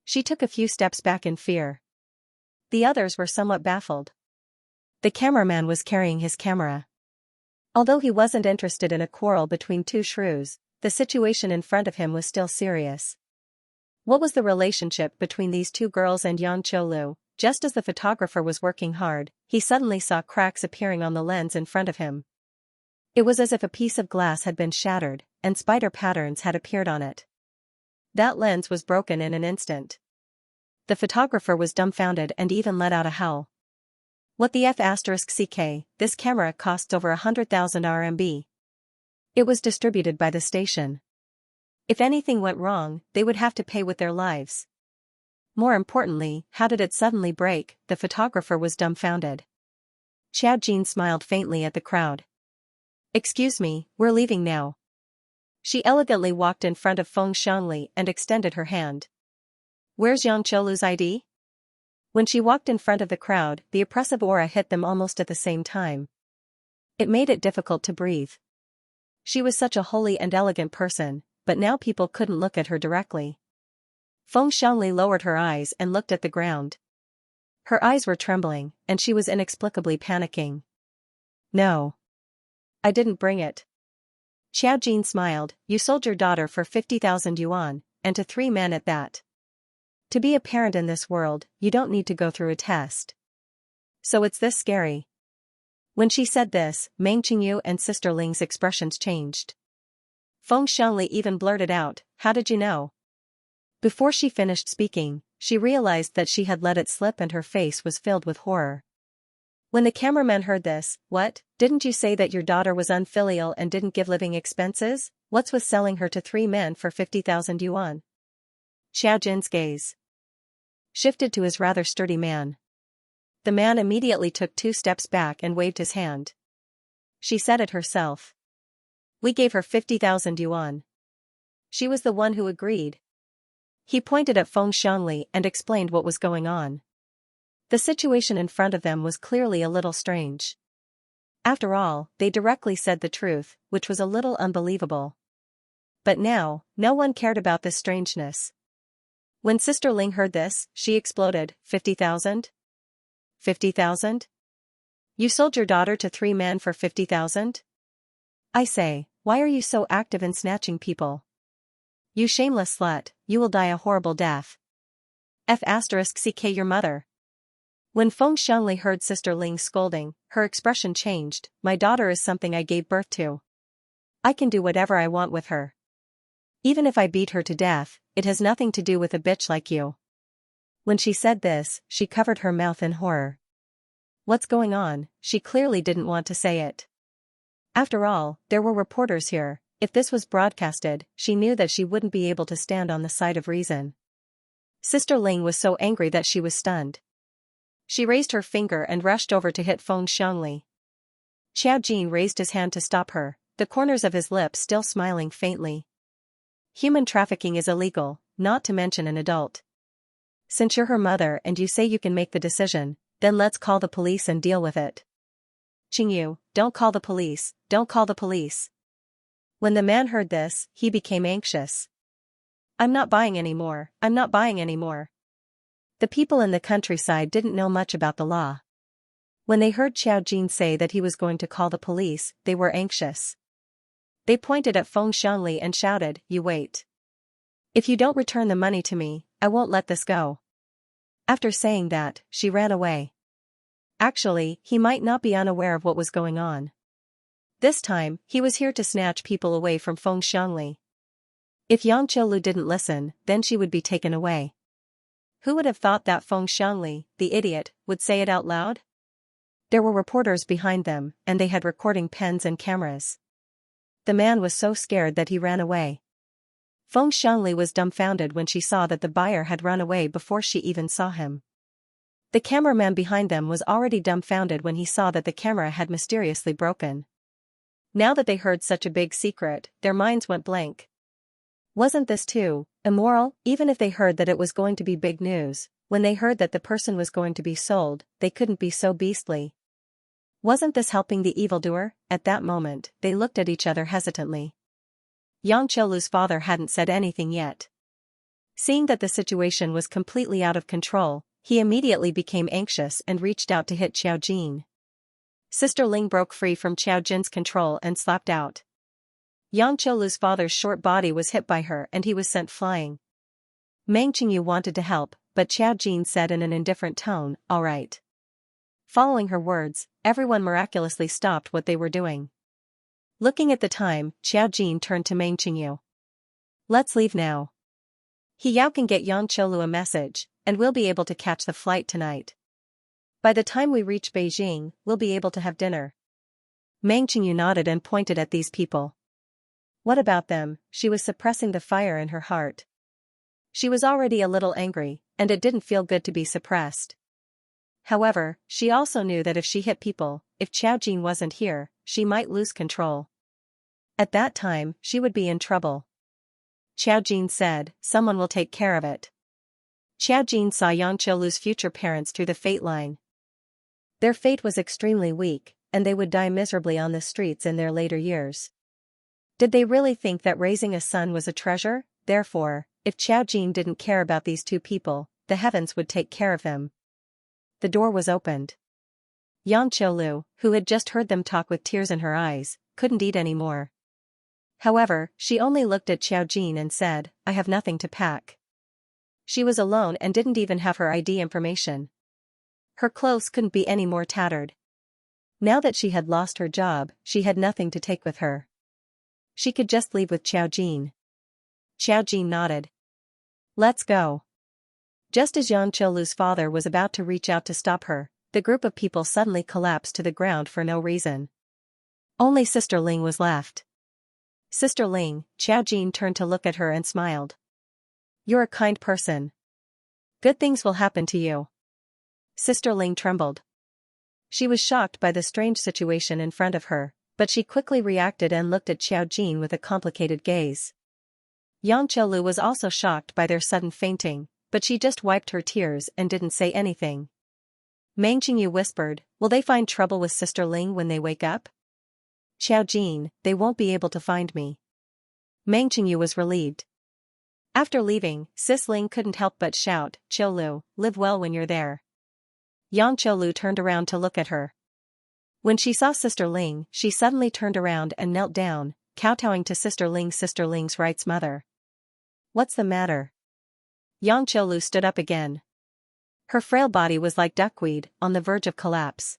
She took a few steps back in fear. The others were somewhat baffled. The cameraman was carrying his camera. Although he wasn't interested in a quarrel between two shrews, the situation in front of him was still serious. What was the relationship between these two girls and Yangqiulu? Just as the photographer was working hard, he suddenly saw cracks appearing on the lens in front of him. It was as if a piece of glass had been shattered, and spider patterns had appeared on it. That lens was broken in an instant. The photographer was dumbfounded and even let out a howl. What the *CK, this camera costs over 100,000 RMB. It was distributed by the station. If anything went wrong, they would have to pay with their lives. More importantly, how did it suddenly break? The photographer was dumbfounded. Xiaojin smiled faintly at the crowd. Excuse me, we're leaving now. She elegantly walked in front of Feng Xiangli and extended her hand. Where's Yangqiulu's ID? When she walked in front of the crowd, the oppressive aura hit them almost at the same time. It made it difficult to breathe. She was such a holy and elegant person, but now people couldn't look at her directly. Feng Xiangli lowered her eyes and looked at the ground. Her eyes were trembling, and she was inexplicably panicking. No. I didn't bring it. Xiaojin smiled. You sold your daughter for 50,000 yuan, and to 3 men at that. To be a parent in this world, you don't need to go through a test. So it's this scary. When she said this, Meng Qingyu and Sister Ling's expressions changed. Feng Xiangli even blurted out, how did you know? Before she finished speaking, she realized that she had let it slip and her face was filled with horror. When the cameraman heard this, what, didn't you say that your daughter was unfilial and didn't give living expenses? What's with selling her to 3 men for 50,000 yuan? Xiaojin's gaze shifted to his rather sturdy man. The man immediately took 2 steps back and waved his hand. She said it herself. We gave her 50,000 yuan. She was the one who agreed. He pointed at Feng Xiangli and explained what was going on. The situation in front of them was clearly a little strange. After all, they directly said the truth, which was a little unbelievable. But now, no one cared about this strangeness. When Sister Ling heard this, she exploded. 50,000? 50,000? You sold your daughter to 3 men for 50,000? I say, why are you so active in snatching people? You shameless slut, you will die a horrible death. *CK your mother. When Feng Xiangli heard Sister Ling scolding, her expression changed. My daughter is something I gave birth to. I can do whatever I want with her. Even if I beat her to death, it has nothing to do with a bitch like you. When she said this, she covered her mouth in horror. What's going on? She clearly didn't want to say it. After all, there were reporters here. If this was broadcasted, she knew that she wouldn't be able to stand on the side of reason. Sister Ling was so angry that she was stunned. She raised her finger and rushed over to hit Feng Xiangli. Xiaojin raised his hand to stop her, the corners of his lips still smiling faintly. Human trafficking is illegal, not to mention an adult. Since you're her mother and you say you can make the decision, then let's call the police and deal with it. Qingyu, don't call the police, don't call the police. When the man heard this, he became anxious. I'm not buying anymore, I'm not buying anymore. The people in the countryside didn't know much about the law. When they heard Xiaojin say that he was going to call the police, they were anxious. They pointed at Feng Xiangli and shouted, you wait. If you don't return the money to me, I won't let this go. After saying that, she ran away. Actually, he might not be unaware of what was going on. This time, he was here to snatch people away from Feng Xiangli. If Xianxia Lu didn't listen, then she would be taken away. Who would have thought that Feng Xiangli, the idiot, would say it out loud? There were reporters behind them, and they had recording pens and cameras. The man was so scared that he ran away. Feng Xiangli was dumbfounded when she saw that the buyer had run away before she even saw him. The cameraman behind them was already dumbfounded when he saw that the camera had mysteriously broken. Now that they heard such a big secret, their minds went blank. Wasn't this too immoral? Even if they heard that it was going to be big news, when they heard that the person was going to be sold, they couldn't be so beastly. Wasn't this helping the evildoer? At that moment, they looked at each other hesitantly. Xianxia Lu's father hadn't said anything yet. Seeing that the situation was completely out of control, he immediately became anxious and reached out to hit Xiao Jin. Sister Ling broke free from Xiao Jin's control and slapped out. Xianxia Lu's father's short body was hit by her and he was sent flying. Meng Qingyu wanted to help, but Xiao Jin said in an indifferent tone, "All right." Following her words, everyone miraculously stopped what they were doing. Looking at the time, Xiao Jin turned to Meng Qingyu. "Let's leave now. He Yao can get Xianxia Lu a message, and we'll be able to catch the flight tonight. By the time we reach Beijing, we'll be able to have dinner." Meng Qingyu nodded and pointed at these people. What about them? She was suppressing the fire in her heart. She was already a little angry, and it didn't feel good to be suppressed. However, she also knew that if she hit people, if Xiao Jin wasn't here, she might lose control. At that time, she would be in trouble. Xiao Jin said, "Someone will take care of it." Xiao Jin saw Xianxia Lu's future parents through the fate line. Their fate was extremely weak, and they would die miserably on the streets in their later years. Did they really think that raising a son was a treasure? Therefore, if Xiao Jin didn't care about these two people, the heavens would take care of them. The door was opened. Xianxia Lu, who had just heard them talk with tears in her eyes, couldn't eat any more. However, she only looked at Xiao Jin and said, "I have nothing to pack." She was alone and didn't even have her ID information. Her clothes couldn't be any more tattered. Now that she had lost her job, she had nothing to take with her. She could just leave with Xiao Jin. Xiao Jin nodded. "Let's go." Just as Xianxia Lu's father was about to reach out to stop her, the group of people suddenly collapsed to the ground for no reason. Only Sister Ling was left. "Sister Ling," Xiao Jin turned to look at her and smiled. "You're a kind person. Good things will happen to you." Sister Ling trembled. She was shocked by the strange situation in front of her, but she quickly reacted and looked at Xiao Jin with a complicated gaze. Xianxia Lu was also shocked by their sudden fainting, but she just wiped her tears and didn't say anything. Meng Qingyu whispered, "Will they find trouble with Sister Ling when they wake up?" "Xiao Jin, they won't be able to find me." Meng Qingyu was relieved. After leaving, Sis Ling couldn't help but shout, "Qiu Lu, live well when you're there." Xianxia Lu turned around to look at her. When she saw Sister Ling, she suddenly turned around and knelt down, kowtowing to Sister Ling's right's mother. "What's the matter?" Xianxia Lu stood up again. Her frail body was like duckweed, on the verge of collapse.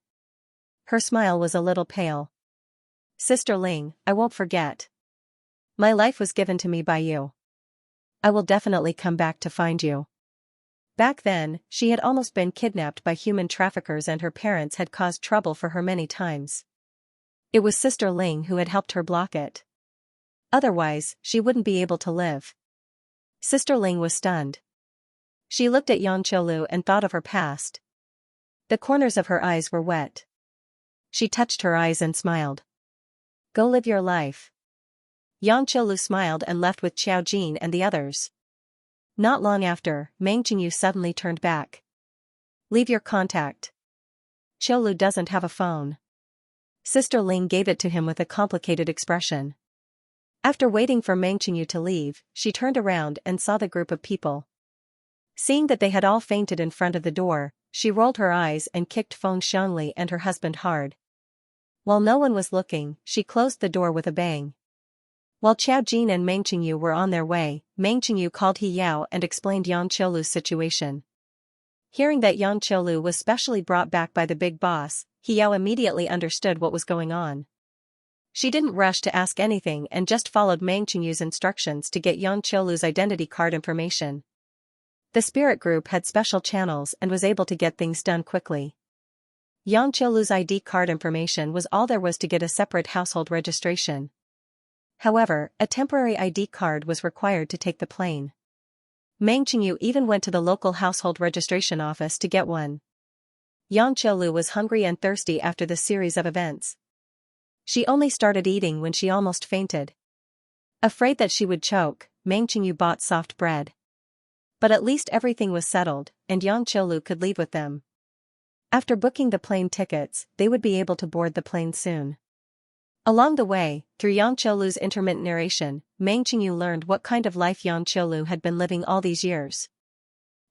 Her smile was a little pale. "Sister Ling, I won't forget. My life was given to me by you. I will definitely come back to find you." Back then, she had almost been kidnapped by human traffickers and her parents had caused trouble for her many times. It was Sister Ling who had helped her block it. Otherwise, she wouldn't be able to live. Sister Ling was stunned. She looked at Xianxia Lu and thought of her past. The corners of her eyes were wet. She touched her eyes and smiled. "Go live your life." Xianxia Lu smiled and left with Xiao Jin and the others. Not long after, Meng Qingyu suddenly turned back. "Leave your contact. Qiu Lu doesn't have a phone." Sister Ling gave it to him with a complicated expression. After waiting for Meng Qingyu to leave, she turned around and saw the group of people. Seeing that they had all fainted in front of the door, she rolled her eyes and kicked Feng Xiangli and her husband hard. While no one was looking, she closed the door with a bang. While Xiao Jin and Meng Qingyu were on their way, Meng Qingyu called He Yao and explained Xianxia Lu's situation. Hearing that Xianxia Lu was specially brought back by the big boss, He Yao immediately understood what was going on. She didn't rush to ask anything and just followed Meng Qingyu's instructions to get Yang Qiulu's identity card information. The spirit group had special channels and was able to get things done quickly. Yang Qiulu's ID card information was all there was to get a separate household registration. However, a temporary ID card was required to take the plane. Meng Qingyu even went to the local household registration office to get one. Yang Qiulu was hungry and thirsty after the series of events. She only started eating when she almost fainted. Afraid that she would choke, Meng Qingyu bought soft bread. But at least everything was settled, and Yang Qiulu could leave with them. After booking the plane tickets, they would be able to board the plane soon. Along the way, through Yang Qiulu's intermittent narration, Meng Qingyu learned what kind of life Yang Qiulu had been living all these years.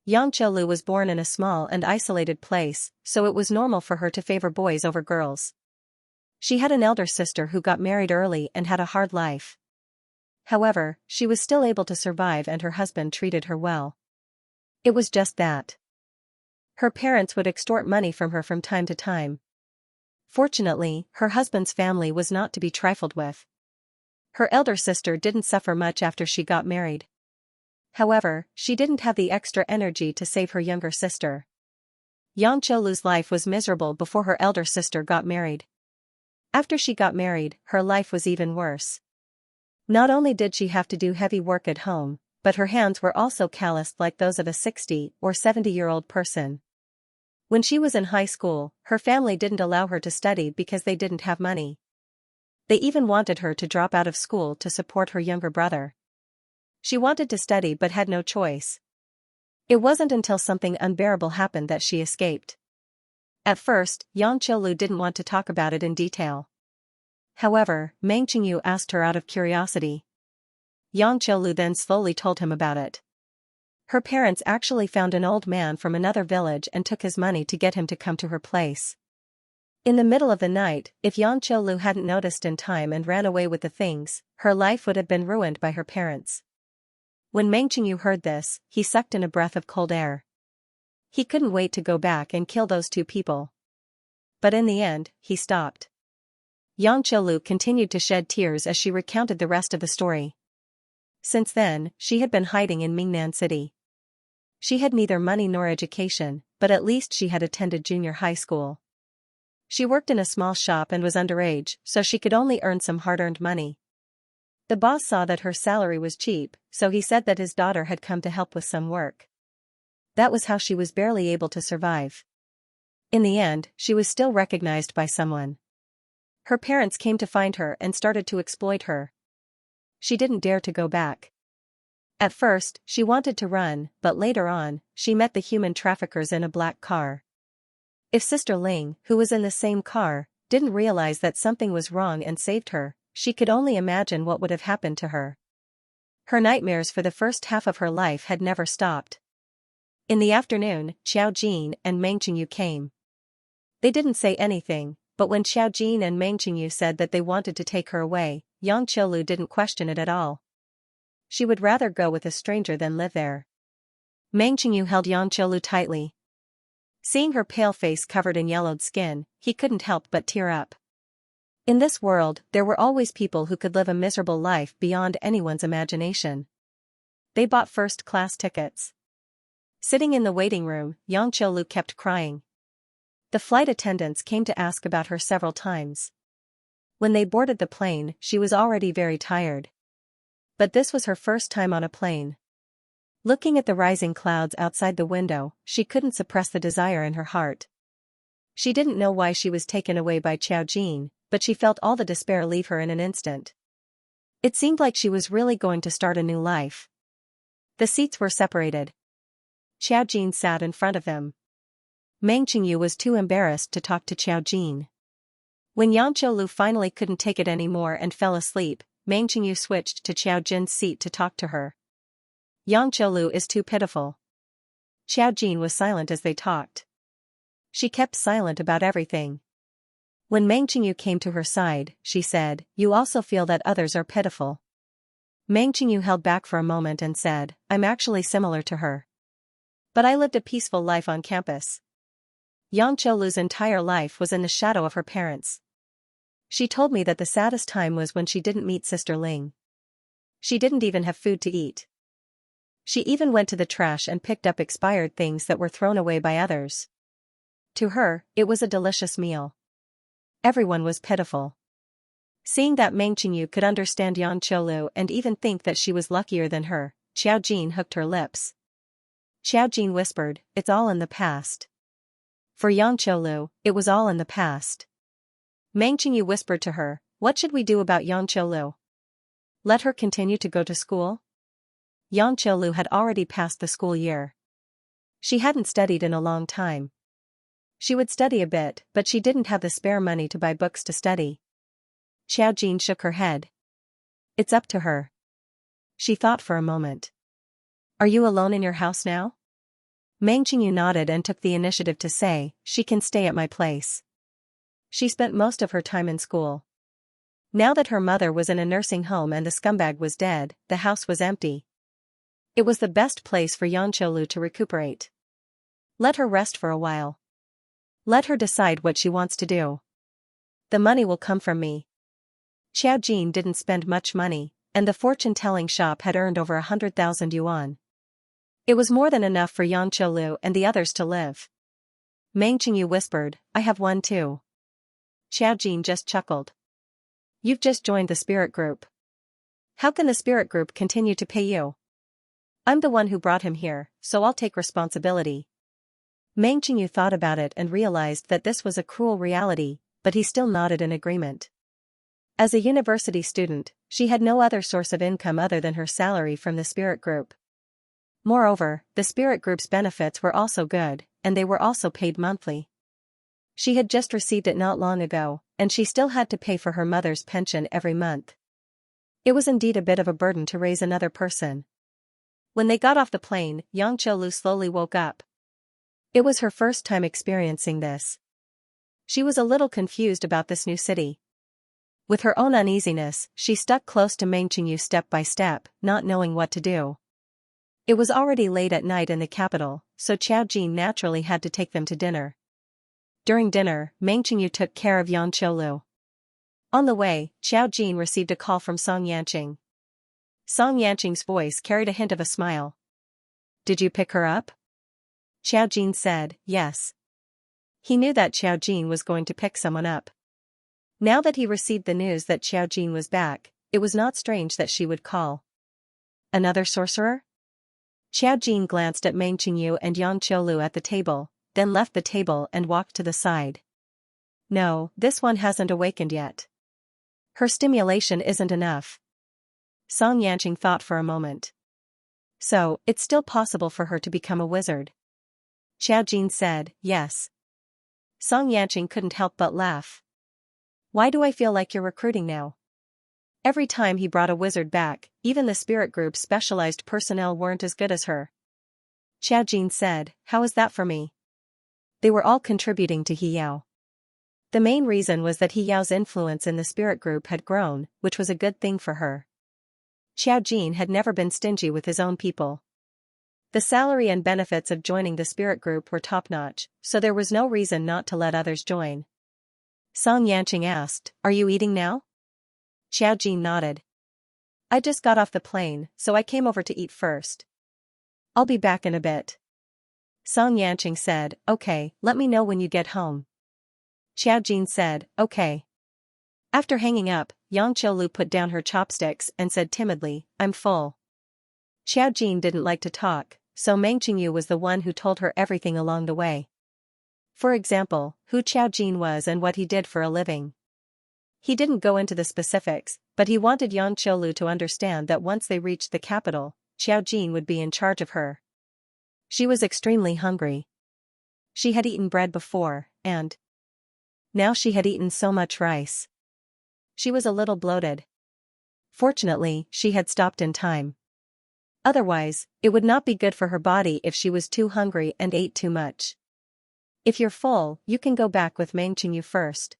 Yang Qiulu was born in a small and isolated place, so it was normal for her to favor boys over girls. She had an elder sister who got married early and had a hard life. However, she was still able to survive and her husband treated her well. It was just that her parents would extort money from her from time to time. Fortunately, her husband's family was not to be trifled with. Her elder sister didn't suffer much after she got married. However, she didn't have the extra energy to save her younger sister. Yang Qiulu's life was miserable before her elder sister got married. After she got married, her life was even worse. Not only did she have to do heavy work at home, but her hands were also calloused like those of a 60 or 70-year-old person. When she was in high school, her family didn't allow her to study because they didn't have money. They even wanted her to drop out of school to support her younger brother. She wanted to study but had no choice. It wasn't until something unbearable happened that she escaped. At first, Yang Qiulu didn't want to talk about it in detail. However, Meng Qingyu asked her out of curiosity. Yang Qiulu then slowly told him about it. Her parents actually found an old man from another village and took his money to get him to come to her place. In the middle of the night, if Yang Qiulu hadn't noticed in time and ran away with the things, her life would have been ruined by her parents. When Meng Qingyu heard this, he sucked in a breath of cold air. He couldn't wait to go back and kill those two people. But in the end, he stopped. Yang Qiulu continued to shed tears as she recounted the rest of the story. Since then, she had been hiding in Mingnan City. She had neither money nor education, but at least she had attended junior high school. She worked in a small shop and was underage, so she could only earn some hard-earned money. The boss saw that her salary was cheap, so he said that his daughter had come to help with some work. That was how she was barely able to survive. In the end, she was still recognized by someone. Her parents came to find her and started to exploit her. She didn't dare to go back. At first, she wanted to run, but later on, she met the human traffickers in a black car. If Sister Ling, who was in the same car, didn't realize that something was wrong and saved her, she could only imagine what would have happened to her. Her nightmares for the first half of her life had never stopped. In the afternoon, Xiao Jin and Meng Qingyu came. They didn't say anything, but when Xiao Jin and Meng Qingyu said that they wanted to take her away, Yang Qiulu didn't question it at all. She would rather go with a stranger than live there. Meng Qingyu held Yang Qiulu tightly. Seeing her pale face covered in yellowed skin, he couldn't help but tear up. In this world, there were always people who could live a miserable life beyond anyone's imagination. They bought first-class tickets. Sitting in the waiting room, Yang Qiulu kept crying. The flight attendants came to ask about her several times. When they boarded the plane, she was already very tired. But this was her first time on a plane. Looking at the rising clouds outside the window, she couldn't suppress the desire in her heart. She didn't know why she was taken away by Xiao Jin, but she felt all the despair leave her in an instant. It seemed like she was really going to start a new life. The seats were separated. Xiao Jin sat in front of them. Meng Qingyu was too embarrassed to talk to Xiao Jin. When Yang Qiulu finally couldn't take it anymore and fell asleep, Meng Qingyu switched to Xiao Jin's seat to talk to her. Yang Qiulu is too pitiful. Xiao Jin was silent as they talked. She kept silent about everything. When Meng Qingyu came to her side, she said, "You also feel that others are pitiful." Meng Qingyu held back for a moment and said, "I'm actually similar to her. But I lived a peaceful life on campus." Yang Qiulu's entire life was in the shadow of her parents. She told me that the saddest time was when she didn't meet Sister Ling. She didn't even have food to eat. She even went to the trash and picked up expired things that were thrown away by others. To her, it was a delicious meal. Everyone was pitiful. Seeing that Meng Qingyu could understand Yan Qiulu and even think that she was luckier than her, Xiao Jin hooked her lips. Xiao Jin whispered, "It's all in the past." For Yan Qiulu, it was all in the past. Meng Qingyu whispered to her, "What should we do about Yan Qiulu? Let her continue to go to school?" Yan Qiulu had already passed the school year. She hadn't studied in a long time. She would study a bit, but she didn't have the spare money to buy books to study. Xiao Jin shook her head. "It's up to her." She thought for a moment. "Are you alone in your house now?" Meng Qingyu nodded and took the initiative to say, "She can stay at my place." She spent most of her time in school. Now that her mother was in a nursing home and the scumbag was dead, the house was empty. It was the best place for Yan Qiulu to recuperate. Let her rest for a while. Let her decide what she wants to do. The money will come from me. Xiao Jin didn't spend much money, and the fortune-telling shop had earned over 100,000 yuan. It was more than enough for Yan Qiulu and the others to live. Meng Qingyu whispered, "I have one too." Xiao Jin just chuckled. "You've just joined the spirit group. How can the spirit group continue to pay you? I'm the one who brought him here, so I'll take responsibility." Meng Qingyu thought about it and realized that this was a cruel reality, but he still nodded in agreement. As a university student, she had no other source of income other than her salary from the spirit group. Moreover, the spirit group's benefits were also good, and they were also paid monthly. She had just received it not long ago, and she still had to pay for her mother's pension every month. It was indeed a bit of a burden to raise another person. When they got off the plane, Yang Qiulu slowly woke up. It was her first time experiencing this. She was a little confused about this new city. With her own uneasiness, she stuck close to Meng Qingyu step by step, not knowing what to do. It was already late at night in the capital, so Xiao Jin naturally had to take them to dinner. During dinner, Meng Qingyu took care of Yan Qiulu. On the way, Xiao Jin received a call from Song Yanqing. Song Yanqing's voice carried a hint of a smile. "Did you pick her up?" Xiao Jin said, "Yes." He knew that Xiao Jin was going to pick someone up. Now that he received the news that Xiao Jin was back, it was not strange that she would call. Another sorcerer? Xiao Jin glanced at Meng Qingyu and Yan Qiulu at the table, then left the table and walked to the side. No, this one hasn't awakened yet. Her stimulation isn't enough. Song Yanqing thought for a moment. So, it's still possible for her to become a wizard. Xiao Jin said, "Yes." Song Yanqing couldn't help but laugh. "Why do I feel like you're recruiting now?" Every time he brought a wizard back, even the spirit group's specialized personnel weren't as good as her. Xiao Jin said, "How is that for me?" They were all contributing to He Yao. The main reason was that He Yao's influence in the spirit group had grown, which was a good thing for her. Xiao Jin had never been stingy with his own people. The salary and benefits of joining the spirit group were top-notch, so there was no reason not to let others join. Song Yanqing asked, "Are you eating now?" Xiao Jin nodded. "I just got off the plane, so I came over to eat first. I'll be back in a bit." Song Yanqing said, "Okay, let me know when you get home." Xiao Jin said, "Okay." After hanging up, Yang Qiulu put down her chopsticks and said timidly, "I'm full." Xiao Jin didn't like to talk, so Meng Qingyu was the one who told her everything along the way. For example, who Xiao Jin was and what he did for a living. He didn't go into the specifics, but he wanted Yan Qiulu to understand that once they reached the capital, Xiao Jin would be in charge of her. She was extremely hungry. She had eaten bread before, and now she had eaten so much rice. She was a little bloated. Fortunately, she had stopped in time. Otherwise, it would not be good for her body if she was too hungry and ate too much. "If you're full, you can go back with Meng Qingyu first."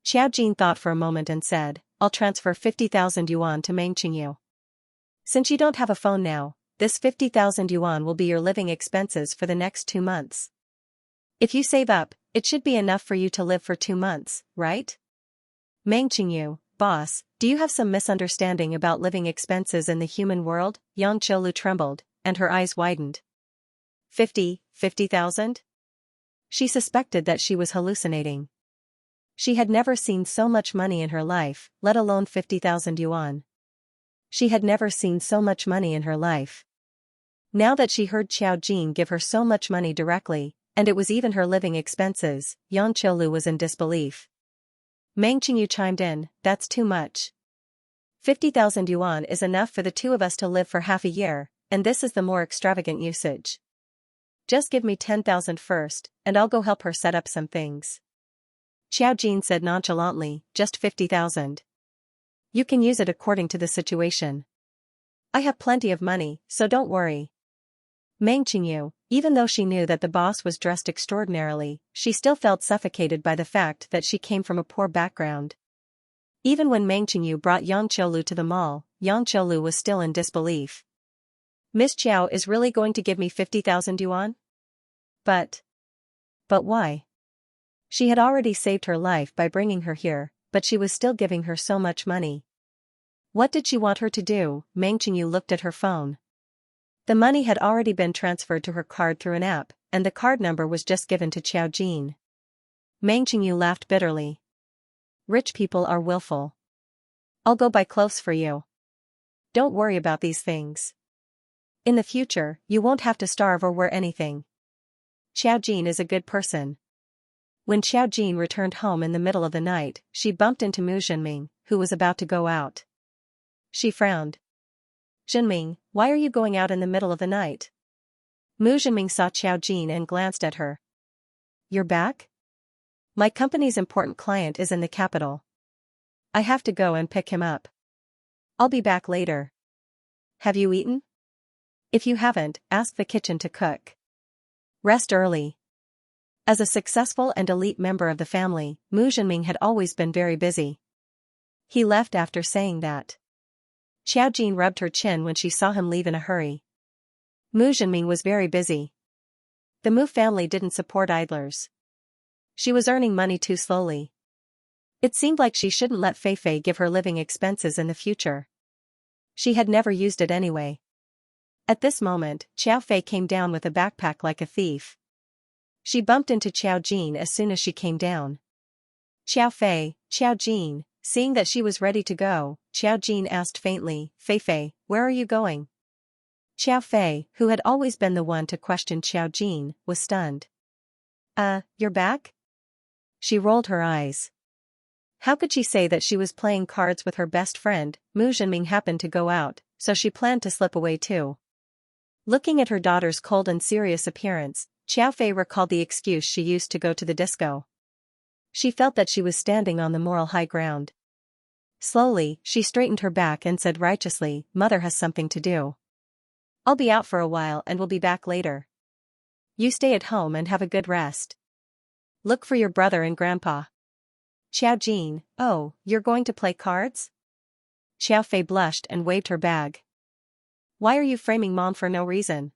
Xiao Jin thought for a moment and said, "I'll transfer 50,000 yuan to Meng Qingyu. Since you don't have a phone now, this 50,000 yuan will be your living expenses for the next 2 months. If you save up, it should be enough for you to live for 2 months, right?" Meng Qingyu, boss, do you have some misunderstanding about living expenses in the human world? Yang Qiulu trembled, and her eyes widened. 50,000? She suspected that she was hallucinating. She had never seen so much money in her life, let alone 50,000 yuan. She had never seen so much money in her life. Now that she heard Qiao Jin give her so much money directly, and it was even her living expenses, Yang Qiulu was in disbelief. Meng Qingyu chimed in, that's too much. 50,000 yuan is enough for the two of us to live for half a year, and this is the more extravagant usage. Just give me 10,000 first, and I'll go help her set up some things. Qiao Jin said nonchalantly, just 50,000. You can use it according to the situation. I have plenty of money, so don't worry. Meng Qingyu, even though she knew that the boss was dressed extraordinarily, she still felt suffocated by the fact that she came from a poor background. Even when Meng Qingyu brought Yang Qiulu to the mall, Yang Qiulu was still in disbelief. Miss Qiao is really going to give me 50,000 yuan? But why? She had already saved her life by bringing her here, but she was still giving her so much money. What did she want her to do? Meng Qingyu looked at her phone. The money had already been transferred to her card through an app, and the card number was just given to Qiao Jin. Meng Qingyu laughed bitterly. Rich people are willful. I'll go buy clothes for you. Don't worry about these things. In the future, you won't have to starve or wear anything. Qiao Jin is a good person. When Qiao Jin returned home in the middle of the night, she bumped into Mu Zhenming, who was about to go out. She frowned. Zhenming, why are you going out in the middle of the night? Mu Zhenming saw Qiao Jin and glanced at her. You're back? My company's important client is in the capital. I have to go and pick him up. I'll be back later. Have you eaten? If you haven't, ask the kitchen to cook. Rest early. As a successful and elite member of the family, Mu Zhenming had always been very busy. He left after saying that. Qiao Jin rubbed her chin when she saw him leave in a hurry. Mu Zhenming was very busy. The Mu family didn't support idlers. She was earning money too slowly. It seemed like she shouldn't let Fei Fei give her living expenses in the future. She had never used it anyway. At this moment, Qiao Fei came down with a backpack like a thief. She bumped into Qiao Jin as soon as she came down. Qiao Fei, Qiao Jin. Seeing that she was ready to go, Qiao Jin asked faintly, Fei Fei, where are you going? Qiao Fei, who had always been the one to question Qiao Jin, was stunned. You're back? She rolled her eyes. How could she say that she was playing cards with her best friend? Mu Zhenming happened to go out, so she planned to slip away too. Looking at her daughter's cold and serious appearance, Qiao Fei recalled the excuse she used to go to the disco. She felt that she was standing on the moral high ground. Slowly, she straightened her back and said righteously, Mother has something to do. I'll be out for a while and will be back later. You stay at home and have a good rest. Look for your brother and grandpa. Qiao Jin, oh, you're going to play cards? Qiao Fei blushed and waved her bag. Why are you framing Mom for no reason?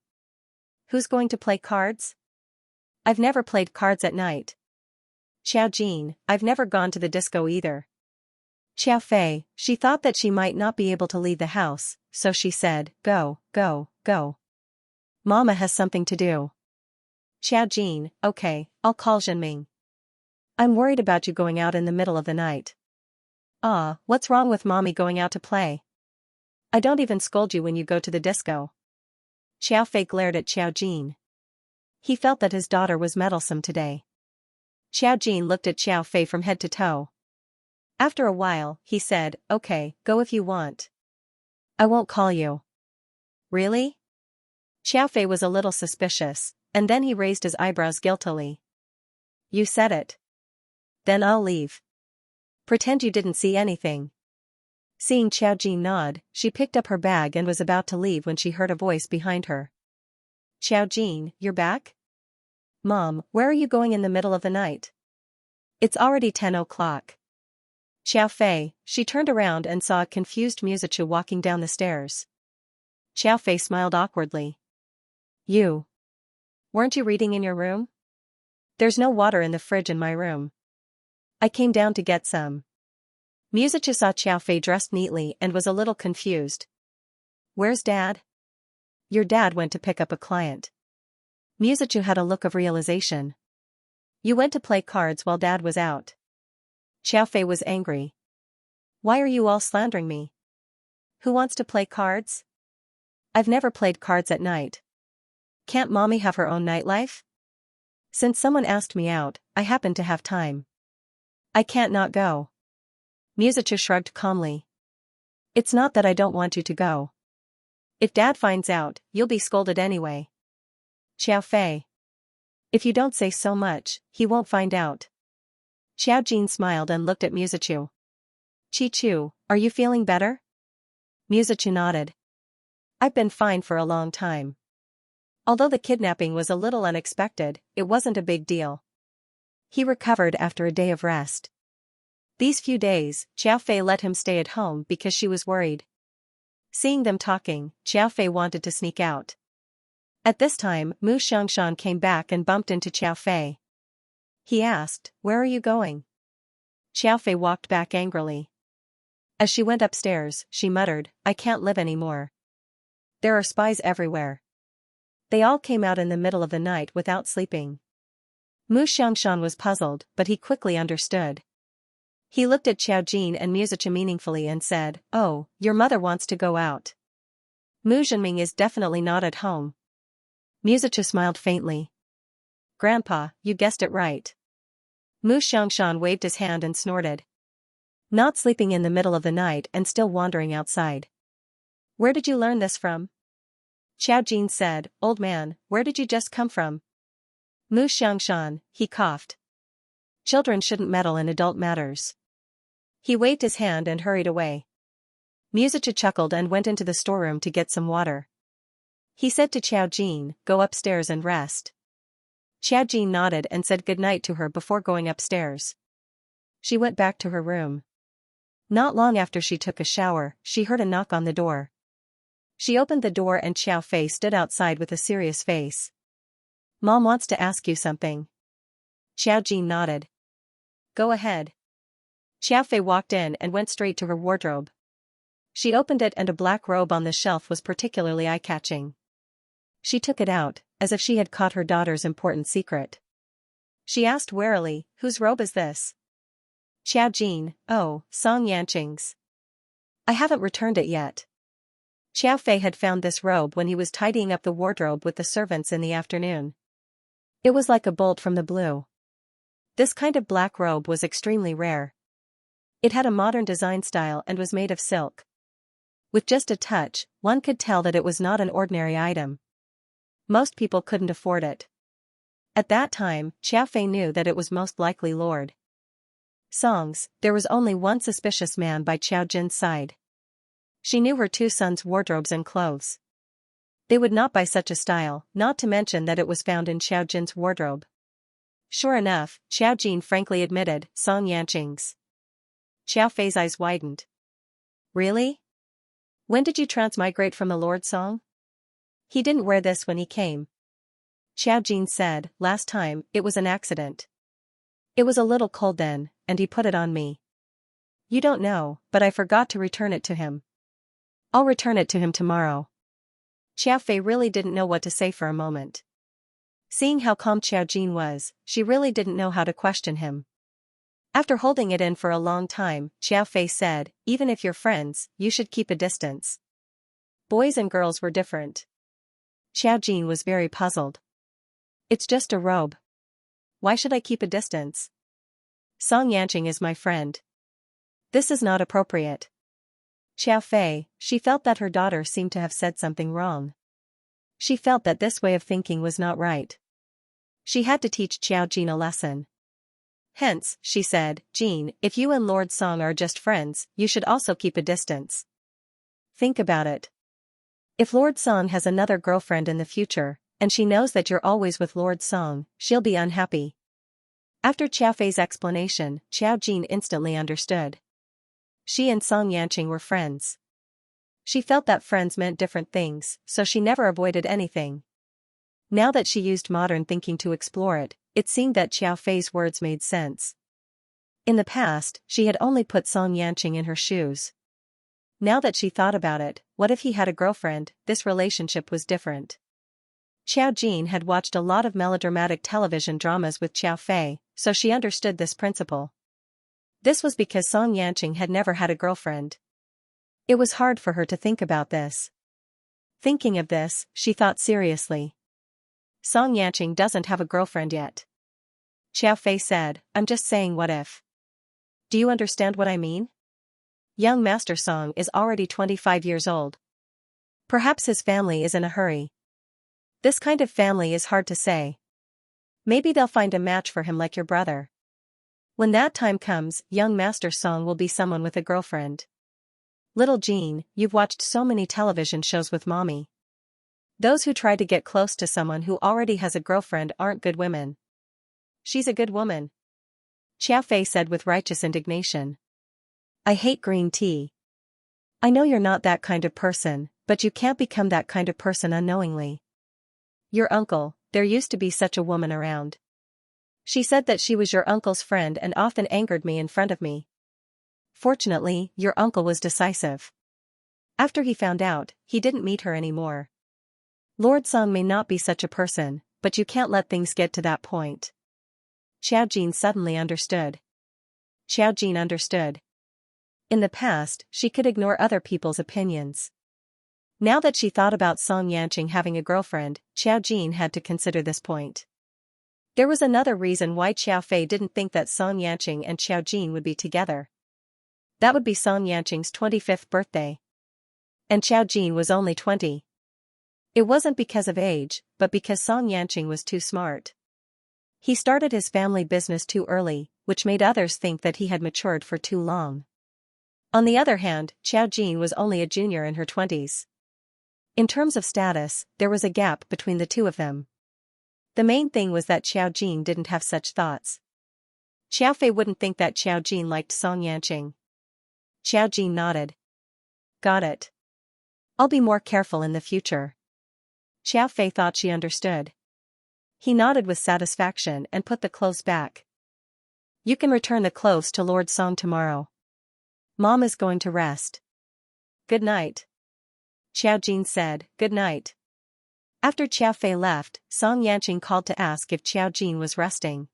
Who's going to play cards? I've never played cards at night. Qiao Jin, I've never gone to the disco either. Qiao Fei, she thought that she might not be able to leave the house, so she said, go. Mama has something to do. Qiao Jin, okay, I'll call Zhenming. I'm worried about you going out in the middle of the night. What's wrong with Mommy going out to play? I don't even scold you when you go to the disco. Qiao Fei glared at Qiao Jin. He felt that his daughter was meddlesome today. Qiao Jin looked at Qiao Fei from head to toe. After a while, he said, okay, go if you want. I won't call you. Really? Qiao Fei was a little suspicious, and then he raised his eyebrows guiltily. You said it. Then I'll leave. Pretend you didn't see anything. Seeing Qiao Jin nod, she picked up her bag and was about to leave when she heard a voice behind her. Qiao Jin, you're back? Mom, where are you going in the middle of the night? It's already 10 o'clock. Qiao Fei, she turned around and saw a confused Muzichu walking down the stairs. Qiao Fei smiled awkwardly. You. Weren't you reading in your room? There's no water in the fridge in my room. I came down to get some. Musicha saw Xiao Fei dressed neatly and was a little confused. Where's Dad? Your dad went to pick up a client. Musicha had a look of realization. You went to play cards while Dad was out. Xiao Fei was angry. Why are you all slandering me? Who wants to play cards? I've never played cards at night. Can't Mommy have her own nightlife? Since someone asked me out, I happen to have time. I can't not go. Musicha shrugged calmly. It's not that I don't want you to go. If Dad finds out, you'll be scolded anyway. Xiao Fei. If you don't say so much, he won't find out. Xiao Jin smiled and looked at Musichu. Chi-Chu, are you feeling better? Musichu nodded. I've been fine for a long time. Although the kidnapping was a little unexpected, it wasn't a big deal. He recovered after a day of rest. These few days, Xiao Fei let him stay at home because she was worried. Seeing them talking, Xiao Fei wanted to sneak out. At this time, Mu Xiangshan came back and bumped into Xiao Fei. He asked, "Where are you going?" Xiao Fei walked back angrily. As she went upstairs, she muttered, "I can't live anymore. There are spies everywhere." They all came out in the middle of the night without sleeping. Mu Xiangshan was puzzled, but he quickly understood. He looked at Xiao Jin and Musicha meaningfully and said, "Oh, your mother wants to go out. Mu Zhenming is definitely not at home." Musicha smiled faintly. "Grandpa, you guessed it right." Mu Xiangshan waved his hand and snorted. Not sleeping in the middle of the night and still wandering outside. Where did you learn this from? Xiao Jin said, "Old man, where did you just come from?" Mu Xiangshan, he coughed. Children shouldn't meddle in adult matters. He waved his hand and hurried away. Musicha chuckled and went into the storeroom to get some water. He said to Xiao Jin, "Go upstairs and rest." Xiao Jin nodded and said goodnight to her before going upstairs. She went back to her room. Not long after she took a shower, she heard a knock on the door. She opened the door and Xiao Fei stood outside with a serious face. "Mom wants to ask you something." Xiao Jin nodded. "Go ahead." Xiao Fei walked in and went straight to her wardrobe. She opened it and a black robe on the shelf was particularly eye-catching. She took it out, as if she had caught her daughter's important secret. She asked warily, "Whose robe is this?" Xiao Jin, "Oh, Song Yanqing's. I haven't returned it yet." Xiao Fei had found this robe when he was tidying up the wardrobe with the servants in the afternoon. It was like a bolt from the blue. This kind of black robe was extremely rare. It had a modern design style and was made of silk. With just a touch, one could tell that it was not an ordinary item. Most people couldn't afford it. At that time, Xiao Fei knew that it was most likely Lord Song's. There was only one suspicious man by Xiao Jin's side. She knew her two sons' wardrobes and clothes. They would not buy such a style, not to mention that it was found in Xiao Jin's wardrobe. Sure enough, Xiao Jin frankly admitted, "Song Yanqing's." Xiao Fei's eyes widened. "Really? When did you transmigrate from the Lord Song? He didn't wear this when he came." Xiao Jin said, "Last time, it was an accident. It was a little cold then, and he put it on me. You don't know, but I forgot to return it to him. I'll return it to him tomorrow." Xiao Fei really didn't know what to say for a moment. Seeing how calm Xiao Jin was, she really didn't know how to question him. After holding it in for a long time, Xiao Fei said, "Even if you're friends, you should keep a distance." Boys and girls were different. Xiao Jin was very puzzled. "It's just a robe. Why should I keep a distance? Song Yanqing is my friend. This is not appropriate." Xiao Fei, she felt that her daughter seemed to have said something wrong. She felt that this way of thinking was not right. She had to teach Xiao Jin a lesson. Hence, she said, "Jin, if you and Lord Song are just friends, you should also keep a distance. Think about it. If Lord Song has another girlfriend in the future, and she knows that you're always with Lord Song, she'll be unhappy." After Xiao Fei's explanation, Xiao Jin instantly understood. She and Song Yanqing were friends. She felt that friends meant different things, so she never avoided anything. Now that she used modern thinking to explore it, it seemed that Xiao Fei's words made sense. In the past, she had only put Song Yanqing in her shoes. Now that she thought about it, what if he had a girlfriend? This relationship was different. Xiao Jin had watched a lot of melodramatic television dramas with Xiao Fei, so she understood this principle. This was because Song Yanqing had never had a girlfriend. It was hard for her to think about this. Thinking of this, she thought seriously. Song Yanqing doesn't have a girlfriend yet. Xiao Fei said, I'm just saying what if. Do you understand what I mean? Young Master Song is already 25 years old. Perhaps his family is in a hurry. This kind of family is hard to say. Maybe they'll find a match for him like your brother. When that time comes, young Master Song will be someone with a girlfriend. Little Jean, you've watched so many television shows with mommy. Those who try to get close to someone who already has a girlfriend aren't good women. She's a good woman. Xiao Fei said with righteous indignation. I hate green tea. I know you're not that kind of person, but you can't become that kind of person unknowingly. Your uncle, there used to be such a woman around. She said that she was your uncle's friend and often angered me in front of me. Fortunately, your uncle was decisive. After he found out, he didn't meet her anymore. Lord Song may not be such a person, but you can't let things get to that point. Xiao Jin suddenly understood. Xiao Jin understood. In the past, she could ignore other people's opinions. Now that she thought about Song Yanqing having a girlfriend, Xiao Jin had to consider this point. There was another reason why Xiao Fei didn't think that Song Yanqing and Xiao Jin would be together. That would be Song Yanqing's 25th birthday. And Xiao Jin was only 20. It wasn't because of age, but because Song Yanqing was too smart. He started his family business too early, which made others think that he had matured for too long. On the other hand, Xiao Jin was only a junior in her 20s. In terms of status, there was a gap between the two of them. The main thing was that Xiao Jin didn't have such thoughts. Xiao Fei wouldn't think that Xiao Jin liked Song Yanqing. Xiao Jin nodded. Got it. I'll be more careful in the future. Xiao Fei thought she understood. He nodded with satisfaction and put the clothes back. You can return the clothes to Lord Song tomorrow. Mom is going to rest. Good night. Xiao Jin said, good night. After Xiao Fei left, Song Yanqing called to ask if Xiao Jin was resting.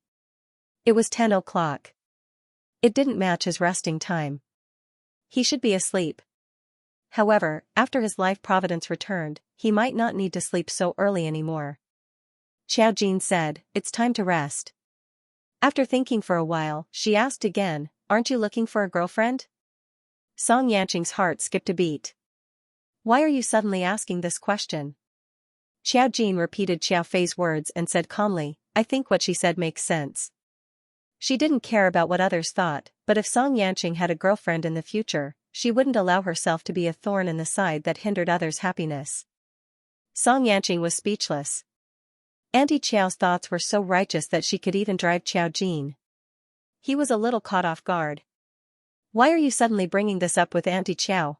It was 10 o'clock. It didn't match his resting time. He should be asleep. However, after his life providence returned, he might not need to sleep so early anymore. Xiao Jin said, it's time to rest. After thinking for a while, she asked again, aren't you looking for a girlfriend? Song Yanqing's heart skipped a beat. Why are you suddenly asking this question? Xiao Jin repeated Xiao Fei's words and said calmly, I think what she said makes sense. She didn't care about what others thought, but if Song Yanqing had a girlfriend in the future, she wouldn't allow herself to be a thorn in the side that hindered others' happiness. Song Yanqing was speechless. Auntie Qiao's thoughts were so righteous that she could even drive Xiao Jin. He was a little caught off guard. Why are you suddenly bringing this up with Auntie Qiao?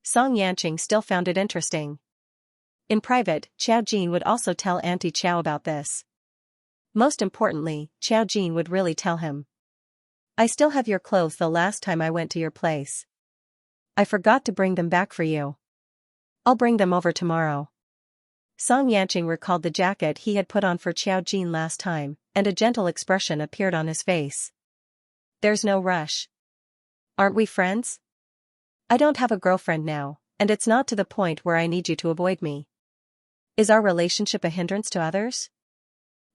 Song Yanqing still found it interesting. In private, Xiao Jin would also tell Auntie Qiao about this. Most importantly, Xiao Jin would really tell him. I still have your clothes the last time I went to your place. I forgot to bring them back for you. I'll bring them over tomorrow. Song Yanqing recalled the jacket he had put on for Xiao Jin last time, and a gentle expression appeared on his face. There's no rush. Aren't we friends? I don't have a girlfriend now, and it's not to the point where I need you to avoid me. Is our relationship a hindrance to others?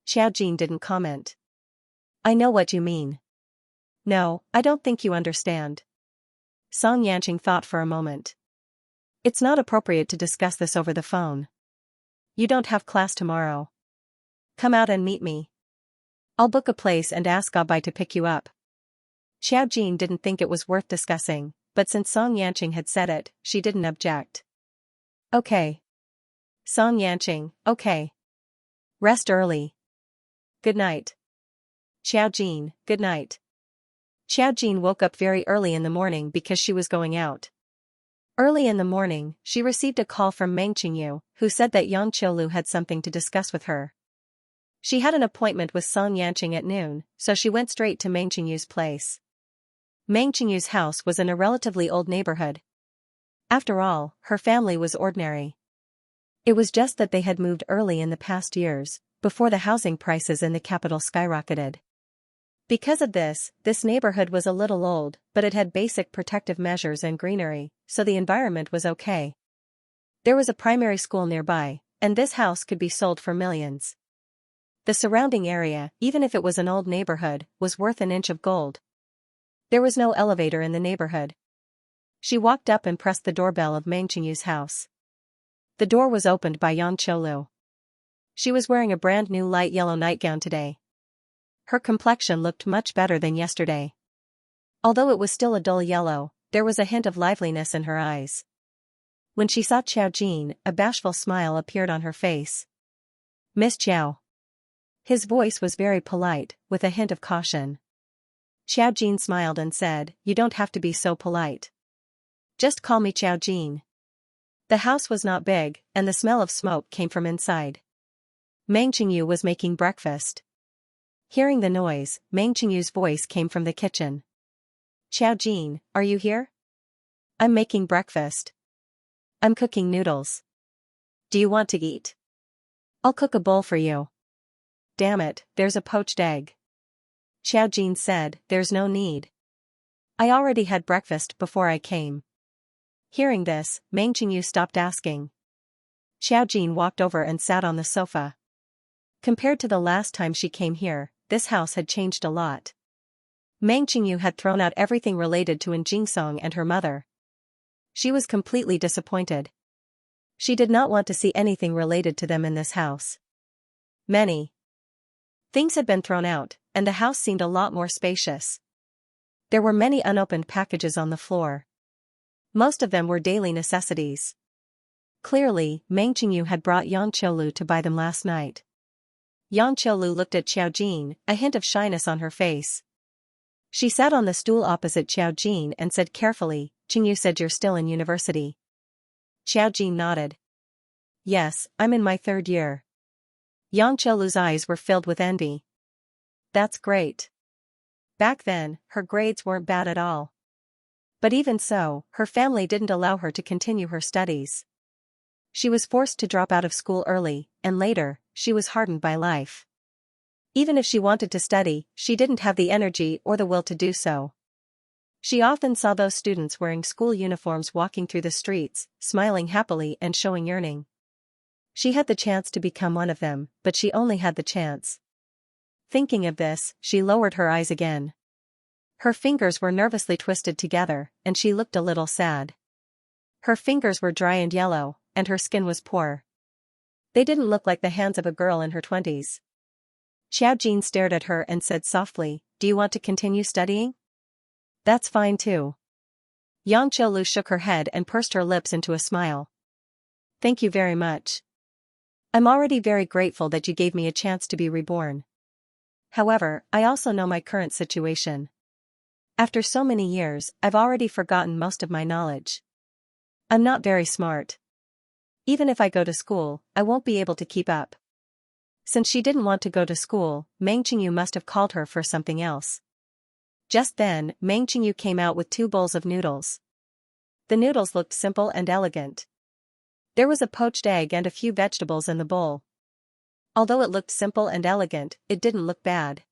Xiao Jin didn't comment. I know what you mean. No, I don't think you understand. Song Yanqing thought for a moment. It's not appropriate to discuss this over the phone. You don't have class tomorrow. Come out and meet me. I'll book a place and ask Abai to pick you up. Xiao Jin didn't think it was worth discussing, but since Song Yanqing had said it, she didn't object. Okay. Song Yanqing, okay. Rest early. Good night. Xiao Jin, good night. Xiao Jin woke up very early in the morning because she was going out. Early in the morning, she received a call from Meng Qingyu, who said that Yang Qiulu had something to discuss with her. She had an appointment with Song Yanqing at noon, so she went straight to Meng Qingyu's place. Meng Qingyu's house was in a relatively old neighborhood. After all, her family was ordinary. It was just that they had moved early in the past years, before the housing prices in the capital skyrocketed. Because of this neighborhood was a little old, but it had basic protective measures and greenery, so the environment was okay. There was a primary school nearby, and this house could be sold for millions. The surrounding area, even if it was an old neighborhood, was worth an inch of gold. There was no elevator in the neighborhood. She walked up and pressed the doorbell of Meng Qingyu's house. The door was opened by Yang Qiulu. She was wearing a brand new light yellow nightgown today. Her complexion looked much better than yesterday. Although it was still a dull yellow, there was a hint of liveliness in her eyes. When she saw Xiao Jin, a bashful smile appeared on her face. "Miss Xiao." His voice was very polite, with a hint of caution. Xiao Jin smiled and said, "You don't have to be so polite. Just call me Xiao Jin." The house was not big, and the smell of smoke came from inside. Meng Qingyu was making breakfast. Hearing the noise, Meng Qingyu's voice came from the kitchen. "Xiao Jin, are you here?" "I'm making breakfast. I'm cooking noodles. Do you want to eat?" "I'll cook a bowl for you." "Damn it, there's a poached egg." Xiao Jin said, "There's no need. I already had breakfast before I came." Hearing this, Meng Qingyu stopped asking. Xiao Jin walked over and sat on the sofa. Compared to the last time she came here, this house had changed a lot. Meng Qingyu had thrown out everything related to Jingsong and her mother. She was completely disappointed. She did not want to see anything related to them in this house. Many things had been thrown out, and the house seemed a lot more spacious. There were many unopened packages on the floor. Most of them were daily necessities. Clearly, Meng Qingyu had brought Yang Qiulu to buy them last night. Yang Qiulu looked at Xiao Jin, a hint of shyness on her face. She sat on the stool opposite Xiao Jin and said carefully, "Qingyu said you're still in university." Xiao Jin nodded. "Yes, I'm in my 3rd year." Yang Qiulu's eyes were filled with envy. "That's great." Back then, her grades weren't bad at all. But even so, her family didn't allow her to continue her studies. She was forced to drop out of school early, and later, she was hardened by life. Even if she wanted to study, she didn't have the energy or the will to do so. She often saw those students wearing school uniforms walking through the streets, smiling happily and showing yearning. She had the chance to become one of them, but she only had the chance. Thinking of this, she lowered her eyes again. Her fingers were nervously twisted together, and she looked a little sad. Her fingers were dry and yellow, and her skin was poor. They didn't look like the hands of a girl in her 20s. Xiao Jin stared at her and said softly, "Do you want to continue studying?" "That's fine too." Yang Qiulu shook her head and pursed her lips into a smile. "Thank you very much. I'm already very grateful that you gave me a chance to be reborn. However, I also know my current situation. After so many years, I've already forgotten most of my knowledge. I'm not very smart. Even if I go to school, I won't be able to keep up." Since she didn't want to go to school, Meng Qingyu must have called her for something else. Just then, Meng Qingyu came out with 2 bowls of noodles. The noodles looked simple and elegant. There was a poached egg and a few vegetables in the bowl. Although it looked simple and elegant, it didn't look bad.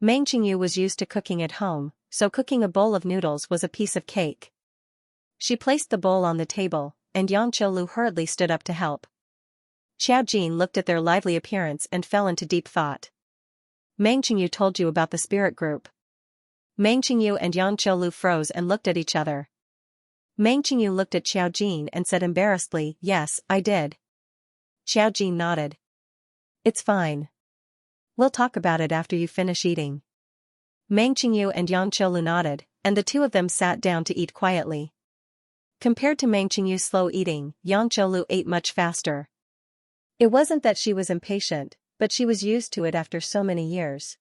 Meng Qingyu was used to cooking at home, so cooking a bowl of noodles was a piece of cake. She placed the bowl on the table, and Yang Qiulu hurriedly stood up to help. Xiao Jin looked at their lively appearance and fell into deep thought. "Meng Qingyu told you about the spirit group?" Meng Qingyu and Yang Qiulu froze and looked at each other. Meng Qingyu looked at Xiao Jin and said embarrassedly, "Yes, I did." Xiao Jin nodded. "It's fine. We'll talk about it after you finish eating." Meng Qingyu and Yang Qiulu nodded, and the 2 of them sat down to eat quietly. Compared to Meng Qingyu's slow eating, Yang Qiulu ate much faster. It wasn't that she was impatient, but she was used to it after so many years.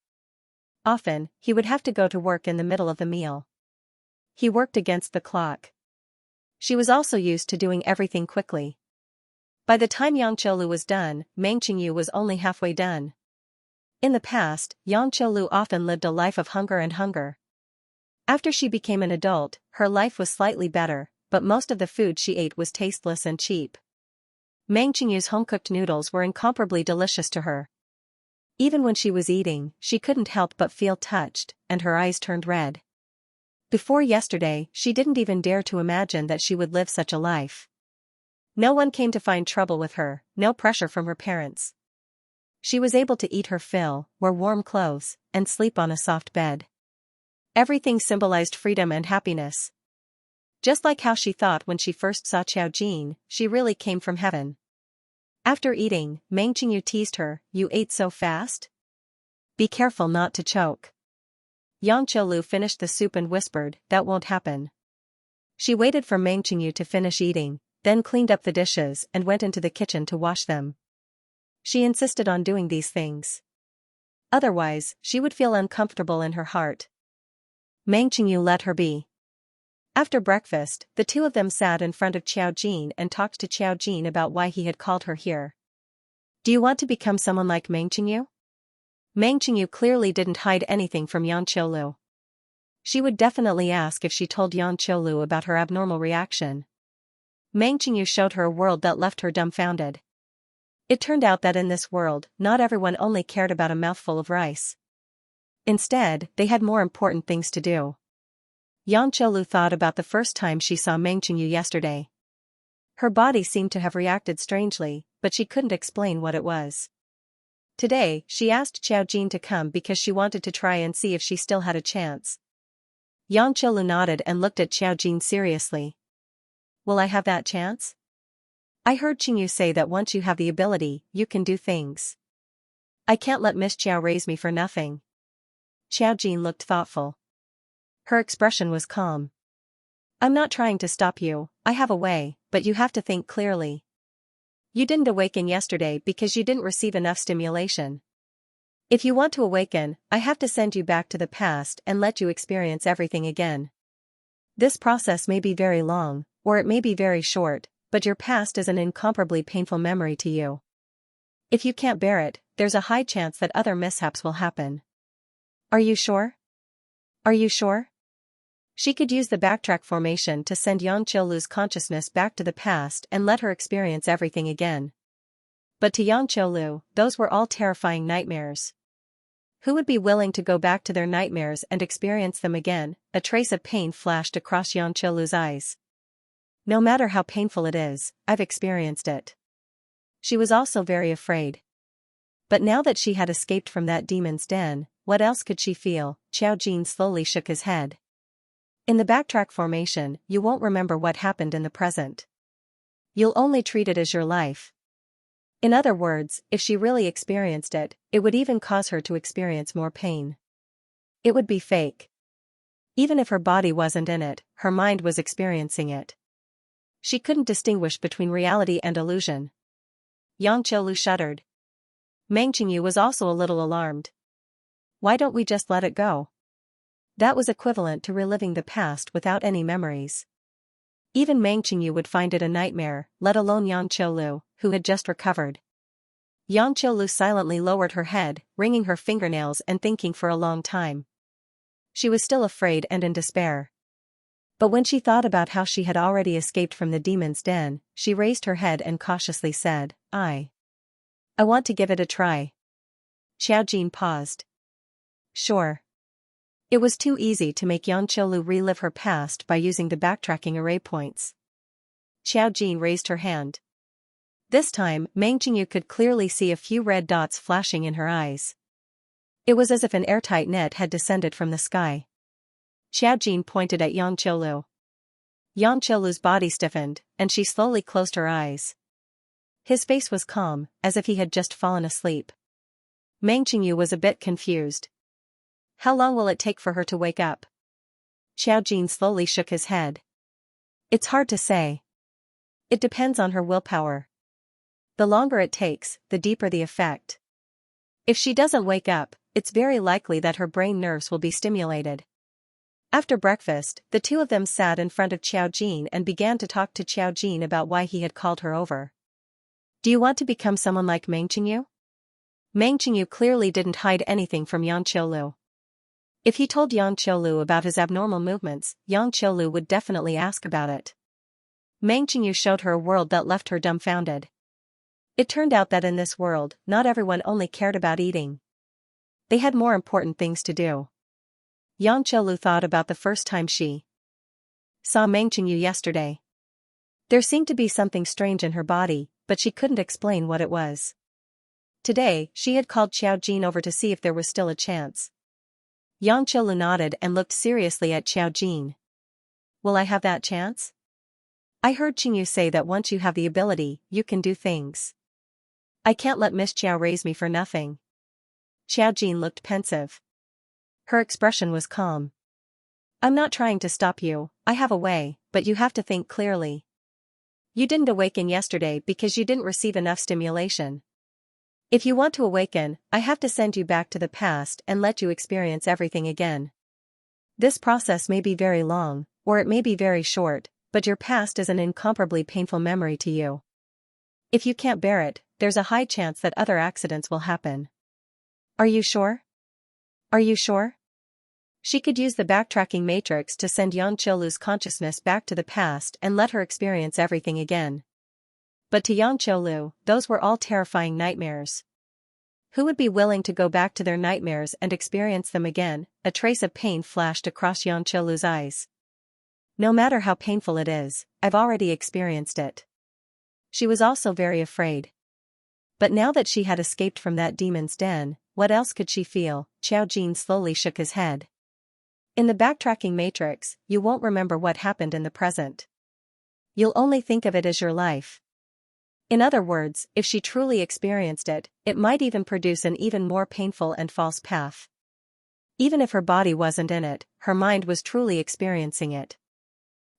Often, he would have to go to work in the middle of the meal. He worked against the clock. She was also used to doing everything quickly. By the time Yang Qiulu was done, Meng Qingyu was only halfway done. In the past, Yang Qiulu often lived a life of hunger. After she became an adult, her life was slightly better, but most of the food she ate was tasteless and cheap. Meng Qingyu's home-cooked noodles were incomparably delicious to her. Even when she was eating, she couldn't help but feel touched, and her eyes turned red. Before yesterday, she didn't even dare to imagine that she would live such a life. No one came to find trouble with her, no pressure from her parents. She was able to eat her fill, wear warm clothes, and sleep on a soft bed. Everything symbolized freedom and happiness. Just like how she thought when she first saw Xiao Jin, she really came from heaven. After eating, Meng Qingyu teased her, "You ate so fast? Be careful not to choke." Yang Qiulu finished the soup and whispered, "That won't happen." She waited for Meng Qingyu to finish eating, then cleaned up the dishes and went into the kitchen to wash them. She insisted on doing these things. Otherwise, she would feel uncomfortable in her heart. Meng Qingyu let her be. After breakfast, the two of them sat in front of Xiao Jin and talked to Xiao Jin about why he had called her here. "Do you want to become someone like Meng Qingyu?" Meng Qingyu clearly didn't hide anything from Yang Qiulu. She would definitely ask if she told Yang Qiulu about her abnormal reaction. Meng Qingyu showed her a world that left her dumbfounded. It turned out that in this world, not everyone only cared about a mouthful of rice. Instead, they had more important things to do. Yang Qiulu thought about the first time she saw Meng Qingyu yesterday. Her body seemed to have reacted strangely, but she couldn't explain what it was. Today, she asked Xiao Jin to come because she wanted to try and see if she still had a chance. Yang Qiulu nodded and looked at Xiao Jin seriously. "Will I have that chance? I heard Qingyu say that once you have the ability, you can do things. I can't let Miss Qiao raise me for nothing." Xiao Jin looked thoughtful. Her expression was calm. "I'm not trying to stop you, I have a way, but you have to think clearly. You didn't awaken yesterday because you didn't receive enough stimulation. If you want to awaken, I have to send you back to the past and let you experience everything again. This process may be very long, or it may be very short, but your past is an incomparably painful memory to you. If you can't bear it, there's a high chance that other mishaps will happen. Are you sure? Are you sure?" She could use the backtrack formation to send Yang Qiulu's consciousness back to the past and let her experience everything again. But to Yang Qiulu, those were all terrifying nightmares. Who would be willing to go back to their nightmares and experience them again? A trace of pain flashed across Yang Qiulu's eyes. "No matter how painful it is, I've experienced it." She was also very afraid. But now that she had escaped from that demon's den, what else could she feel? Xiao Jin slowly shook his head. "In the backtrack formation, you won't remember what happened in the present. You'll only treat it as your life." In other words, if she really experienced it, it would even cause her to experience more pain. It would be fake. Even if her body wasn't in it, her mind was experiencing it. She couldn't distinguish between reality and illusion. Yang Qiulu shuddered. Meng Qingyu was also a little alarmed. "Why don't we just let it go?" That was equivalent to reliving the past without any memories. Even Meng Qingyu would find it a nightmare, let alone Yang Qiulu, who had just recovered. Yang Qiulu silently lowered her head, wringing her fingernails and thinking for a long time. She was still afraid and in despair. But when she thought about how she had already escaped from the demon's den, she raised her head and cautiously said, I want to give it a try." Xiao Jin paused. "Sure." It was too easy to make Yang Qiulu relive her past by using the backtracking array points. Xiao Jin raised her hand. This time, Meng Qingyu could clearly see a few red dots flashing in her eyes. It was as if an airtight net had descended from the sky. Xiao Jin pointed at Yang Qiulu. Yang Qiulu's body stiffened, and she slowly closed her eyes. His face was calm, as if he had just fallen asleep. Meng Qingyu was a bit confused. How long will it take for her to wake up? Xiao Jin slowly shook his head. It's hard to say. It depends on her willpower. The longer it takes, the deeper the effect. If she doesn't wake up, it's very likely that her brain nerves will be stimulated. After breakfast, the two of them sat in front of Xiao Jin and began to talk to Xiao Jin about why he had called her over. "Do you want to become someone like Meng Qingyu?" Meng Qingyu clearly didn't hide anything from Yang Qiulu. If he told Yang Qiulu about his abnormal movements, Yang Qiulu would definitely ask about it. Meng Qingyu showed her a world that left her dumbfounded. It turned out that in this world, not everyone only cared about eating. They had more important things to do. Yang Qiulu thought about the first time she saw Meng Qingyu yesterday. There seemed to be something strange in her body, but she couldn't explain what it was. Today, she had called Xiao Jin over to see if there was still a chance. Yang Qiulu nodded and looked seriously at Xiao Jin. Will I have that chance? I heard Qingyu say that once you have the ability, you can do things. I can't let Miss Xiao raise me for nothing. Xiao Jin looked pensive. Her expression was calm. I'm not trying to stop you, I have a way, but you have to think clearly. You didn't awaken yesterday because you didn't receive enough stimulation. If you want to awaken, I have to send you back to the past and let you experience everything again. This process may be very long, or it may be very short, but your past is an incomparably painful memory to you. If you can't bear it, there's a high chance that other accidents will happen. Are you sure? Are you sure? She could use the backtracking matrix to send Yang Qiulu's consciousness back to the past and let her experience everything again. But to Yang Qiulu, those were all terrifying nightmares. Who would be willing to go back to their nightmares and experience them again? A trace of pain flashed across Yang Qiulu's eyes. No matter how painful it is, I've already experienced it. She was also very afraid. But now that she had escaped from that demon's den, what else could she feel? Xiao Jin slowly shook his head. In the backtracking matrix, you won't remember what happened in the present. You'll only think of it as your life. In other words, if she truly experienced it, it might even produce an even more painful and false path. Even if her body wasn't in it, her mind was truly experiencing it.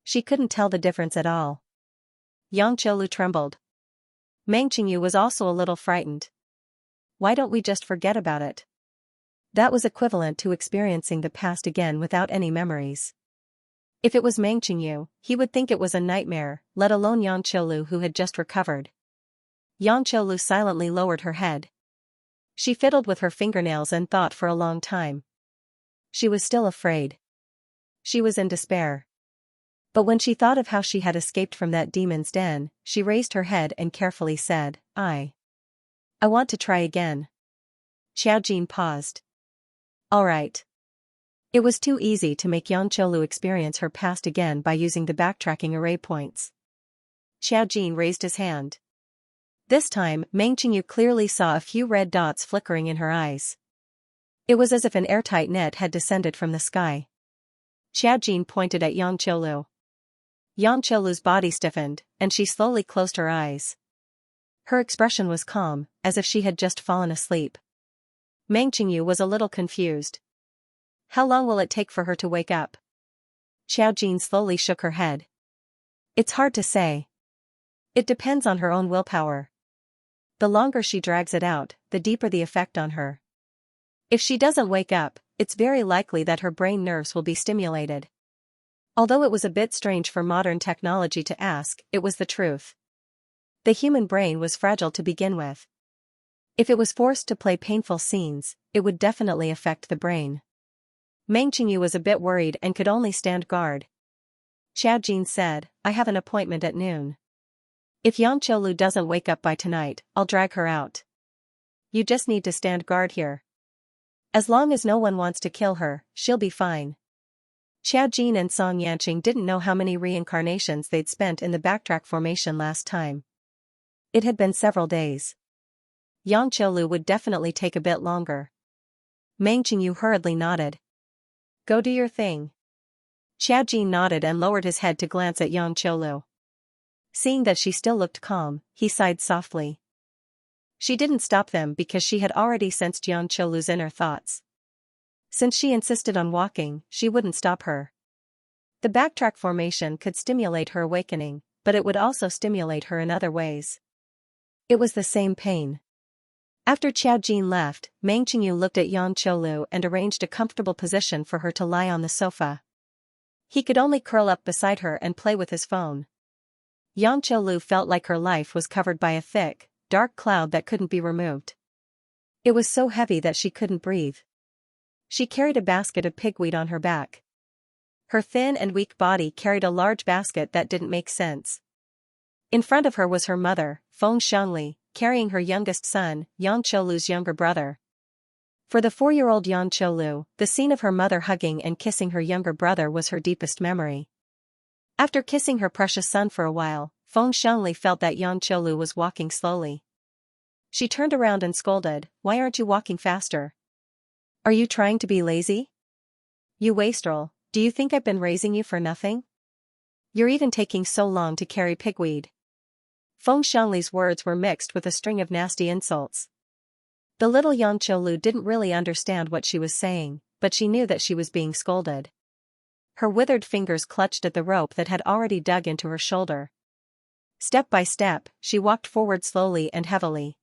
She couldn't tell the difference at all. Yang Qiulu trembled. Meng Qingyu was also a little frightened. Why don't we just forget about it? That was equivalent to experiencing the past again without any memories. If it was Meng Qingyu, he would think it was a nightmare, let alone Yang Qiulu who had just recovered. Yang Qiulu silently lowered her head. She fiddled with her fingernails and thought for a long time. She was still afraid. She was in despair. But when she thought of how she had escaped from that demon's den, she raised her head and carefully said, I want to try again. Xiao Jin paused. All right. It was too easy to make Yang Qiulu experience her past again by using the backtracking array points. Xiao Jin raised his hand. This time, Meng Qingyu clearly saw a few red dots flickering in her eyes. It was as if an airtight net had descended from the sky. Xiao Jin pointed at Yang Qiulu. Yang Qiulu's body stiffened, and she slowly closed her eyes. Her expression was calm, as if she had just fallen asleep. Meng Qingyu was a little confused. How long will it take for her to wake up? Xiao Jin slowly shook her head. It's hard to say. It depends on her own willpower. The longer she drags it out, the deeper the effect on her. If she doesn't wake up, it's very likely that her brain nerves will be stimulated. Although it was a bit strange for modern technology to ask, it was the truth. The human brain was fragile to begin with. If it was forced to play painful scenes, it would definitely affect the brain. Meng Qingyu was a bit worried and could only stand guard. Xiao Jin said, I have an appointment at noon. If Yang Qiulu doesn't wake up by tonight, I'll drag her out. You just need to stand guard here. As long as no one wants to kill her, she'll be fine. Xiao Jin and Song Yanqing didn't know how many reincarnations they'd spent in the backtrack formation last time. It had been several days. Yang Qiulu would definitely take a bit longer. Meng Qingyu hurriedly nodded. Go do your thing. Xiao Jin nodded and lowered his head to glance at Yang Qiulu. Seeing that she still looked calm, he sighed softly. She didn't stop them because she had already sensed Yang Qiulu's inner thoughts. Since she insisted on walking, she wouldn't stop her. The backtrack formation could stimulate her awakening, but it would also stimulate her in other ways. It was the same pain. After Xiao Jin left, Meng Qingyu looked at Yang Qiulu and arranged a comfortable position for her to lie on the sofa. He could only curl up beside her and play with his phone. Yang Qiulu felt like her life was covered by a thick, dark cloud that couldn't be removed. It was so heavy that she couldn't breathe. She carried a basket of pigweed on her back. Her thin and weak body carried a large basket that didn't make sense. In front of her was her mother, Feng Xiangli, carrying her youngest son, Yang Qiulu's younger brother. For the 4-year-old Yang Qiulu, the scene of her mother hugging and kissing her younger brother was her deepest memory. After kissing her precious son for a while, Feng Xiangli felt that Yang Qiulu was walking slowly. She turned around and scolded, "Why aren't you walking faster? Are you trying to be lazy? You wastrel, do you think I've been raising you for nothing? You're even taking so long to carry pigweed." Feng Xiangli's words were mixed with a string of nasty insults. The little Yang Qiulu didn't really understand what she was saying, but she knew that she was being scolded. Her withered fingers clutched at the rope that had already dug into her shoulder. Step by step, she walked forward slowly and heavily.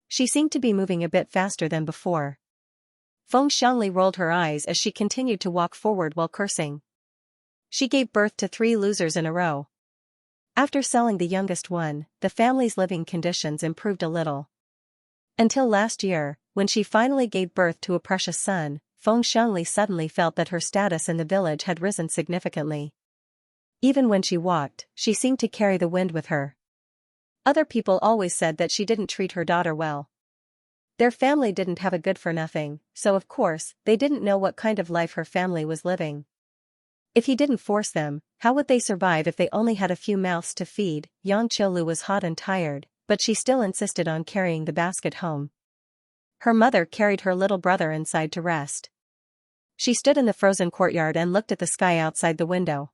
She seemed to be moving a bit faster than before. Feng Xiangli rolled her eyes as she continued to walk forward while cursing. She gave birth to 3 losers in a row. After selling the youngest one, the family's living conditions improved a little. Until last year, when she finally gave birth to a precious son, Feng Xiangli suddenly felt that her status in the village had risen significantly. Even when she walked, she seemed to carry the wind with her. Other people always said that she didn't treat her daughter well. Their family didn't have a good-for-nothing, so of course, they didn't know what kind of life her family was living. If he didn't force them, how would they survive if they only had a few mouths to feed? Yang Qiulu was hot and tired, but she still insisted on carrying the basket home. Her mother carried her little brother inside to rest. She stood in the frozen courtyard and looked at the sky outside the window.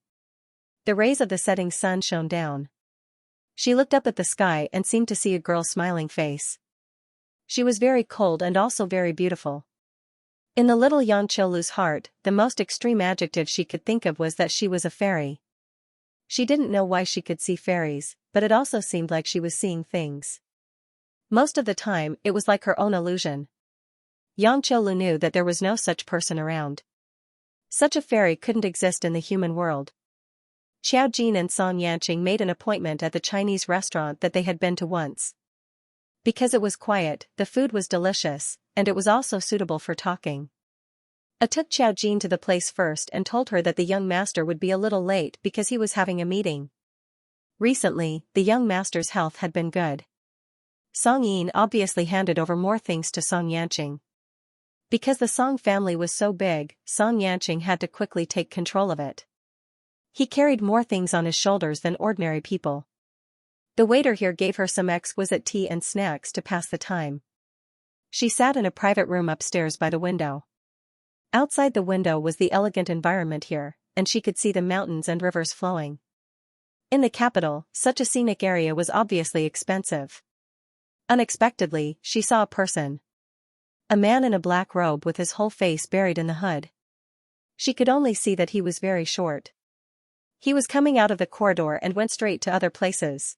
The rays of the setting sun shone down. She looked up at the sky and seemed to see a girl's smiling face. She was very cold and also very beautiful. In the little Yang Qiulu's heart, the most extreme adjective she could think of was that she was a fairy. She didn't know why she could see fairies, but it also seemed like she was seeing things. Most of the time, it was like her own illusion. Yang Qiulu knew that there was no such person around. Such a fairy couldn't exist in the human world. Xiao Jin and Song Yanqing made an appointment at the Chinese restaurant that they had been to once. Because it was quiet, the food was delicious, and it was also suitable for talking. I took Xiao Jin to the place first and told her that the young master would be a little late because he was having a meeting. Recently, the young master's health had been good. Song Yin obviously handed over more things to Song Yanqing. Because the Song family was so big, Song Yanqing had to quickly take control of it. He carried more things on his shoulders than ordinary people. The waiter here gave her some exquisite tea and snacks to pass the time. She sat in a private room upstairs by the window. Outside the window was the elegant environment here, and she could see the mountains and rivers flowing. In the capital, such a scenic area was obviously expensive. Unexpectedly, she saw a person. A man in a black robe with his whole face buried in the hood. She could only see that he was very short. He was coming out of the corridor and went straight to other places.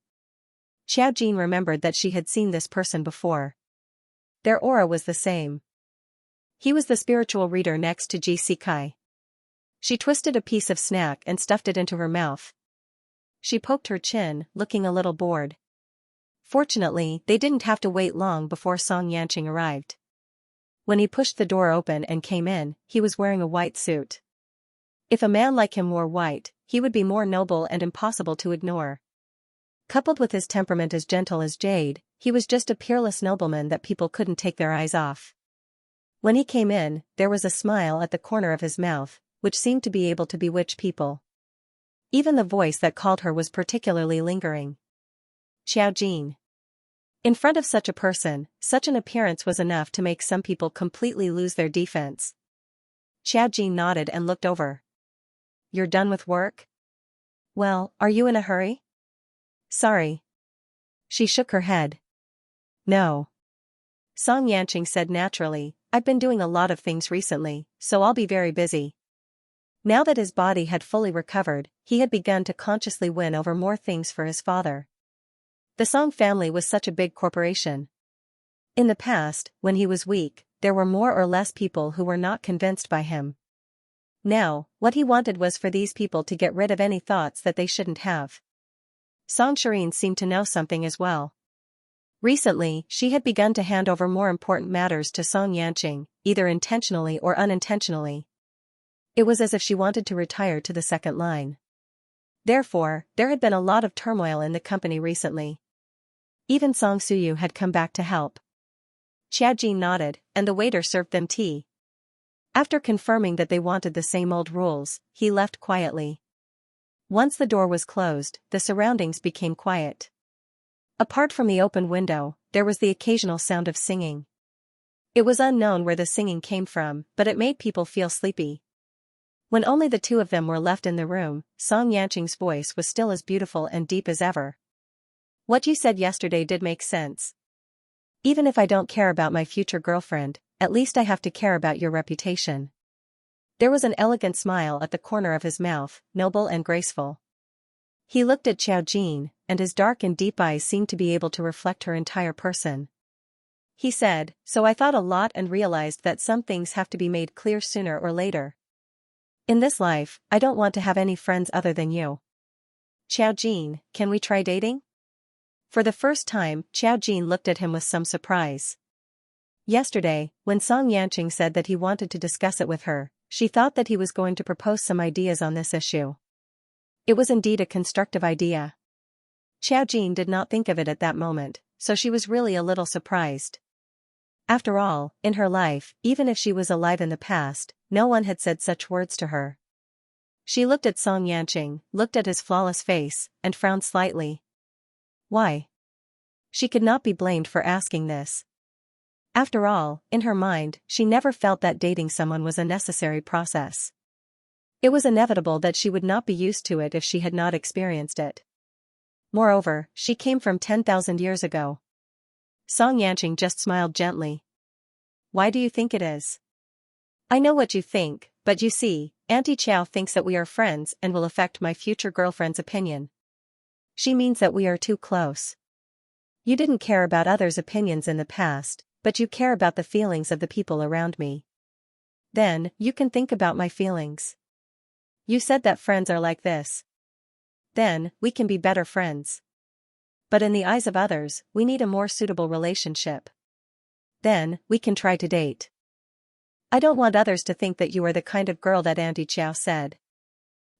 Xiao Jin remembered that she had seen this person before. Their aura was the same. He was the spiritual reader next to Ji Sikai. She twisted a piece of snack and stuffed it into her mouth. She poked her chin, looking a little bored. Fortunately, they didn't have to wait long before Song Yanqing arrived. When he pushed the door open and came in, he was wearing a white suit. If a man like him wore white, he would be more noble and impossible to ignore. Coupled with his temperament as gentle as jade, he was just a peerless nobleman that people couldn't take their eyes off. When he came in, there was a smile at the corner of his mouth, which seemed to be able to bewitch people. Even the voice that called her was particularly lingering. Xiao Jin. In front of such a person, such an appearance was enough to make some people completely lose their defense. Xiao Jin nodded and looked over. "You're done with work? Well, are you in a hurry?" "Sorry." She shook her head. "No." Song Yanqing said naturally, "I've been doing a lot of things recently, so I'll be very busy." Now that his body had fully recovered, he had begun to consciously win over more things for his father. The Song family was such a big corporation. In the past, when he was weak, there were more or less people who were not convinced by him. Now, what he wanted was for these people to get rid of any thoughts that they shouldn't have. Song Shireen seemed to know something as well. Recently, she had begun to hand over more important matters to Xianxia, either intentionally or unintentionally. It was as if she wanted to retire to the second line. Therefore, there had been a lot of turmoil in the company recently. Even Song Suyu had come back to help. Xiaojin nodded, and the waiter served them tea. After confirming that they wanted the same old rules, he left quietly. Once the door was closed, the surroundings became quiet. Apart from the open window, there was the occasional sound of singing. It was unknown where the singing came from, but it made people feel sleepy. When only the two of them were left in the room, Song Yanqing's voice was still as beautiful and deep as ever. What you said yesterday did make sense. Even if I don't care about my future girlfriend, at least I have to care about your reputation. There was an elegant smile at the corner of his mouth, noble and graceful. He looked at Xiaojin, and his dark and deep eyes seemed to be able to reflect her entire person. He said, so I thought a lot and realized that some things have to be made clear sooner or later. In this life, I don't want to have any friends other than you. Xiaojin, can we try dating? For the first time, Xiaojin looked at him with some surprise. Yesterday, when Song Yanqing said that he wanted to discuss it with her, she thought that he was going to propose some ideas on this issue. It was indeed a constructive idea. Xiaojin did not think of it at that moment, so she was really a little surprised. After all, in her life, even if she was alive in the past, no one had said such words to her. She looked at Song Yanqing, looked at his flawless face, and frowned slightly. Why? She could not be blamed for asking this. After all, in her mind, she never felt that dating someone was a necessary process. It was inevitable that she would not be used to it if she had not experienced it. Moreover, she came from 10,000 years ago. Song Yanqing just smiled gently. Why do you think it is? I know what you think, but you see, Auntie Chow thinks that we are friends and will affect my future girlfriend's opinion. She means that we are too close. You didn't care about others' opinions in the past, but you care about the feelings of the people around me. Then, you can think about my feelings. You said that friends are like this. Then, we can be better friends. But in the eyes of others, we need a more suitable relationship. Then, we can try to date. I don't want others to think that you are the kind of girl that Auntie Chow said.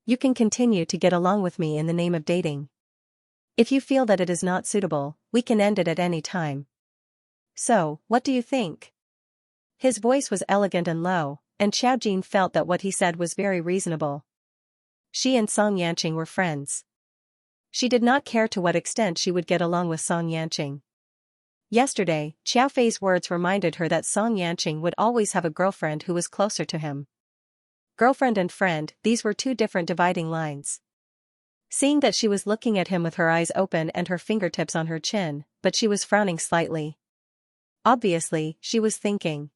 You can continue to get along with me in the name of dating. If you feel that it is not suitable, we can end it at any time. So, what do you think? His voice was elegant and low, and Xiaojin felt that what he said was very reasonable. She and Song Yanqing were friends. She did not care to what extent she would get along with Song Yanqing. Yesterday, Xiao Fei's words reminded her that Song Yanqing would always have a girlfriend who was closer to him. Girlfriend and friend, these were two different dividing lines. Seeing that she was looking at him with her eyes open and her fingertips on her chin, but she was frowning slightly. Obviously, she was thinking.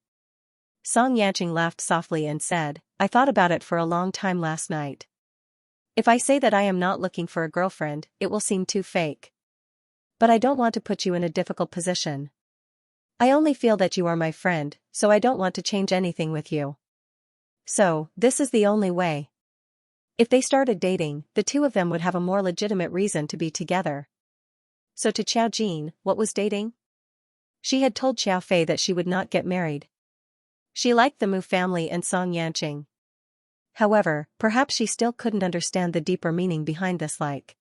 Song Yanqing laughed softly and said, I thought about it for a long time last night. If I say that I am not looking for a girlfriend, it will seem too fake. But I don't want to put you in a difficult position. I only feel that you are my friend, so I don't want to change anything with you. So, this is the only way. If they started dating, the two of them would have a more legitimate reason to be together. So to Xiaojin, what was dating? She had told Xiao Fei that she would not get married. She liked the Mu family and Song Yanqing. However, perhaps she still couldn't understand the deeper meaning behind this like.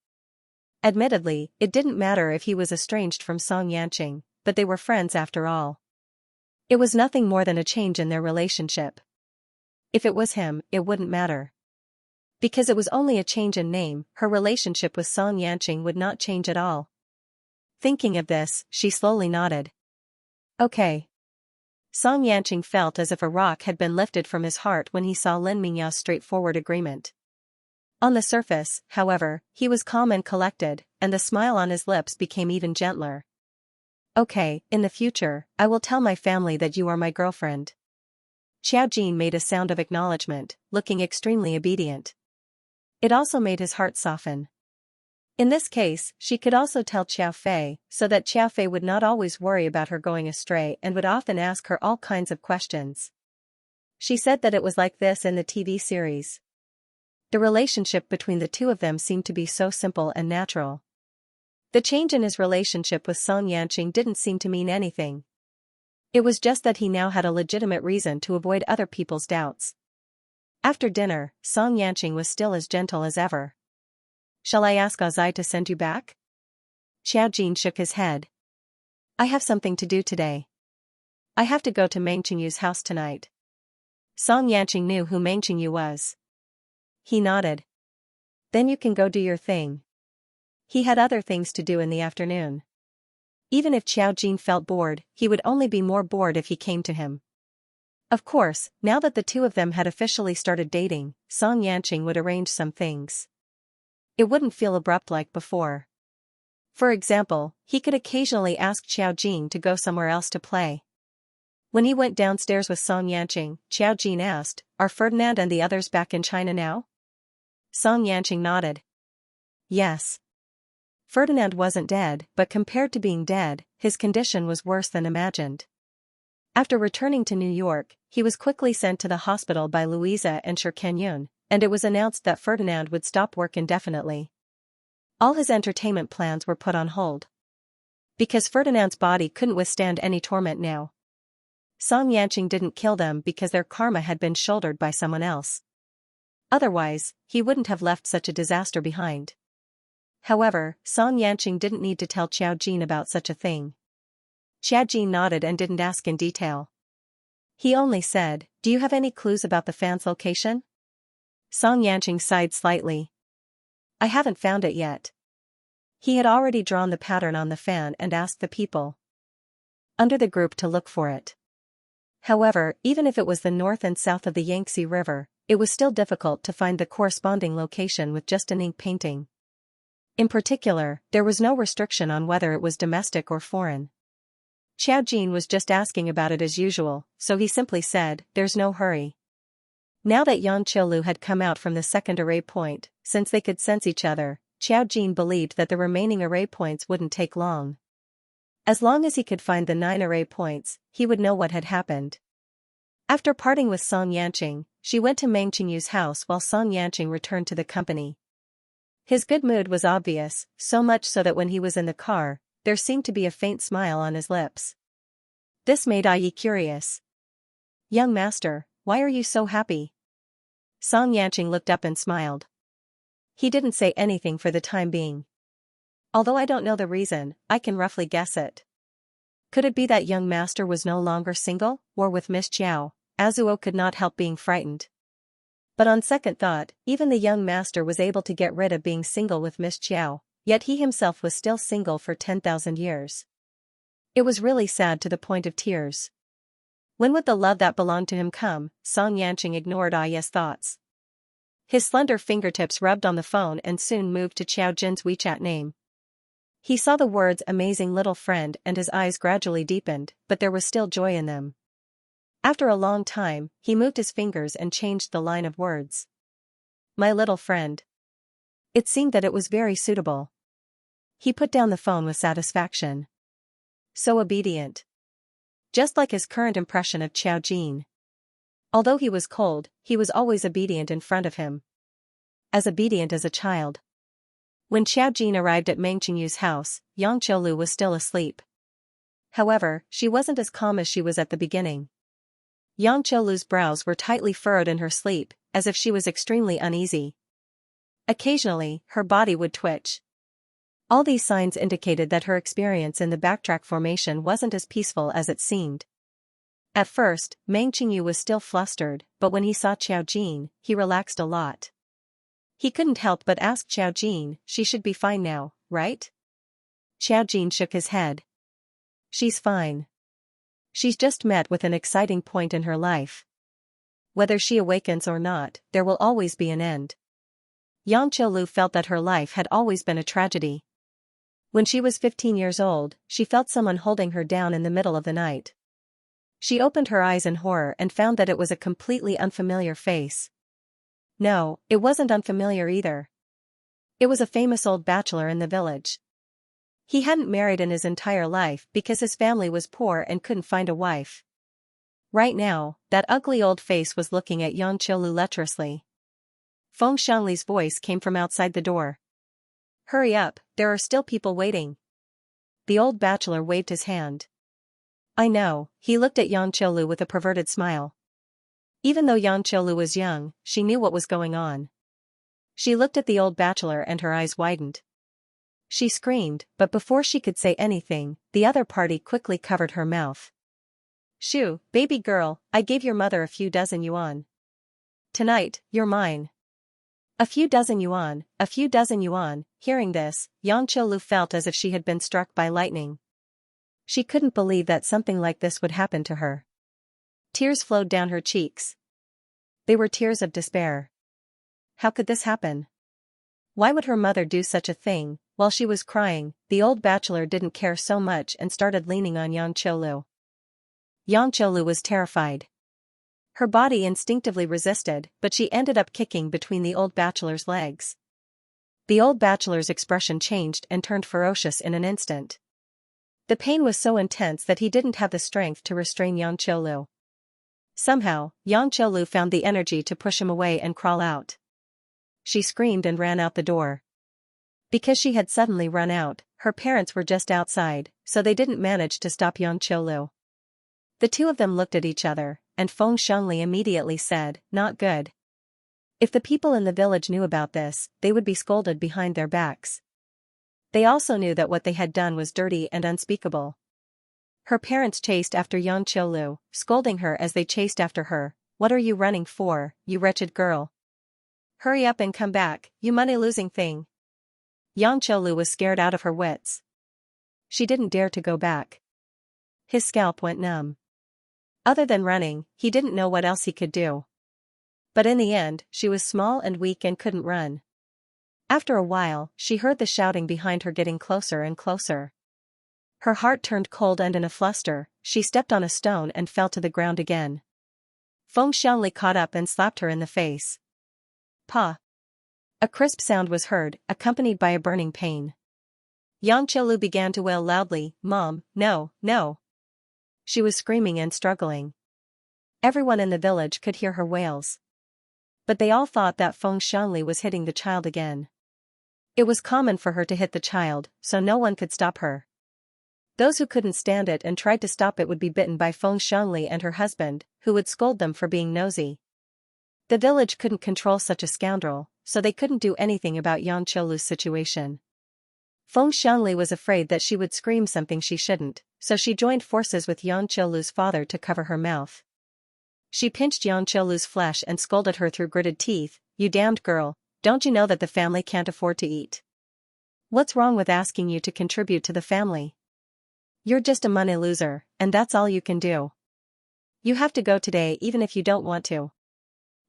Admittedly, it didn't matter if he was estranged from Song Yanqing, but they were friends after all. It was nothing more than a change in their relationship. If it was him, it wouldn't matter. Because it was only a change in name, her relationship with Song Yanqing would not change at all. Thinking of this, she slowly nodded. Okay. Song Yanqing felt as if a rock had been lifted from his heart when he saw Lin Mingyao's straightforward agreement. On the surface, however, he was calm and collected, and the smile on his lips became even gentler. Okay, in the future, I will tell my family that you are my girlfriend. Xiaojin made a sound of acknowledgement, looking extremely obedient. It also made his heart soften. In this case, she could also tell Xiao Fei, so that Xiao Fei would not always worry about her going astray and would often ask her all kinds of questions. She said that it was like this in the TV series. The relationship between the two of them seemed to be so simple and natural. The change in his relationship with Song Yanqing didn't seem to mean anything. It was just that he now had a legitimate reason to avoid other people's doubts. After dinner, Song Yanqing was still as gentle as ever. "Shall I ask Azai to send you back?" Xiao Jin shook his head. "I have something to do today. I have to go to Meng Qingyu's house tonight." Song Yanqing knew who Meng Qingyu was. He nodded. "Then you can go do your thing." He had other things to do in the afternoon. Even if Xiao Jin felt bored, he would only be more bored if he came to him. Of course, now that the two of them had officially started dating, Song Yanqing would arrange some things. It wouldn't feel abrupt like before. For example, he could occasionally ask Xiao Jin to go somewhere else to play. When he went downstairs with Song Yanqing, Xiao Jin asked, "Are Ferdinand and the others back in China now?" Song Yanqing nodded. Yes. Ferdinand wasn't dead, but compared to being dead, his condition was worse than imagined. After returning to New York, he was quickly sent to the hospital by Louisa and Shi Kenyun, and it was announced that Ferdinand would stop work indefinitely. All his entertainment plans were put on hold. Because Ferdinand's body couldn't withstand any torment now. Song Yanqing didn't kill them because their karma had been shouldered by someone else. Otherwise, he wouldn't have left such a disaster behind. However, Song Yanqing didn't need to tell Xiao Jin about such a thing. Xiao Jin nodded and didn't ask in detail. He only said, "Do you have any clues about the fan's location?" Song Yanqing sighed slightly. "I haven't found it yet." He had already drawn the pattern on the fan and asked the people under the group to look for it. However, even if it was the north and south of the Yangtze River, it was still difficult to find the corresponding location with just an ink painting. In particular, there was no restriction on whether it was domestic or foreign. Xiao Jin was just asking about it as usual, so he simply said, "There's no hurry." Now that Yang Qiulu had come out from the second array point, since they could sense each other, Xiao Jin believed that the remaining array points wouldn't take long. As long as he could find the 9 array points, he would know what had happened. After parting with Song Yanqing, she went to Meng Qingyu's house while Song Yanqing returned to the company. His good mood was obvious, so much so that when he was in the car, there seemed to be a faint smile on his lips. This made Yi curious. "Young master, why are you so happy?" Song Yanqing looked up and smiled. He didn't say anything for the time being. "Although I don't know the reason, I can roughly guess it. Could it be that young master was no longer single, or with Miss Chiao?" Azuo could not help being frightened. But on second thought, even the young master was able to get rid of being single with Miss Chiao, yet he himself was still single for 10,000 years. It was really sad to the point of tears. When would the love that belonged to him come? Song Yanqing ignored Aya's thoughts. His slender fingertips rubbed on the phone and soon moved to Xiao Jin's WeChat name. He saw the words "amazing little friend" and his eyes gradually deepened, but there was still joy in them. After a long time, he moved his fingers and changed the line of words. "My little friend." It seemed that it was very suitable. He put down the phone with satisfaction. So obedient. Just like his current impression of Xiao Jin. Although he was cold, he was always obedient in front of him. As obedient as a child. When Xiao Jin arrived at Meng Qingyu's house, Yang Qiulu was still asleep. However, she wasn't as calm as she was at the beginning. Yang Qiulu's brows were tightly furrowed in her sleep, as if she was extremely uneasy. Occasionally, her body would twitch. All these signs indicated that her experience in the backtrack formation wasn't as peaceful as it seemed. At first, Meng Qingyu was still flustered, but when he saw Xiao Jin, he relaxed a lot. He couldn't help but ask Xiao Jin, "She should be fine now, right?" Xiao Jin shook his head. "She's fine. She's just met with an exciting point in her life. Whether she awakens or not, there will always be an end." Yang Qiulu felt that her life had always been a tragedy. When she was 15 years old, she felt someone holding her down in the middle of the night. She opened her eyes in horror and found that it was a completely unfamiliar face. No, it wasn't unfamiliar either. It was a famous old bachelor in the village. He hadn't married in his entire life because his family was poor and couldn't find a wife. Right now, that ugly old face was looking at Yang Qiulu lecherously. Feng Xiangli's voice came from outside the door. Hurry up, there are still people waiting. The old bachelor waved his hand. I know, he looked at Xianxia with a perverted smile. Even though Xianxia was young, she knew what was going on. She looked at the old bachelor and her eyes widened. She screamed, but before she could say anything, the other party quickly covered her mouth. Shoo, baby girl, I gave your mother a few dozen yuan. Tonight, you're mine. A few dozen yuan, a few dozen yuan. Hearing this, Xianxia felt as if she had been struck by lightning. She couldn't believe that something like this would happen to her. Tears flowed down her cheeks. They were tears of despair. How could this happen? Why would her mother do such a thing? While she was crying, the old bachelor didn't care so much and started leaning on Xianxia. Xianxia was terrified. Her body instinctively resisted, but she ended up kicking between the old bachelor's legs. The old bachelor's expression changed and turned ferocious in an instant. The pain was so intense that he didn't have the strength to restrain Xianxia. Somehow, Xianxia found the energy to push him away and crawl out. She screamed and ran out the door. Because she had suddenly run out, her parents were just outside, so they didn't manage to stop Xianxia. The two of them looked at each other, and Feng Xianli immediately said, "Not good." If the people in the village knew about this, they would be scolded behind their backs. They also knew that what they had done was dirty and unspeakable. Her parents chased after Xianxia, scolding her as they chased after her. "What are you running for, you wretched girl? Hurry up and come back, you money-losing thing." Xianxia was scared out of her wits. She didn't dare to go back. His scalp went numb. Other than running, he didn't know what else he could do. But in the end, she was small and weak and couldn't run. After a while, she heard the shouting behind her getting closer and closer. Her heart turned cold and in a fluster, she stepped on a stone and fell to the ground again. Feng Xianli caught up and slapped her in the face. Pa! A crisp sound was heard, accompanied by a burning pain. Xianxia began to wail loudly, "Mom, no, no." She was screaming and struggling. Everyone in the village could hear her wails. But they all thought that Feng Xianli was hitting the child again. It was common for her to hit the child, so no one could stop her. Those who couldn't stand it and tried to stop it would be bitten by Feng Xianli and her husband, who would scold them for being nosy. The village couldn't control such a scoundrel, so they couldn't do anything about Xianxia's situation. Feng Xianli was afraid that she would scream something she shouldn't, so she joined forces with Xianxia's father to cover her mouth. She pinched Xianxia's flesh and scolded her through gritted teeth, "You damned girl, don't you know that the family can't afford to eat? What's wrong with asking you to contribute to the family? You're just a money loser, and that's all you can do. You have to go today even if you don't want to.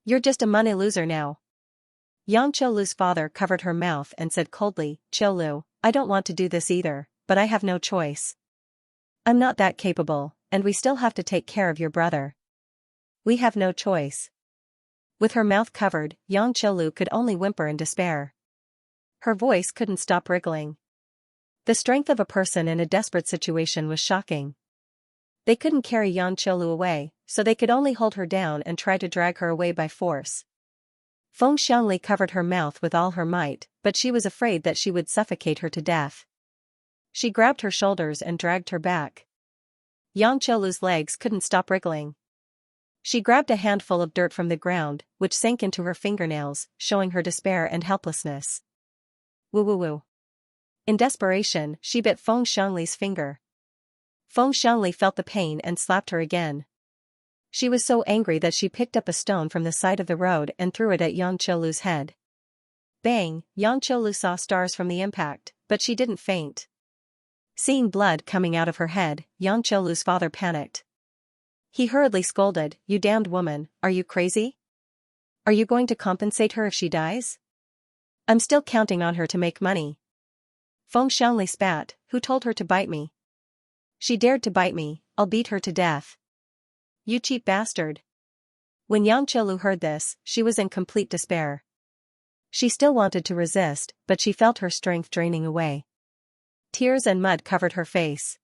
You're just a money loser now." Xianxia's father covered her mouth and said coldly, "Qiulu, I don't want to do this either, but I have no choice. I'm not that capable, and we still have to take care of your brother. We have no choice." With her mouth covered, Xianxia could only whimper in despair. Her voice couldn't stop wriggling. The strength of a person in a desperate situation was shocking. They couldn't carry Xianxia away, so they could only hold her down and try to drag her away by force. Feng Xianli covered her mouth with all her might, but she was afraid that she would suffocate her to death. She grabbed her shoulders and dragged her back. Xianxia's legs couldn't stop wriggling. She grabbed a handful of dirt from the ground, which sank into her fingernails, showing her despair and helplessness. Woo woo woo. In desperation, she bit Feng Xianli's finger. Feng Xianli felt the pain and slapped her again. She was so angry that she picked up a stone from the side of the road and threw it at Xianxia's head. Bang! Xianxia saw stars from the impact, but she didn't faint. Seeing blood coming out of her head, Xianxia's father panicked. He hurriedly scolded, "You damned woman, are you crazy? Are you going to compensate her if she dies? I'm still counting on her to make money." Feng Xianli spat, "Who told her to bite me? She dared to bite me, I'll beat her to death. You cheap bastard." When Xianxia heard this, she was in complete despair. She still wanted to resist, but she felt her strength draining away. Tears and mud covered her face.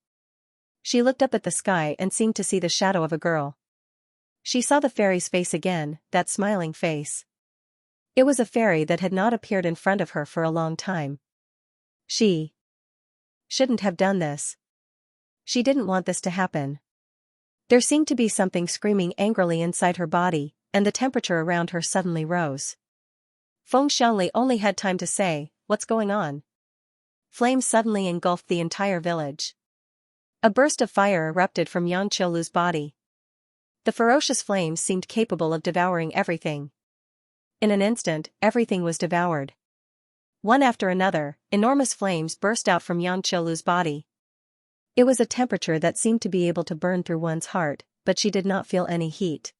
She looked up at the sky and seemed to see the shadow of a girl. She saw the fairy's face again, that smiling face. It was a fairy that had not appeared in front of her for a long time. She shouldn't have done this. She didn't want this to happen. There seemed to be something screaming angrily inside her body, and the temperature around her suddenly rose. Feng Xiangli only had time to say, "What's going on?" Flames suddenly engulfed the entire village. A burst of fire erupted from Yang Qiulu's body. The ferocious flames seemed capable of devouring everything. In an instant, everything was devoured. One after another, enormous flames burst out from Yang Qiulu's body. It was a temperature that seemed to be able to burn through one's heart, but she did not feel any heat.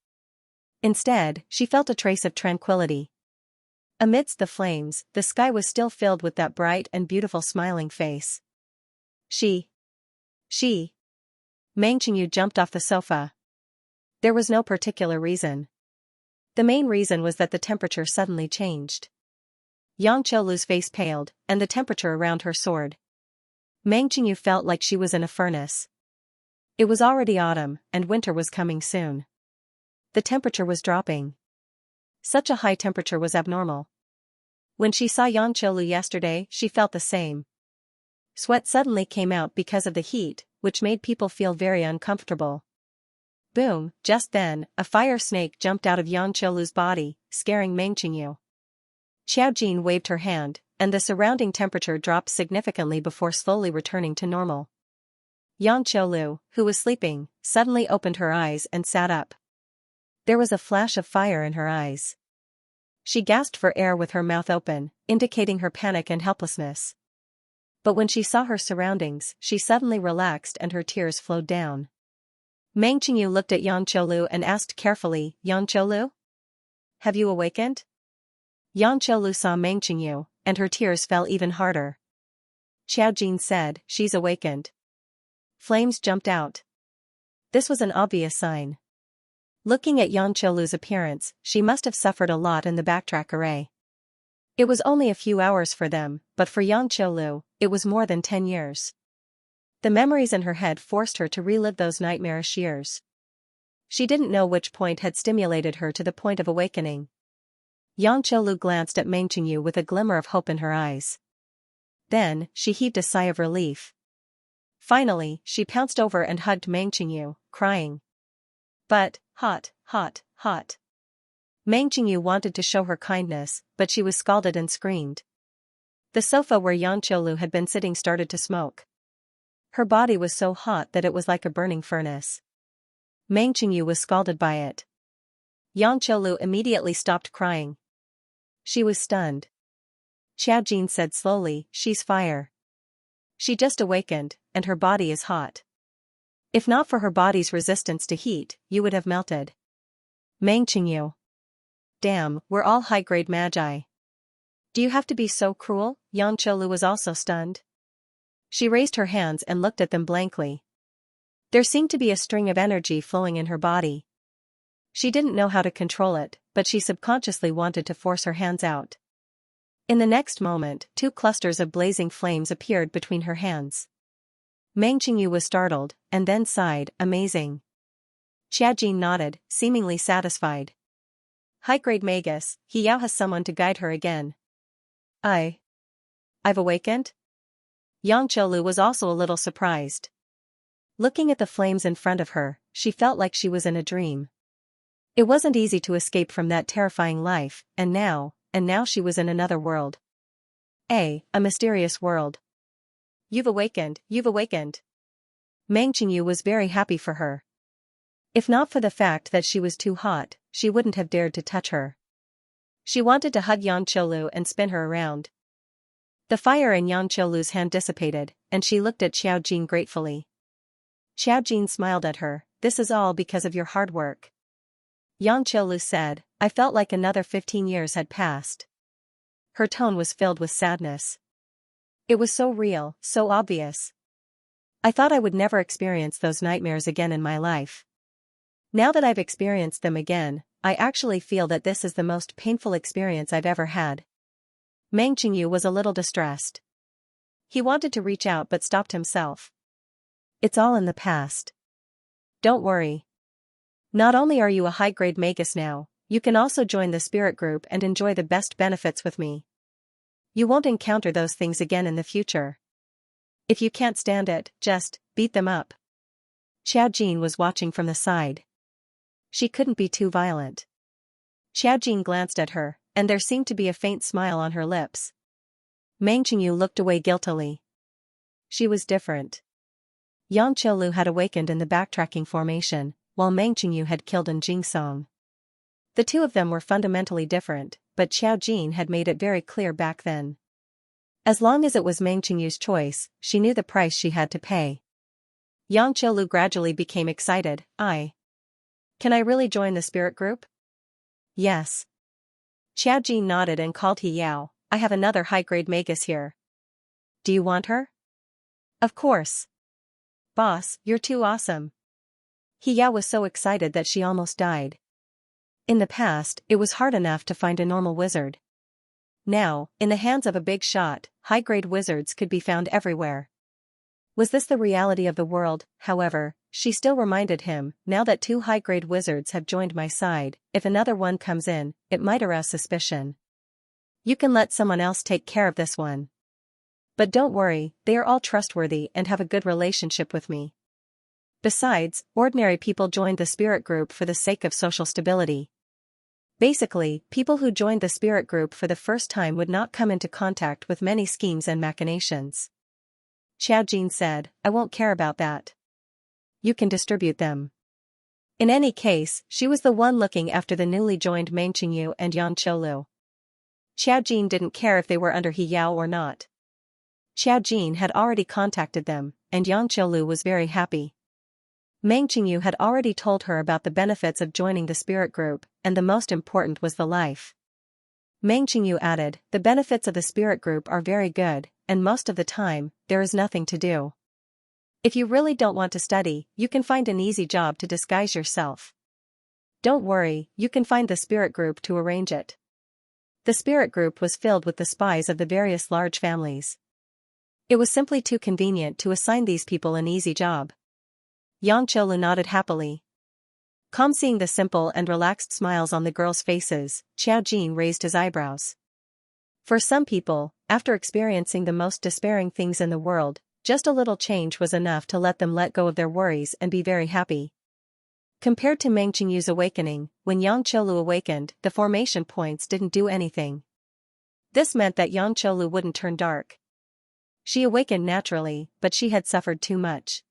Instead, she felt a trace of tranquility. Amidst the flames, the sky was still filled with that bright and beautiful smiling face. She. Meng Qingyu jumped off the sofa. There was no particular reason. The main reason was that the temperature suddenly changed. Yang Qiulu's face paled, and the temperature around her soared. Meng Qingyu felt like she was in a furnace. It was already autumn, and winter was coming soon. The temperature was dropping. Such a high temperature was abnormal. When she saw Yang Qiulu yesterday, she felt the same. Sweat suddenly came out because of the heat, which made people feel very uncomfortable. Boom, just then, a fire snake jumped out of Yang Qiulu's body, scaring Meng Qingyu. Xiao Jin waved her hand, and the surrounding temperature dropped significantly before slowly returning to normal. Yang Qiulu, who was sleeping, suddenly opened her eyes and sat up. There was a flash of fire in her eyes. She gasped for air with her mouth open, indicating her panic and helplessness. But when she saw her surroundings, she suddenly relaxed and her tears flowed down. Meng Qingyu looked at Yang Qiulu and asked carefully, "Yang Qiulu? Have you awakened?" Yang Qiulu saw Meng Qingyu, and her tears fell even harder. Xiao Jin said, "She's awakened." Flames jumped out. This was an obvious sign. Looking at Yang Qiulu's appearance, she must have suffered a lot in the backtrack array. It was only a few hours for them, but for Yang Qiulu, it was more than 10 years. The memories in her head forced her to relive those nightmarish years. She didn't know which point had stimulated her to the point of awakening. Yang Qiulu glanced at Meng Qingyu with a glimmer of hope in her eyes. Then, she heaved a sigh of relief. Finally, she pounced over and hugged Meng Qingyu, crying. But, hot. Meng Qingyu wanted to show her kindness, but she was scalded and screamed. The sofa where Yang Qiulu had been sitting started to smoke. Her body was so hot that it was like a burning furnace. Meng Qingyu was scalded by it. Yang Qiulu immediately stopped crying. She was stunned. Xiao Jin said slowly, "She's fire. She just awakened, and her body is hot. If not for her body's resistance to heat, you would have melted." Meng Qingyu. Damn, we're all high-grade magi. Do you have to be so cruel? Yang Qiulu was also stunned. She raised her hands and looked at them blankly. There seemed to be a string of energy flowing in her body. She didn't know how to control it, but she subconsciously wanted to force her hands out. In the next moment, 2 clusters of blazing flames appeared between her hands. Meng Qingyu was startled, and then sighed, "Amazing." Xiao Jin nodded, seemingly satisfied. High-grade magus, he now has someone to guide her again. I've awakened? Yang Qiulu was also a little surprised. Looking at the flames in front of her, she felt like she was in a dream. It wasn't easy to escape from that terrifying life, and now she was in another world. A mysterious world. You've awakened. Meng Qingyu was very happy for her. If not for the fact that she was too hot, she wouldn't have dared to touch her. She wanted to hug Yang Qiulu and spin her around. The fire in Yang Qiulu's hand dissipated, and she looked at Xiao Jin gratefully. Xiao Jin smiled at her, "This is all because of your hard work." Yang Qiulu said, "I felt like another 15 years had passed." Her tone was filled with sadness. It was so real, so obvious. "I thought I would never experience those nightmares again in my life. Now that I've experienced them again, I actually feel that this is the most painful experience I've ever had." Meng Qingyu was a little distressed. He wanted to reach out but stopped himself. "It's all in the past. Don't worry. Not only are you a high-grade magus now, you can also join the spirit group and enjoy the best benefits with me." You won't encounter those things again in the future. If you can't stand it, just beat them up. Xiao Jin was watching from the side. She couldn't be too violent. Xiao Jin glanced at her, and there seemed to be a faint smile on her lips. Meng Qingyu looked away guiltily. She was different. Yang Qiulu had awakened in the backtracking formation, while Meng Qingyu had killed in Jingsong. The two of them were fundamentally different, but Xiao Jin had made it very clear back then. As long as it was Meng Qingyu's choice, she knew the price she had to pay. Yang Qiulu gradually became excited. Can I really join the spirit group? Yes. Xiao Jin nodded and called He Yao. I have another high-grade magus here. Do you want her? Of course. Boss, you're too awesome. He Yao was so excited that she almost died. In the past, it was hard enough to find a normal wizard. Now, in the hands of a big shot, high-grade wizards could be found everywhere. Was this the reality of the world? However, she still reminded him, now that two high-grade wizards have joined my side, if another one comes in, it might arouse suspicion. You can let someone else take care of this one. But don't worry, they are all trustworthy and have a good relationship with me. Besides, ordinary people joined the spirit group for the sake of social stability. Basically, people who joined the spirit group for the first time would not come into contact with many schemes and machinations. Xiao Jin said, I won't care about that. You can distribute them. In any case, she was the one looking after the newly joined Meng Qingyu and Yang Qiulu. Xiao Jin didn't care if they were under He Yao or not. Xiao Jin had already contacted them, and Yang Qiulu was very happy. Meng Qingyu had already told her about the benefits of joining the spirit group, and the most important was the life. Meng Qingyu added, the benefits of the spirit group are very good, and most of the time, there is nothing to do. If you really don't want to study, you can find an easy job to disguise yourself. Don't worry, you can find the spirit group to arrange it. The spirit group was filled with the spies of the various large families. It was simply too convenient to assign these people an easy job. Yang Qiulu nodded happily. Calm seeing the simple and relaxed smiles on the girls' faces, Xiao Jin raised his eyebrows. For some people, after experiencing the most despairing things in the world, just a little change was enough to let them let go of their worries and be very happy. Compared to Meng Qingyu's awakening, when Yang Qiulu awakened, the formation points didn't do anything. This meant that Yang Qiulu wouldn't turn dark. She awakened naturally, but she had suffered too much.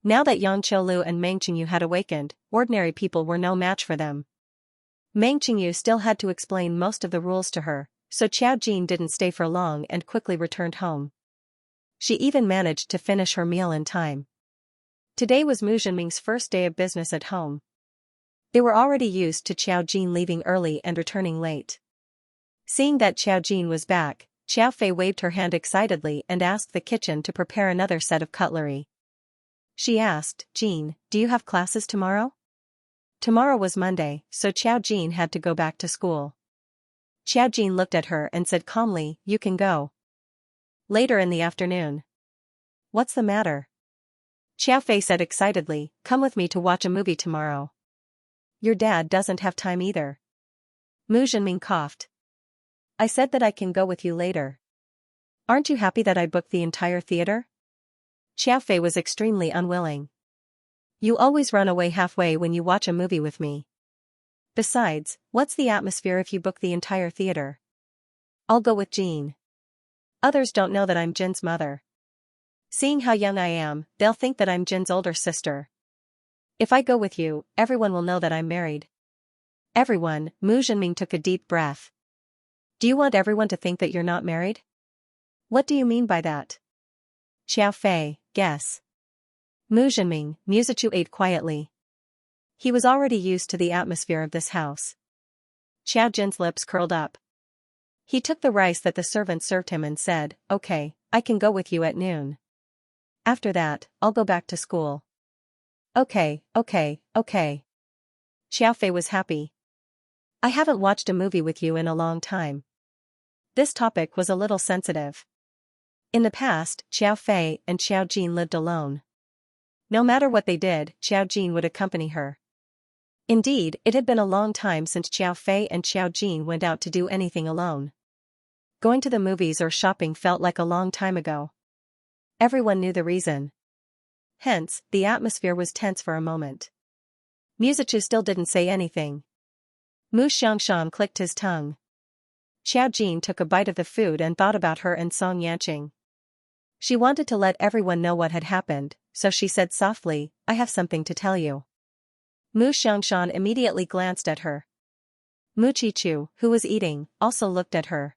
Now that Yang Qiulu and Meng Qingyu had awakened, ordinary people were no match for them. Meng Qingyu still had to explain most of the rules to her, so Xiao Jin didn't stay for long and quickly returned home. She even managed to finish her meal in time. Today was Mu Zhenming's first day of business at home. They were already used to Xiao Jin leaving early and returning late. Seeing that Xiao Jin was back, Xiao Fei waved her hand excitedly and asked the kitchen to prepare another set of cutlery. She asked, Jin, do you have classes tomorrow? Tomorrow was Monday, so Xiao Jin had to go back to school. Xiao Jin looked at her and said calmly, you can go. Later in the afternoon. What's the matter? Xiao Fei said excitedly, come with me to watch a movie tomorrow. Your dad doesn't have time either. Mu Zhenming coughed. I said that I can go with you later. Aren't you happy that I booked the entire theater? Xiao Fei was extremely unwilling. You always run away halfway when you watch a movie with me. Besides, what's the atmosphere if you book the entire theater? I'll go with Jean. Others don't know that I'm Jin's mother. Seeing how young I am, they'll think that I'm Jin's older sister. If I go with you, everyone will know that I'm married. Everyone, Mu Zhenming took a deep breath. Do you want everyone to think that you're not married? What do you mean by that? Xiao Fei, guess. Mu Zhenming, Muzichu ate quietly. He was already used to the atmosphere of this house. Xiao Jin's lips curled up. He took the rice that the servant served him and said, okay, I can go with you at noon. After that, I'll go back to school. Okay. Xiao Fei was happy. I haven't watched a movie with you in a long time. This topic was a little sensitive. In the past, Xiao Fei and Xiao Jin lived alone. No matter what they did, Xiao Jin would accompany her. Indeed, it had been a long time since Xiao Fei and Xiao Jin went out to do anything alone. Going to the movies or shopping felt like a long time ago. Everyone knew the reason. Hence, the atmosphere was tense for a moment. Musichu still didn't say anything. Mu Xianxia clicked his tongue. Xiao Jin took a bite of the food and thought about her and Song Yanqing. She wanted to let everyone know what had happened, so she said softly, I have something to tell you. Mu Xianxia immediately glanced at her. Mu Qichu, who was eating, also looked at her.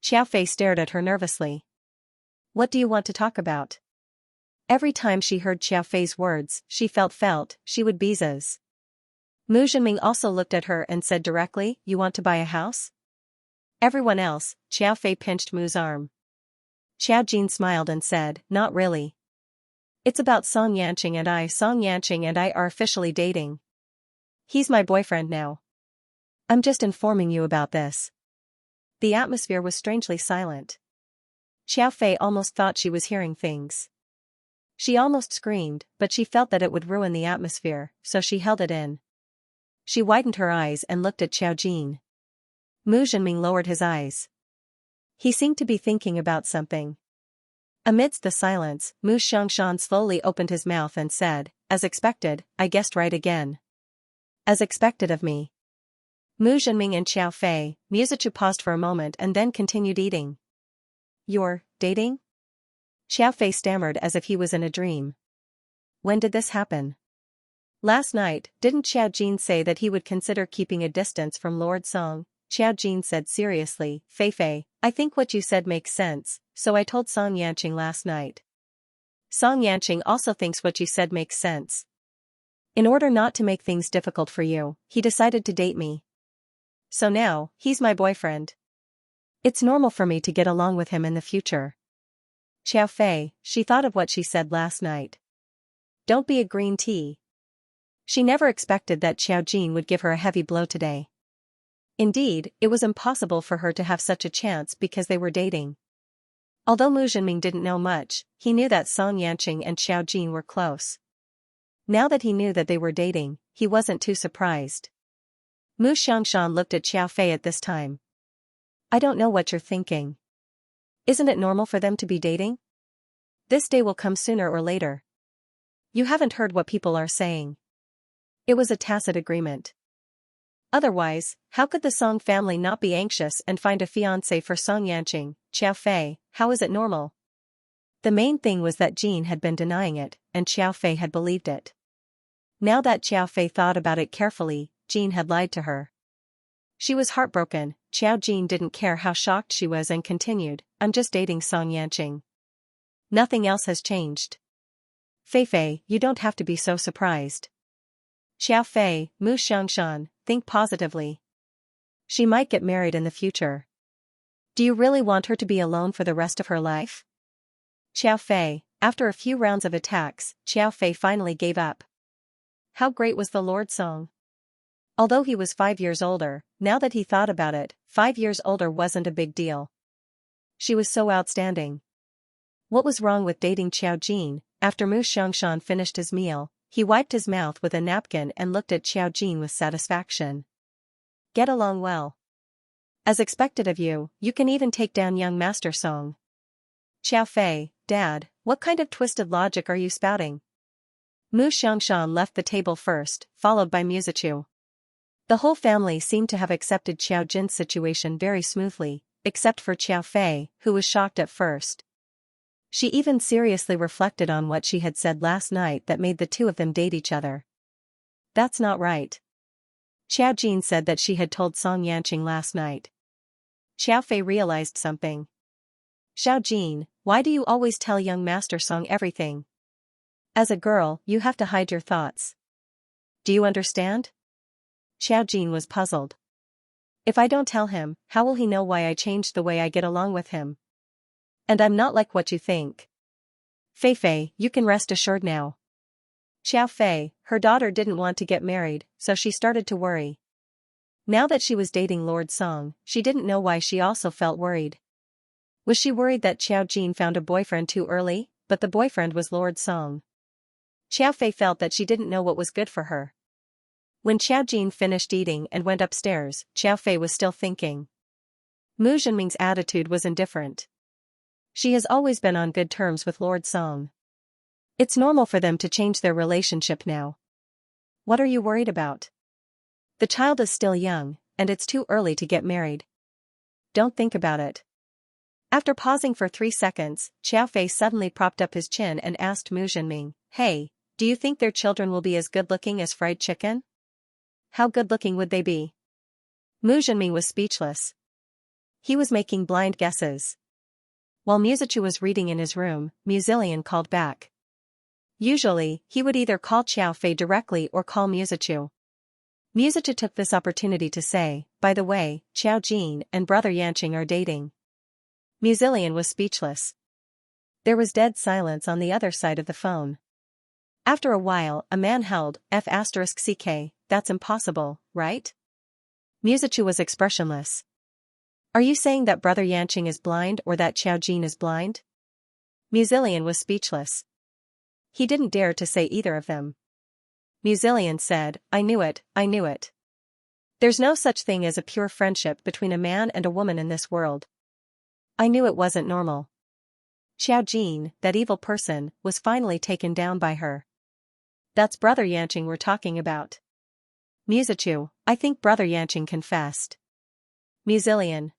Xiao Fei stared at her nervously. What do you want to talk about? Every time she heard Xiao Fei's words, she felt she would bezos. Mu Zhenming also looked at her and said directly, you want to buy a house? Everyone else, Xiao Fei pinched Mu's arm. Xiao Jin smiled and said, not really. It's about Song Yanqing and I are officially dating. He's my boyfriend now. I'm just informing you about this. The atmosphere was strangely silent. Xiao Fei almost thought she was hearing things. She almost screamed, but she felt that it would ruin the atmosphere, so she held it in. She widened her eyes and looked at Xiao Jin. Mu Zhenming lowered his eyes. He seemed to be thinking about something. Amidst the silence, Mu Xianxia slowly opened his mouth and said, as expected, I guessed right again. As expected of me. Mu Zhenming and Xiao Fei, Musichu paused for a moment and then continued eating. You're dating? Xiao Fei stammered as if he was in a dream. When did this happen? Last night, didn't Xiao Jin say that he would consider keeping a distance from Lord Song? Xiao Jin said seriously, Fei, I think what you said makes sense, so I told Song Yanqing last night. Song Yanqing also thinks what you said makes sense. In order not to make things difficult for you, he decided to date me. So now, he's my boyfriend. It's normal for me to get along with him in the future. Xiao Fei, she thought of what she said last night. Don't be a green tea. She never expected that Xiao Jin would give her a heavy blow today. Indeed, it was impossible for her to have such a chance because they were dating. Although Mu Zhenming didn't know much, he knew that Song Yanqing and Xiao Jin were close. Now that he knew that they were dating, he wasn't too surprised. Mu Xianxia looked at Xiao Fei at this time. I don't know what you're thinking. Isn't it normal for them to be dating? This day will come sooner or later. You haven't heard what people are saying. It was a tacit agreement. Otherwise, how could the Song family not be anxious and find a fiancé for Song Yanqing? Xiao Fei, how is it normal? The main thing was that Jin had been denying it, and Xiao Fei had believed it. Now that Xiao Fei thought about it carefully, Jin had lied to her. She was heartbroken. Xiao Jin didn't care how shocked she was and continued, I'm just dating Song Yanqing. Nothing else has changed. Fei, you don't have to be so surprised. Xiao Fei, Mu Xianxia, think positively. She might get married in the future. Do you really want her to be alone for the rest of her life? Xiao Fei, after a few rounds of attacks, Xiao Fei finally gave up. How great was the Lord Song? Although he was 5 years older, now that he thought about it, 5 years older wasn't a big deal. She was so outstanding. What was wrong with dating Xiao Jin? After Mu Xianxia finished his meal, he wiped his mouth with a napkin and looked at Xiao Jin with satisfaction. Get along well. As expected of you, you can even take down young Master Song. Xiao Fei, Dad, what kind of twisted logic are you spouting? Mu Xianxia left the table first, followed by Musichu. The whole family seemed to have accepted Xiao Jin's situation very smoothly, except for Xiao Fei, who was shocked at first. She even seriously reflected on what she had said last night that made the two of them date each other. That's not right. Xiao Jin said that she had told Song Yanqing last night. Xiao Fei realized something. Xiao Jin, why do you always tell young Master Song everything? As a girl, you have to hide your thoughts. Do you understand? Xiao Jin was puzzled. If I don't tell him, how will he know why I changed the way I get along with him? And I'm not like what you think. Fei, you can rest assured now. Xiao Fei, her daughter didn't want to get married, so she started to worry. Now that she was dating Lord Song, she didn't know why she also felt worried. Was she worried that Xiao Jin found a boyfriend too early? But the boyfriend was Lord Song. Xiao Fei felt that she didn't know what was good for her. When Xiao Jin finished eating and went upstairs, Xiao Fei was still thinking. Mu Zhenming's attitude was indifferent. She has always been on good terms with Lord Song. It's normal for them to change their relationship now. What are you worried about? The child is still young, and it's too early to get married. Don't think about it. After pausing for 3 seconds, Xiao Fei suddenly propped up his chin and asked Mu Zhenming, "Hey, do you think their children will be as good-looking as fried chicken? How good-looking would they be?" Mu Zhenming was speechless. He was making blind guesses. While Muzichu was reading in his room, Muzilian called back. Usually, he would either call Xiao Fei directly or call Muzichu. Muzichu took this opportunity to say, "By the way, Xiao Jin and brother Yanqing are dating." Muzilian was speechless. There was dead silence on the other side of the phone. After a while, a man held, F***CK, "That's impossible, right?" Muzichu was expressionless. "Are you saying that brother Yanqing is blind or that Xiao Jin is blind?" Muzilian was speechless. He didn't dare to say either of them. Muzilian said, I knew it. There's no such thing as a pure friendship between a man and a woman in this world. I knew it wasn't normal." Xiao Jin, that evil person, was finally taken down by her. "That's brother Yanqing we're talking about." Muzichu, "I think brother Yanqing confessed." Muzilian,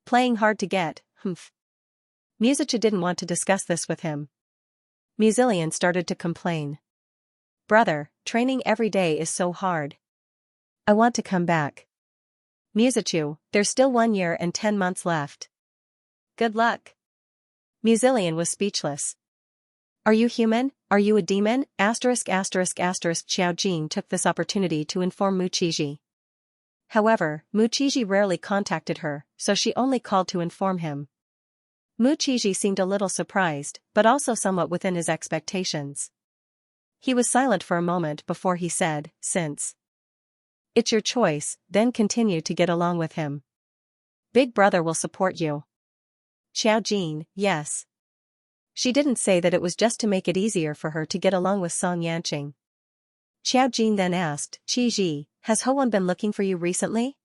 "Playing hard to get, humph." Muzichu didn't want to discuss this with him. Muzilian started to complain. "Brother, training every day is so hard. I want to come back." Muzichu, "There's still 1 year and 10 months left. Good luck." Muzilian was speechless. "Are you human? Are you a demon?" Xiao Jin took this opportunity to inform Mu Qiji. However, Mu Qiji rarely contacted her, so she only called to inform him. Mu Qiji seemed a little surprised, but also somewhat within his expectations. He was silent for a moment before he said, "Since it's your choice, then continue to get along with him. Big brother will support you." Xiao Jin, "Yes." She didn't say that it was just to make it easier for her to get along with Song Yanqing. Xiao Jin then asked, "Qiji, has Hoan been looking for you recently?"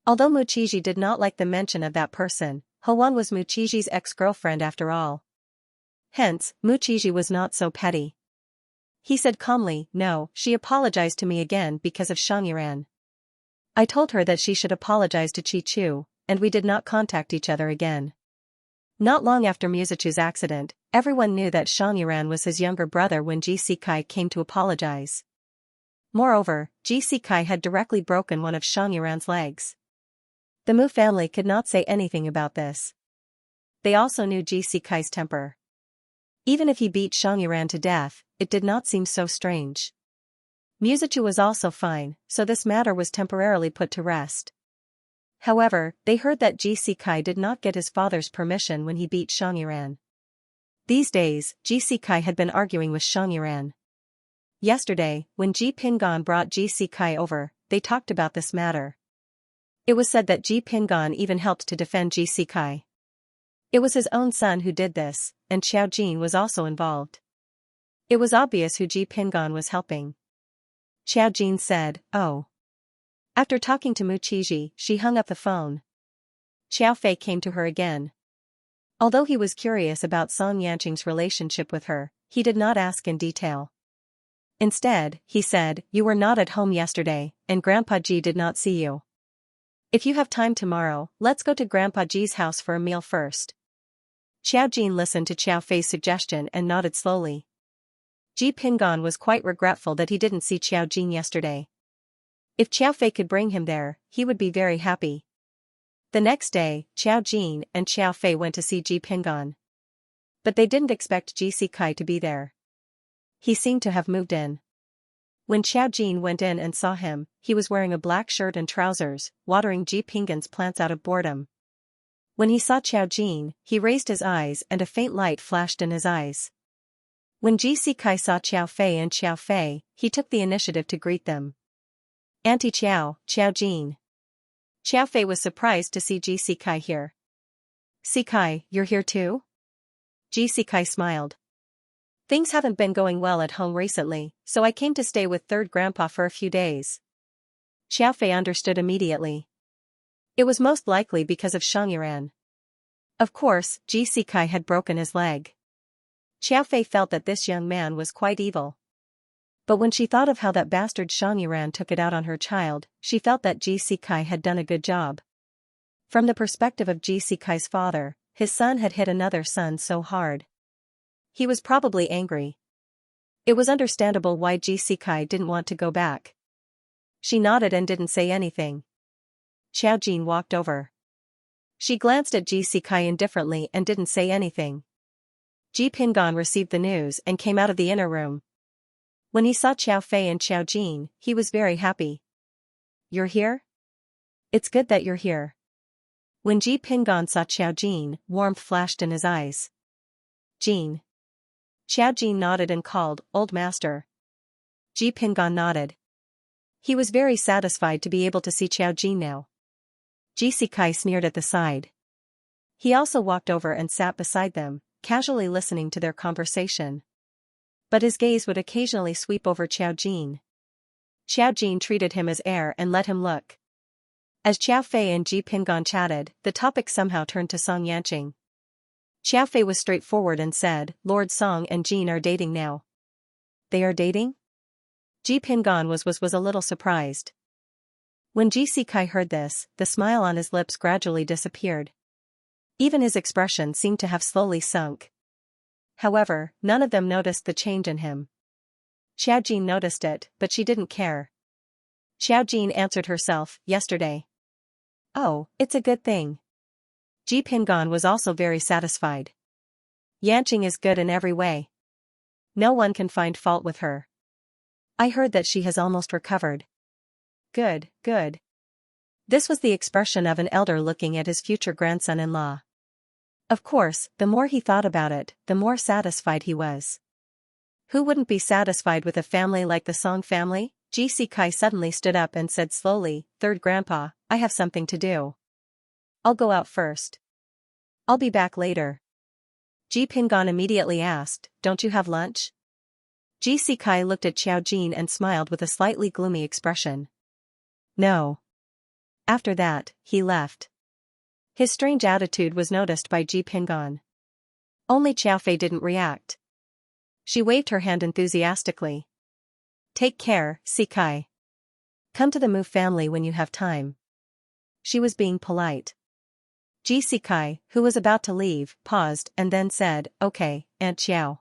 Although Mu Qiji did not like the mention of that person, Hoan was Mu Qiji's ex-girlfriend after all. Hence, Mu Qiji was not so petty. He said calmly, "No, she apologized to me again because of Xiangyuan. I told her that she should apologize to Qi Chu, and we did not contact each other again." Not long after Muzichu's accident, everyone knew that Xiangyuan was his younger brother when Ji Sikai came to apologize. Moreover, Ji Sikai had directly broken one of Xiangyuan's legs. The Mu family could not say anything about this. They also knew Ji Sikai's temper. Even if he beat Xiangyuan to death, it did not seem so strange. Muzichu was also fine, so this matter was temporarily put to rest. However, they heard that Ji Sikai did not get his father's permission when he beat Xiangyuan. These days, Ji Sikai had been arguing with Xiangyuan. Yesterday, when Ji Pingan brought Ji Sikai over, they talked about this matter. It was said that Ji Pingan even helped to defend Ji Sikai. It was his own son who did this, and Xiao Jin was also involved. It was obvious who Ji Pingan was helping. Xiao Jin said, "Oh." After talking to Mu Qiji, she hung up the phone. Xiao Fei came to her again. Although he was curious about Song Yanqing's relationship with her, he did not ask in detail. Instead, he said, "You were not at home yesterday, and Grandpa Ji did not see you. If you have time tomorrow, let's go to Grandpa Ji's house for a meal first." Xiao Jin listened to Xiao Fei's suggestion and nodded slowly. Ji Pingan was quite regretful that he didn't see Xiao Jin yesterday. If Xiao Fei could bring him there, he would be very happy. The next day, Xiao Jin and Xiao Fei went to see Ji Pingan. But they didn't expect Ji Sikai to be there. He seemed to have moved in. When Xiao Jin went in and saw him, he was wearing a black shirt and trousers, watering Ji Pingan's plants out of boredom. When he saw Xiao Jin, he raised his eyes and a faint light flashed in his eyes. When Ji Sikai saw Xiao Fei and Xiao Fei, he took the initiative to greet them. "Auntie Xiao, Xiao Jin." Xiao Fei was surprised to see Ji Sikai here. "Sikai, you're here too?" Ji Sikai smiled. "Things haven't been going well at home recently, so I came to stay with third grandpa for a few days." Xiao Fei understood immediately. It was most likely because of Xiangyuan. Of course, Ji Sikai had broken his leg. Xiao Fei felt that this young man was quite evil. But when she thought of how that bastard Xiangyuan took it out on her child, she felt that Ji Sikai had done a good job. From the perspective of Ji Sikai's father, his son had hit another son so hard. He was probably angry. It was understandable why Ji Sikai didn't want to go back. She nodded and didn't say anything. Xiao Jin walked over. She glanced at Ji Sikai indifferently and didn't say anything. Ji Pingan received the news and came out of the inner room. When he saw Xiao Fei and Xiao Jin, he was very happy. "You're here? It's good that you're here." When Ji Pingan saw Xiao Jin, warmth flashed in his eyes. "Jin." Xiao Jin nodded and called, "Old master." Ji Pingan nodded. He was very satisfied to be able to see Xiao Jin now. Ji Sikai sneered at the side. He also walked over and sat beside them, casually listening to their conversation. But his gaze would occasionally sweep over Xiao Jin. Xiao Jin treated him as heir and let him look. As Xiao Fei and Ji Pingan chatted, the topic somehow turned to Song Yanqing. Xiao Fei was straightforward and said, "Lord Song and Jin are dating now." "They are dating?" Ji Pingan was a little surprised. When Ji Sikai heard this, the smile on his lips gradually disappeared. Even his expression seemed to have slowly sunk. However, none of them noticed the change in him. Xiao Jin noticed it, but she didn't care. Xiao Jin answered herself, "Yesterday." "Oh, it's a good thing." Ji Pingan was also very satisfied. Yanqing is good in every way. No one can find fault with her. I heard that she has almost recovered. Good, good. This was the expression of an elder looking at his future grandson-in-law. Of course, the more he thought about it, the more satisfied he was. Who wouldn't be satisfied with a family like the Song family? Ji Sikai suddenly stood up and said slowly, "Third grandpa, I have something to do. I'll go out first. I'll be back later." Ji Pingan immediately asked, "Don't you have lunch?" Ji Sikai looked at Xiao Jin and smiled with a slightly gloomy expression. "No." After that, he left. His strange attitude was noticed by Ji Pingan. Only Xiao Fei didn't react. She waved her hand enthusiastically. "Take care, Sikai. Come to the Mu family when you have time." She was being polite. Ji Sikai, who was about to leave, paused and then said, "Okay, Aunt Xiao."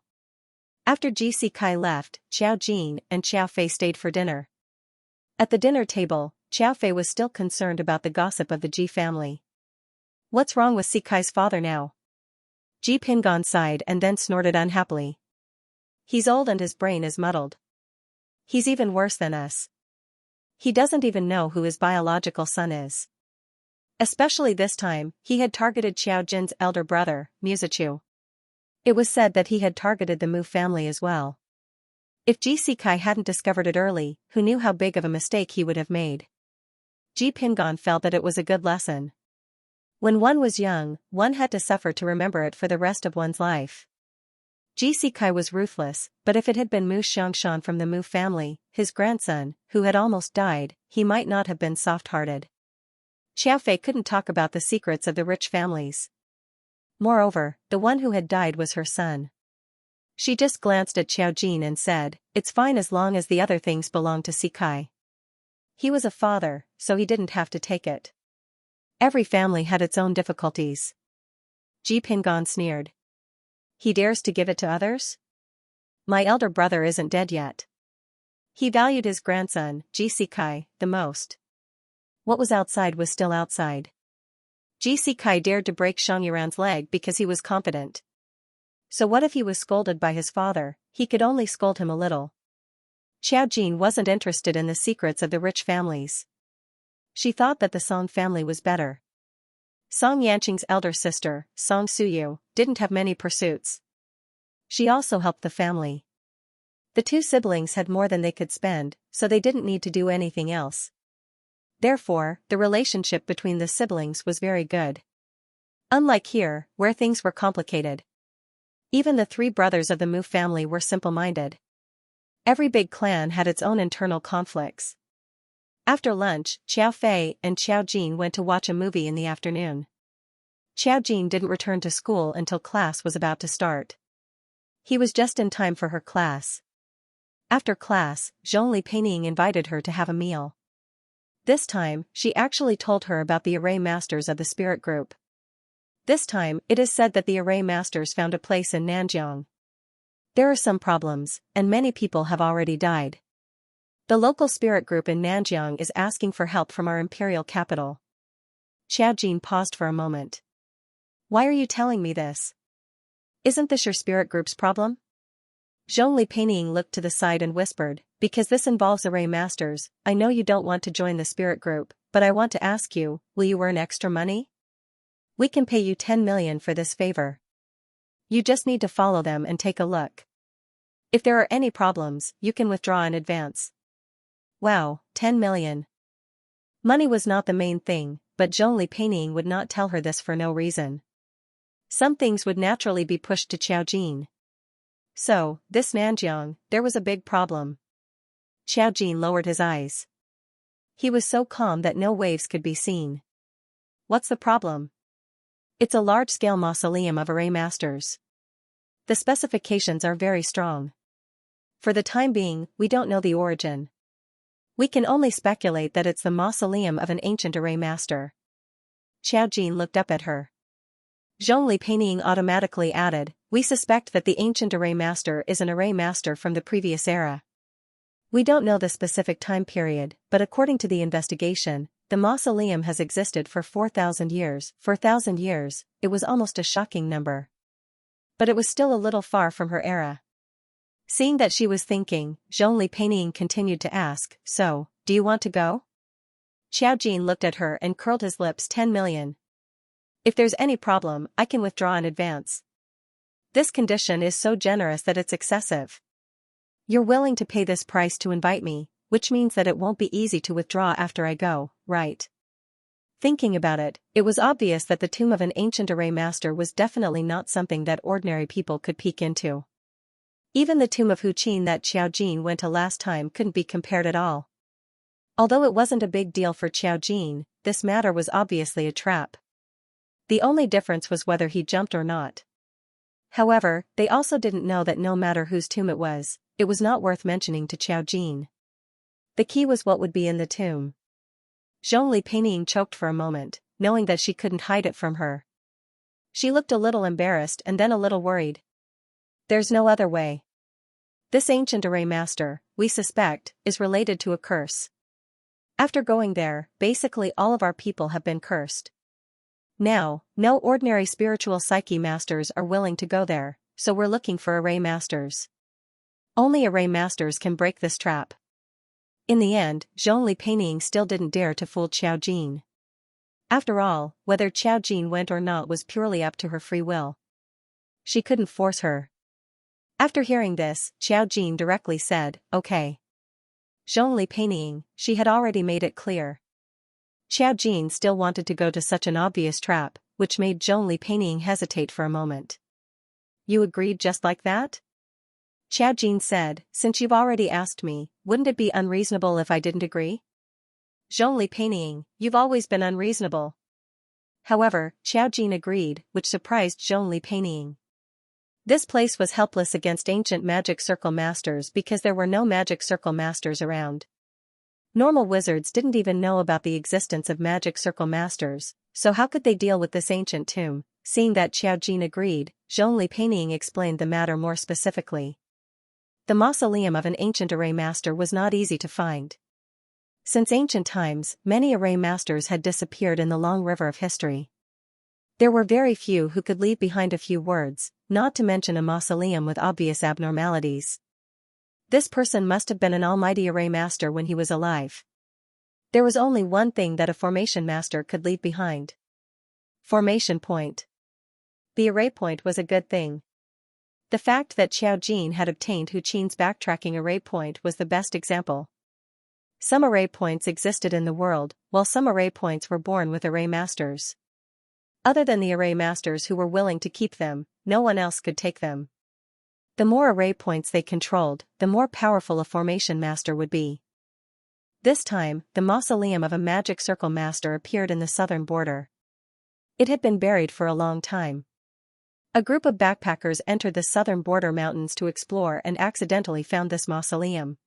After Ji Sikai left, Xiao Jin and Xiao Fei stayed for dinner. At the dinner table, Xiao Fei was still concerned about the gossip of the Ji family. "What's wrong with Sikai's father now?" Ji Pingan sighed and then snorted unhappily. "He's old and his brain is muddled. He's even worse than us. He doesn't even know who his biological son is." Especially this time, he had targeted Xiao Jin's elder brother, Muzichu. It was said that he had targeted the Mu family as well. If Ji Sikai hadn't discovered it early, who knew how big of a mistake he would have made? Ji Pingan felt that it was a good lesson. When one was young, one had to suffer to remember it for the rest of one's life. Ji Sikai was ruthless, but if it had been Mu Xiangshan from the Mu family, his grandson, who had almost died, he might not have been soft-hearted. Xiao Fei couldn't talk about the secrets of the rich families. Moreover, the one who had died was her son. She just glanced at Xiao Jin and said, "It's fine as long as the other things belong to Sikai." He was a father, so he didn't have to take it. Every family had its own difficulties. Ji Pingan sneered. "He dares to give it to others? My elder brother isn't dead yet." He valued his grandson, Ji Sikai, the most. What was outside was still outside. Ji Sikai dared to break Xiangyuan's leg because he was confident. So what if he was scolded by his father? He could only scold him a little. Xiao Jin wasn't interested in the secrets of the rich families. She thought that the Song family was better. Song Yanqing's elder sister, Song Suyu, didn't have many pursuits. She also helped the family. The two siblings had more than they could spend, so they didn't need to do anything else. Therefore, the relationship between the siblings was very good. Unlike here, where things were complicated. Even the three brothers of the Mu family were simple-minded. Every big clan had its own internal conflicts. After lunch, Xiao Fei and Xiao Jin went to watch a movie in the afternoon. Xiao Jin didn't return to school until class was about to start. He was just in time for her class. After class, Zhongli Peining invited her to have a meal. This time, she actually told her about the array masters of the spirit group. This time, it is said that the array masters found a place in Nanjiang. There are some problems, and many people have already died. The local spirit group in Nanjiang is asking for help from our imperial capital. Xiao Jin paused for a moment. Why are you telling me this? Isn't this your spirit group's problem? Zhongli Peining looked to the side and whispered, because this involves array masters. I know you don't want to join the spirit group, but I want to ask you, will you earn extra money? We can pay you 10 million for this favor. You just need to follow them and take a look. If there are any problems, you can withdraw in advance. Wow, 10 million. Money was not the main thing, but Zhongli Peining would not tell her this for no reason. Some things would naturally be pushed to Xiao Jin. So, this Nanjiang, there was a big problem. Xiao Jin lowered his eyes. He was so calm that no waves could be seen. What's the problem? It's a large-scale mausoleum of array masters. The specifications are very strong. For the time being, we don't know the origin. We can only speculate that it's the mausoleum of an ancient array master. Xiao Jin looked up at her. Zhongli Peining automatically added, we suspect that the ancient array master is an array master from the previous era. We don't know the specific time period, but according to the investigation, the mausoleum has existed for 4,000 years. 4,000 years, it was almost a shocking number. But it was still a little far from her era. Seeing that she was thinking, Zhongli Peining continued to ask, so, do you want to go? Xiao Jin looked at her and curled his lips. 10 million. If there's any problem, I can withdraw in advance. This condition is so generous that it's excessive. You're willing to pay this price to invite me, which means that it won't be easy to withdraw after I go, right? Thinking about it, it was obvious that the tomb of an ancient array master was definitely not something that ordinary people could peek into. Even the tomb of Hu Qin that Xiao Jin went to last time couldn't be compared at all. Although it wasn't a big deal for Xiao Jin, this matter was obviously a trap. The only difference was whether he jumped or not. However, they also didn't know that no matter whose tomb it was not worth mentioning to Xiao Jin. The key was what would be in the tomb. Zhongli Peining choked for a moment, knowing that she couldn't hide it from her. She looked a little embarrassed and then a little worried. There's no other way. This ancient array master, we suspect, is related to a curse. After going there, basically all of our people have been cursed. Now, no ordinary spiritual psyche masters are willing to go there, so we're looking for array masters. Only array masters can break this trap. In the end, Zhongli Peining still didn't dare to fool Xiao Jin. After all, whether Xiao Jin went or not was purely up to her free will. She couldn't force her. After hearing this, Xiao Jin directly said, okay. Zhongli Peining, she had already made it clear. Xiao Jin still wanted to go to such an obvious trap, which made Zhongli Peining hesitate for a moment. You agreed just like that? Xiao Jin said, since you've already asked me, wouldn't it be unreasonable if I didn't agree? Zhongli Peining, you've always been unreasonable. However, Xiao Jin agreed, which surprised Zhongli Peining. This place was helpless against ancient magic circle masters because there were no magic circle masters around. Normal wizards didn't even know about the existence of magic circle masters, so how could they deal with this ancient tomb? Seeing that Xiao Jin agreed, Zhongli Peining explained the matter more specifically. The mausoleum of an ancient array master was not easy to find. Since ancient times, many array masters had disappeared in the long river of history. There were very few who could leave behind a few words, not to mention a mausoleum with obvious abnormalities. This person must have been an almighty array master when he was alive. There was only one thing that a formation master could leave behind. Formation point. The array point was a good thing. The fact that Xiao Jin had obtained Hu Qin's backtracking array point was the best example. Some array points existed in the world, while some array points were born with array masters. Other than the array masters who were willing to keep them, no one else could take them. The more array points they controlled, the more powerful a formation master would be. This time, the mausoleum of a magic circle master appeared in the southern border. It had been buried for a long time. A group of backpackers entered the southern border mountains to explore and accidentally found this mausoleum.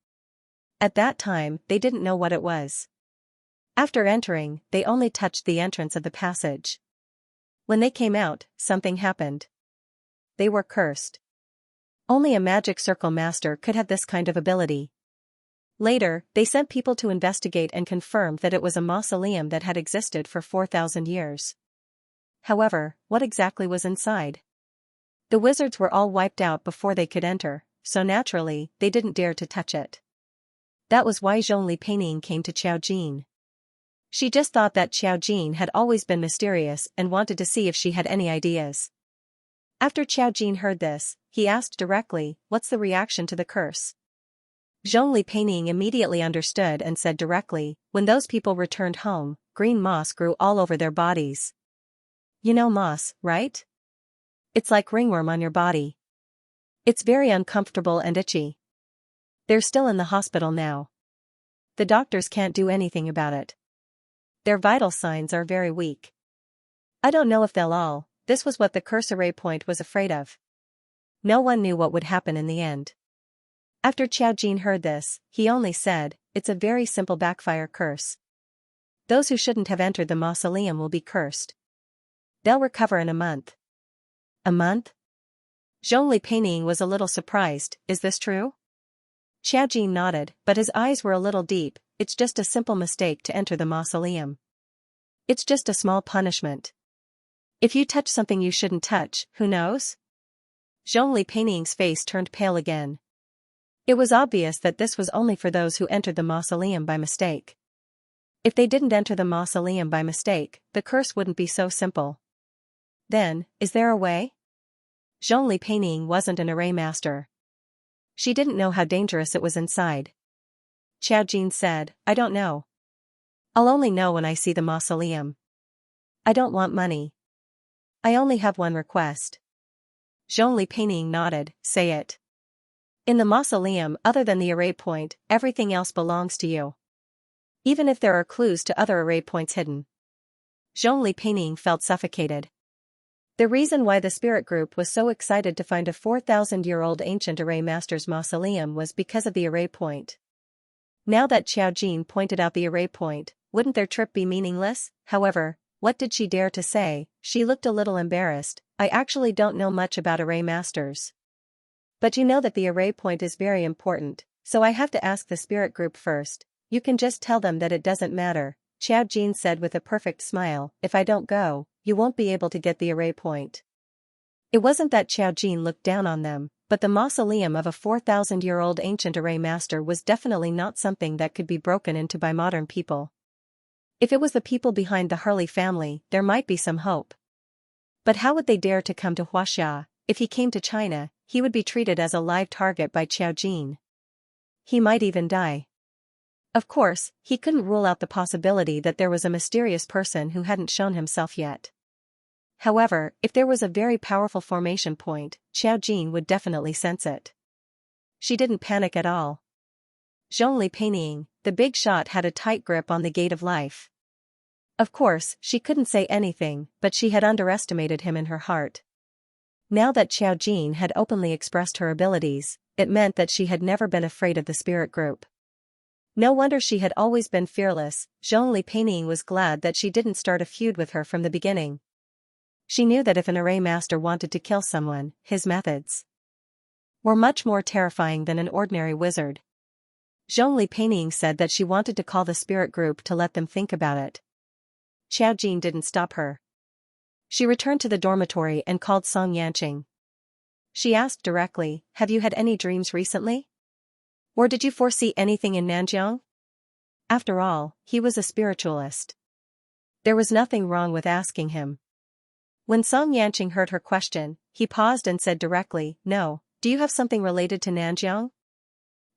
At that time, they didn't know what it was. After entering, they only touched the entrance of the passage. When they came out, something happened. They were cursed. Only a magic circle master could have this kind of ability. Later, they sent people to investigate and confirmed that it was a mausoleum that had existed for 4,000 years. However, what exactly was inside? The wizards were all wiped out before they could enter, so naturally, they didn't dare to touch it. That was why Zhongli Peining came to Qiao Jin. She just thought that Qiao Jin had always been mysterious and wanted to see if she had any ideas. After Qiao Jin heard this, he asked directly, "What's the reaction to the curse?" Zhongli Peining immediately understood and said directly, "When those people returned home, green moss grew all over their bodies." You know moss, right? It's like ringworm on your body. It's very uncomfortable and itchy. They're still in the hospital now. The doctors can't do anything about it. Their vital signs are very weak. I don't know if they'll all. This was what the curse array point was afraid of. No one knew what would happen in the end. After Qiao Jin heard this, he only said, "It's a very simple backfire curse. Those who shouldn't have entered the mausoleum will be cursed. They'll recover in a month." A month? Zhongli Peining was a little surprised. Is this true? Qiao Jin nodded, but his eyes were a little deep. It's just a simple mistake to enter the mausoleum. It's just a small punishment. If you touch something you shouldn't touch, who knows? Zhongli Peining's face turned pale again. It was obvious that this was only for those who entered the mausoleum by mistake. If they didn't enter the mausoleum by mistake, the curse wouldn't be so simple. Then, is there a way? Zhongli Peining wasn't an array master. She didn't know how dangerous it was inside. Qiao Jin said, "I don't know. I'll only know when I see the mausoleum. I don't want money. I only have one request." Zhongli Peining nodded, "Say it." In the mausoleum, other than the array point, everything else belongs to you. Even if there are clues to other array points hidden. Zhongli Peining felt suffocated. The reason why the spirit group was so excited to find a 4,000-year-old ancient array master's mausoleum was because of the array point. Now that Qiao Jin pointed out the array point, wouldn't their trip be meaningless? However, what did she dare to say? She looked a little embarrassed. "I actually don't know much about array masters. But you know that the array point is very important, so I have to ask the spirit group first. You can just tell them that it doesn't matter," Qiao Jin said with a perfect smile. "If I don't go, you won't be able to get the array point." It wasn't that Qiao Jin looked down on them, but the mausoleum of a 4,000-year-old ancient array master was definitely not something that could be broken into by modern people. If it was the people behind the Hurley family, there might be some hope. But how would they dare to come to Huaxia? If he came to China, he would be treated as a live target by Qiao Jin. He might even die. Of course, he couldn't rule out the possibility that there was a mysterious person who hadn't shown himself yet. However, if there was a very powerful formation point, Qiao Jin would definitely sense it. She didn't panic at all. Zhongli Peining, the big shot, had a tight grip on the gate of life. Of course, she couldn't say anything, but she had underestimated him in her heart. Now that Qiao Jin had openly expressed her abilities, it meant that she had never been afraid of the spirit group. No wonder she had always been fearless. Zhongli Peining was glad that she didn't start a feud with her from the beginning. She knew that if an array master wanted to kill someone, his methods were much more terrifying than an ordinary wizard. Zhongli Peining said that she wanted to call the spirit group to let them think about it. Qiao Jin didn't stop her. She returned to the dormitory and called Song Yanqing. She asked directly, "Have you had any dreams recently? Or did you foresee anything in Nanjiang?" After all, he was a spiritualist. There was nothing wrong with asking him. When Song Yanqing heard her question, he paused and said directly, "No, do you have something related to Nanjiang?"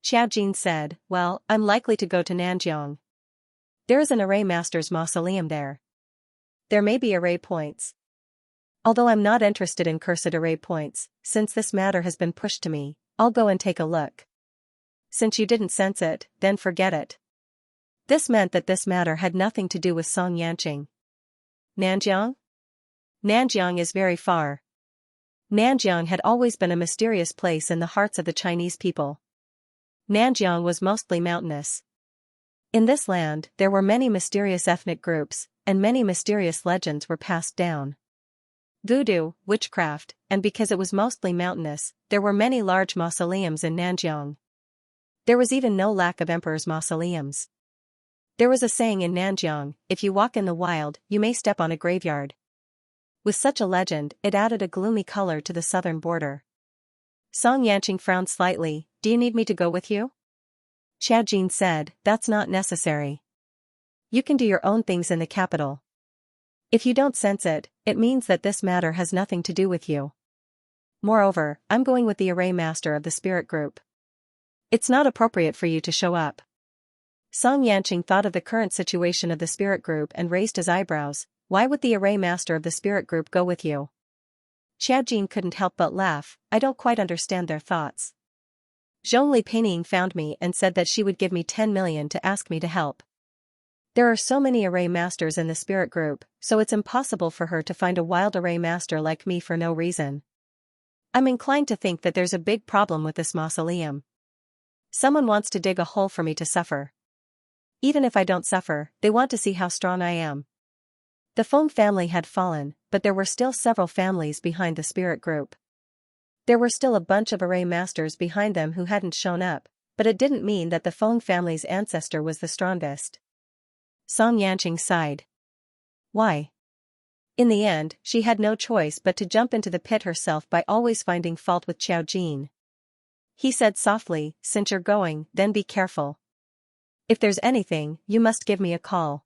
Qiao Jin said, "Well, I'm likely to go to Nanjiang. There is an array master's mausoleum there. There may be array points. Although I'm not interested in cursed array points, since this matter has been pushed to me, I'll go and take a look. Since you didn't sense it, then forget it." This meant that this matter had nothing to do with Song Yanqing. Nanjiang? Nanjiang is very far. Nanjiang had always been a mysterious place in the hearts of the Chinese people. Nanjiang was mostly mountainous. In this land, there were many mysterious ethnic groups, and many mysterious legends were passed down. Voodoo, witchcraft, and because it was mostly mountainous, there were many large mausoleums in Nanjiang. There was even no lack of emperors' mausoleums. There was a saying in Nanjiang, if you walk in the wild, you may step on a graveyard. With such a legend, it added a gloomy color to the southern border. Song Yanqing frowned slightly. Do you need me to go with you? Xiao Jin said, that's not necessary. You can do your own things in the capital. If you don't sense it, it means that this matter has nothing to do with you. Moreover, I'm going with the array master of the spirit group. It's not appropriate for you to show up. Song Yanqing thought of the current situation of the spirit group and raised his eyebrows. Why would the array master of the spirit group go with you? Xiao Jin couldn't help but laugh. I don't quite understand their thoughts. Zhongli Peining found me and said that she would give me 10 million to ask me to help. There are so many array masters in the spirit group, so it's impossible for her to find a wild array master like me for no reason. I'm inclined to think that there's a big problem with this mausoleum. Someone wants to dig a hole for me to suffer. Even if I don't suffer, they want to see how strong I am. The Feng family had fallen, but there were still several families behind the spirit group. There were still a bunch of array masters behind them who hadn't shown up, but it didn't mean that the Feng family's ancestor was the strongest. Song Yanqing sighed. Why? In the end, she had no choice but to jump into the pit herself by always finding fault with Xiao Jin. He said softly, since you're going, then be careful. If there's anything, you must give me a call.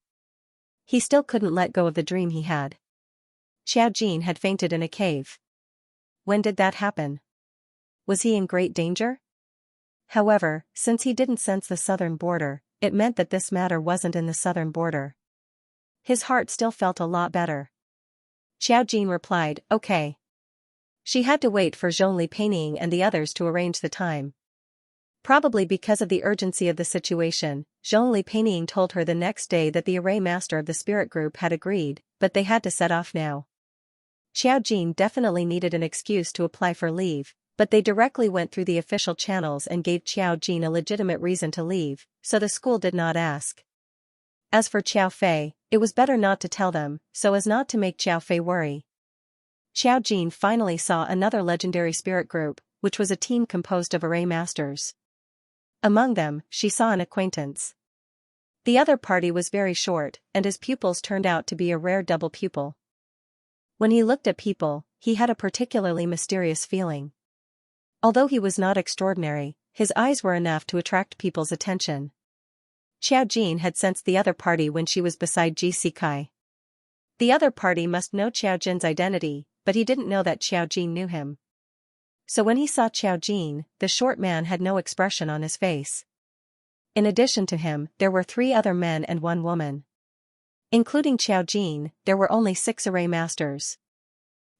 He still couldn't let go of the dream he had. Xiao Jin had fainted in a cave. When did that happen? Was he in great danger? However, since he didn't sense the southern border, it meant that this matter wasn't in the southern border. His heart still felt a lot better. Xiao Jin replied, okay. She had to wait for Zhongli Peining and the others to arrange the time. Probably because of the urgency of the situation, Zhongli Peining told her the next day that the array master of the spirit group had agreed, but they had to set off now. Xiao Jin definitely needed an excuse to apply for leave, but they directly went through the official channels and gave Xiao Jin a legitimate reason to leave, so the school did not ask. As for Xiao Fei, it was better not to tell them, so as not to make Xiao Fei worry. Xiao Jin finally saw another legendary spirit group, which was a team composed of array masters. Among them, she saw an acquaintance. The other party was very short, and his pupils turned out to be a rare double pupil. When he looked at people, he had a particularly mysterious feeling. Although he was not extraordinary, his eyes were enough to attract people's attention. Xiao Jin had sensed the other party when she was beside Ji Sikai. The other party must know Xiao Jin's identity, but he didn't know that Xiao Jin knew him. So when he saw Xiao Jin, the short man had no expression on his face. In addition to him, there were 3 other men and 1 woman. Including Xiao Jin, there were only 6 array masters.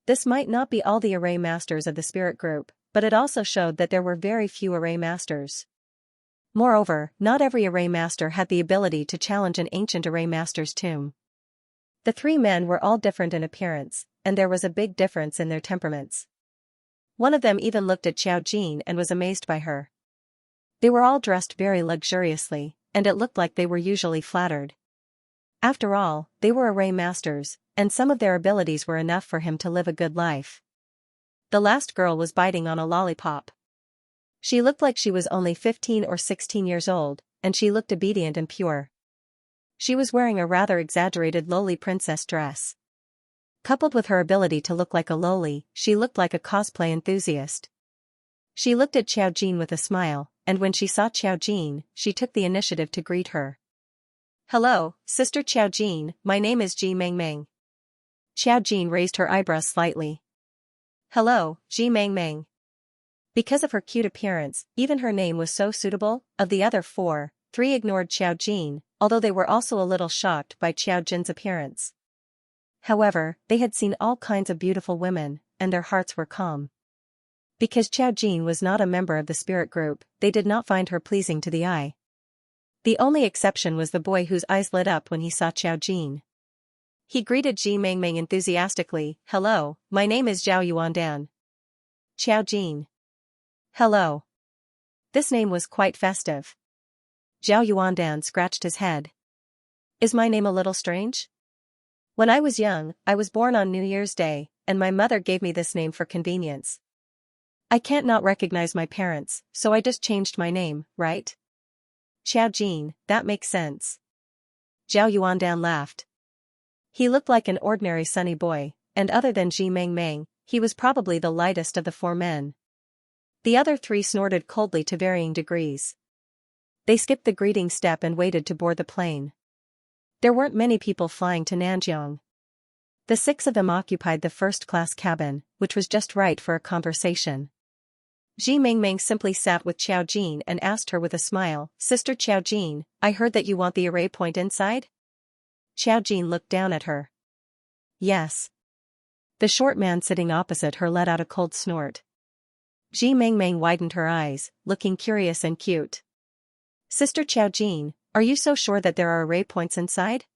This might not be all the array masters of the spirit group, but it also showed that there were very few array masters. Moreover, not every array master had the ability to challenge an ancient array master's tomb. The 3 men were all different in appearance, and there was a big difference in their temperaments. One of them even looked at Xiao Jin and was amazed by her. They were all dressed very luxuriously, and it looked like they were usually flattered. After all, they were array masters, and some of their abilities were enough for him to live a good life. The last girl was biting on a lollipop. She looked like she was only 15 or 16 years old, and she looked obedient and pure. She was wearing a rather exaggerated loli princess dress. Coupled with her ability to look like a loli, she looked like a cosplay enthusiast. She looked at Xiao Jin with a smile, and when she saw Xiao Jin, she took the initiative to greet her. Hello, Sister Xiao Jin, my name is Ji Mengmeng. Xiao Jin raised her eyebrows slightly. Hello, Ji Mengmeng. Because of her cute appearance, even her name was so suitable. Of the other 4, 3 ignored Xiao Jin, although they were also a little shocked by Xiao Jin's appearance. However, they had seen all kinds of beautiful women, and their hearts were calm. Because Xiao Jin was not a member of the spirit group, they did not find her pleasing to the eye. The only exception was the boy whose eyes lit up when he saw Xiao Jin. He greeted Ji Mengmeng enthusiastically. "Hello, my name is Zhao Yuandan." Xiao Jin. "Hello." This name was quite festive. Zhao Yuandan scratched his head. "Is my name a little strange? When I was young, I was born on New Year's Day, and my mother gave me this name for convenience. I can't not recognize my parents, so I just changed my name, right?" Xiao Jin, that makes sense. Zhao Yuandan laughed. He looked like an ordinary sunny boy, and other than Ji Mengmeng, he was probably the lightest of the four men. The other three snorted coldly to varying degrees. They skipped the greeting step and waited to board the plane. There weren't many people flying to Nanjiang. The 6 of them occupied the first-class cabin, which was just right for a conversation. Ji Mengmeng simply sat with Xiao Jin and asked her with a smile, "Sister Xiao Jin, I heard that you want the array point inside?" Xiao Jin looked down at her. "Yes." The short man sitting opposite her let out a cold snort. Ji Mengmeng widened her eyes, looking curious and cute. "Sister Xiao Jin, are you so sure that there are array points inside?"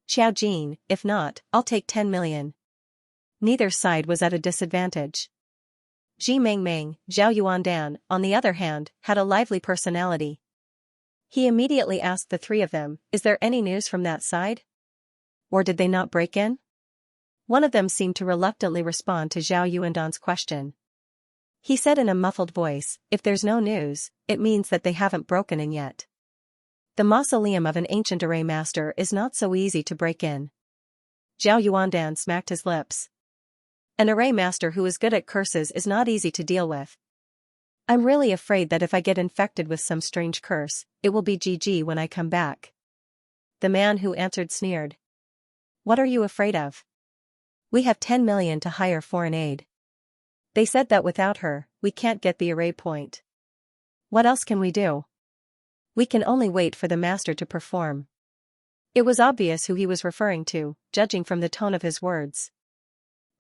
"Xiao Jin, if not, I'll take 10 million. Neither side was at a disadvantage. Ji Mengmeng, Zhao Yuandan, on the other hand, had a lively personality. He immediately asked the 3 of them, "Is there any news from that side? Or did they not break in?" One of them seemed to reluctantly respond to Zhao Yuandan's question. He said in a muffled voice, "If there's no news, it means that they haven't broken in yet. The mausoleum of an ancient array master is not so easy to break in." Zhao Yuandan smacked his lips. "An array master who is good at curses is not easy to deal with. I'm really afraid that if I get infected with some strange curse, it will be GG when I come back." The man who answered sneered. "What are you afraid of? We have 10 million to hire foreign aid. They said that without her, we can't get the array point. What else can we do? We can only wait for the master to perform." It was obvious who he was referring to, judging from the tone of his words.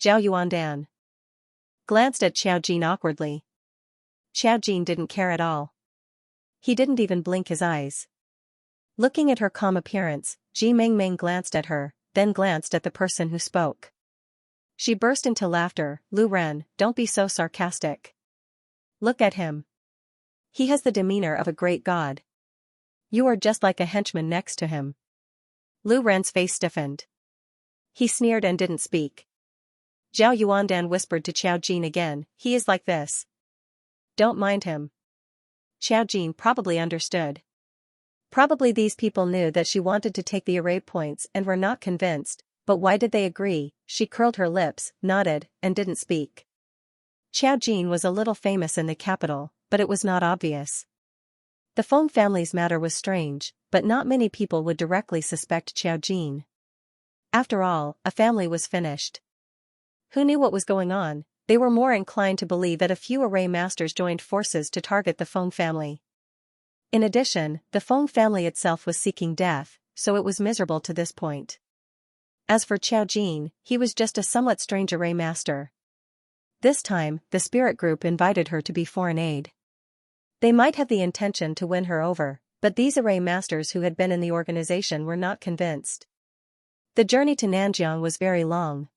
Zhao Yuandan glanced at Xiao Jin awkwardly. Xiao Jin didn't care at all. He didn't even blink his eyes. Looking at her calm appearance, Ji Mengmeng glanced at her, then glanced at the person who spoke. She burst into laughter. "Lu Ren, don't be so sarcastic. Look at him. He has the demeanor of a great god. You are just like a henchman next to him." Lu Ren's face stiffened. He sneered and didn't speak. Zhao Yuandan whispered to Xiao Jin again, "He is like this. Don't mind him." Xiao Jin probably understood. Probably these people knew that she wanted to take the array points and were not convinced, but why did they agree? She curled her lips, nodded, and didn't speak. Xiao Jin was a little famous in the capital, but it was not obvious. The Feng family's matter was strange, but not many people would directly suspect Xiao Jin. After all, a family was finished. Who knew what was going on? They were more inclined to believe that a few array masters joined forces to target the Feng family. In addition, the Feng family itself was seeking death, so it was miserable to this point. As for Xiao Jin, he was just a somewhat strange array master. This time, the spirit group invited her to be foreign aid. They might have the intention to win her over, but these array masters who had been in the organization were not convinced. The journey to Nanjiang was very long.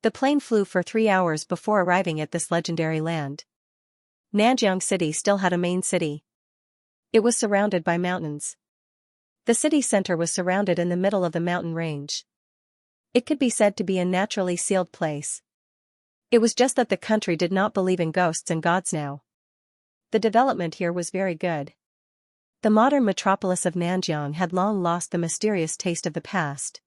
The plane flew for 3 hours before arriving at this legendary land. Nanjiang City still had a main city. It was surrounded by mountains. The city center was surrounded in the middle of the mountain range. It could be said to be a naturally sealed place. It was just that the country did not believe in ghosts and gods now. The development here was very good. The modern metropolis of Nanjiang had long lost the mysterious taste of the past.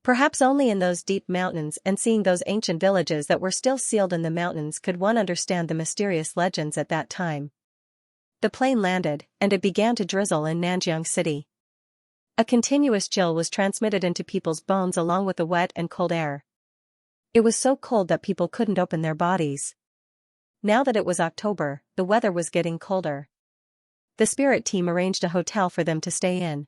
Perhaps only in those deep mountains and seeing those ancient villages that were still sealed in the mountains could one understand the mysterious legends at that time. The plane landed, and it began to drizzle in Nanjiang City. A continuous chill was transmitted into people's bones along with the wet and cold air. It was so cold that people couldn't open their bodies. Now that it was October, the weather was getting colder. The spirit team arranged a hotel for them to stay in.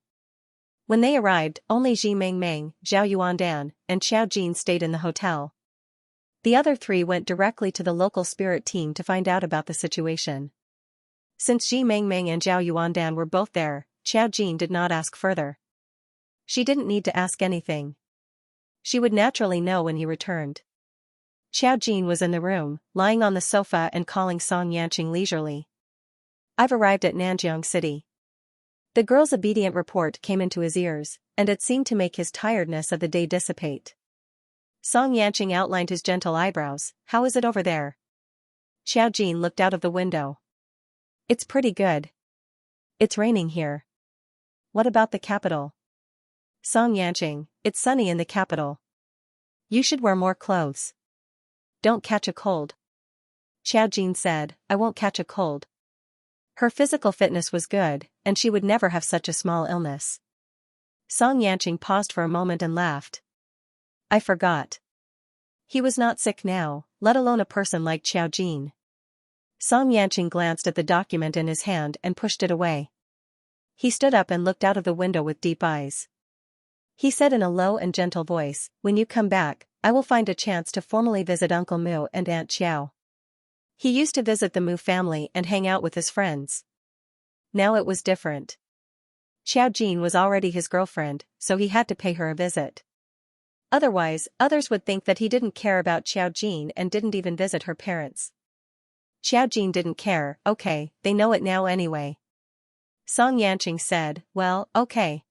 When they arrived, only Ji Mengmeng, Zhao Yuandan, and Xiao Jin stayed in the hotel. The other 3 went directly to the local spirit team to find out about the situation. Since Ji Mengmeng and Zhao Yuandan were both there, Xiao Jin did not ask further. She didn't need to ask anything. She would naturally know when he returned. Xiao Jin was in the room, lying on the sofa and calling Song Yanqing leisurely. I've arrived at Nanjiang City. The girl's obedient report came into his ears, and it seemed to make his tiredness of the day dissipate. Song Yanqing outlined his gentle eyebrows. How is it over there? Xiao Jin looked out of the window. It's pretty good. It's raining here. What about the capital? Song Yanqing, it's sunny in the capital. You should wear more clothes. Don't catch a cold. Xiao Jin said, I won't catch a cold. Her physical fitness was good, and she would never have such a small illness. Song Yanqing paused for a moment and laughed. I forgot. He was not sick now, let alone a person like Xiao Jin. Song Yanqing glanced at the document in his hand and pushed it away. He stood up and looked out of the window with deep eyes. He said in a low and gentle voice, when you come back, I will find a chance to formally visit Uncle Mu and Aunt Xiao. He used to visit the Mu family and hang out with his friends. Now it was different. Xiao Jin was already his girlfriend, so he had to pay her a visit. Otherwise, others would think that he didn't care about Xiao Jin and didn't even visit her parents. Xiao Jin didn't care. Okay, they know it now anyway. Song Yanqing said, well, okay.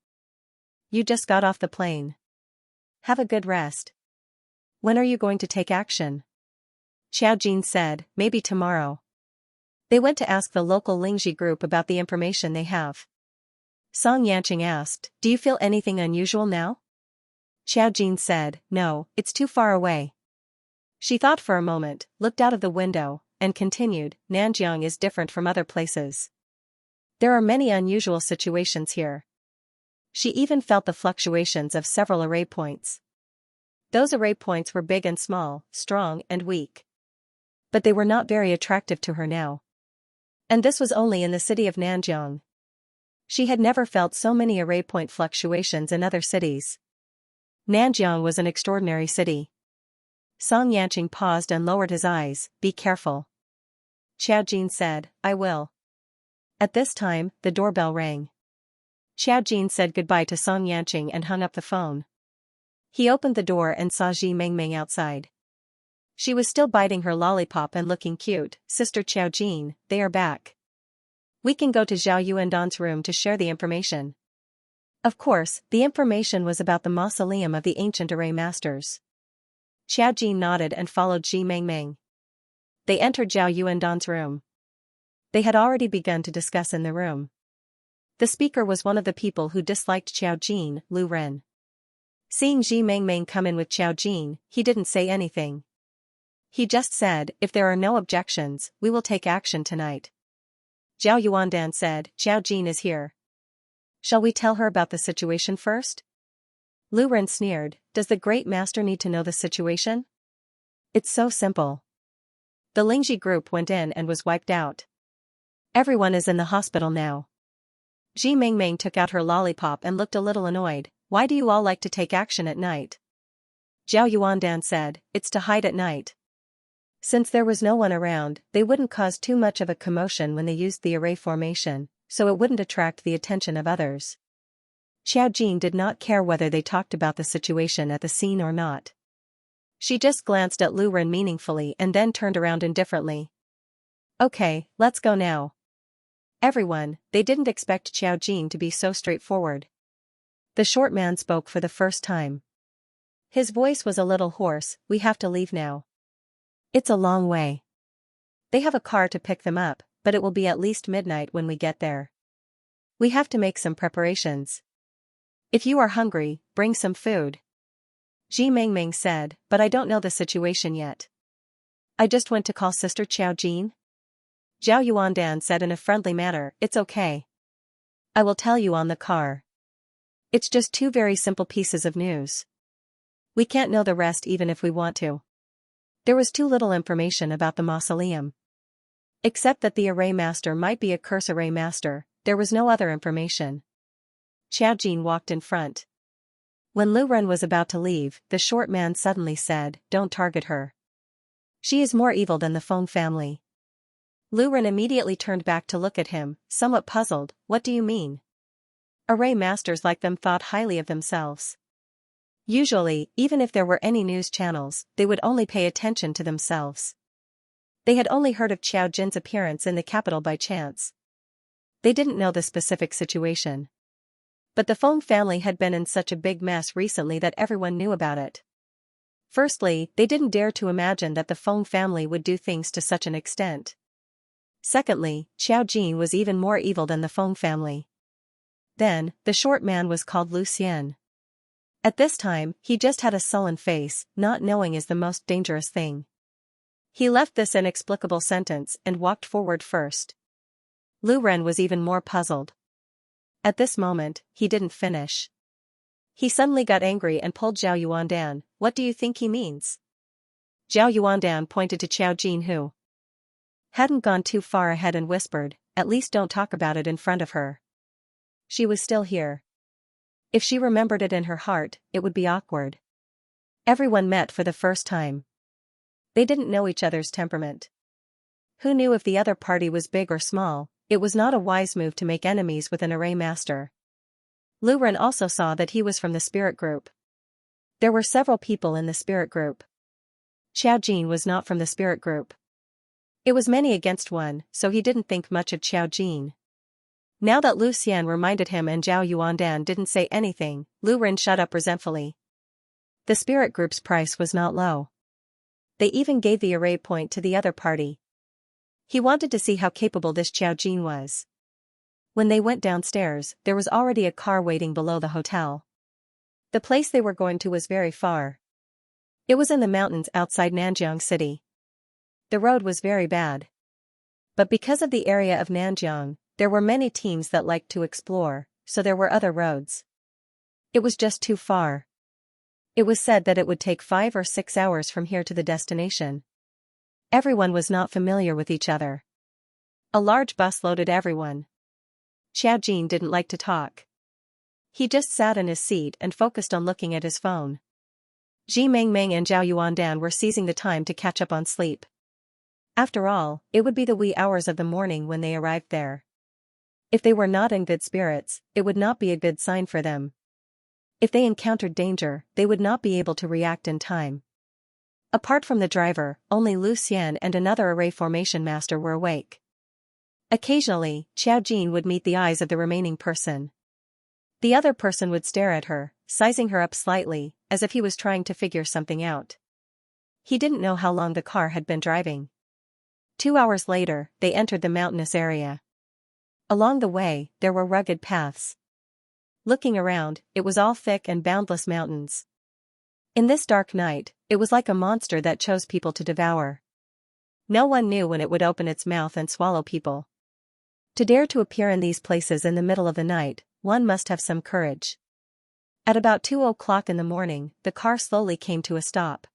You just got off the plane. Have a good rest. When are you going to take action? Xiao Jin said, maybe tomorrow. They went to ask the local Lingji group about the information they have. Song Yanqing asked, do you feel anything unusual now? Xiao Jin said, no, it's too far away. She thought for a moment, looked out of the window, and continued, Nanjiang is different from other places. There are many unusual situations here. She even felt the fluctuations of several array points. Those array points were big and small, strong and weak. But they were not very attractive to her now. And this was only in the city of Nanjiang. She had never felt so many array point fluctuations in other cities. Nanjiang was an extraordinary city. Song Yanqing paused and lowered his eyes, be careful. Xiao Jin said, I will. At this time, the doorbell rang. Xiao Jin said goodbye to Song Yanqing and hung up the phone. He opened the door and saw Ji Mengmeng outside. She was still biting her lollipop and looking cute. Sister Xiao Jin, they are back. We can go to Zhao Yuandan's room to share the information. Of course, the information was about the mausoleum of the ancient array masters. Xiao Jin nodded and followed Ji Mengmeng. They entered Zhao Yuandan's room. They had already begun to discuss in the room. The speaker was one of the people who disliked Xiao Jin, Lu Ren. Seeing Ji Mengmeng come in with Xiao Jin, he didn't say anything. He just said, if there are no objections, we will take action tonight. Zhao Yuandan said, Xiao Jin is here. Shall we tell her about the situation first? Lu Ren sneered, does the great master need to know the situation? It's so simple. The Lingji group went in and was wiped out. Everyone is in the hospital now. Ji Mengmeng took out her lollipop and looked a little annoyed. Why do you all like to take action at night? Zhao Yuandan said, it's to hide at night. Since there was no one around, they wouldn't cause too much of a commotion when they used the array formation, so it wouldn't attract the attention of others. Xiao Jin did not care whether they talked about the situation at the scene or not. She just glanced at Lu Ren meaningfully and then turned around indifferently. Okay, let's go now. Everyone, they didn't expect Xiao Jin to be so straightforward. The short man spoke for the first time. His voice was a little hoarse, we have to leave now. It's a long way. They have a car to pick them up, but it will be at least midnight when we get there. We have to make some preparations. If you are hungry, bring some food. Ji Mengmeng said, but I don't know the situation yet. I just went to call Sister Xiao Jin. Zhao Yuandan said in a friendly manner, it's okay. I will tell you on the car. It's just two very simple pieces of news. We can't know the rest even if we want to. There was too little information about the mausoleum. Except that the array master might be a curse array master, there was no other information. Xiao Jin walked in front. When Lu Ren was about to leave, the short man suddenly said, don't target her. She is more evil than the Feng family. Lu Ren immediately turned back to look at him, somewhat puzzled, what do you mean? Array masters like them thought highly of themselves. Usually, even if there were any news channels, they would only pay attention to themselves. They had only heard of Xiao Jin's appearance in the capital by chance. They didn't know the specific situation. But the Feng family had been in such a big mess recently that everyone knew about it. Firstly, they didn't dare to imagine that the Feng family would do things to such an extent. Secondly, Xiao Jin was even more evil than the Feng family. Then, the short man was called Lu Xian. At this time, he just had a sullen face, not knowing is the most dangerous thing. He left this inexplicable sentence and walked forward first. Lu Ren was even more puzzled. At this moment, he didn't finish. He suddenly got angry and pulled Zhao Yuandan. What do you think he means? Zhao Yuandan pointed to Xiao Jin who hadn't gone too far ahead and whispered, at least don't talk about it in front of her. She was still here. If she remembered it in her heart, it would be awkward. Everyone met for the first time. They didn't know each other's temperament. Who knew if the other party was big or small? It was not a wise move to make enemies with an array master. Lu Ren also saw that he was from the spirit group. There were several people in the spirit group. Xiao Jin was not from the spirit group. It was many against one, so he didn't think much of Xiao Jin. Now that Lu Xian reminded him and Zhao Yuandan didn't say anything, Lu Ren shut up resentfully. The spirit group's price was not low. They even gave the array point to the other party. He wanted to see how capable this Xiao Jin was. When they went downstairs, there was already a car waiting below the hotel. The place they were going to was very far. It was in the mountains outside Nanjiang City. The road was very bad. But because of the area of Nanjiang, there were many teams that liked to explore, so there were other roads. It was just too far. It was said that it would take 5 or 6 hours from here to the destination. Everyone was not familiar with each other. A large bus loaded everyone. Xiao Jin didn't like to talk. He just sat in his seat and focused on looking at his phone. Ji Mengmeng and Zhao Yuandan were seizing the time to catch up on sleep. After all, it would be the wee hours of the morning when they arrived there. If they were not in good spirits, it would not be a good sign for them. If they encountered danger, they would not be able to react in time. Apart from the driver, only Lu Xian and another array formation master were awake. Occasionally, Xiao Jin would meet the eyes of the remaining person. The other person would stare at her, sizing her up slightly, as if he was trying to figure something out. He didn't know how long the car had been driving. 2 hours later, they entered the mountainous area. Along the way, there were rugged paths. Looking around, it was all thick and boundless mountains. In this dark night, it was like a monster that chose people to devour. No one knew when it would open its mouth and swallow people. To dare to appear in these places in the middle of the night, one must have some courage. At about 2 o'clock in the morning, the car slowly came to a stop.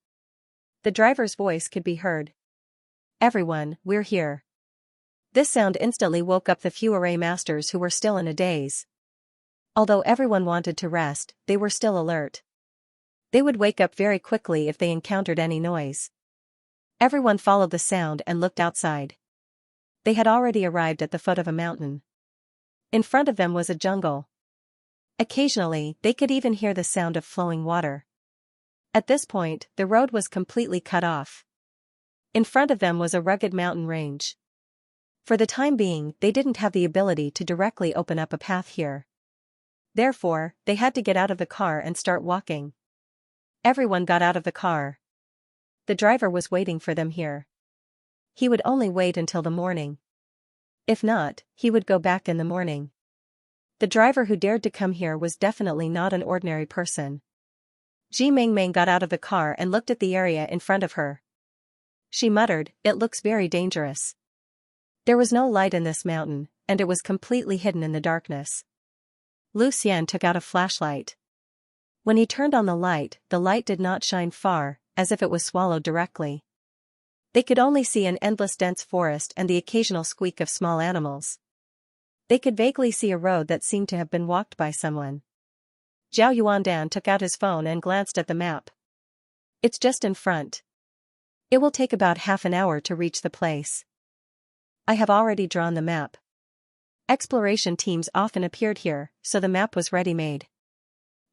The driver's voice could be heard. Everyone, we're here. This sound instantly woke up the few array masters who were still in a daze. Although everyone wanted to rest, they were still alert. They would wake up very quickly if they encountered any noise. Everyone followed the sound and looked outside. They had already arrived at the foot of a mountain. In front of them was a jungle. Occasionally, they could even hear the sound of flowing water. At this point, the road was completely cut off. In front of them was a rugged mountain range. For the time being, they didn't have the ability to directly open up a path here. Therefore, they had to get out of the car and start walking. Everyone got out of the car. The driver was waiting for them here. He would only wait until the morning. If not, he would go back in the morning. The driver who dared to come here was definitely not an ordinary person. Ji Mengmeng got out of the car and looked at the area in front of her. She muttered, "It looks very dangerous." There was no light in this mountain, and it was completely hidden in the darkness. Lu Xian took out a flashlight. When he turned on the light did not shine far, as if it was swallowed directly. They could only see an endless dense forest and the occasional squeak of small animals. They could vaguely see a road that seemed to have been walked by someone. Zhao Yuandan took out his phone and glanced at the map. It's just in front. It will take about half an hour to reach the place. I have already drawn the map. Exploration teams often appeared here, so the map was ready-made.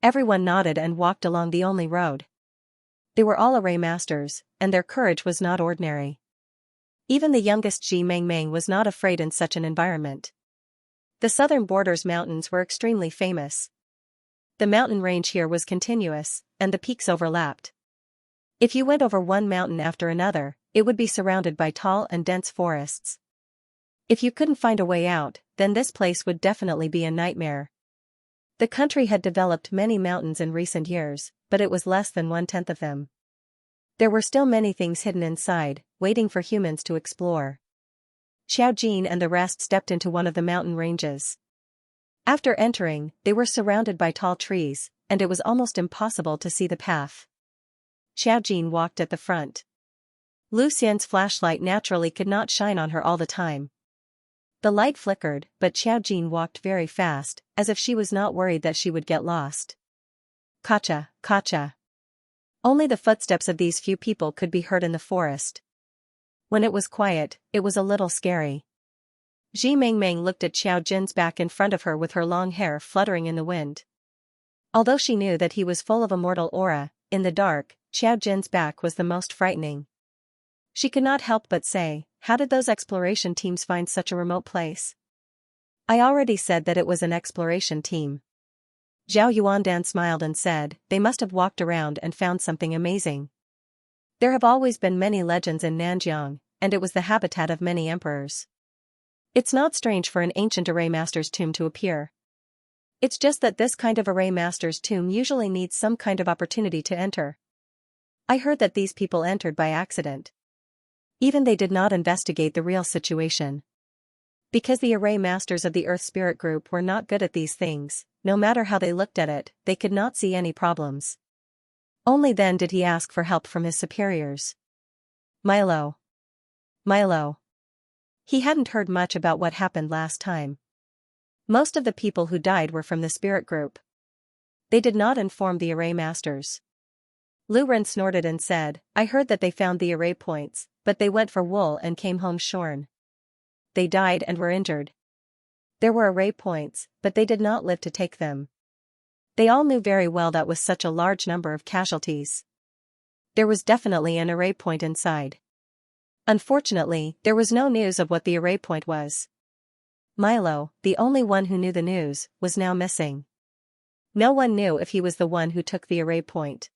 Everyone nodded and walked along the only road. They were all array masters, and their courage was not ordinary. Even the youngest Ji Mengmeng was not afraid in such an environment. The southern borders mountains were extremely famous. The mountain range here was continuous, and the peaks overlapped. If you went over one mountain after another, it would be surrounded by tall and dense forests. If you couldn't find a way out, then this place would definitely be a nightmare. The country had developed many mountains in recent years, but it was less than 1/10 of them. There were still many things hidden inside, waiting for humans to explore. Xiao Jin and the rest stepped into one of the mountain ranges. After entering, they were surrounded by tall trees, and it was almost impossible to see the path. Xiao Jin walked at the front. Lu Xian's flashlight naturally could not shine on her all the time. The light flickered, but Xiao Jin walked very fast, as if she was not worried that she would get lost. Kacha, kacha. Only the footsteps of these few people could be heard in the forest. When it was quiet, it was a little scary. Ji Mengmeng looked at Xiao Jin's back in front of her with her long hair fluttering in the wind. Although she knew that he was full of immortal aura, in the dark, Xiao Jin's back was the most frightening. She could not help but say, how did those exploration teams find such a remote place? I already said that it was an exploration team. Zhao Yuandan smiled and said, they must have walked around and found something amazing. There have always been many legends in Nanjiang, and it was the habitat of many emperors. It's not strange for an ancient array master's tomb to appear. It's just that this kind of array master's tomb usually needs some kind of opportunity to enter. I heard that these people entered by accident. Even they did not investigate the real situation. Because the array masters of the Earth Spirit Group were not good at these things, no matter how they looked at it, they could not see any problems. Only then did he ask for help from his superiors. Milo. Milo. He hadn't heard much about what happened last time. Most of the people who died were from the Spirit Group. They did not inform the array masters. Lu Ren snorted and said, I heard that they found the array points, but they went for wool and came home shorn. They died and were injured. There were array points, but they did not live to take them. They all knew very well that was such a large number of casualties. There was definitely an array point inside. Unfortunately, there was no news of what the array point was. Milo, the only one who knew the news, was now missing. No one knew if he was the one who took the array point.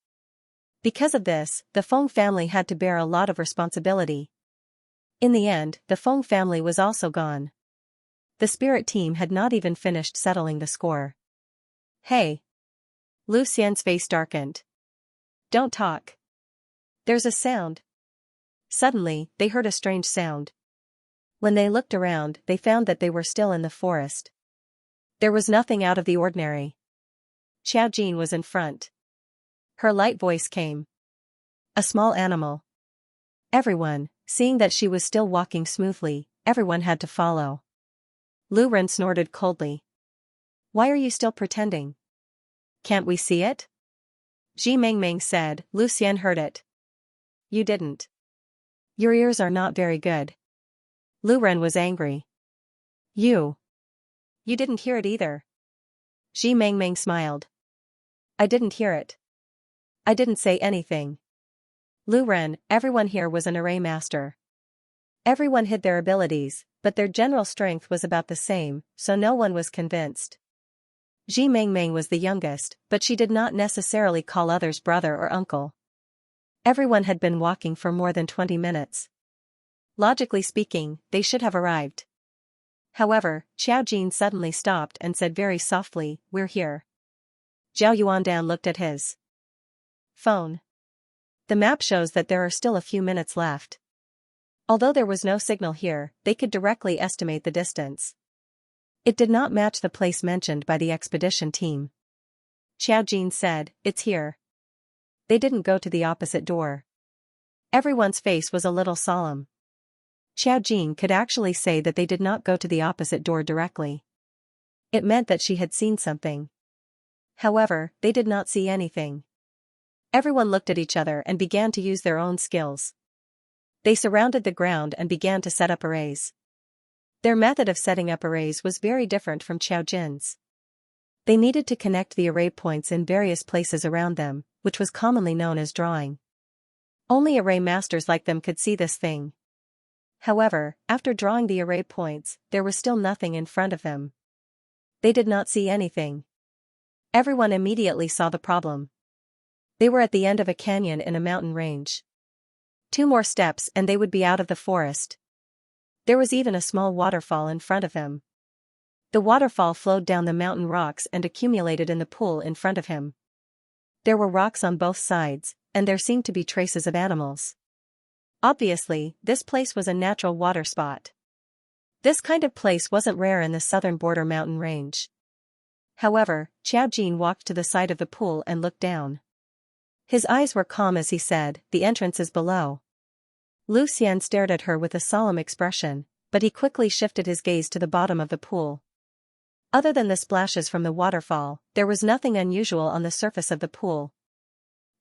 Because of this, the Feng family had to bear a lot of responsibility. In the end, the Feng family was also gone. The spirit team had not even finished settling the score. Hey! Lu Xian's face darkened. Don't talk. There's a sound. Suddenly, they heard a strange sound. When they looked around, they found that they were still in the forest. There was nothing out of the ordinary. Xiao Jin was in front. Her light voice came. A small animal. Everyone, seeing that she was still walking smoothly, everyone had to follow. Lu Ren snorted coldly. Why are you still pretending? Can't we see it? Ji Mengmeng said. Lu Xian heard it. You didn't. Your ears are not very good. Lu Ren was angry. You didn't hear it either. Ji Mengmeng smiled. I didn't hear it. I didn't say anything. Lu Ren, everyone here was an array master. Everyone hid their abilities, but their general strength was about the same, so no one was convinced. Ji Mengmeng was the youngest, but she did not necessarily call others brother or uncle. Everyone had been walking for more than 20 minutes. Logically speaking, they should have arrived. However, Xiao Jin suddenly stopped and said very softly, we're here. Zhao Yuandan looked at his phone. The map shows that there are still a few minutes left. Although there was no signal here, they could directly estimate the distance. It did not match the place mentioned by the expedition team. Xiao Jin said, it's here. They didn't go to the opposite door. Everyone's face was a little solemn. Xiao Jin could actually say that they did not go to the opposite door directly. It meant that she had seen something. However, they did not see anything. Everyone looked at each other and began to use their own skills. They surrounded the ground and began to set up arrays. Their method of setting up arrays was very different from Xiao Jin's. They needed to connect the array points in various places around them, which was commonly known as drawing. Only array masters like them could see this thing. However, after drawing the array points, there was still nothing in front of them. They did not see anything. Everyone immediately saw the problem. They were at the end of a canyon in a mountain range. 2 more steps and they would be out of the forest. There was even a small waterfall in front of them. The waterfall flowed down the mountain rocks and accumulated in the pool in front of him. There were rocks on both sides, and there seemed to be traces of animals. Obviously, this place was a natural water spot. This kind of place wasn't rare in the southern border mountain range. However, Xiao Jin walked to the side of the pool and looked down. His eyes were calm as he said, "The entrance is below." Lu Xian stared at her with a solemn expression, but he quickly shifted his gaze to the bottom of the pool. Other than the splashes from the waterfall, there was nothing unusual on the surface of the pool.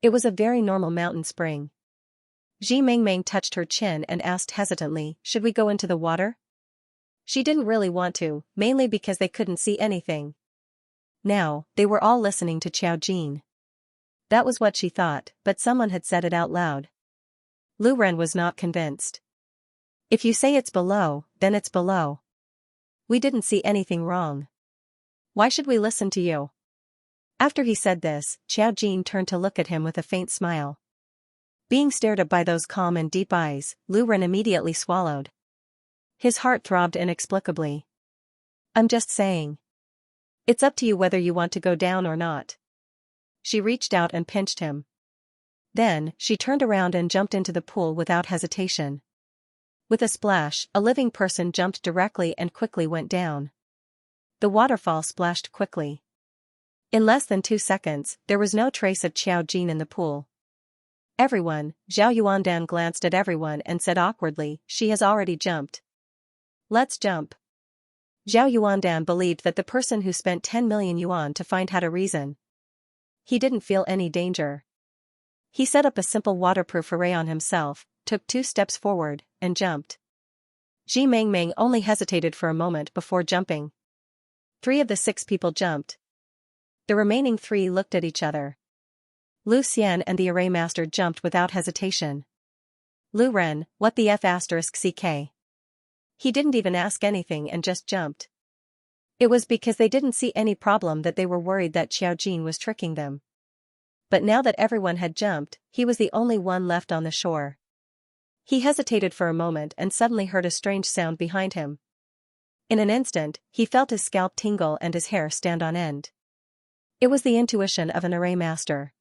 It was a very normal mountain spring. Ji Mengmeng touched her chin and asked hesitantly, "Should we go into the water?" She didn't really want to, mainly because they couldn't see anything. Now, they were all listening to Xiao Jin. That was what she thought, but someone had said it out loud. Lu Ren was not convinced. "If you say it's below, then it's below. We didn't see anything wrong. Why should we listen to you?" After he said this, Xiao Jin turned to look at him with a faint smile. Being stared at by those calm and deep eyes, Lu Ren immediately swallowed. His heart throbbed inexplicably. "I'm just saying. It's up to you whether you want to go down or not." She reached out and pinched him. Then, she turned around and jumped into the pool without hesitation. With a splash, a living person jumped directly and quickly went down. The waterfall splashed quickly. In less than 2 seconds, there was no trace of Xiao Jin in the pool. Everyone, Zhao Yuandan glanced at everyone and said awkwardly, "She has already jumped. Let's jump." Zhao Yuandan believed that the person who spent 10 million yuan to find had a reason. He didn't feel any danger. He set up a simple waterproof array on himself, took 2 steps forward, and jumped. Ji Mengmeng only hesitated for a moment before jumping. 3 of the 6 people jumped. The remaining 3 looked at each other. Lu Xian and the array master jumped without hesitation. Lu Ren, what the F *ck? He didn't even ask anything and just jumped. It was because they didn't see any problem that they were worried that Xiao Jin was tricking them. But now that everyone had jumped, he was the only one left on the shore. He hesitated for a moment and suddenly heard a strange sound behind him. In an instant, he felt his scalp tingle and his hair stand on end. It was the intuition of an array master.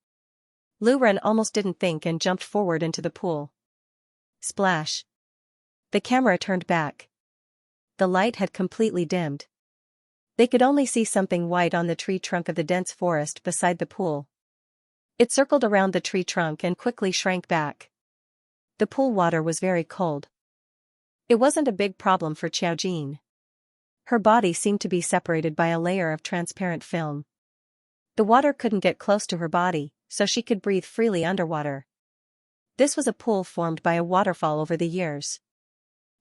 Lu Ren almost didn't think and jumped forward into the pool. Splash. The camera turned back. The light had completely dimmed. They could only see something white on the tree trunk of the dense forest beside the pool. It circled around the tree trunk and quickly shrank back. The pool water was very cold. It wasn't a big problem for Xiao Jin. Her body seemed to be separated by a layer of transparent film. The water couldn't get close to her body, so she could breathe freely underwater. This was a pool formed by a waterfall over the years.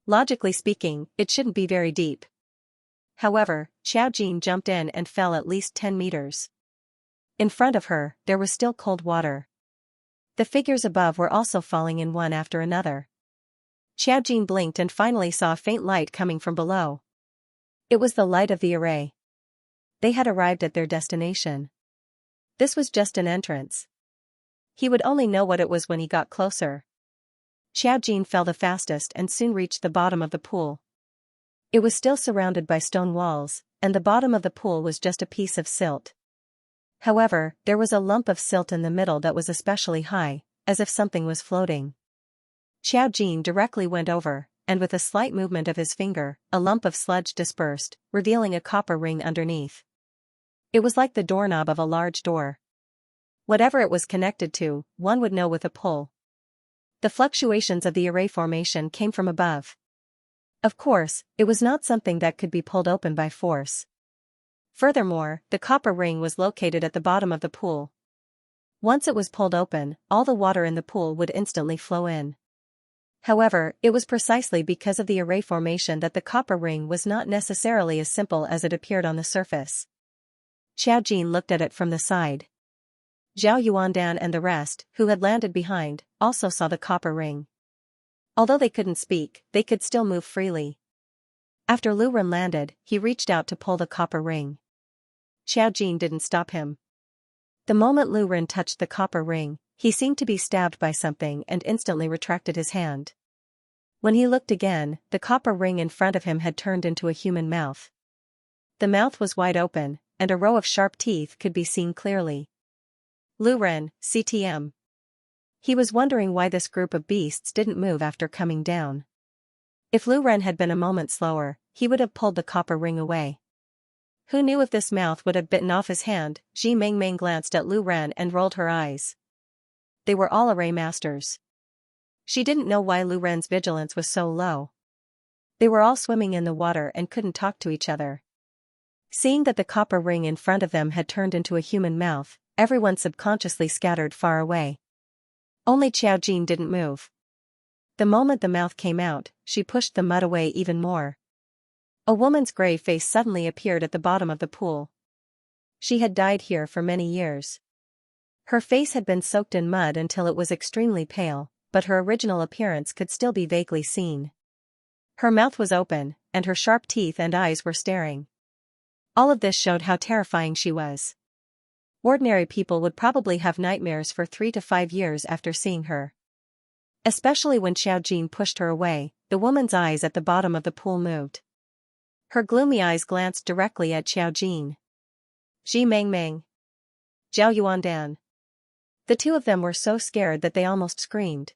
Logically speaking, it shouldn't be very deep. However, Xiao Jin jumped in and fell at least 10 meters. In front of her, there was still cold water. The figures above were also falling in one after another. Xiao Jin blinked and finally saw a faint light coming from below. It was the light of the array. They had arrived at their destination. This was just an entrance. He would only know what it was when he got closer. Xiao Jin fell the fastest and soon reached the bottom of the pool. It was still surrounded by stone walls, and the bottom of the pool was just a piece of silt. However, there was a lump of silt in the middle that was especially high, as if something was floating. Xiao Jin directly went over, and with a slight movement of his finger, a lump of sludge dispersed, revealing a copper ring underneath. It was like the doorknob of a large door. Whatever it was connected to, one would know with a pull. The fluctuations of the array formation came from above. Of course, it was not something that could be pulled open by force. Furthermore, the copper ring was located at the bottom of the pool. Once it was pulled open, all the water in the pool would instantly flow in. However, it was precisely because of the array formation that the copper ring was not necessarily as simple as it appeared on the surface. Xiao Jin looked at it from the side. Zhao Yuandan and the rest, who had landed behind, also saw the copper ring. Although they couldn't speak, they could still move freely. After Lu Ren landed, he reached out to pull the copper ring. Xiao Jin didn't stop him. The moment Lu Ren touched the copper ring, he seemed to be stabbed by something and instantly retracted his hand. When he looked again, the copper ring in front of him had turned into a human mouth. The mouth was wide open, and a row of sharp teeth could be seen clearly. Lu Ren, CTM. He was wondering why this group of beasts didn't move after coming down. If Lu Ren had been a moment slower, he would have pulled the copper ring away. Who knew if this mouth would have bitten off his hand? Ji Mengmeng glanced at Lu Ren and rolled her eyes. They were all array masters. She didn't know why Lu Ren's vigilance was so low. They were all swimming in the water and couldn't talk to each other. Seeing that the copper ring in front of them had turned into a human mouth, everyone subconsciously scattered far away. Only Xiao Jin didn't move. The moment the mouth came out, she pushed the mud away even more. A woman's grey face suddenly appeared at the bottom of the pool. She had died here for many years. Her face had been soaked in mud until it was extremely pale, but her original appearance could still be vaguely seen. Her mouth was open, and her sharp teeth and eyes were staring. All of this showed how terrifying she was. Ordinary people would probably have nightmares for 3 to 5 years after seeing her. Especially when Xiao Jin pushed her away, the woman's eyes at the bottom of the pool moved. Her gloomy eyes glanced directly at Xiao Jin. Ji Mengmeng. Zhao Yuandan. The two of them were so scared that they almost screamed.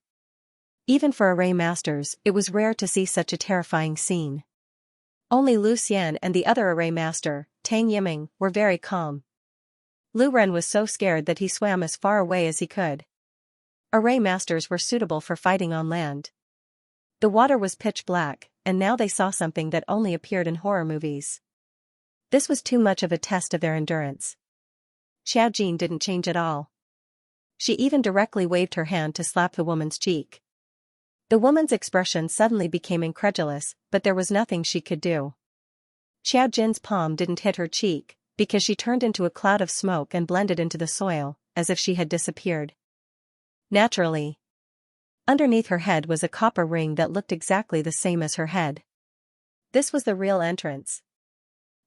Even for array masters, it was rare to see such a terrifying scene. Only Lu Xian and the other array master, Tang Yiming, were very calm. Lu Ren was so scared that he swam as far away as he could. Array masters were suitable for fighting on land. The water was pitch black, and now they saw something that only appeared in horror movies. This was too much of a test of their endurance. Xiao Jin didn't change at all. She even directly waved her hand to slap the woman's cheek. The woman's expression suddenly became incredulous, but there was nothing she could do. Xiao Jin's palm didn't hit her cheek, because she turned into a cloud of smoke and blended into the soil, as if she had disappeared. Naturally. Underneath her head was a copper ring that looked exactly the same as her head. This was the real entrance.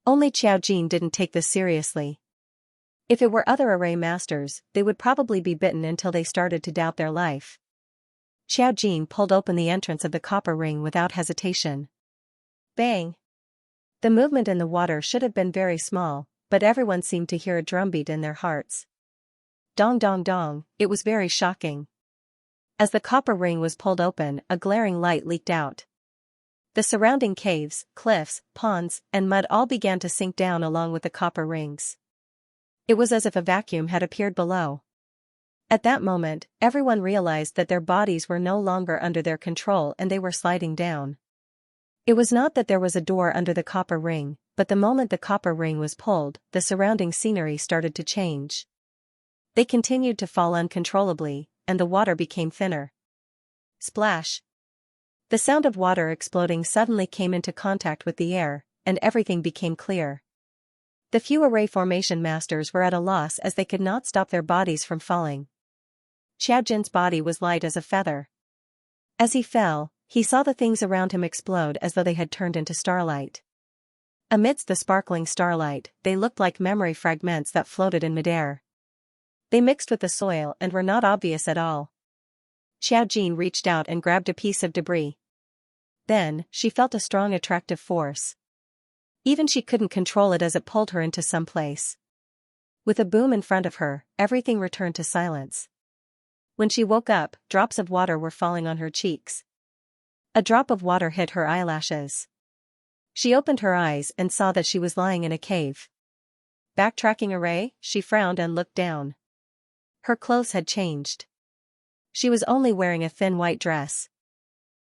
Only Xiao Jin didn't take this seriously. If it were other array masters, they would probably be bitten until they started to doubt their life. Xiao Jin pulled open the entrance of the copper ring without hesitation. Bang! The movement in the water should have been very small, but everyone seemed to hear a drumbeat in their hearts. Dong dong dong, it was very shocking. As the copper ring was pulled open, a glaring light leaked out. The surrounding caves, cliffs, ponds, and mud all began to sink down along with the copper rings. It was as if a vacuum had appeared below. At that moment, everyone realized that their bodies were no longer under their control and they were sliding down. It was not that there was a door under the copper ring, but the moment the copper ring was pulled, the surrounding scenery started to change. They continued to fall uncontrollably, and the water became thinner. Splash! The sound of water exploding suddenly came into contact with the air, and everything became clear. The few array formation masters were at a loss as they could not stop their bodies from falling. Xiao Jin's body was light as a feather. As he fell, he saw the things around him explode as though they had turned into starlight. Amidst the sparkling starlight, they looked like memory fragments that floated in midair. They mixed with the soil and were not obvious at all. Xiao Jin reached out and grabbed a piece of debris. Then, she felt a strong attractive force. Even she couldn't control it as it pulled her into some place. With a boom in front of her, everything returned to silence. When she woke up, drops of water were falling on her cheeks. A drop of water hit her eyelashes. She opened her eyes and saw that she was lying in a cave. Backtracking array, she frowned and looked down. Her clothes had changed. She was only wearing a thin white dress.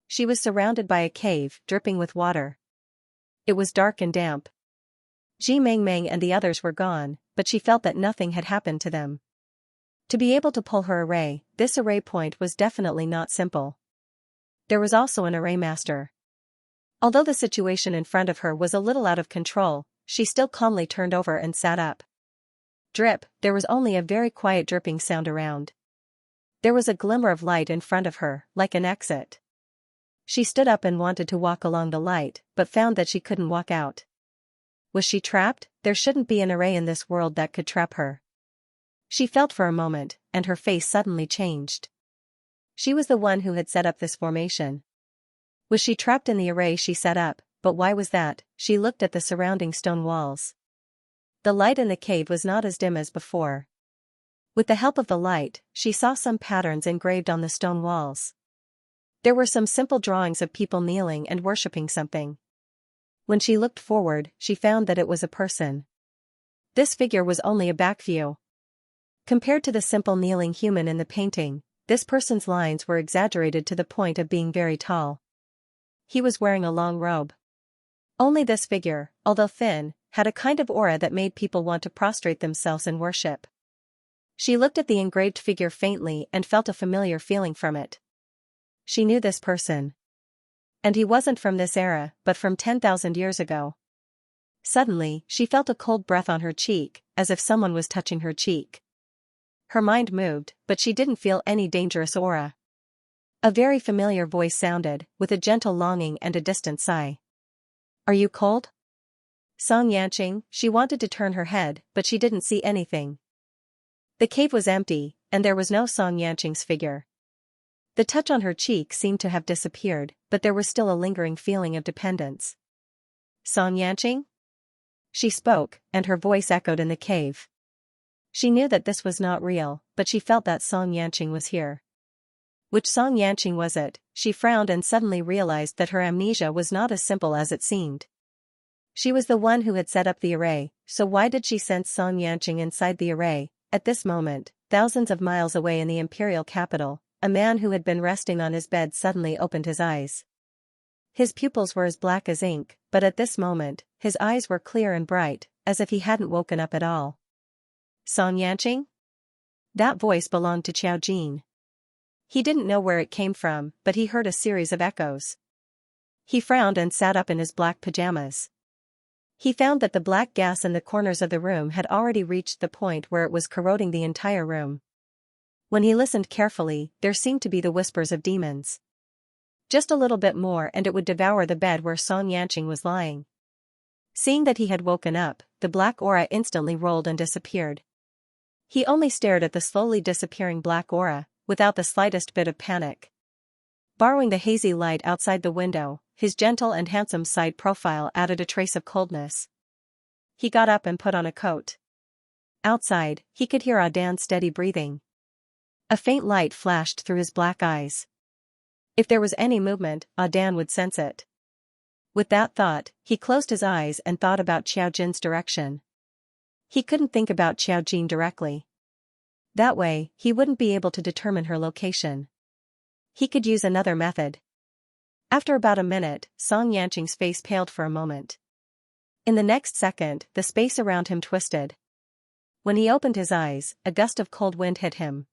She was surrounded by a cave, dripping with water. It was dark and damp. Ji Mengmeng and the others were gone, but she felt that nothing had happened to them. To be able to pull her array, this array point was definitely not simple. There was also an array master. Although the situation in front of her was a little out of control, she still calmly turned over and sat up. Drip, there was only a very quiet dripping sound around. There was a glimmer of light in front of her, like an exit. She stood up and wanted to walk along the light, but found that she couldn't walk out. Was she trapped? There shouldn't be an array in this world that could trap her. She felt for a moment, and her face suddenly changed. She was the one who had set up this formation. Was she trapped in the array she set up? But why was that? She looked at the surrounding stone walls. The light in the cave was not as dim as before. With the help of the light, she saw some patterns engraved on the stone walls. There were some simple drawings of people kneeling and worshipping something. When she looked forward, she found that it was a person. This figure was only a back view. Compared to the simple kneeling human in the painting, this person's lines were exaggerated to the point of being very tall. He was wearing a long robe. Only this figure, although thin, had a kind of aura that made people want to prostrate themselves in worship. She looked at the engraved figure faintly and felt a familiar feeling from it. She knew this person. And he wasn't from this era, but from 10,000 years ago. Suddenly, she felt a cold breath on her cheek, as if someone was touching her cheek. Her mind moved, but she didn't feel any dangerous aura. A very familiar voice sounded, with a gentle longing and a distant sigh. Are you cold? Xianxia, she wanted to turn her head, but she didn't see anything. The cave was empty, and there was no Xianxia's figure. The touch on her cheek seemed to have disappeared, but there was still a lingering feeling of dependence. Xianxia? She spoke, and her voice echoed in the cave. She knew that this was not real, but she felt that Xianxia was here. Which Xianxia was it? She frowned and suddenly realized that her amnesia was not as simple as it seemed. She was the one who had set up the array, so why did she sense Xianxia inside the array? At this moment, thousands of miles away in the imperial capital, a man who had been resting on his bed suddenly opened his eyes. His pupils were as black as ink, but at this moment, his eyes were clear and bright, as if he hadn't woken up at all. Xianxia? That voice belonged to Xiaojin. He didn't know where it came from, but he heard a series of echoes. He frowned and sat up in his black pajamas. He found that the black gas in the corners of the room had already reached the point where it was corroding the entire room. When he listened carefully, there seemed to be the whispers of demons. Just a little bit more and it would devour the bed where Xianxia was lying. Seeing that he had woken up, the black aura instantly rolled and disappeared. He only stared at the slowly disappearing black aura, without the slightest bit of panic. Borrowing the hazy light outside the window, his gentle and handsome side profile added a trace of coldness. He got up and put on a coat. Outside, he could hear Audan's steady breathing. A faint light flashed through his black eyes. If there was any movement, Audan would sense it. With that thought, he closed his eyes and thought about Xiaojin's direction. He couldn't think about Xiaojin directly. That way, he wouldn't be able to determine her location. He could use another method. After about a minute, Xianxia's face paled for a moment. In the next second, the space around him twisted. When he opened his eyes, a gust of cold wind hit him.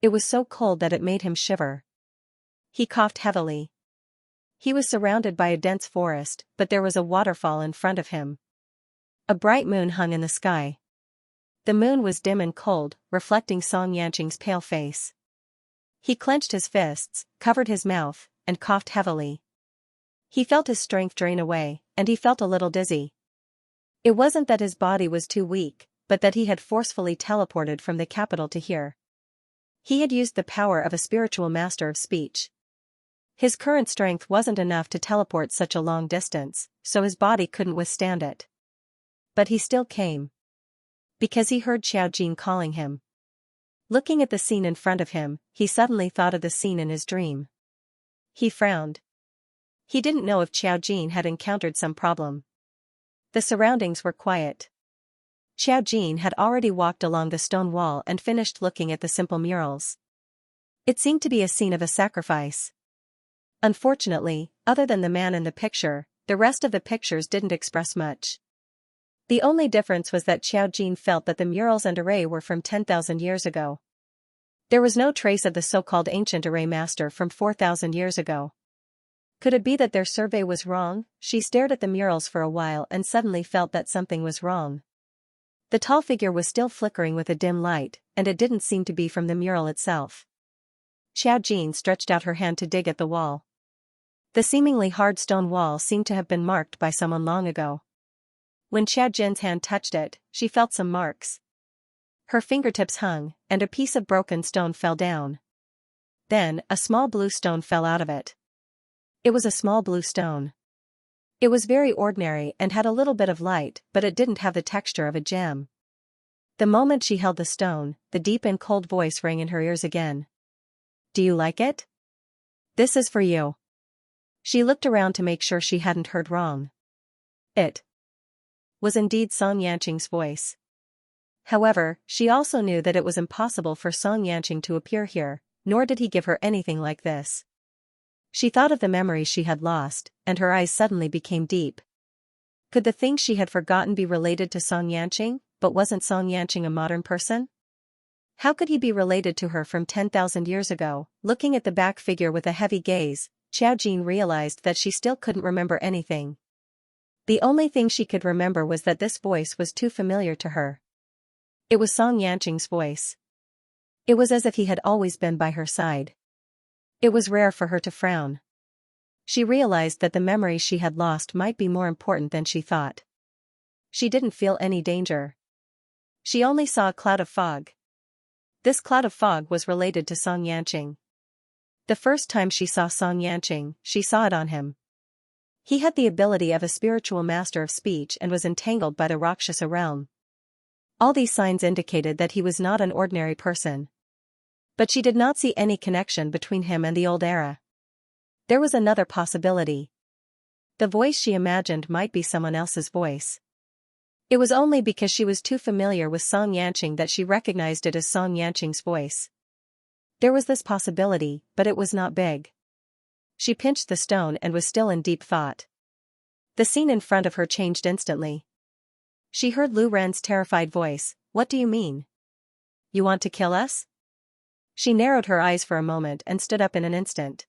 It was so cold that it made him shiver. He coughed heavily. He was surrounded by a dense forest, but there was a waterfall in front of him. A bright moon hung in the sky. The moon was dim and cold, reflecting Xianxia's pale face. He clenched his fists, covered his mouth, and coughed heavily. He felt his strength drain away, and he felt a little dizzy. It wasn't that his body was too weak, but that he had forcefully teleported from the capital to here. He had used the power of a spiritual master of speech. His current strength wasn't enough to teleport such a long distance, so his body couldn't withstand it. But he still came. Because he heard Xiaojin calling him. Looking at the scene in front of him, he suddenly thought of the scene in his dream. He frowned. He didn't know if Xiaojin had encountered some problem. The surroundings were quiet. Xiaojin had already walked along the stone wall and finished looking at the simple murals. It seemed to be a scene of a sacrifice. Unfortunately, other than the man in the picture, the rest of the pictures didn't express much. The only difference was that Xiaojin felt that the murals and array were from 10,000 years ago. There was no trace of the so-called ancient array master from 4,000 years ago. Could it be that their survey was wrong? She stared at the murals for a while and suddenly felt that something was wrong. The tall figure was still flickering with a dim light, and it didn't seem to be from the mural itself. Xiaojin stretched out her hand to dig at the wall. The seemingly hard stone wall seemed to have been marked by someone long ago. When Xiaojin's hand touched it, she felt some marks. Her fingertips hung, and a piece of broken stone fell down. Then, a small blue stone fell out of it. It was a small blue stone. It was very ordinary and had a little bit of light, but it didn't have the texture of a gem. The moment she held the stone, the deep and cold voice rang in her ears again. "Do you like it? This is for you." She looked around to make sure she hadn't heard wrong. It was indeed Song Yanqing's voice. However, she also knew that it was impossible for Song Yanqing to appear here, nor did he give her anything like this. She thought of the memories she had lost, and her eyes suddenly became deep. Could the things she had forgotten be related to Song Yanqing, but wasn't Song Yanqing a modern person? How could he be related to her from 10,000 years ago? Looking at the back figure with a heavy gaze, Xiaojin realized that she still couldn't remember anything. The only thing she could remember was that this voice was too familiar to her. It was Song Yanqing's voice. It was as if he had always been by her side. It was rare for her to frown. She realized that the memories she had lost might be more important than she thought. She didn't feel any danger. She only saw a cloud of fog. This cloud of fog was related to Song Yanqing. The first time she saw Song Yanqing, she saw it on him. He had the ability of a spiritual master of speech and was entangled by the Rakshasa realm. All these signs indicated that he was not an ordinary person. But she did not see any connection between him and the old era. There was another possibility. The voice she imagined might be someone else's voice. It was only because she was too familiar with Song Yanqing that she recognized it as Song Yanqing's voice. There was this possibility, but it was not big. She pinched the stone and was still in deep thought. The scene in front of her changed instantly. She heard Lu Ren's terrified voice. "What do you mean? You want to kill us?" She narrowed her eyes for a moment and stood up in an instant.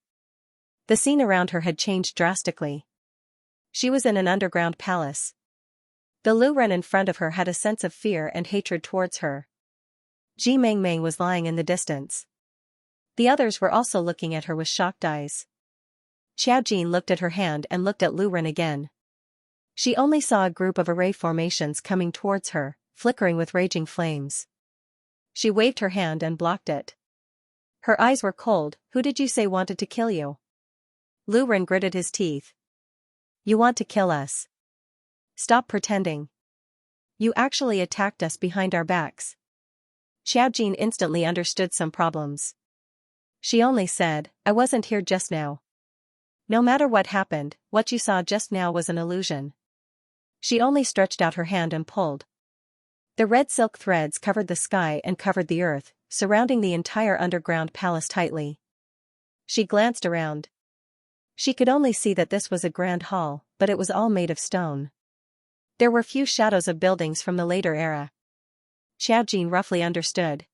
The scene around her had changed drastically. She was in an underground palace. The Lu Ren in front of her had a sense of fear and hatred towards her. Ji Mengmeng was lying in the distance. The others were also looking at her with shocked eyes. Xiaojin looked at her hand and looked at Lu Ren again. She only saw a group of array formations coming towards her, flickering with raging flames. She waved her hand and blocked it. Her eyes were cold. "Who did you say wanted to kill you?" Lu Ren gritted his teeth. "You want to kill us. Stop pretending. You actually attacked us behind our backs." Xiaojin instantly understood some problems. She only said, "I wasn't here just now." No matter what happened, what you saw just now was an illusion. She only stretched out her hand and pulled. The red silk threads covered the sky and covered the earth, surrounding the entire underground palace tightly. She glanced around. She could only see that this was a grand hall, but it was all made of stone. There were few shadows of buildings from the later era. Xiaojin roughly understood.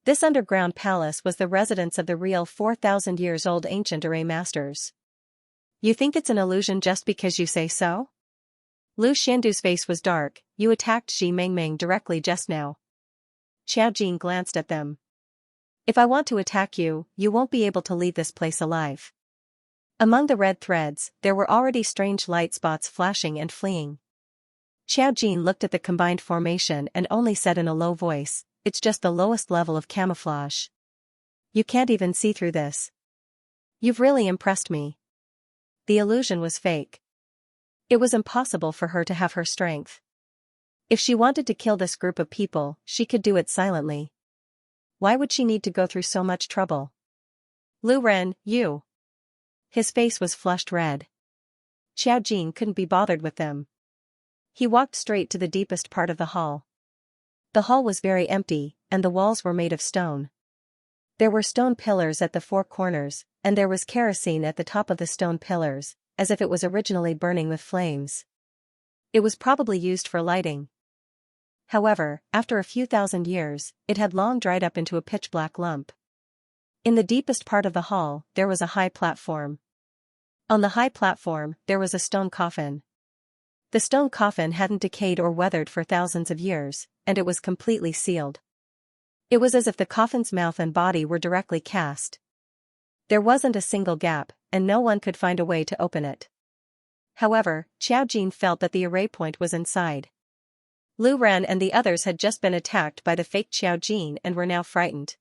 This underground palace was the residence of the real 4,000 years old ancient array masters. "You think it's an illusion just because you say so?" Lu Xiandu's face was dark. "You attacked Ji Mengmeng directly just now." Xiaojin glanced at them. "If I want to attack you, you won't be able to leave this place alive." Among the red threads, there were already strange light spots flashing and fleeing. Xiaojin looked at the combined formation and only said in a low voice, "It's just the lowest level of camouflage. You can't even see through this. You've really impressed me." The illusion was fake. It was impossible for her to have her strength. If she wanted to kill this group of people, she could do it silently. Why would she need to go through so much trouble? "Lu Ren, you." His face was flushed red. Xiaojin couldn't be bothered with them. He walked straight to the deepest part of the hall. The hall was very empty, and the walls were made of stone. There were stone pillars at the four corners, and there was kerosene at the top of the stone pillars, as if it was originally burning with flames. It was probably used for lighting. However, after a few thousand years, it had long dried up into a pitch-black lump. In the deepest part of the hall, there was a high platform. On the high platform, there was a stone coffin. The stone coffin hadn't decayed or weathered for thousands of years, and it was completely sealed. It was as if the coffin's mouth and body were directly cast. There wasn't a single gap, and no one could find a way to open it. However, Xiao Jin felt that the array point was inside. Lu Ren and the others had just been attacked by the fake Xiao Jin and were now frightened.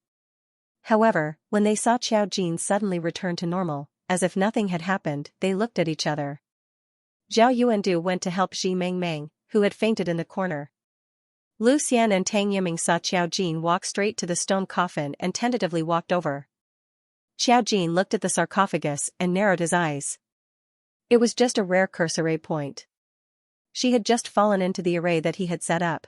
However, when they saw Xiao Jin suddenly return to normal, as if nothing had happened, they looked at each other. Zhao Yuandu went to help Xi Mengmeng, who had fainted in the corner. Lu Xian and Tang Yiming saw Xiao Jin walk straight to the stone coffin and tentatively walked over. Xiao Jin looked at the sarcophagus and narrowed his eyes. It was just a rare curse array point. She had just fallen into the array that he had set up.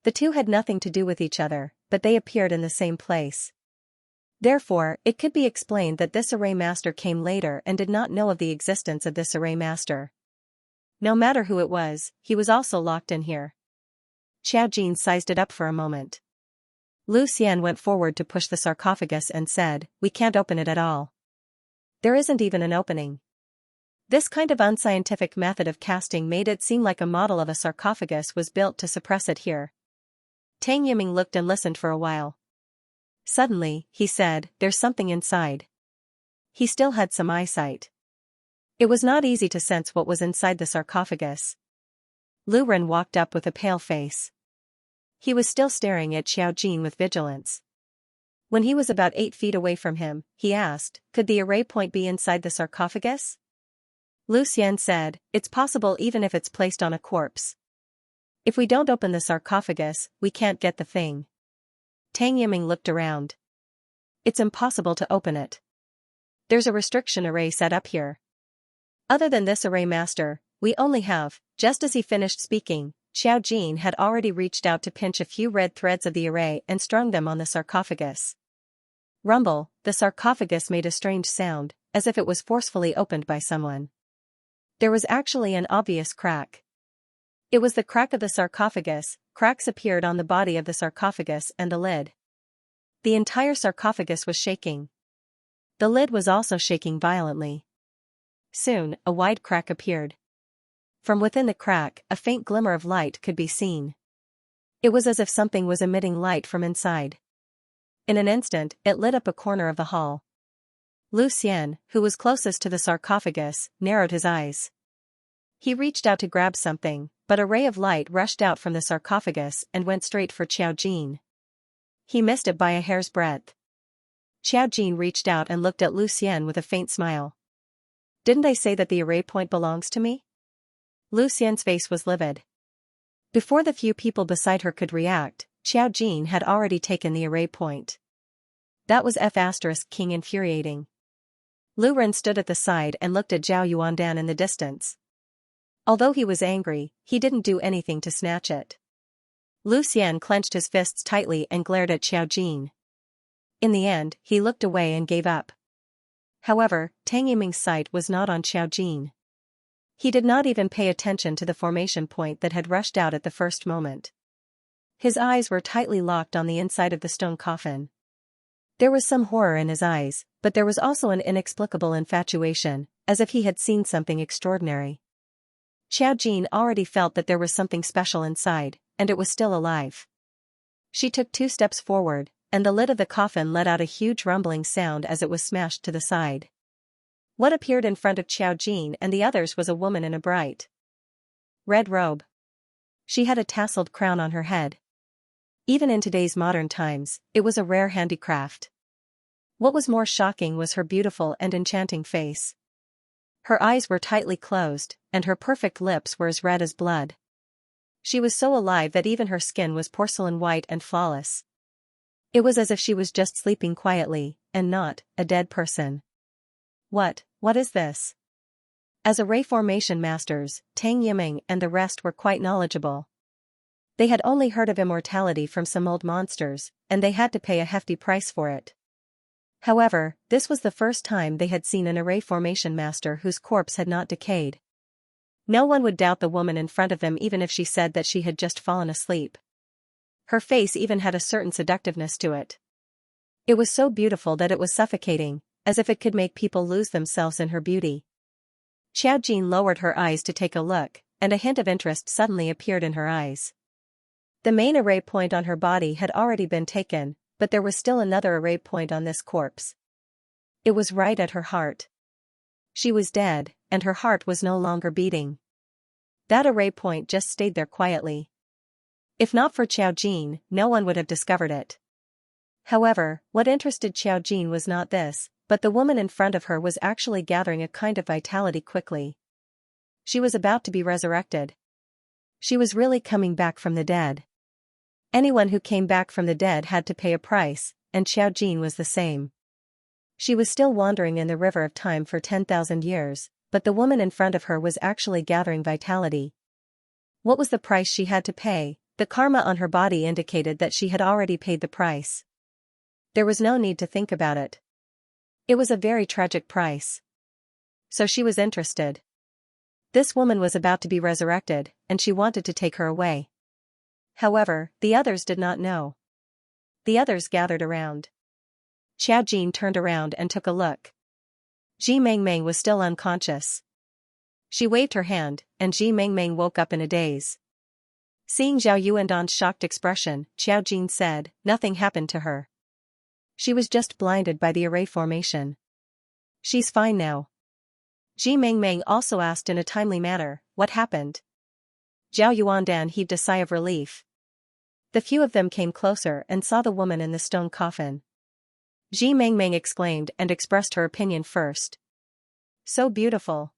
The two had nothing to do with each other, but they appeared in the same place. Therefore, it could be explained that this array master came later and did not know of the existence of this array master. No matter who it was, he was also locked in here. Xiao Jin sized it up for a moment. Lu Xian went forward to push the sarcophagus and said, "We can't open it at all. There isn't even an opening." This kind of unscientific method of casting made it seem like a model of a sarcophagus was built to suppress it here. Tang Yiming looked and listened for a while. Suddenly, he said, "There's something inside." He still had some eyesight. It was not easy to sense what was inside the sarcophagus. Lu Ren walked up with a pale face. He was still staring at Xiao Jin with vigilance. When he was about 8 feet away from him, he asked, "Could the array point be inside the sarcophagus?" Lu Xian said, "It's possible even if it's placed on a corpse. If we don't open the sarcophagus, we can't get the thing." Tang Yiming looked around. "It's impossible to open it. There's a restriction array set up here. Other than this array master, we only have..." Just as he finished speaking, Xiao Jin had already reached out to pinch a few red threads of the array and strung them on the sarcophagus. Rumble, the sarcophagus made a strange sound, as if it was forcefully opened by someone. There was actually an obvious crack. It was the crack of the sarcophagus. Cracks appeared on the body of the sarcophagus and the lid. The entire sarcophagus was shaking. The lid was also shaking violently. Soon, a wide crack appeared. From within the crack, a faint glimmer of light could be seen. It was as if something was emitting light from inside. In an instant, it lit up a corner of the hall. Lu Xian, who was closest to the sarcophagus, narrowed his eyes. He reached out to grab something, but a ray of light rushed out from the sarcophagus and went straight for Xiao Jin. He missed it by a hair's breadth. Xiao Jin reached out and looked at Lu Xian with a faint smile. "Didn't I say that the array point belongs to me?" Lu Xian's face was livid. Before the few people beside her could react, Xiao Jin had already taken the array point. That was F***king infuriating. Lu Ren stood at the side and looked at Zhao Yuandan in the distance. Although he was angry, he didn't do anything to snatch it. Lu Xian clenched his fists tightly and glared at Xiao Jin. In the end, he looked away and gave up. However, Tang Yiming's sight was not on Xiao Jin. He did not even pay attention to the formation point that had rushed out at the first moment. His eyes were tightly locked on the inside of the stone coffin. There was some horror in his eyes, but there was also an inexplicable infatuation, as if he had seen something extraordinary. Xiao Jin already felt that there was something special inside, and it was still alive. She took 2 steps forward, and the lid of the coffin let out a huge rumbling sound as it was smashed to the side. What appeared in front of Xiao Jin and the others was a woman in a bright red robe. She had a tasseled crown on her head. Even in today's modern times, it was a rare handicraft. What was more shocking was her beautiful and enchanting face. Her eyes were tightly closed, and her perfect lips were as red as blood. She was so alive that even her skin was porcelain white and flawless. It was as if she was just sleeping quietly, and not a dead person. What is this? As array formation masters, Tang Yiming and the rest were quite knowledgeable. They had only heard of immortality from some old monsters, and they had to pay a hefty price for it. However, this was the first time they had seen an array formation master whose corpse had not decayed. No one would doubt the woman in front of them even if she said that she had just fallen asleep. Her face even had a certain seductiveness to it. It was so beautiful that it was suffocating, as if it could make people lose themselves in her beauty. Xiao Jin lowered her eyes to take a look, and a hint of interest suddenly appeared in her eyes. The main array point on her body had already been taken, but there was still another array point on this corpse. It was right at her heart. She was dead, and her heart was no longer beating. That array point just stayed there quietly. If not for Xiao Jin, no one would have discovered it. However, what interested Xiao Jin was not this, but the woman in front of her was actually gathering a kind of vitality quickly. She was about to be resurrected. She was really coming back from the dead. Anyone who came back from the dead had to pay a price, and Xiao Jin was the same. She was still wandering in the river of time for 10,000 years, but the woman in front of her was actually gathering vitality. What was the price she had to pay? The karma on her body indicated that she had already paid the price. There was no need to think about it. It was a very tragic price. So she was interested. This woman was about to be resurrected, and she wanted to take her away. However, the others did not know. The others gathered around. Xiao Jin turned around and took a look. Ji Mengmeng was still unconscious. She waved her hand, and Ji Mengmeng woke up in a daze. Seeing Zhao Yuandan's shocked expression, Xiao Jin said, "Nothing happened to her. She was just blinded by the array formation. She's fine now." Ji Mengmeng also asked in a timely manner, "What happened?" Zhao Yuandan heaved a sigh of relief. The few of them came closer and saw the woman in the stone coffin. Ji Mengmeng exclaimed and expressed her opinion first. "So beautiful.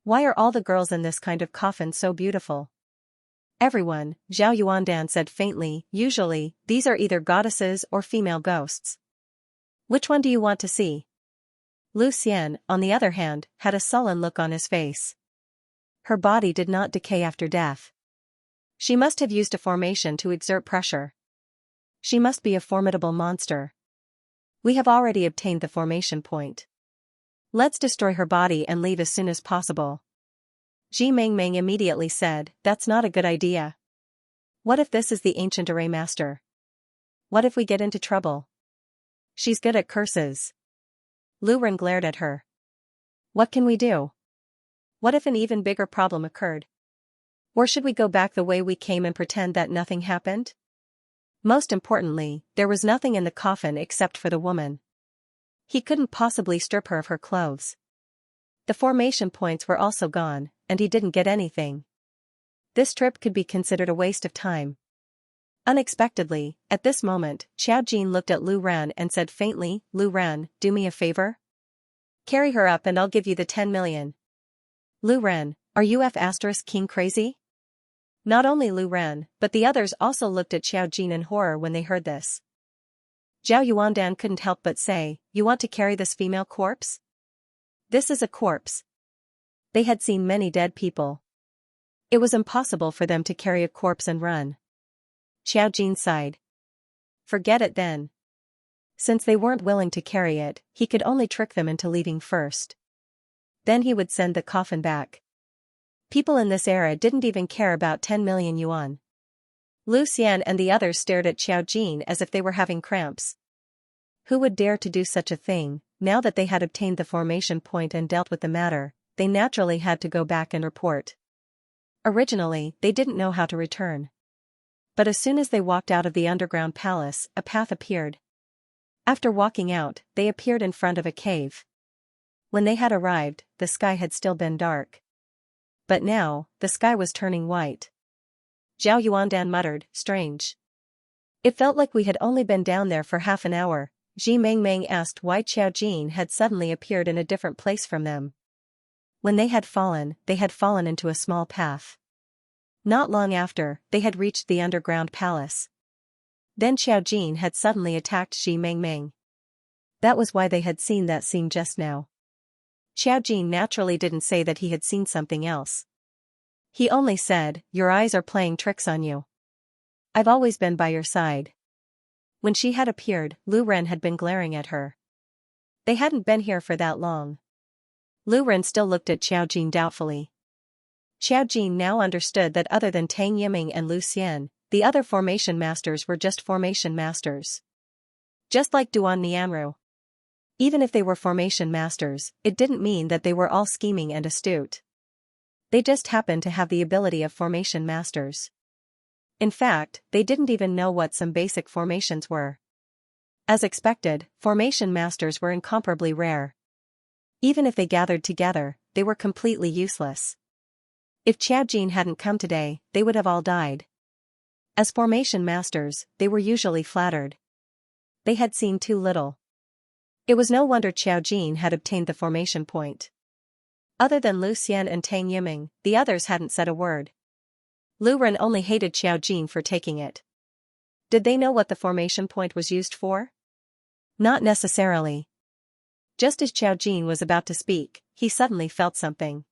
Why are all the girls in this kind of coffin so beautiful?" "Everyone," Zhao Yuandan said faintly, "usually, these are either goddesses or female ghosts. Which one do you want to see?" Lu Xian, on the other hand, had a sullen look on his face. Her body did not decay after death. She must have used a formation to exert pressure. She must be a formidable monster. We have already obtained the formation point. Let's destroy her body and leave as soon as possible. Ji Mengmeng immediately said, "That's not a good idea. What if this is the ancient array master? What if we get into trouble? She's good at curses." Lu Ren glared at her. "What can we do? What if an even bigger problem occurred? Or should we go back the way we came and pretend that nothing happened?" Most importantly, there was nothing in the coffin except for the woman. He couldn't possibly strip her of her clothes. The formation points were also gone, and he didn't get anything. This trip could be considered a waste of time. Unexpectedly, at this moment, Xiao Jin looked at Lu Ren and said faintly, "Lu Ren, do me a favor? Carry her up and I'll give you the 10 million. Lu Ren, are you F***king crazy?" Not only Lu Ren, but the others also looked at Xiao Jin in horror when they heard this. Zhao Yuandan couldn't help but say, "You want to carry this female corpse? This is a corpse." They had seen many dead people. It was impossible for them to carry a corpse and run. Xiao Jin sighed. Forget it then. Since they weren't willing to carry it, he could only trick them into leaving first. Then he would send the coffin back. People in this era didn't even care about 10 million yuan. Lu Xian and the others stared at Xiao Jin as if they were having cramps. Who would dare to do such a thing? Now that they had obtained the formation point and dealt with the matter, they naturally had to go back and report. Originally, they didn't know how to return. But as soon as they walked out of the underground palace, a path appeared. After walking out, they appeared in front of a cave. When they had arrived, the sky had still been dark. But now, the sky was turning white. Zhao Yuandan muttered, "Strange. It felt like we had only been down there for half an hour." Ji Mengmeng asked why Xiao Jin had suddenly appeared in a different place from them. When they had fallen into a small path. Not long after, they had reached the underground palace. Then Xiao Jin had suddenly attacked Ji Mengmeng. That was why they had seen that scene just now. Xiao Jin naturally didn't say that he had seen something else. He only said, "Your eyes are playing tricks on you. I've always been by your side." When she had appeared, Lu Ren had been glaring at her. They hadn't been here for that long. Lu Ren still looked at Xiao Jin doubtfully. Xiao Jin now understood that other than Tang Yiming and Lu Xian, the other formation masters were just formation masters. Just like Duan Nianru. Even if they were formation masters, it didn't mean that they were all scheming and astute. They just happened to have the ability of formation masters. In fact, they didn't even know what some basic formations were. As expected, formation masters were incomparably rare. Even if they gathered together, they were completely useless. If Qiao Jin hadn't come today, they would have all died. As formation masters, they were usually flattered. They had seen too little. It was no wonder Qiao Jin had obtained the formation point. Other than Lu Xian and Tang Yiming, the others hadn't said a word. Lu Ren only hated Qiao Jin for taking it. Did they know what the formation point was used for? Not necessarily. Just as Qiao Jin was about to speak, he suddenly felt something.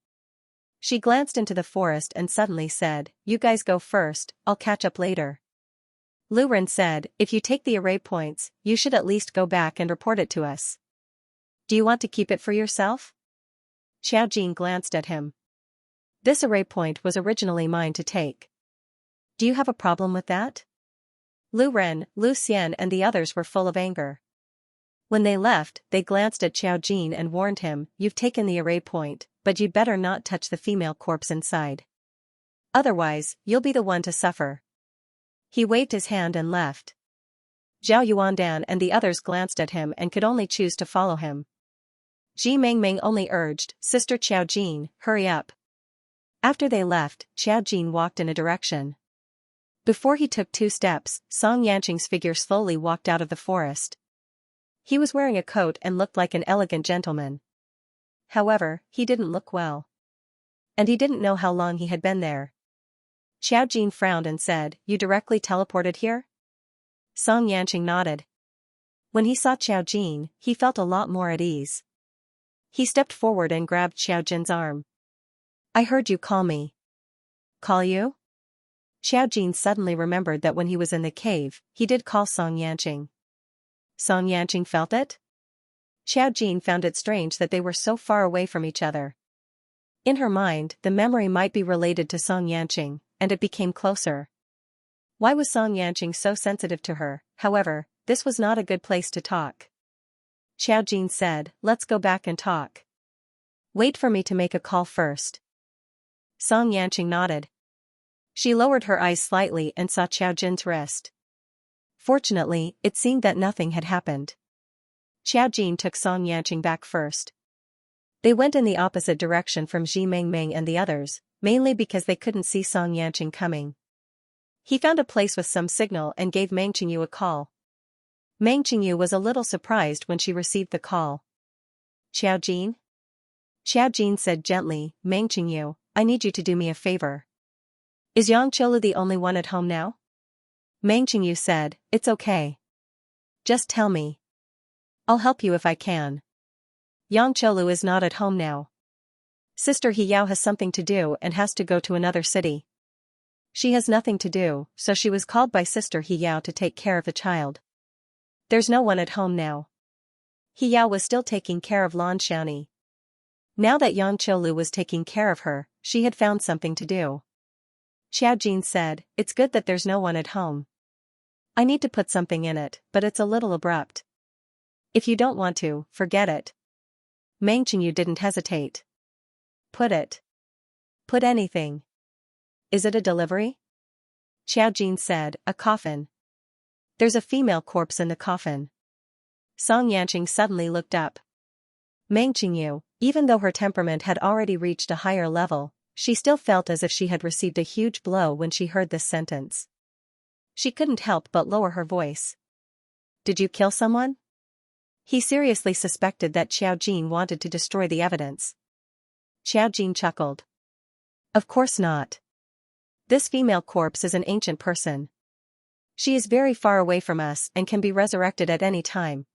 She glanced into the forest and suddenly said, "You guys go first, I'll catch up later." Lu Ren said, "If you take the array points, you should at least go back and report it to us. Do you want to keep it for yourself?" Qiao Jin glanced at him. "This array point was originally mine to take. Do you have a problem with that?" Lu Ren, Lu Xian and the others were full of anger. When they left, they glanced at Qiao Jin and warned him, "You've taken the array point, but you'd better not touch the female corpse inside. Otherwise, you'll be the one to suffer." He waved his hand and left. Zhao Yuandan and the others glanced at him and could only choose to follow him. Ji Mengmeng only urged, "Sister Qiao Jin, hurry up." After they left, Qiao Jin walked in a direction. Before he took 2 steps, Song Yanqing's figure slowly walked out of the forest. He was wearing a coat and looked like an elegant gentleman. However, he didn't look well. And he didn't know how long he had been there. Qiao Jin frowned and said, "You directly teleported here?" Song Yanqing nodded. When he saw Qiao Jin, he felt a lot more at ease. He stepped forward and grabbed Qiao Jin's arm. "I heard you call me." "Call you?" Qiao Jin suddenly remembered that when he was in the cave, he did call Song Yanqing. Song Yanqing felt it? Qiao Jin found it strange that they were so far away from each other. In her mind, the memory might be related to Song Yanqing, and it became closer. Why was Song Yanqing so sensitive to her? However, this was not a good place to talk. Qiao Jin said, "Let's go back and talk. Wait for me to make a call first." Song Yanqing nodded. She lowered her eyes slightly and saw Qiao Jin's wrist. Fortunately, it seemed that nothing had happened. Qiao Jin took Song Yanqing back first. They went in the opposite direction from Ji Mengmeng and the others, mainly because they couldn't see Song Yanqing coming. He found a place with some signal and gave Meng Qingyu a call. Meng Qingyu was a little surprised when she received the call. "Qiao Jin?" Qiao Jin said gently, "Meng Qingyu, I need you to do me a favor." "Is Xianxia the only one at home now?" Meng Qingyu said, "It's okay. Just tell me. I'll help you if I can. Xianxia is not at home now. Sister He Yao has something to do and has to go to another city. She has nothing to do, so she was called by Sister He Yao to take care of the child. There's no one at home now." He Yao was still taking care of Lan Xiaoni. Now that Yang Qiulu was taking care of her, she had found something to do. Qiao Jin said, "It's good that there's no one at home. I need to put something in it, but it's a little abrupt. If you don't want to, forget it." Meng Qingyu didn't hesitate. "Put it. Put anything. Is it a delivery?" Qiao Jin said, "A coffin. There's a female corpse in the coffin." Song Yanqing suddenly looked up. Meng Qingyu, even though her temperament had already reached a higher level, she still felt as if she had received a huge blow when she heard this sentence. She couldn't help but lower her voice. "Did you kill someone?" He seriously suspected that Qiao Jin wanted to destroy the evidence. Qiao Jin chuckled. "Of course not. This female corpse is an ancient person. She is very far away from us and can be resurrected at any time.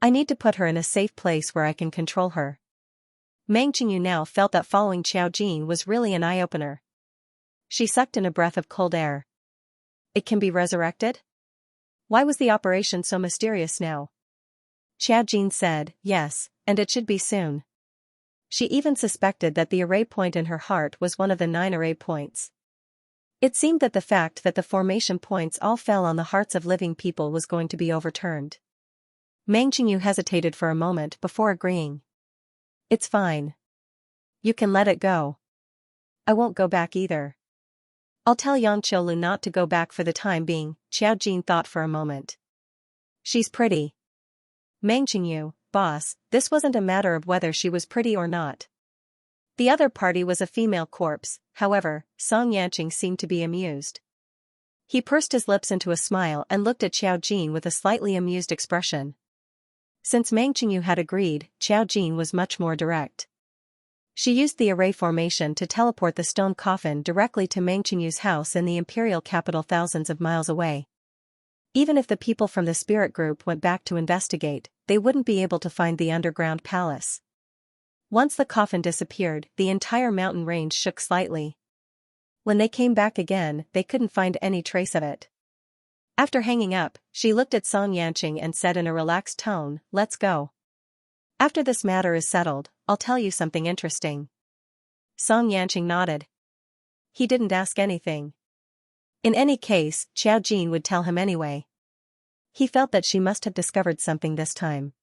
I need to put her in a safe place where I can control her." Meng Qingyu now felt that following Qiao Jin was really an eye-opener. She sucked in a breath of cold air. It can be resurrected? Why was the operation so mysterious now? Qiao Jin said, "Yes, and it should be soon." She even suspected that the array point in her heart was one of the 9 array points. It seemed that the fact that the formation points all fell on the hearts of living people was going to be overturned. Meng Qingyu hesitated for a moment before agreeing. It's fine. You can let it go. I won't go back either. I'll tell Yang Qiulu not to go back for the time being, Xiao Jin thought for a moment. She's pretty. Meng Qingyu, boss, this wasn't a matter of whether she was pretty or not. The other party was a female corpse, however, Song Yanqing seemed to be amused. He pursed his lips into a smile and looked at Xiao Jin with a slightly amused expression. Since Meng Qingyu had agreed, Xiao Jin was much more direct. She used the array formation to teleport the stone coffin directly to Meng Qingyu's house in the imperial capital thousands of miles away. Even if the people from the spirit group went back to investigate, they wouldn't be able to find the underground palace. Once the coffin disappeared, the entire mountain range shook slightly. When they came back again, they couldn't find any trace of it. After hanging up, she looked at Song Yanqing and said in a relaxed tone, "Let's go. After this matter is settled, I'll tell you something interesting." Song Yanqing nodded. He didn't ask anything. In any case, Xiao Jin would tell him anyway. He felt that she must have discovered something this time.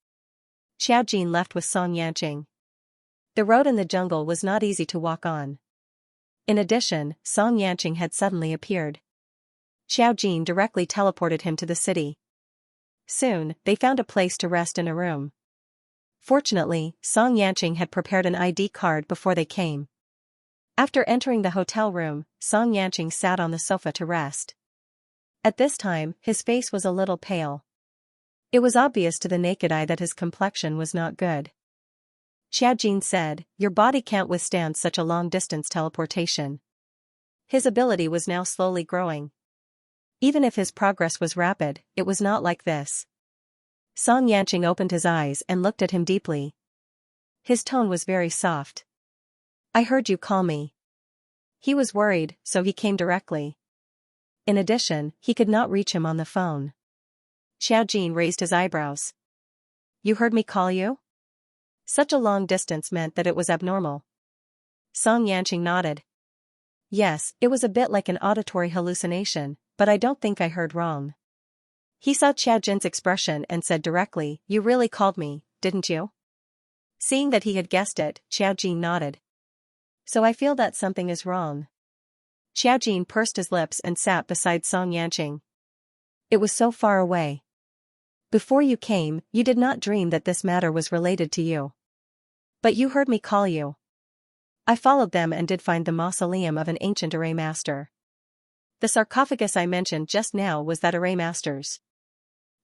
Xiao Jin left with Song Yanqing. The road in the jungle was not easy to walk on. In addition, Song Yanqing had suddenly appeared. Xiao Jin directly teleported him to the city. Soon, they found a place to rest in a room. Fortunately, Song Yanqing had prepared an ID card before they came. After entering the hotel room, Song Yanqing sat on the sofa to rest. At this time, his face was a little pale. It was obvious to the naked eye that his complexion was not good. Xiao Jin said, "Your body can't withstand such a long-distance teleportation." His ability was now slowly growing. Even if his progress was rapid, it was not like this. Song Yanqing opened his eyes and looked at him deeply. His tone was very soft. "I heard you call me." He was worried, so he came directly. In addition, he could not reach him on the phone. Xiao Jin raised his eyebrows. "You heard me call you?" Such a long distance meant that it was abnormal. Song Yanqing nodded. "Yes, it was a bit like an auditory hallucination, but I don't think I heard wrong." He saw Xiao Jin's expression and said directly, "You really called me, didn't you?" Seeing that he had guessed it, Xiao Jin nodded. "So I feel that something is wrong." Xiao Jin pursed his lips and sat beside Song Yanqing. "It was so far away. Before you came, you did not dream that this matter was related to you. But you heard me call you. I followed them and did find the mausoleum of an ancient array master. The sarcophagus I mentioned just now was that array master's.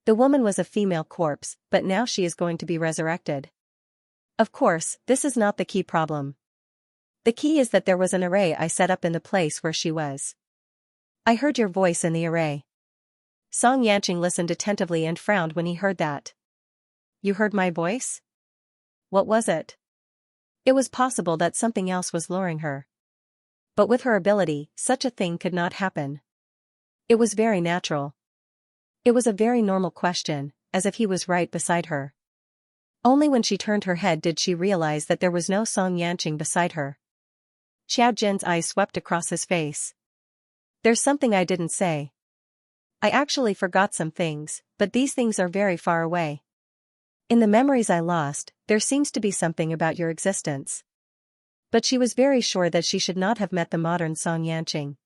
The woman was a female corpse, but now she is going to be resurrected. Of course, this is not the key problem. The key is that there was an array I set up in the place where she was. I heard your voice in the array." Song Yanqing listened attentively and frowned when he heard that. "You heard my voice? What was it?" It was possible that something else was luring her. But with her ability, such a thing could not happen. It was very natural. It was a very normal question, as if he was right beside her. Only when she turned her head did she realize that there was no Song Yanqing beside her. Xiao Jin's eyes swept across his face. "There's something I didn't say. I actually forgot some things, but these things are very far away. In the memories I lost, there seems to be something about your existence." But she was very sure that she should not have met the modern Song Yanqing.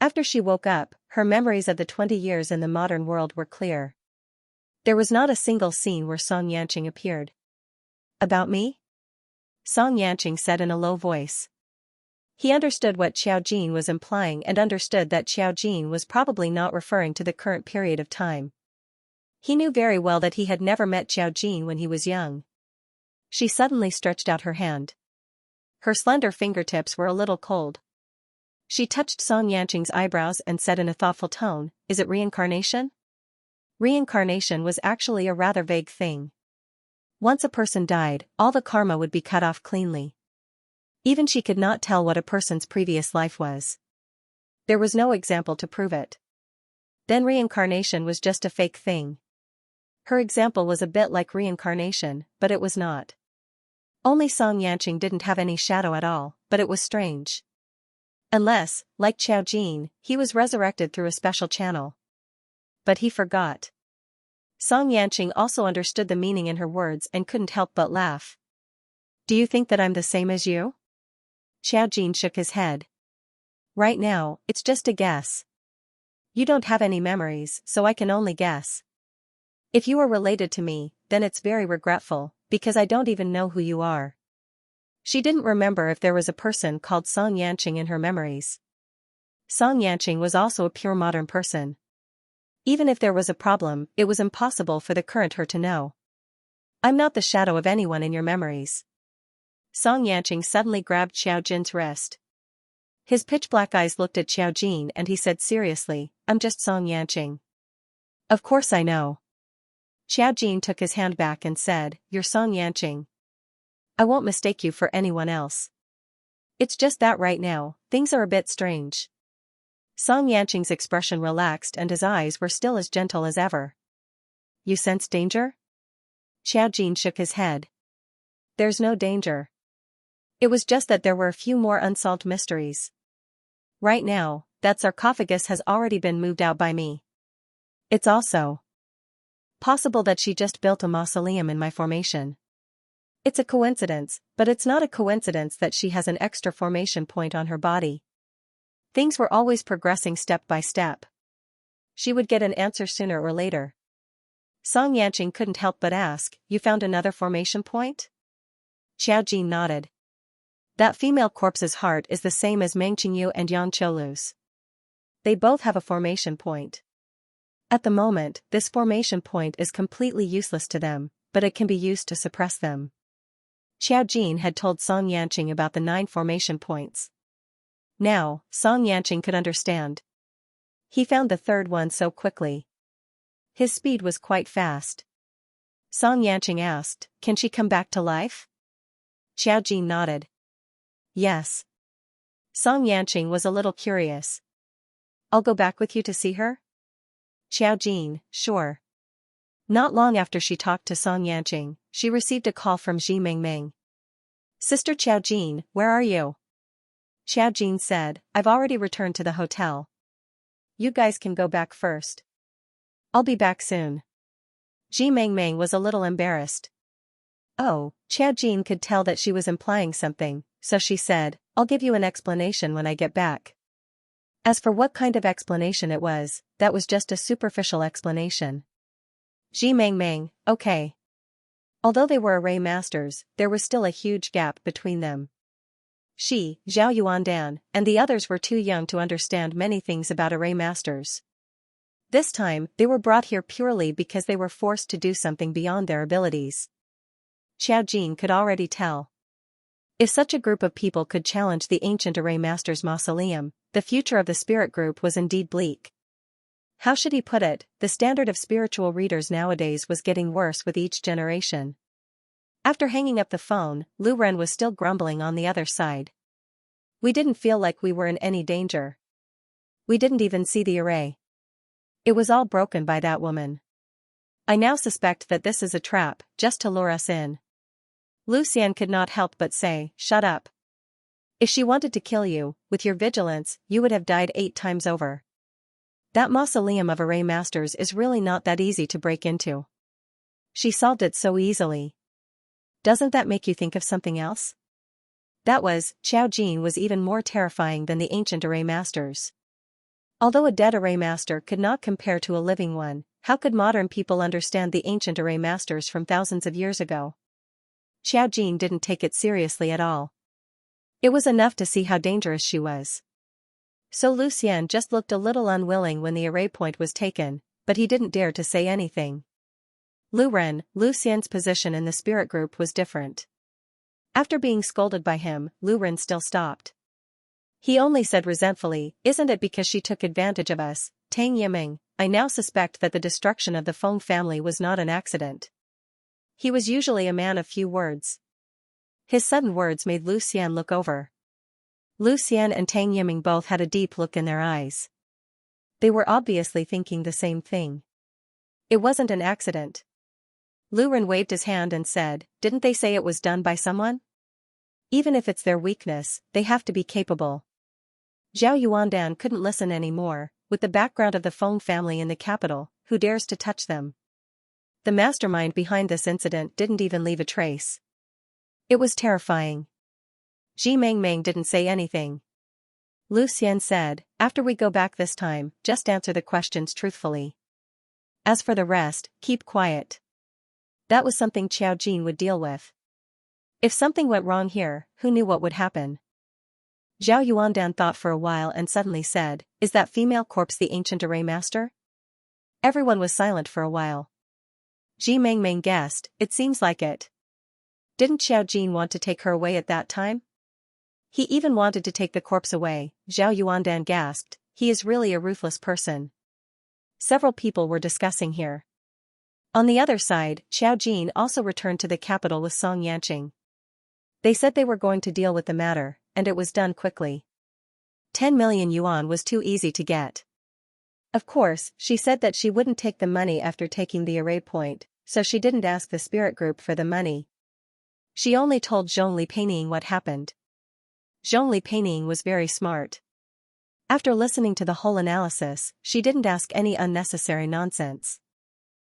After she woke up, her memories of the 20 years in the modern world were clear. There was not a single scene where Song Yanqing appeared. "About me?" Song Yanqing said in a low voice. He understood what Xiao Jin was implying and understood that Xiao Jin was probably not referring to the current period of time. He knew very well that he had never met Xiao Jin when he was young. She suddenly stretched out her hand. Her slender fingertips were a little cold. She touched Song Yanqing's eyebrows and said in a thoughtful tone, "Is it reincarnation?" Reincarnation was actually a rather vague thing. Once a person died, all the karma would be cut off cleanly. Even she could not tell what a person's previous life was. There was no example to prove it. Then reincarnation was just a fake thing. Her example was a bit like reincarnation, but it was not. Only Song Yanqing didn't have any shadow at all, but it was strange. Unless, like Xiao Jin, he was resurrected through a special channel. But he forgot. Song Yanqing also understood the meaning in her words and couldn't help but laugh. Do you think that I'm the same as you? Xiao Jin shook his head. Right now, it's just a guess. You don't have any memories, so I can only guess. If you are related to me, then it's very regretful, because I don't even know who you are. She didn't remember if there was a person called Song Yanqing in her memories. Song Yanqing was also a pure modern person. Even if there was a problem, it was impossible for the current her to know. I'm not the shadow of anyone in your memories. Song Yanqing suddenly grabbed Xiao Jin's wrist. His pitch-black eyes looked at Xiao Jin and he said seriously, I'm just Song Yanqing. Of course I know. Xiao Jin took his hand back and said, You're Song Yanqing. I won't mistake you for anyone else. It's just that right now, things are a bit strange. Song Yanqing's expression relaxed and his eyes were still as gentle as ever. You sense danger? Xiao Jin shook his head. There's no danger. It was just that there were a few more unsolved mysteries. Right now, that sarcophagus has already been moved out by me. It's also possible that she just built a mausoleum in my formation. It's a coincidence, but it's not a coincidence that she has an extra formation point on her body. Things were always progressing step by step. She would get an answer sooner or later. Song Yanqing couldn't help but ask, You found another formation point? Xiao Jin nodded. That female corpse's heart is the same as Meng Qingyu and Yang Qiulu's. They both have a formation point. At the moment, this formation point is completely useless to them, but it can be used to suppress them. Xiao Jin had told Song Yanqing about the 9 formation points. Now, Song Yanqing could understand. He found the third one so quickly. His speed was quite fast. Song Yanqing asked, Can she come back to life? Xiao Jin nodded. Yes. Song Yanqing was a little curious. I'll go back with you to see her? Xiao Jin, sure. Not long after she talked to Song Yanqing, she received a call from Ji Mingming. Sister Xiao Jin, where are you? Xiao Jin said, I've already returned to the hotel. You guys can go back first. I'll be back soon. Ji Mingming was a little embarrassed. Oh, Xiao Jin could tell that she was implying something, so she said, I'll give you an explanation when I get back. As for what kind of explanation it was, that was just a superficial explanation. Ji Mingming, okay. Although they were array masters, there was still a huge gap between them. She, Zhao Yuandan, and the others were too young to understand many things about array masters. This time, they were brought here purely because they were forced to do something beyond their abilities. Xiao Jin could already tell. If such a group of people could challenge the ancient array master's mausoleum, the future of the spirit group was indeed bleak. How should he put it, the standard of spiritual readers nowadays was getting worse with each generation. After hanging up the phone, Lu Ren was still grumbling on the other side. We didn't feel like we were in any danger. We didn't even see the array. It was all broken by that woman. I now suspect that this is a trap, just to lure us in. Lu Xian could not help but say, Shut up. If she wanted to kill you, with your vigilance, you would have died 8 times over. That mausoleum of array masters is really not that easy to break into. She solved it so easily. Doesn't that make you think of something else? That was, Xiao Jin was even more terrifying than the ancient array masters. Although a dead array master could not compare to a living one, how could modern people understand the ancient array masters from thousands of years ago? Xiao Jin didn't take it seriously at all. It was enough to see how dangerous she was. So Lu Xian just looked a little unwilling when the array point was taken, but he didn't dare to say anything. Lu Xian's position in the spirit group was different. After being scolded by him, Lu Ren still stopped. He only said resentfully, Isn't it because she took advantage of us, Tang Yiming? I now suspect that the destruction of the Feng family was not an accident. He was usually a man of few words. His sudden words made Lu Xian look over. Lu Xian and Tang Yiming both had a deep look in their eyes. They were obviously thinking the same thing. It wasn't an accident. Lu Ren waved his hand and said, Didn't they say it was done by someone? Even if it's their weakness, they have to be capable. Zhao Yuandan couldn't listen anymore. With the background of the Feng family in the capital, who dares to touch them? The mastermind behind this incident didn't even leave a trace. It was terrifying. Ji Mengmeng didn't say anything. Lu Xian said, after we go back this time, just answer the questions truthfully. As for the rest, keep quiet. That was something Qiao Jin would deal with. If something went wrong here, who knew what would happen? Zhao Yuandan thought for a while and suddenly said, is that female corpse the ancient array master? Everyone was silent for a while. Ji Mengmeng guessed, it seems like it. Didn't Qiao Jin want to take her away at that time? He even wanted to take the corpse away, Zhao Yuandan gasped, he is really a ruthless person. Several people were discussing here. On the other side, Qiao Jin also returned to the capital with Song Yanqing. They said they were going to deal with the matter, and it was done quickly. 10 million yuan was too easy to get. Of course, she said that she wouldn't take the money after taking the array point, so she didn't ask the spirit group for the money. She only told Zhongli Peining what happened. Zhongli Peining was very smart. After listening to the whole analysis, she didn't ask any unnecessary nonsense.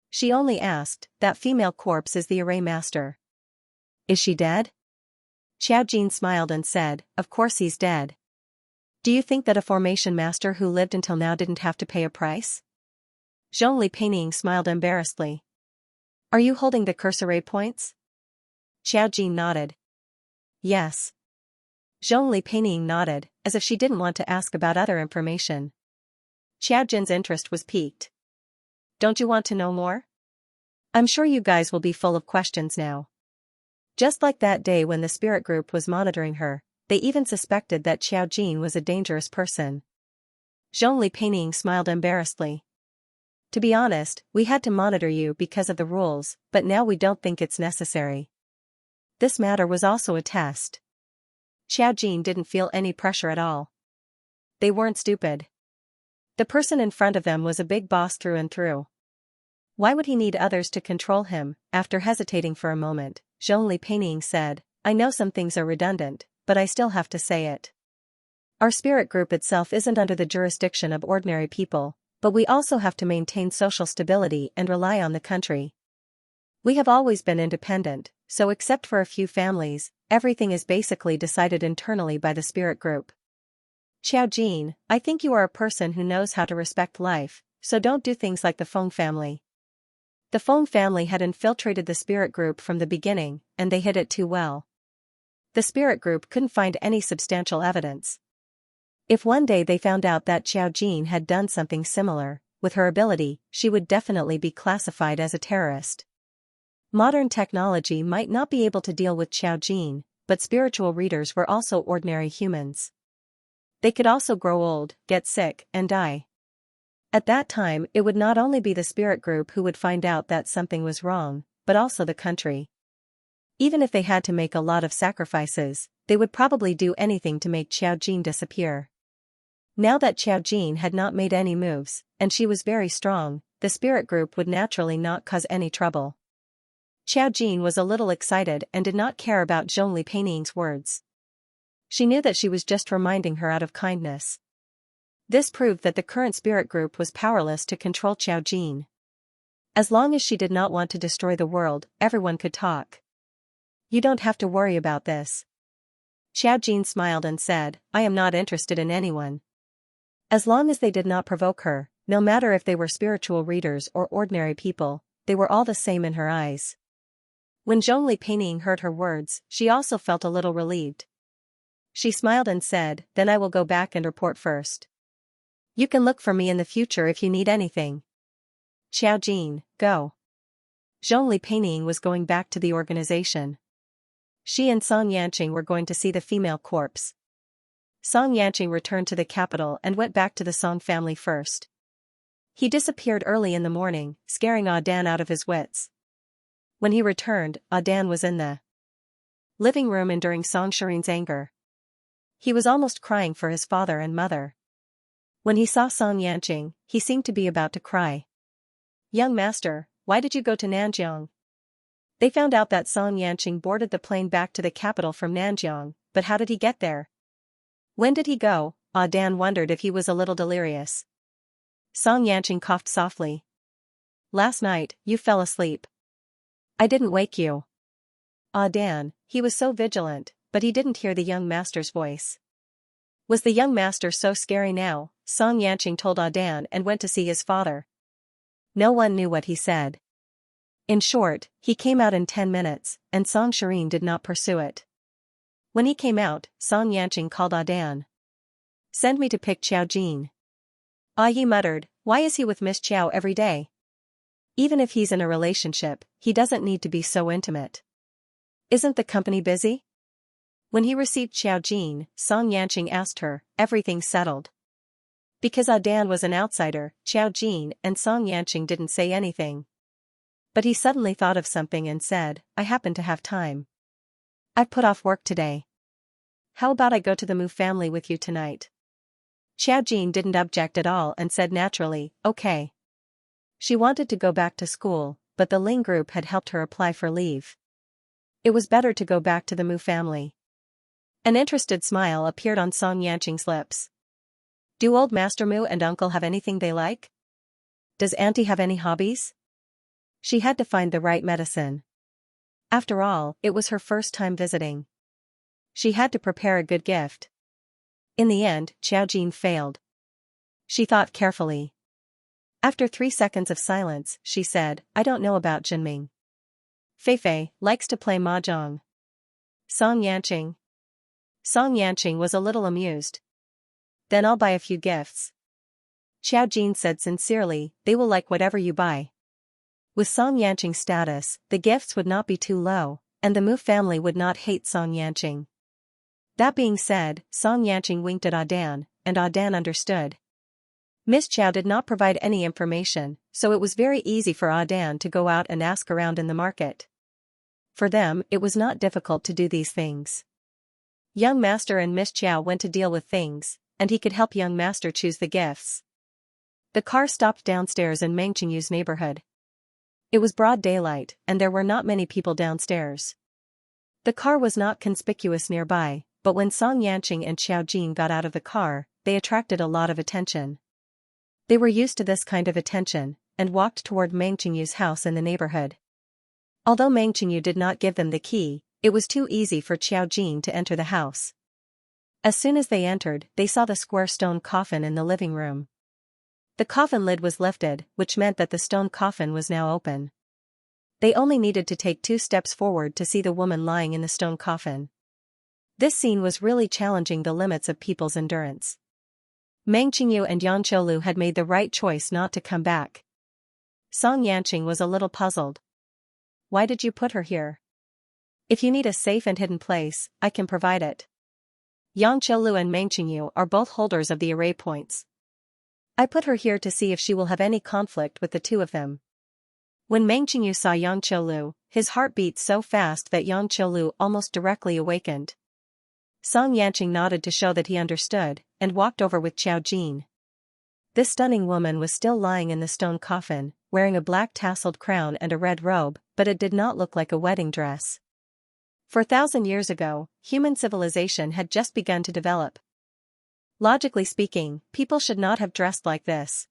She only asked, that female corpse is the array master. Is she dead? Qiao Jin smiled and said, of course he's dead. Do you think that a formation master who lived until now didn't have to pay a price? Zhongli Peining smiled embarrassedly. Are you holding the curse array points? Qiao Jin nodded. Yes. Zhongli Peining nodded, as if she didn't want to ask about other information. Qiao Jin's interest was piqued. Don't you want to know more? I'm sure you guys will be full of questions now. Just like that day when the spirit group was monitoring her, they even suspected that Qiao Jin was a dangerous person. Zhongli Peining smiled embarrassedly. To be honest, we had to monitor you because of the rules, but now we don't think it's necessary. This matter was also a test. Qiao Jin didn't feel any pressure at all. They weren't stupid. The person in front of them was a big boss through and through. Why would he need others to control him? After hesitating for a moment, Zhongli Peining said, I know some things are redundant, but I still have to say it. Our spirit group itself isn't under the jurisdiction of ordinary people, but we also have to maintain social stability and rely on the country. We have always been independent, so except for a few families, everything is basically decided internally by the spirit group. Qiao Jin, I think you are a person who knows how to respect life, so don't do things like the Feng family. The Feng family had infiltrated the spirit group from the beginning, and they hid it too well. The spirit group couldn't find any substantial evidence. If one day they found out that Qiao Jin had done something similar, with her ability, she would definitely be classified as a terrorist. Modern technology might not be able to deal with Qiao Jin, but spiritual readers were also ordinary humans. They could also grow old, get sick, and die. At that time, it would not only be the spirit group who would find out that something was wrong, but also the country. Even if they had to make a lot of sacrifices, they would probably do anything to make Qiao Jin disappear. Now that Qiao Jin had not made any moves, and she was very strong, the spirit group would naturally not cause any trouble. Qiao Jin was a little excited and did not care about Zhongli Peining's words. She knew that she was just reminding her out of kindness. This proved that the current spirit group was powerless to control Qiao Jin. As long as she did not want to destroy the world, everyone could talk. You don't have to worry about this. Qiao Jin smiled and said, I am not interested in anyone. As long as they did not provoke her, no matter if they were spiritual readers or ordinary people, they were all the same in her eyes. When Zhongli Peining heard her words, she also felt a little relieved. She smiled and said, then I will go back and report first. You can look for me in the future if you need anything. Qiao Jin, go. Zhongli Peining was going back to the organization. She and Song Yanqing were going to see the female corpse. Song Yanqing returned to the capital and went back to the Song family first. He disappeared early in the morning, scaring Audan out of his wits. When he returned, Audan was in the living room enduring Song Shirin's anger. He was almost crying for his father and mother. When he saw Song Yanqing, he seemed to be about to cry. Young master, why did you go to Nanjiang? They found out that Song Yanqing boarded the plane back to the capital from Nanjiang, but how did he get there? When did he go? Dan wondered if he was a little delirious. Song Yanqing coughed softly. Last night, you fell asleep. I didn't wake you. Dan, he was so vigilant, but he didn't hear the young master's voice. Was the young master so scary now? Song Yanqing told Dan and went to see his father. No one knew what he said. In short, he came out in 10 minutes, and Song Shirin did not pursue it. When he came out, Song Yanqing called Dan. Send me to pick Xiao Jin. Yi muttered, why is he with Miss Qiao every day? Even if he's in a relationship, he doesn't need to be so intimate. Isn't the company busy? When he received Xiao Jin, Song Yanqing asked her, everything settled? Because Dan was an outsider, Xiao Jin and Song Yanqing didn't say anything. But he suddenly thought of something and said, I happen to have time. I've put off work today. How about I go to the Mu family with you tonight? Xiao Jin didn't object at all and said naturally, okay. She wanted to go back to school, but the Ling group had helped her apply for leave. It was better to go back to the Mu family. An interested smile appeared on Song Yanqing's lips. Do old Master Mu and Uncle have anything they like? Does Auntie have any hobbies? She had to find the right medicine. After all, it was her first time visiting. She had to prepare a good gift. In the end, Xiao Jin failed. She thought carefully. After 3 seconds of silence, she said, I don't know about Jinming. Feifei likes to play mahjong. Song Yanqing. Song Yanqing was a little amused. Then I'll buy a few gifts. Xiao Jin said sincerely, they will like whatever you buy. With Song Yanqing's status, the gifts would not be too low, and the Mu family would not hate Song Yanqing. That being said, Song Yanqing winked at Dan, and Dan understood. Miss Qiao did not provide any information, so it was very easy for Dan to go out and ask around in the market. For them, it was not difficult to do these things. Young Master and Miss Qiao went to deal with things, and he could help young Master choose the gifts. The car stopped downstairs in Meng Qingyu's neighborhood. It was broad daylight, and there were not many people downstairs. The car was not conspicuous nearby, but when Song Yanqing and Xiao Jin got out of the car, they attracted a lot of attention. They were used to this kind of attention, and walked toward Meng Qingyu's house in the neighborhood. Although Meng Qingyu did not give them the key, it was too easy for Xiao Jin to enter the house. As soon as they entered, they saw the square stone coffin in the living room. The coffin lid was lifted, which meant that the stone coffin was now open. They only needed to take 2 steps forward to see the woman lying in the stone coffin. This scene was really challenging the limits of people's endurance. Meng Qingyu and Yang Qiulu had made the right choice not to come back. Song Yanqing was a little puzzled. Why did you put her here? If you need a safe and hidden place, I can provide it. Yang Qiulu and Meng Qingyu are both holders of the array points. I put her here to see if she will have any conflict with the two of them. When Meng Qingyu saw Yang Qiulu, his heart beat so fast that Yang Qiulu almost directly awakened. Song Yanqing nodded to show that he understood, and walked over with Xiao Jin. This stunning woman was still lying in the stone coffin, wearing a black tasseled crown and a red robe, but it did not look like a wedding dress. 4,000 years ago, human civilization had just begun to develop. Logically speaking, people should not have dressed like this.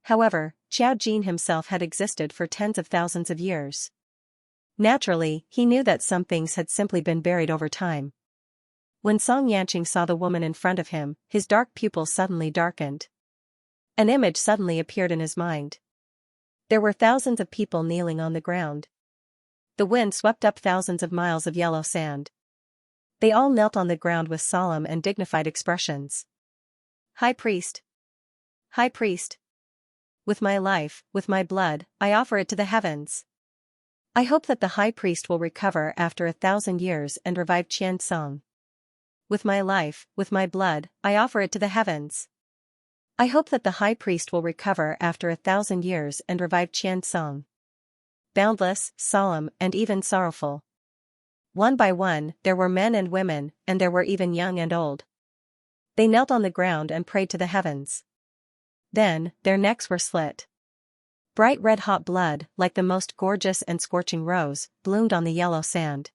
However, Xiao Jin himself had existed for tens of thousands of years. Naturally, he knew that some things had simply been buried over time. When Song Yanqing saw the woman in front of him, his dark pupils suddenly darkened. An image suddenly appeared in his mind. There were thousands of people kneeling on the ground. The wind swept up thousands of miles of yellow sand. They all knelt on the ground with solemn and dignified expressions. High Priest. High Priest. With my life, with my blood, I offer it to the heavens. I hope that the High Priest will recover after 1,000 years and revive Qian Song. With my life, with my blood, I offer it to the heavens. I hope that the High Priest will recover after 1,000 years and revive Qian Song. Boundless, solemn, and even sorrowful. One by one, there were men and women, and there were even young and old. They knelt on the ground and prayed to the heavens. Then, their necks were slit. Bright red-hot blood, like the most gorgeous and scorching rose, bloomed on the yellow sand.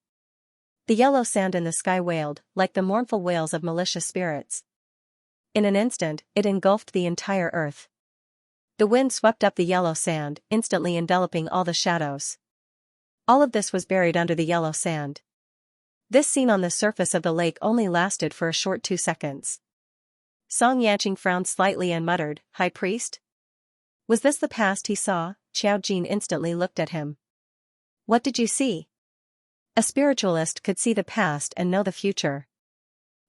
The yellow sand in the sky wailed, like the mournful wails of malicious spirits. In an instant, it engulfed the entire earth. The wind swept up the yellow sand, instantly enveloping all the shadows. All of this was buried under the yellow sand. This scene on the surface of the lake only lasted for a short 2 seconds. Xianxia frowned slightly and muttered, "High priest?" Was this the past he saw? Xiao Jin instantly looked at him. "What did you see?" A spiritualist could see the past and know the future.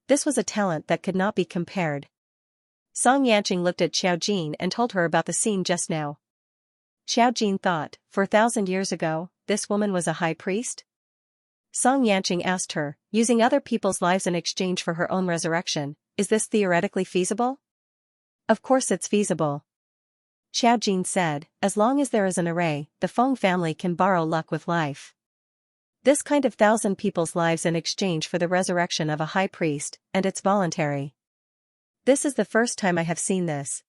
This was a talent that could not be compared. Xianxia looked at Xiao Jin and told her about the scene just now. Xiao Jin thought, 4,000 years ago, this woman was a high priest? Xianxia asked her, using other people's lives in exchange for her own resurrection, is this theoretically feasible? Of course it's feasible. Xiao Jin said, as long as there is an array, the Feng family can borrow luck with life. This kind of 1,000 people's lives in exchange for the resurrection of a high priest, and it's voluntary. This is the first time I have seen this.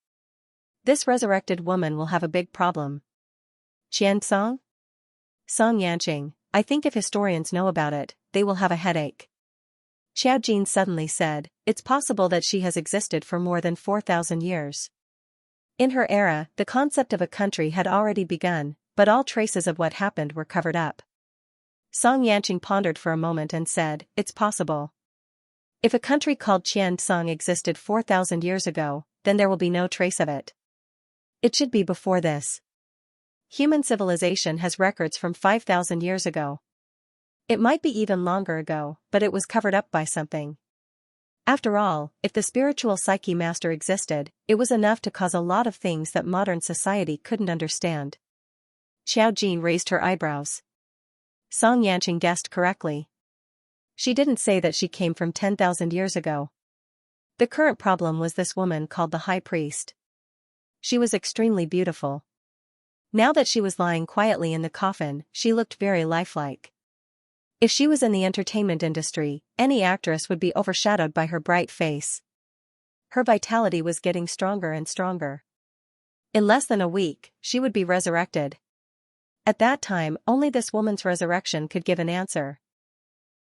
This resurrected woman will have a big problem. Qiansong? Xianxia, I think if historians know about it, they will have a headache. Xiao Jin suddenly said, it's possible that she has existed for more than 4,000 years. In her era, the concept of a country had already begun, but all traces of what happened were covered up. Xianxia pondered for a moment and said, it's possible. If a country called Qiansong existed 4,000 years ago, then there will be no trace of it. It should be before this. Human civilization has records from 5,000 years ago. It might be even longer ago, but it was covered up by something. After all, if the spiritual psyche master existed, it was enough to cause a lot of things that modern society couldn't understand. Xiao Jin raised her eyebrows. Xianxia guessed correctly. She didn't say that she came from 10,000 years ago. The current problem was this woman called the High Priest. She was extremely beautiful. Now that she was lying quietly in the coffin, she looked very lifelike. If she was in the entertainment industry, any actress would be overshadowed by her bright face. Her vitality was getting stronger and stronger. In less than a week, she would be resurrected. At that time, only this woman's resurrection could give an answer.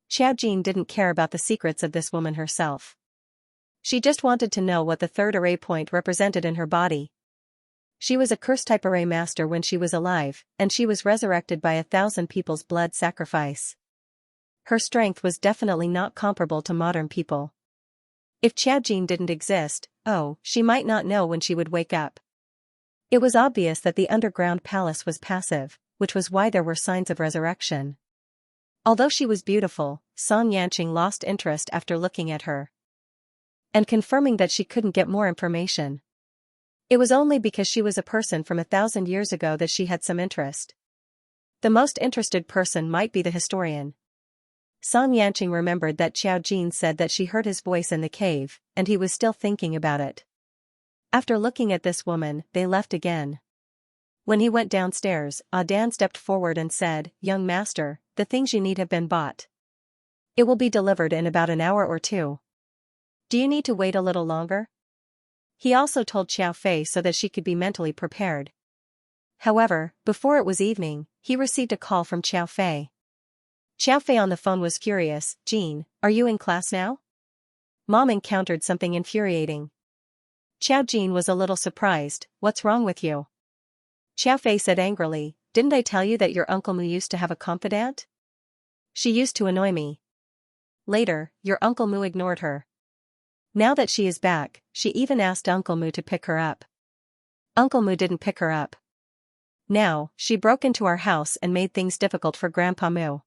Xiao Jin didn't care about the secrets of this woman herself. She just wanted to know what the third array point represented in her body. She was a curse-type array master when she was alive, and she was resurrected by 1,000 people's blood sacrifice. Her strength was definitely not comparable to modern people. If Xiao Jin didn't exist, she might not know when she would wake up. It was obvious that the underground palace was passive, which was why there were signs of resurrection. Although she was beautiful, Xianxia lost interest after looking at her and confirming that she couldn't get more information. It was only because she was a person from 1,000 years ago that she had some interest. The most interested person might be the historian. Xianxia remembered that Xiao Jin said that she heard his voice in the cave, and he was still thinking about it. After looking at this woman, they left again. When he went downstairs, Adan stepped forward and said, "Young master, the things you need have been bought. It will be delivered in about an hour or two. Do you need to wait a little longer?" He also told Xiao Fei so that she could be mentally prepared. However, before it was evening, he received a call from Xiao Fei. Xiao Fei on the phone was furious. "Jean, are you in class now?" Mom encountered something infuriating. Xiao Jin was a little surprised. "What's wrong with you?" Xiao Fei said angrily, "Didn't I tell you that your Uncle Mu used to have a confidant? She used to annoy me. Later, your Uncle Mu ignored her. Now that she is back, she even asked Uncle Mu to pick her up. Uncle Mu didn't pick her up. Now, she broke into our house and made things difficult for Grandpa Mu.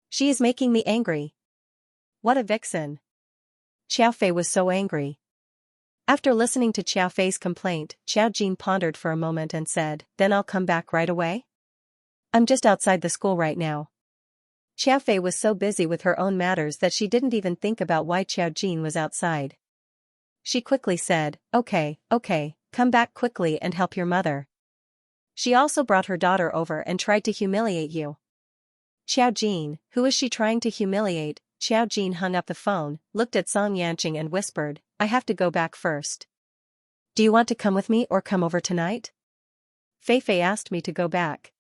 She is making me angry. What a vixen." Xiao Fei was so angry. After listening to Xiao Fei's complaint, Xiao Jin pondered for a moment and said, "Then I'll come back right away? I'm just outside the school right now." Xiao Fei was so busy with her own matters that she didn't even think about why Xiao Jin was outside. She quickly said, Okay, come back quickly and help your mother. She also brought her daughter over and tried to humiliate you." "Xiao Jin, who is she trying to humiliate?" Xiao Jin hung up the phone, looked at Xianxia and whispered, "I have to go back first. Do you want to come with me or come over tonight?" Fei Fei asked me to go back.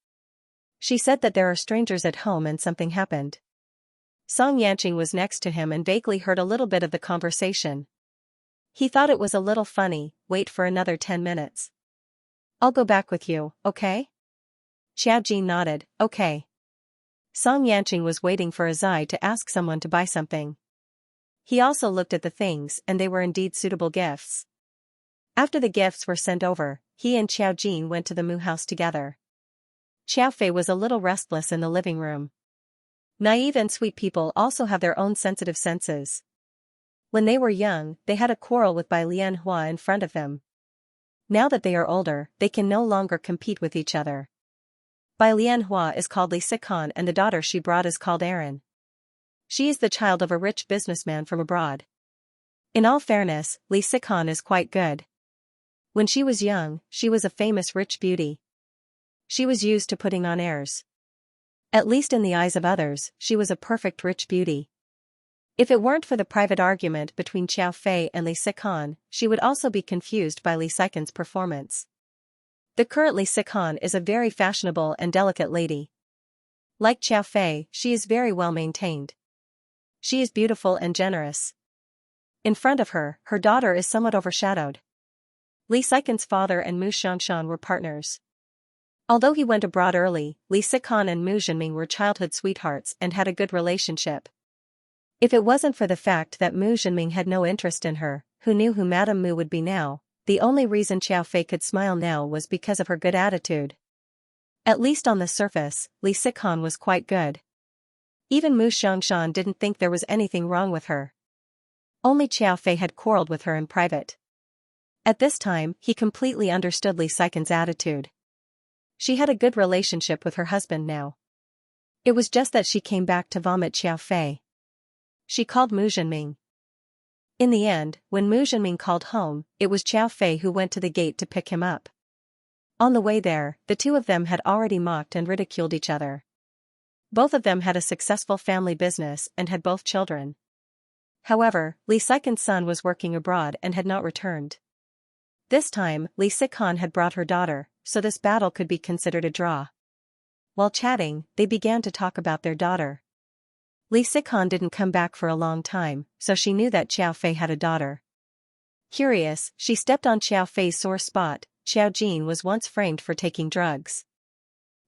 She said that there are strangers at home and something happened. Xianxia was next to him and vaguely heard a little bit of the conversation. He thought it was a little funny. Wait for another 10 minutes. I'll go back with you, okay? Xiaojin nodded, okay. Song Yanqing was waiting for Azai to ask someone to buy something. He also looked at the things and they were indeed suitable gifts. After the gifts were sent over, he and Xiaojin went to the Mu house together. Xiaofei was a little restless in the living room. Naive and sweet people also have their own sensitive senses. When they were young, they had a quarrel with Bai Lianhua in front of them. Now that they are older, they can no longer compete with each other. Bai Lianhua is called Li Sikan and the daughter she brought is called Erin. She is the child of a rich businessman from abroad. In all fairness, Li Sikan is quite good. When she was young, she was a famous rich beauty. She was used to putting on airs. At least in the eyes of others, she was a perfect rich beauty. If it weren't for the private argument between Xiao Fei and Li Sikan, she would also be confused by Li Sikan's performance. The current Li Sikan is a very fashionable and delicate lady. Like Xiao Fei, she is very well maintained. She is beautiful and generous. In front of her, her daughter is somewhat overshadowed. Li Sikan's father and Mu Xiangshan were partners. Although he went abroad early, Li Sikan and Mu Zhenming were childhood sweethearts and had a good relationship. If it wasn't for the fact that Mu Zhenming had no interest in her, who knew who Madame Mu would be now, the only reason Xiao Fei could smile now was because of her good attitude. At least on the surface, Li Sikan was quite good. Even Mu Xiangshan didn't think there was anything wrong with her. Only Xiao Fei had quarreled with her in private. At this time, he completely understood Li Sikan's attitude. She had a good relationship with her husband now. It was just that she came back to vomit Xiao Fei. She called Mu Zhenming. In the end, when Mu Zhenming called home, it was Xiao Fei who went to the gate to pick him up. On the way there, the two of them had already mocked and ridiculed each other. Both of them had a successful family business and had both children. However, Li Sikan's son was working abroad and had not returned. This time, Li Sikan had brought her daughter, so this battle could be considered a draw. While chatting, they began to talk about their daughter. Li Sikan didn't come back for a long time, so she knew that Xiao Fei had a daughter. Curious, she stepped on Xiao Fei's sore spot. Xiaojin was once framed for taking drugs.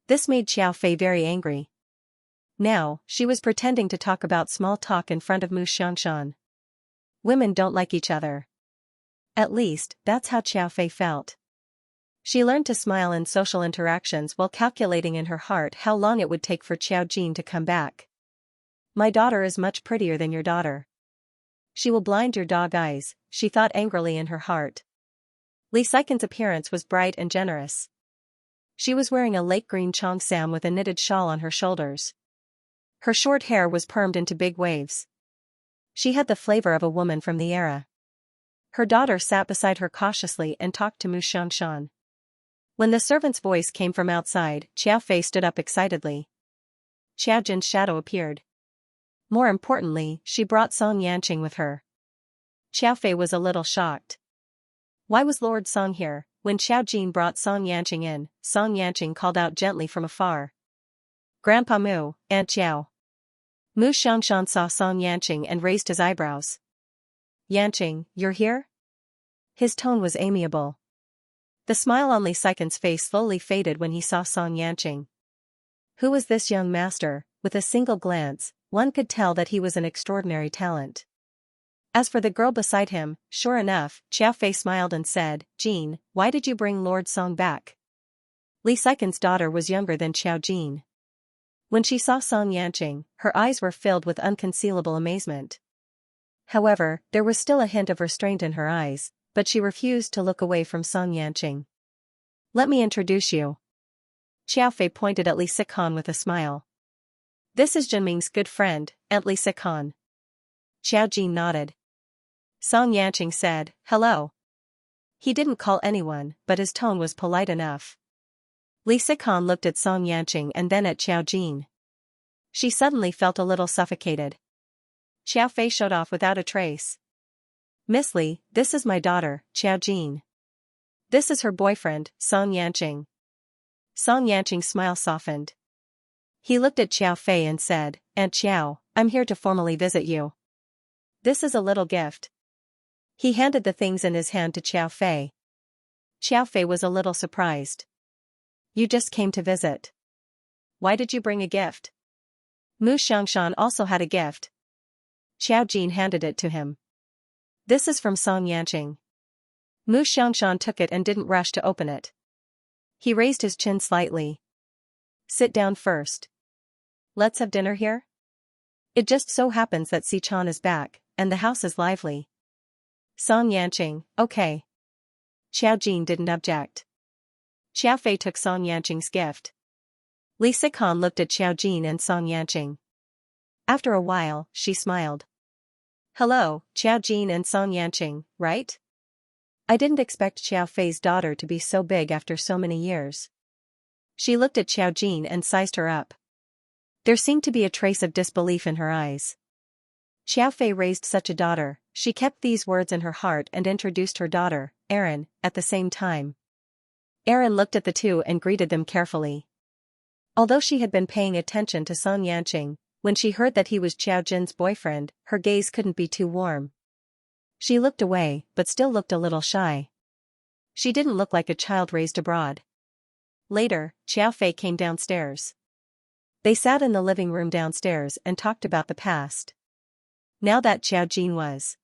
This made Xiao Fei very angry. Now, she was pretending to talk about small talk in front of Mu Xiangshan. Women don't like each other. At least, that's how Xiao Fei felt. She learned to smile in social interactions while calculating in her heart how long it would take for Xiaojin to come back. My daughter is much prettier than your daughter. She will blind your dog eyes, she thought angrily in her heart. Li Sikan's appearance was bright and generous. She was wearing a lake green cheongsam with a knitted shawl on her shoulders. Her short hair was permed into big waves. She had the flavor of a woman from the era. Her daughter sat beside her cautiously and talked to Mu Xiangshan. When the servant's voice came from outside, Xiao Fei stood up excitedly. Xiaojin's shadow appeared. More importantly, she brought Song Yanqing with her. Xiao Fei was a little shocked. Why was Lord Song here? When Xiaojin brought Song Yanqing in, Song Yanqing called out gently from afar. Grandpa Mu, Aunt Xiao. Mu Xiangshan saw Song Yanqing and raised his eyebrows. Yanqing, you're here? His tone was amiable. The smile on Li Sikan's face slowly faded when he saw Song Yanqing. Who was this young master? With a single glance, one could tell that he was an extraordinary talent. As for the girl beside him, sure enough, Xiao Fei smiled and said, Jean, why did you bring Lord Song back? Li Sikan's daughter was younger than Xiaojin. When she saw Song Yanqing, her eyes were filled with unconcealable amazement. However, there was still a hint of restraint in her eyes, but she refused to look away from Song Yanqing. Let me introduce you. Xiao Fei pointed at Li Sikan with a smile. This is Zhenming's good friend, Aunt Li Sikan. Xiaojin nodded. Song Yanqing said, hello. He didn't call anyone, but his tone was polite enough. Li Sikan looked at Song Yanqing and then at Xiaojin. She suddenly felt a little suffocated. Xiao Fei showed off without a trace. Miss Li, this is my daughter, Xiaojin. This is her boyfriend, Song Yanqing. Song Yanqing's smile softened. He looked at Xiao Fei and said, Aunt Xiao, I'm here to formally visit you. This is a little gift. He handed the things in his hand to Xiao Fei. Xiao Fei was a little surprised. You just came to visit. Why did you bring a gift? Mu Xiangshan also had a gift. Xiao Jin handed it to him. This is from Song Yanqing. Mu Xiangshan took it and didn't rush to open it. He raised his chin slightly. Sit down first. Let's have dinner here? It just so happens that Si-chan is back, and the house is lively. Song Yanqing, okay. Xiao Jin didn't object. Xiao Fei took Song Yanqing's gift. Li Sikan looked at Xiao Jin and Song Yanqing. After a while, she smiled. Hello, Xiao Jin and Song Yanqing, right? I didn't expect Xiao Fei's daughter to be so big after so many years. She looked at Xiao Jin and sized her up. There seemed to be a trace of disbelief in her eyes. Xiao Fei raised such a daughter, she kept these words in her heart and introduced her daughter, Erin, at the same time. Erin looked at the two and greeted them carefully. Although she had been paying attention to Song Yanqing, when she heard that he was Xiao Jin's boyfriend, her gaze couldn't be too warm. She looked away, but still looked a little shy. She didn't look like a child raised abroad. Later, Xiao Fei came downstairs. They sat in the living room downstairs and talked about the past. Now that Xiao Jin was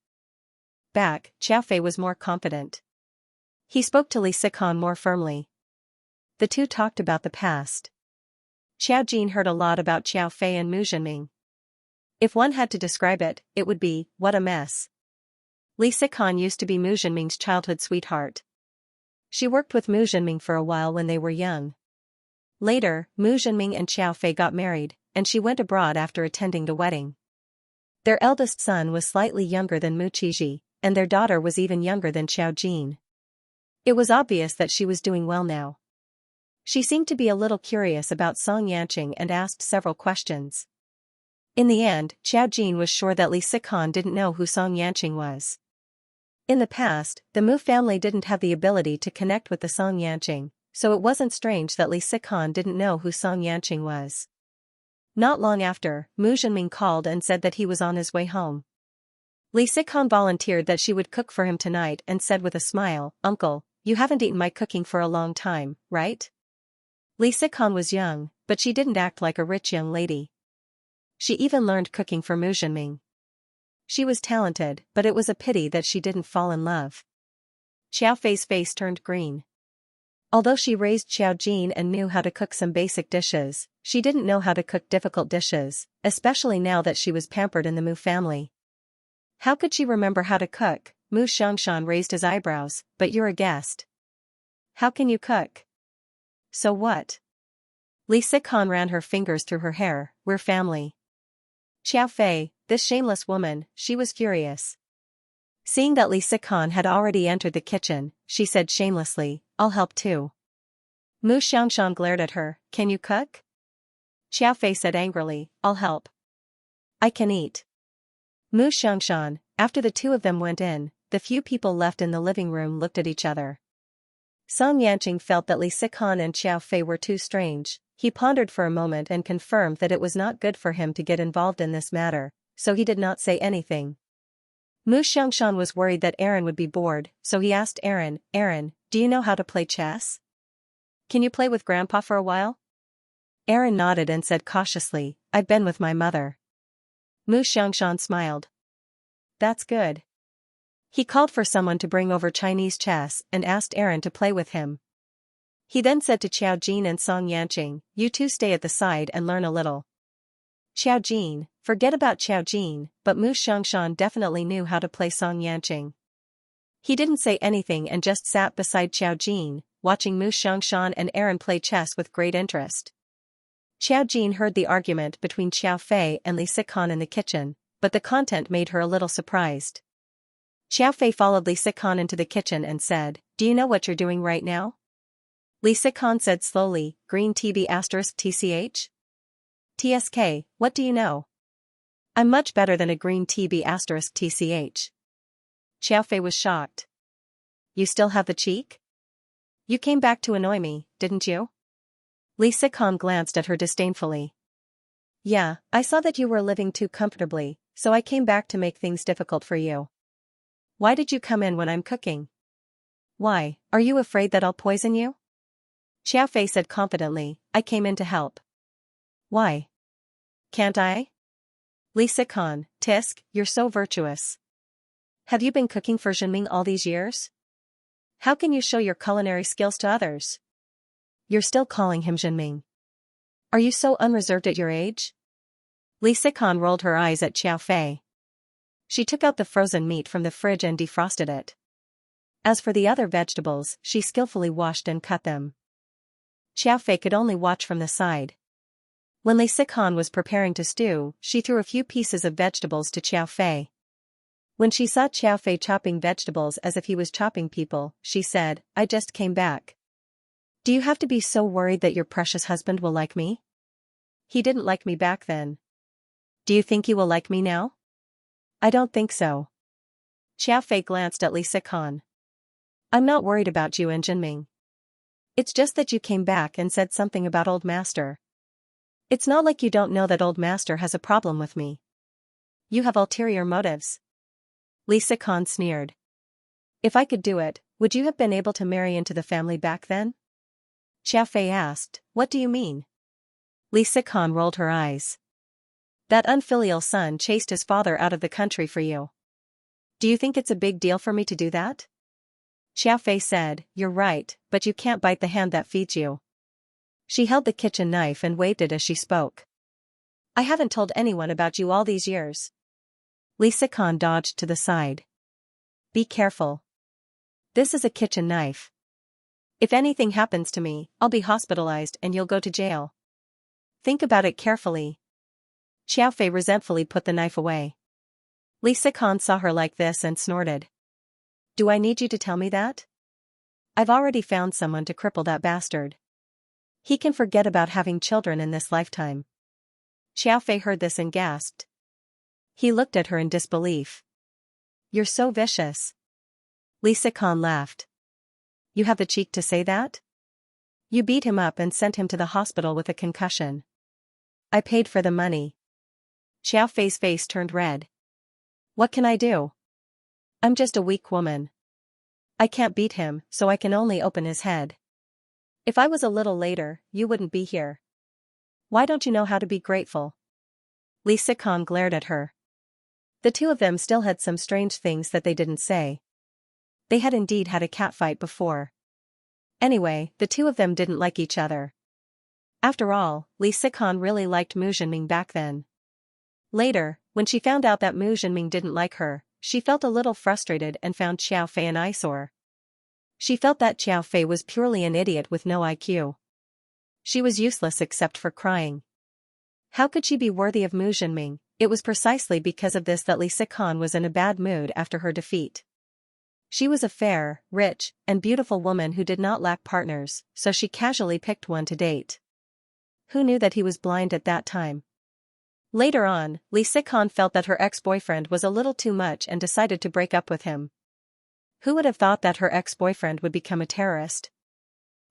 back, Xiao Fei was more confident. He spoke to Li Sikan more firmly. The two talked about the past. Xiao Jin heard a lot about Xiao Fei and Mu Zhenming. If one had to describe it, it would be, what a mess. Li Sikan used to be Mu Zhenming's childhood sweetheart. She worked with Mu Zhenming for a while when they were young. Later, Mu Zhenming and Xiao Fei got married, and she went abroad after attending the wedding. Their eldest son was slightly younger than Mu Qizhi, and their daughter was even younger than Xiao Jin. It was obvious that she was doing well now. She seemed to be a little curious about Song Yanqing and asked several questions. In the end, Xiao Jin was sure that Li Sikan didn't know who Song Yanqing was. In the past, the Mu family didn't have the ability to connect with the Song Yanqing, so it wasn't strange that Li Sikan didn't know who Song Yanqing was. Not long after, Mu Zhenming called and said that he was on his way home. Li Sikan volunteered that she would cook for him tonight and said with a smile, Uncle, you haven't eaten my cooking for a long time, right? Li Sikan was young, but she didn't act like a rich young lady. She even learned cooking for Mu Zhenming. She was talented, but it was a pity that she didn't fall in love. Xiao Fei's face turned green. Although she raised Xiao Jin and knew how to cook some basic dishes, she didn't know how to cook difficult dishes, especially now that she was pampered in the Mu family. How could she remember how to cook? Mu Xiangshan raised his eyebrows, but you're a guest. How can you cook? So what? Li Sikan ran her fingers through her hair, we're family. Xiao Fei, this shameless woman, she was furious. Seeing that Li Sikan had already entered the kitchen, she said shamelessly, I'll help too. Mu Xiangshan glared at her, can you cook? Xiao Fei said angrily, I'll help. I can eat. Mu Xiangshan, after the two of them went in, the few people left in the living room looked at each other. Song Yanqing felt that Li Sikan and Xiao Fei were too strange. He pondered for a moment and confirmed that it was not good for him to get involved in this matter, so he did not say anything. Mu Xiangshan was worried that Erin would be bored, so he asked Erin, Erin, do you know how to play chess? Can you play with Grandpa for a while? Erin nodded and said cautiously, I've been with my mother. Mu Xiangshan smiled. That's good. He called for someone to bring over Chinese chess and asked Erin to play with him. He then said to Xiao Jin and Song Yanqing, you two stay at the side and learn a little. Xiao Jin, forget about Xiao Jin, but Mu Xiangshan definitely knew how to play Song Yanqing. He didn't say anything and just sat beside Xiao Jin, watching Mu Xiangshan and Erin play chess with great interest. Xiao Jin heard the argument between Xiao Fei and Li Sikan in the kitchen, but the content made her a little surprised. Xiao Fei followed Li Sikan into the kitchen and said, do you know what you're doing right now? Li Sikan said slowly, green TB *TCH? TSK, what do you know? I'm much better than a green TB *TCH. Xiao Fei was shocked. You still have the cheek? You came back to annoy me, didn't you? Li Sikan glanced at her disdainfully. Yeah, I saw that you were living too comfortably, so I came back to make things difficult for you. Why did you come in when I'm cooking? Why, are you afraid that I'll poison you? Xiao Fei said confidently, I came in to help. Why? Can't I? Li Sikan, Tisk, you're so virtuous. Have you been cooking for Zhenming all these years? How can you show your culinary skills to others? You're still calling him Zhenming. Are you so unreserved at your age? Li Sikan rolled her eyes at Xiao Fei. She took out the frozen meat from the fridge and defrosted it. As for the other vegetables, she skillfully washed and cut them. Xiao Fei could only watch from the side. When Li Sikan was preparing to stew, she threw a few pieces of vegetables to Xiao Fei. When she saw Xiao Fei chopping vegetables as if he was chopping people, she said, I just came back. Do you have to be so worried that your precious husband will like me? He didn't like me back then. Do you think he will like me now? I don't think so. Xiao Fei glanced at Li Sikan. I'm not worried about you and Zhenming. It's just that you came back and said something about Old Master. It's not like you don't know that Old Master has a problem with me. You have ulterior motives. Li Sikan sneered. If I could do it, would you have been able to marry into the family back then? Xiao Fei asked, what do you mean? Li Sikan rolled her eyes. That unfilial son chased his father out of the country for you. Do you think it's a big deal for me to do that? Xiao Fei said, you're right, but you can't bite the hand that feeds you. She held the kitchen knife and waved it as she spoke. I haven't told anyone about you all these years. Li Sikan dodged to the side. Be careful. This is a kitchen knife. If anything happens to me, I'll be hospitalized and you'll go to jail. Think about it carefully. Xiao Fei resentfully put the knife away. Li Sikan saw her like this and snorted. Do I need you to tell me that? I've already found someone to cripple that bastard. He can forget about having children in this lifetime. Xiao Fei heard this and gasped. He looked at her in disbelief. You're so vicious. Li Sikan laughed. You have the cheek to say that? You beat him up and sent him to the hospital with a concussion. I paid for the money. Xiao Fei's face turned red. What can I do? I'm just a weak woman. I can't beat him, so I can only open his head. If I was a little later, you wouldn't be here. Why don't you know how to be grateful? Li Sikan glared at her. The two of them still had some strange things that they didn't say. They had indeed had a catfight before. Anyway, the two of them didn't like each other. After all, Li Sikan really liked Mu Zhenming back then. Later, when she found out that Mu Zhenming didn't like her, she felt a little frustrated and found Xiao Fei an eyesore. She felt that Xiao Fei was purely an idiot with no IQ. She was useless except for crying. How could she be worthy of Mu Zhenming? It was precisely because of this that Li Sikan was in a bad mood after her defeat. She was a fair, rich, and beautiful woman who did not lack partners, so she casually picked one to date. Who knew that he was blind at that time? Later on, Li Sikan felt that her ex-boyfriend was a little too much and decided to break up with him. Who would have thought that her ex-boyfriend would become a terrorist?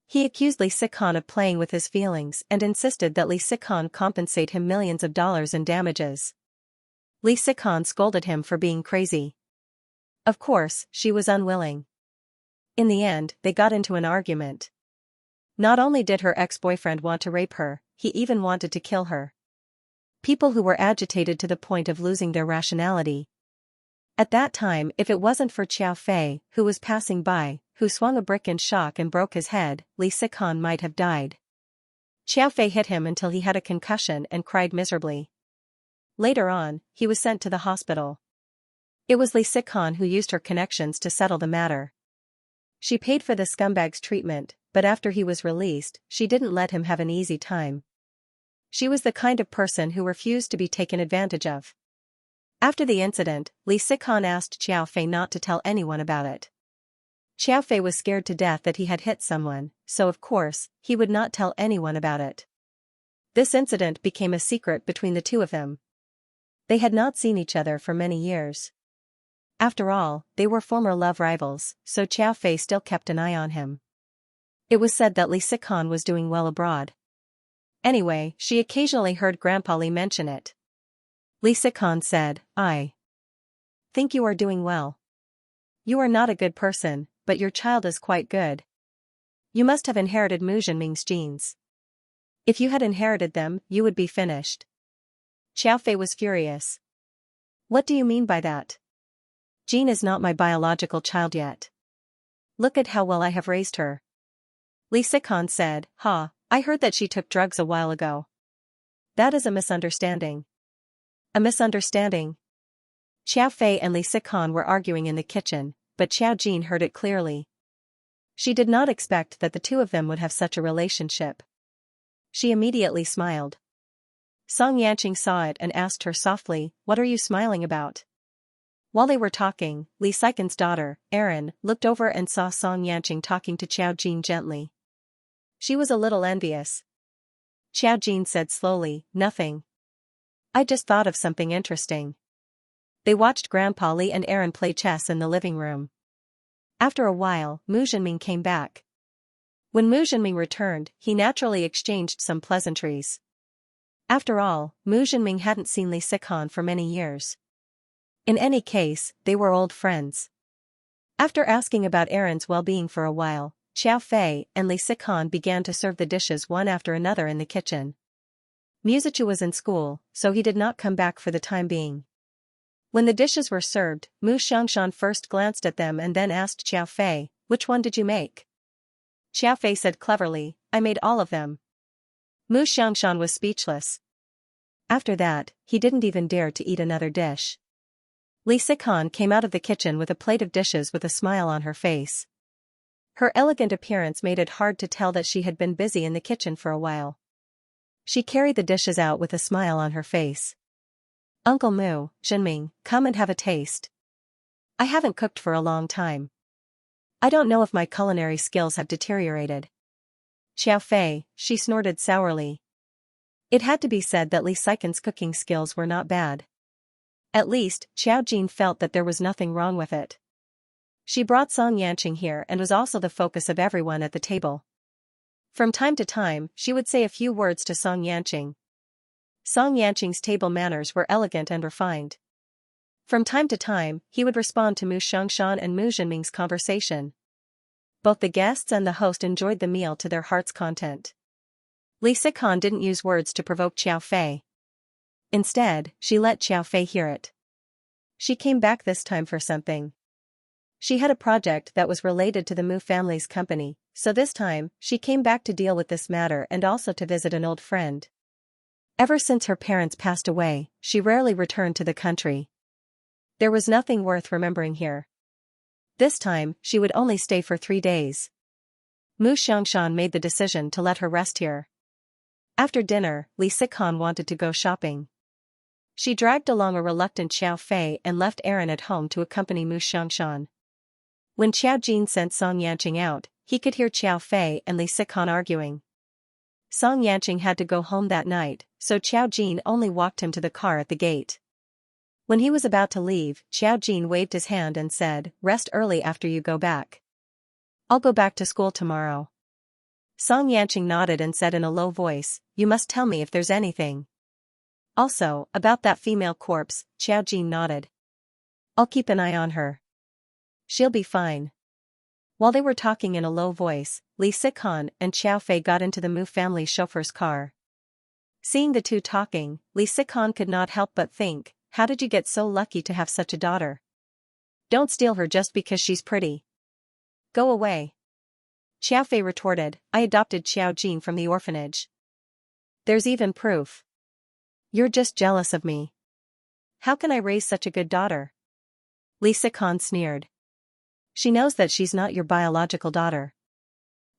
He accused Li Sikan of playing with his feelings and insisted that Li Sikan compensate him millions of dollars in damages. Li Sikan scolded him for being crazy. Of course, she was unwilling. In the end, they got into an argument. Not only did her ex-boyfriend want to rape her, he even wanted to kill her. People who were agitated to the point of losing their rationality. At that time, if it wasn't for Xiao Fei, who was passing by, who swung a brick in shock and broke his head, Li Sikan might have died. Xiao Fei hit him until he had a concussion and cried miserably. Later on, he was sent to the hospital. It was Li Sikan who used her connections to settle the matter. She paid for the scumbag's treatment, but after he was released, she didn't let him have an easy time. She was the kind of person who refused to be taken advantage of. After the incident, Li Sikan asked Xiao Fei not to tell anyone about it. Xiao Fei was scared to death that he had hit someone, so of course, he would not tell anyone about it. This incident became a secret between the two of them. They had not seen each other for many years. After all, they were former love rivals, so Xiao Fei still kept an eye on him. It was said that Li Sikan was doing well abroad. Anyway, she occasionally heard Grandpa Li mention it. Li Sikan said, I think you are doing well. You are not a good person, but your child is quite good. You must have inherited Mu Zhenming's genes. If you had inherited them, you would be finished. Xiao Fei was furious. What do you mean by that? Jean is not my biological child yet. Look at how well I have raised her. Li Sikan said, Ha, I heard that she took drugs a while ago. That is a misunderstanding. A misunderstanding? Xiao Fei and Li Sikan were arguing in the kitchen, but Xiao Jin heard it clearly. She did not expect that the two of them would have such a relationship. She immediately smiled. Song Yanqing saw it and asked her softly, What are you smiling about? While they were talking, Li Sikan's daughter, Erin, looked over and saw Song Yanqing talking to Xiao Jin gently. She was a little envious. Xiao Jin said slowly, Nothing. I just thought of something interesting. They watched Grandpa Li and Erin play chess in the living room. After a while, Mu Zhenming came back. When Mu Zhenming returned, he naturally exchanged some pleasantries. After all, Mu Zhenming hadn't seen Li Sikan for many years. In any case, they were old friends. After asking about Erin's well-being for a while, Xiao Fei and Li Sikan began to serve the dishes one after another in the kitchen. Musichu was in school, so he did not come back for the time being. When the dishes were served, Mu Xiangshan first glanced at them and then asked Xiao Fei, Which one did you make? Xiao Fei said cleverly, I made all of them. Mu Xiangshan was speechless. After that, he didn't even dare to eat another dish. Li Sikan came out of the kitchen with a plate of dishes with a smile on her face. Her elegant appearance made it hard to tell that she had been busy in the kitchen for a while. She carried the dishes out with a smile on her face. Uncle Mu, Zhenming, come and have a taste. I haven't cooked for a long time. I don't know if my culinary skills have deteriorated. Xiao Fei, she snorted sourly. It had to be said that Li Sikan's cooking skills were not bad. At least, Xiao Jin felt that there was nothing wrong with it. She brought Song Yanqing here and was also the focus of everyone at the table. From time to time, she would say a few words to Song Yanqing. Song Yanqing's table manners were elegant and refined. From time to time, he would respond to Mu Xiangshan and Mu Zhenming's conversation. Both the guests and the host enjoyed the meal to their heart's content. Li Sikan didn't use words to provoke Xiao Fei. Instead, she let Xiao Fei hear it. She came back this time for something. She had a project that was related to the Mu family's company, so this time, she came back to deal with this matter and also to visit an old friend. Ever since her parents passed away, she rarely returned to the country. There was nothing worth remembering here. This time, she would only stay for 3 days. Mu Xiangshan made the decision to let her rest here. After dinner, Li Sikan wanted to go shopping. She dragged along a reluctant Xiao Fei and left Erin at home to accompany Mu Xiangshan. When Xiao Jin sent Song Yanqing out, he could hear Xiao Fei and Li Sikan arguing. Song Yanqing had to go home that night, so Xiao Jin only walked him to the car at the gate. When he was about to leave, Xiao Jin waved his hand and said, Rest early after you go back. I'll go back to school tomorrow. Song Yanqing nodded and said in a low voice, You must tell me if there's anything. Also, about that female corpse, Xiao Jin nodded. I'll keep an eye on her. She'll be fine. While they were talking in a low voice, Li Sikan and Xiao Fei got into the Mu family chauffeur's car. Seeing the two talking, Li Sikan could not help but think, How did you get so lucky to have such a daughter? Don't steal her just because she's pretty. Go away. Xiao Fei retorted, I adopted Xiao Jin from the orphanage. There's even proof. You're just jealous of me. How can I raise such a good daughter? Li Sikan sneered. She knows that she's not your biological daughter.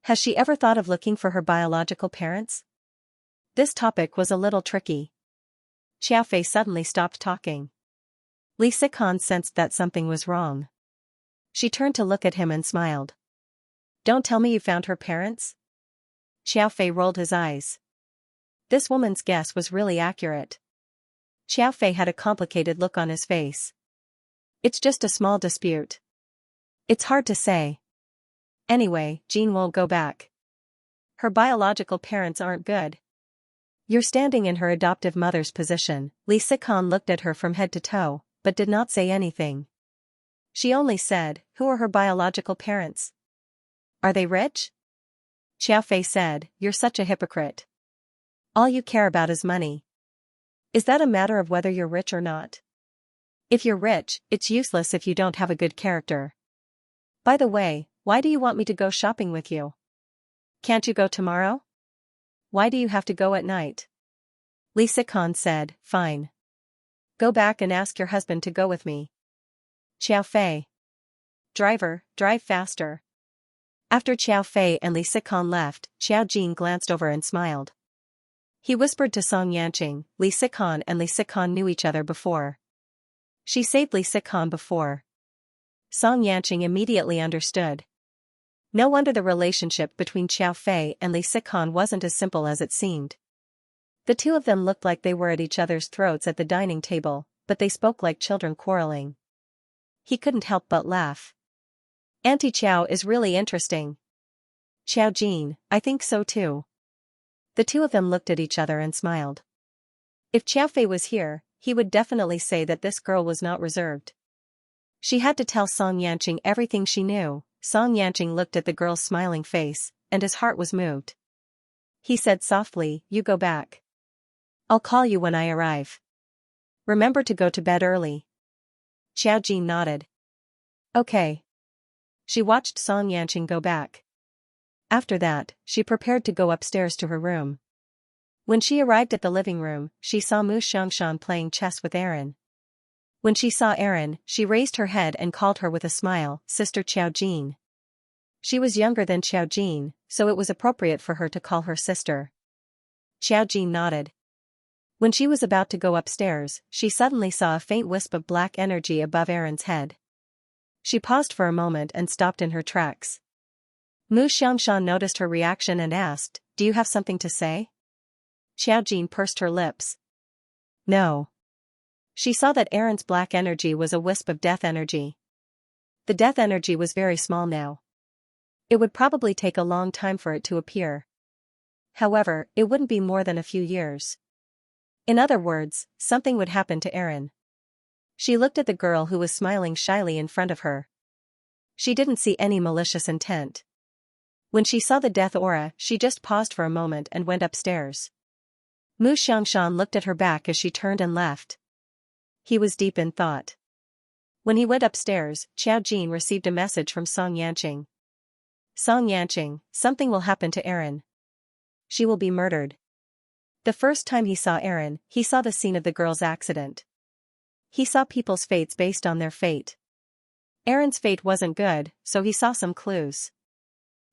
Has she ever thought of looking for her biological parents? This topic was a little tricky. Xiao Fei suddenly stopped talking. Li Sikan sensed that something was wrong. She turned to look at him and smiled. Don't tell me you found her parents? Xiao Fei rolled his eyes. This woman's guess was really accurate. Xiao Fei had a complicated look on his face. It's just a small dispute. It's hard to say. Anyway, Jean won't go back. Her biological parents aren't good. You're standing in her adoptive mother's position. Li Sikan looked at her from head to toe, but did not say anything. She only said, "Who are her biological parents? Are they rich?" Xiao Fei said, "You're such a hypocrite. All you care about is money. Is that a matter of whether you're rich or not? If you're rich, it's useless if you don't have a good character. By the way, why do you want me to go shopping with you? Can't you go tomorrow? Why do you have to go at night?" Li Sikan said, "Fine. Go back and ask your husband to go with me." Xiao Fei. "Driver, drive faster." After Xiao Fei and Li Sikan left, Xiao Jin glanced over and smiled. He whispered to Song Yanqing, "Li Sikan and Li Sikan knew each other before. She saved Li Sikan before." Song Yanqing immediately understood. No wonder the relationship between Xiao Fei and Li Sikan wasn't as simple as it seemed. The two of them looked like they were at each other's throats at the dining table, but they spoke like children quarreling. He couldn't help but laugh. "Auntie Xiao is really interesting." "Xiao Jin, I think so too." The two of them looked at each other and smiled. If Xiao Fei was here, he would definitely say that this girl was not reserved. She had to tell Song Yanqing everything she knew. Song Yanqing looked at the girl's smiling face, and his heart was moved. He said softly, "You go back. I'll call you when I arrive. Remember to go to bed early." Xiao Jin nodded. "Okay." She watched Song Yanqing go back. After that, she prepared to go upstairs to her room. When she arrived at the living room, she saw Mu Xiangshan playing chess with Aaron. When she saw Aaron, she raised her head and called her with a smile, "Sister Xiao Jin." She was younger than Xiao Jin, so it was appropriate for her to call her sister. Xiao Jin nodded. When she was about to go upstairs, she suddenly saw a faint wisp of black energy above Aaron's head. She paused for a moment and stopped in her tracks. Mu Xiangshan noticed her reaction and asked, "Do you have something to say?" Xiao Jin pursed her lips. "No." She saw that Aaron's black energy was a wisp of death energy. The death energy was very small now. It would probably take a long time for it to appear. However, it wouldn't be more than a few years. In other words, something would happen to Aaron. She looked at the girl who was smiling shyly in front of her. She didn't see any malicious intent. When she saw the death aura, she just paused for a moment and went upstairs. Mu Xiangshan looked at her back as she turned and left. He was deep in thought. When he went upstairs, Xiao Jin received a message from Song Yanqing. "Song Yanqing, something will happen to Aaron. She will be murdered." The first time he saw Aaron, he saw the scene of the girl's accident. He saw people's fates based on their fate. Aaron's fate wasn't good, so he saw some clues.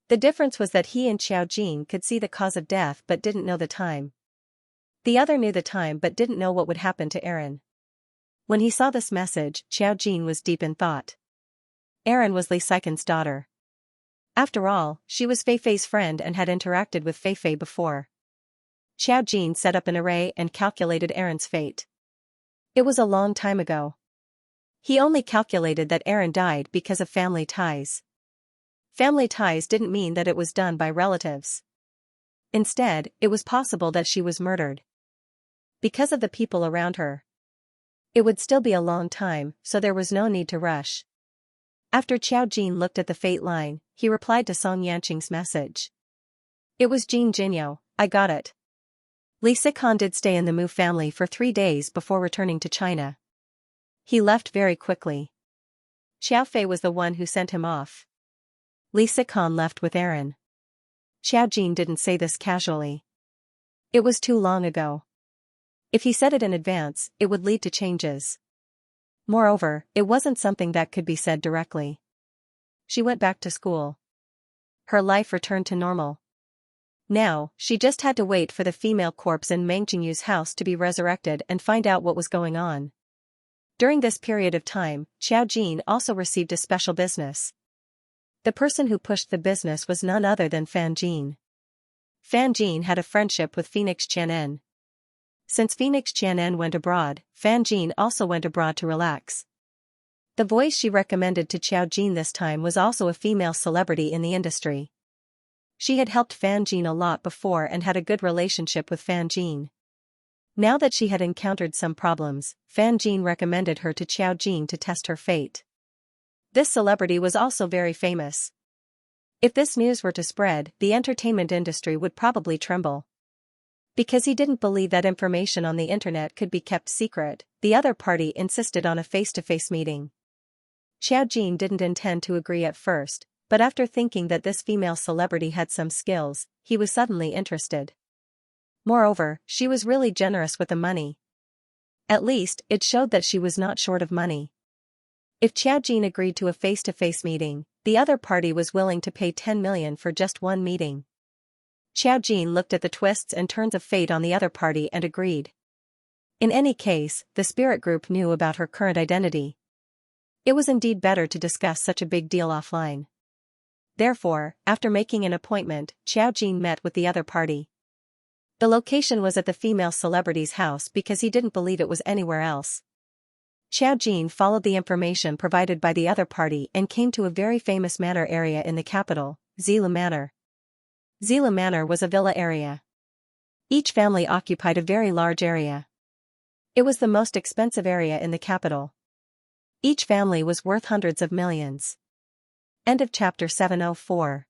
The difference was that he and Xiao Jin could see the cause of death but didn't know the time. The other knew the time but didn't know what would happen to Aaron. When he saw this message, Xiao Jin was deep in thought. Aaron was Li Sikan's daughter. After all, she was Fei Fei's friend and had interacted with Fei Fei before. Xiao Jin set up an array and calculated Aaron's fate. It was a long time ago. He only calculated that Aaron died because of family ties. Family ties didn't mean that it was done by relatives. Instead, it was possible that she was murdered. Because of the people around her. It would still be a long time, so there was no need to rush. After Xiao Jin looked at the fate line, he replied to Song Yanqing's message. "It was Jin Jinyo, I got it." Li Sikan did stay in the Mu family for 3 days before returning to China. He left very quickly. Xiao Fei was the one who sent him off. Li Sikan left with Aaron. Xiao Jin didn't say this casually. It was too long ago. If he said it in advance, it would lead to changes. Moreover, it wasn't something that could be said directly. She went back to school. Her life returned to normal. Now, she just had to wait for the female corpse in Meng Jingyu's house to be resurrected and find out what was going on. During this period of time, Xiao Jin also received a special business. The person who pushed the business was none other than Fan Jin. Fan Jin had a friendship with Phoenix Qianen. Since Phoenix Qianen went abroad, Fan Jin also went abroad to relax. The voice she recommended to Xiao Jin this time was also a female celebrity in the industry. She had helped Fan Jin a lot before and had a good relationship with Fan Jin. Now that she had encountered some problems, Fan Jin recommended her to Xiao Jin to test her fate. This celebrity was also very famous. If this news were to spread, the entertainment industry would probably tremble. Because he didn't believe that information on the internet could be kept secret, the other party insisted on a face-to-face meeting. Xiao Jin didn't intend to agree at first, but after thinking that this female celebrity had some skills, he was suddenly interested. Moreover, she was really generous with the money. At least, it showed that she was not short of money. If Xiao Jin agreed to a face-to-face meeting, the other party was willing to pay 10 million for just one meeting. Xiao Jin looked at the twists and turns of fate on the other party and agreed. In any case, the spirit group knew about her current identity. It was indeed better to discuss such a big deal offline. Therefore, after making an appointment, Xiao Jin met with the other party. The location was at the female celebrity's house because he didn't believe it was anywhere else. Xiao Jin followed the information provided by the other party and came to a very famous manor area in the capital, Zilu Manor. Zilu Manor was a villa area. Each family occupied a very large area. It was the most expensive area in the capital. Each family was worth hundreds of millions. End of chapter 704.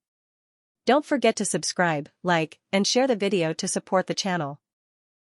Don't forget to subscribe, like, and share the video to support the channel.